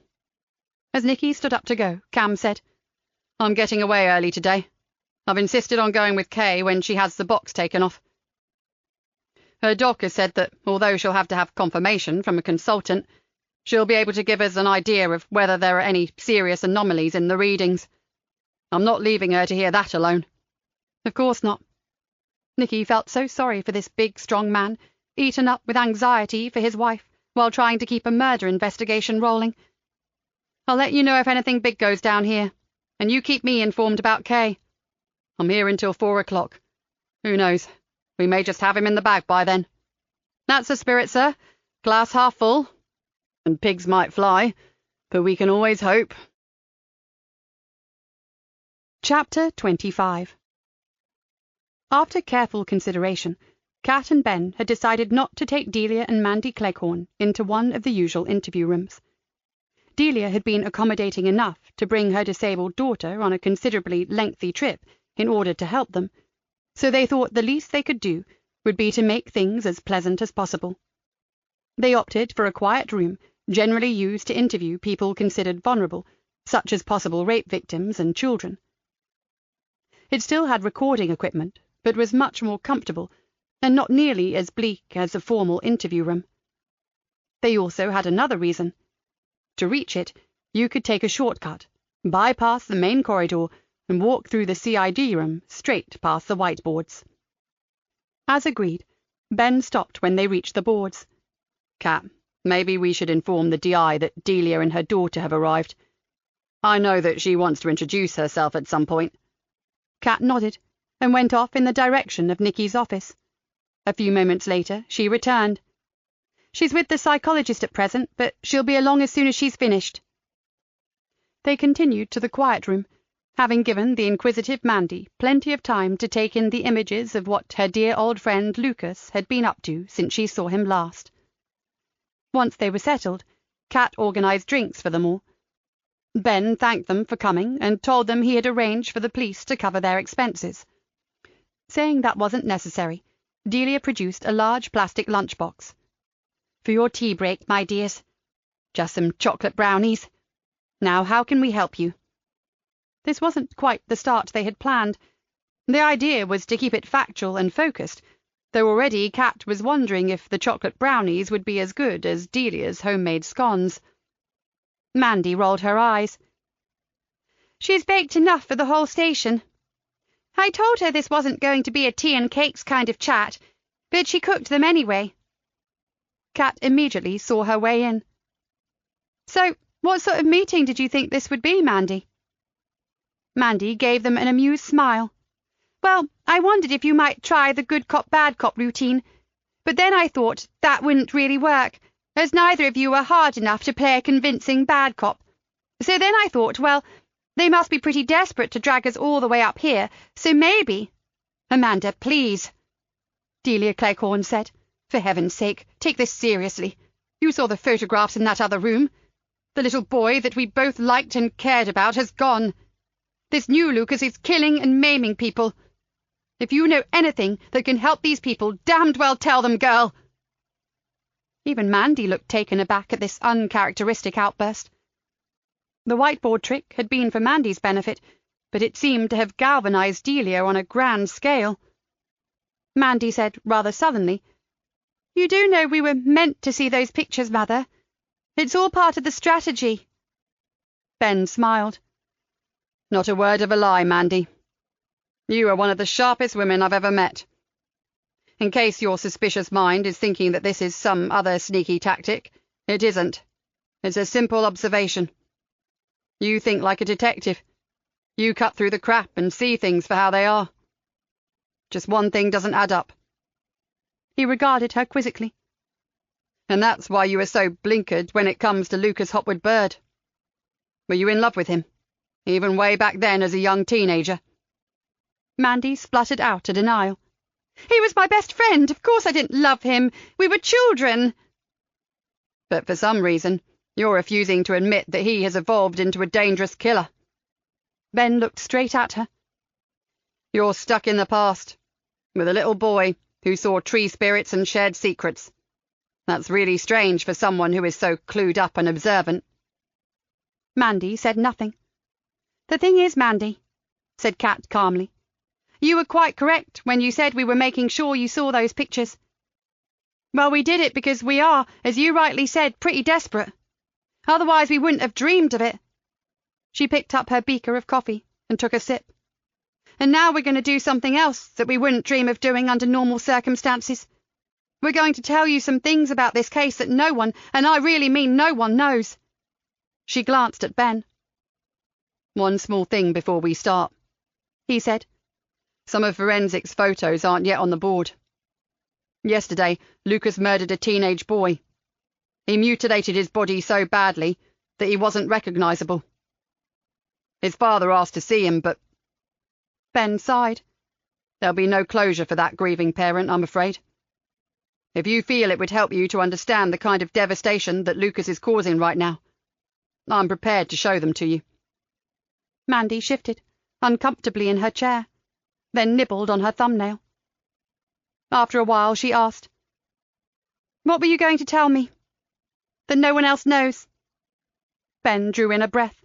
As Nikki stood up to go, Cam said, I'm getting away early today. I've insisted on going with Kay when she has the box taken off. Her doc has said that, although she'll have to have confirmation from a consultant, she'll be able to give us an idea of whether there are any serious anomalies in the readings. I'm not leaving her to hear that alone. Of course not. Nikki felt so sorry for this big, strong man, eaten up with anxiety for his wife, while trying to keep a murder investigation rolling. I'll let you know if anything big goes down here, and you keep me informed about Kay. I'm here until 4 o'clock. Who knows? We may just have him in the bag by then. That's the spirit, sir. Glass half full. And pigs might fly, but we can always hope. Chapter 25. After careful consideration, Kat and Ben had decided not to take Delia and Mandy Cleghorn into one of the usual interview rooms. Delia had been accommodating enough to bring her disabled daughter on a considerably lengthy trip in order to help them, so they thought the least they could do would be to make things as pleasant as possible. They opted for a quiet room, generally used to interview people considered vulnerable, such as possible rape victims and children. It still had recording equipment, but was much more comfortable, and not nearly as bleak as a formal interview room. They also had another reason. To reach it, you could take a shortcut, bypass the main corridor, and walk through the CID room straight past the whiteboards. As agreed, Ben stopped when they reached the boards. Kat, maybe we should inform the DI that Delia and her daughter have arrived. I know that she wants to introduce herself at some point. Kat nodded, and went off in the direction of Nikki's office. A few moments later, she returned. She's with the psychologist at present, but she'll be along as soon as she's finished. They continued to the quiet room, having given the inquisitive Mandy plenty of time to take in the images of what her dear old friend Lucas had been up to since she saw him last. Once they were settled, Kat organised drinks for them all. Ben thanked them for coming and told them he had arranged for the police to cover their expenses. Saying that wasn't necessary, Delia produced a large plastic lunchbox. For your tea break, my dears. Just some chocolate brownies. Now, how can we help you? This wasn't quite the start they had planned. The idea was to keep it factual and focused, though already Kat was wondering if the chocolate brownies would be as good as Delia's homemade scones. Mandy rolled her eyes. She's baked enough for the whole station. I told her this wasn't going to be a tea and cakes kind of chat, but she cooked them anyway. Kat immediately saw her way in. So, what sort of meeting did you think this would be, Mandy? Mandy gave them an amused smile. Well, I wondered if you might try the good cop, bad cop routine, but then I thought that wouldn't really work, as neither of you are hard enough to play a convincing bad cop. So then I thought, well, they must be pretty desperate to drag us all the way up here, so maybe— Amanda, please, Delia Cleghorn said. For heaven's sake, take this seriously. You saw the photographs in that other room. The little boy that we both liked and cared about has gone. This new Lucas is killing and maiming people. If you know anything that can help these people, damned well tell them, girl. Even Mandy looked taken aback at this uncharacteristic outburst. The whiteboard trick had been for Mandy's benefit, but it seemed to have galvanized Delia on a grand scale. Mandy said rather sullenly, "You do know we were meant to see those pictures, Mother. It's all part of the strategy." Ben smiled. "Not a word of a lie, Mandy. You are one of the sharpest women I've ever met. In case your suspicious mind is thinking that this is some other sneaky tactic, it isn't. It's a simple observation. You think like a detective. You cut through the crap and see things for how they are. Just one thing doesn't add up." He regarded her quizzically. "And that's why you are so blinkered when it comes to Lucas Hopwood Bird. Were you in love with him, even way back then as a young teenager?" Mandy spluttered out a denial. "He was my best friend. Of course I didn't love him. We were children." "But for some reason, you're refusing to admit that he has evolved into a dangerous killer." Ben looked straight at her. "You're stuck in the past, with a little boy who saw tree spirits and shared secrets. That's really strange for someone who is so clued up and observant." Mandy said nothing. "The thing is, Mandy," said Kat calmly, "you were quite correct when you said we were making sure you saw those pictures. Well, we did it because we are, as you rightly said, pretty desperate. Otherwise we wouldn't have dreamed of it." She picked up her beaker of coffee and took a sip. "And now we're going to do something else that we wouldn't dream of doing under normal circumstances. We're going to tell you some things about this case that no one, and I really mean no one, knows." She glanced at Ben. "One small thing before we start," he said. "Some of Forensics' photos aren't yet on the board. Yesterday, Lucas murdered a teenage boy. He mutilated his body so badly that he wasn't recognizable. His father asked to see him, but—" Ben sighed. "There'll be no closure for that grieving parent, I'm afraid. If you feel it would help you to understand the kind of devastation that Lucas is causing right now, I'm prepared to show them to you." Mandy shifted uncomfortably in her chair, then nibbled on her thumbnail. After a while she asked, "What were you going to tell me? That no one else knows?" Ben drew in a breath.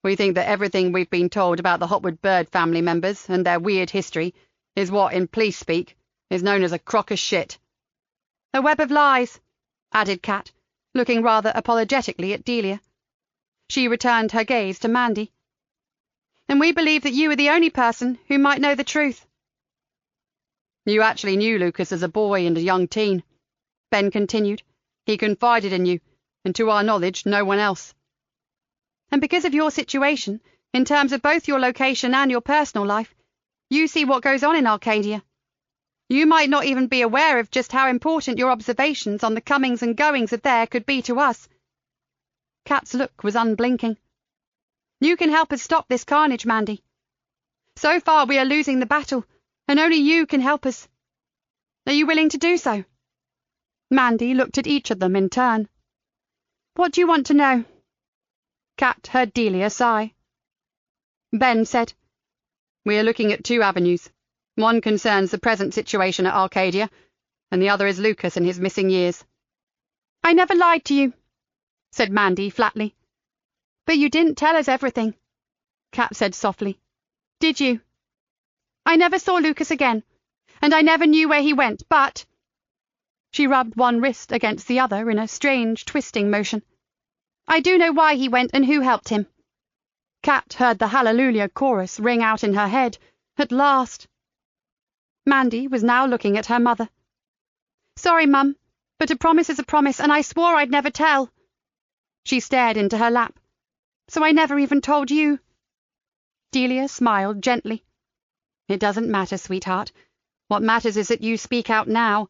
"We think that everything we've been told about the Hopwood Bird family members and their weird history is what, in police speak, is known as a crock of shit." "A web of lies," added Kat, looking rather apologetically at Delia. She returned her gaze to Mandy. "And we believe that you are the only person who might know the truth." "You actually knew Lucas as a boy and a young teen," Ben continued. "He confided in you, and to our knowledge, no one else." "And because of your situation, in terms of both your location and your personal life, you see what goes on in Arcadia. You might not even be aware of just how important your observations on the comings and goings of there could be to us." Kat's look was unblinking. "You can help us stop this carnage, Mandy. So far we are losing the battle, and only you can help us. Are you willing to do so?" Mandy looked at each of them in turn. "What do you want to know?" Kat heard Delia sigh. Ben said, "We are looking at 2 avenues. One concerns the present situation at Arcadia, and the other is Lucas and his missing years." "I never lied to you," said Mandy flatly. "But you didn't tell us everything," Kat said softly. "Did you? I never saw Lucas again, and I never knew where he went, but—" She rubbed one wrist against the other in a strange, twisting motion. "I do know why he went and who helped him." Kat heard the Hallelujah chorus ring out in her head. At last! Mandy was now looking at her mother. "Sorry, Mum, but a promise is a promise, and I swore I'd never tell." She stared into her lap. "So I never even told you." Delia smiled gently. "It doesn't matter, sweetheart. What matters is that you speak out now,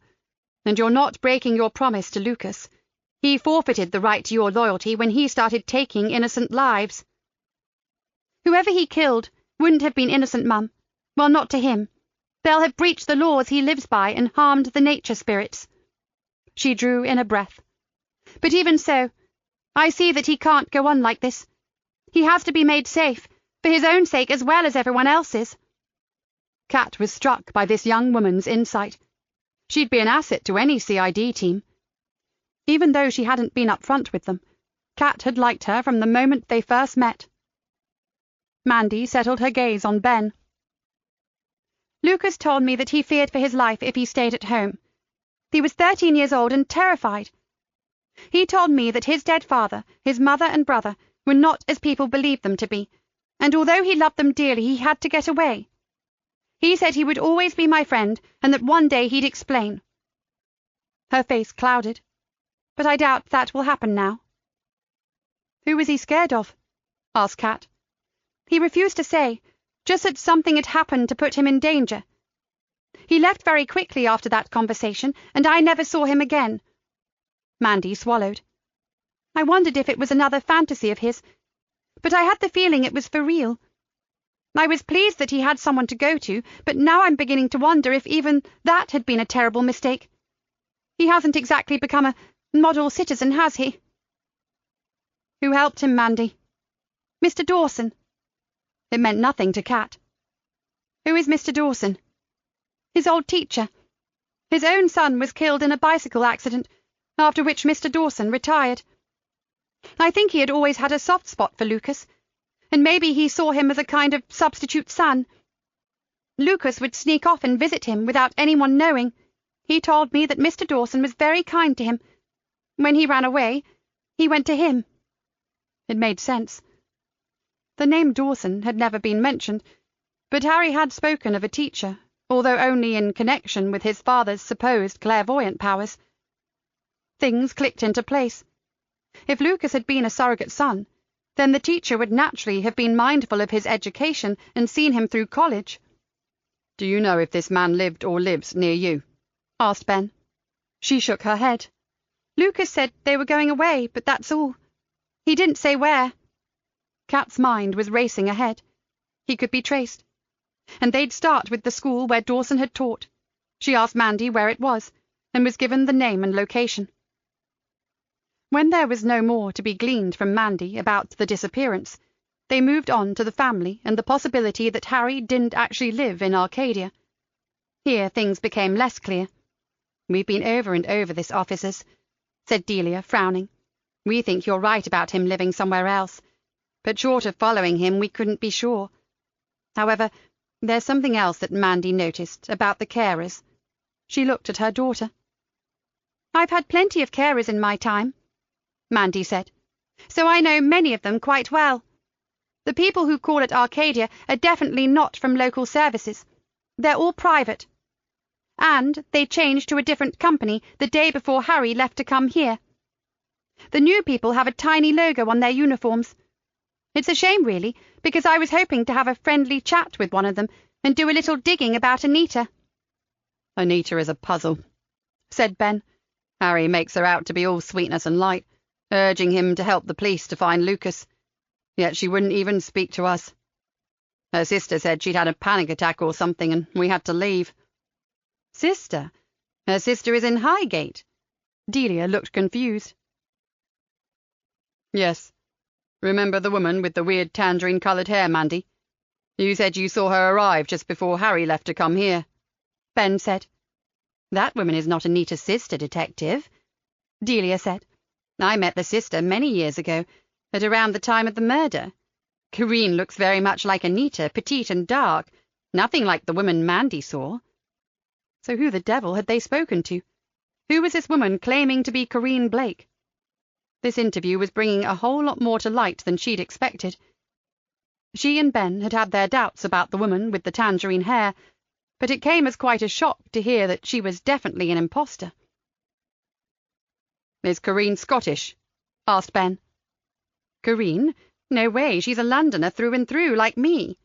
and you're not breaking your promise to Lucas. He forfeited the right to your loyalty when he started taking innocent lives." "Whoever he killed wouldn't have been innocent, Mum. Well, not to him. They'll have breached the laws he lives by and harmed the nature spirits." She drew in a breath. "But even so, I see that he can't go on like this. He has to be made safe, for his own sake as well as everyone else's." Kat was struck by this young woman's insight. She'd be an asset to any CID team. Even though she hadn't been up front with them, Kat had liked her from the moment they first met. Mandy settled her gaze on Ben. Lucas told me that he feared for his life if he stayed at home. He was 13 years old and terrified. He told me that his dead father, his mother and brother were not as people believed them to be, and although he loved them dearly, he had to get away. He said he would always be my friend and that one day he'd explain. Her face clouded, but I doubt that will happen now. Who was he scared of? Asked Kat. He refused to say, just that something had happened to put him in danger. He left very quickly after that conversation, and I never saw him again. Mandy swallowed. I wondered if it was another fantasy of his, but I had the feeling it was for real. I was pleased that he had someone to go to, but now I'm beginning to wonder if even that had been a terrible mistake. He hasn't exactly become a model citizen, has he? Who helped him, Mandy? Mr. Dawson. It meant nothing to Kat. Who is Mr. Dawson? His old teacher. His own son was killed in a bicycle accident, after which Mr. Dawson retired. I think he had always had a soft spot for Lucas, and maybe he saw him as a kind of substitute son. Lucas would sneak off and visit him without anyone knowing. He told me that Mr. Dawson was very kind to him. When he ran away, he went to him. It made sense. The name Dawson had never been mentioned, but Harry had spoken of a teacher, although only in connection with his father's supposed clairvoyant powers. Things clicked into place. If Lucas had been a surrogate son, then the teacher would naturally have been mindful of his education and seen him through college. Do you know if this man lived or lives near you? Asked Ben. She shook her head. Lucas said they were going away, but that's all. He didn't say where. Kat's mind was racing ahead. He could be traced. And they'd start with the school where Dawson had taught. She asked Mandy where it was, and was given the name and location. When there was no more to be gleaned from Mandy about the disappearance, they moved on to the family and the possibility that Harry didn't actually live in Arcadia. Here things became less clear. "We've been over and over this, officers," said Delia, frowning. "We think you're right about him living somewhere else, but short of following him, we couldn't be sure. However, there's something else that Mandy noticed about the carers." She looked at her daughter. "I've had plenty of carers in my time," Mandy said, "so I know many of them quite well. The people who call at Arcadia are definitely not from local services. They're all private. And they changed to a different company the day before Harry left to come here. The new people have a tiny logo on their uniforms. It's a shame, really, because I was hoping to have a friendly chat with one of them and do a little digging about Anita." "Anita is a puzzle," said Ben. "Harry makes her out to be all sweetness and light, urging him to help the police to find Lucas. Yet she wouldn't even speak to us. Her sister said she'd had a panic attack or something and we had to leave." "Sister? Her sister is in Highgate." Delia looked confused. "Yes. Remember the woman with the weird tangerine-coloured hair, Mandy? You said you saw her arrive just before Harry left to come here," Ben said. "That woman is not Anita's sister, Detective," Delia said. "I met the sister many years ago, at around the time of the murder. Corinne looks very much like Anita, petite and dark, nothing like the woman Mandy saw." So who the devil had they spoken to? Who was this woman claiming to be Corinne Blake? This interview was bringing a whole lot more to light than she'd expected. She and Ben had had their doubts about the woman with the tangerine hair, but it came as quite a shock to hear that she was definitely an imposter. "Is Corinne Scottish?" asked Ben. "Corinne? No way, she's a Londoner through and through, like me."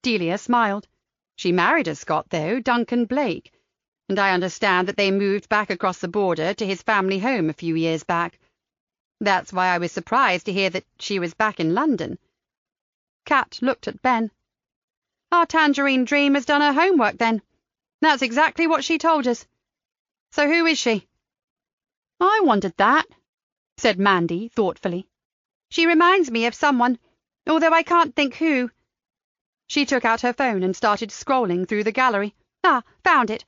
Delia smiled. "She married a Scot, though, Duncan Blake, and I understand that they moved back across the border to his family home a few years back. That's why I was surprised to hear that she was back in London." Kat looked at Ben. "Our tangerine dream has done her homework, then. That's exactly what she told us. So who is she?" "I wondered that," said Mandy thoughtfully. "She reminds me of someone, although I can't think who." She took out her phone and started scrolling through the gallery. "Ah, found it.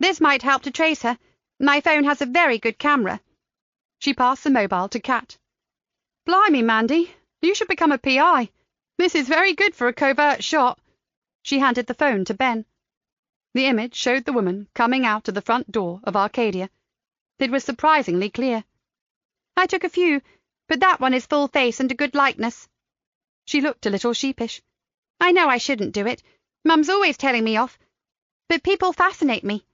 This might help to trace her. My phone has a very good camera." She passed the mobile to Kat. "Blimey, Mandy, you should become a PI. This is very good for a covert shot. She handed the phone to Ben. The image showed the woman coming out of the front door of Arcadia. It was surprisingly clear. I took a few, but that one is full face and a good likeness. She looked a little sheepish. I know I shouldn't do it. Mum's always telling me off. But people fascinate me.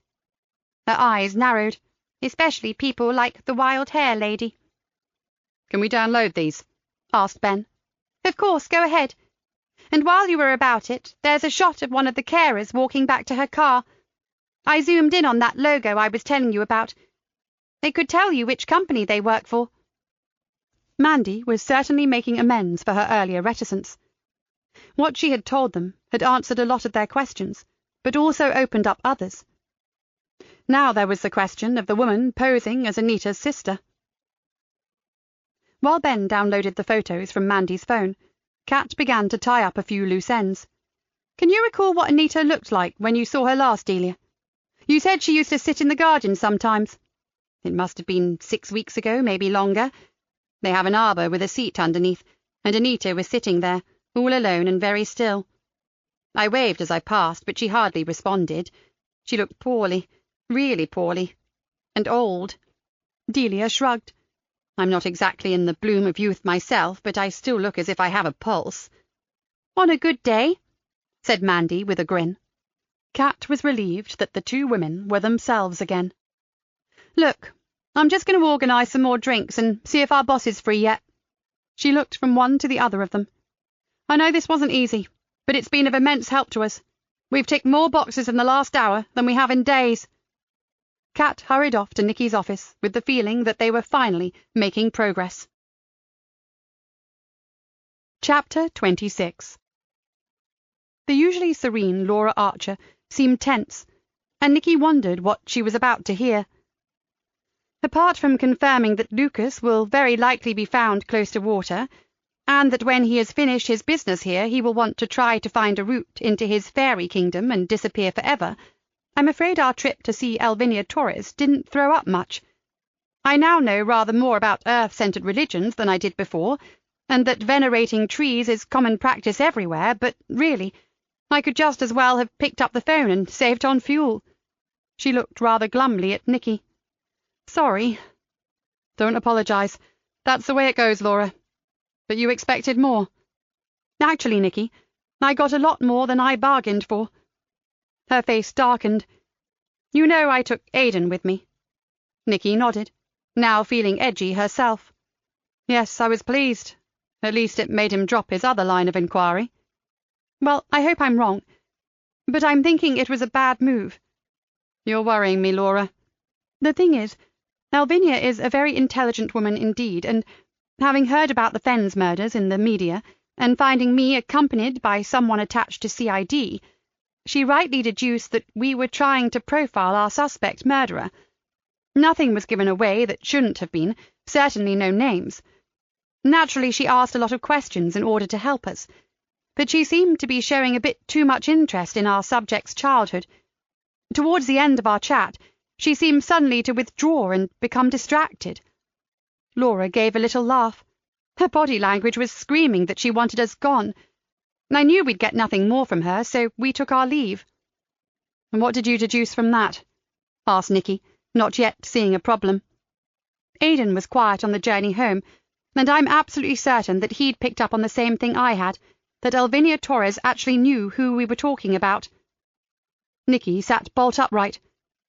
Her eyes narrowed, especially people like the wild hair lady. Can we download these? Asked Ben. Of course, go ahead. And while you were about it, there's a shot of one of the carers walking back to her car. I zoomed in on that logo I was telling you about. It could tell you which company they work for. Mandy was certainly making amends for her earlier reticence. What she had told them had answered a lot of their questions, but also opened up others. Now there was the question of the woman posing as Anita's sister. While Ben downloaded the photos from Mandy's phone, Kat began to tie up a few loose ends. Can you recall what Anita looked like when you saw her last, Delia? You said she used to sit in the garden sometimes. It must have been 6 weeks ago, maybe longer. They have an arbour with a seat underneath, and Anita was sitting there, all alone and very still. I waved as I passed, but she hardly responded. She looked poorly, really poorly. And old. Delia shrugged. I'm not exactly in the bloom of youth myself, but I still look as if I have a pulse. On a good day, said Mandy with a grin. Kat was relieved that the two women were themselves again. Look, I'm just going to organise some more drinks and see if our boss is free yet. She looked from one to the other of them. I know this wasn't easy, but it's been of immense help to us. We've ticked more boxes in the last hour than we have in days. Kat hurried off to Nikki's office with the feeling that they were finally making progress. Chapter 26. The usually serene Laura Archer seemed tense, and Nikki wondered what she was about to hear. Apart from confirming that Lucas will very likely be found close to water, and that when he has finished his business here he will want to try to find a route into his fairy kingdom and disappear forever, I'm afraid our trip to see Elvinia Torres didn't throw up much. I now know rather more about earth-centered religions than I did before, and that venerating trees is common practice everywhere, but really, I could just as well have picked up the phone and saved on fuel. She looked rather glumly at Nikki. Sorry. Don't apologise. That's the way it goes, Laura. But you expected more. Actually, Nikki, I got a lot more than I bargained for. Her face darkened. You know I took Aidan with me. Nikki nodded, now feeling edgy herself. Yes, I was pleased. At least it made him drop his other line of inquiry. Well, I hope I'm wrong, but I'm thinking it was a bad move. You're worrying me, Laura. The thing is, Elvinia is a very intelligent woman indeed, and having heard about the Fens murders in the media, and finding me accompanied by someone attached to CID, she rightly deduced that we were trying to profile our suspect murderer. Nothing was given away that shouldn't have been, certainly no names. Naturally, she asked a lot of questions in order to help us, but she seemed to be showing a bit too much interest in our subject's childhood. Towards the end of our chat, she seemed suddenly to withdraw and become distracted. Laura gave a little laugh. Her body language was screaming that she wanted us gone. I knew we'd get nothing more from her, so we took our leave. And what did you deduce from that? Asked Nikki, not yet seeing a problem. Aidan was quiet on the journey home, and I'm absolutely certain that he'd picked up on the same thing I had, that Elvinia Torres actually knew who we were talking about. Nikki sat bolt upright.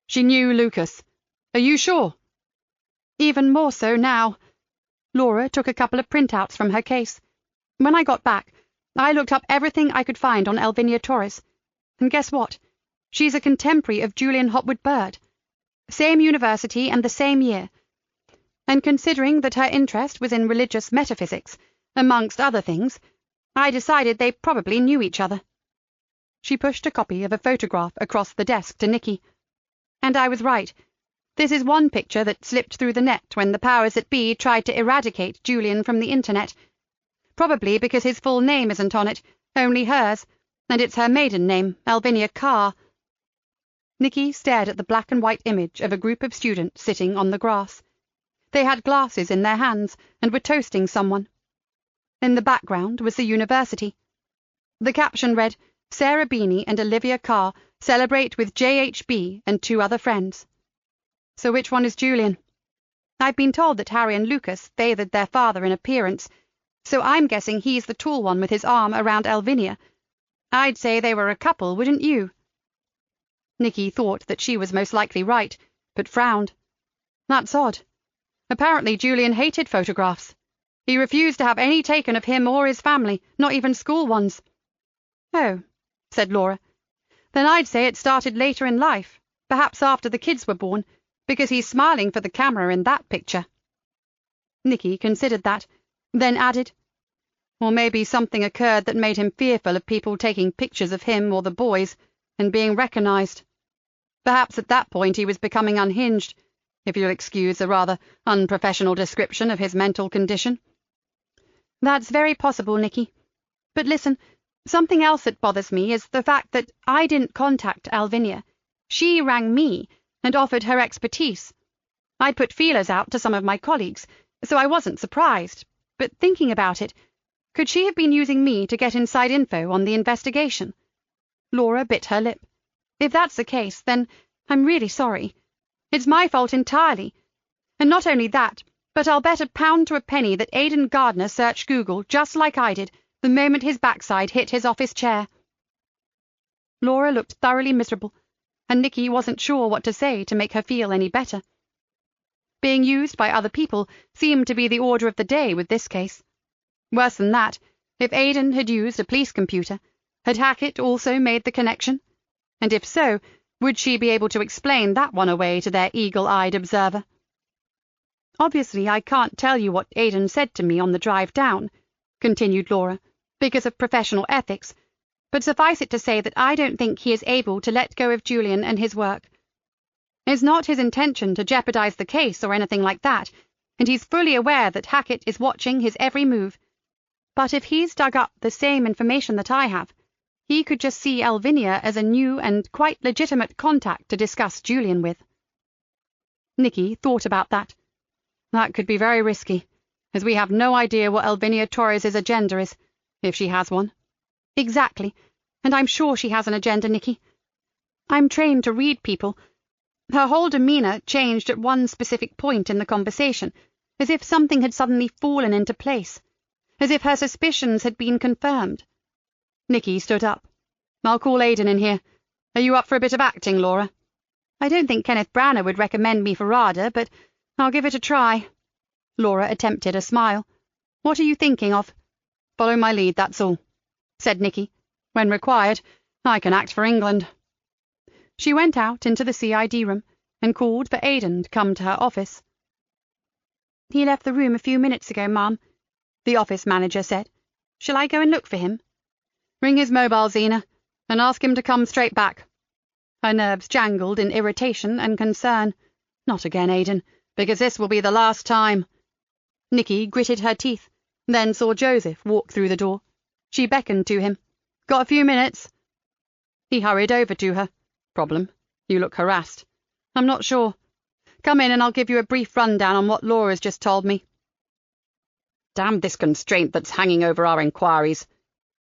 She knew Lucas. Are you sure? Even more so now. Laura took a couple of printouts from her case. When I got back, I looked up everything I could find on Elvinia Torres, and guess what? She's a contemporary of Julian Hopwood Bird. Same university and the same year. And considering that her interest was in religious metaphysics, amongst other things, I decided they probably knew each other. She pushed a copy of a photograph across the desk to Nikki. And I was right. This is one picture that slipped through the net when the powers that be tried to eradicate Julian from the internet. Probably because his full name isn't on it, only hers, and it's her maiden name, Elvinia Carr. Nikki stared at the black and white image of a group of students sitting on the grass. They had glasses in their hands and were toasting someone. In the background was the university, The caption read, "Sarah Beanie and Olivia Carr celebrate with JHB and 2 other friends." So which one is Julian? I've been told that Harry and Lucas favoured their father in appearance, so I'm guessing he's the tall one with his arm around Elvinia. I'd say they were a couple, wouldn't you? Nikki thought that she was most likely right, but frowned. That's odd. Apparently Julian hated photographs. He refused to have any taken of him or his family, not even school ones. Oh, said Laura. Then I'd say it started later in life, perhaps after the kids were born, because he's smiling for the camera in that picture. Nikki considered that, then added, or maybe something occurred that made him fearful of people taking pictures of him or the boys and being recognised. Perhaps at that point he was becoming unhinged, if you'll excuse a rather unprofessional description of his mental condition. That's very possible, Nikki. But listen, something else that bothers me is the fact that I didn't contact Elvinia. She rang me and offered her expertise. I put feelers out to some of my colleagues, so I wasn't surprised. But thinking about it, could she have been using me to get inside info on the investigation? Laura bit her lip. If that's the case, then I'm really sorry. It's my fault entirely. And not only that, but I'll bet a pound to a penny that Aidan Gardner searched Google just like I did the moment his backside hit his office chair. Laura looked thoroughly miserable, and Nikki wasn't sure what to say to make her feel any better. Being used by other people seemed to be the order of the day with this case. Worse than that, if Aidan had used a police computer, had Hackett also made the connection? And if so, would she be able to explain that one away to their eagle-eyed observer? Obviously, I can't tell you what Aidan said to me on the drive down, continued Laura, because of professional ethics, but suffice it to say that I don't think he is able to let go of Julian and his work. It's not his intention to jeopardize the case or anything like that, and he's fully aware that Hackett is watching his every move. But if he's dug up the same information that I have, he could just see Elvinia as a new and quite legitimate contact to discuss Julian with. Nikki thought about that. That could be very risky, as we have no idea what Elvinia Torres's agenda is, if she has one. Exactly, and I'm sure she has an agenda, Nikki. I'm trained to read people. Her whole demeanour changed at one specific point in the conversation, as if something had suddenly fallen into place, as if her suspicions had been confirmed. Nikki stood up. I'll call Aidan in here. Are you up for a bit of acting, Laura? I don't think Kenneth Branagh would recommend me for RADA, but I'll give it a try. Laura attempted a smile. What are you thinking of? Follow my lead, that's all, said Nikki. When required, I can act for England. She went out into the CID room and called for Aidan to come to her office. He left the room a few minutes ago, Ma'am, the office manager said. Shall I go and look for him? Ring his mobile, Zena, and ask him to come straight back. Her nerves jangled in irritation and concern. Not again, Aidan, because this will be the last time. Nikki gritted her teeth, then saw Joseph walk through the door. She beckoned to him. Got a few minutes? He hurried over to her. Problem? You look harassed. I'm not sure. Come in and I'll give you a brief rundown on what Laura's just told me. Damn this constraint that's hanging over our inquiries,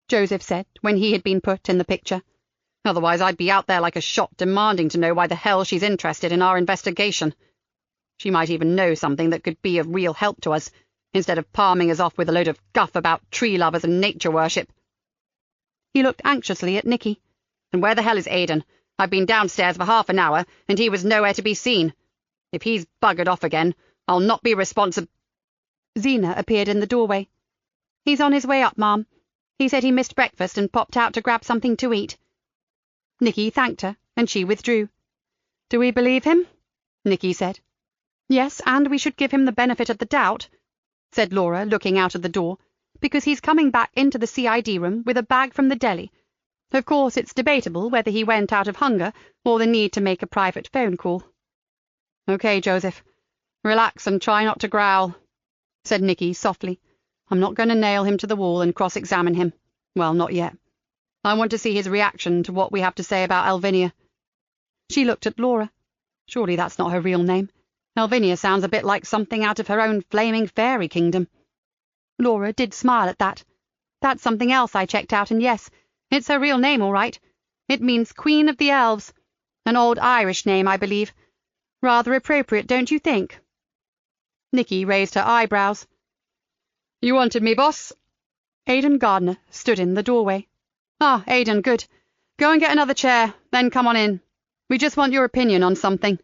Joseph said when he had been put in the picture. Otherwise I'd be out there like a shot demanding to know why the hell she's interested in our investigation. She might even know something that could be of real help to us, instead of palming us off with a load of guff about tree lovers and nature worship. He looked anxiously at Nikki. And where the hell is Aidan? I've been downstairs for half an hour, and he was nowhere to be seen. If he's buggered off again, I'll not be responsible. Zena appeared in the doorway. He's on his way up, Ma'am. He said he missed breakfast and popped out to grab something to eat. Nikki thanked her, and she withdrew. Do we believe him? Nikki said. Yes, and we should give him the benefit of the doubt, said Laura, looking out of the door, because he's coming back into the CID room with a bag from the deli. Of course, it's debatable whether he went out of hunger or the need to make a private phone call. Okay, Joseph. Relax and try not to growl, said Nikki softly. I'm not going to nail him to the wall and cross-examine him. Well, not yet. I want to see his reaction to what we have to say about Elvinia. She looked at Laura. Surely that's not her real name. Elvinia sounds a bit like something out of her own flaming fairy kingdom. Laura did smile at that. That's something else I checked out, and yes, It's her real name, all right. It means Queen of the Elves. An old Irish name, I believe. Rather appropriate, don't you think?" Nikki raised her eyebrows. "You wanted me, boss?" Aidan Gardner stood in the doorway. "Ah, Aidan, good. Go and get another chair, then come on in. We just want your opinion on something."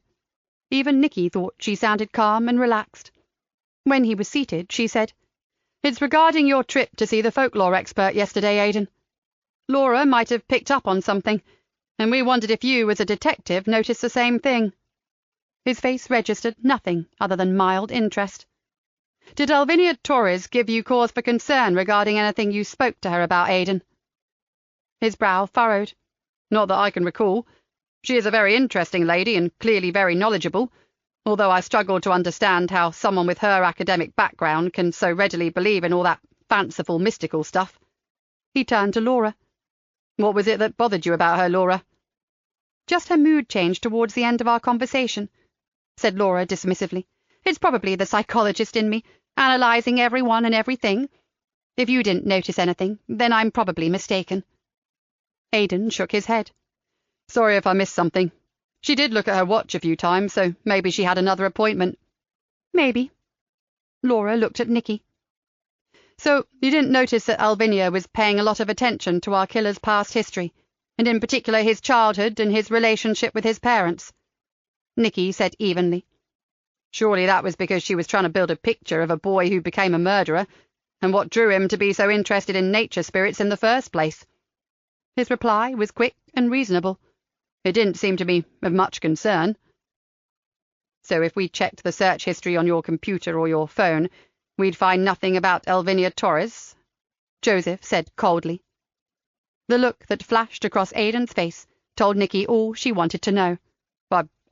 Even Nikki thought she sounded calm and relaxed. When he was seated, she said, "It's regarding your trip to see the folklore expert yesterday, Aidan. Laura might have picked up on something, and we wondered if you, as a detective, noticed the same thing." His face registered nothing other than mild interest. "Did Elvinia Torres give you cause for concern regarding anything you spoke to her about, Aidan?" His brow furrowed. "Not that I can recall. She is a very interesting lady and clearly very knowledgeable, although I struggle to understand how someone with her academic background can so readily believe in all that fanciful mystical stuff." He turned to Laura. "What was it that bothered you about her, Laura?" "Just her mood changed towards the end of our conversation," said Laura dismissively. "It's probably the psychologist in me, analysing everyone and everything. If you didn't notice anything, then I'm probably mistaken." Aidan shook his head. "Sorry if I missed something. She did look at her watch a few times, so maybe she had another appointment." "Maybe." Laura looked at Nikki. "So you didn't notice that Elvinia was paying a lot of attention to our killer's past history, and in particular his childhood and his relationship with his parents?" Nikki said evenly. "Surely that was because she was trying to build a picture of a boy who became a murderer, and what drew him to be so interested in nature spirits in the first place." His reply was quick and reasonable. "It didn't seem to be of much concern." "So if we checked the search history on your computer or your phone, we'd find nothing about Elvinia Torres?" Joseph said coldly. The look that flashed across Aidan's face told Nikki all she wanted to know.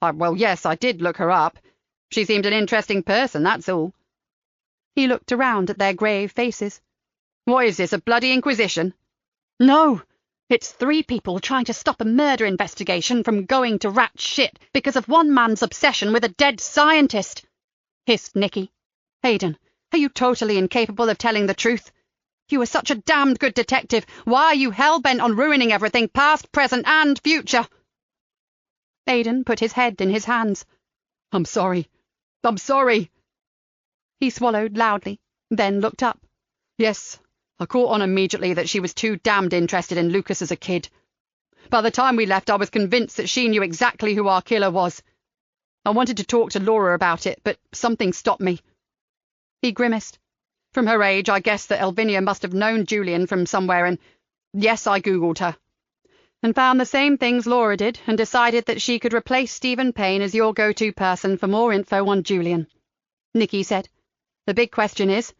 Well, yes, I did look her up. She seemed an interesting person, that's all." He looked around at their grave faces. "What is this, a bloody inquisition?" "No! It's 3 people trying to stop a murder investigation from going to rat shit because of one man's obsession with a dead scientist," hissed Nikki. "Aidan, are you totally incapable of telling the truth? You were such a damned good detective. Why are you hell-bent on ruining everything, past, present, and future?" Aidan put his head in his hands. I'm sorry. He swallowed loudly, then looked up. "Yes, I caught on immediately that she was too damned interested in Lucas as a kid. By the time we left, I was convinced that she knew exactly who our killer was. I wanted to talk to Laura about it, but something stopped me." He grimaced. "From her age, I guessed that Elvinia must have known Julian from somewhere, and yes, I Googled her. And found the same things Laura did, and decided that she could replace Stephen Payne as your go-to person for more info on Julian," Nikki said. "The big question is,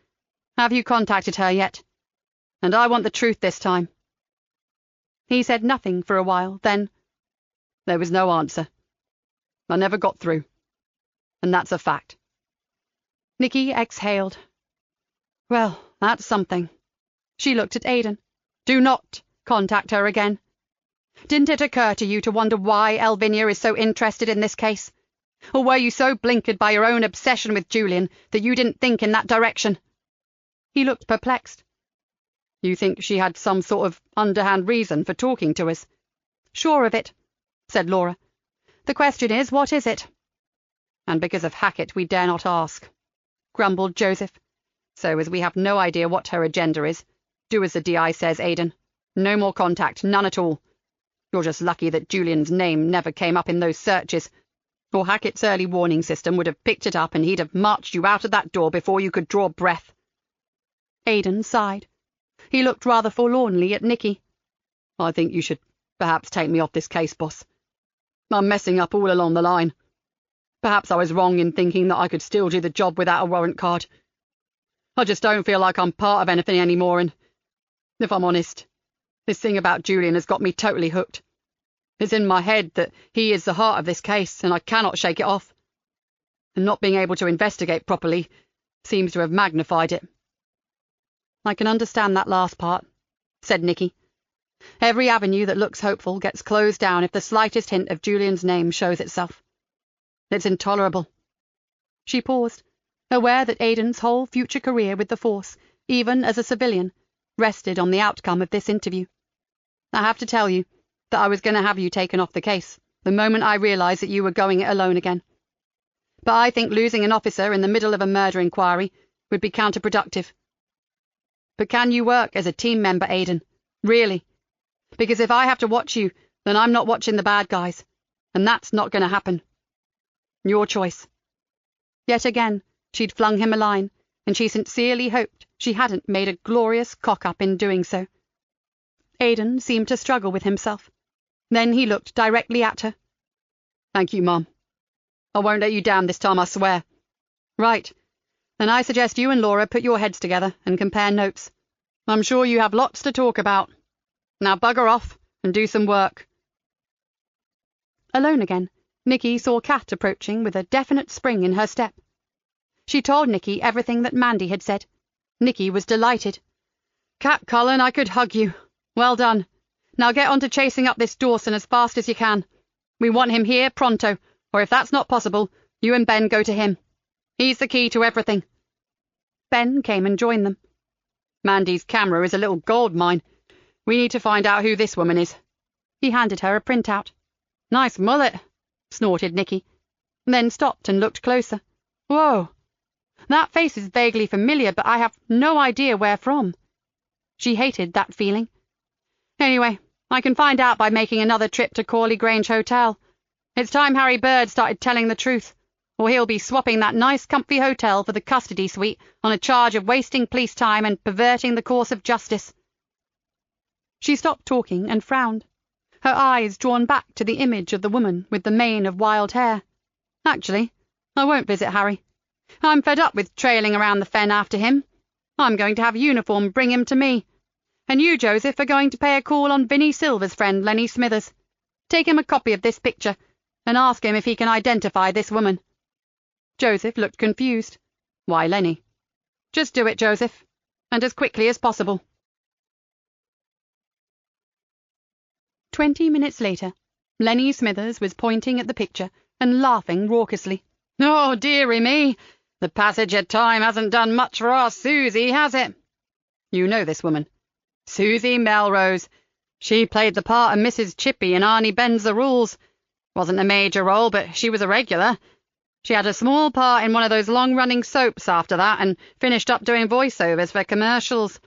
have you contacted her yet? And I want the truth this time." He said nothing for a while, then, "There was no answer. I never got through. And that's a fact." Nikki exhaled. "Well, that's something." She looked at Aidan. "Do not contact her again. Didn't it occur to you to wonder why Elvinia is so interested in this case? Or were you so blinkered by your own obsession with Julian that you didn't think in that direction?" He looked perplexed. "You think she had some sort of underhand reason for talking to us?" "Sure of it," said Laura. "The question is, what is it?" "And because of Hackett, we dare not ask," grumbled Joseph. "So, as we have no idea what her agenda is, do as the DI says, Aidan. No more contact, none at all. You're just lucky that Julian's name never came up in those searches, or Hackett's early warning system would have picked it up and he'd have marched you out of that door before you could draw breath." Aidan sighed. He looked rather forlornly at Nikki. "I think you should perhaps take me off this case, boss. I'm messing up all along the line. Perhaps I was wrong in thinking that I could still do the job without a warrant card. I just don't feel like I'm part of anything anymore, and, if I'm honest, this thing about Julian has got me totally hooked. It's in my head that he is the heart of this case, and I cannot shake it off. And not being able to investigate properly seems to have magnified it." "I can understand that last part," said Nikki. "Every avenue that looks hopeful gets closed down if the slightest hint of Julian's name shows itself. It's intolerable." She paused, aware that Aidan's whole future career with the Force, even as a civilian, rested on the outcome of this interview. I have to tell you that I was going to have you taken off the case the moment I realised that you were going it alone again. But I think losing an officer in the middle of a murder inquiry would be counterproductive. But can you work as a team member, Aidan? Really? Because if I have to watch you, then I'm not watching the bad guys, and that's not going to happen. Your choice. Yet again, she'd flung him a line, and she sincerely hoped she hadn't made a glorious cock-up in doing so. Aidan seemed to struggle with himself. Then he looked directly at her. Thank you, Mum. I won't let you down this time, I swear. Right. Then I suggest you and Laura put your heads together and compare notes. I'm sure you have lots to talk about. Now bugger off and do some work. Alone again, Nikki saw Kat approaching with a definite spring in her step. She told Nikki everything that Mandy had said. Nikki was delighted. Kat Cullen, I could hug you. Well done. Now get on to chasing up this Dawson as fast as you can. We want him here pronto, or if that's not possible, you and Ben go to him. He's the key to everything. Ben came and joined them. Mandy's camera is a little gold mine. We need to find out who this woman is. He handed her a printout. Nice mullet, snorted Nikki, then stopped and looked closer. Whoa! That face is vaguely familiar, but I have no idea where from. She hated that feeling. Anyway, I can find out by making another trip to Corley Grange Hotel. It's time Harry Bird started telling the truth, or he'll be swapping that nice comfy hotel for the custody suite on a charge of wasting police time and perverting the course of justice. She stopped talking and frowned, her eyes drawn back to the image of the woman with the mane of wild hair. Actually, I won't visit Harry. I'm fed up with trailing around the fen after him. I'm going to have uniform bring him to me. And you, Joseph, are going to pay a call on Vinnie Silver's friend, Lenny Smithers. Take him a copy of this picture, and ask him if he can identify this woman. Joseph looked confused. Why, Lenny? Just do it, Joseph, and as quickly as possible. 20 minutes later, Lenny Smithers was pointing at the picture and laughing raucously. Oh, dearie me! The passage of time hasn't done much for our Susie, has it? You know this woman. Susie Melrose. She played the part of Mrs. Chippy in Arnie Bends the Rules. Wasn't a major role, but she was a regular. She had a small part in one of those long-running soaps after that and finished up doing voiceovers for commercials.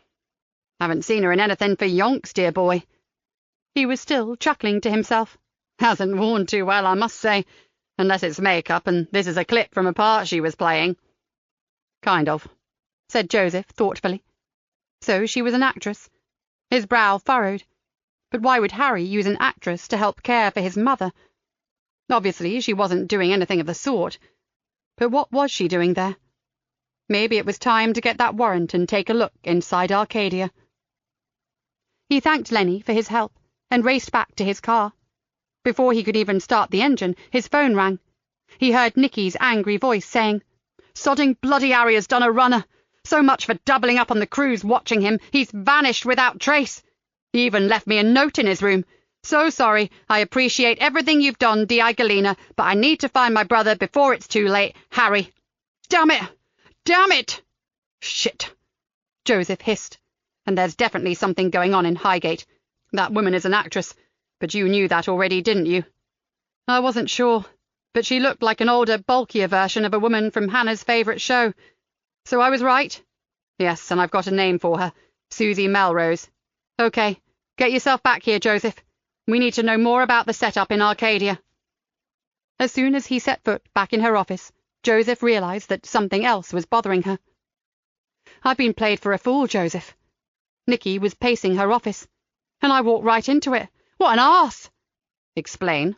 Haven't seen her in anything for yonks, dear boy. He was still chuckling to himself. Hasn't worn too well, I must say, unless it's makeup, and this is a clip from a part she was playing. Kind of, said Joseph thoughtfully. So she was an actress. His brow furrowed. But why would Harry use an actress to help care for his mother? Obviously, she wasn't doing anything of the sort. But what was she doing there? Maybe it was time to get that warrant and take a look inside Arcadia. He thanked Lenny for his help and raced back to his car. Before he could even start the engine, his phone rang. He heard Nikki's angry voice saying, "Sodding bloody Harry has done a runner. So much for doubling up on the crews watching him. He's vanished without trace. He even left me a note in his room. So sorry. I appreciate everything you've done, Di Galena, but I need to find my brother before it's too late. Harry. Damn it! Damn it!" "Shit," Joseph hissed. "And there's definitely something going on in Highgate. That woman is an actress, but you knew that already, didn't you?" "I wasn't sure, but she looked like an older, bulkier version of a woman from Hannah's favourite show. So I was right?" "Yes, and I've got a name for her. Susie Melrose." "OK, get yourself back here, Joseph. We need to know more about the setup in Arcadia." As soon as he set foot back in her office, Joseph realised that something else was bothering her. "I've been played for a fool, Joseph." Nikki was pacing her office, and I walked right into it. What an arse! "Explain."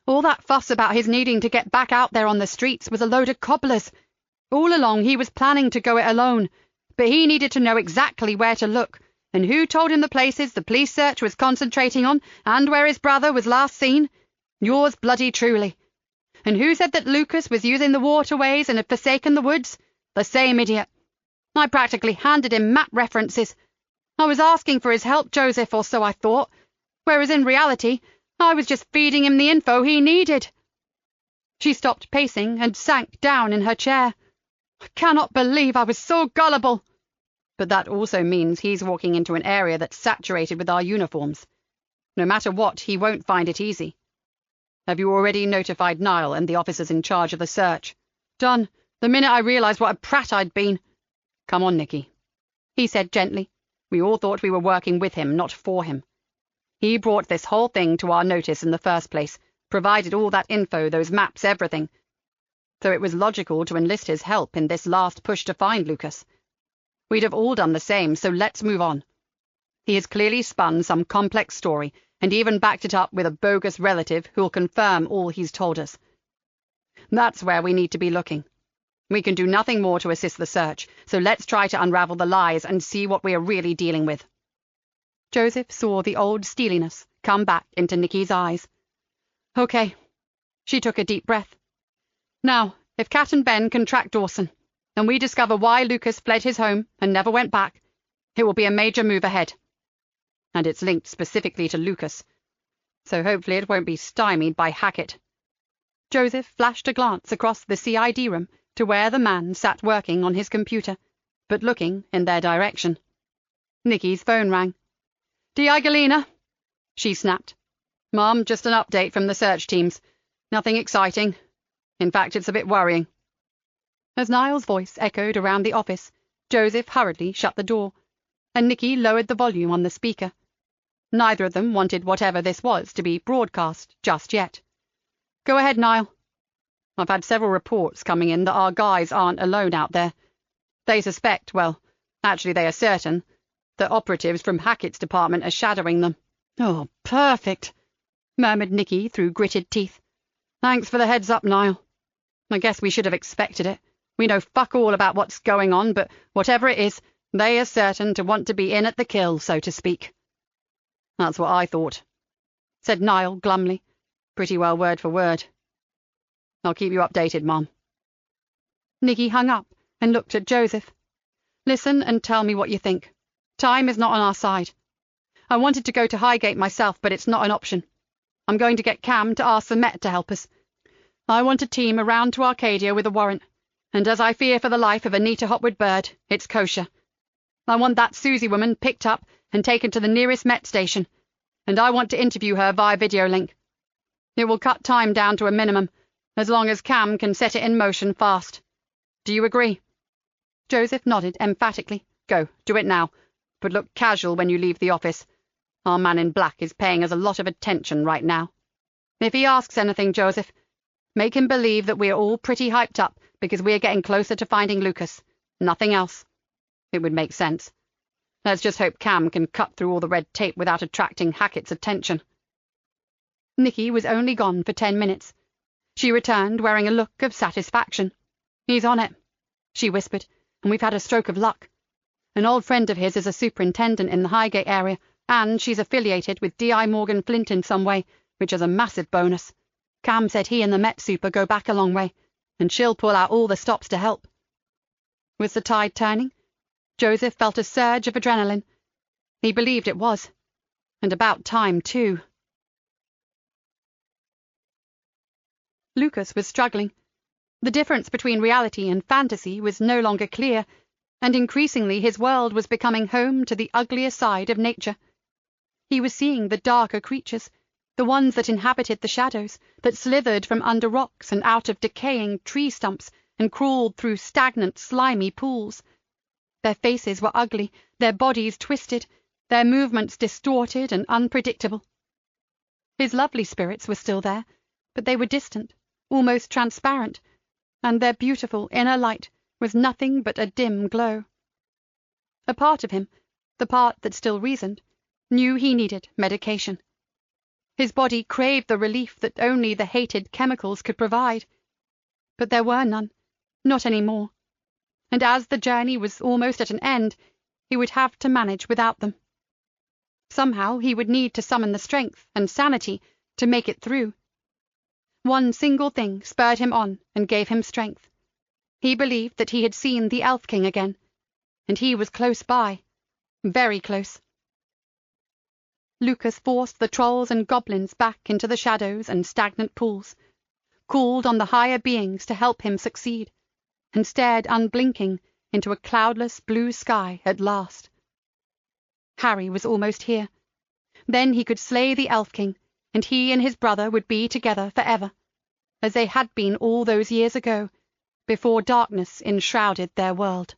"All that fuss about his needing to get back out there on the streets was a load of cobblers. All along he was planning to go it alone, but he needed to know exactly where to look, and who told him the places the police search was concentrating on, and where his brother was last seen? Yours bloody truly. And who said that Lucas was using the waterways and had forsaken the woods? The same idiot. I practically handed him map references. I was asking for his help, Joseph, or so I thought, whereas in reality I was just feeding him the info he needed." She stopped pacing and sank down in her chair. "I cannot believe I was so gullible." "But that also means he's walking into an area that's saturated with our uniforms. No matter what, he won't find it easy. Have you already notified Niall and the officers in charge of the search? Done, the minute I realised what a prat I'd been. Come on, Nikki, he said gently. We all thought we were working with him, not for him. He brought this whole thing to our notice in the first place, provided all that info, those maps, everything. So it was logical to enlist his help in this last push to find Lucas. We'd have all done the same, so let's move on. He has clearly spun some complex story, and even backed it up with a bogus relative who'll confirm all he's told us. That's where we need to be looking. We can do nothing more to assist the search, so let's try to unravel the lies and see what we are really dealing with. Joseph saw the old steeliness come back into Nikki's eyes. Okay. She took a deep breath. Now, if Kat and Ben can track Dawson, and we discover why Lucas fled his home and never went back, it will be a major move ahead. And it's linked specifically to Lucas, so hopefully it won't be stymied by Hackett. Joseph flashed a glance across the CID room to where the man sat working on his computer, but looking in their direction. Nikki's phone rang. "Di Galena," she snapped. "Mom, just an update from the search teams. Nothing exciting. In fact, it's a bit worrying." As Niall's voice echoed around the office, Joseph hurriedly shut the door, and Nikki lowered the volume on the speaker. Neither of them wanted whatever this was to be broadcast just yet. "Go ahead, Niall. I've had several reports coming in that our guys aren't alone out there. They suspect, well, actually they are certain, that operatives from Hackett's department are shadowing them." "Oh, perfect," murmured Nikki through gritted teeth. "Thanks for the heads up, Niall. I guess we should have expected it. We know fuck all about what's going on, but whatever it is, they are certain to want to be in at the kill, so to speak." "That's what I thought," said Niall glumly. "Pretty well word for word. I'll keep you updated, Mom." Nikki hung up and looked at Joseph. "Listen and tell me what you think. Time is not on our side. I wanted to go to Highgate myself, but it's not an option. I'm going to get Cam to ask the Met to help us. I want a team around to Arcadia with a warrant, and as I fear for the life of Anita Hopwood-Bird, it's kosher. I want that Susie woman picked up and taken to the nearest Met station, and I want to interview her via video link. It will cut time down to a minimum, as long as Cam can set it in motion fast. Do you agree?" Joseph nodded emphatically. "Go, do it now, but look casual when you leave the office. Our man in black is paying us a lot of attention right now. If he asks anything, Joseph, make him believe that we are all pretty hyped up because we are getting closer to finding Lucas. Nothing else. It would make sense. Let's just hope Cam can cut through all the red tape without attracting Hackett's attention." Nikki was only gone for 10 minutes. She returned wearing a look of satisfaction. "He's on it," she whispered, "and we've had a stroke of luck. An old friend of his is a superintendent in the Highgate area, and she's affiliated with D.I. Morgan Flint in some way, which is a massive bonus. Cam said he and the Met Super go back a long way, and she'll pull out all the stops to help." Was the tide turning? Joseph felt a surge of adrenaline. He believed it was. And about time, too. Lucas was struggling. The difference between reality and fantasy was no longer clear, and increasingly his world was becoming home to the uglier side of nature. He was seeing the darker creatures, the ones that inhabited the shadows, that slithered from under rocks and out of decaying tree stumps and crawled through stagnant, slimy pools. Their faces were ugly, their bodies twisted, their movements distorted and unpredictable. His lovely spirits were still there, but they were distant, almost transparent, and their beautiful inner light was nothing but a dim glow. A part of him, the part that still reasoned, knew he needed medication. His body craved the relief that only the hated chemicals could provide. But there were none, not any more. And as the journey was almost at an end, he would have to manage without them. Somehow he would need to summon the strength and sanity to make it through. One single thing spurred him on and gave him strength. He believed that he had seen the Elf King again, and he was close by, very close. Lucas forced the trolls and goblins back into the shadows and stagnant pools, called on the higher beings to help him succeed, and stared unblinking into a cloudless blue sky at last. Harry was almost here. Then he could slay the Elf King, and he and his brother would be together forever, as they had been all those years ago, before darkness enshrouded their world.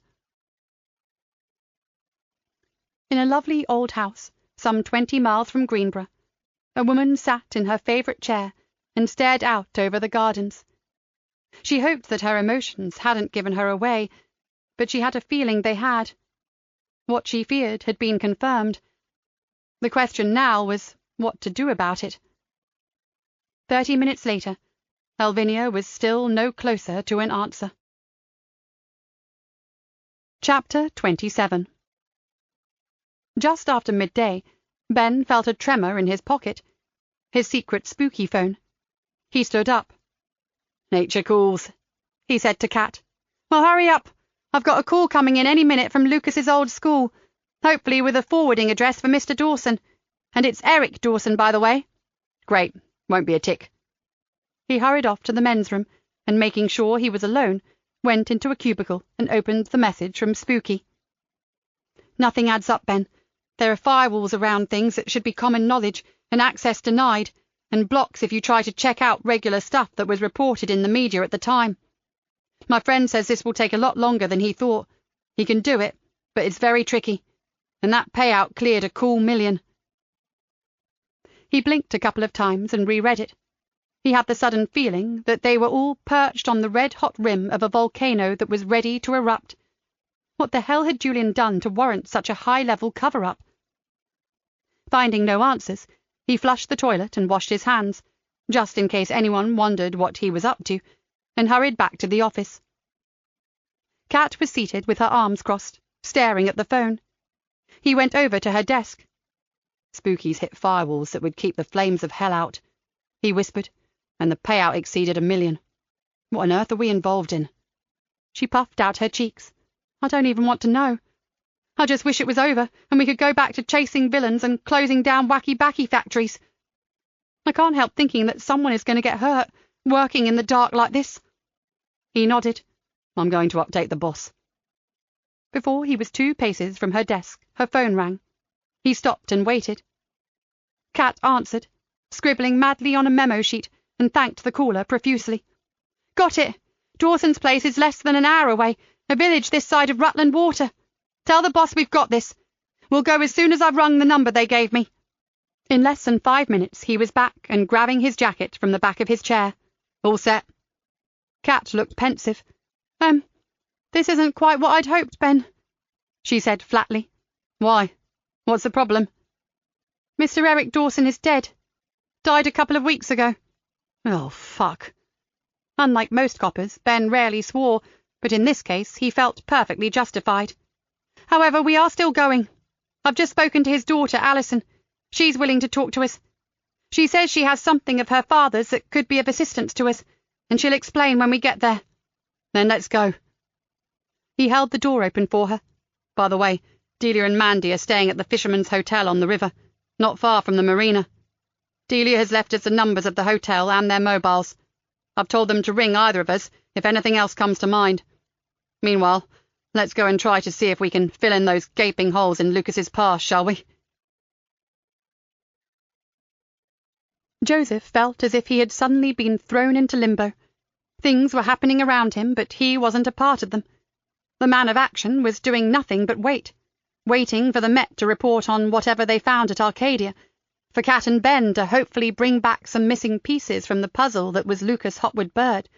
In a lovely old house, some 20 miles from Greenborough, a woman sat in her favourite chair and stared out over the gardens. She hoped that her emotions hadn't given her away, but she had a feeling they had. What she feared had been confirmed. The question now was what to do about it. 30 minutes later, Elvinia was still no closer to an answer. Chapter 27. Just after midday, Ben felt a tremor in his pocket, his secret spooky phone. He stood up. "Nature calls," he said to Kat. "Well, hurry up. I've got a call coming in any minute from Lucas's old school, hopefully with a forwarding address for Mr. Dawson. And it's Eric Dawson, by the way." "Great. Won't be a tick." He hurried off to the men's room, and making sure he was alone, went into a cubicle and opened the message from Spooky. "Nothing adds up, Ben. There are firewalls around things that should be common knowledge, and access denied, and blocks if you try to check out regular stuff that was reported in the media at the time. My friend says this will take a lot longer than he thought. He can do it, but it's very tricky, and that payout cleared a cool $1 million. He blinked a couple of times and reread it. He had the sudden feeling that they were all perched on the red-hot rim of a volcano that was ready to erupt. What the hell had Julian done to warrant such a high-level cover-up? Finding no answers, he flushed the toilet and washed his hands, just in case anyone wondered what he was up to, and hurried back to the office. Kat was seated with her arms crossed, staring at the phone. He went over to her desk. "Spooky's hit firewalls that would keep the flames of hell out," he whispered, "and the payout exceeded $1 million. What on earth are we involved in?" She puffed out her cheeks. "I don't even want to know. I just wish it was over and we could go back to chasing villains and closing down wacky-backy factories. I can't help thinking that someone is going to get hurt, working in the dark like this." He nodded. "I'm going to update the boss." Before he was 2 paces from her desk, her phone rang. He stopped and waited. Kat answered, scribbling madly on a memo sheet, and thanked the caller profusely. "Got it. Dawson's place is less than an hour away, a village this side of Rutland Water. Tell the boss we've got this. We'll go as soon as I've rung the number they gave me." In less than 5 minutes he was back and grabbing his jacket from the back of his chair. "All set." Kat looked pensive. This isn't quite what I'd hoped, Ben," she said flatly. "Why? What's the problem?" "Mr. Eric Dawson is dead. Died a couple of weeks ago." "Oh, fuck." Unlike most coppers, Ben rarely swore, but in this case he felt perfectly justified. "However, we are still going. I've just spoken to his daughter, Alison. She's willing to talk to us. She says she has something of her father's that could be of assistance to us, and she'll explain when we get there." "Then let's go." He held the door open for her. "By the way, Delia and Mandy are staying at the Fisherman's Hotel on the river, not far from the marina. Delia has left us the numbers of the hotel and their mobiles. I've told them to ring either of us if anything else comes to mind. Meanwhile, let's go and try to see if we can fill in those gaping holes in Lucas's past, shall we?" Joseph felt as if he had suddenly been thrown into limbo. Things were happening around him, but he wasn't a part of them. The man of action was doing nothing but waiting for the Met to report on whatever they found at Arcadia, for Kat and Ben to hopefully bring back some missing pieces from the puzzle that was Lucas Hotwood Bird,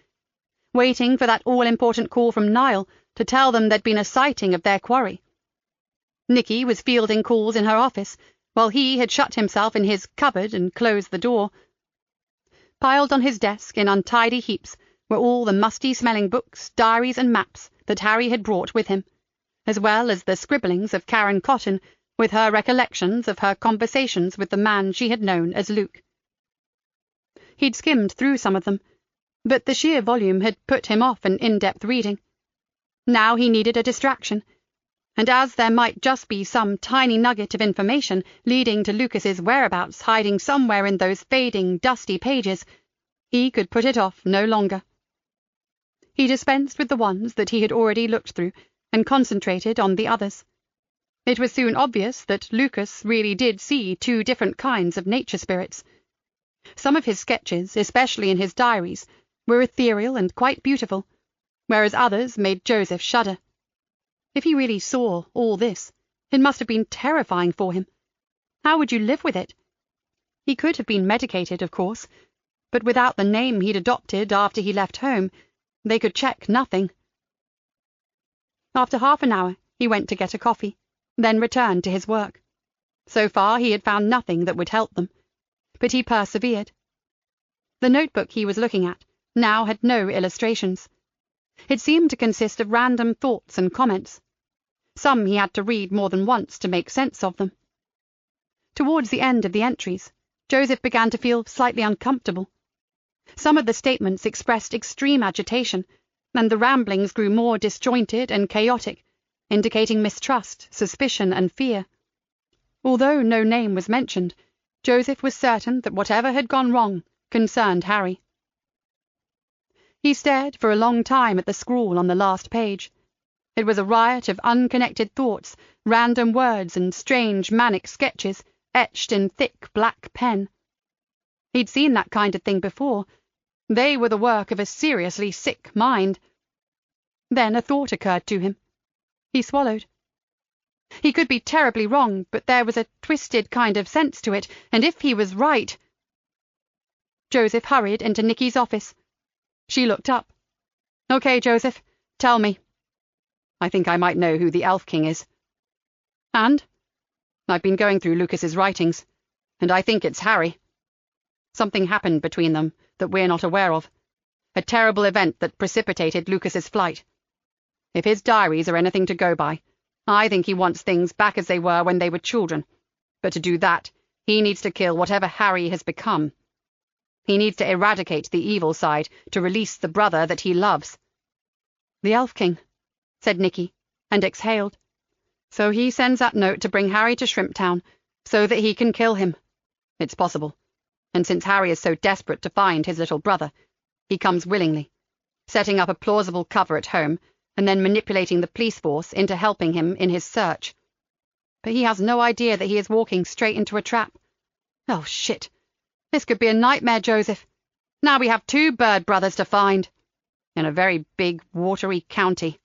waiting for that all-important call from Niall to tell them there'd been a sighting of their quarry. Nikki was fielding calls in her office, while he had shut himself in his cupboard and closed the door. Piled on his desk in untidy heaps were all the musty-smelling books, diaries and maps that Harry had brought with him, as well as the scribblings of Karen Cotton with her recollections of her conversations with the man she had known as Luke. He'd skimmed through some of them, but the sheer volume had put him off an in-depth reading. Now he needed a distraction, and as there might just be some tiny nugget of information leading to Lucas's whereabouts hiding somewhere in those fading, dusty pages, he could put it off no longer. He dispensed with the ones that he had already looked through and concentrated on the others. It was soon obvious that Lucas really did see two different kinds of nature spirits. Some of his sketches, especially in his diaries, were ethereal and quite beautiful, whereas others made Joseph shudder. If he really saw all this, it must have been terrifying for him. How would you live with it? He could have been medicated, of course, but without the name he'd adopted after he left home, they could check nothing. After half an hour, he went to get a coffee, then returned to his work. So far he had found nothing that would help them, but he persevered. The notebook he was looking at now had no illustrations. It seemed to consist of random thoughts and comments. Some he had to read more than once to make sense of them. Towards the end of the entries, Joseph began to feel slightly uncomfortable. Some of the statements expressed extreme agitation, and the ramblings grew more disjointed and chaotic, indicating mistrust, suspicion, and fear. Although no name was mentioned, Joseph was certain that whatever had gone wrong concerned Harry. He stared for a long time at the scrawl on the last page. It was a riot of unconnected thoughts, random words, and strange manic sketches etched in thick black pen. He'd seen that kind of thing before. They were the work of a seriously sick mind. Then a thought occurred to him. He swallowed. He could be terribly wrong, but there was a twisted kind of sense to it, and if he was right— Joseph hurried into Nikki's office. She looked up. "Okay, Joseph, tell me." "I think I might know who the Elf King is." "And?" "I've been going through Lucas's writings, and I think it's Harry. Something happened between them that we're not aware of. A terrible event that precipitated Lucas's flight. If his diaries are anything to go by, I think he wants things back as they were when they were children. But to do that, he needs to kill whatever Harry has become. He needs to eradicate the evil side to release the brother that he loves." "The Elf King," said Nikki, and exhaled. "So he sends that note to bring Harry to Shrimptown, so that he can kill him. It's possible. And since Harry is so desperate to find his little brother, he comes willingly, setting up a plausible cover at home, and then manipulating the police force into helping him in his search. But he has no idea that he is walking straight into a trap. Oh, shit. This could be a nightmare, Joseph. Now we have two bird brothers to find. In a very big, watery county."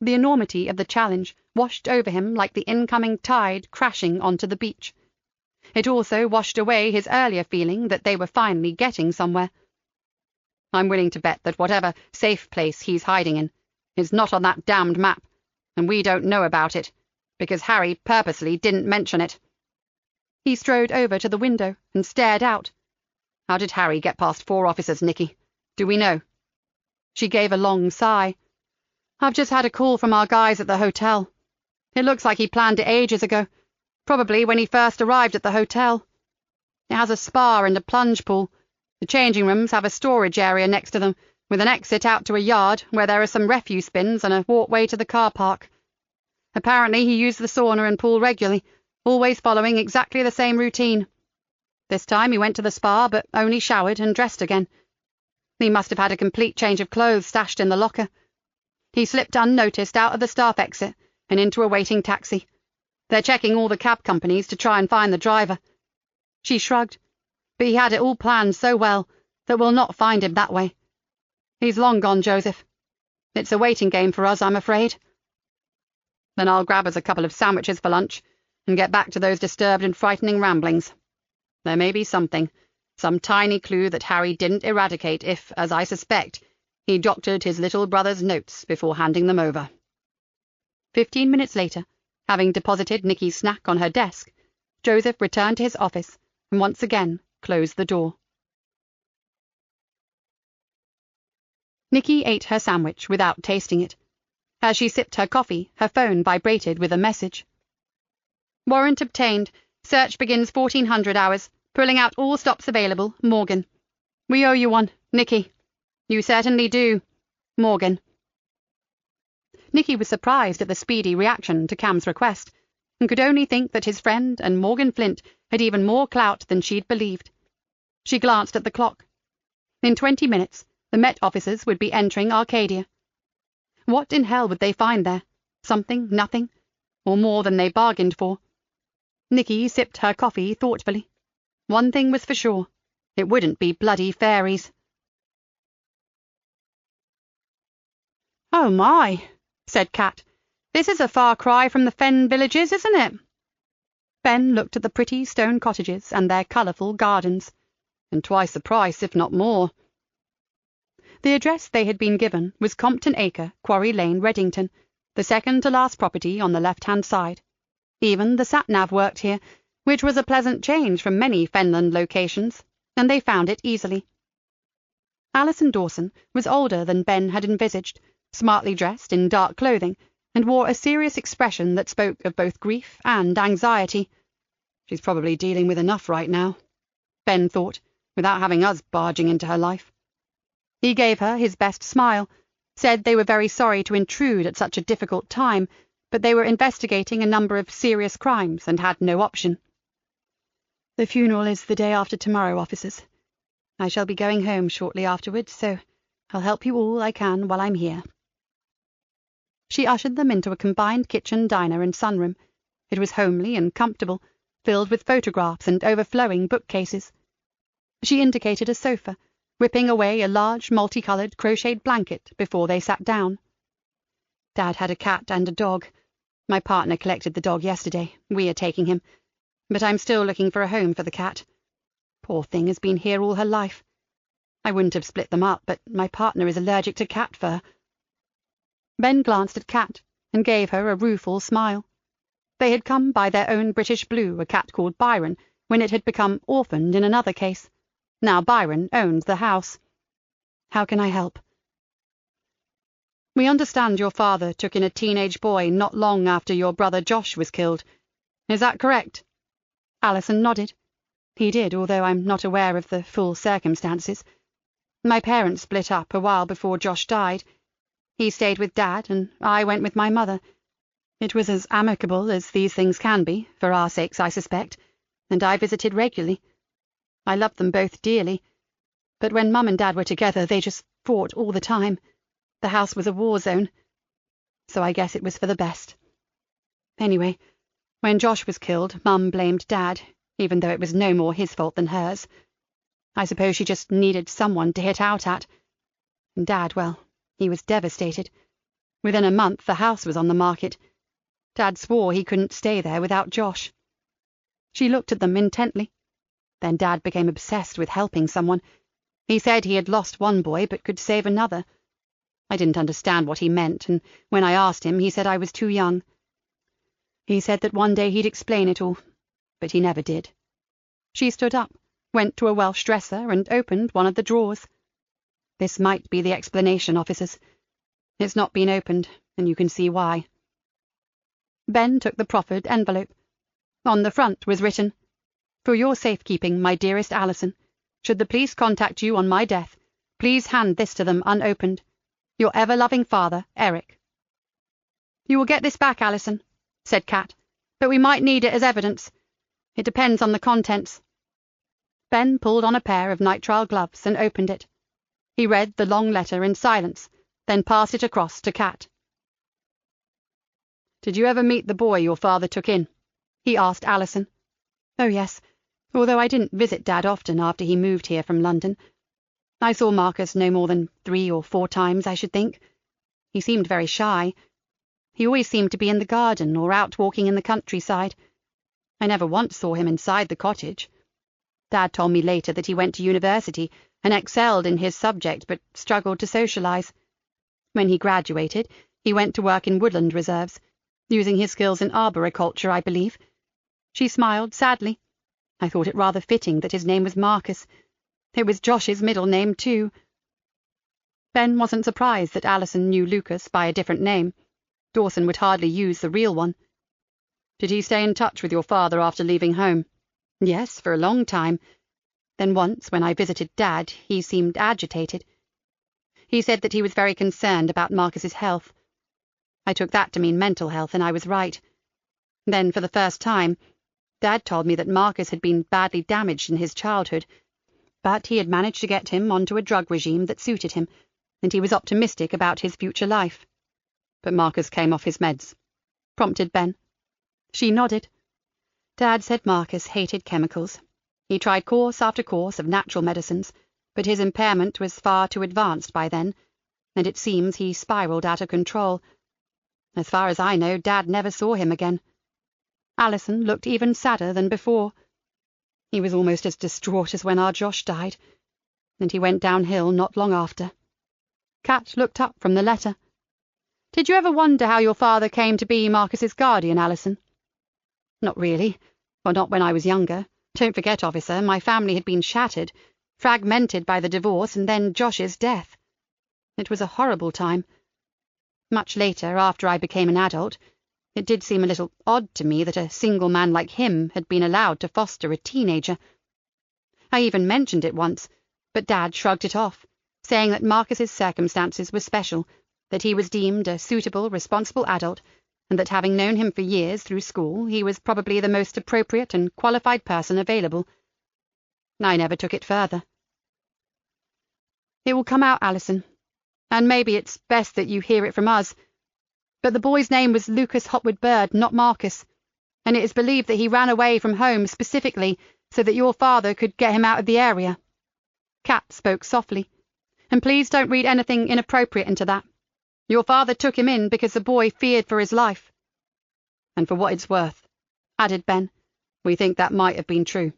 The enormity of the challenge washed over him like the incoming tide crashing onto the beach. It also washed away his earlier feeling that they were finally getting somewhere. "I'm willing to bet that whatever safe place he's hiding in is not on that damned map, and we don't know about it, because Harry purposely didn't mention it." He strode over to the window and stared out. "How did Harry get past 4 officers, Nikki? Do we know?" She gave a long sigh. "I've just had a call from our guys at the hotel. It looks like he planned it ages ago, probably when he first arrived at the hotel. It has a spa and a plunge pool. The changing rooms have a storage area next to them, with an exit out to a yard where there are some refuse bins and a walkway to the car park. Apparently he used the sauna and pool regularly, always following exactly the same routine. This time he went to the spa, but only showered and dressed again. He must have had a complete change of clothes stashed in the locker. He slipped unnoticed out of the staff exit and into a waiting taxi. They're checking all the cab companies to try and find the driver." She shrugged. "But he had it all planned so well that we'll not find him that way. He's long gone, Joseph. It's a waiting game for us, I'm afraid." "Then I'll grab us a couple of sandwiches for lunch and get back to those disturbed and frightening ramblings. There may be something, some tiny clue that Harry didn't eradicate if, as I suspect, he doctored his little brother's notes before handing them over." 15 minutes later, having deposited Nikki's snack on her desk, Joseph returned to his office and once again closed the door. Nikki ate her sandwich without tasting it. As she sipped her coffee, her phone vibrated with a message. "Warrant obtained. Search begins 1400 hours. Pulling out all stops available. Morgan. We owe you one, Nikki." "You certainly do. Morgan." Nikki was surprised at the speedy reaction to Cam's request, and could only think that his friend and Morgan Flint had even more clout than she'd believed. She glanced at the clock. In 20 minutes, the Met officers would be entering Arcadia. What in hell would they find there? Something, nothing? or more than they bargained for. Nikki sipped her coffee thoughtfully. One thing was for sure. It wouldn't be bloody fairies. "Oh my," said Kat. "This is a far cry from the Fen villages, isn't it?" Ben looked at the pretty stone cottages and their colourful gardens. "And twice the price, if not more." The address they had been given was Compton Acre, Quarry Lane, Reddington, the second-to-last property on the left-hand side. Even the sat-nav worked here, which was a pleasant change from many Fenland locations, and they found it easily. Alison Dawson was older than Ben had envisaged, smartly dressed in dark clothing, and wore a serious expression that spoke of both grief and anxiety. "She's probably dealing with enough right now," Ben thought, "without having us barging into her life." He gave her his best smile, said they were very sorry to intrude at such a difficult time, but they were investigating a number of serious crimes and had no option. "The funeral is the day after tomorrow, officers. I shall be going home shortly afterwards, so I'll help you all I can while I'm here." She ushered them into a combined kitchen, diner, and sunroom. It was homely and comfortable, filled with photographs and overflowing bookcases. She indicated a sofa, whipping away a large multicoloured crocheted blanket before they sat down. "Dad had a cat and a dog. My partner collected the dog yesterday. We are taking him. But I'm still looking for a home for the cat. Poor thing has been here all her life. I wouldn't have split them up, but my partner is allergic to cat fur." Ben glanced at Kat and gave her a rueful smile. They had come by their own British Blue, a cat called Byron, when it had become orphaned in another case. Now Byron owned the house. "How can I help?" "We understand your father took in a teenage boy not long after your brother Josh was killed. Is that correct?" Alison nodded. "He did, although I'm not aware of the full circumstances. My parents split up a while before Josh died. He stayed with Dad, and I went with my mother. It was as amicable as these things can be, for our sakes, I suspect, and I visited regularly. I loved them both dearly, but when Mum and Dad were together, they just fought all the time. The house was a war zone, so I guess it was for the best. Anyway, when Josh was killed, Mum blamed Dad, even though it was no more his fault than hers. I suppose she just needed someone to hit out at. And Dad, well, he was devastated. Within a month, the house was on the market. Dad swore he couldn't stay there without Josh." She looked at them intently. Then Dad became obsessed with helping someone. He said he had lost one boy but could save another. I didn't understand what he meant, and when I asked him, he said I was too young. He said that one day he'd explain it all, but he never did." She stood up, went to a Welsh dresser, and opened one of the drawers. "This might be the explanation, officers. It's not been opened, and you can see why." Ben took the proffered envelope. On the front was written, "For your safekeeping, my dearest Alison, should the police contact you on my death, please hand this to them unopened. Your ever-loving father, Eric." "You will get this back, Alison," said Kat, "but we might need it as evidence. It depends on the contents." Ben pulled on a pair of nitrile gloves and opened it. He read the long letter in silence, then passed it across to Kat. "Did you ever meet the boy your father took in?" he asked Alison. "Oh, yes, although I didn't visit Dad often after he moved here from London. I saw Marcus no more than 3 or 4 times, I should think. He seemed very shy. He always seemed to be in the garden or out walking in the countryside. I never once saw him inside the cottage. Dad told me later that he went to university and excelled in his subject but struggled to socialise. When he graduated, he went to work in woodland reserves, using his skills in arboriculture, I believe." She smiled sadly. "I thought it rather fitting that his name was Marcus. It was Josh's middle name, too." Ben wasn't surprised that Alison knew Lucas by a different name. Dawson would hardly use the real one. "Did he stay in touch with your father after leaving home?" "Yes, for a long time. Then once, when I visited Dad, he seemed agitated. He said that he was very concerned about Marcus's health. I took that to mean mental health, and I was right. Then, for the first time, Dad told me that Marcus had been badly damaged in his childhood, but he had managed to get him onto a drug regime that suited him, and he was optimistic about his future life." "But Marcus came off his meds," prompted Ben. She nodded. Dad said Marcus hated chemicals. He tried course after course of natural medicines, but his impairment was far too advanced by then, and it seems he spiraled out of control. As far as I know, Dad never saw him again. Alison looked even sadder than before. He was almost as distraught as when our Josh died, and he went downhill not long after. Kat looked up from the letter. Did you ever wonder how your father came to be Marcus's guardian, Alison? Not really. Well, not when I was younger. Don't forget, officer, my family had been shattered, fragmented by the divorce and then Josh's death. It was a horrible time. Much later, after I became an adult, it did seem a little odd to me that a single man like him had been allowed to foster a teenager. I even mentioned it once, but Dad shrugged it off, saying that Marcus's circumstances were special, that he was deemed a suitable, responsible adult, and that having known him for years through school, he was probably the most appropriate and qualified person available. I never took it further. It will come out, Alison, and maybe it's best that you hear it from us, but the boy's name was Lucas Hopwood Bird, not Marcus, and it is believed that he ran away from home specifically so that your father could get him out of the area. Kat spoke softly. And please don't read anything inappropriate into that. Your father took him in because the boy feared for his life. And for what it's worth, added Ben, we think that might have been true.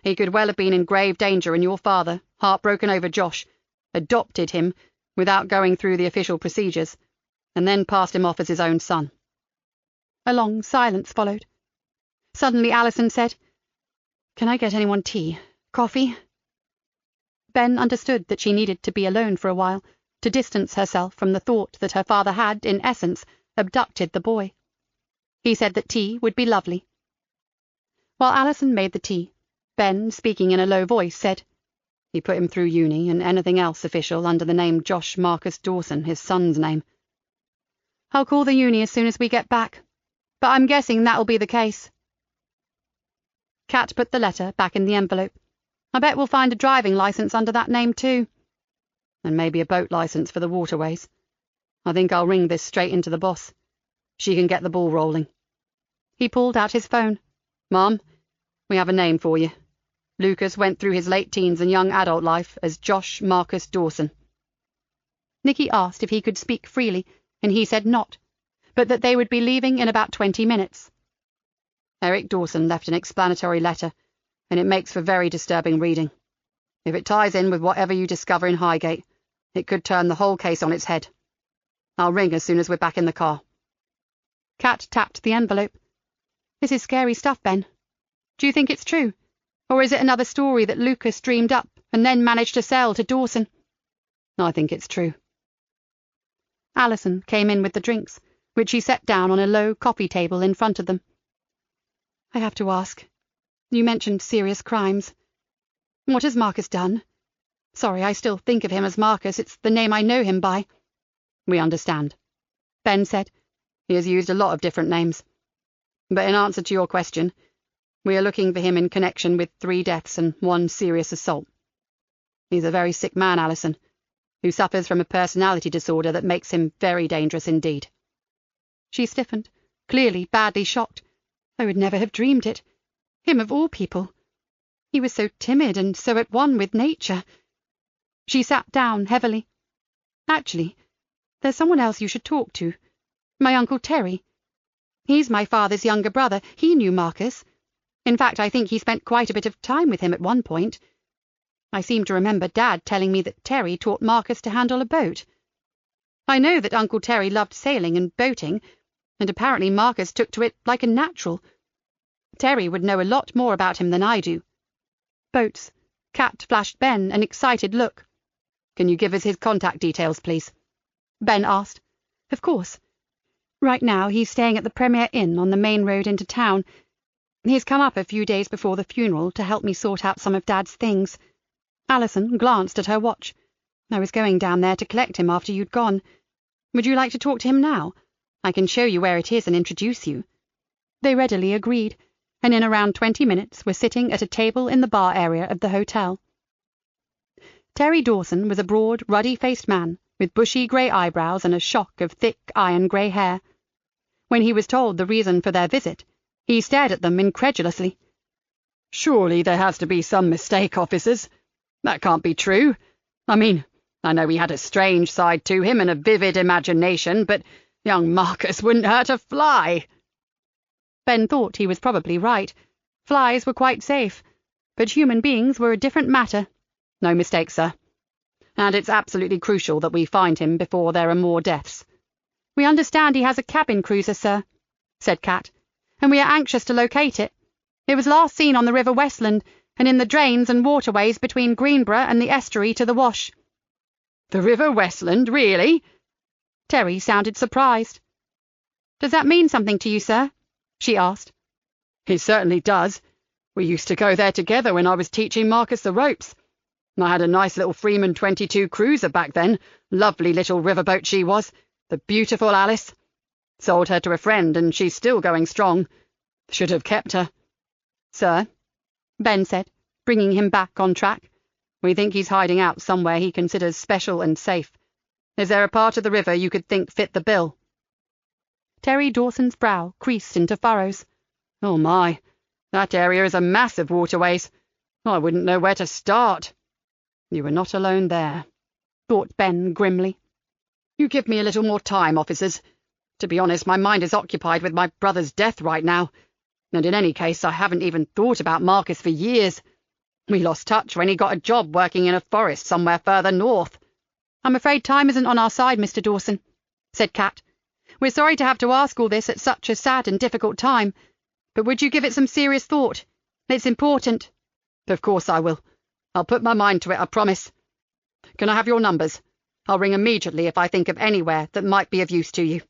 He could well have been in grave danger, and your father, heartbroken over Josh, adopted him without going through the official procedures, and then passed him off as his own son. A long silence followed. Suddenly Alison said, "Can I get anyone tea? Coffee?" Ben understood that she needed to be alone for a while, to distance herself from the thought that her father had, in essence, abducted the boy. He said that tea would be lovely. While Alison made the tea, Ben, speaking in a low voice, said, "He put him through uni and anything else official under the name Josh Marcus Dawson, his son's name. I'll call the uni as soon as we get back, but I'm guessing that'll be the case." Kat put the letter back in the envelope. I bet we'll find a driving licence under that name too. And maybe a boat licence for the waterways. I think I'll ring this straight into the boss. She can get the ball rolling. He pulled out his phone. "Mom, we have a name for you. Lucas went through his late teens and young adult life as Josh Marcus Dawson." Nikki asked if he could speak freely, and he said not, but that they would be leaving in about 20 minutes. Eric Dawson left an explanatory letter, and it makes for very disturbing reading. If it ties in with whatever you discover in Highgate, it could turn the whole case on its head. I'll ring as soon as we're back in the car. Kat tapped the envelope. "This is scary stuff, Ben. Do you think it's true? Or is it another story that Lucas dreamed up and then managed to sell to Dawson?" "I think it's true." Alison came in with the drinks, which she set down on a low coffee table in front of them. "I have to ask. You mentioned serious crimes. What has Marcus done? Sorry, I still think of him as Marcus. It's the name I know him by." "We understand," Ben said. "He has used a lot of different names. But in answer to your question, we are looking for him in connection with 3 deaths and 1 serious assault. He's a very sick man, Alison, who suffers from a personality disorder that makes him very dangerous indeed." She stiffened, clearly badly shocked. I would never have dreamed it. Him of all people. He was so timid and so at one with nature. She sat down heavily. "Actually, there's someone else you should talk to. My Uncle Terry. He's my father's younger brother. He knew Marcus. In fact, I think he spent quite a bit of time with him at one point. I seem to remember Dad telling me that Terry taught Marcus to handle a boat. I know that Uncle Terry loved sailing and boating, and apparently Marcus took to it like a natural. Terry would know a lot more about him than I do." "Boats." Kat flashed Ben an excited look. "Can you give us his contact details, please?" Ben asked. "Of course. Right now he's staying at the Premier Inn on the main road into town. He's come up a few days before the funeral to help me sort out some of Dad's things." Alison glanced at her watch. "I was going down there to collect him after you'd gone. Would you like to talk to him now? I can show you where it is and introduce you." They readily agreed, and in around 20 minutes were sitting at a table in the bar area of the hotel. Terry Dawson was a broad, ruddy-faced man with bushy grey eyebrows and a shock of thick iron grey hair. When he was told the reason for their visit, he stared at them incredulously. "Surely there has to be some mistake, officers. That can't be true. I mean, I know he had a strange side to him and a vivid imagination, but young Marcus wouldn't hurt a fly." Ben thought he was probably right. Flies were quite safe, but human beings were a different matter. "No mistake, sir. And it's absolutely crucial that we find him before there are more deaths." "We understand he has a cabin cruiser, sir," said Kat, "and we are anxious to locate it. It was last seen on the River Westland and in the drains and waterways between Greenborough and the estuary to the Wash." "The River Westland, really?" Terry sounded surprised. "Does that mean something to you, sir?" she asked. "It certainly does. We used to go there together when I was teaching Marcus the ropes. I had a nice little Freeman 22 cruiser back then. Lovely little riverboat she was, the beautiful Alice. Sold her to a friend, and she's still going strong. Should have kept her." "Sir," Ben said, bringing him back on track, "we think he's hiding out somewhere he considers special and safe. Is there a part of the river you could think fit the bill?" Terry Dawson's brow creased into furrows. "Oh my, that area is a mass of waterways. I wouldn't know where to start." "You were not alone there," thought Ben grimly. "You give me a little more time, officers. To be honest, my mind is occupied with my brother's death right now, and in any case I haven't even thought about Marcus for years. We lost touch when he got a job working in a forest somewhere further north." "I'm afraid time isn't on our side, Mr. Dawson," said Kat. "We're sorry to have to ask all this at such a sad and difficult time, but would you give it some serious thought? It's important." "Of course I will. I'll put my mind to it, I promise. Can I have your numbers? I'll ring immediately if I think of anywhere that might be of use to you."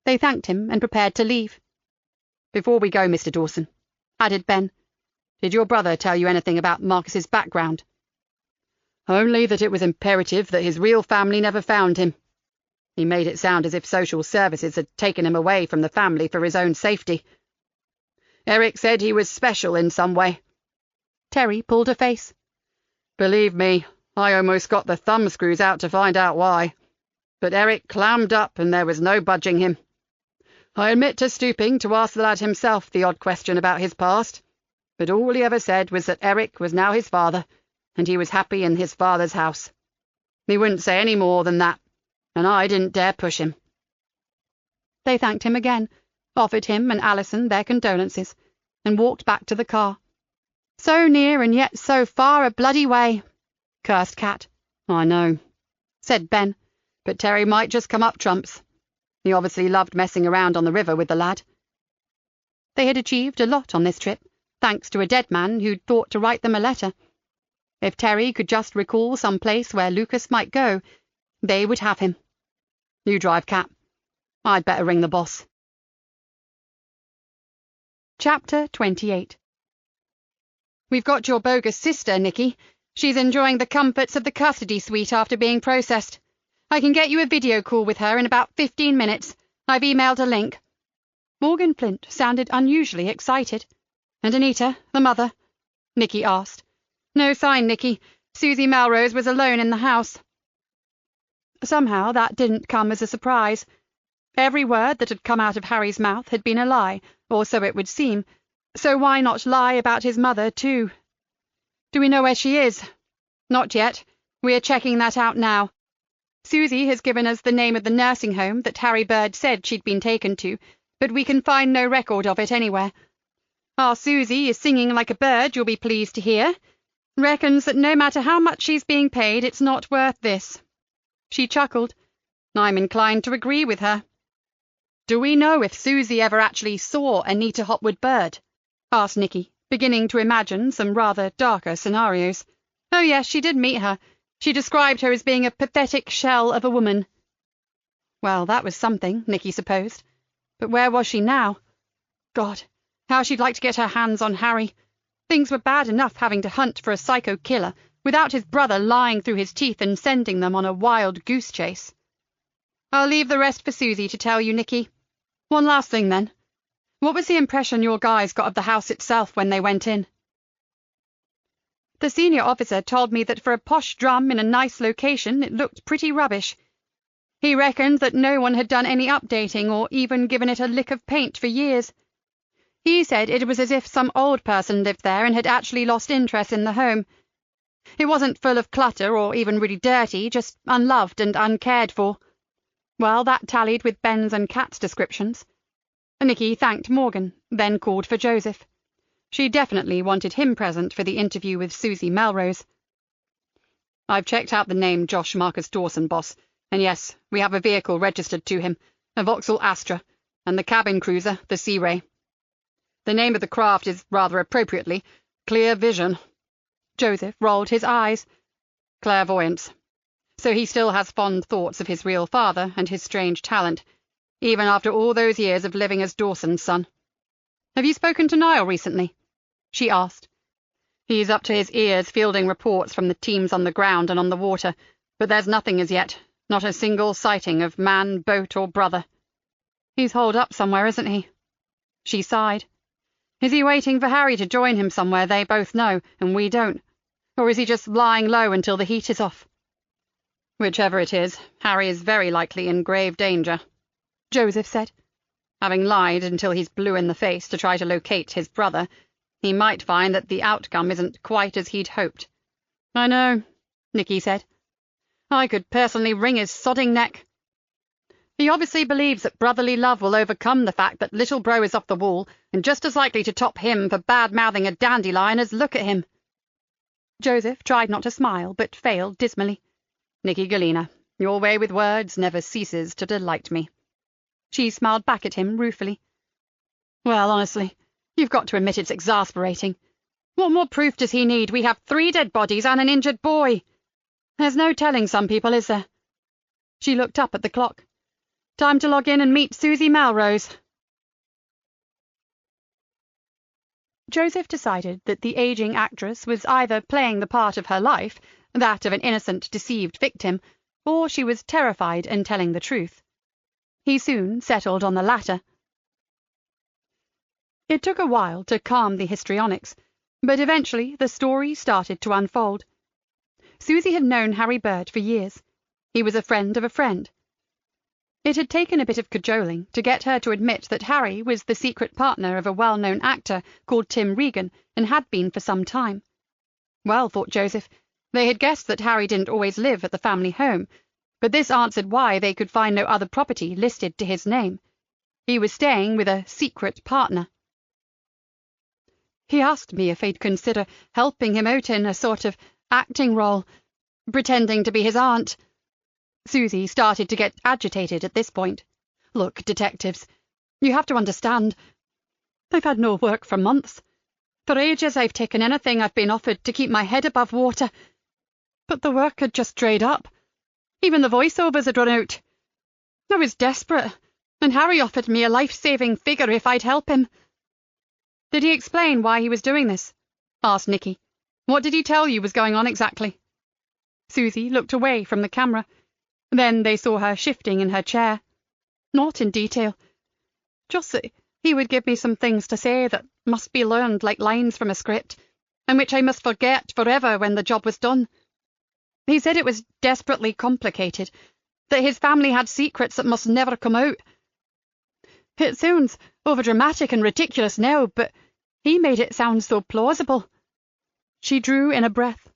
They thanked him and prepared to leave. "Before we go, Mr. Dawson," added Ben, "did your brother tell you anything about Marcus's background?" "Only that it was imperative that his real family never found him. He made it sound as if social services had taken him away from the family for his own safety. Eric said he was special in some way." Terry pulled a face. "Believe me, I almost got the thumbscrews out to find out why. But Eric clammed up and there was no budging him. I admit to stooping to ask the lad himself the odd question about his past, but all he ever said was that Eric was now his father, and he was happy in his father's house. He wouldn't say any more than that, and I didn't dare push him." They thanked him again, offered him and Alison their condolences, and walked back to the car. "So near and yet so far a bloody way," cursed Kat. "I know," said Ben, "but Terry might just come up trumps. He obviously loved messing around on the river with the lad." They had achieved a lot on this trip, thanks to a dead man who'd thought to write them a letter. If Terry could just recall some place where Lucas might go, they would have him. "You drive, Kat. I'd better ring the boss." Chapter 28. "We've got your bogus sister, Nikki. She's enjoying the comforts of the custody suite after being processed. I can get you a video call with her in about 15 minutes. I've emailed a link." Morgan Flint sounded unusually excited. "And Anita, the mother?" Nikki asked. "No sign, Nikki. Susie Melrose was alone in the house." Somehow that didn't come as a surprise. Every word that had come out of Harry's mouth had been a lie, or so it would seem, so why not lie about his mother, too? "Do we know where she is?" "Not yet. We are checking that out now. Susie has given us the name of the nursing home that Harry Bird said she'd been taken to, but we can find no record of it anywhere. Our Susie is singing like a bird, you'll be pleased to hear. Reckons that no matter how much she's being paid, it's not worth this." She chuckled. "I'm inclined to agree with her." "Do we know if Susie ever actually saw Anita Hopwood Bird?" asked Nikki, beginning to imagine some rather darker scenarios. "Oh yes, she did meet her. She described her as being a pathetic shell of a woman." Well, that was something, Nikki supposed. But where was she now? God, how she'd like to get her hands on Harry. Things were bad enough having to hunt for a psycho killer, without his brother lying through his teeth and sending them on a wild goose chase. "I'll leave the rest for Susie to tell you, Nikki. One last thing, then. What was the impression your guys got of the house itself when they went in?" "The senior officer told me that for a posh drum in a nice location it looked pretty rubbish. He reckoned that no one had done any updating or even given it a lick of paint for years. He said it was as if some old person lived there and had actually lost interest in the home. It wasn't full of clutter or even really dirty, just unloved and uncared for. Well, that tallied with Ben's and Kat's descriptions. Nikki thanked Morgan, then called for Joseph. She definitely wanted him present for the interview with Susie Melrose. I've checked out the name Josh Marcus Dawson, boss, and yes, we have a vehicle registered to him, a Vauxhall Astra, and the cabin cruiser, the Sea Ray. The name of the craft is rather appropriately Clear Vision. Joseph rolled his eyes. Clairvoyance. So he still has fond thoughts of his real father and his strange talent, even after all those years of living as Dawson's son. Have you spoken to Niall recently? She asked. He's up to his ears fielding reports from the teams on the ground and on the water, but there's nothing as yet, not a single sighting of man, boat, or brother. He's holed up somewhere, isn't he? She sighed. Is he waiting for Harry to join him somewhere they both know and we don't? Or is he just lying low until the heat is off? Whichever it is, Harry is very likely in grave danger, Joseph said. Having lied until he's blue in the face to try to locate his brother, he might find that the outcome isn't quite as he'd hoped. I know, Nikki said. I could personally wring his sodding neck. He obviously believes that brotherly love will overcome the fact that little bro is off the wall and just as likely to top him for bad-mouthing a dandelion as look at him. Joseph tried not to smile, but failed dismally. Nikki Galena, your way with words never ceases to delight me. She smiled back at him ruefully. Well, honestly, you've got to admit it's exasperating. What more proof does he need? We have 3 dead bodies and an injured boy. There's no telling some people, is there? She looked up at the clock. Time to log in and meet Susie Melrose. Joseph decided that the aging actress was either playing the part of her life, that of an innocent, deceived victim, or she was terrified and telling the truth. He soon settled on the latter. It took a while to calm the histrionics, but eventually the story started to unfold. Susie had known Harry Bird for years. He was a friend of a friend. It had taken a bit of cajoling to get her to admit that Harry was the secret partner of a well-known actor called Tim Regan and had been for some time. Well, thought Joseph, they had guessed that Harry didn't always live at the family home, but this answered why they could find no other property listed to his name. He was staying with a secret partner. He asked me if I'd consider helping him out in a sort of acting role, pretending to be his aunt. Susie started to get agitated at this point. Look, detectives, you have to understand. I've had no work for months. For ages I've taken anything I've been offered to keep my head above water. But the work had just dried up. Even the voiceovers had run out. I was desperate, and Harry offered me a life-saving figure if I'd help him. Did he explain why he was doing this? Asked Nikki. What did he tell you was going on exactly? Susie looked away from the camera. Then they saw her shifting in her chair. Not in detail. Just that he would give me some things to say that must be learned like lines from a script, and which I must forget forever when the job was done. He said it was desperately complicated, that his family had secrets that must never come out. It sounds overdramatic and ridiculous now, but he made it sound so plausible. She drew in a breath.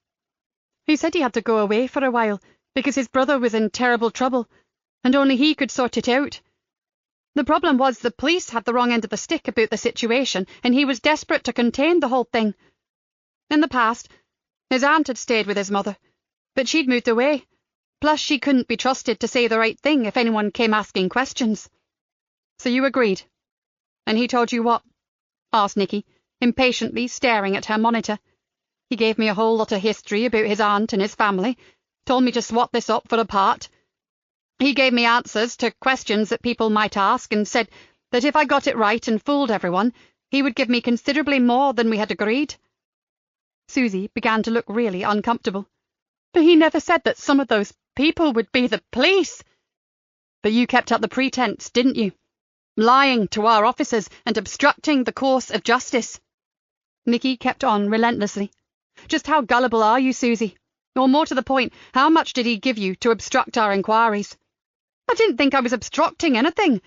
He said he had to go away for a while, because his brother was in terrible trouble, and only he could sort it out. The problem was the police had the wrong end of the stick about the situation, and he was desperate to contain the whole thing. In the past, his aunt had stayed with his mother, but she'd moved away. Plus, she couldn't be trusted to say the right thing if anyone came asking questions. So you agreed. And he told you what? Asked Nikki, impatiently staring at her monitor. He gave me a whole lot of history about his aunt and his family, told me to swap this up for a part. He gave me answers to questions that people might ask and said that if I got it right and fooled everyone, he would give me considerably more than we had agreed. Susie began to look really uncomfortable. But he never said that some of those people would be the police. But you kept up the pretense, didn't you? Lying to our officers and obstructing the course of justice. Nikki kept on relentlessly. Just how gullible are you, Susie? Or more to the point, how much did he give you to obstruct our inquiries? I didn't think I was obstructing anything.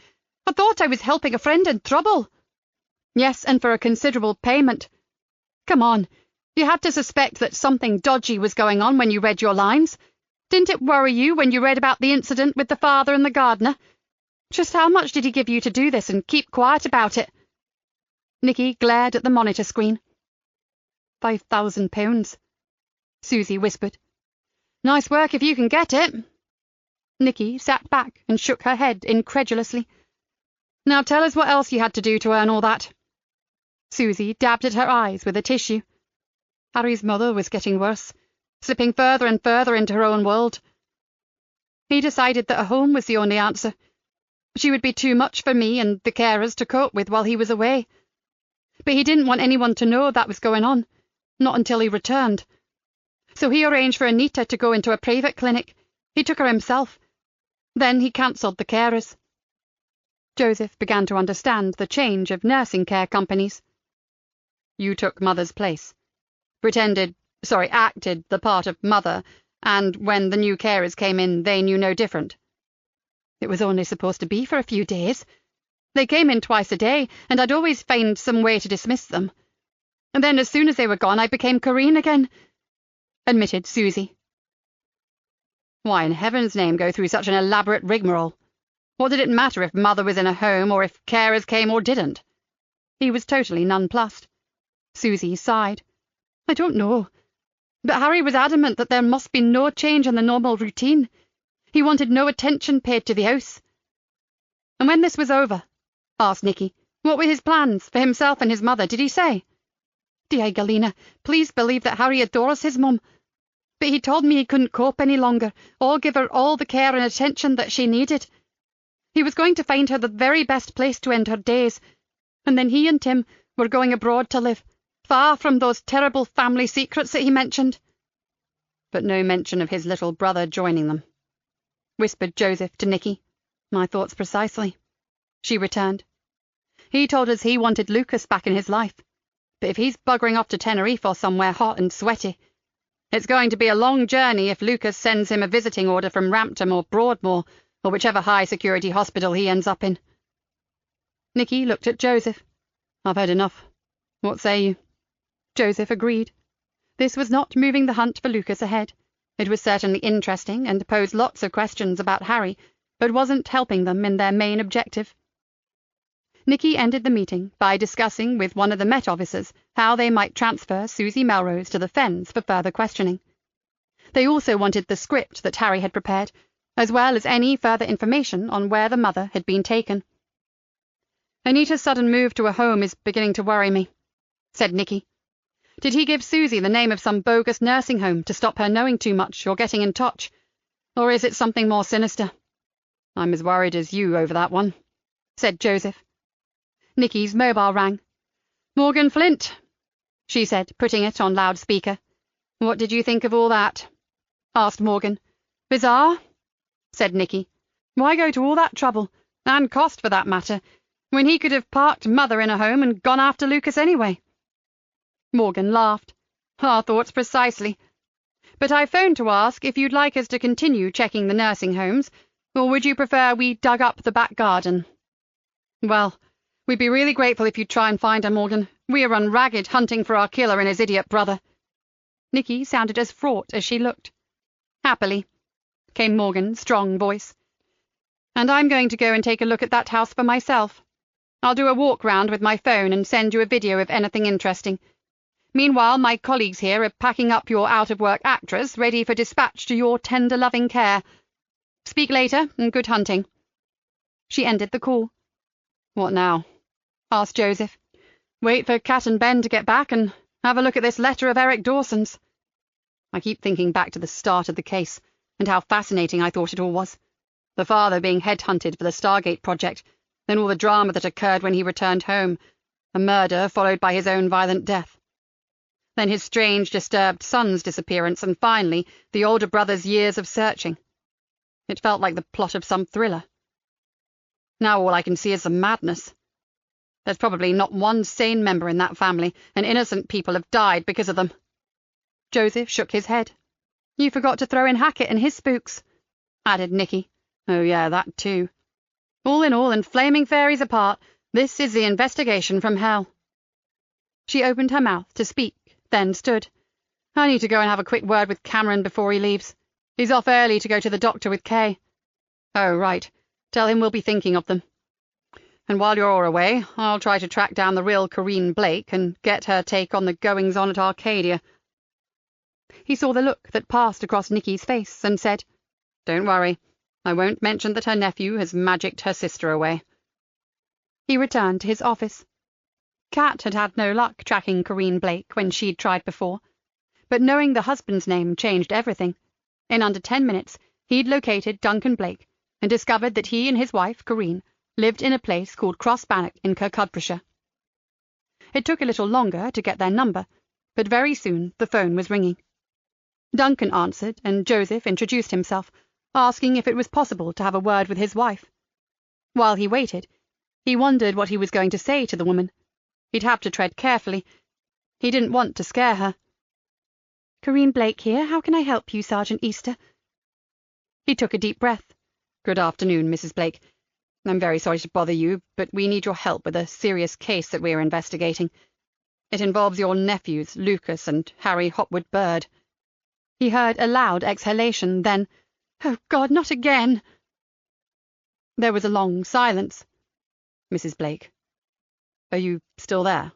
I thought I was helping a friend in trouble. Yes, and for a considerable payment. Come on, you had to suspect that something dodgy was going on when you read your lines. Didn't it worry you when you read about the incident with the father and the gardener? Just how much did he give you to do this and keep quiet about it? Nikki glared at the monitor screen. £5,000, Susie whispered. Nice work if you can get it. Nikki sat back and shook her head incredulously. Now tell us what else you had to do to earn all that. Susie dabbed at her eyes with a tissue. Harry's mother was getting worse, slipping further and further into her own world. He decided that a home was the only answer. She would be too much for me and the carers to cope with while he was away. But he didn't want anyone to know that was going on, not until he returned. So he arranged for Anita to go into a private clinic. He took her himself. Then he cancelled the carers. Joseph began to understand the change of nursing care companies. You took Mother's place. Acted the part of Mother, and when the new carers came in, they knew no different. It was only supposed to be for a few days. They came in twice a day, and I'd always find some way to dismiss them. And then as soon as they were gone, I became Corinne again, admitted Susie. Why in heaven's name go through such an elaborate rigmarole? What did it matter if Mother was in a home or if carers came or didn't? He was totally nonplussed. Susie sighed. I don't know. But Harry was adamant that there must be no change in the normal routine. He wanted no attention paid to the house. And when this was over, asked Nikki, what were his plans for himself and his mother, did he say? Dear Galena, please believe that Harry adores his mum. But he told me he couldn't cope any longer, or give her all the care and attention that she needed. He was going to find her the very best place to end her days, and then he and Tim were going abroad to live, far from those terrible family secrets that he mentioned. But no mention of his little brother joining them, whispered Joseph to Nikki. My thoughts precisely, she returned. He told us he wanted Lucas back in his life, but if he's buggering off to Tenerife or somewhere hot and sweaty, it's going to be a long journey if Lucas sends him a visiting order from Rampton or Broadmoor, or whichever high-security hospital he ends up in. Nikki looked at Joseph. I've had enough. What say you? Joseph agreed. This was not moving the hunt for Lucas ahead. It was certainly interesting and posed lots of questions about Harry, but wasn't helping them in their main objective. Nikki ended the meeting by discussing with one of the Met officers how they might transfer Susie Melrose to the Fens for further questioning. They also wanted the script that Harry had prepared, as well as any further information on where the mother had been taken. Anita's sudden move to a home is beginning to worry me, said Nikki. Did he give Susie the name of some bogus nursing home to stop her knowing too much or getting in touch? Or is it something more sinister? I'm as worried as you over that one, said Joseph. Nikki's mobile rang. Morgan Flint, she said, putting it on loudspeaker. What did you think of all that? Asked Morgan. Bizarre, said Nikki. Why go to all that trouble, and cost for that matter, when he could have parked Mother in a home and gone after Lucas anyway? Morgan laughed. Our thoughts precisely. But I phoned to ask if you'd like us to continue checking the nursing homes, or would you prefer we dug up the back garden? Well, we'd be really grateful if you'd try and find her, Morgan. We are run ragged hunting for our killer and his idiot brother. Nikki sounded as fraught as she looked. Happily, came Morgan's strong voice. And I'm going to go and take a look at that house for myself. I'll do a walk round with my phone and send you a video of anything interesting. Meanwhile, my colleagues here are packing up your out-of-work actress, ready for dispatch to your tender loving care. Speak later, and good hunting. She ended the call. What now? Asked Joseph. Wait for Cat and Ben to get back and have a look at this letter of Eric Dawson's. I keep thinking back to the start of the case, and how fascinating I thought it all was. The father being headhunted for the Stargate project, then all the drama that occurred when he returned home, a murder followed by his own violent death. Then his strange, disturbed son's disappearance, and finally, the older brother's years of searching. It felt like the plot of some thriller. Now all I can see is the madness. There's probably not one sane member in that family, and innocent people have died because of them. Joseph shook his head. You forgot to throw in Hackett and his spooks, added Nikki. Oh yeah, that too. All in all, and flaming fairies apart, this is the investigation from hell. She opened her mouth to speak, then stood. I need to go and have a quick word with Cameron before he leaves. He's off early to go to the doctor with Kay. Oh, right. Tell him we'll be thinking of them. And while you're away, I'll try to track down the real Corinne Blake and get her take on the goings-on at Arcadia. He saw the look that passed across Nikki's face and said, Don't worry. I won't mention that her nephew has magicked her sister away. He returned to his office. Kat had had no luck tracking Corinne Blake when she'd tried before, but knowing the husband's name changed everything. In under 10 minutes, he'd located Duncan Blake and discovered that he and his wife, Corinne, lived in a place called Cross Bannock in Kirkcudbrightshire. It took a little longer to get their number, but very soon the phone was ringing. Duncan answered, and Joseph introduced himself, asking if it was possible to have a word with his wife. While he waited, he wondered what he was going to say to the woman. He'd have to tread carefully. He didn't want to scare her. Corinne Blake here. How can I help you, Sergeant Easter? He took a deep breath. Good afternoon, Mrs. Blake. I'm very sorry to bother you, but we need your help with a serious case that we're investigating. It involves your nephews, Lucas and Harry Hopwood Bird. He heard a loud exhalation, then, "Oh, God, not again!" There was a long silence. Mrs. Blake, are you still there?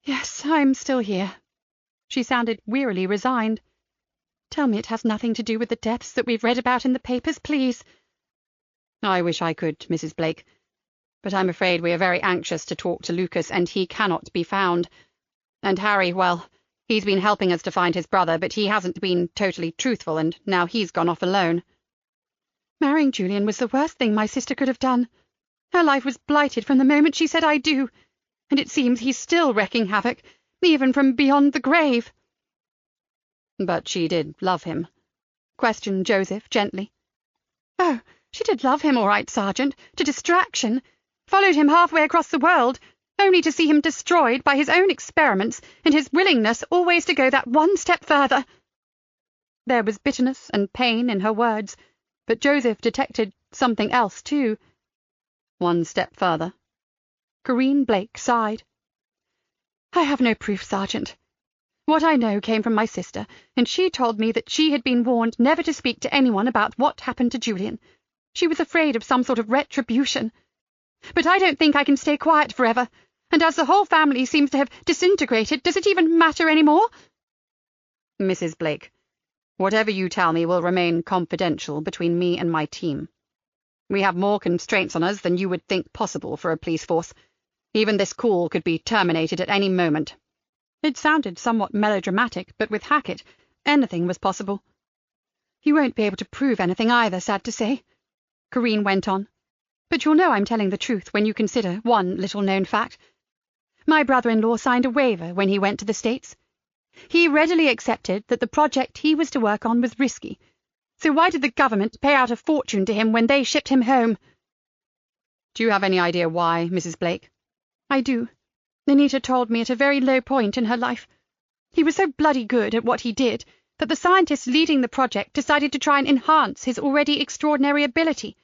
Yes, I'm still here. She sounded wearily resigned. Tell me it has nothing to do with the deaths that we've read about in the papers, please. I wish I could, Mrs. Blake, but I'm afraid we are very anxious to talk to Lucas, and he cannot be found. And Harry, well, he's been helping us to find his brother, but he hasn't been totally truthful, and now he's gone off alone. Marrying Julian was the worst thing my sister could have done. Her life was blighted from the moment she said I do, and it seems he's still wreaking havoc, even from beyond the grave. But she did love him? Questioned Joseph gently. Oh, she did love him all right, Sergeant, to distraction. Followed him halfway across the world, only to see him destroyed by his own experiments and his willingness always to go that one step further. There was bitterness and pain in her words, but Joseph detected something else too. One step further. Corinne Blake sighed. I have no proof, Sergeant. What I know came from my sister, and she told me that she had been warned never to speak to anyone about what happened to Julian. She was afraid of some sort of retribution. But I don't think I can stay quiet forever, and as the whole family seems to have disintegrated, does it even matter any more? Mrs. Blake, whatever you tell me will remain confidential between me and my team. We have more constraints on us than you would think possible for a police force. Even this call could be terminated at any moment. It sounded somewhat melodramatic, but with Hackett, anything was possible. You won't be able to prove anything either, sad to say, Corinne went on. But you'll know I'm telling the truth when you consider one little-known fact. My brother-in-law signed a waiver when he went to the States. He readily accepted that the project he was to work on was risky. So why did the government pay out a fortune to him when they shipped him home? Do you have any idea why, Mrs. Blake? I do. Anita told me at a very low point in her life. He was so bloody good at what he did that the scientists leading the project decided to try and enhance his already extraordinary ability.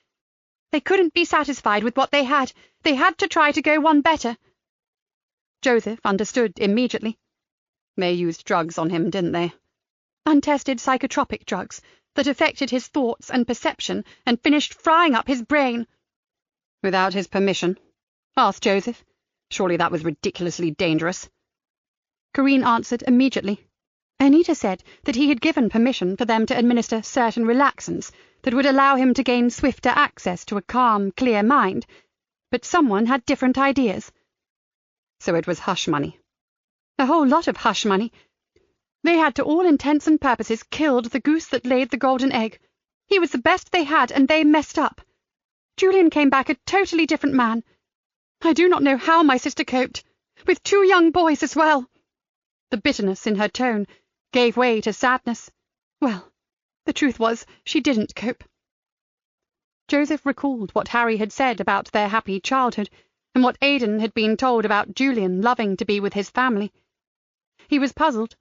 They couldn't be satisfied with what they had. They had to try to go one better. Joseph understood immediately. They used drugs on him, didn't they? Untested psychotropic drugs that affected his thoughts and perception and finished frying up his brain. Without his permission? Asked Joseph. Surely that was ridiculously dangerous. Corinne answered immediately. Anita said that he had given permission for them to administer certain relaxants that would allow him to gain swifter access to a calm, clear mind, but someone had different ideas. So it was hush money. A whole lot of hush money. They had to all intents and purposes killed the goose that laid the golden egg. He was the best they had, and they messed up. Julian came back a totally different man. I do not know how my sister coped, with 2 young boys as well. The bitterness in her tone gave way to sadness. Well, the truth was, she didn't cope. Joseph recalled what Harry had said about their happy childhood, and what Aidan had been told about Julian loving to be with his family. He was puzzled.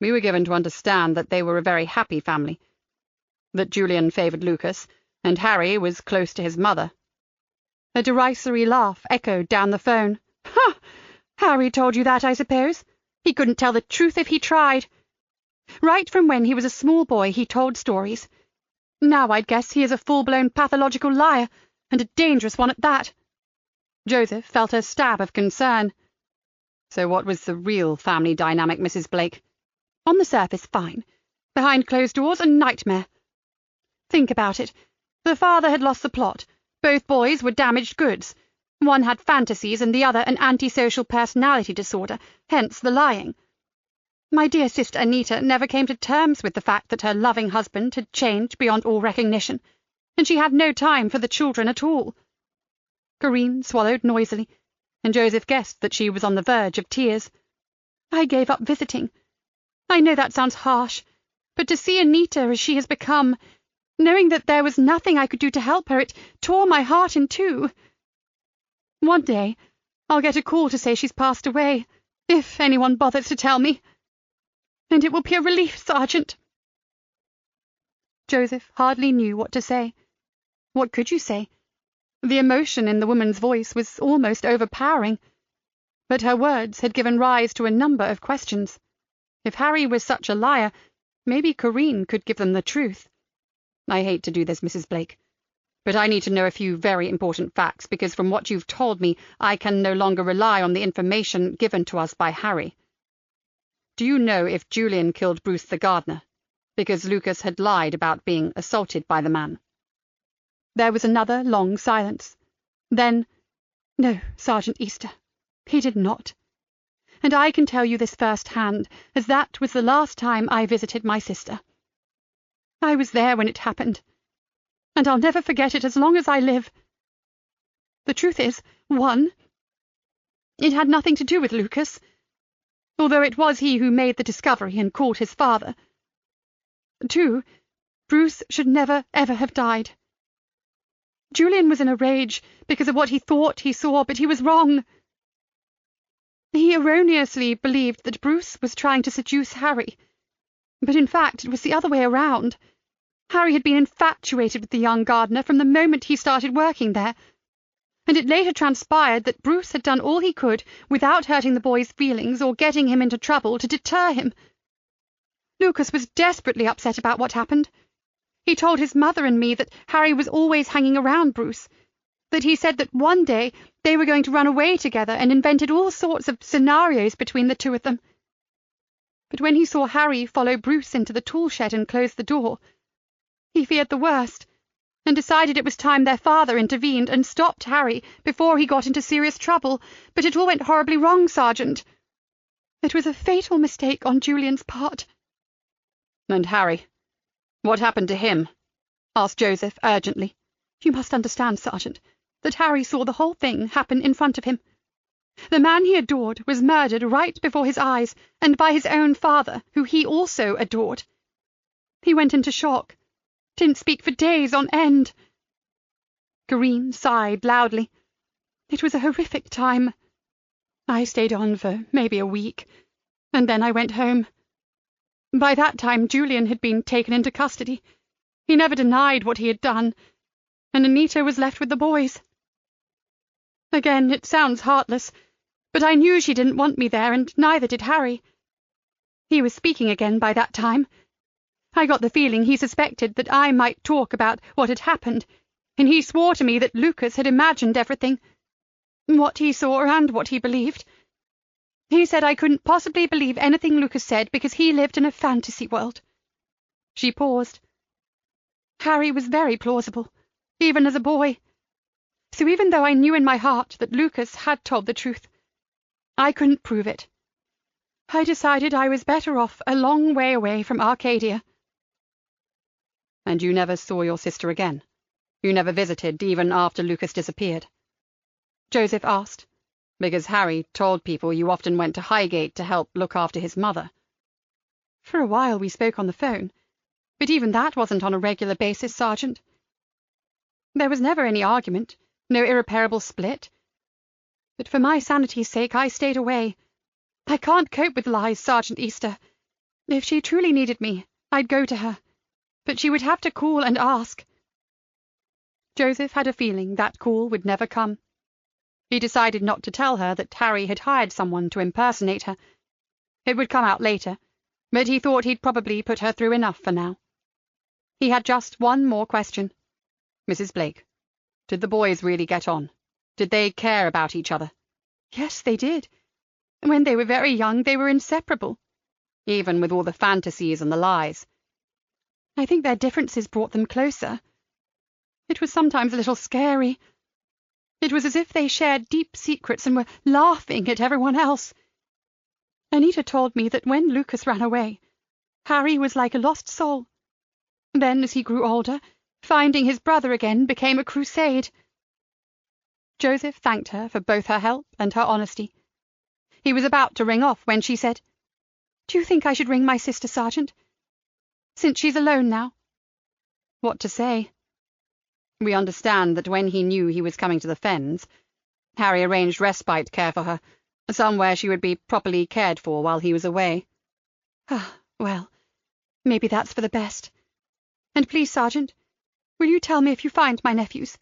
We were given to understand that they were a very happy family. That Julian favoured Lucas, and Harry was close to his mother. A derisory laugh echoed down the phone. "Ha! Harry told you that, I suppose? He couldn't tell the truth if he tried. Right from when he was a small boy he told stories. Now I'd guess he is a full-blown pathological liar, and a dangerous one at that." Joseph felt a stab of concern. So what was the real family dynamic, Mrs. Blake? On the surface, fine. Behind closed doors, a nightmare. Think about it. The father had lost the plot. Both boys were damaged goods. One had fantasies and the other an antisocial personality disorder, hence the lying. My dear sister Anita never came to terms with the fact that her loving husband had changed beyond all recognition, and she had no time for the children at all. Corinne swallowed noisily, and Joseph guessed that she was on the verge of tears. I gave up visiting. I know that sounds harsh, but to see Anita as she has become, knowing that there was nothing I could do to help her, it tore my heart in two. One day I'll get a call to say she's passed away, if anyone bothers to tell me. And it will be a relief, Sergeant." Joseph hardly knew what to say. What could you say? The emotion in the woman's voice was almost overpowering. But her words had given rise to a number of questions. If Harry was such a liar, maybe Corinne could give them the truth. I hate to do this, Mrs. Blake, but I need to know a few very important facts, because from what you've told me, I can no longer rely on the information given to us by Harry. Do you know if Julian killed Bruce the gardener? Because Lucas had lied about being assaulted by the man. There was another long silence. Then, "No, Sergeant Easter, he did not. And I can tell you this first-hand, as that was the last time I visited my sister. I was there when it happened, and I'll never forget it as long as I live. The truth is, 1, it had nothing to do with Lucas, although it was he who made the discovery and called his father. 2, Bruce should never, ever have died. Julian was in a rage because of what he thought he saw, but he was wrong. He erroneously believed that Bruce was trying to seduce Harry, but in fact it was the other way around. Harry had been infatuated with the young gardener from the moment he started working there, and it later transpired that Bruce had done all he could without hurting the boy's feelings or getting him into trouble to deter him. Lucas was desperately upset about what happened. He told his mother and me that Harry was always hanging around Bruce, that he said that one day they were going to run away together, and invented all sorts of scenarios between the two of them. But when he saw Harry follow Bruce into the tool shed and close the door, he feared the worst, and decided it was time their father intervened and stopped Harry before he got into serious trouble. But it all went horribly wrong, Sergeant. It was a fatal mistake on Julian's part." "And Harry? What happened to him?" asked Joseph urgently. "You must understand, Sergeant, that Harry saw the whole thing happen in front of him. The man he adored was murdered right before his eyes, and by his own father, who he also adored. He went into shock, didn't speak for days on end." Corinne sighed loudly. "It was a horrific time. I stayed on for maybe a week, and then I went home. By that time Julian had been taken into custody. He never denied what he had done, and Anita was left with the boys. Again, it sounds heartless, but I knew she didn't want me there, and neither did Harry. He was speaking again by that time. I got the feeling he suspected that I might talk about what had happened, and he swore to me that Lucas had imagined everything, what he saw and what he believed. He said I couldn't possibly believe anything Lucas said because he lived in a fantasy world." She paused. "Harry was very plausible, even as a boy. So even though I knew in my heart that Lucas had told the truth, I couldn't prove it. I decided I was better off a long way away from Arcadia." "And you never saw your sister again? You never visited even after Lucas disappeared?" Joseph asked. "Because Harry told people you often went to Highgate to help look after his mother." "For a while we spoke on the phone, but even that wasn't on a regular basis, Sergeant. There was never any argument, no irreparable split. But for my sanity's sake I stayed away. I can't cope with lies, Sergeant Easter. If she truly needed me, I'd go to her. but she would have to call and ask. Joseph had a feeling that call would never come. He decided not to tell her that Harry had hired someone to impersonate her. It would come out later, but he thought he'd probably put her through enough for now. He had just one more question. Mrs. Blake, did the boys really get on? Did they care about each other? Yes, they did. When they were very young, they were inseparable. Even with all the fantasies and the lies? I think their differences brought them closer. It was sometimes a little scary. It was as if they shared deep secrets and were laughing at everyone else. Anita told me that when Lucas ran away, Harry was like a lost soul. Then, as he grew older, finding his brother again became a crusade. Joseph thanked her for both her help and her honesty. He was about to ring off when she said, "Do you think I should ring my sister, Sergeant? Since she's alone now." What to say? We understand that when he knew he was coming to the Fens, Harry arranged respite care for her, somewhere she would be properly cared for while he was away. Ah, well, maybe that's for the best. And please, Sergeant, will you tell me if you find my nephews,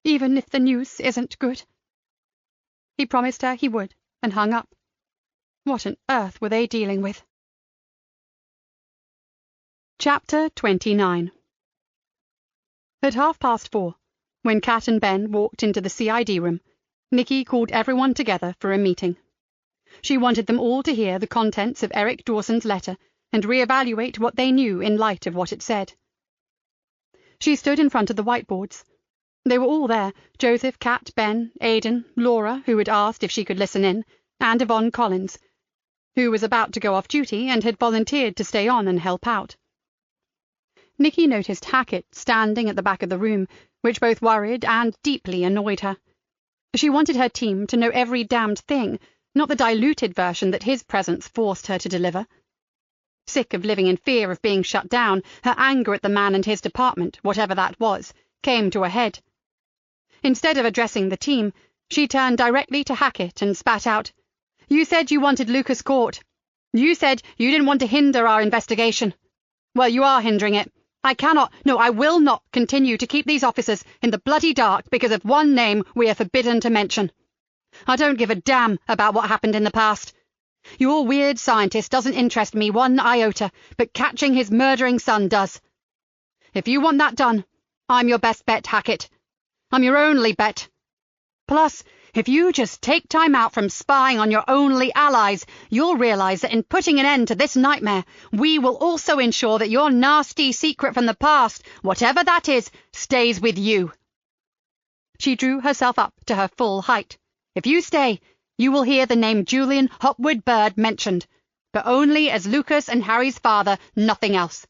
even if the news isn't good? He promised her he would, and hung up. What on earth were they dealing with? Chapter 29. At 4:30, when Kat and Ben walked into the CID room, Nikki called everyone together for a meeting. She wanted them all to hear the contents of Eric Dawson's letter and reevaluate what they knew in light of what it said. She stood in front of the whiteboards. They were all there, Joseph, Kat, Ben, Aidan, Laura, who had asked if she could listen in, and Yvonne Collins, who was about to go off duty and had volunteered to stay on and help out. Nikki noticed Hackett standing at the back of the room, which both worried and deeply annoyed her. She wanted her team to know every damned thing, not the diluted version that his presence forced her to deliver. Sick of living in fear of being shut down, her anger at the man and his department, whatever that was, came to a head. Instead of addressing the team, she turned directly to Hackett and spat out, "You said you wanted Lucas caught. You said you didn't want to hinder our investigation. Well, you are hindering it. I will not continue to keep these officers in the bloody dark because of one name we are forbidden to mention. I don't give a damn about what happened in the past. Your weird scientist doesn't interest me one iota, but catching his murdering son does. If you want that done, I'm your best bet, Hackett. I'm your only bet. Plus, if you just take time out from spying on your only allies, you'll realize that in putting an end to this nightmare, we will also ensure that your nasty secret from the past, whatever that is, stays with you." She drew herself up to her full height. "If you stay, you will hear the name Julian Hopwood Bird mentioned, but only as Lucas and Harry's father, nothing else.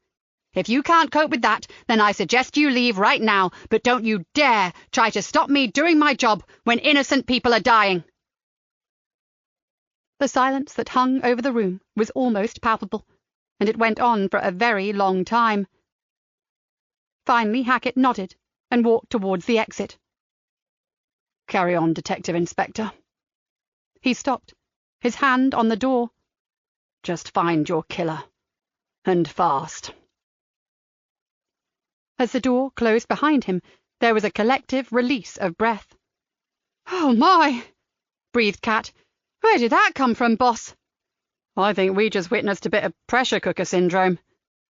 If you can't cope with that, then I suggest you leave right now, but don't you dare try to stop me doing my job when innocent people are dying." The silence that hung over the room was almost palpable, and it went on for a very long time. Finally, Hackett nodded and walked towards the exit. "Carry on, Detective Inspector." He stopped, his hand on the door. "Just find your killer. And fast." As the door closed behind him, there was a collective release of breath. "Oh, my!" breathed Kat. "Where did that come from, boss?" "I think we just witnessed a bit of pressure cooker syndrome,"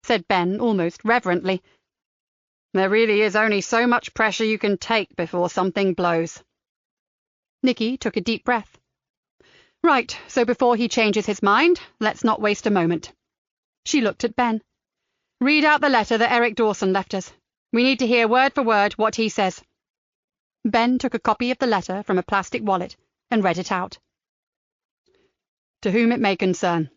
said Ben almost reverently. "There really is only so much pressure you can take before something blows." Nikki took a deep breath. "Right, so before he changes his mind, let's not waste a moment." She looked at Ben. "Read out the letter that Eric Dawson left us. We need to hear word for word what he says." Ben took a copy of the letter from a plastic wallet and read it out. "To whom it may concern.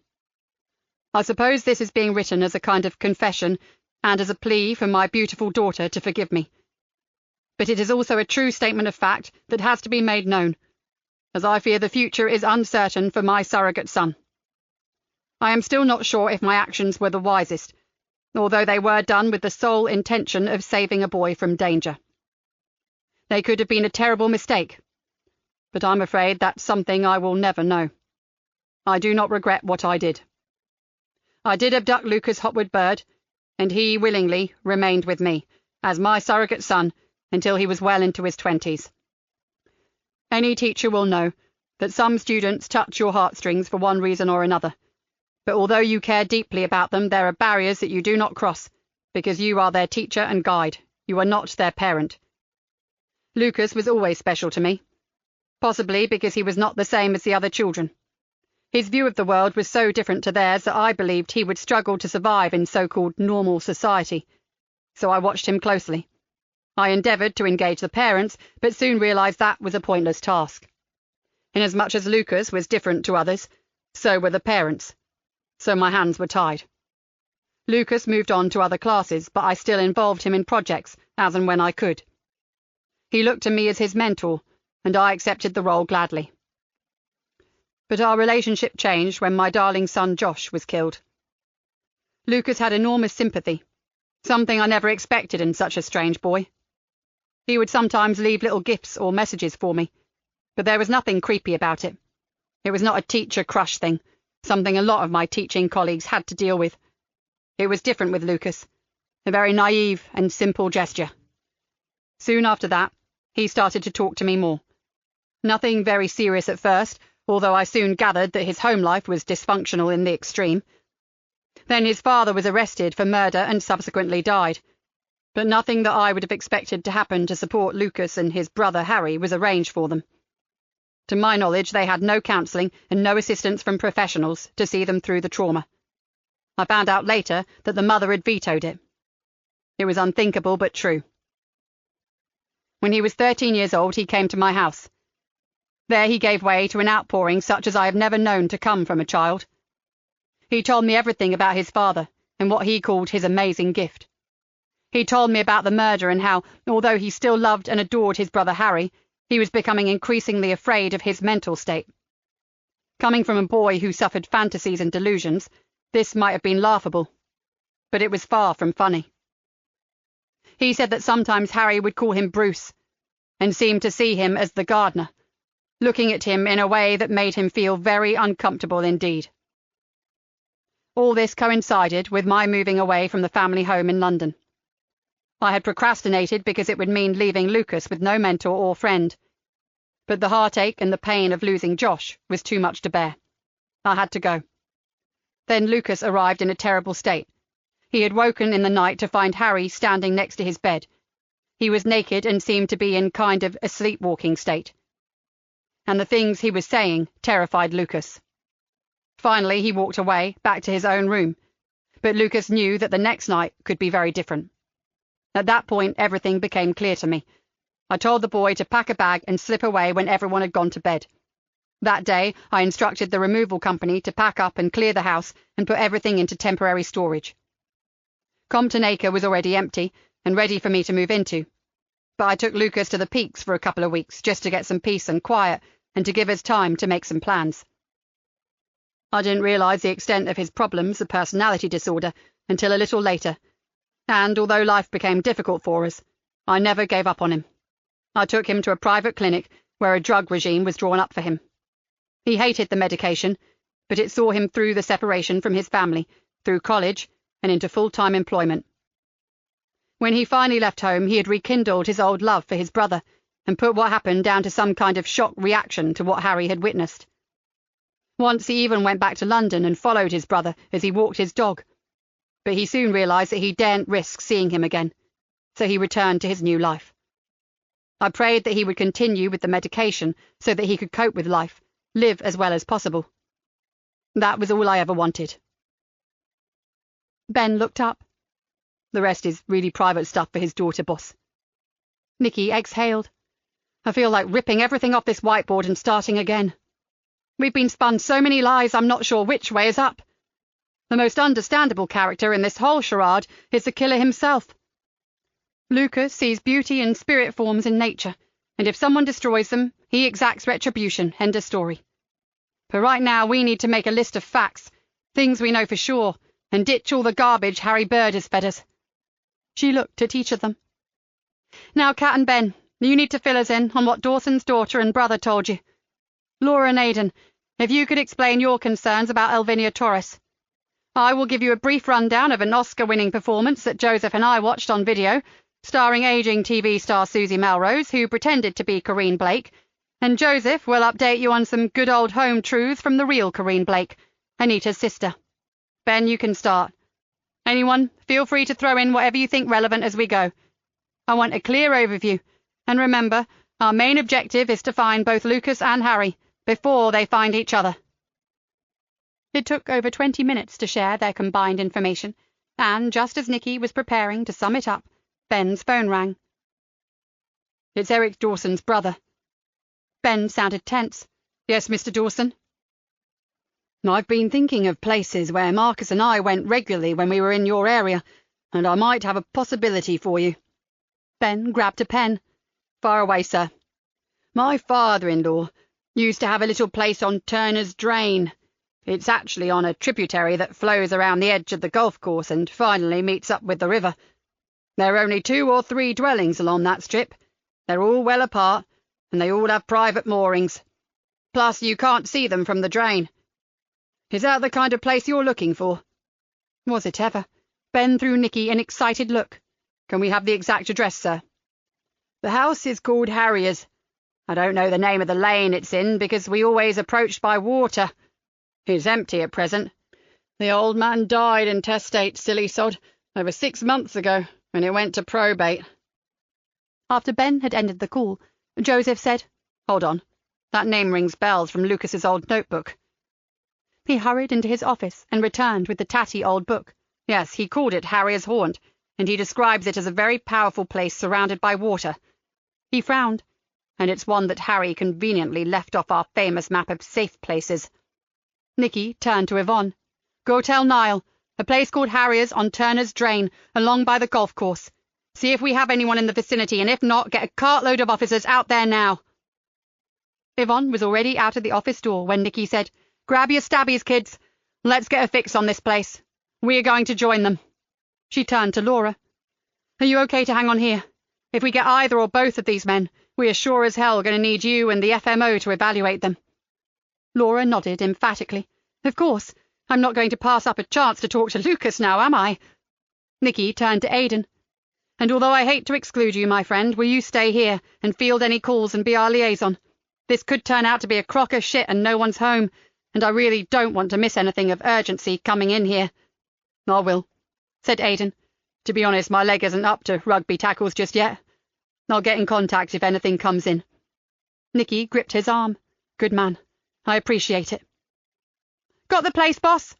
I suppose this is being written as a kind of confession and as a plea for my beautiful daughter to forgive me. But it is also a true statement of fact that has to be made known, as I fear the future is uncertain for my surrogate son. I am still not sure if my actions were the wisest, although they were done with the sole intention of saving a boy from danger. They could have been a terrible mistake, but I'm afraid that's something I will never know. I do not regret what I did. I did abduct Lucas Hopwood Bird, and he willingly remained with me as my surrogate son until he was well into his 20s. Any teacher will know that some students touch your heartstrings for one reason or another, but although you care deeply about them, there are barriers that you do not cross, because you are their teacher and guide. You are not their parent. Lucas was always special to me, possibly because he was not the same as the other children. His view of the world was so different to theirs that I believed he would struggle to survive in so-called normal society, so I watched him closely. I endeavoured to engage the parents, but soon realised that was a pointless task. Inasmuch as Lucas was different to others, so were the parents, so my hands were tied. Lucas moved on to other classes, but I still involved him in projects, as and when I could. He looked to me as his mentor, and I accepted the role gladly. But our relationship changed when my darling son Josh was killed. Lucas had enormous sympathy, something I never expected in such a strange boy. He would sometimes leave little gifts or messages for me, but there was nothing creepy about it. It was not a teacher crush thing, something a lot of my teaching colleagues had to deal with. It was different with Lucas, a very naive and simple gesture. Soon after that, he started to talk to me more. Nothing very serious at first, although I soon gathered that his home life was dysfunctional in the extreme. Then his father was arrested for murder and subsequently died, but nothing that I would have expected to happen to support Lucas and his brother Harry was arranged for them. To my knowledge, they had no counselling and no assistance from professionals to see them through the trauma. I found out later that the mother had vetoed it. It was unthinkable but true. When he was 13 years old, he came to my house. There he gave way to an outpouring such as I have never known to come from a child. He told me everything about his father and what he called his amazing gift. He told me about the murder and how, although he still loved and adored his brother Harry, he was becoming increasingly afraid of his mental state. Coming from a boy who suffered fantasies and delusions, this might have been laughable, but it was far from funny. He said that sometimes Harry would call him Bruce, and seemed to see him as the gardener, looking at him in a way that made him feel very uncomfortable indeed. All this coincided with my moving away from the family home in London. I had procrastinated because it would mean leaving Lucas with no mentor or friend, but the heartache and the pain of losing Josh was too much to bear. I had to go. Then Lucas arrived in a terrible state. He had woken in the night to find Harry standing next to his bed. He was naked and seemed to be in kind of a sleepwalking state. And the things he was saying terrified Lucas. Finally, he walked away, back to his own room, but Lucas knew that the next night could be very different. At that point, everything became clear to me. I told the boy to pack a bag and slip away when everyone had gone to bed. That day, I instructed the removal company to pack up and clear the house and put everything into temporary storage. Compton Acre was already empty and ready for me to move into, but I took Lucas to the Peaks for a couple of weeks just to get some peace and quiet and to give us time to make some plans. I didn't realise the extent of his problems, a personality disorder, until a little later, and although life became difficult for us, I never gave up on him. I took him to a private clinic where a drug regime was drawn up for him. He hated the medication, but it saw him through the separation from his family, through college, and into full-time employment. When he finally left home, he had rekindled his old love for his brother and put what happened down to some kind of shock reaction to what Harry had witnessed. Once he even went back to London and followed his brother as he walked his dog, but he soon realised that he daren't risk seeing him again, so he returned to his new life. I prayed that he would continue with the medication so that he could cope with life, live as well as possible. That was all I ever wanted. Ben looked up. The rest is really private stuff for his daughter, boss. Nikki exhaled. I feel like ripping everything off this whiteboard and starting again. We've been spun so many lies I'm not sure which way is up. The most understandable character in this whole charade is the killer himself. Lucas sees beauty in spirit forms in nature, and if someone destroys them, he exacts retribution, end of story. But right now we need to make a list of facts, things we know for sure, and ditch all the garbage Harry Bird has fed us. She looked at each of them. Now, Kat and Ben, you need to fill us in on what Dawson's daughter and brother told you. Laura and Aidan, if you could explain your concerns about Elvinia Torres. I will give you a brief rundown of an Oscar-winning performance that Joseph and I watched on video, starring aging TV star Susie Melrose, who pretended to be Corrine Blake, and Joseph will update you on some good old home truths from the real Corrine Blake, Anita's sister. Ben, you can start. Anyone, feel free to throw in whatever you think relevant as we go. I want a clear overview, and remember, our main objective is to find both Lucas and Harry, before they find each other. It took over 20 minutes to share their combined information, and just as Nikki was preparing to sum it up, Ben's phone rang. It's Eric Dawson's brother. Ben sounded tense. Yes, Mr. Dawson? I've been thinking of places where Marcus and I went regularly when we were in your area, and I might have a possibility for you. Ben grabbed a pen. Fire away, sir. My father-in-law used to have a little place on Turner's Drain. It's actually on a tributary that flows around the edge of the golf course and finally meets up with the river. There are only 2 or 3 dwellings along that strip. They're all well apart, and they all have private moorings. Plus, you can't see them from the drain. Is that the kind of place you're looking for? Was it ever? Ben threw Nikki an excited look. Can we have the exact address, sir? The house is called Harrier's. I don't know the name of the lane it's in, because we always approached by water. It's empty at present. The old man died intestate, silly sod, over 6 months ago, and it went to probate. After Ben had ended the call, Joseph said, Hold on. That name rings bells from Lucas's old notebook. He hurried into his office and returned with the tatty old book. Yes, he called it Harrier's Haunt, and he describes it as a very powerful place surrounded by water. He frowned, and it's one that Harry conveniently left off our famous map of safe places. Nikki turned to Yvonne. Go tell Niall. A place called Harrier's on Turner's Drain, along by the golf course. See if we have anyone in the vicinity, and if not, get a cartload of officers out there now. Yvonne was already out of the office door when Nikki said, Grab your stabbies, kids. Let's get a fix on this place. We are going to join them. She turned to Laura. Are you okay to hang on here? If we get either or both of these men, we are sure as hell going to need you and the FMO to evaluate them. Laura nodded emphatically. Of course. I'm not going to pass up a chance to talk to Lucas now, am I? Nikki turned to Aidan. And although I hate to exclude you, my friend, will you stay here and field any calls and be our liaison? This could turn out to be a crock of shit and no one's home, and I really don't want to miss anything of urgency coming in here. I will, said Aidan. To be honest, my leg isn't up to rugby tackles just yet. I'll get in contact if anything comes in. Nikki gripped his arm. Good man. I appreciate it. Got the place, boss?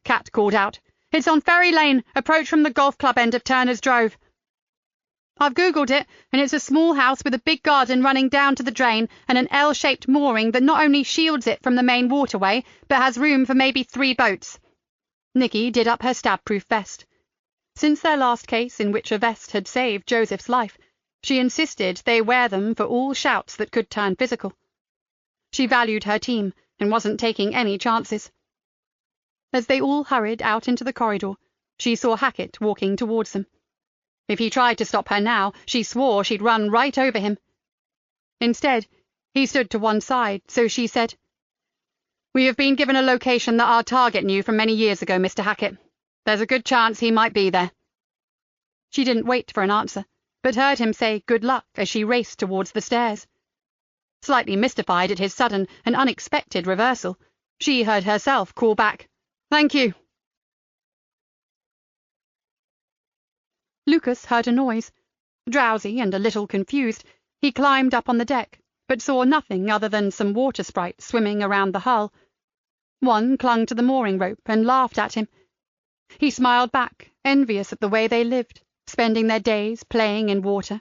Kat called out. It's on Ferry Lane, approach from the golf club end of Turner's Drove. I've Googled it, and it's a small house with a big garden running down to the drain and an L-shaped mooring that not only shields it from the main waterway, but has room for maybe 3 boats. Nikki did up her stab-proof vest. Since their last case in which a vest had saved Joseph's life, she insisted they wear them for all shouts that could turn physical. She valued her team and wasn't taking any chances. As they all hurried out into the corridor, she saw Hackett walking towards them. If he tried to stop her now, she swore she'd run right over him. Instead, he stood to one side, so she said, We have been given a location that our target knew from many years ago, Mr. Hackett. There's a good chance he might be there. She didn't wait for an answer, but heard him say good luck as she raced towards the stairs. Slightly mystified at his sudden and unexpected reversal, she heard herself call back, Thank you. Lucas heard a noise. Drowsy and a little confused, he climbed up on the deck, but saw nothing other than some water sprites swimming around the hull. One clung to the mooring rope and laughed at him. He smiled back, envious at the way they lived, spending their days playing in water.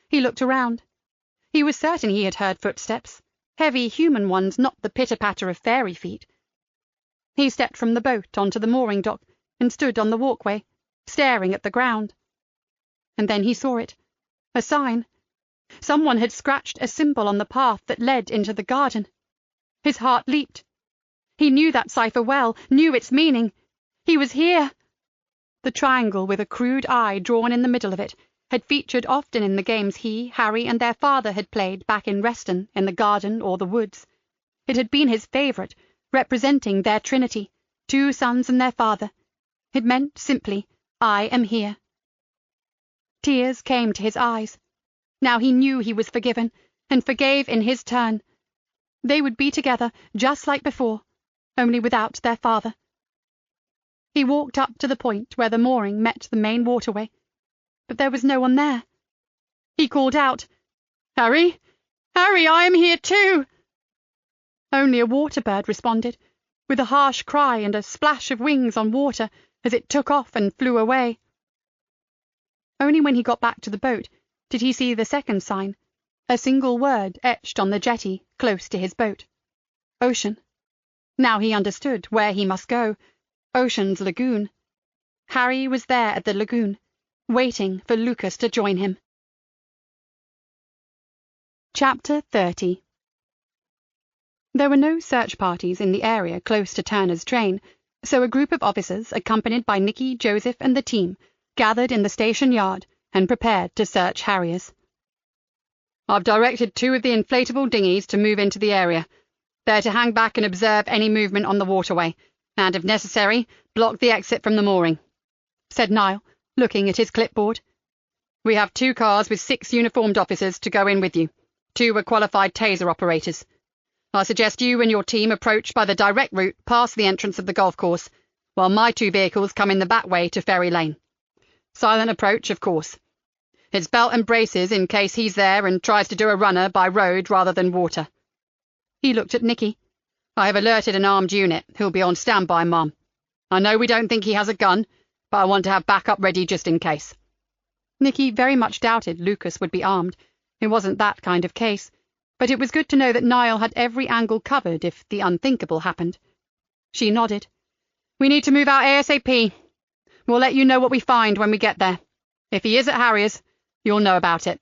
He looked around. He was certain he had heard footsteps, heavy human ones, not the pitter-patter of fairy feet. He stepped from the boat onto the mooring dock and stood on the walkway, staring at the ground. And then he saw it. A sign. Someone had scratched a symbol on the path that led into the garden. His heart leaped. He knew that cipher well, knew its meaning. He was here. The triangle with a crude eye drawn in the middle of it had featured often in the games he, Harry, and their father had played back in Reston, in the garden or the woods. It had been his favourite, representing their trinity, 2 sons and their father. It meant simply, I am here. Tears came to his eyes. Now he knew he was forgiven, and forgave in his turn. They would be together just like before, only without their father. He walked up to the point where the mooring met the main waterway, but there was no one there. He called out, "Harry! Harry, I am here too!" Only a waterbird responded, with a harsh cry and a splash of wings on water as it took off and flew away. Only when he got back to the boat did he see the second sign, a single word etched on the jetty close to his boat. Ocean. Now he understood where he must go. Ocean's lagoon. Harry was there at the lagoon, waiting for Lucas to join him. Chapter 30. There were no search parties in the area close to Turner's train, so a group of officers, accompanied by Nikki, Joseph, and the team, gathered in the station yard and prepared to search Harriers. "I've directed 2 of the inflatable dinghies to move into the area. They're to hang back and observe any movement on the waterway, and, if necessary, block the exit from the mooring," said Niall, looking at his clipboard. "We have 2 cars with 6 uniformed officers to go in with you. 2 are qualified taser operators. I suggest you and your team approach by the direct route past the entrance of the golf course, while my 2 vehicles come in the back way to Ferry Lane. Silent approach, of course. It's belt and braces in case he's there and tries to do a runner by road rather than water." He looked at Nikki. "I have alerted an armed unit who'll be on standby, Mum. I know we don't think he has a gun, but I want to have backup ready just in case." Nikki very much doubted Lucas would be armed. It wasn't that kind of case, but it was good to know that Niall had every angle covered if the unthinkable happened. She nodded. "We need to move out ASAP. We'll let you know what we find when we get there. If he is at Harriers, you'll know about it."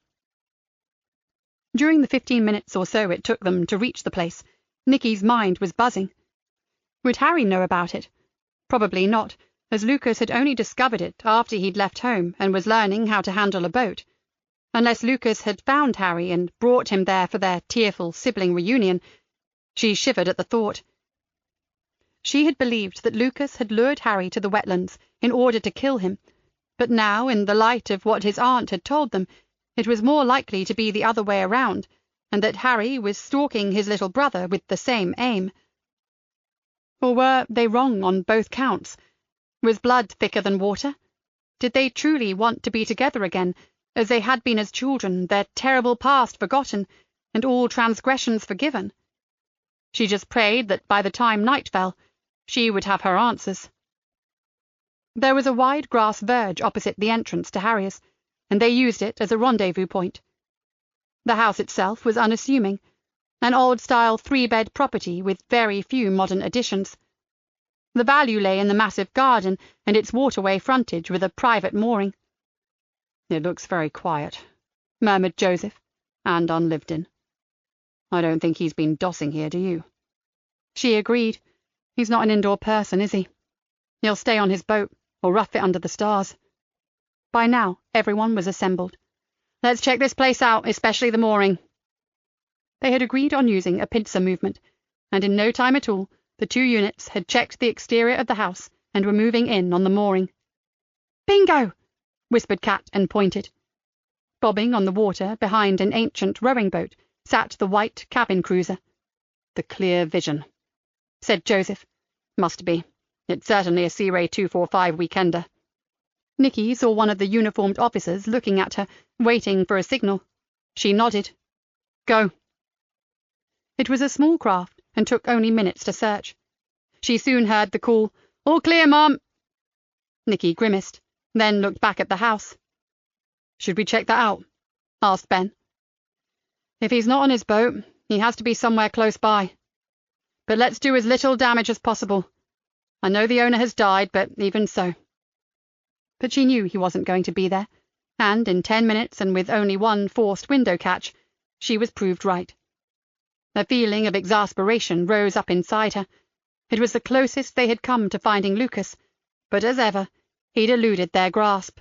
During the 15 minutes or so it took them to reach the place, Nikki's mind was buzzing. Would Harry know about it? Probably not, as Lucas had only discovered it after he'd left home and was learning how to handle a boat. Unless Lucas had found Harry and brought him there for their tearful sibling reunion. She shivered at the thought. She had believed that Lucas had lured Harry to the wetlands in order to kill him, but now, in the light of what his aunt had told them, it was more likely to be the other way around, and that Harry was stalking his little brother with the same aim. Or were they wrong on both counts? Was blood thicker than water? Did they truly want to be together again, as they had been as children, their terrible past forgotten, and all transgressions forgiven? She just prayed that by the time night fell, she would have her answers. There was a wide grass verge opposite the entrance to Harriers, and they used it as a rendezvous point. The house itself was unassuming, an old-style 3-bed property with very few modern additions. The value lay in the massive garden and its waterway frontage with a private mooring. "It looks very quiet," murmured Joseph, "and unlived in. I don't think he's been dossing here, do you?" She agreed. He's not an indoor person, is he? He'll stay on his boat, or rough it under the stars. By now, everyone was assembled. "Let's check this place out, especially the mooring." They had agreed on using a pincer movement, and in no time at all, the 2 units had checked the exterior of the house and were moving in on the mooring. "Bingo!" whispered Kat and pointed. Bobbing on the water behind an ancient rowing boat sat the white cabin cruiser. "The Clear Vision," said Joseph. "Must be. It's certainly a Sea Ray 245 weekender." Nikki saw one of the uniformed officers looking at her, waiting for a signal. She nodded. "Go." It was a small craft and took only minutes to search. She soon heard the call, "All clear, Mom." Nikki grimaced, then looked back at the house. "Should we check that out?" asked Ben. If he's not on his boat, he has to be somewhere close by. But let's do as little damage as possible. I know the owner has died, but even so. But she knew he wasn't going to be there, and in 10 minutes and with only one forced window catch, she was proved right. A feeling of exasperation rose up inside her. It was the closest they had come to finding Lucas, but as ever, he'd eluded their grasp.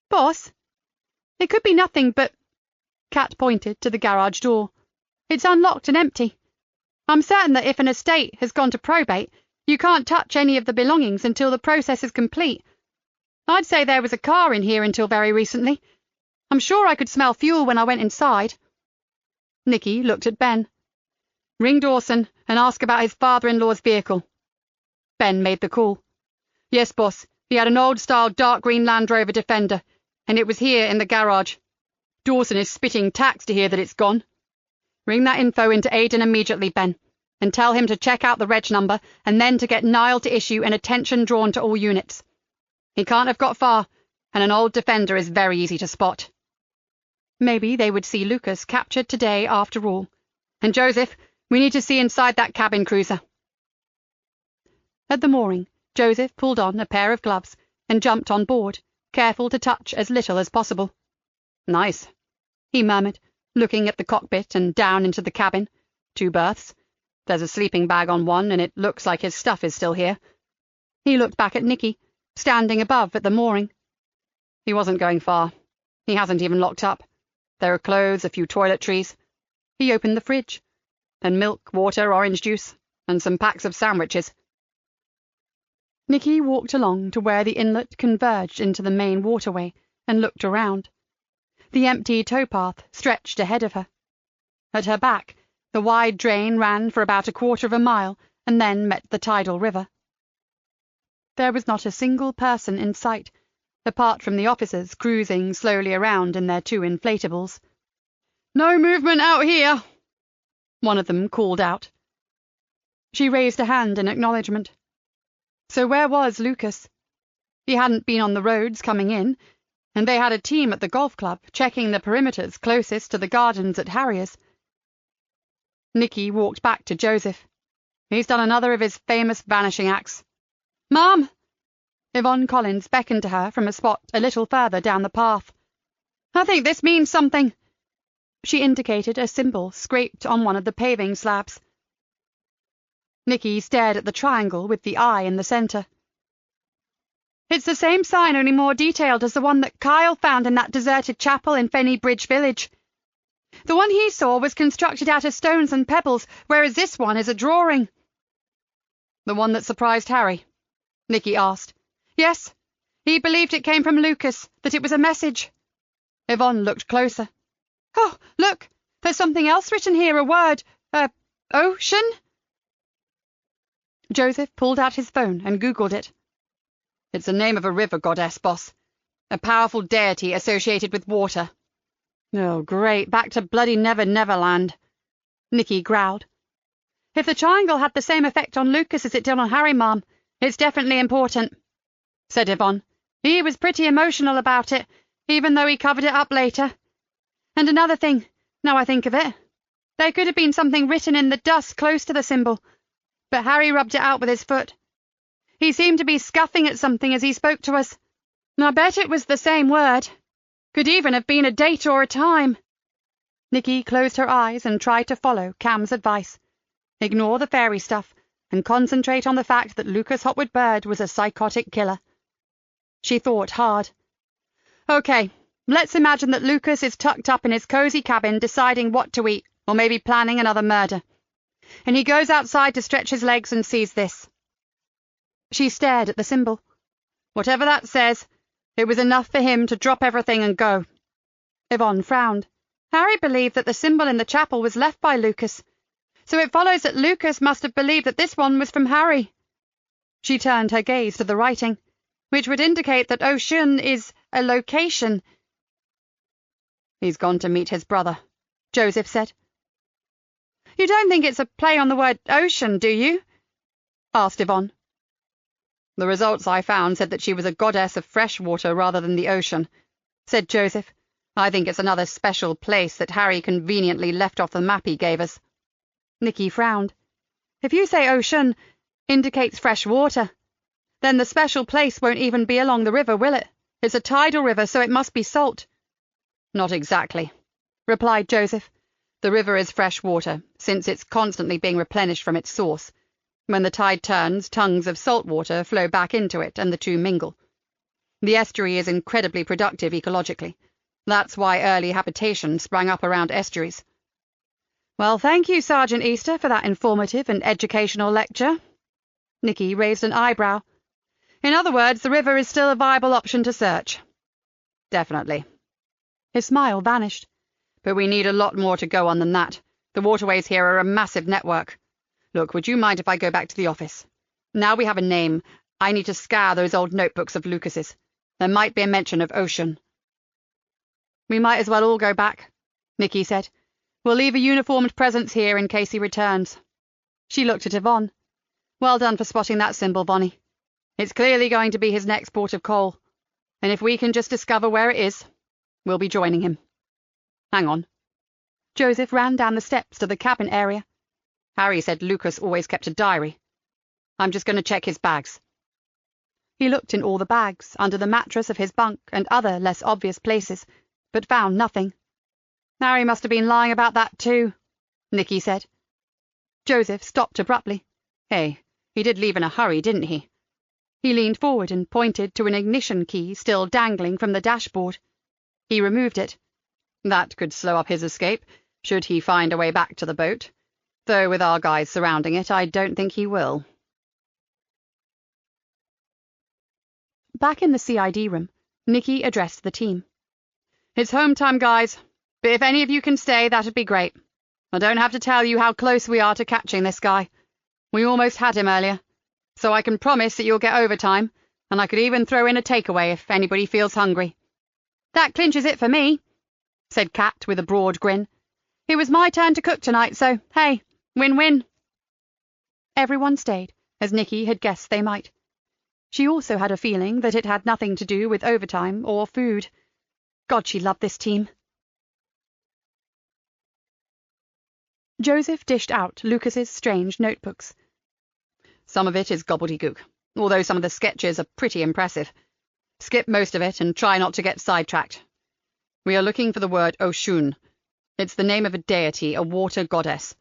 "Boss, it could be nothing but—" Kat pointed to the garage door. "It's unlocked and empty. I'm certain that if an estate has gone to probate, You can't touch any of the belongings until the process is complete. I'd say there was a car in here until very recently. I'm sure I could smell fuel when I went inside." Nikki looked at Ben. "Ring Dawson and ask about his father-in-law's vehicle." Ben made the call. "Yes, boss. He had an old-style dark green Land Rover Defender, and it was here in the garage. Dawson is spitting tacks to hear that it's gone. Ring that info into Aiden immediately, Ben, and tell him to check out the reg number and then to get Niall to issue an attention drawn to all units. He can't have got far, and an old Defender is very easy to spot." Maybe they would see Lucas captured today after all. "And Joseph, we need to see inside that cabin cruiser." At the mooring, Joseph pulled on a pair of gloves and jumped on board, careful to touch as little as possible. "Nice," he murmured, looking at the cockpit and down into the cabin. 2 berths. There's a sleeping bag on one, and it looks like his stuff is still here. He looked back at Nikki, standing above at the mooring. "He wasn't going far. He hasn't even locked up. There are clothes, a few toiletries." He opened the fridge. "And milk, water, orange juice, and some packs of sandwiches." Nikki walked along to where the inlet converged into the main waterway and looked around. The empty towpath stretched ahead of her. At her back, the wide drain ran for about 1/4 of a mile and then met the tidal river. There was not a single person in sight, apart from the officers cruising slowly around in their 2 inflatables. "No movement out here," one of them called out. She raised a hand in acknowledgement. So where was Lucas? He hadn't been on the roads coming in, and they had a team at the golf club checking the perimeters closest to the gardens at Harrier's. Nikki walked back to Joseph. "He's done another of his famous vanishing acts." "Mom!" Yvonne Collins beckoned to her from a spot a little further down the path. "I think this means something." She indicated a symbol scraped on one of the paving slabs. Nikki stared at the triangle with the eye in the centre. "It's the same sign, only more detailed, as the one that Kyle found in that deserted chapel in Fenny Bridge Village. The one he saw was constructed out of stones and pebbles, whereas this one is a drawing." "The one that surprised Harry?" Nikki asked. "Yes. He believed it came from Lucas, that it was a message." Yvonne looked closer. "Oh, look! There's something else written here, a word. Ocean?" Joseph pulled out his phone and Googled it. "It's the name of a river goddess, boss. A powerful deity associated with water." "Oh, great, back to bloody Never Neverland," Nikki growled. "If the triangle had the same effect on Lucas as it did on Harry, Mom, it's definitely important," said Yvonne. "He was pretty emotional about it, even though he covered it up later. And another thing, now I think of it, there could have been something written in the dust close to the symbol, but Harry rubbed it out with his foot. He seemed to be scuffing at something as he spoke to us. I bet it was the same word. Could even have been a date or a time." Nikki closed her eyes and tried to follow Cam's advice. Ignore the fairy stuff and concentrate on the fact that Lucas Hopwood Bird was a psychotic killer. She thought hard. "Okay, let's imagine that Lucas is tucked up in his cozy cabin deciding what to eat, or maybe planning another murder. And he goes outside to stretch his legs and sees this." She stared at the symbol. "Whatever that says, it was enough for him to drop everything and go." Yvonne frowned. "Harry believed that the symbol in the chapel was left by Lucas, so it follows that Lucas must have believed that this one was from Harry." She turned her gaze to the writing, which would indicate that Ocean is a location. "He's gone to meet his brother," Joseph said. "You don't think it's a play on the word ocean, do you?" asked Yvonne. "The results I found said that she was a goddess of fresh water rather than the ocean," said Joseph. "I think it's another special place that Harry conveniently left off the map he gave us." Nikki frowned. "If you say ocean indicates fresh water, then the special place won't even be along the river, will it? It's a tidal river, so it must be salt." "Not exactly," replied Joseph. "The river is fresh water, since it's constantly being replenished from its source. When the tide turns, tongues of salt water flow back into it, and the two mingle. The estuary is incredibly productive ecologically. That's why early habitation sprang up around estuaries." "Well, thank you, Sergeant Easter, for that informative and educational lecture," Nikki raised an eyebrow. In other words, the river is still a viable option to search. Definitely. His smile vanished. But we need a lot more to go on than that. The waterways here are a massive network. Look, would you mind if I go back to the office? Now we have a name, I need to scour those old notebooks of Lucas's. There might be a mention of ocean. We might as well all go back, Nikki said. We'll leave a uniformed presence here in case he returns. She looked at Yvonne. Well done for spotting that symbol, Bonnie. It's clearly going to be his next port of call, and if we can just discover where it is, we'll be joining him. Hang on. Joseph ran down the steps to the cabin area. Harry said Lucas always kept a diary. I'm just going to check his bags. He looked in all the bags, under the mattress of his bunk and other less obvious places, but found nothing. Harry must have been lying about that too, Nikki said. Joseph stopped abruptly. Hey, he did leave in a hurry, didn't he? He leaned forward and pointed to an ignition key still dangling from the dashboard. He removed it. That could slow up his escape, should he find a way back to the boat. Though with our guys surrounding it, I don't think he will. Back in the CID room, Nikki addressed the team. It's home time, guys, but if any of you can stay, that'd be great. I don't have to tell you how close we are to catching this guy. We almost had him earlier, so I can promise that you'll get overtime, and I could even throw in a takeaway if anybody feels hungry. That clinches it for me, said Kat with a broad grin. It was my turn to cook tonight, so, hey, win-win. Everyone stayed, as Nikki had guessed they might. She also had a feeling that it had nothing to do with overtime or food. God, she loved this team. Joseph dished out Lucas's strange notebooks. Some of it is gobbledygook, although some of the sketches are pretty impressive. Skip most of it and try not to get sidetracked. We are looking for the word Oshun. It's the name of a deity, a water goddess.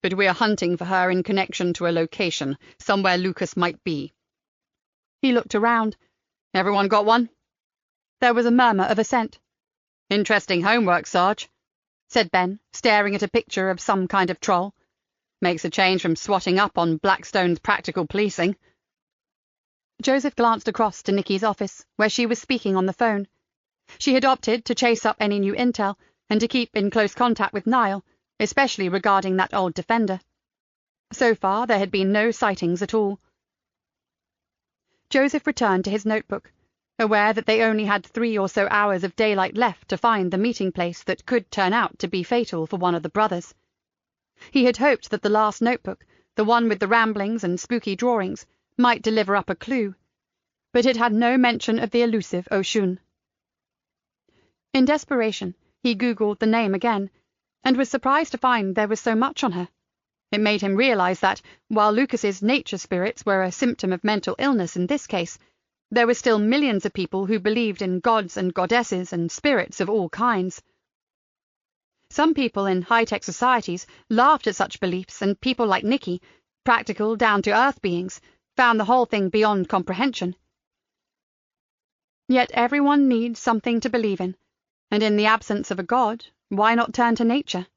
But we are hunting for her in connection to a location, somewhere Lucas might be. He looked around. Everyone got one? There was a murmur of assent. Interesting homework, Sarge, said Ben, staring at a picture of some kind of troll. Makes a change from swatting up on Blackstone's practical policing. Joseph glanced across to Nikki's office, where she was speaking on the phone. She had opted to chase up any new intel and to keep in close contact with Niall, especially regarding that old defender. So far, there had been no sightings at all. Joseph returned to his notebook, aware that they only had 3 or so hours of daylight left to find the meeting place that could turn out to be fatal for one of the brothers. He had hoped that the last notebook, the one with the ramblings and spooky drawings, might deliver up a clue, but it had no mention of the elusive Oshun. In desperation, he Googled the name again, and was surprised to find there was so much on her. It made him realize that, while Lucas's nature spirits were a symptom of mental illness in this case, there were still millions of people who believed in gods and goddesses and spirits of all kinds. Some people in high-tech societies laughed at such beliefs, and people like Nikki, practical, down-to-earth beings, found the whole thing beyond comprehension. Yet everyone needs something to believe in, and in the absence of a god, why not turn to nature?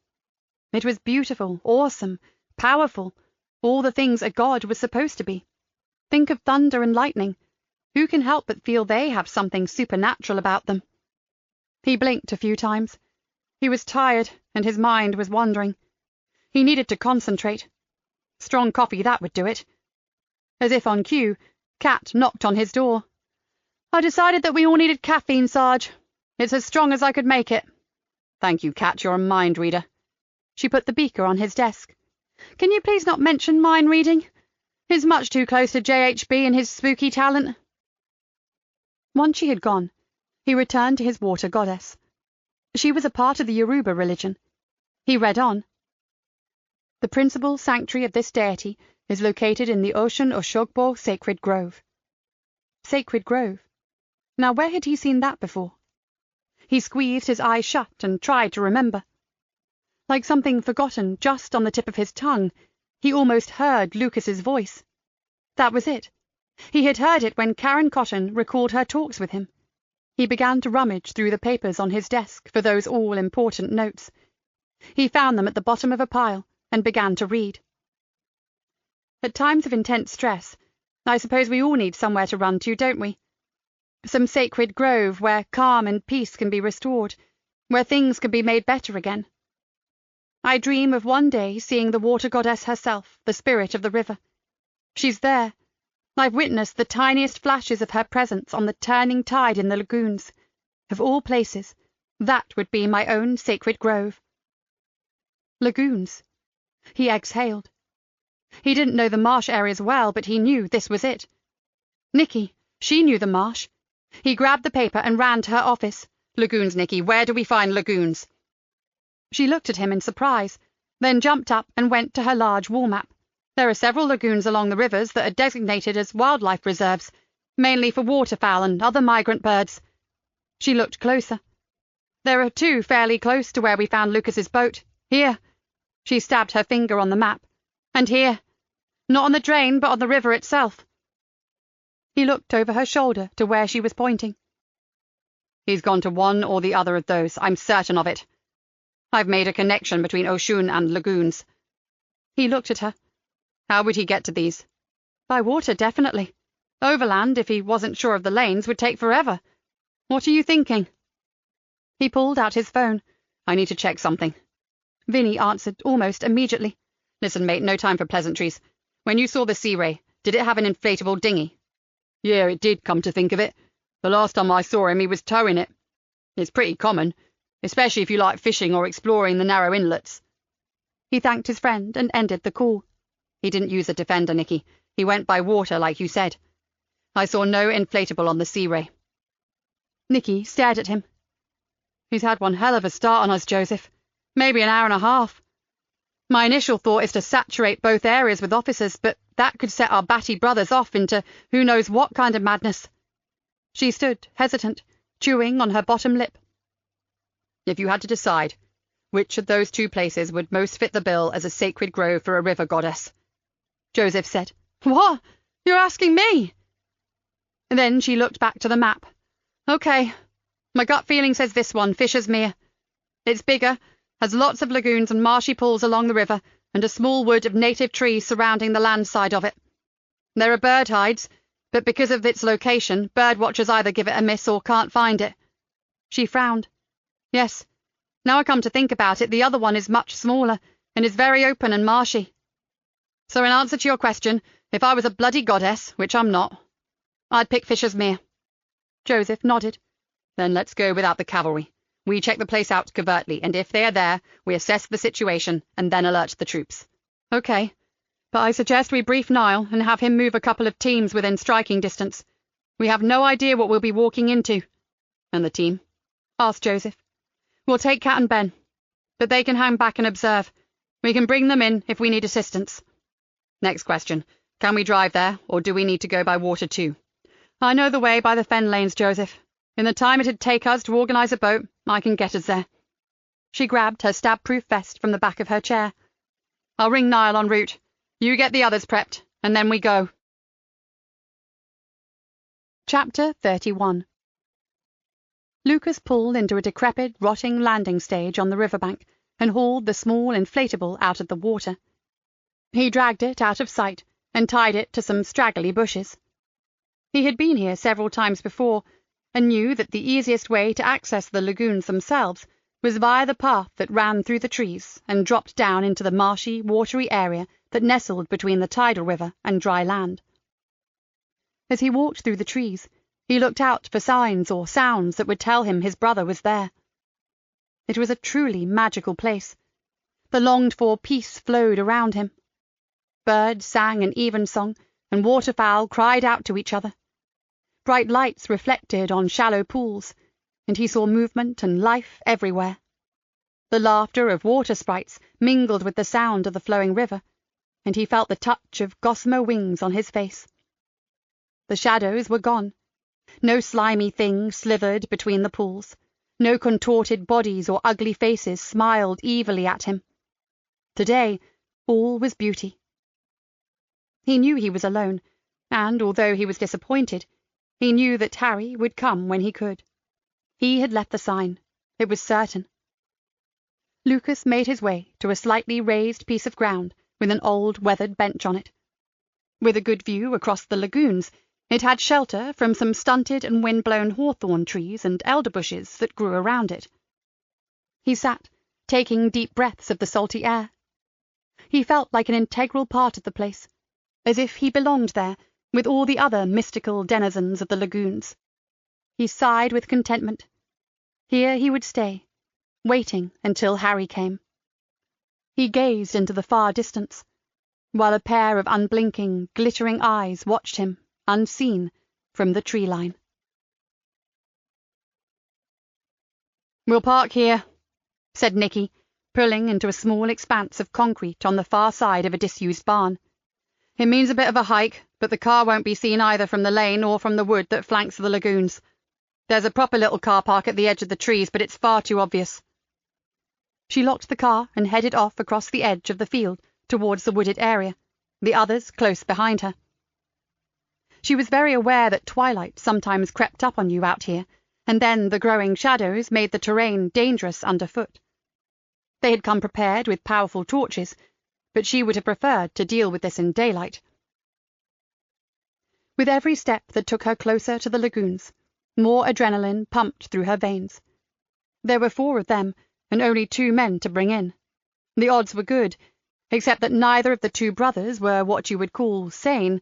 It was beautiful, awesome, powerful, all the things a god was supposed to be. Think of thunder and lightning. Who can help but feel they have something supernatural about them? He blinked a few times. He was tired, and his mind was wandering. He needed to concentrate. Strong coffee, that would do it. As if on cue, Kat knocked on his door. I decided that we all needed caffeine, Sarge. It's as strong as I could make it. Thank you, Kat, you're a mind reader. She put the beaker on his desk. Can you please not mention mind reading? It's much too close to JHB and his spooky talent. Once she had gone, he returned to his water goddess. She was a part of the Yoruba religion. He read on. The principal sanctuary of this deity is located in the Ocean Oshogbo Sacred Grove. Sacred Grove. Now where had he seen that before? He squeezed his eyes shut and tried to remember. Like something forgotten just on the tip of his tongue, he almost heard Lucas's voice. That was it. He had heard it when Karen Cotton recalled her talks with him. He began to rummage through the papers on his desk for those all-important notes. He found them at the bottom of a pile and began to read. At times of intense stress, I suppose we all need somewhere to run to, don't we? Some sacred grove where calm and peace can be restored, where things can be made better again. I dream of one day seeing the water goddess herself, the spirit of the river. She's there. I've witnessed the tiniest flashes of her presence on the turning tide in the lagoons. Of all places, that would be my own sacred grove. Lagoons. He exhaled. He didn't know the marsh areas well, but he knew this was it. Nikki, she knew the marsh. He grabbed the paper and ran to her office. Lagoons, Nikki, where do we find lagoons? She looked at him in surprise, then jumped up and went to her large wall map. There are several lagoons along the rivers that are designated as wildlife reserves, mainly for waterfowl and other migrant birds. She looked closer. There are 2 fairly close to where we found Lucas's boat. Here. She stabbed her finger on the map. And here. Not on the drain, but on the river itself. He looked over her shoulder to where she was pointing. He's gone to one or the other of those, I'm certain of it. I've made a connection between Oshun and lagoons. He looked at her. How would he get to these? By water, definitely. Overland, if he wasn't sure of the lanes, would take forever. What are you thinking? He pulled out his phone. I need to check something. Vinny answered almost immediately. Listen, mate, no time for pleasantries. When you saw the Sea Ray, did it have an inflatable dinghy? Yeah, it did, come to think of it. The last time I saw him, he was towing it. It's pretty common, especially if you like fishing or exploring the narrow inlets. He thanked his friend and ended the call. He didn't use a defender, Nikki. He went by water, like you said. I saw no inflatable on the Sea Ray. Nikki stared at him. He's had one hell of a start on us, Joseph. Maybe an hour and a half. My initial thought is to saturate both areas with officers, but that could set our batty brothers off into who knows what kind of madness. She stood, hesitant, chewing on her bottom lip. If you had to decide, which of those 2 places would most fit the bill as a sacred grove for a river goddess? Joseph said. What? You're asking me? Then she looked back to the map. Okay. My gut feeling says this one, Fisher's Mere. It's bigger, has lots of lagoons and marshy pools along the river, and a small wood of native trees surrounding the land side of it. There are bird hides, but because of its location, bird watchers either give it a miss or can't find it. She frowned. Yes. Now I come to think about it, the other one is much smaller, and is very open and marshy. So in answer to your question, if I was a bloody goddess, which I'm not, I'd pick Fisher's Mere. Joseph nodded. Then let's go without the cavalry. We check the place out covertly, and if they are there, we assess the situation, and then alert the troops. Okay, but I suggest we brief Niall and have him move a couple of teams within striking distance. We have no idea what we'll be walking into. And the team? Asked Joseph. We'll take Cat and Ben, but they can hang back and observe. We can bring them in if we need assistance. Next question. Can we drive there, or do we need to go by water too? I know the way by the Fenlands, Joseph. In the time it'd take us to organise a boat, I can get us there. She grabbed her stab-proof vest from the back of her chair. I'll ring Niall en route. You get the others prepped, and then we go. Chapter 31. Lucas pulled into a decrepit, rotting landing stage on the riverbank and hauled the small inflatable out of the water. He dragged it out of sight and tied it to some straggly bushes. He had been here several times before, and knew that the easiest way to access the lagoons themselves was via the path that ran through the trees and dropped down into the marshy, watery area that nestled between the tidal river and dry land. As he walked through the trees, he looked out for signs or sounds that would tell him his brother was there. It was a truly magical place. The longed-for peace flowed around him. Birds sang an evensong, and waterfowl cried out to each other. Bright lights reflected on shallow pools, and he saw movement and life everywhere. The laughter of water sprites mingled with the sound of the flowing river, and he felt the touch of gossamer wings on his face. The shadows were gone. No slimy things slithered between the pools. No contorted bodies or ugly faces smiled evilly at him. Today, all was beauty. He knew he was alone, and, although he was disappointed, he knew that Harry would come when he could. He had left the sign. It was certain. Lucas made his way to a slightly raised piece of ground with an old weathered bench on it, With a good view across the lagoons, it had shelter from some stunted and wind-blown hawthorn trees and elder bushes that grew around it. He sat, taking deep breaths of the salty air. He felt like an integral part of the place, as if he belonged there with all the other mystical denizens of the lagoons. He sighed with contentment. Here he would stay, waiting until Harry came. He gazed into the far distance, while a pair of unblinking, glittering eyes watched him, unseen, from the tree line. "We'll park here," said Nikki, pulling into a small expanse of concrete on the far side of a disused barn. "It means a bit of a hike, but the car won't be seen either from the lane or from the wood that flanks the lagoons. There's a proper little car park at the edge of the trees, but it's far too obvious." She locked the car and headed off across the edge of the field towards the wooded area, the others close behind her. She was very aware that twilight sometimes crept up on you out here, and then the growing shadows made the terrain dangerous underfoot. They had come prepared with powerful torches, but she would have preferred to deal with this in daylight. With every step that took her closer to the lagoons, more adrenaline pumped through her veins. There were 4 of them, and only 2 men to bring in. The odds were good, except that neither of the 2 brothers were what you would call sane.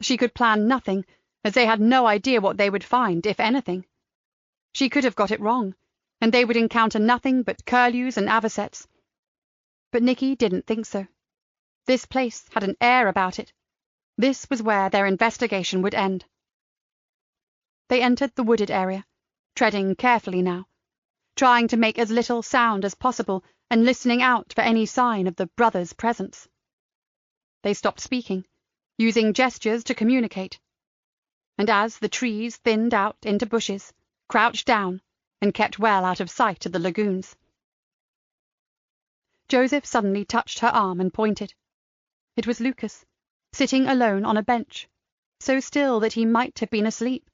She could plan nothing, as they had no idea what they would find, if anything. She could have got it wrong, and they would encounter nothing but curlews and avocets. But Nikki didn't think so. This place had an air about it. This was where their investigation would end. They entered the wooded area, treading carefully now, trying to make as little sound as possible and listening out for any sign of the brothers' presence. They stopped speaking, using gestures to communicate, and as the trees thinned out into bushes, crouched down and kept well out of sight of the lagoons. Joseph suddenly touched her arm and pointed. It was Lucas, sitting alone on a bench, so still that he might have been asleep.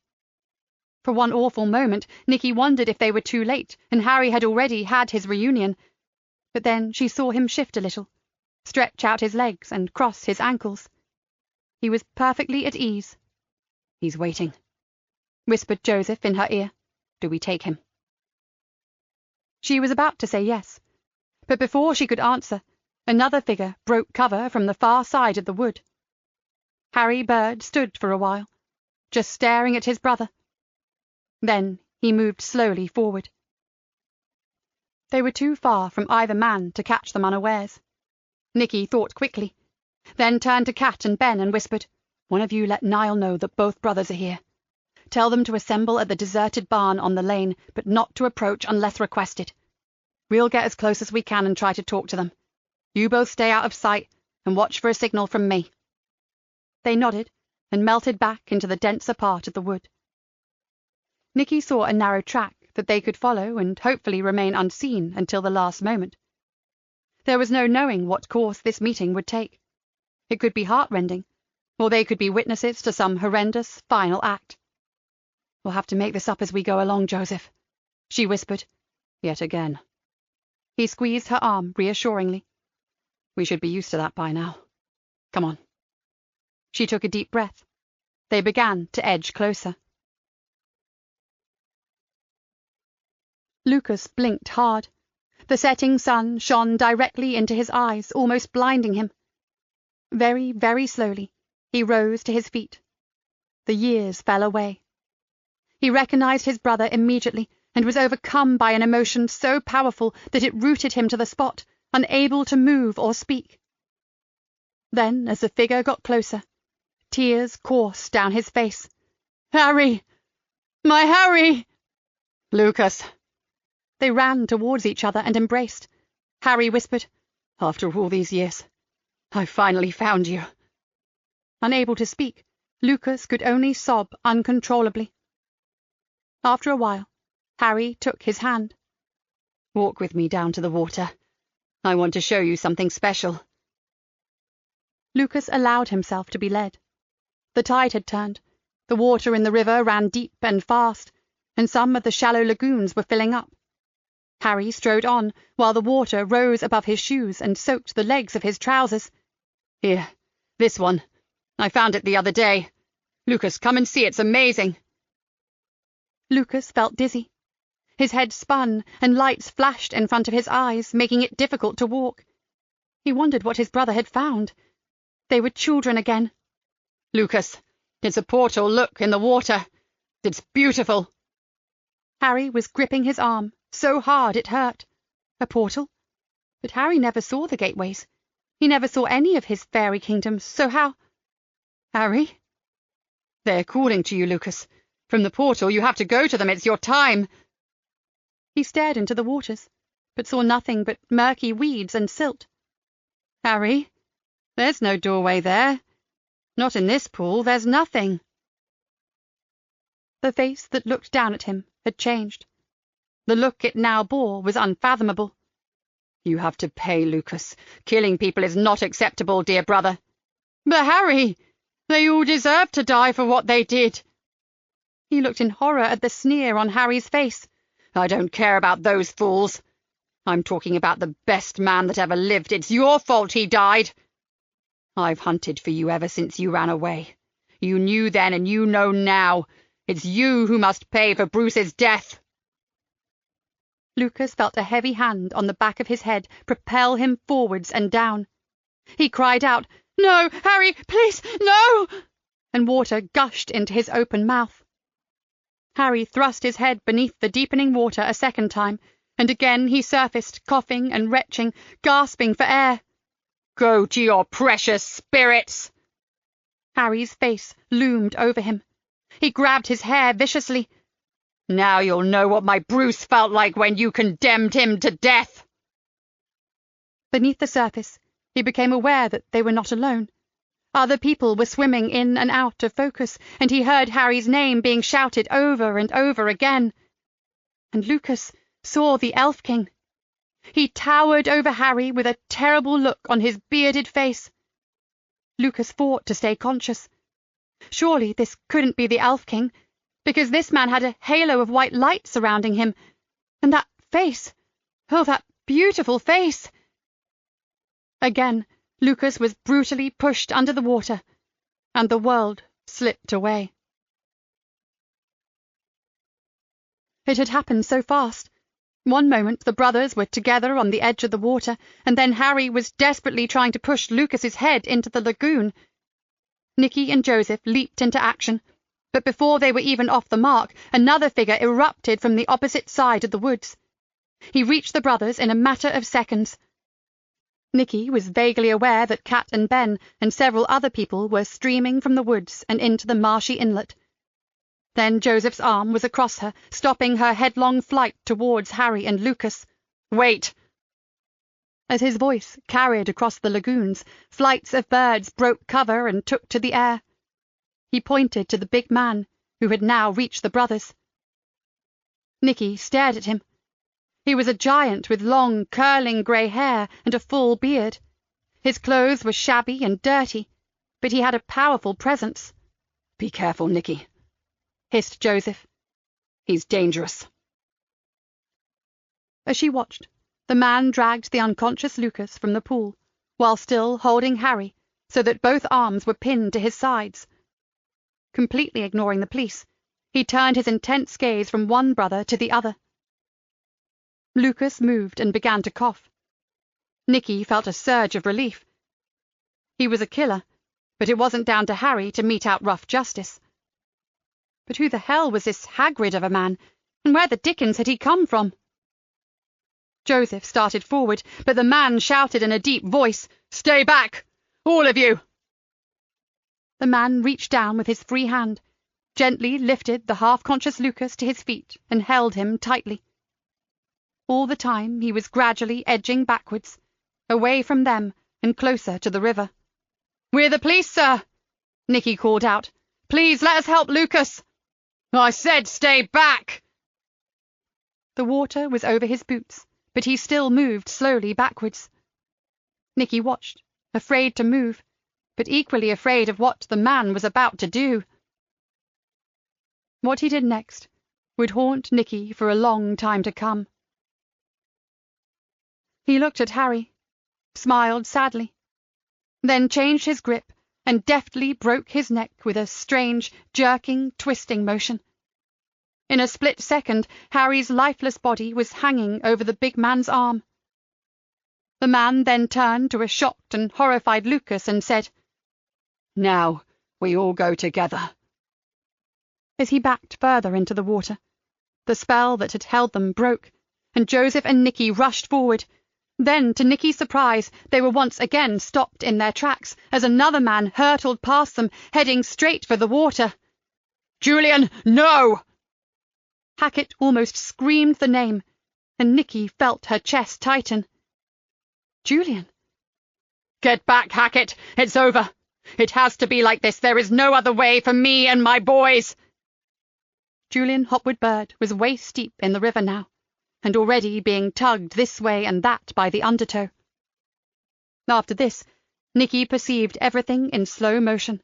For one awful moment, Nikki wondered if they were too late and Harry had already had his reunion, but then she saw him shift a little, stretch out his legs and cross his ankles. He was perfectly at ease. "He's waiting," whispered Joseph in her ear. "Do we take him?" She was about to say yes, but before she could answer, another figure broke cover from the far side of the wood. Harry Bird stood for a while, just staring at his brother. Then he moved slowly forward. They were too far from either man to catch them unawares. Nikki thought quickly, then turned to Kat and Ben and whispered, "One of you let Niall know that both brothers are here. Tell them to assemble at the deserted barn on the lane, but not to approach unless requested. We'll get as close as we can and try to talk to them. You both stay out of sight and watch for a signal from me." They nodded and melted back into the denser part of the wood. Nikki saw a narrow track that they could follow and hopefully remain unseen until the last moment. There was no knowing what course this meeting would take. It could be heartrending, or they could be witnesses to some horrendous final act. "We'll have to make this up as we go along, Joseph," she whispered. "Yet again." He squeezed her arm reassuringly. "We should be used to that by now. Come on." She took a deep breath. They began to edge closer. Lucas blinked hard. The setting sun shone directly into his eyes, almost blinding him. Very, very slowly, he rose to his feet. The years fell away. He recognized his brother immediately and was overcome by an emotion so powerful that it rooted him to the spot, unable to move or speak. Then, as the figure got closer, tears coursed down his face. "Harry! My Harry!" "Lucas!" They ran towards each other and embraced. Harry whispered, "After all these years, I finally found you." Unable to speak, Lucas could only sob uncontrollably. After a while, Harry took his hand. "Walk with me down to the water. I want to show you something special." Lucas allowed himself to be led. The tide had turned. The water in the river ran deep and fast, and some of the shallow lagoons were filling up. Harry strode on, while the water rose above his shoes and soaked the legs of his trousers. "Here, this one," I found it the other day. Lucas, come and see, it's amazing. Lucas felt dizzy. His head spun, and lights flashed in front of his eyes, making it difficult to walk. He wondered what his brother had found. They were children again. Lucas, it's a portal, look, in the water. It's beautiful. Harry was gripping his arm, so hard it hurt. A portal? But Harry never saw the gateways. He never saw any of his fairy kingdoms, so how— Harry? They're calling to you, Lucas. From the portal, you have to go to them, it's your time. He stared into the waters, but saw nothing but murky weeds and silt. Harry, there's no doorway there. Not in this pool, there's nothing. The face that looked down at him had changed. The look it now bore was unfathomable. You have to pay, Lucas. Killing people is not acceptable, dear brother. But Harry, they all deserve to die for what they did. He looked in horror at the sneer on Harry's face. I don't care about those fools. I'm talking about the best man that ever lived. It's your fault he died. I've hunted for you ever since you ran away. You knew then and you know now. It's you who must pay for Bruce's death. Lucas felt a heavy hand on the back of his head propel him forwards and down. He cried out, "No, Harry, please, no!" and water gushed into his open mouth. Harry thrust his head beneath the deepening water a second time, and again he surfaced, coughing and retching, gasping for air. Go to your precious spirits! Harry's face loomed over him. He grabbed his hair viciously. Now you'll know what my Bruce felt like when you condemned him to death. Beneath the surface, he became aware that they were not alone. Other people were swimming in and out of focus, and he heard Harry's name being shouted over and over again. And Lucas saw the Elf King. He towered over Harry with a terrible look on his bearded face. Lucas fought to stay conscious. Surely this couldn't be the Elf King, because this man had a halo of white light surrounding him. And that face! Oh, that beautiful face! Again, Lucas was brutally pushed under the water, and the world slipped away. It had happened so fast. One moment the brothers were together on the edge of the water, and then Harry was desperately trying to push Lucas's head into the lagoon. Nikki and Joseph leaped into action, but before they were even off the mark, another figure erupted from the opposite side of the woods. He reached the brothers in a matter of seconds. Nikki was vaguely aware that Kat and Ben and several other people were streaming from the woods and into the marshy inlet. Then Joseph's arm was across her, stopping her headlong flight towards Harry and Lucas. "Wait!" As his voice carried across the lagoons, flights of birds broke cover and took to the air. He pointed to the big man, who had now reached the brothers. Nikki stared at him. He was a giant with long, curling grey hair and a full beard. His clothes were shabby and dirty, but he had a powerful presence. "Be careful, Nikki," hissed Joseph. "He's dangerous." As she watched, the man dragged the unconscious Lucas from the pool, while still holding Harry, so that both arms were pinned to his sides. Completely ignoring the police, he turned his intense gaze from one brother to the other. Lucas moved and began to cough. Nikki felt a surge of relief. He was a killer, but it wasn't down to Harry to mete out rough justice. But who the hell was this Hagrid of a man, and where the dickens had he come from? Joseph started forward, but the man shouted in a deep voice, "Stay back! All of you!" The man reached down with his free hand, gently lifted the half-conscious Lucas to his feet and held him tightly. All the time he was gradually edging backwards, away from them and closer to the river. "We're the police, sir!" Nikki called out. "Please let us help Lucas!" "I said stay back!" The water was over his boots, but he still moved slowly backwards. Nikki watched, afraid to move, but equally afraid of what the man was about to do. What he did next would haunt Nikki for a long time to come. He looked at Harry, smiled sadly, then changed his grip and deftly broke his neck with a strange, jerking, twisting motion. In a split second, Harry's lifeless body was hanging over the big man's arm. The man then turned to a shocked and horrified Lucas and said, "Now we all go together." As he backed further into the water, the spell that had held them broke, and Joseph and Nikki rushed forward. Then, to Nikki's surprise, they were once again stopped in their tracks as another man hurtled past them, heading straight for the water. "Julian, no!" Hackett almost screamed the name, and Nikki felt her chest tighten. Julian. "Get back, Hackett! It's over! It has to be like this. There is no other way for me and my boys!" Julian Hopwood Bird was waist-deep in the river now, and already being tugged this way and that by the undertow. After this, Nikki perceived everything in slow motion.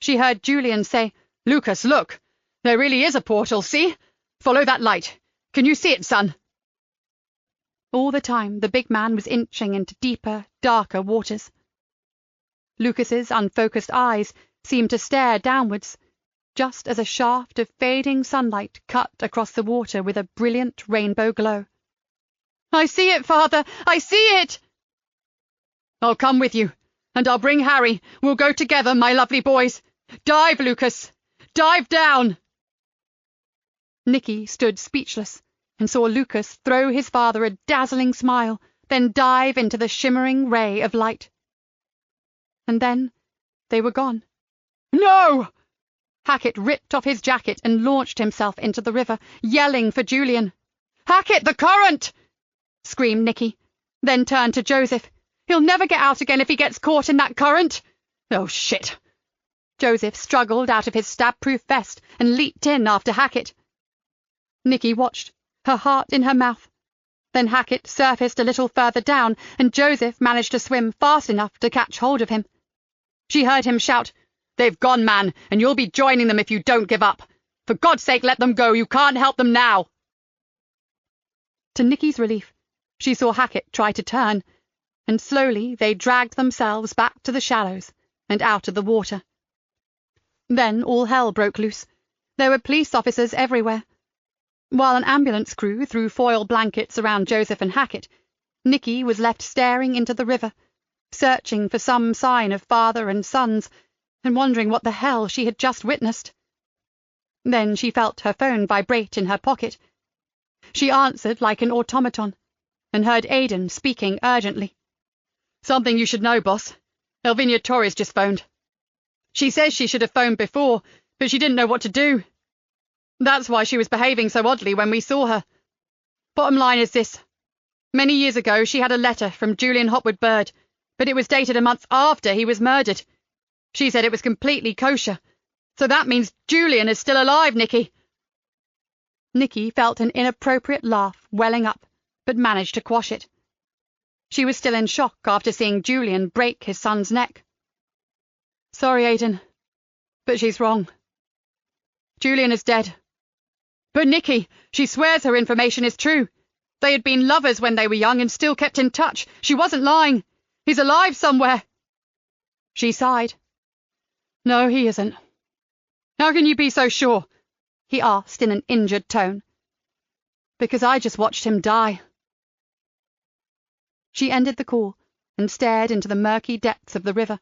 She heard Julian say, "Lucas, look! There really is a portal, see? Follow that light. Can you see it, son?" All the time the big man was inching into deeper, darker waters. Lucas's unfocused eyes seemed to stare downwards, just as a shaft of fading sunlight cut across the water with a brilliant rainbow glow. "I see it, Father! I see it!" "I'll come with you, and I'll bring Harry. We'll go together, my lovely boys. Dive, Lucas! Dive down!" Nikki stood speechless, and saw Lucas throw his father a dazzling smile, then dive into the shimmering ray of light. And then they were gone. "No!" Hackett ripped off his jacket and launched himself into the river, yelling for Julian. "Hackett, the current!" screamed Nikki, then turned to Joseph. "He'll never get out again if he gets caught in that current." "Oh, shit!" Joseph struggled out of his stab-proof vest and leaped in after Hackett. Nikki watched, her heart in her mouth. Then Hackett surfaced a little further down, and Joseph managed to swim fast enough to catch hold of him. She heard him shout, "They've gone, man, and you'll be joining them if you don't give up. For God's sake, let them go. You can't help them now." To Nikki's relief, she saw Hackett try to turn, and slowly they dragged themselves back to the shallows and out of the water. Then all hell broke loose. There were police officers everywhere. While an ambulance crew threw foil blankets around Joseph and Hackett, Nikki was left staring into the river, searching for some sign of father and sons, and wondering what the hell she had just witnessed. Then she felt her phone vibrate in her pocket. She answered like an automaton, and heard Aidan speaking urgently. "Something you should know, boss. Elvina Torres just phoned. She says she should have phoned before, but she didn't know what to do. That's why she was behaving so oddly when we saw her. Bottom line is this. Many years ago she had a letter from Julian Hopwood Bird, but it was dated a month after he was murdered. She said it was completely kosher. So that means Julian is still alive, Nikki." Nikki felt an inappropriate laugh welling up, but managed to quash it. She was still in shock after seeing Julian break his son's neck. "Sorry, Aidan, but she's wrong. Julian is dead. But Nikki, she swears her information is true. They had been lovers when they were young and still kept in touch. She wasn't lying. He's alive somewhere." She sighed. "No, he isn't. How can you be so sure?" he asked in an injured tone. "Because I just watched him die." She ended the call and stared into the murky depths of the river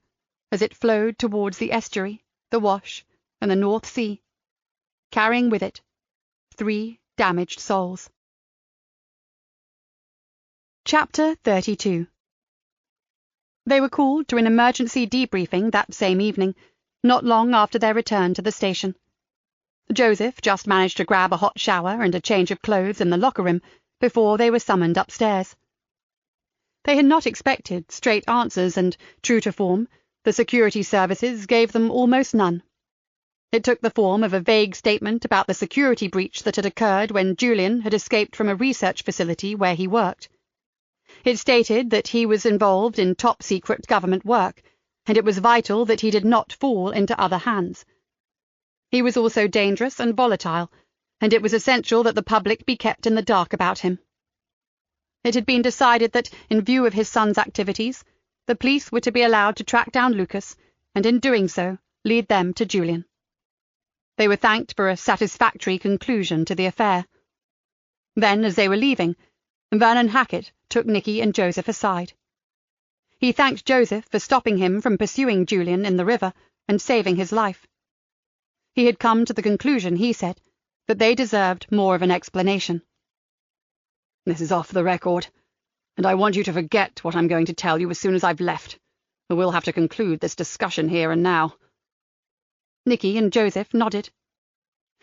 as it flowed towards the estuary, the Wash, and the North Sea, carrying with it 3 damaged souls. Chapter 32. They were called to an emergency debriefing that same evening, not long after their return to the station. Joseph just managed to grab a hot shower and a change of clothes in the locker room before they were summoned upstairs. They had not expected straight answers, and, true to form, the security services gave them almost none. It took the form of a vague statement about the security breach that had occurred when Julian had escaped from a research facility where he worked. It stated that he was involved in top-secret government work, and it was vital that he did not fall into other hands. He was also dangerous and volatile, and it was essential that the public be kept in the dark about him. It had been decided that, in view of his son's activities, the police were to be allowed to track down Lucas and in doing so, lead them to Julian. They were thanked for a satisfactory conclusion to the affair. Then, as they were leaving, Vernon Hackett took Nikki and Joseph aside. He thanked Joseph for stopping him from pursuing Julian in the river and saving his life. He had come to the conclusion, he said, that they deserved more of an explanation. "This is off the record, and I want you to forget what I'm going to tell you as soon as I've left, or we'll have to conclude this discussion here and now." Nikki and Joseph nodded.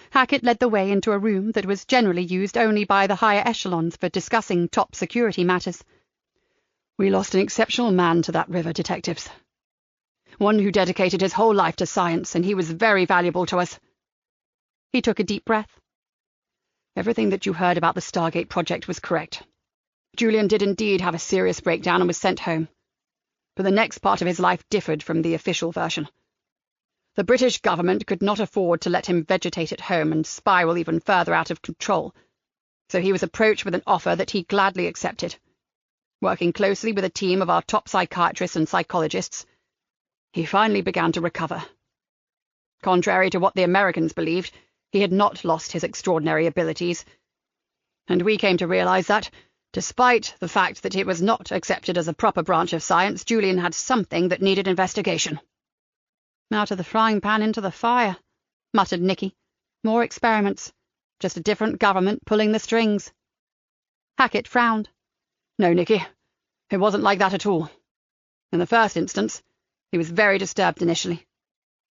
Hackett led the way into a room that was generally used only by the higher echelons for discussing top security matters. "We lost an exceptional man to that river, detectives. One who dedicated his whole life to science, and he was very valuable to us." He took a deep breath. "Everything that you heard about the Stargate project was correct. Julian did indeed have a serious breakdown and was sent home. But the next part of his life differed from the official version. The British government could not afford to let him vegetate at home and spiral even further out of control, so he was approached with an offer that he gladly accepted. Working closely with a team of our top psychiatrists and psychologists, he finally began to recover. Contrary to what the Americans believed, he had not lost his extraordinary abilities, and we came to realize that, despite the fact that it was not accepted as a proper branch of science, Julian had something that needed investigation." "Out of the frying pan into the fire," muttered Nikki. "More experiments. Just a different government pulling the strings." Hackett frowned. "No, Nikki, it wasn't like that at all. In the first instance, he was very disturbed initially.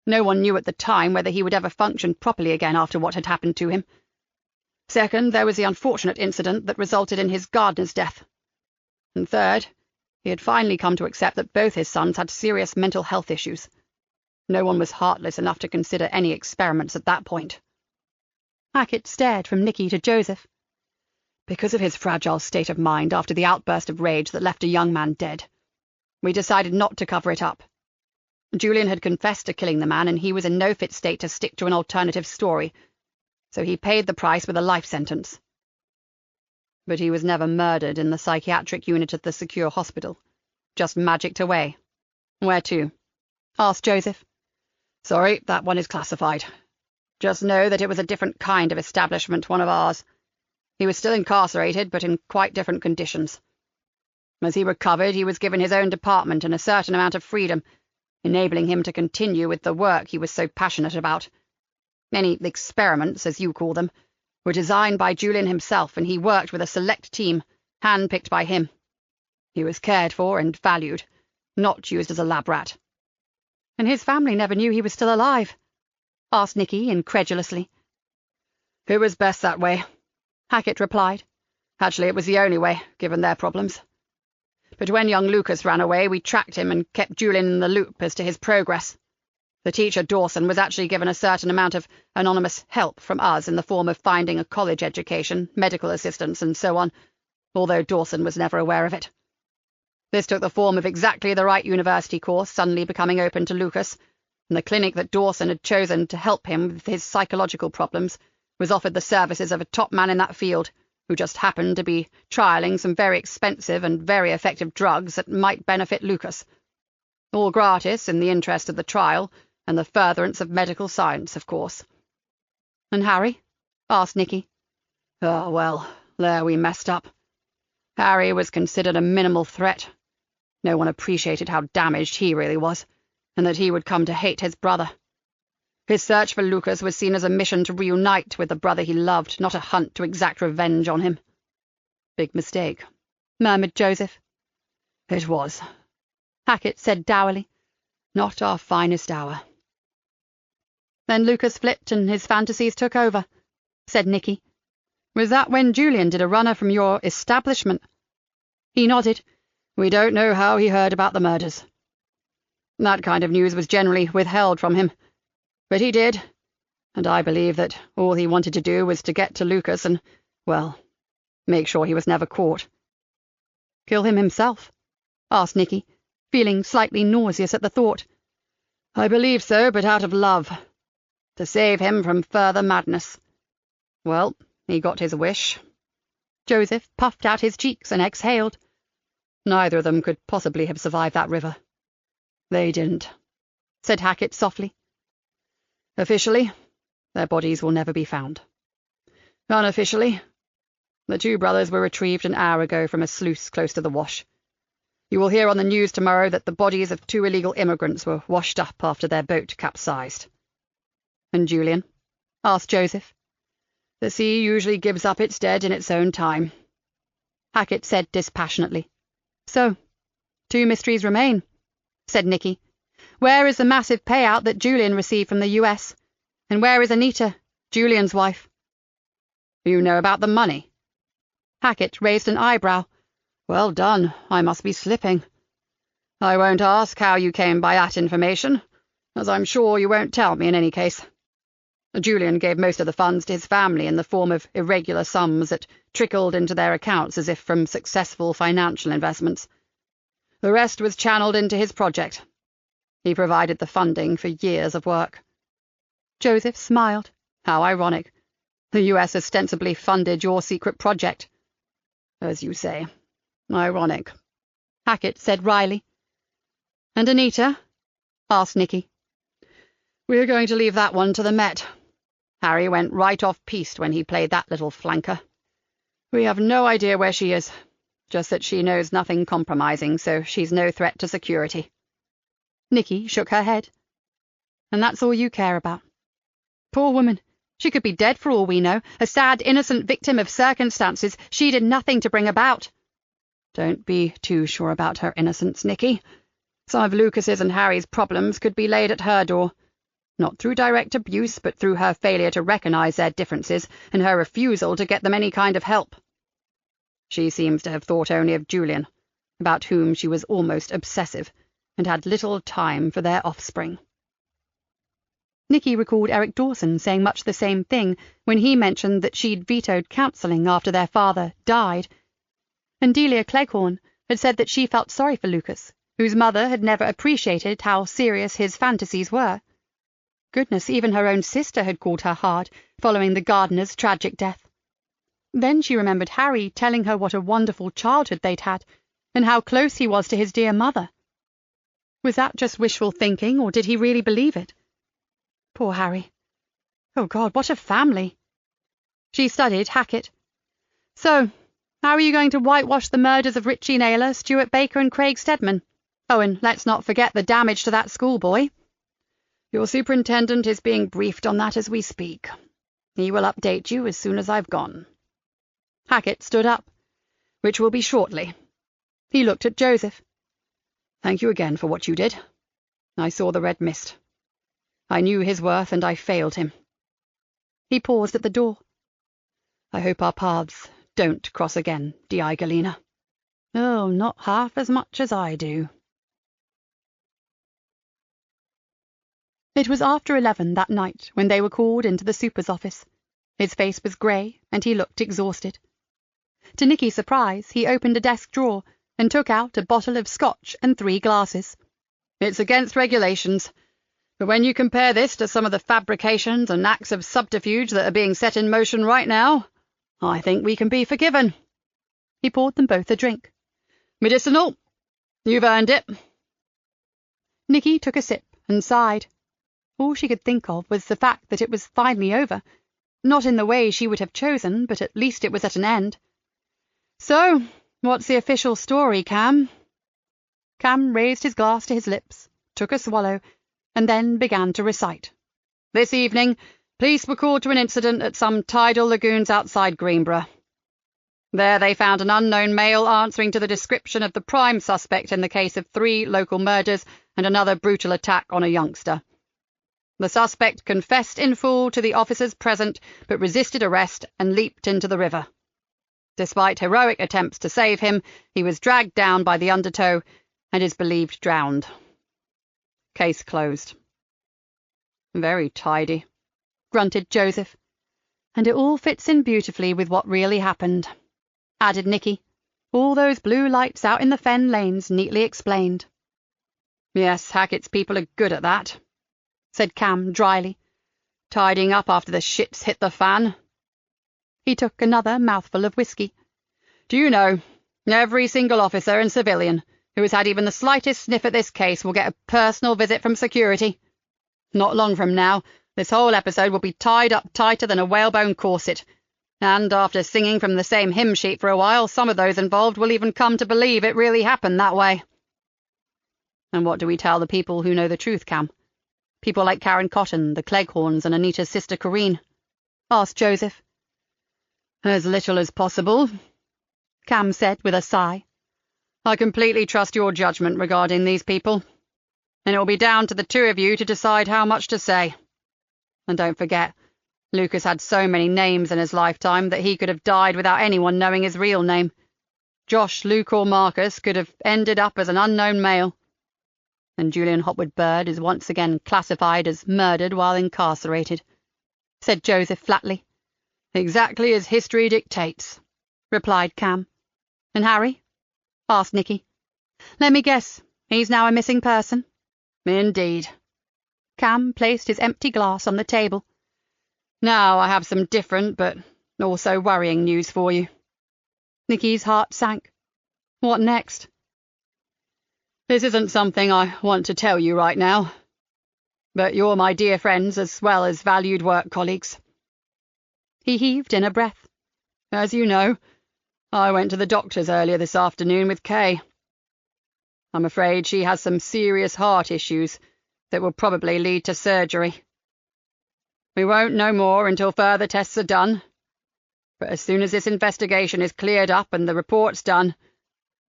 No one knew at the time whether he would ever function properly again after what had happened to him. Second, there was the unfortunate incident that resulted in his gardener's death. And third, he had finally come to accept that both his sons had serious mental health issues. No one was heartless enough to consider any experiments at that point." Hackett stared from Nikki to Joseph. "Because of his fragile state of mind after the outburst of rage that left a young man dead, we decided not to cover it up. Julian had confessed to killing the man, and he was in no fit state to stick to an alternative story, so he paid the price with a life sentence." "But he was never murdered in the psychiatric unit at the secure hospital. Just magicked away. Where to?" asked Joseph. "Sorry, that one is classified. Just know that it was a different kind of establishment, one of ours. He was still incarcerated, but in quite different conditions. As he recovered, he was given his own department and a certain amount of freedom, enabling him to continue with the work he was so passionate about. Any experiments, as you call them, were designed by Julian himself, and he worked with a select team, hand-picked by him. He was cared for and valued, not used as a lab rat." "And his family never knew he was still alive?" asked Nikki incredulously. "It was best that way," Hackett replied. "Actually, it was the only way, given their problems. But when young Lucas ran away, we tracked him and kept Julian in the loop as to his progress. The teacher, Dawson, was actually given a certain amount of anonymous help from us in the form of finding a college education, medical assistance, and so on, although Dawson was never aware of it. This took the form of exactly the right university course suddenly becoming open to Lucas, and the clinic that Dawson had chosen to help him with his psychological problems was offered the services of a top man in that field, who just happened to be trialling some very expensive and very effective drugs that might benefit Lucas. All gratis in the interest of the trial and the furtherance of medical science, of course." "And Harry?" asked Nikki. "Oh, well, there we messed up. Harry was considered a minimal threat. No one appreciated how damaged he really was, and that he would come to hate his brother. His search for Lucas was seen as a mission to reunite with the brother he loved, not a hunt to exact revenge on him." "Big mistake," murmured Joseph. "It was," Hackett said dourly. "Not our finest hour." "Then Lucas flipped and his fantasies took over," said Nikki. "Was that when Julian did a runner from your establishment?" He nodded. "We don't know how he heard about the murders. That kind of news was generally withheld from him. But he did, and I believe that all he wanted to do was to get to Lucas and, well, make sure he was never caught." "Kill him himself?" asked Nikki, feeling slightly nauseous at the thought. "I believe so, but out of love. To save him from further madness. Well, he got his wish." Joseph puffed out his cheeks and exhaled. "Neither of them could possibly have survived that river. They didn't. said Hackett softly. Officially, their bodies will never be found. Unofficially, the 2 brothers were retrieved an hour ago from a sluice close to the wash. You will hear on the news tomorrow that the bodies of 2 illegal immigrants were washed up after their boat capsized. And Julian? Asked Joseph. The sea usually gives up its dead in its own time, Hackett said dispassionately. So, 2 mysteries remain, said Nikki. Where is the massive payout that Julian received from the US? And where is Anita, Julian's wife? You know about the money? Hackett raised an eyebrow. Well done, I must be slipping. I won't ask how you came by that information, as I'm sure you won't tell me in any case. Julian gave most of the funds to his family in the form of irregular sums that trickled into their accounts as if from successful financial investments. The rest was channeled into his project. He provided the funding for years of work. Joseph smiled. How ironic. The US ostensibly funded your secret project. As you say, ironic, Hackett said wryly. And Anita? Asked Nikki. We're going to leave that one to the Met. Harry went right off-piste when he played that little flanker. We have no idea where she is, just that she knows nothing compromising, so she's no threat to security. Nikki shook her head. And that's all you care about? Poor woman. She could be dead for all we know, a sad, innocent victim of circumstances she did nothing to bring about. Don't be too sure about her innocence, Nikki. Some of Lucas's and Harry's problems could be laid at her door. Not through direct abuse, but through her failure to recognize their differences and her refusal to get them any kind of help. She seems to have thought only of Julian, about whom she was almost obsessive, and had little time for their offspring. Nikki recalled Eric Dawson saying much the same thing when he mentioned that she'd vetoed counselling after their father died. And Delia Cleghorn had said that she felt sorry for Lucas, whose mother had never appreciated how serious his fantasies were. Goodness, even her own sister had called her hard, following the gardener's tragic death. Then she remembered Harry telling her what a wonderful childhood they'd had, and how close he was to his dear mother. Was that just wishful thinking, or did he really believe it? Poor Harry. Oh, God, what a family. She studied Hackett. So, how are you going to whitewash the murders of Richie Naylor, Stuart Baker and Craig Steadman? Oh, and let's not forget the damage to that schoolboy. Your superintendent is being briefed on that as we speak. He will update you as soon as I've gone. Hackett stood up. Which will be shortly. He looked at Joseph. Thank you again for what you did. I saw the red mist. I knew his worth and I failed him. He paused at the door. I hope our paths don't cross again, Di Galena. Oh, not half as much as I do. It was after 11 that night when they were called into the super's office. His face was grey, and he looked exhausted. To Nikki's surprise, he opened a desk drawer and took out a bottle of scotch and 3 glasses. It's against regulations, but when you compare this to some of the fabrications and acts of subterfuge that are being set in motion right now, I think we can be forgiven. He poured them both a drink. Medicinal. You've earned it. Nikki took a sip and sighed. All she could think of was the fact that it was finally over. Not in the way she would have chosen, but at least it was at an end. So, what's the official story, Cam? Cam raised his glass to his lips, took a swallow, and then began to recite. This evening, police were called to an incident at some tidal lagoons outside Greenborough. There they found an unknown male answering to the description of the prime suspect in the case of 3 local murders and another brutal attack on a youngster. The suspect confessed in full to the officers present, but resisted arrest and leaped into the river. Despite heroic attempts to save him, he was dragged down by the undertow and is believed drowned. Case closed. Very tidy, grunted Joseph. And it all fits in beautifully with what really happened, added Nikki. All those blue lights out in the Fenlands neatly explained. Yes, Hackett's people are good at that, said Cam dryly, tidying up after the shit's hit the fan. He took another mouthful of whiskey. Do you know, every single officer and civilian, who has had even the slightest sniff at this case will get a personal visit from security. Not long from now, this whole episode will be tied up tighter than a whalebone corset, and after singing from the same hymn sheet for a while, some of those involved will even come to believe it really happened that way." "And what do we tell the people who know the truth, Cam? People like Karen Cotton, the Cleghorns, and Anita's sister Corinne?" asked Joseph. "As little as possible," Cam said with a sigh. "I completely trust your judgment regarding these people, and it will be down to the two of you to decide how much to say. And don't forget, Lucas had so many names in his lifetime that he could have died without anyone knowing his real name. Josh, Luke, or Marcus could have ended up as an unknown male. And Julian Hopwood Bird is once again classified as murdered while incarcerated," said Joseph flatly. "Exactly as history dictates," replied Cam. "And Harry?" asked Nikki. "Let me guess, he's now a missing person?" "Indeed." Cam placed his empty glass on the table. "Now I have some different but also worrying news for you." Nikki's heart sank. What next? "This isn't something I want to tell you right now, but you're my dear friends as well as valued work colleagues." He heaved in a breath. "As you know, I went to the doctor's earlier this afternoon with Kay. I'm afraid she has some serious heart issues that will probably lead to surgery. We won't know more until further tests are done, but as soon as this investigation is cleared up and the report's done,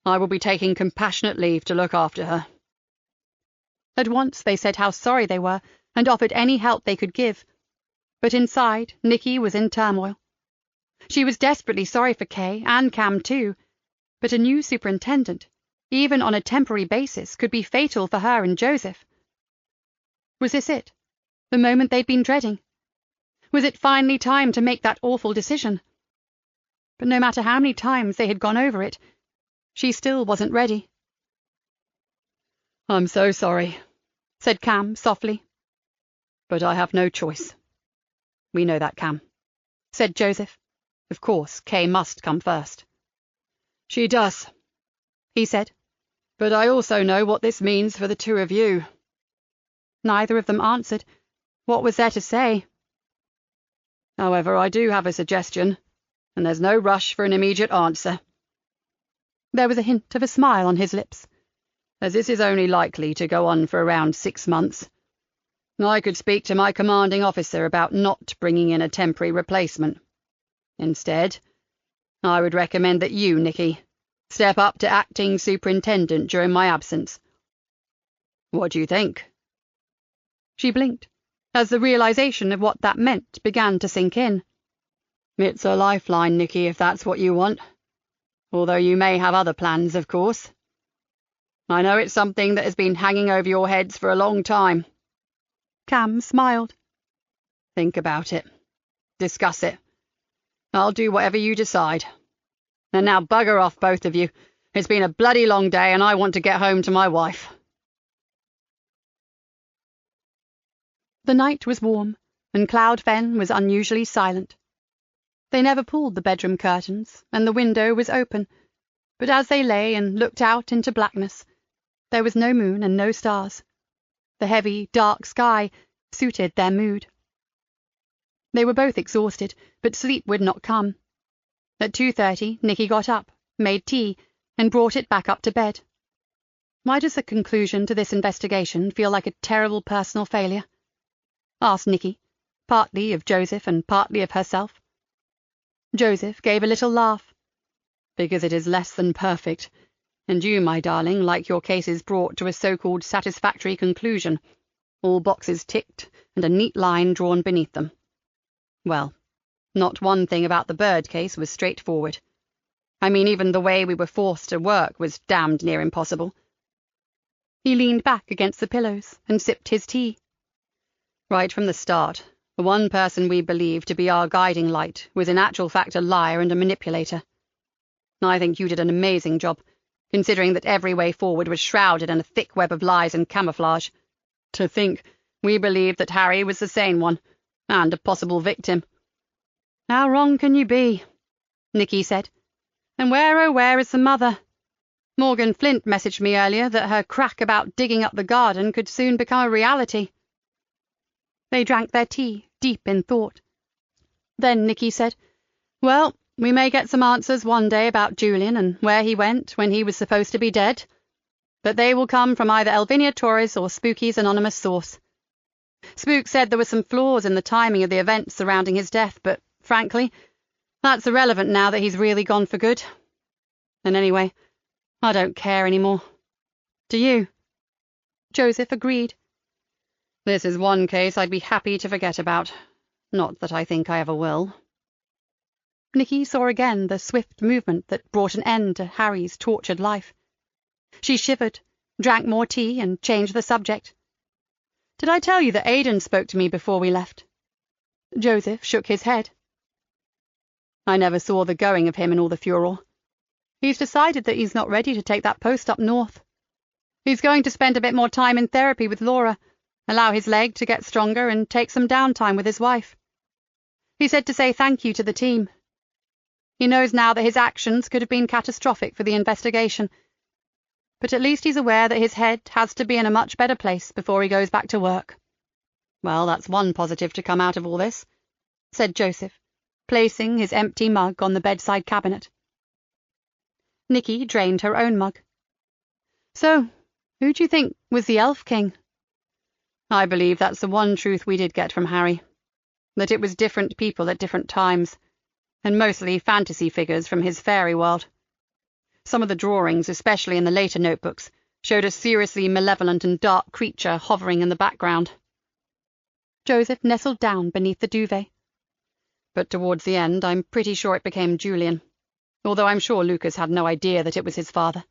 I will be taking compassionate leave to look after her." At once they said how sorry they were and offered any help they could give, but inside Nikki was in turmoil. She was desperately sorry for Kay and Cam too, but a new superintendent, even on a temporary basis, could be fatal for her and Joseph. Was this it? The moment they'd been dreading? Was it finally time to make that awful decision? But no matter how many times they had gone over it, she still wasn't ready. "I'm so sorry," said Cam softly. "But I have no choice." "We know that, Cam," said Joseph. "Of course, Kay must come first." "She does," he said. "But I also know what this means for the two of you." Neither of them answered. What was there to say? "However, I do have a suggestion, and there's no rush for an immediate answer." There was a hint of a smile on his lips. "As this is only likely to go on for around 6 months, I could speak to my commanding officer about not bringing in a temporary replacement. Instead, I would recommend that you, Nikki, step up to acting superintendent during my absence. What do you think?" She blinked, as the realization of what that meant began to sink in. "It's a lifeline, Nikki, if that's what you want. Although you may have other plans, of course. I know it's something that has been hanging over your heads for a long time." Cam smiled. "Think about it. Discuss it. I'll do whatever you decide. And now bugger off, both of you. It's been a bloody long day, and I want to get home to my wife." The night was warm, and Cloud Fen was unusually silent. They never pulled the bedroom curtains, and the window was open, but as they lay and looked out into blackness, there was no moon and no stars. The heavy, dark sky suited their mood. They were both exhausted, but sleep would not come. At 2:30, Nikki got up, made tea, and brought it back up to bed. "Why does the conclusion to this investigation feel like a terrible personal failure?" asked Nikki, partly of Joseph and partly of herself. Joseph gave a little laugh. "Because it is less than perfect, and you, my darling, like your cases brought to a so-called satisfactory conclusion, all boxes ticked and a neat line drawn beneath them. Well, not one thing about the Bird case was straightforward. I mean, even the way we were forced to work was damned near impossible." He leaned back against the pillows and sipped his tea. "Right from the start, the one person we believed to be our guiding light was in actual fact a liar and a manipulator. I think you did an amazing job, considering that every way forward was shrouded in a thick web of lies and camouflage. To think we believed that Harry was the sane one, and a possible victim." "How wrong can you be?" Nikki said. "And where, oh where, is the mother?" Morgan Flint messaged me earlier that her crack about digging up the garden could soon become a reality." They drank their tea, deep in thought. Then Nikki said, "Well, we may get some answers one day about Julian and where he went when he was supposed to be dead, but they will come from either Elvinia Torres or Spooky's anonymous source. Spook said there were some flaws in the timing of the events surrounding his death, but, frankly, that's irrelevant now that he's really gone for good. And anyway, I don't care anymore. Do you?" Joseph agreed. "This is one case I'd be happy to forget about. Not that I think I ever will." Nikki saw again the swift movement that brought an end to Harry's tortured life. She shivered, drank more tea, and changed the subject. "Did I tell you that Aidan spoke to me before we left?" Joseph shook his head. "I never saw the going of him in all the furor. He's decided that he's not ready to take that post up north. He's going to spend a bit more time in therapy with Laura, allow his leg to get stronger, and take some downtime with his wife. He said to say thank you to the team. He knows now that his actions could have been catastrophic for the investigation, but at least he's aware that his head has to be in a much better place before he goes back to work." "Well, that's one positive to come out of all this," said Joseph, placing his empty mug on the bedside cabinet. Nikki drained her own mug. "So, who do you think was the Elf King?" "I believe that's the one truth we did get from Harry, that it was different people at different times, and mostly fantasy figures from his fairy world. Some of the drawings, especially in the later notebooks, showed a seriously malevolent and dark creature hovering in the background." Joseph nestled down beneath the duvet. "But towards the end, I'm pretty sure it became Julian, although I'm sure Lucas had no idea that it was his father.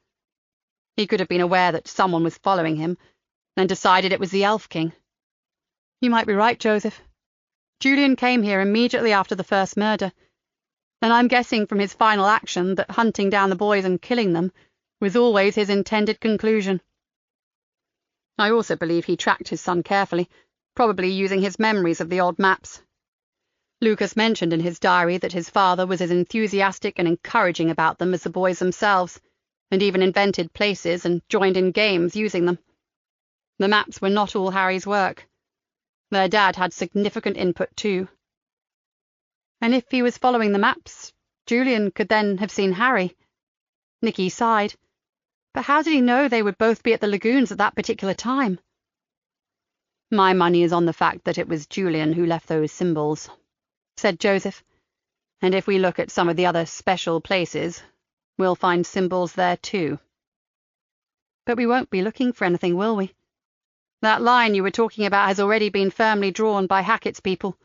He could have been aware that someone was following him, and decided it was the Elf King." "You might be right, Joseph. Julian came here immediately after the first murder, and I'm guessing from his final action that hunting down the boys and killing them was always his intended conclusion." "I also believe he tracked his son carefully, probably using his memories of the old maps. Lucas mentioned in his diary that his father was as enthusiastic and encouraging about them as the boys themselves, and even invented places and joined in games using them. The maps were not all Harry's work. Their dad had significant input too." "And if he was following the maps, Julian could then have seen Harry." Nikki sighed. "But how did he know they would both be at the lagoons at that particular time?" "My money is on the fact that it was Julian who left those symbols," said Joseph. "And if we look at some of the other special places, we'll find symbols there too." "But we won't be looking for anything, will we? That line you were talking about has already been firmly drawn by Hackett's people.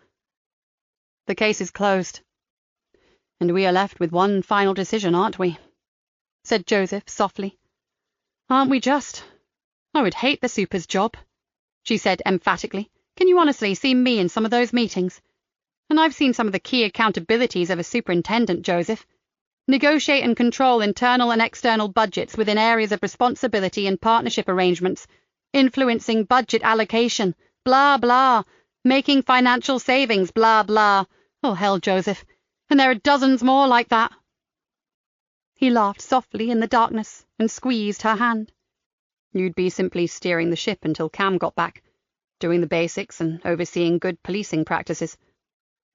The case is closed. And we are left with one final decision, aren't we?" said Joseph softly. "Aren't we just? I would hate the super's job," she said emphatically. "Can you honestly see me in some of those meetings? And I've seen some of the key accountabilities of a superintendent, Joseph. Negotiate and control internal and external budgets within areas of responsibility and partnership arrangements, influencing budget allocation, blah, blah, making financial savings, blah, blah. Oh, hell, Joseph. And there are dozens more like that." He laughed softly in the darkness and squeezed her hand. "You'd be simply steering the ship until Cam got back, doing the basics and overseeing good policing practices.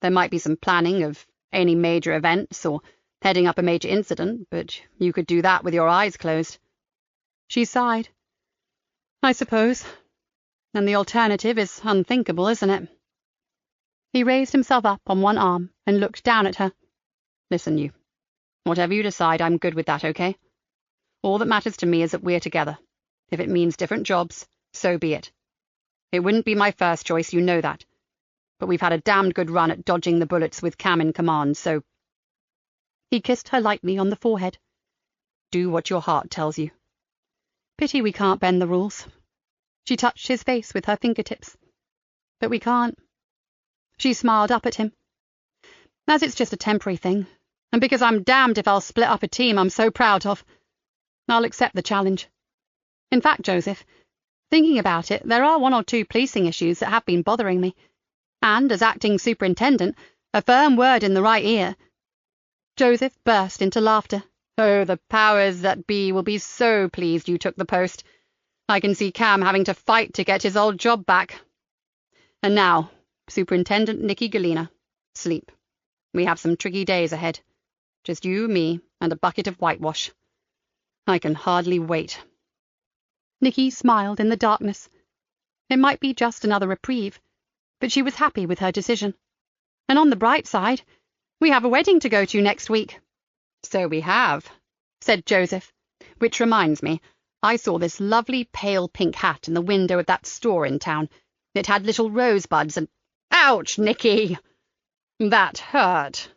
There might be some planning of any major events or heading up a major incident, but you could do that with your eyes closed." She sighed. "I suppose. And the alternative is unthinkable, isn't it?" He raised himself up on one arm and looked down at her. "Listen, you. Whatever you decide, I'm good with that, okay? All that matters to me is that we're together. If it means different jobs, so be it. It wouldn't be my first choice, you know that. But we've had a damned good run at dodging the bullets with Cam in command, so—" He kissed her lightly on the forehead. "Do what your heart tells you." "Pity we can't bend the rules." She touched his face with her fingertips. "But we can't." She smiled up at him. "As it's just a temporary thing, and because I'm damned if I'll split up a team I'm so proud of, I'll accept the challenge. In fact, Joseph, thinking about it, there are one or two policing issues that have been bothering me, and as acting superintendent, a firm word in the right ear—" Joseph burst into laughter, Oh, the powers that be will be so pleased you took the post. I can see Cam having to fight to get his old job back. And now, Superintendent Nikki Galena, sleep. We have some tricky days ahead. Just you, me, and a bucket of whitewash. I can hardly wait. Nikki smiled in the darkness. It might be just another reprieve, but she was happy with her decision. And on the bright side, we have a wedding to go to next week. So we have, said Joseph, which reminds me, I saw this lovely pale pink hat in the window of that store in town. It had little rosebuds and— Ouch, Nikki! That hurt.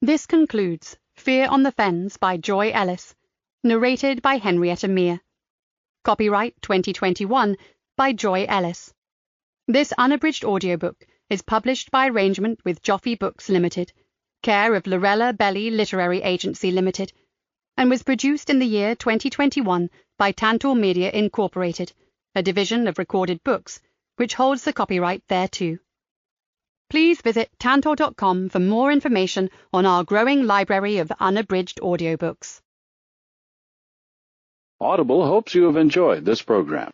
This concludes Fear on the Fens by Joy Ellis, narrated by Henrietta Mear. Copyright 2021 by Joy Ellis. This unabridged audiobook is published by arrangement with Joffy Books Limited, care of Lorella Belly Literary Agency Limited, and was produced in the year 2021 by Tantor Media Incorporated, a division of Recorded Books, which holds the copyright thereto. Please visit tantor.com for more information on our growing library of unabridged audiobooks. Audible hopes you have enjoyed this program.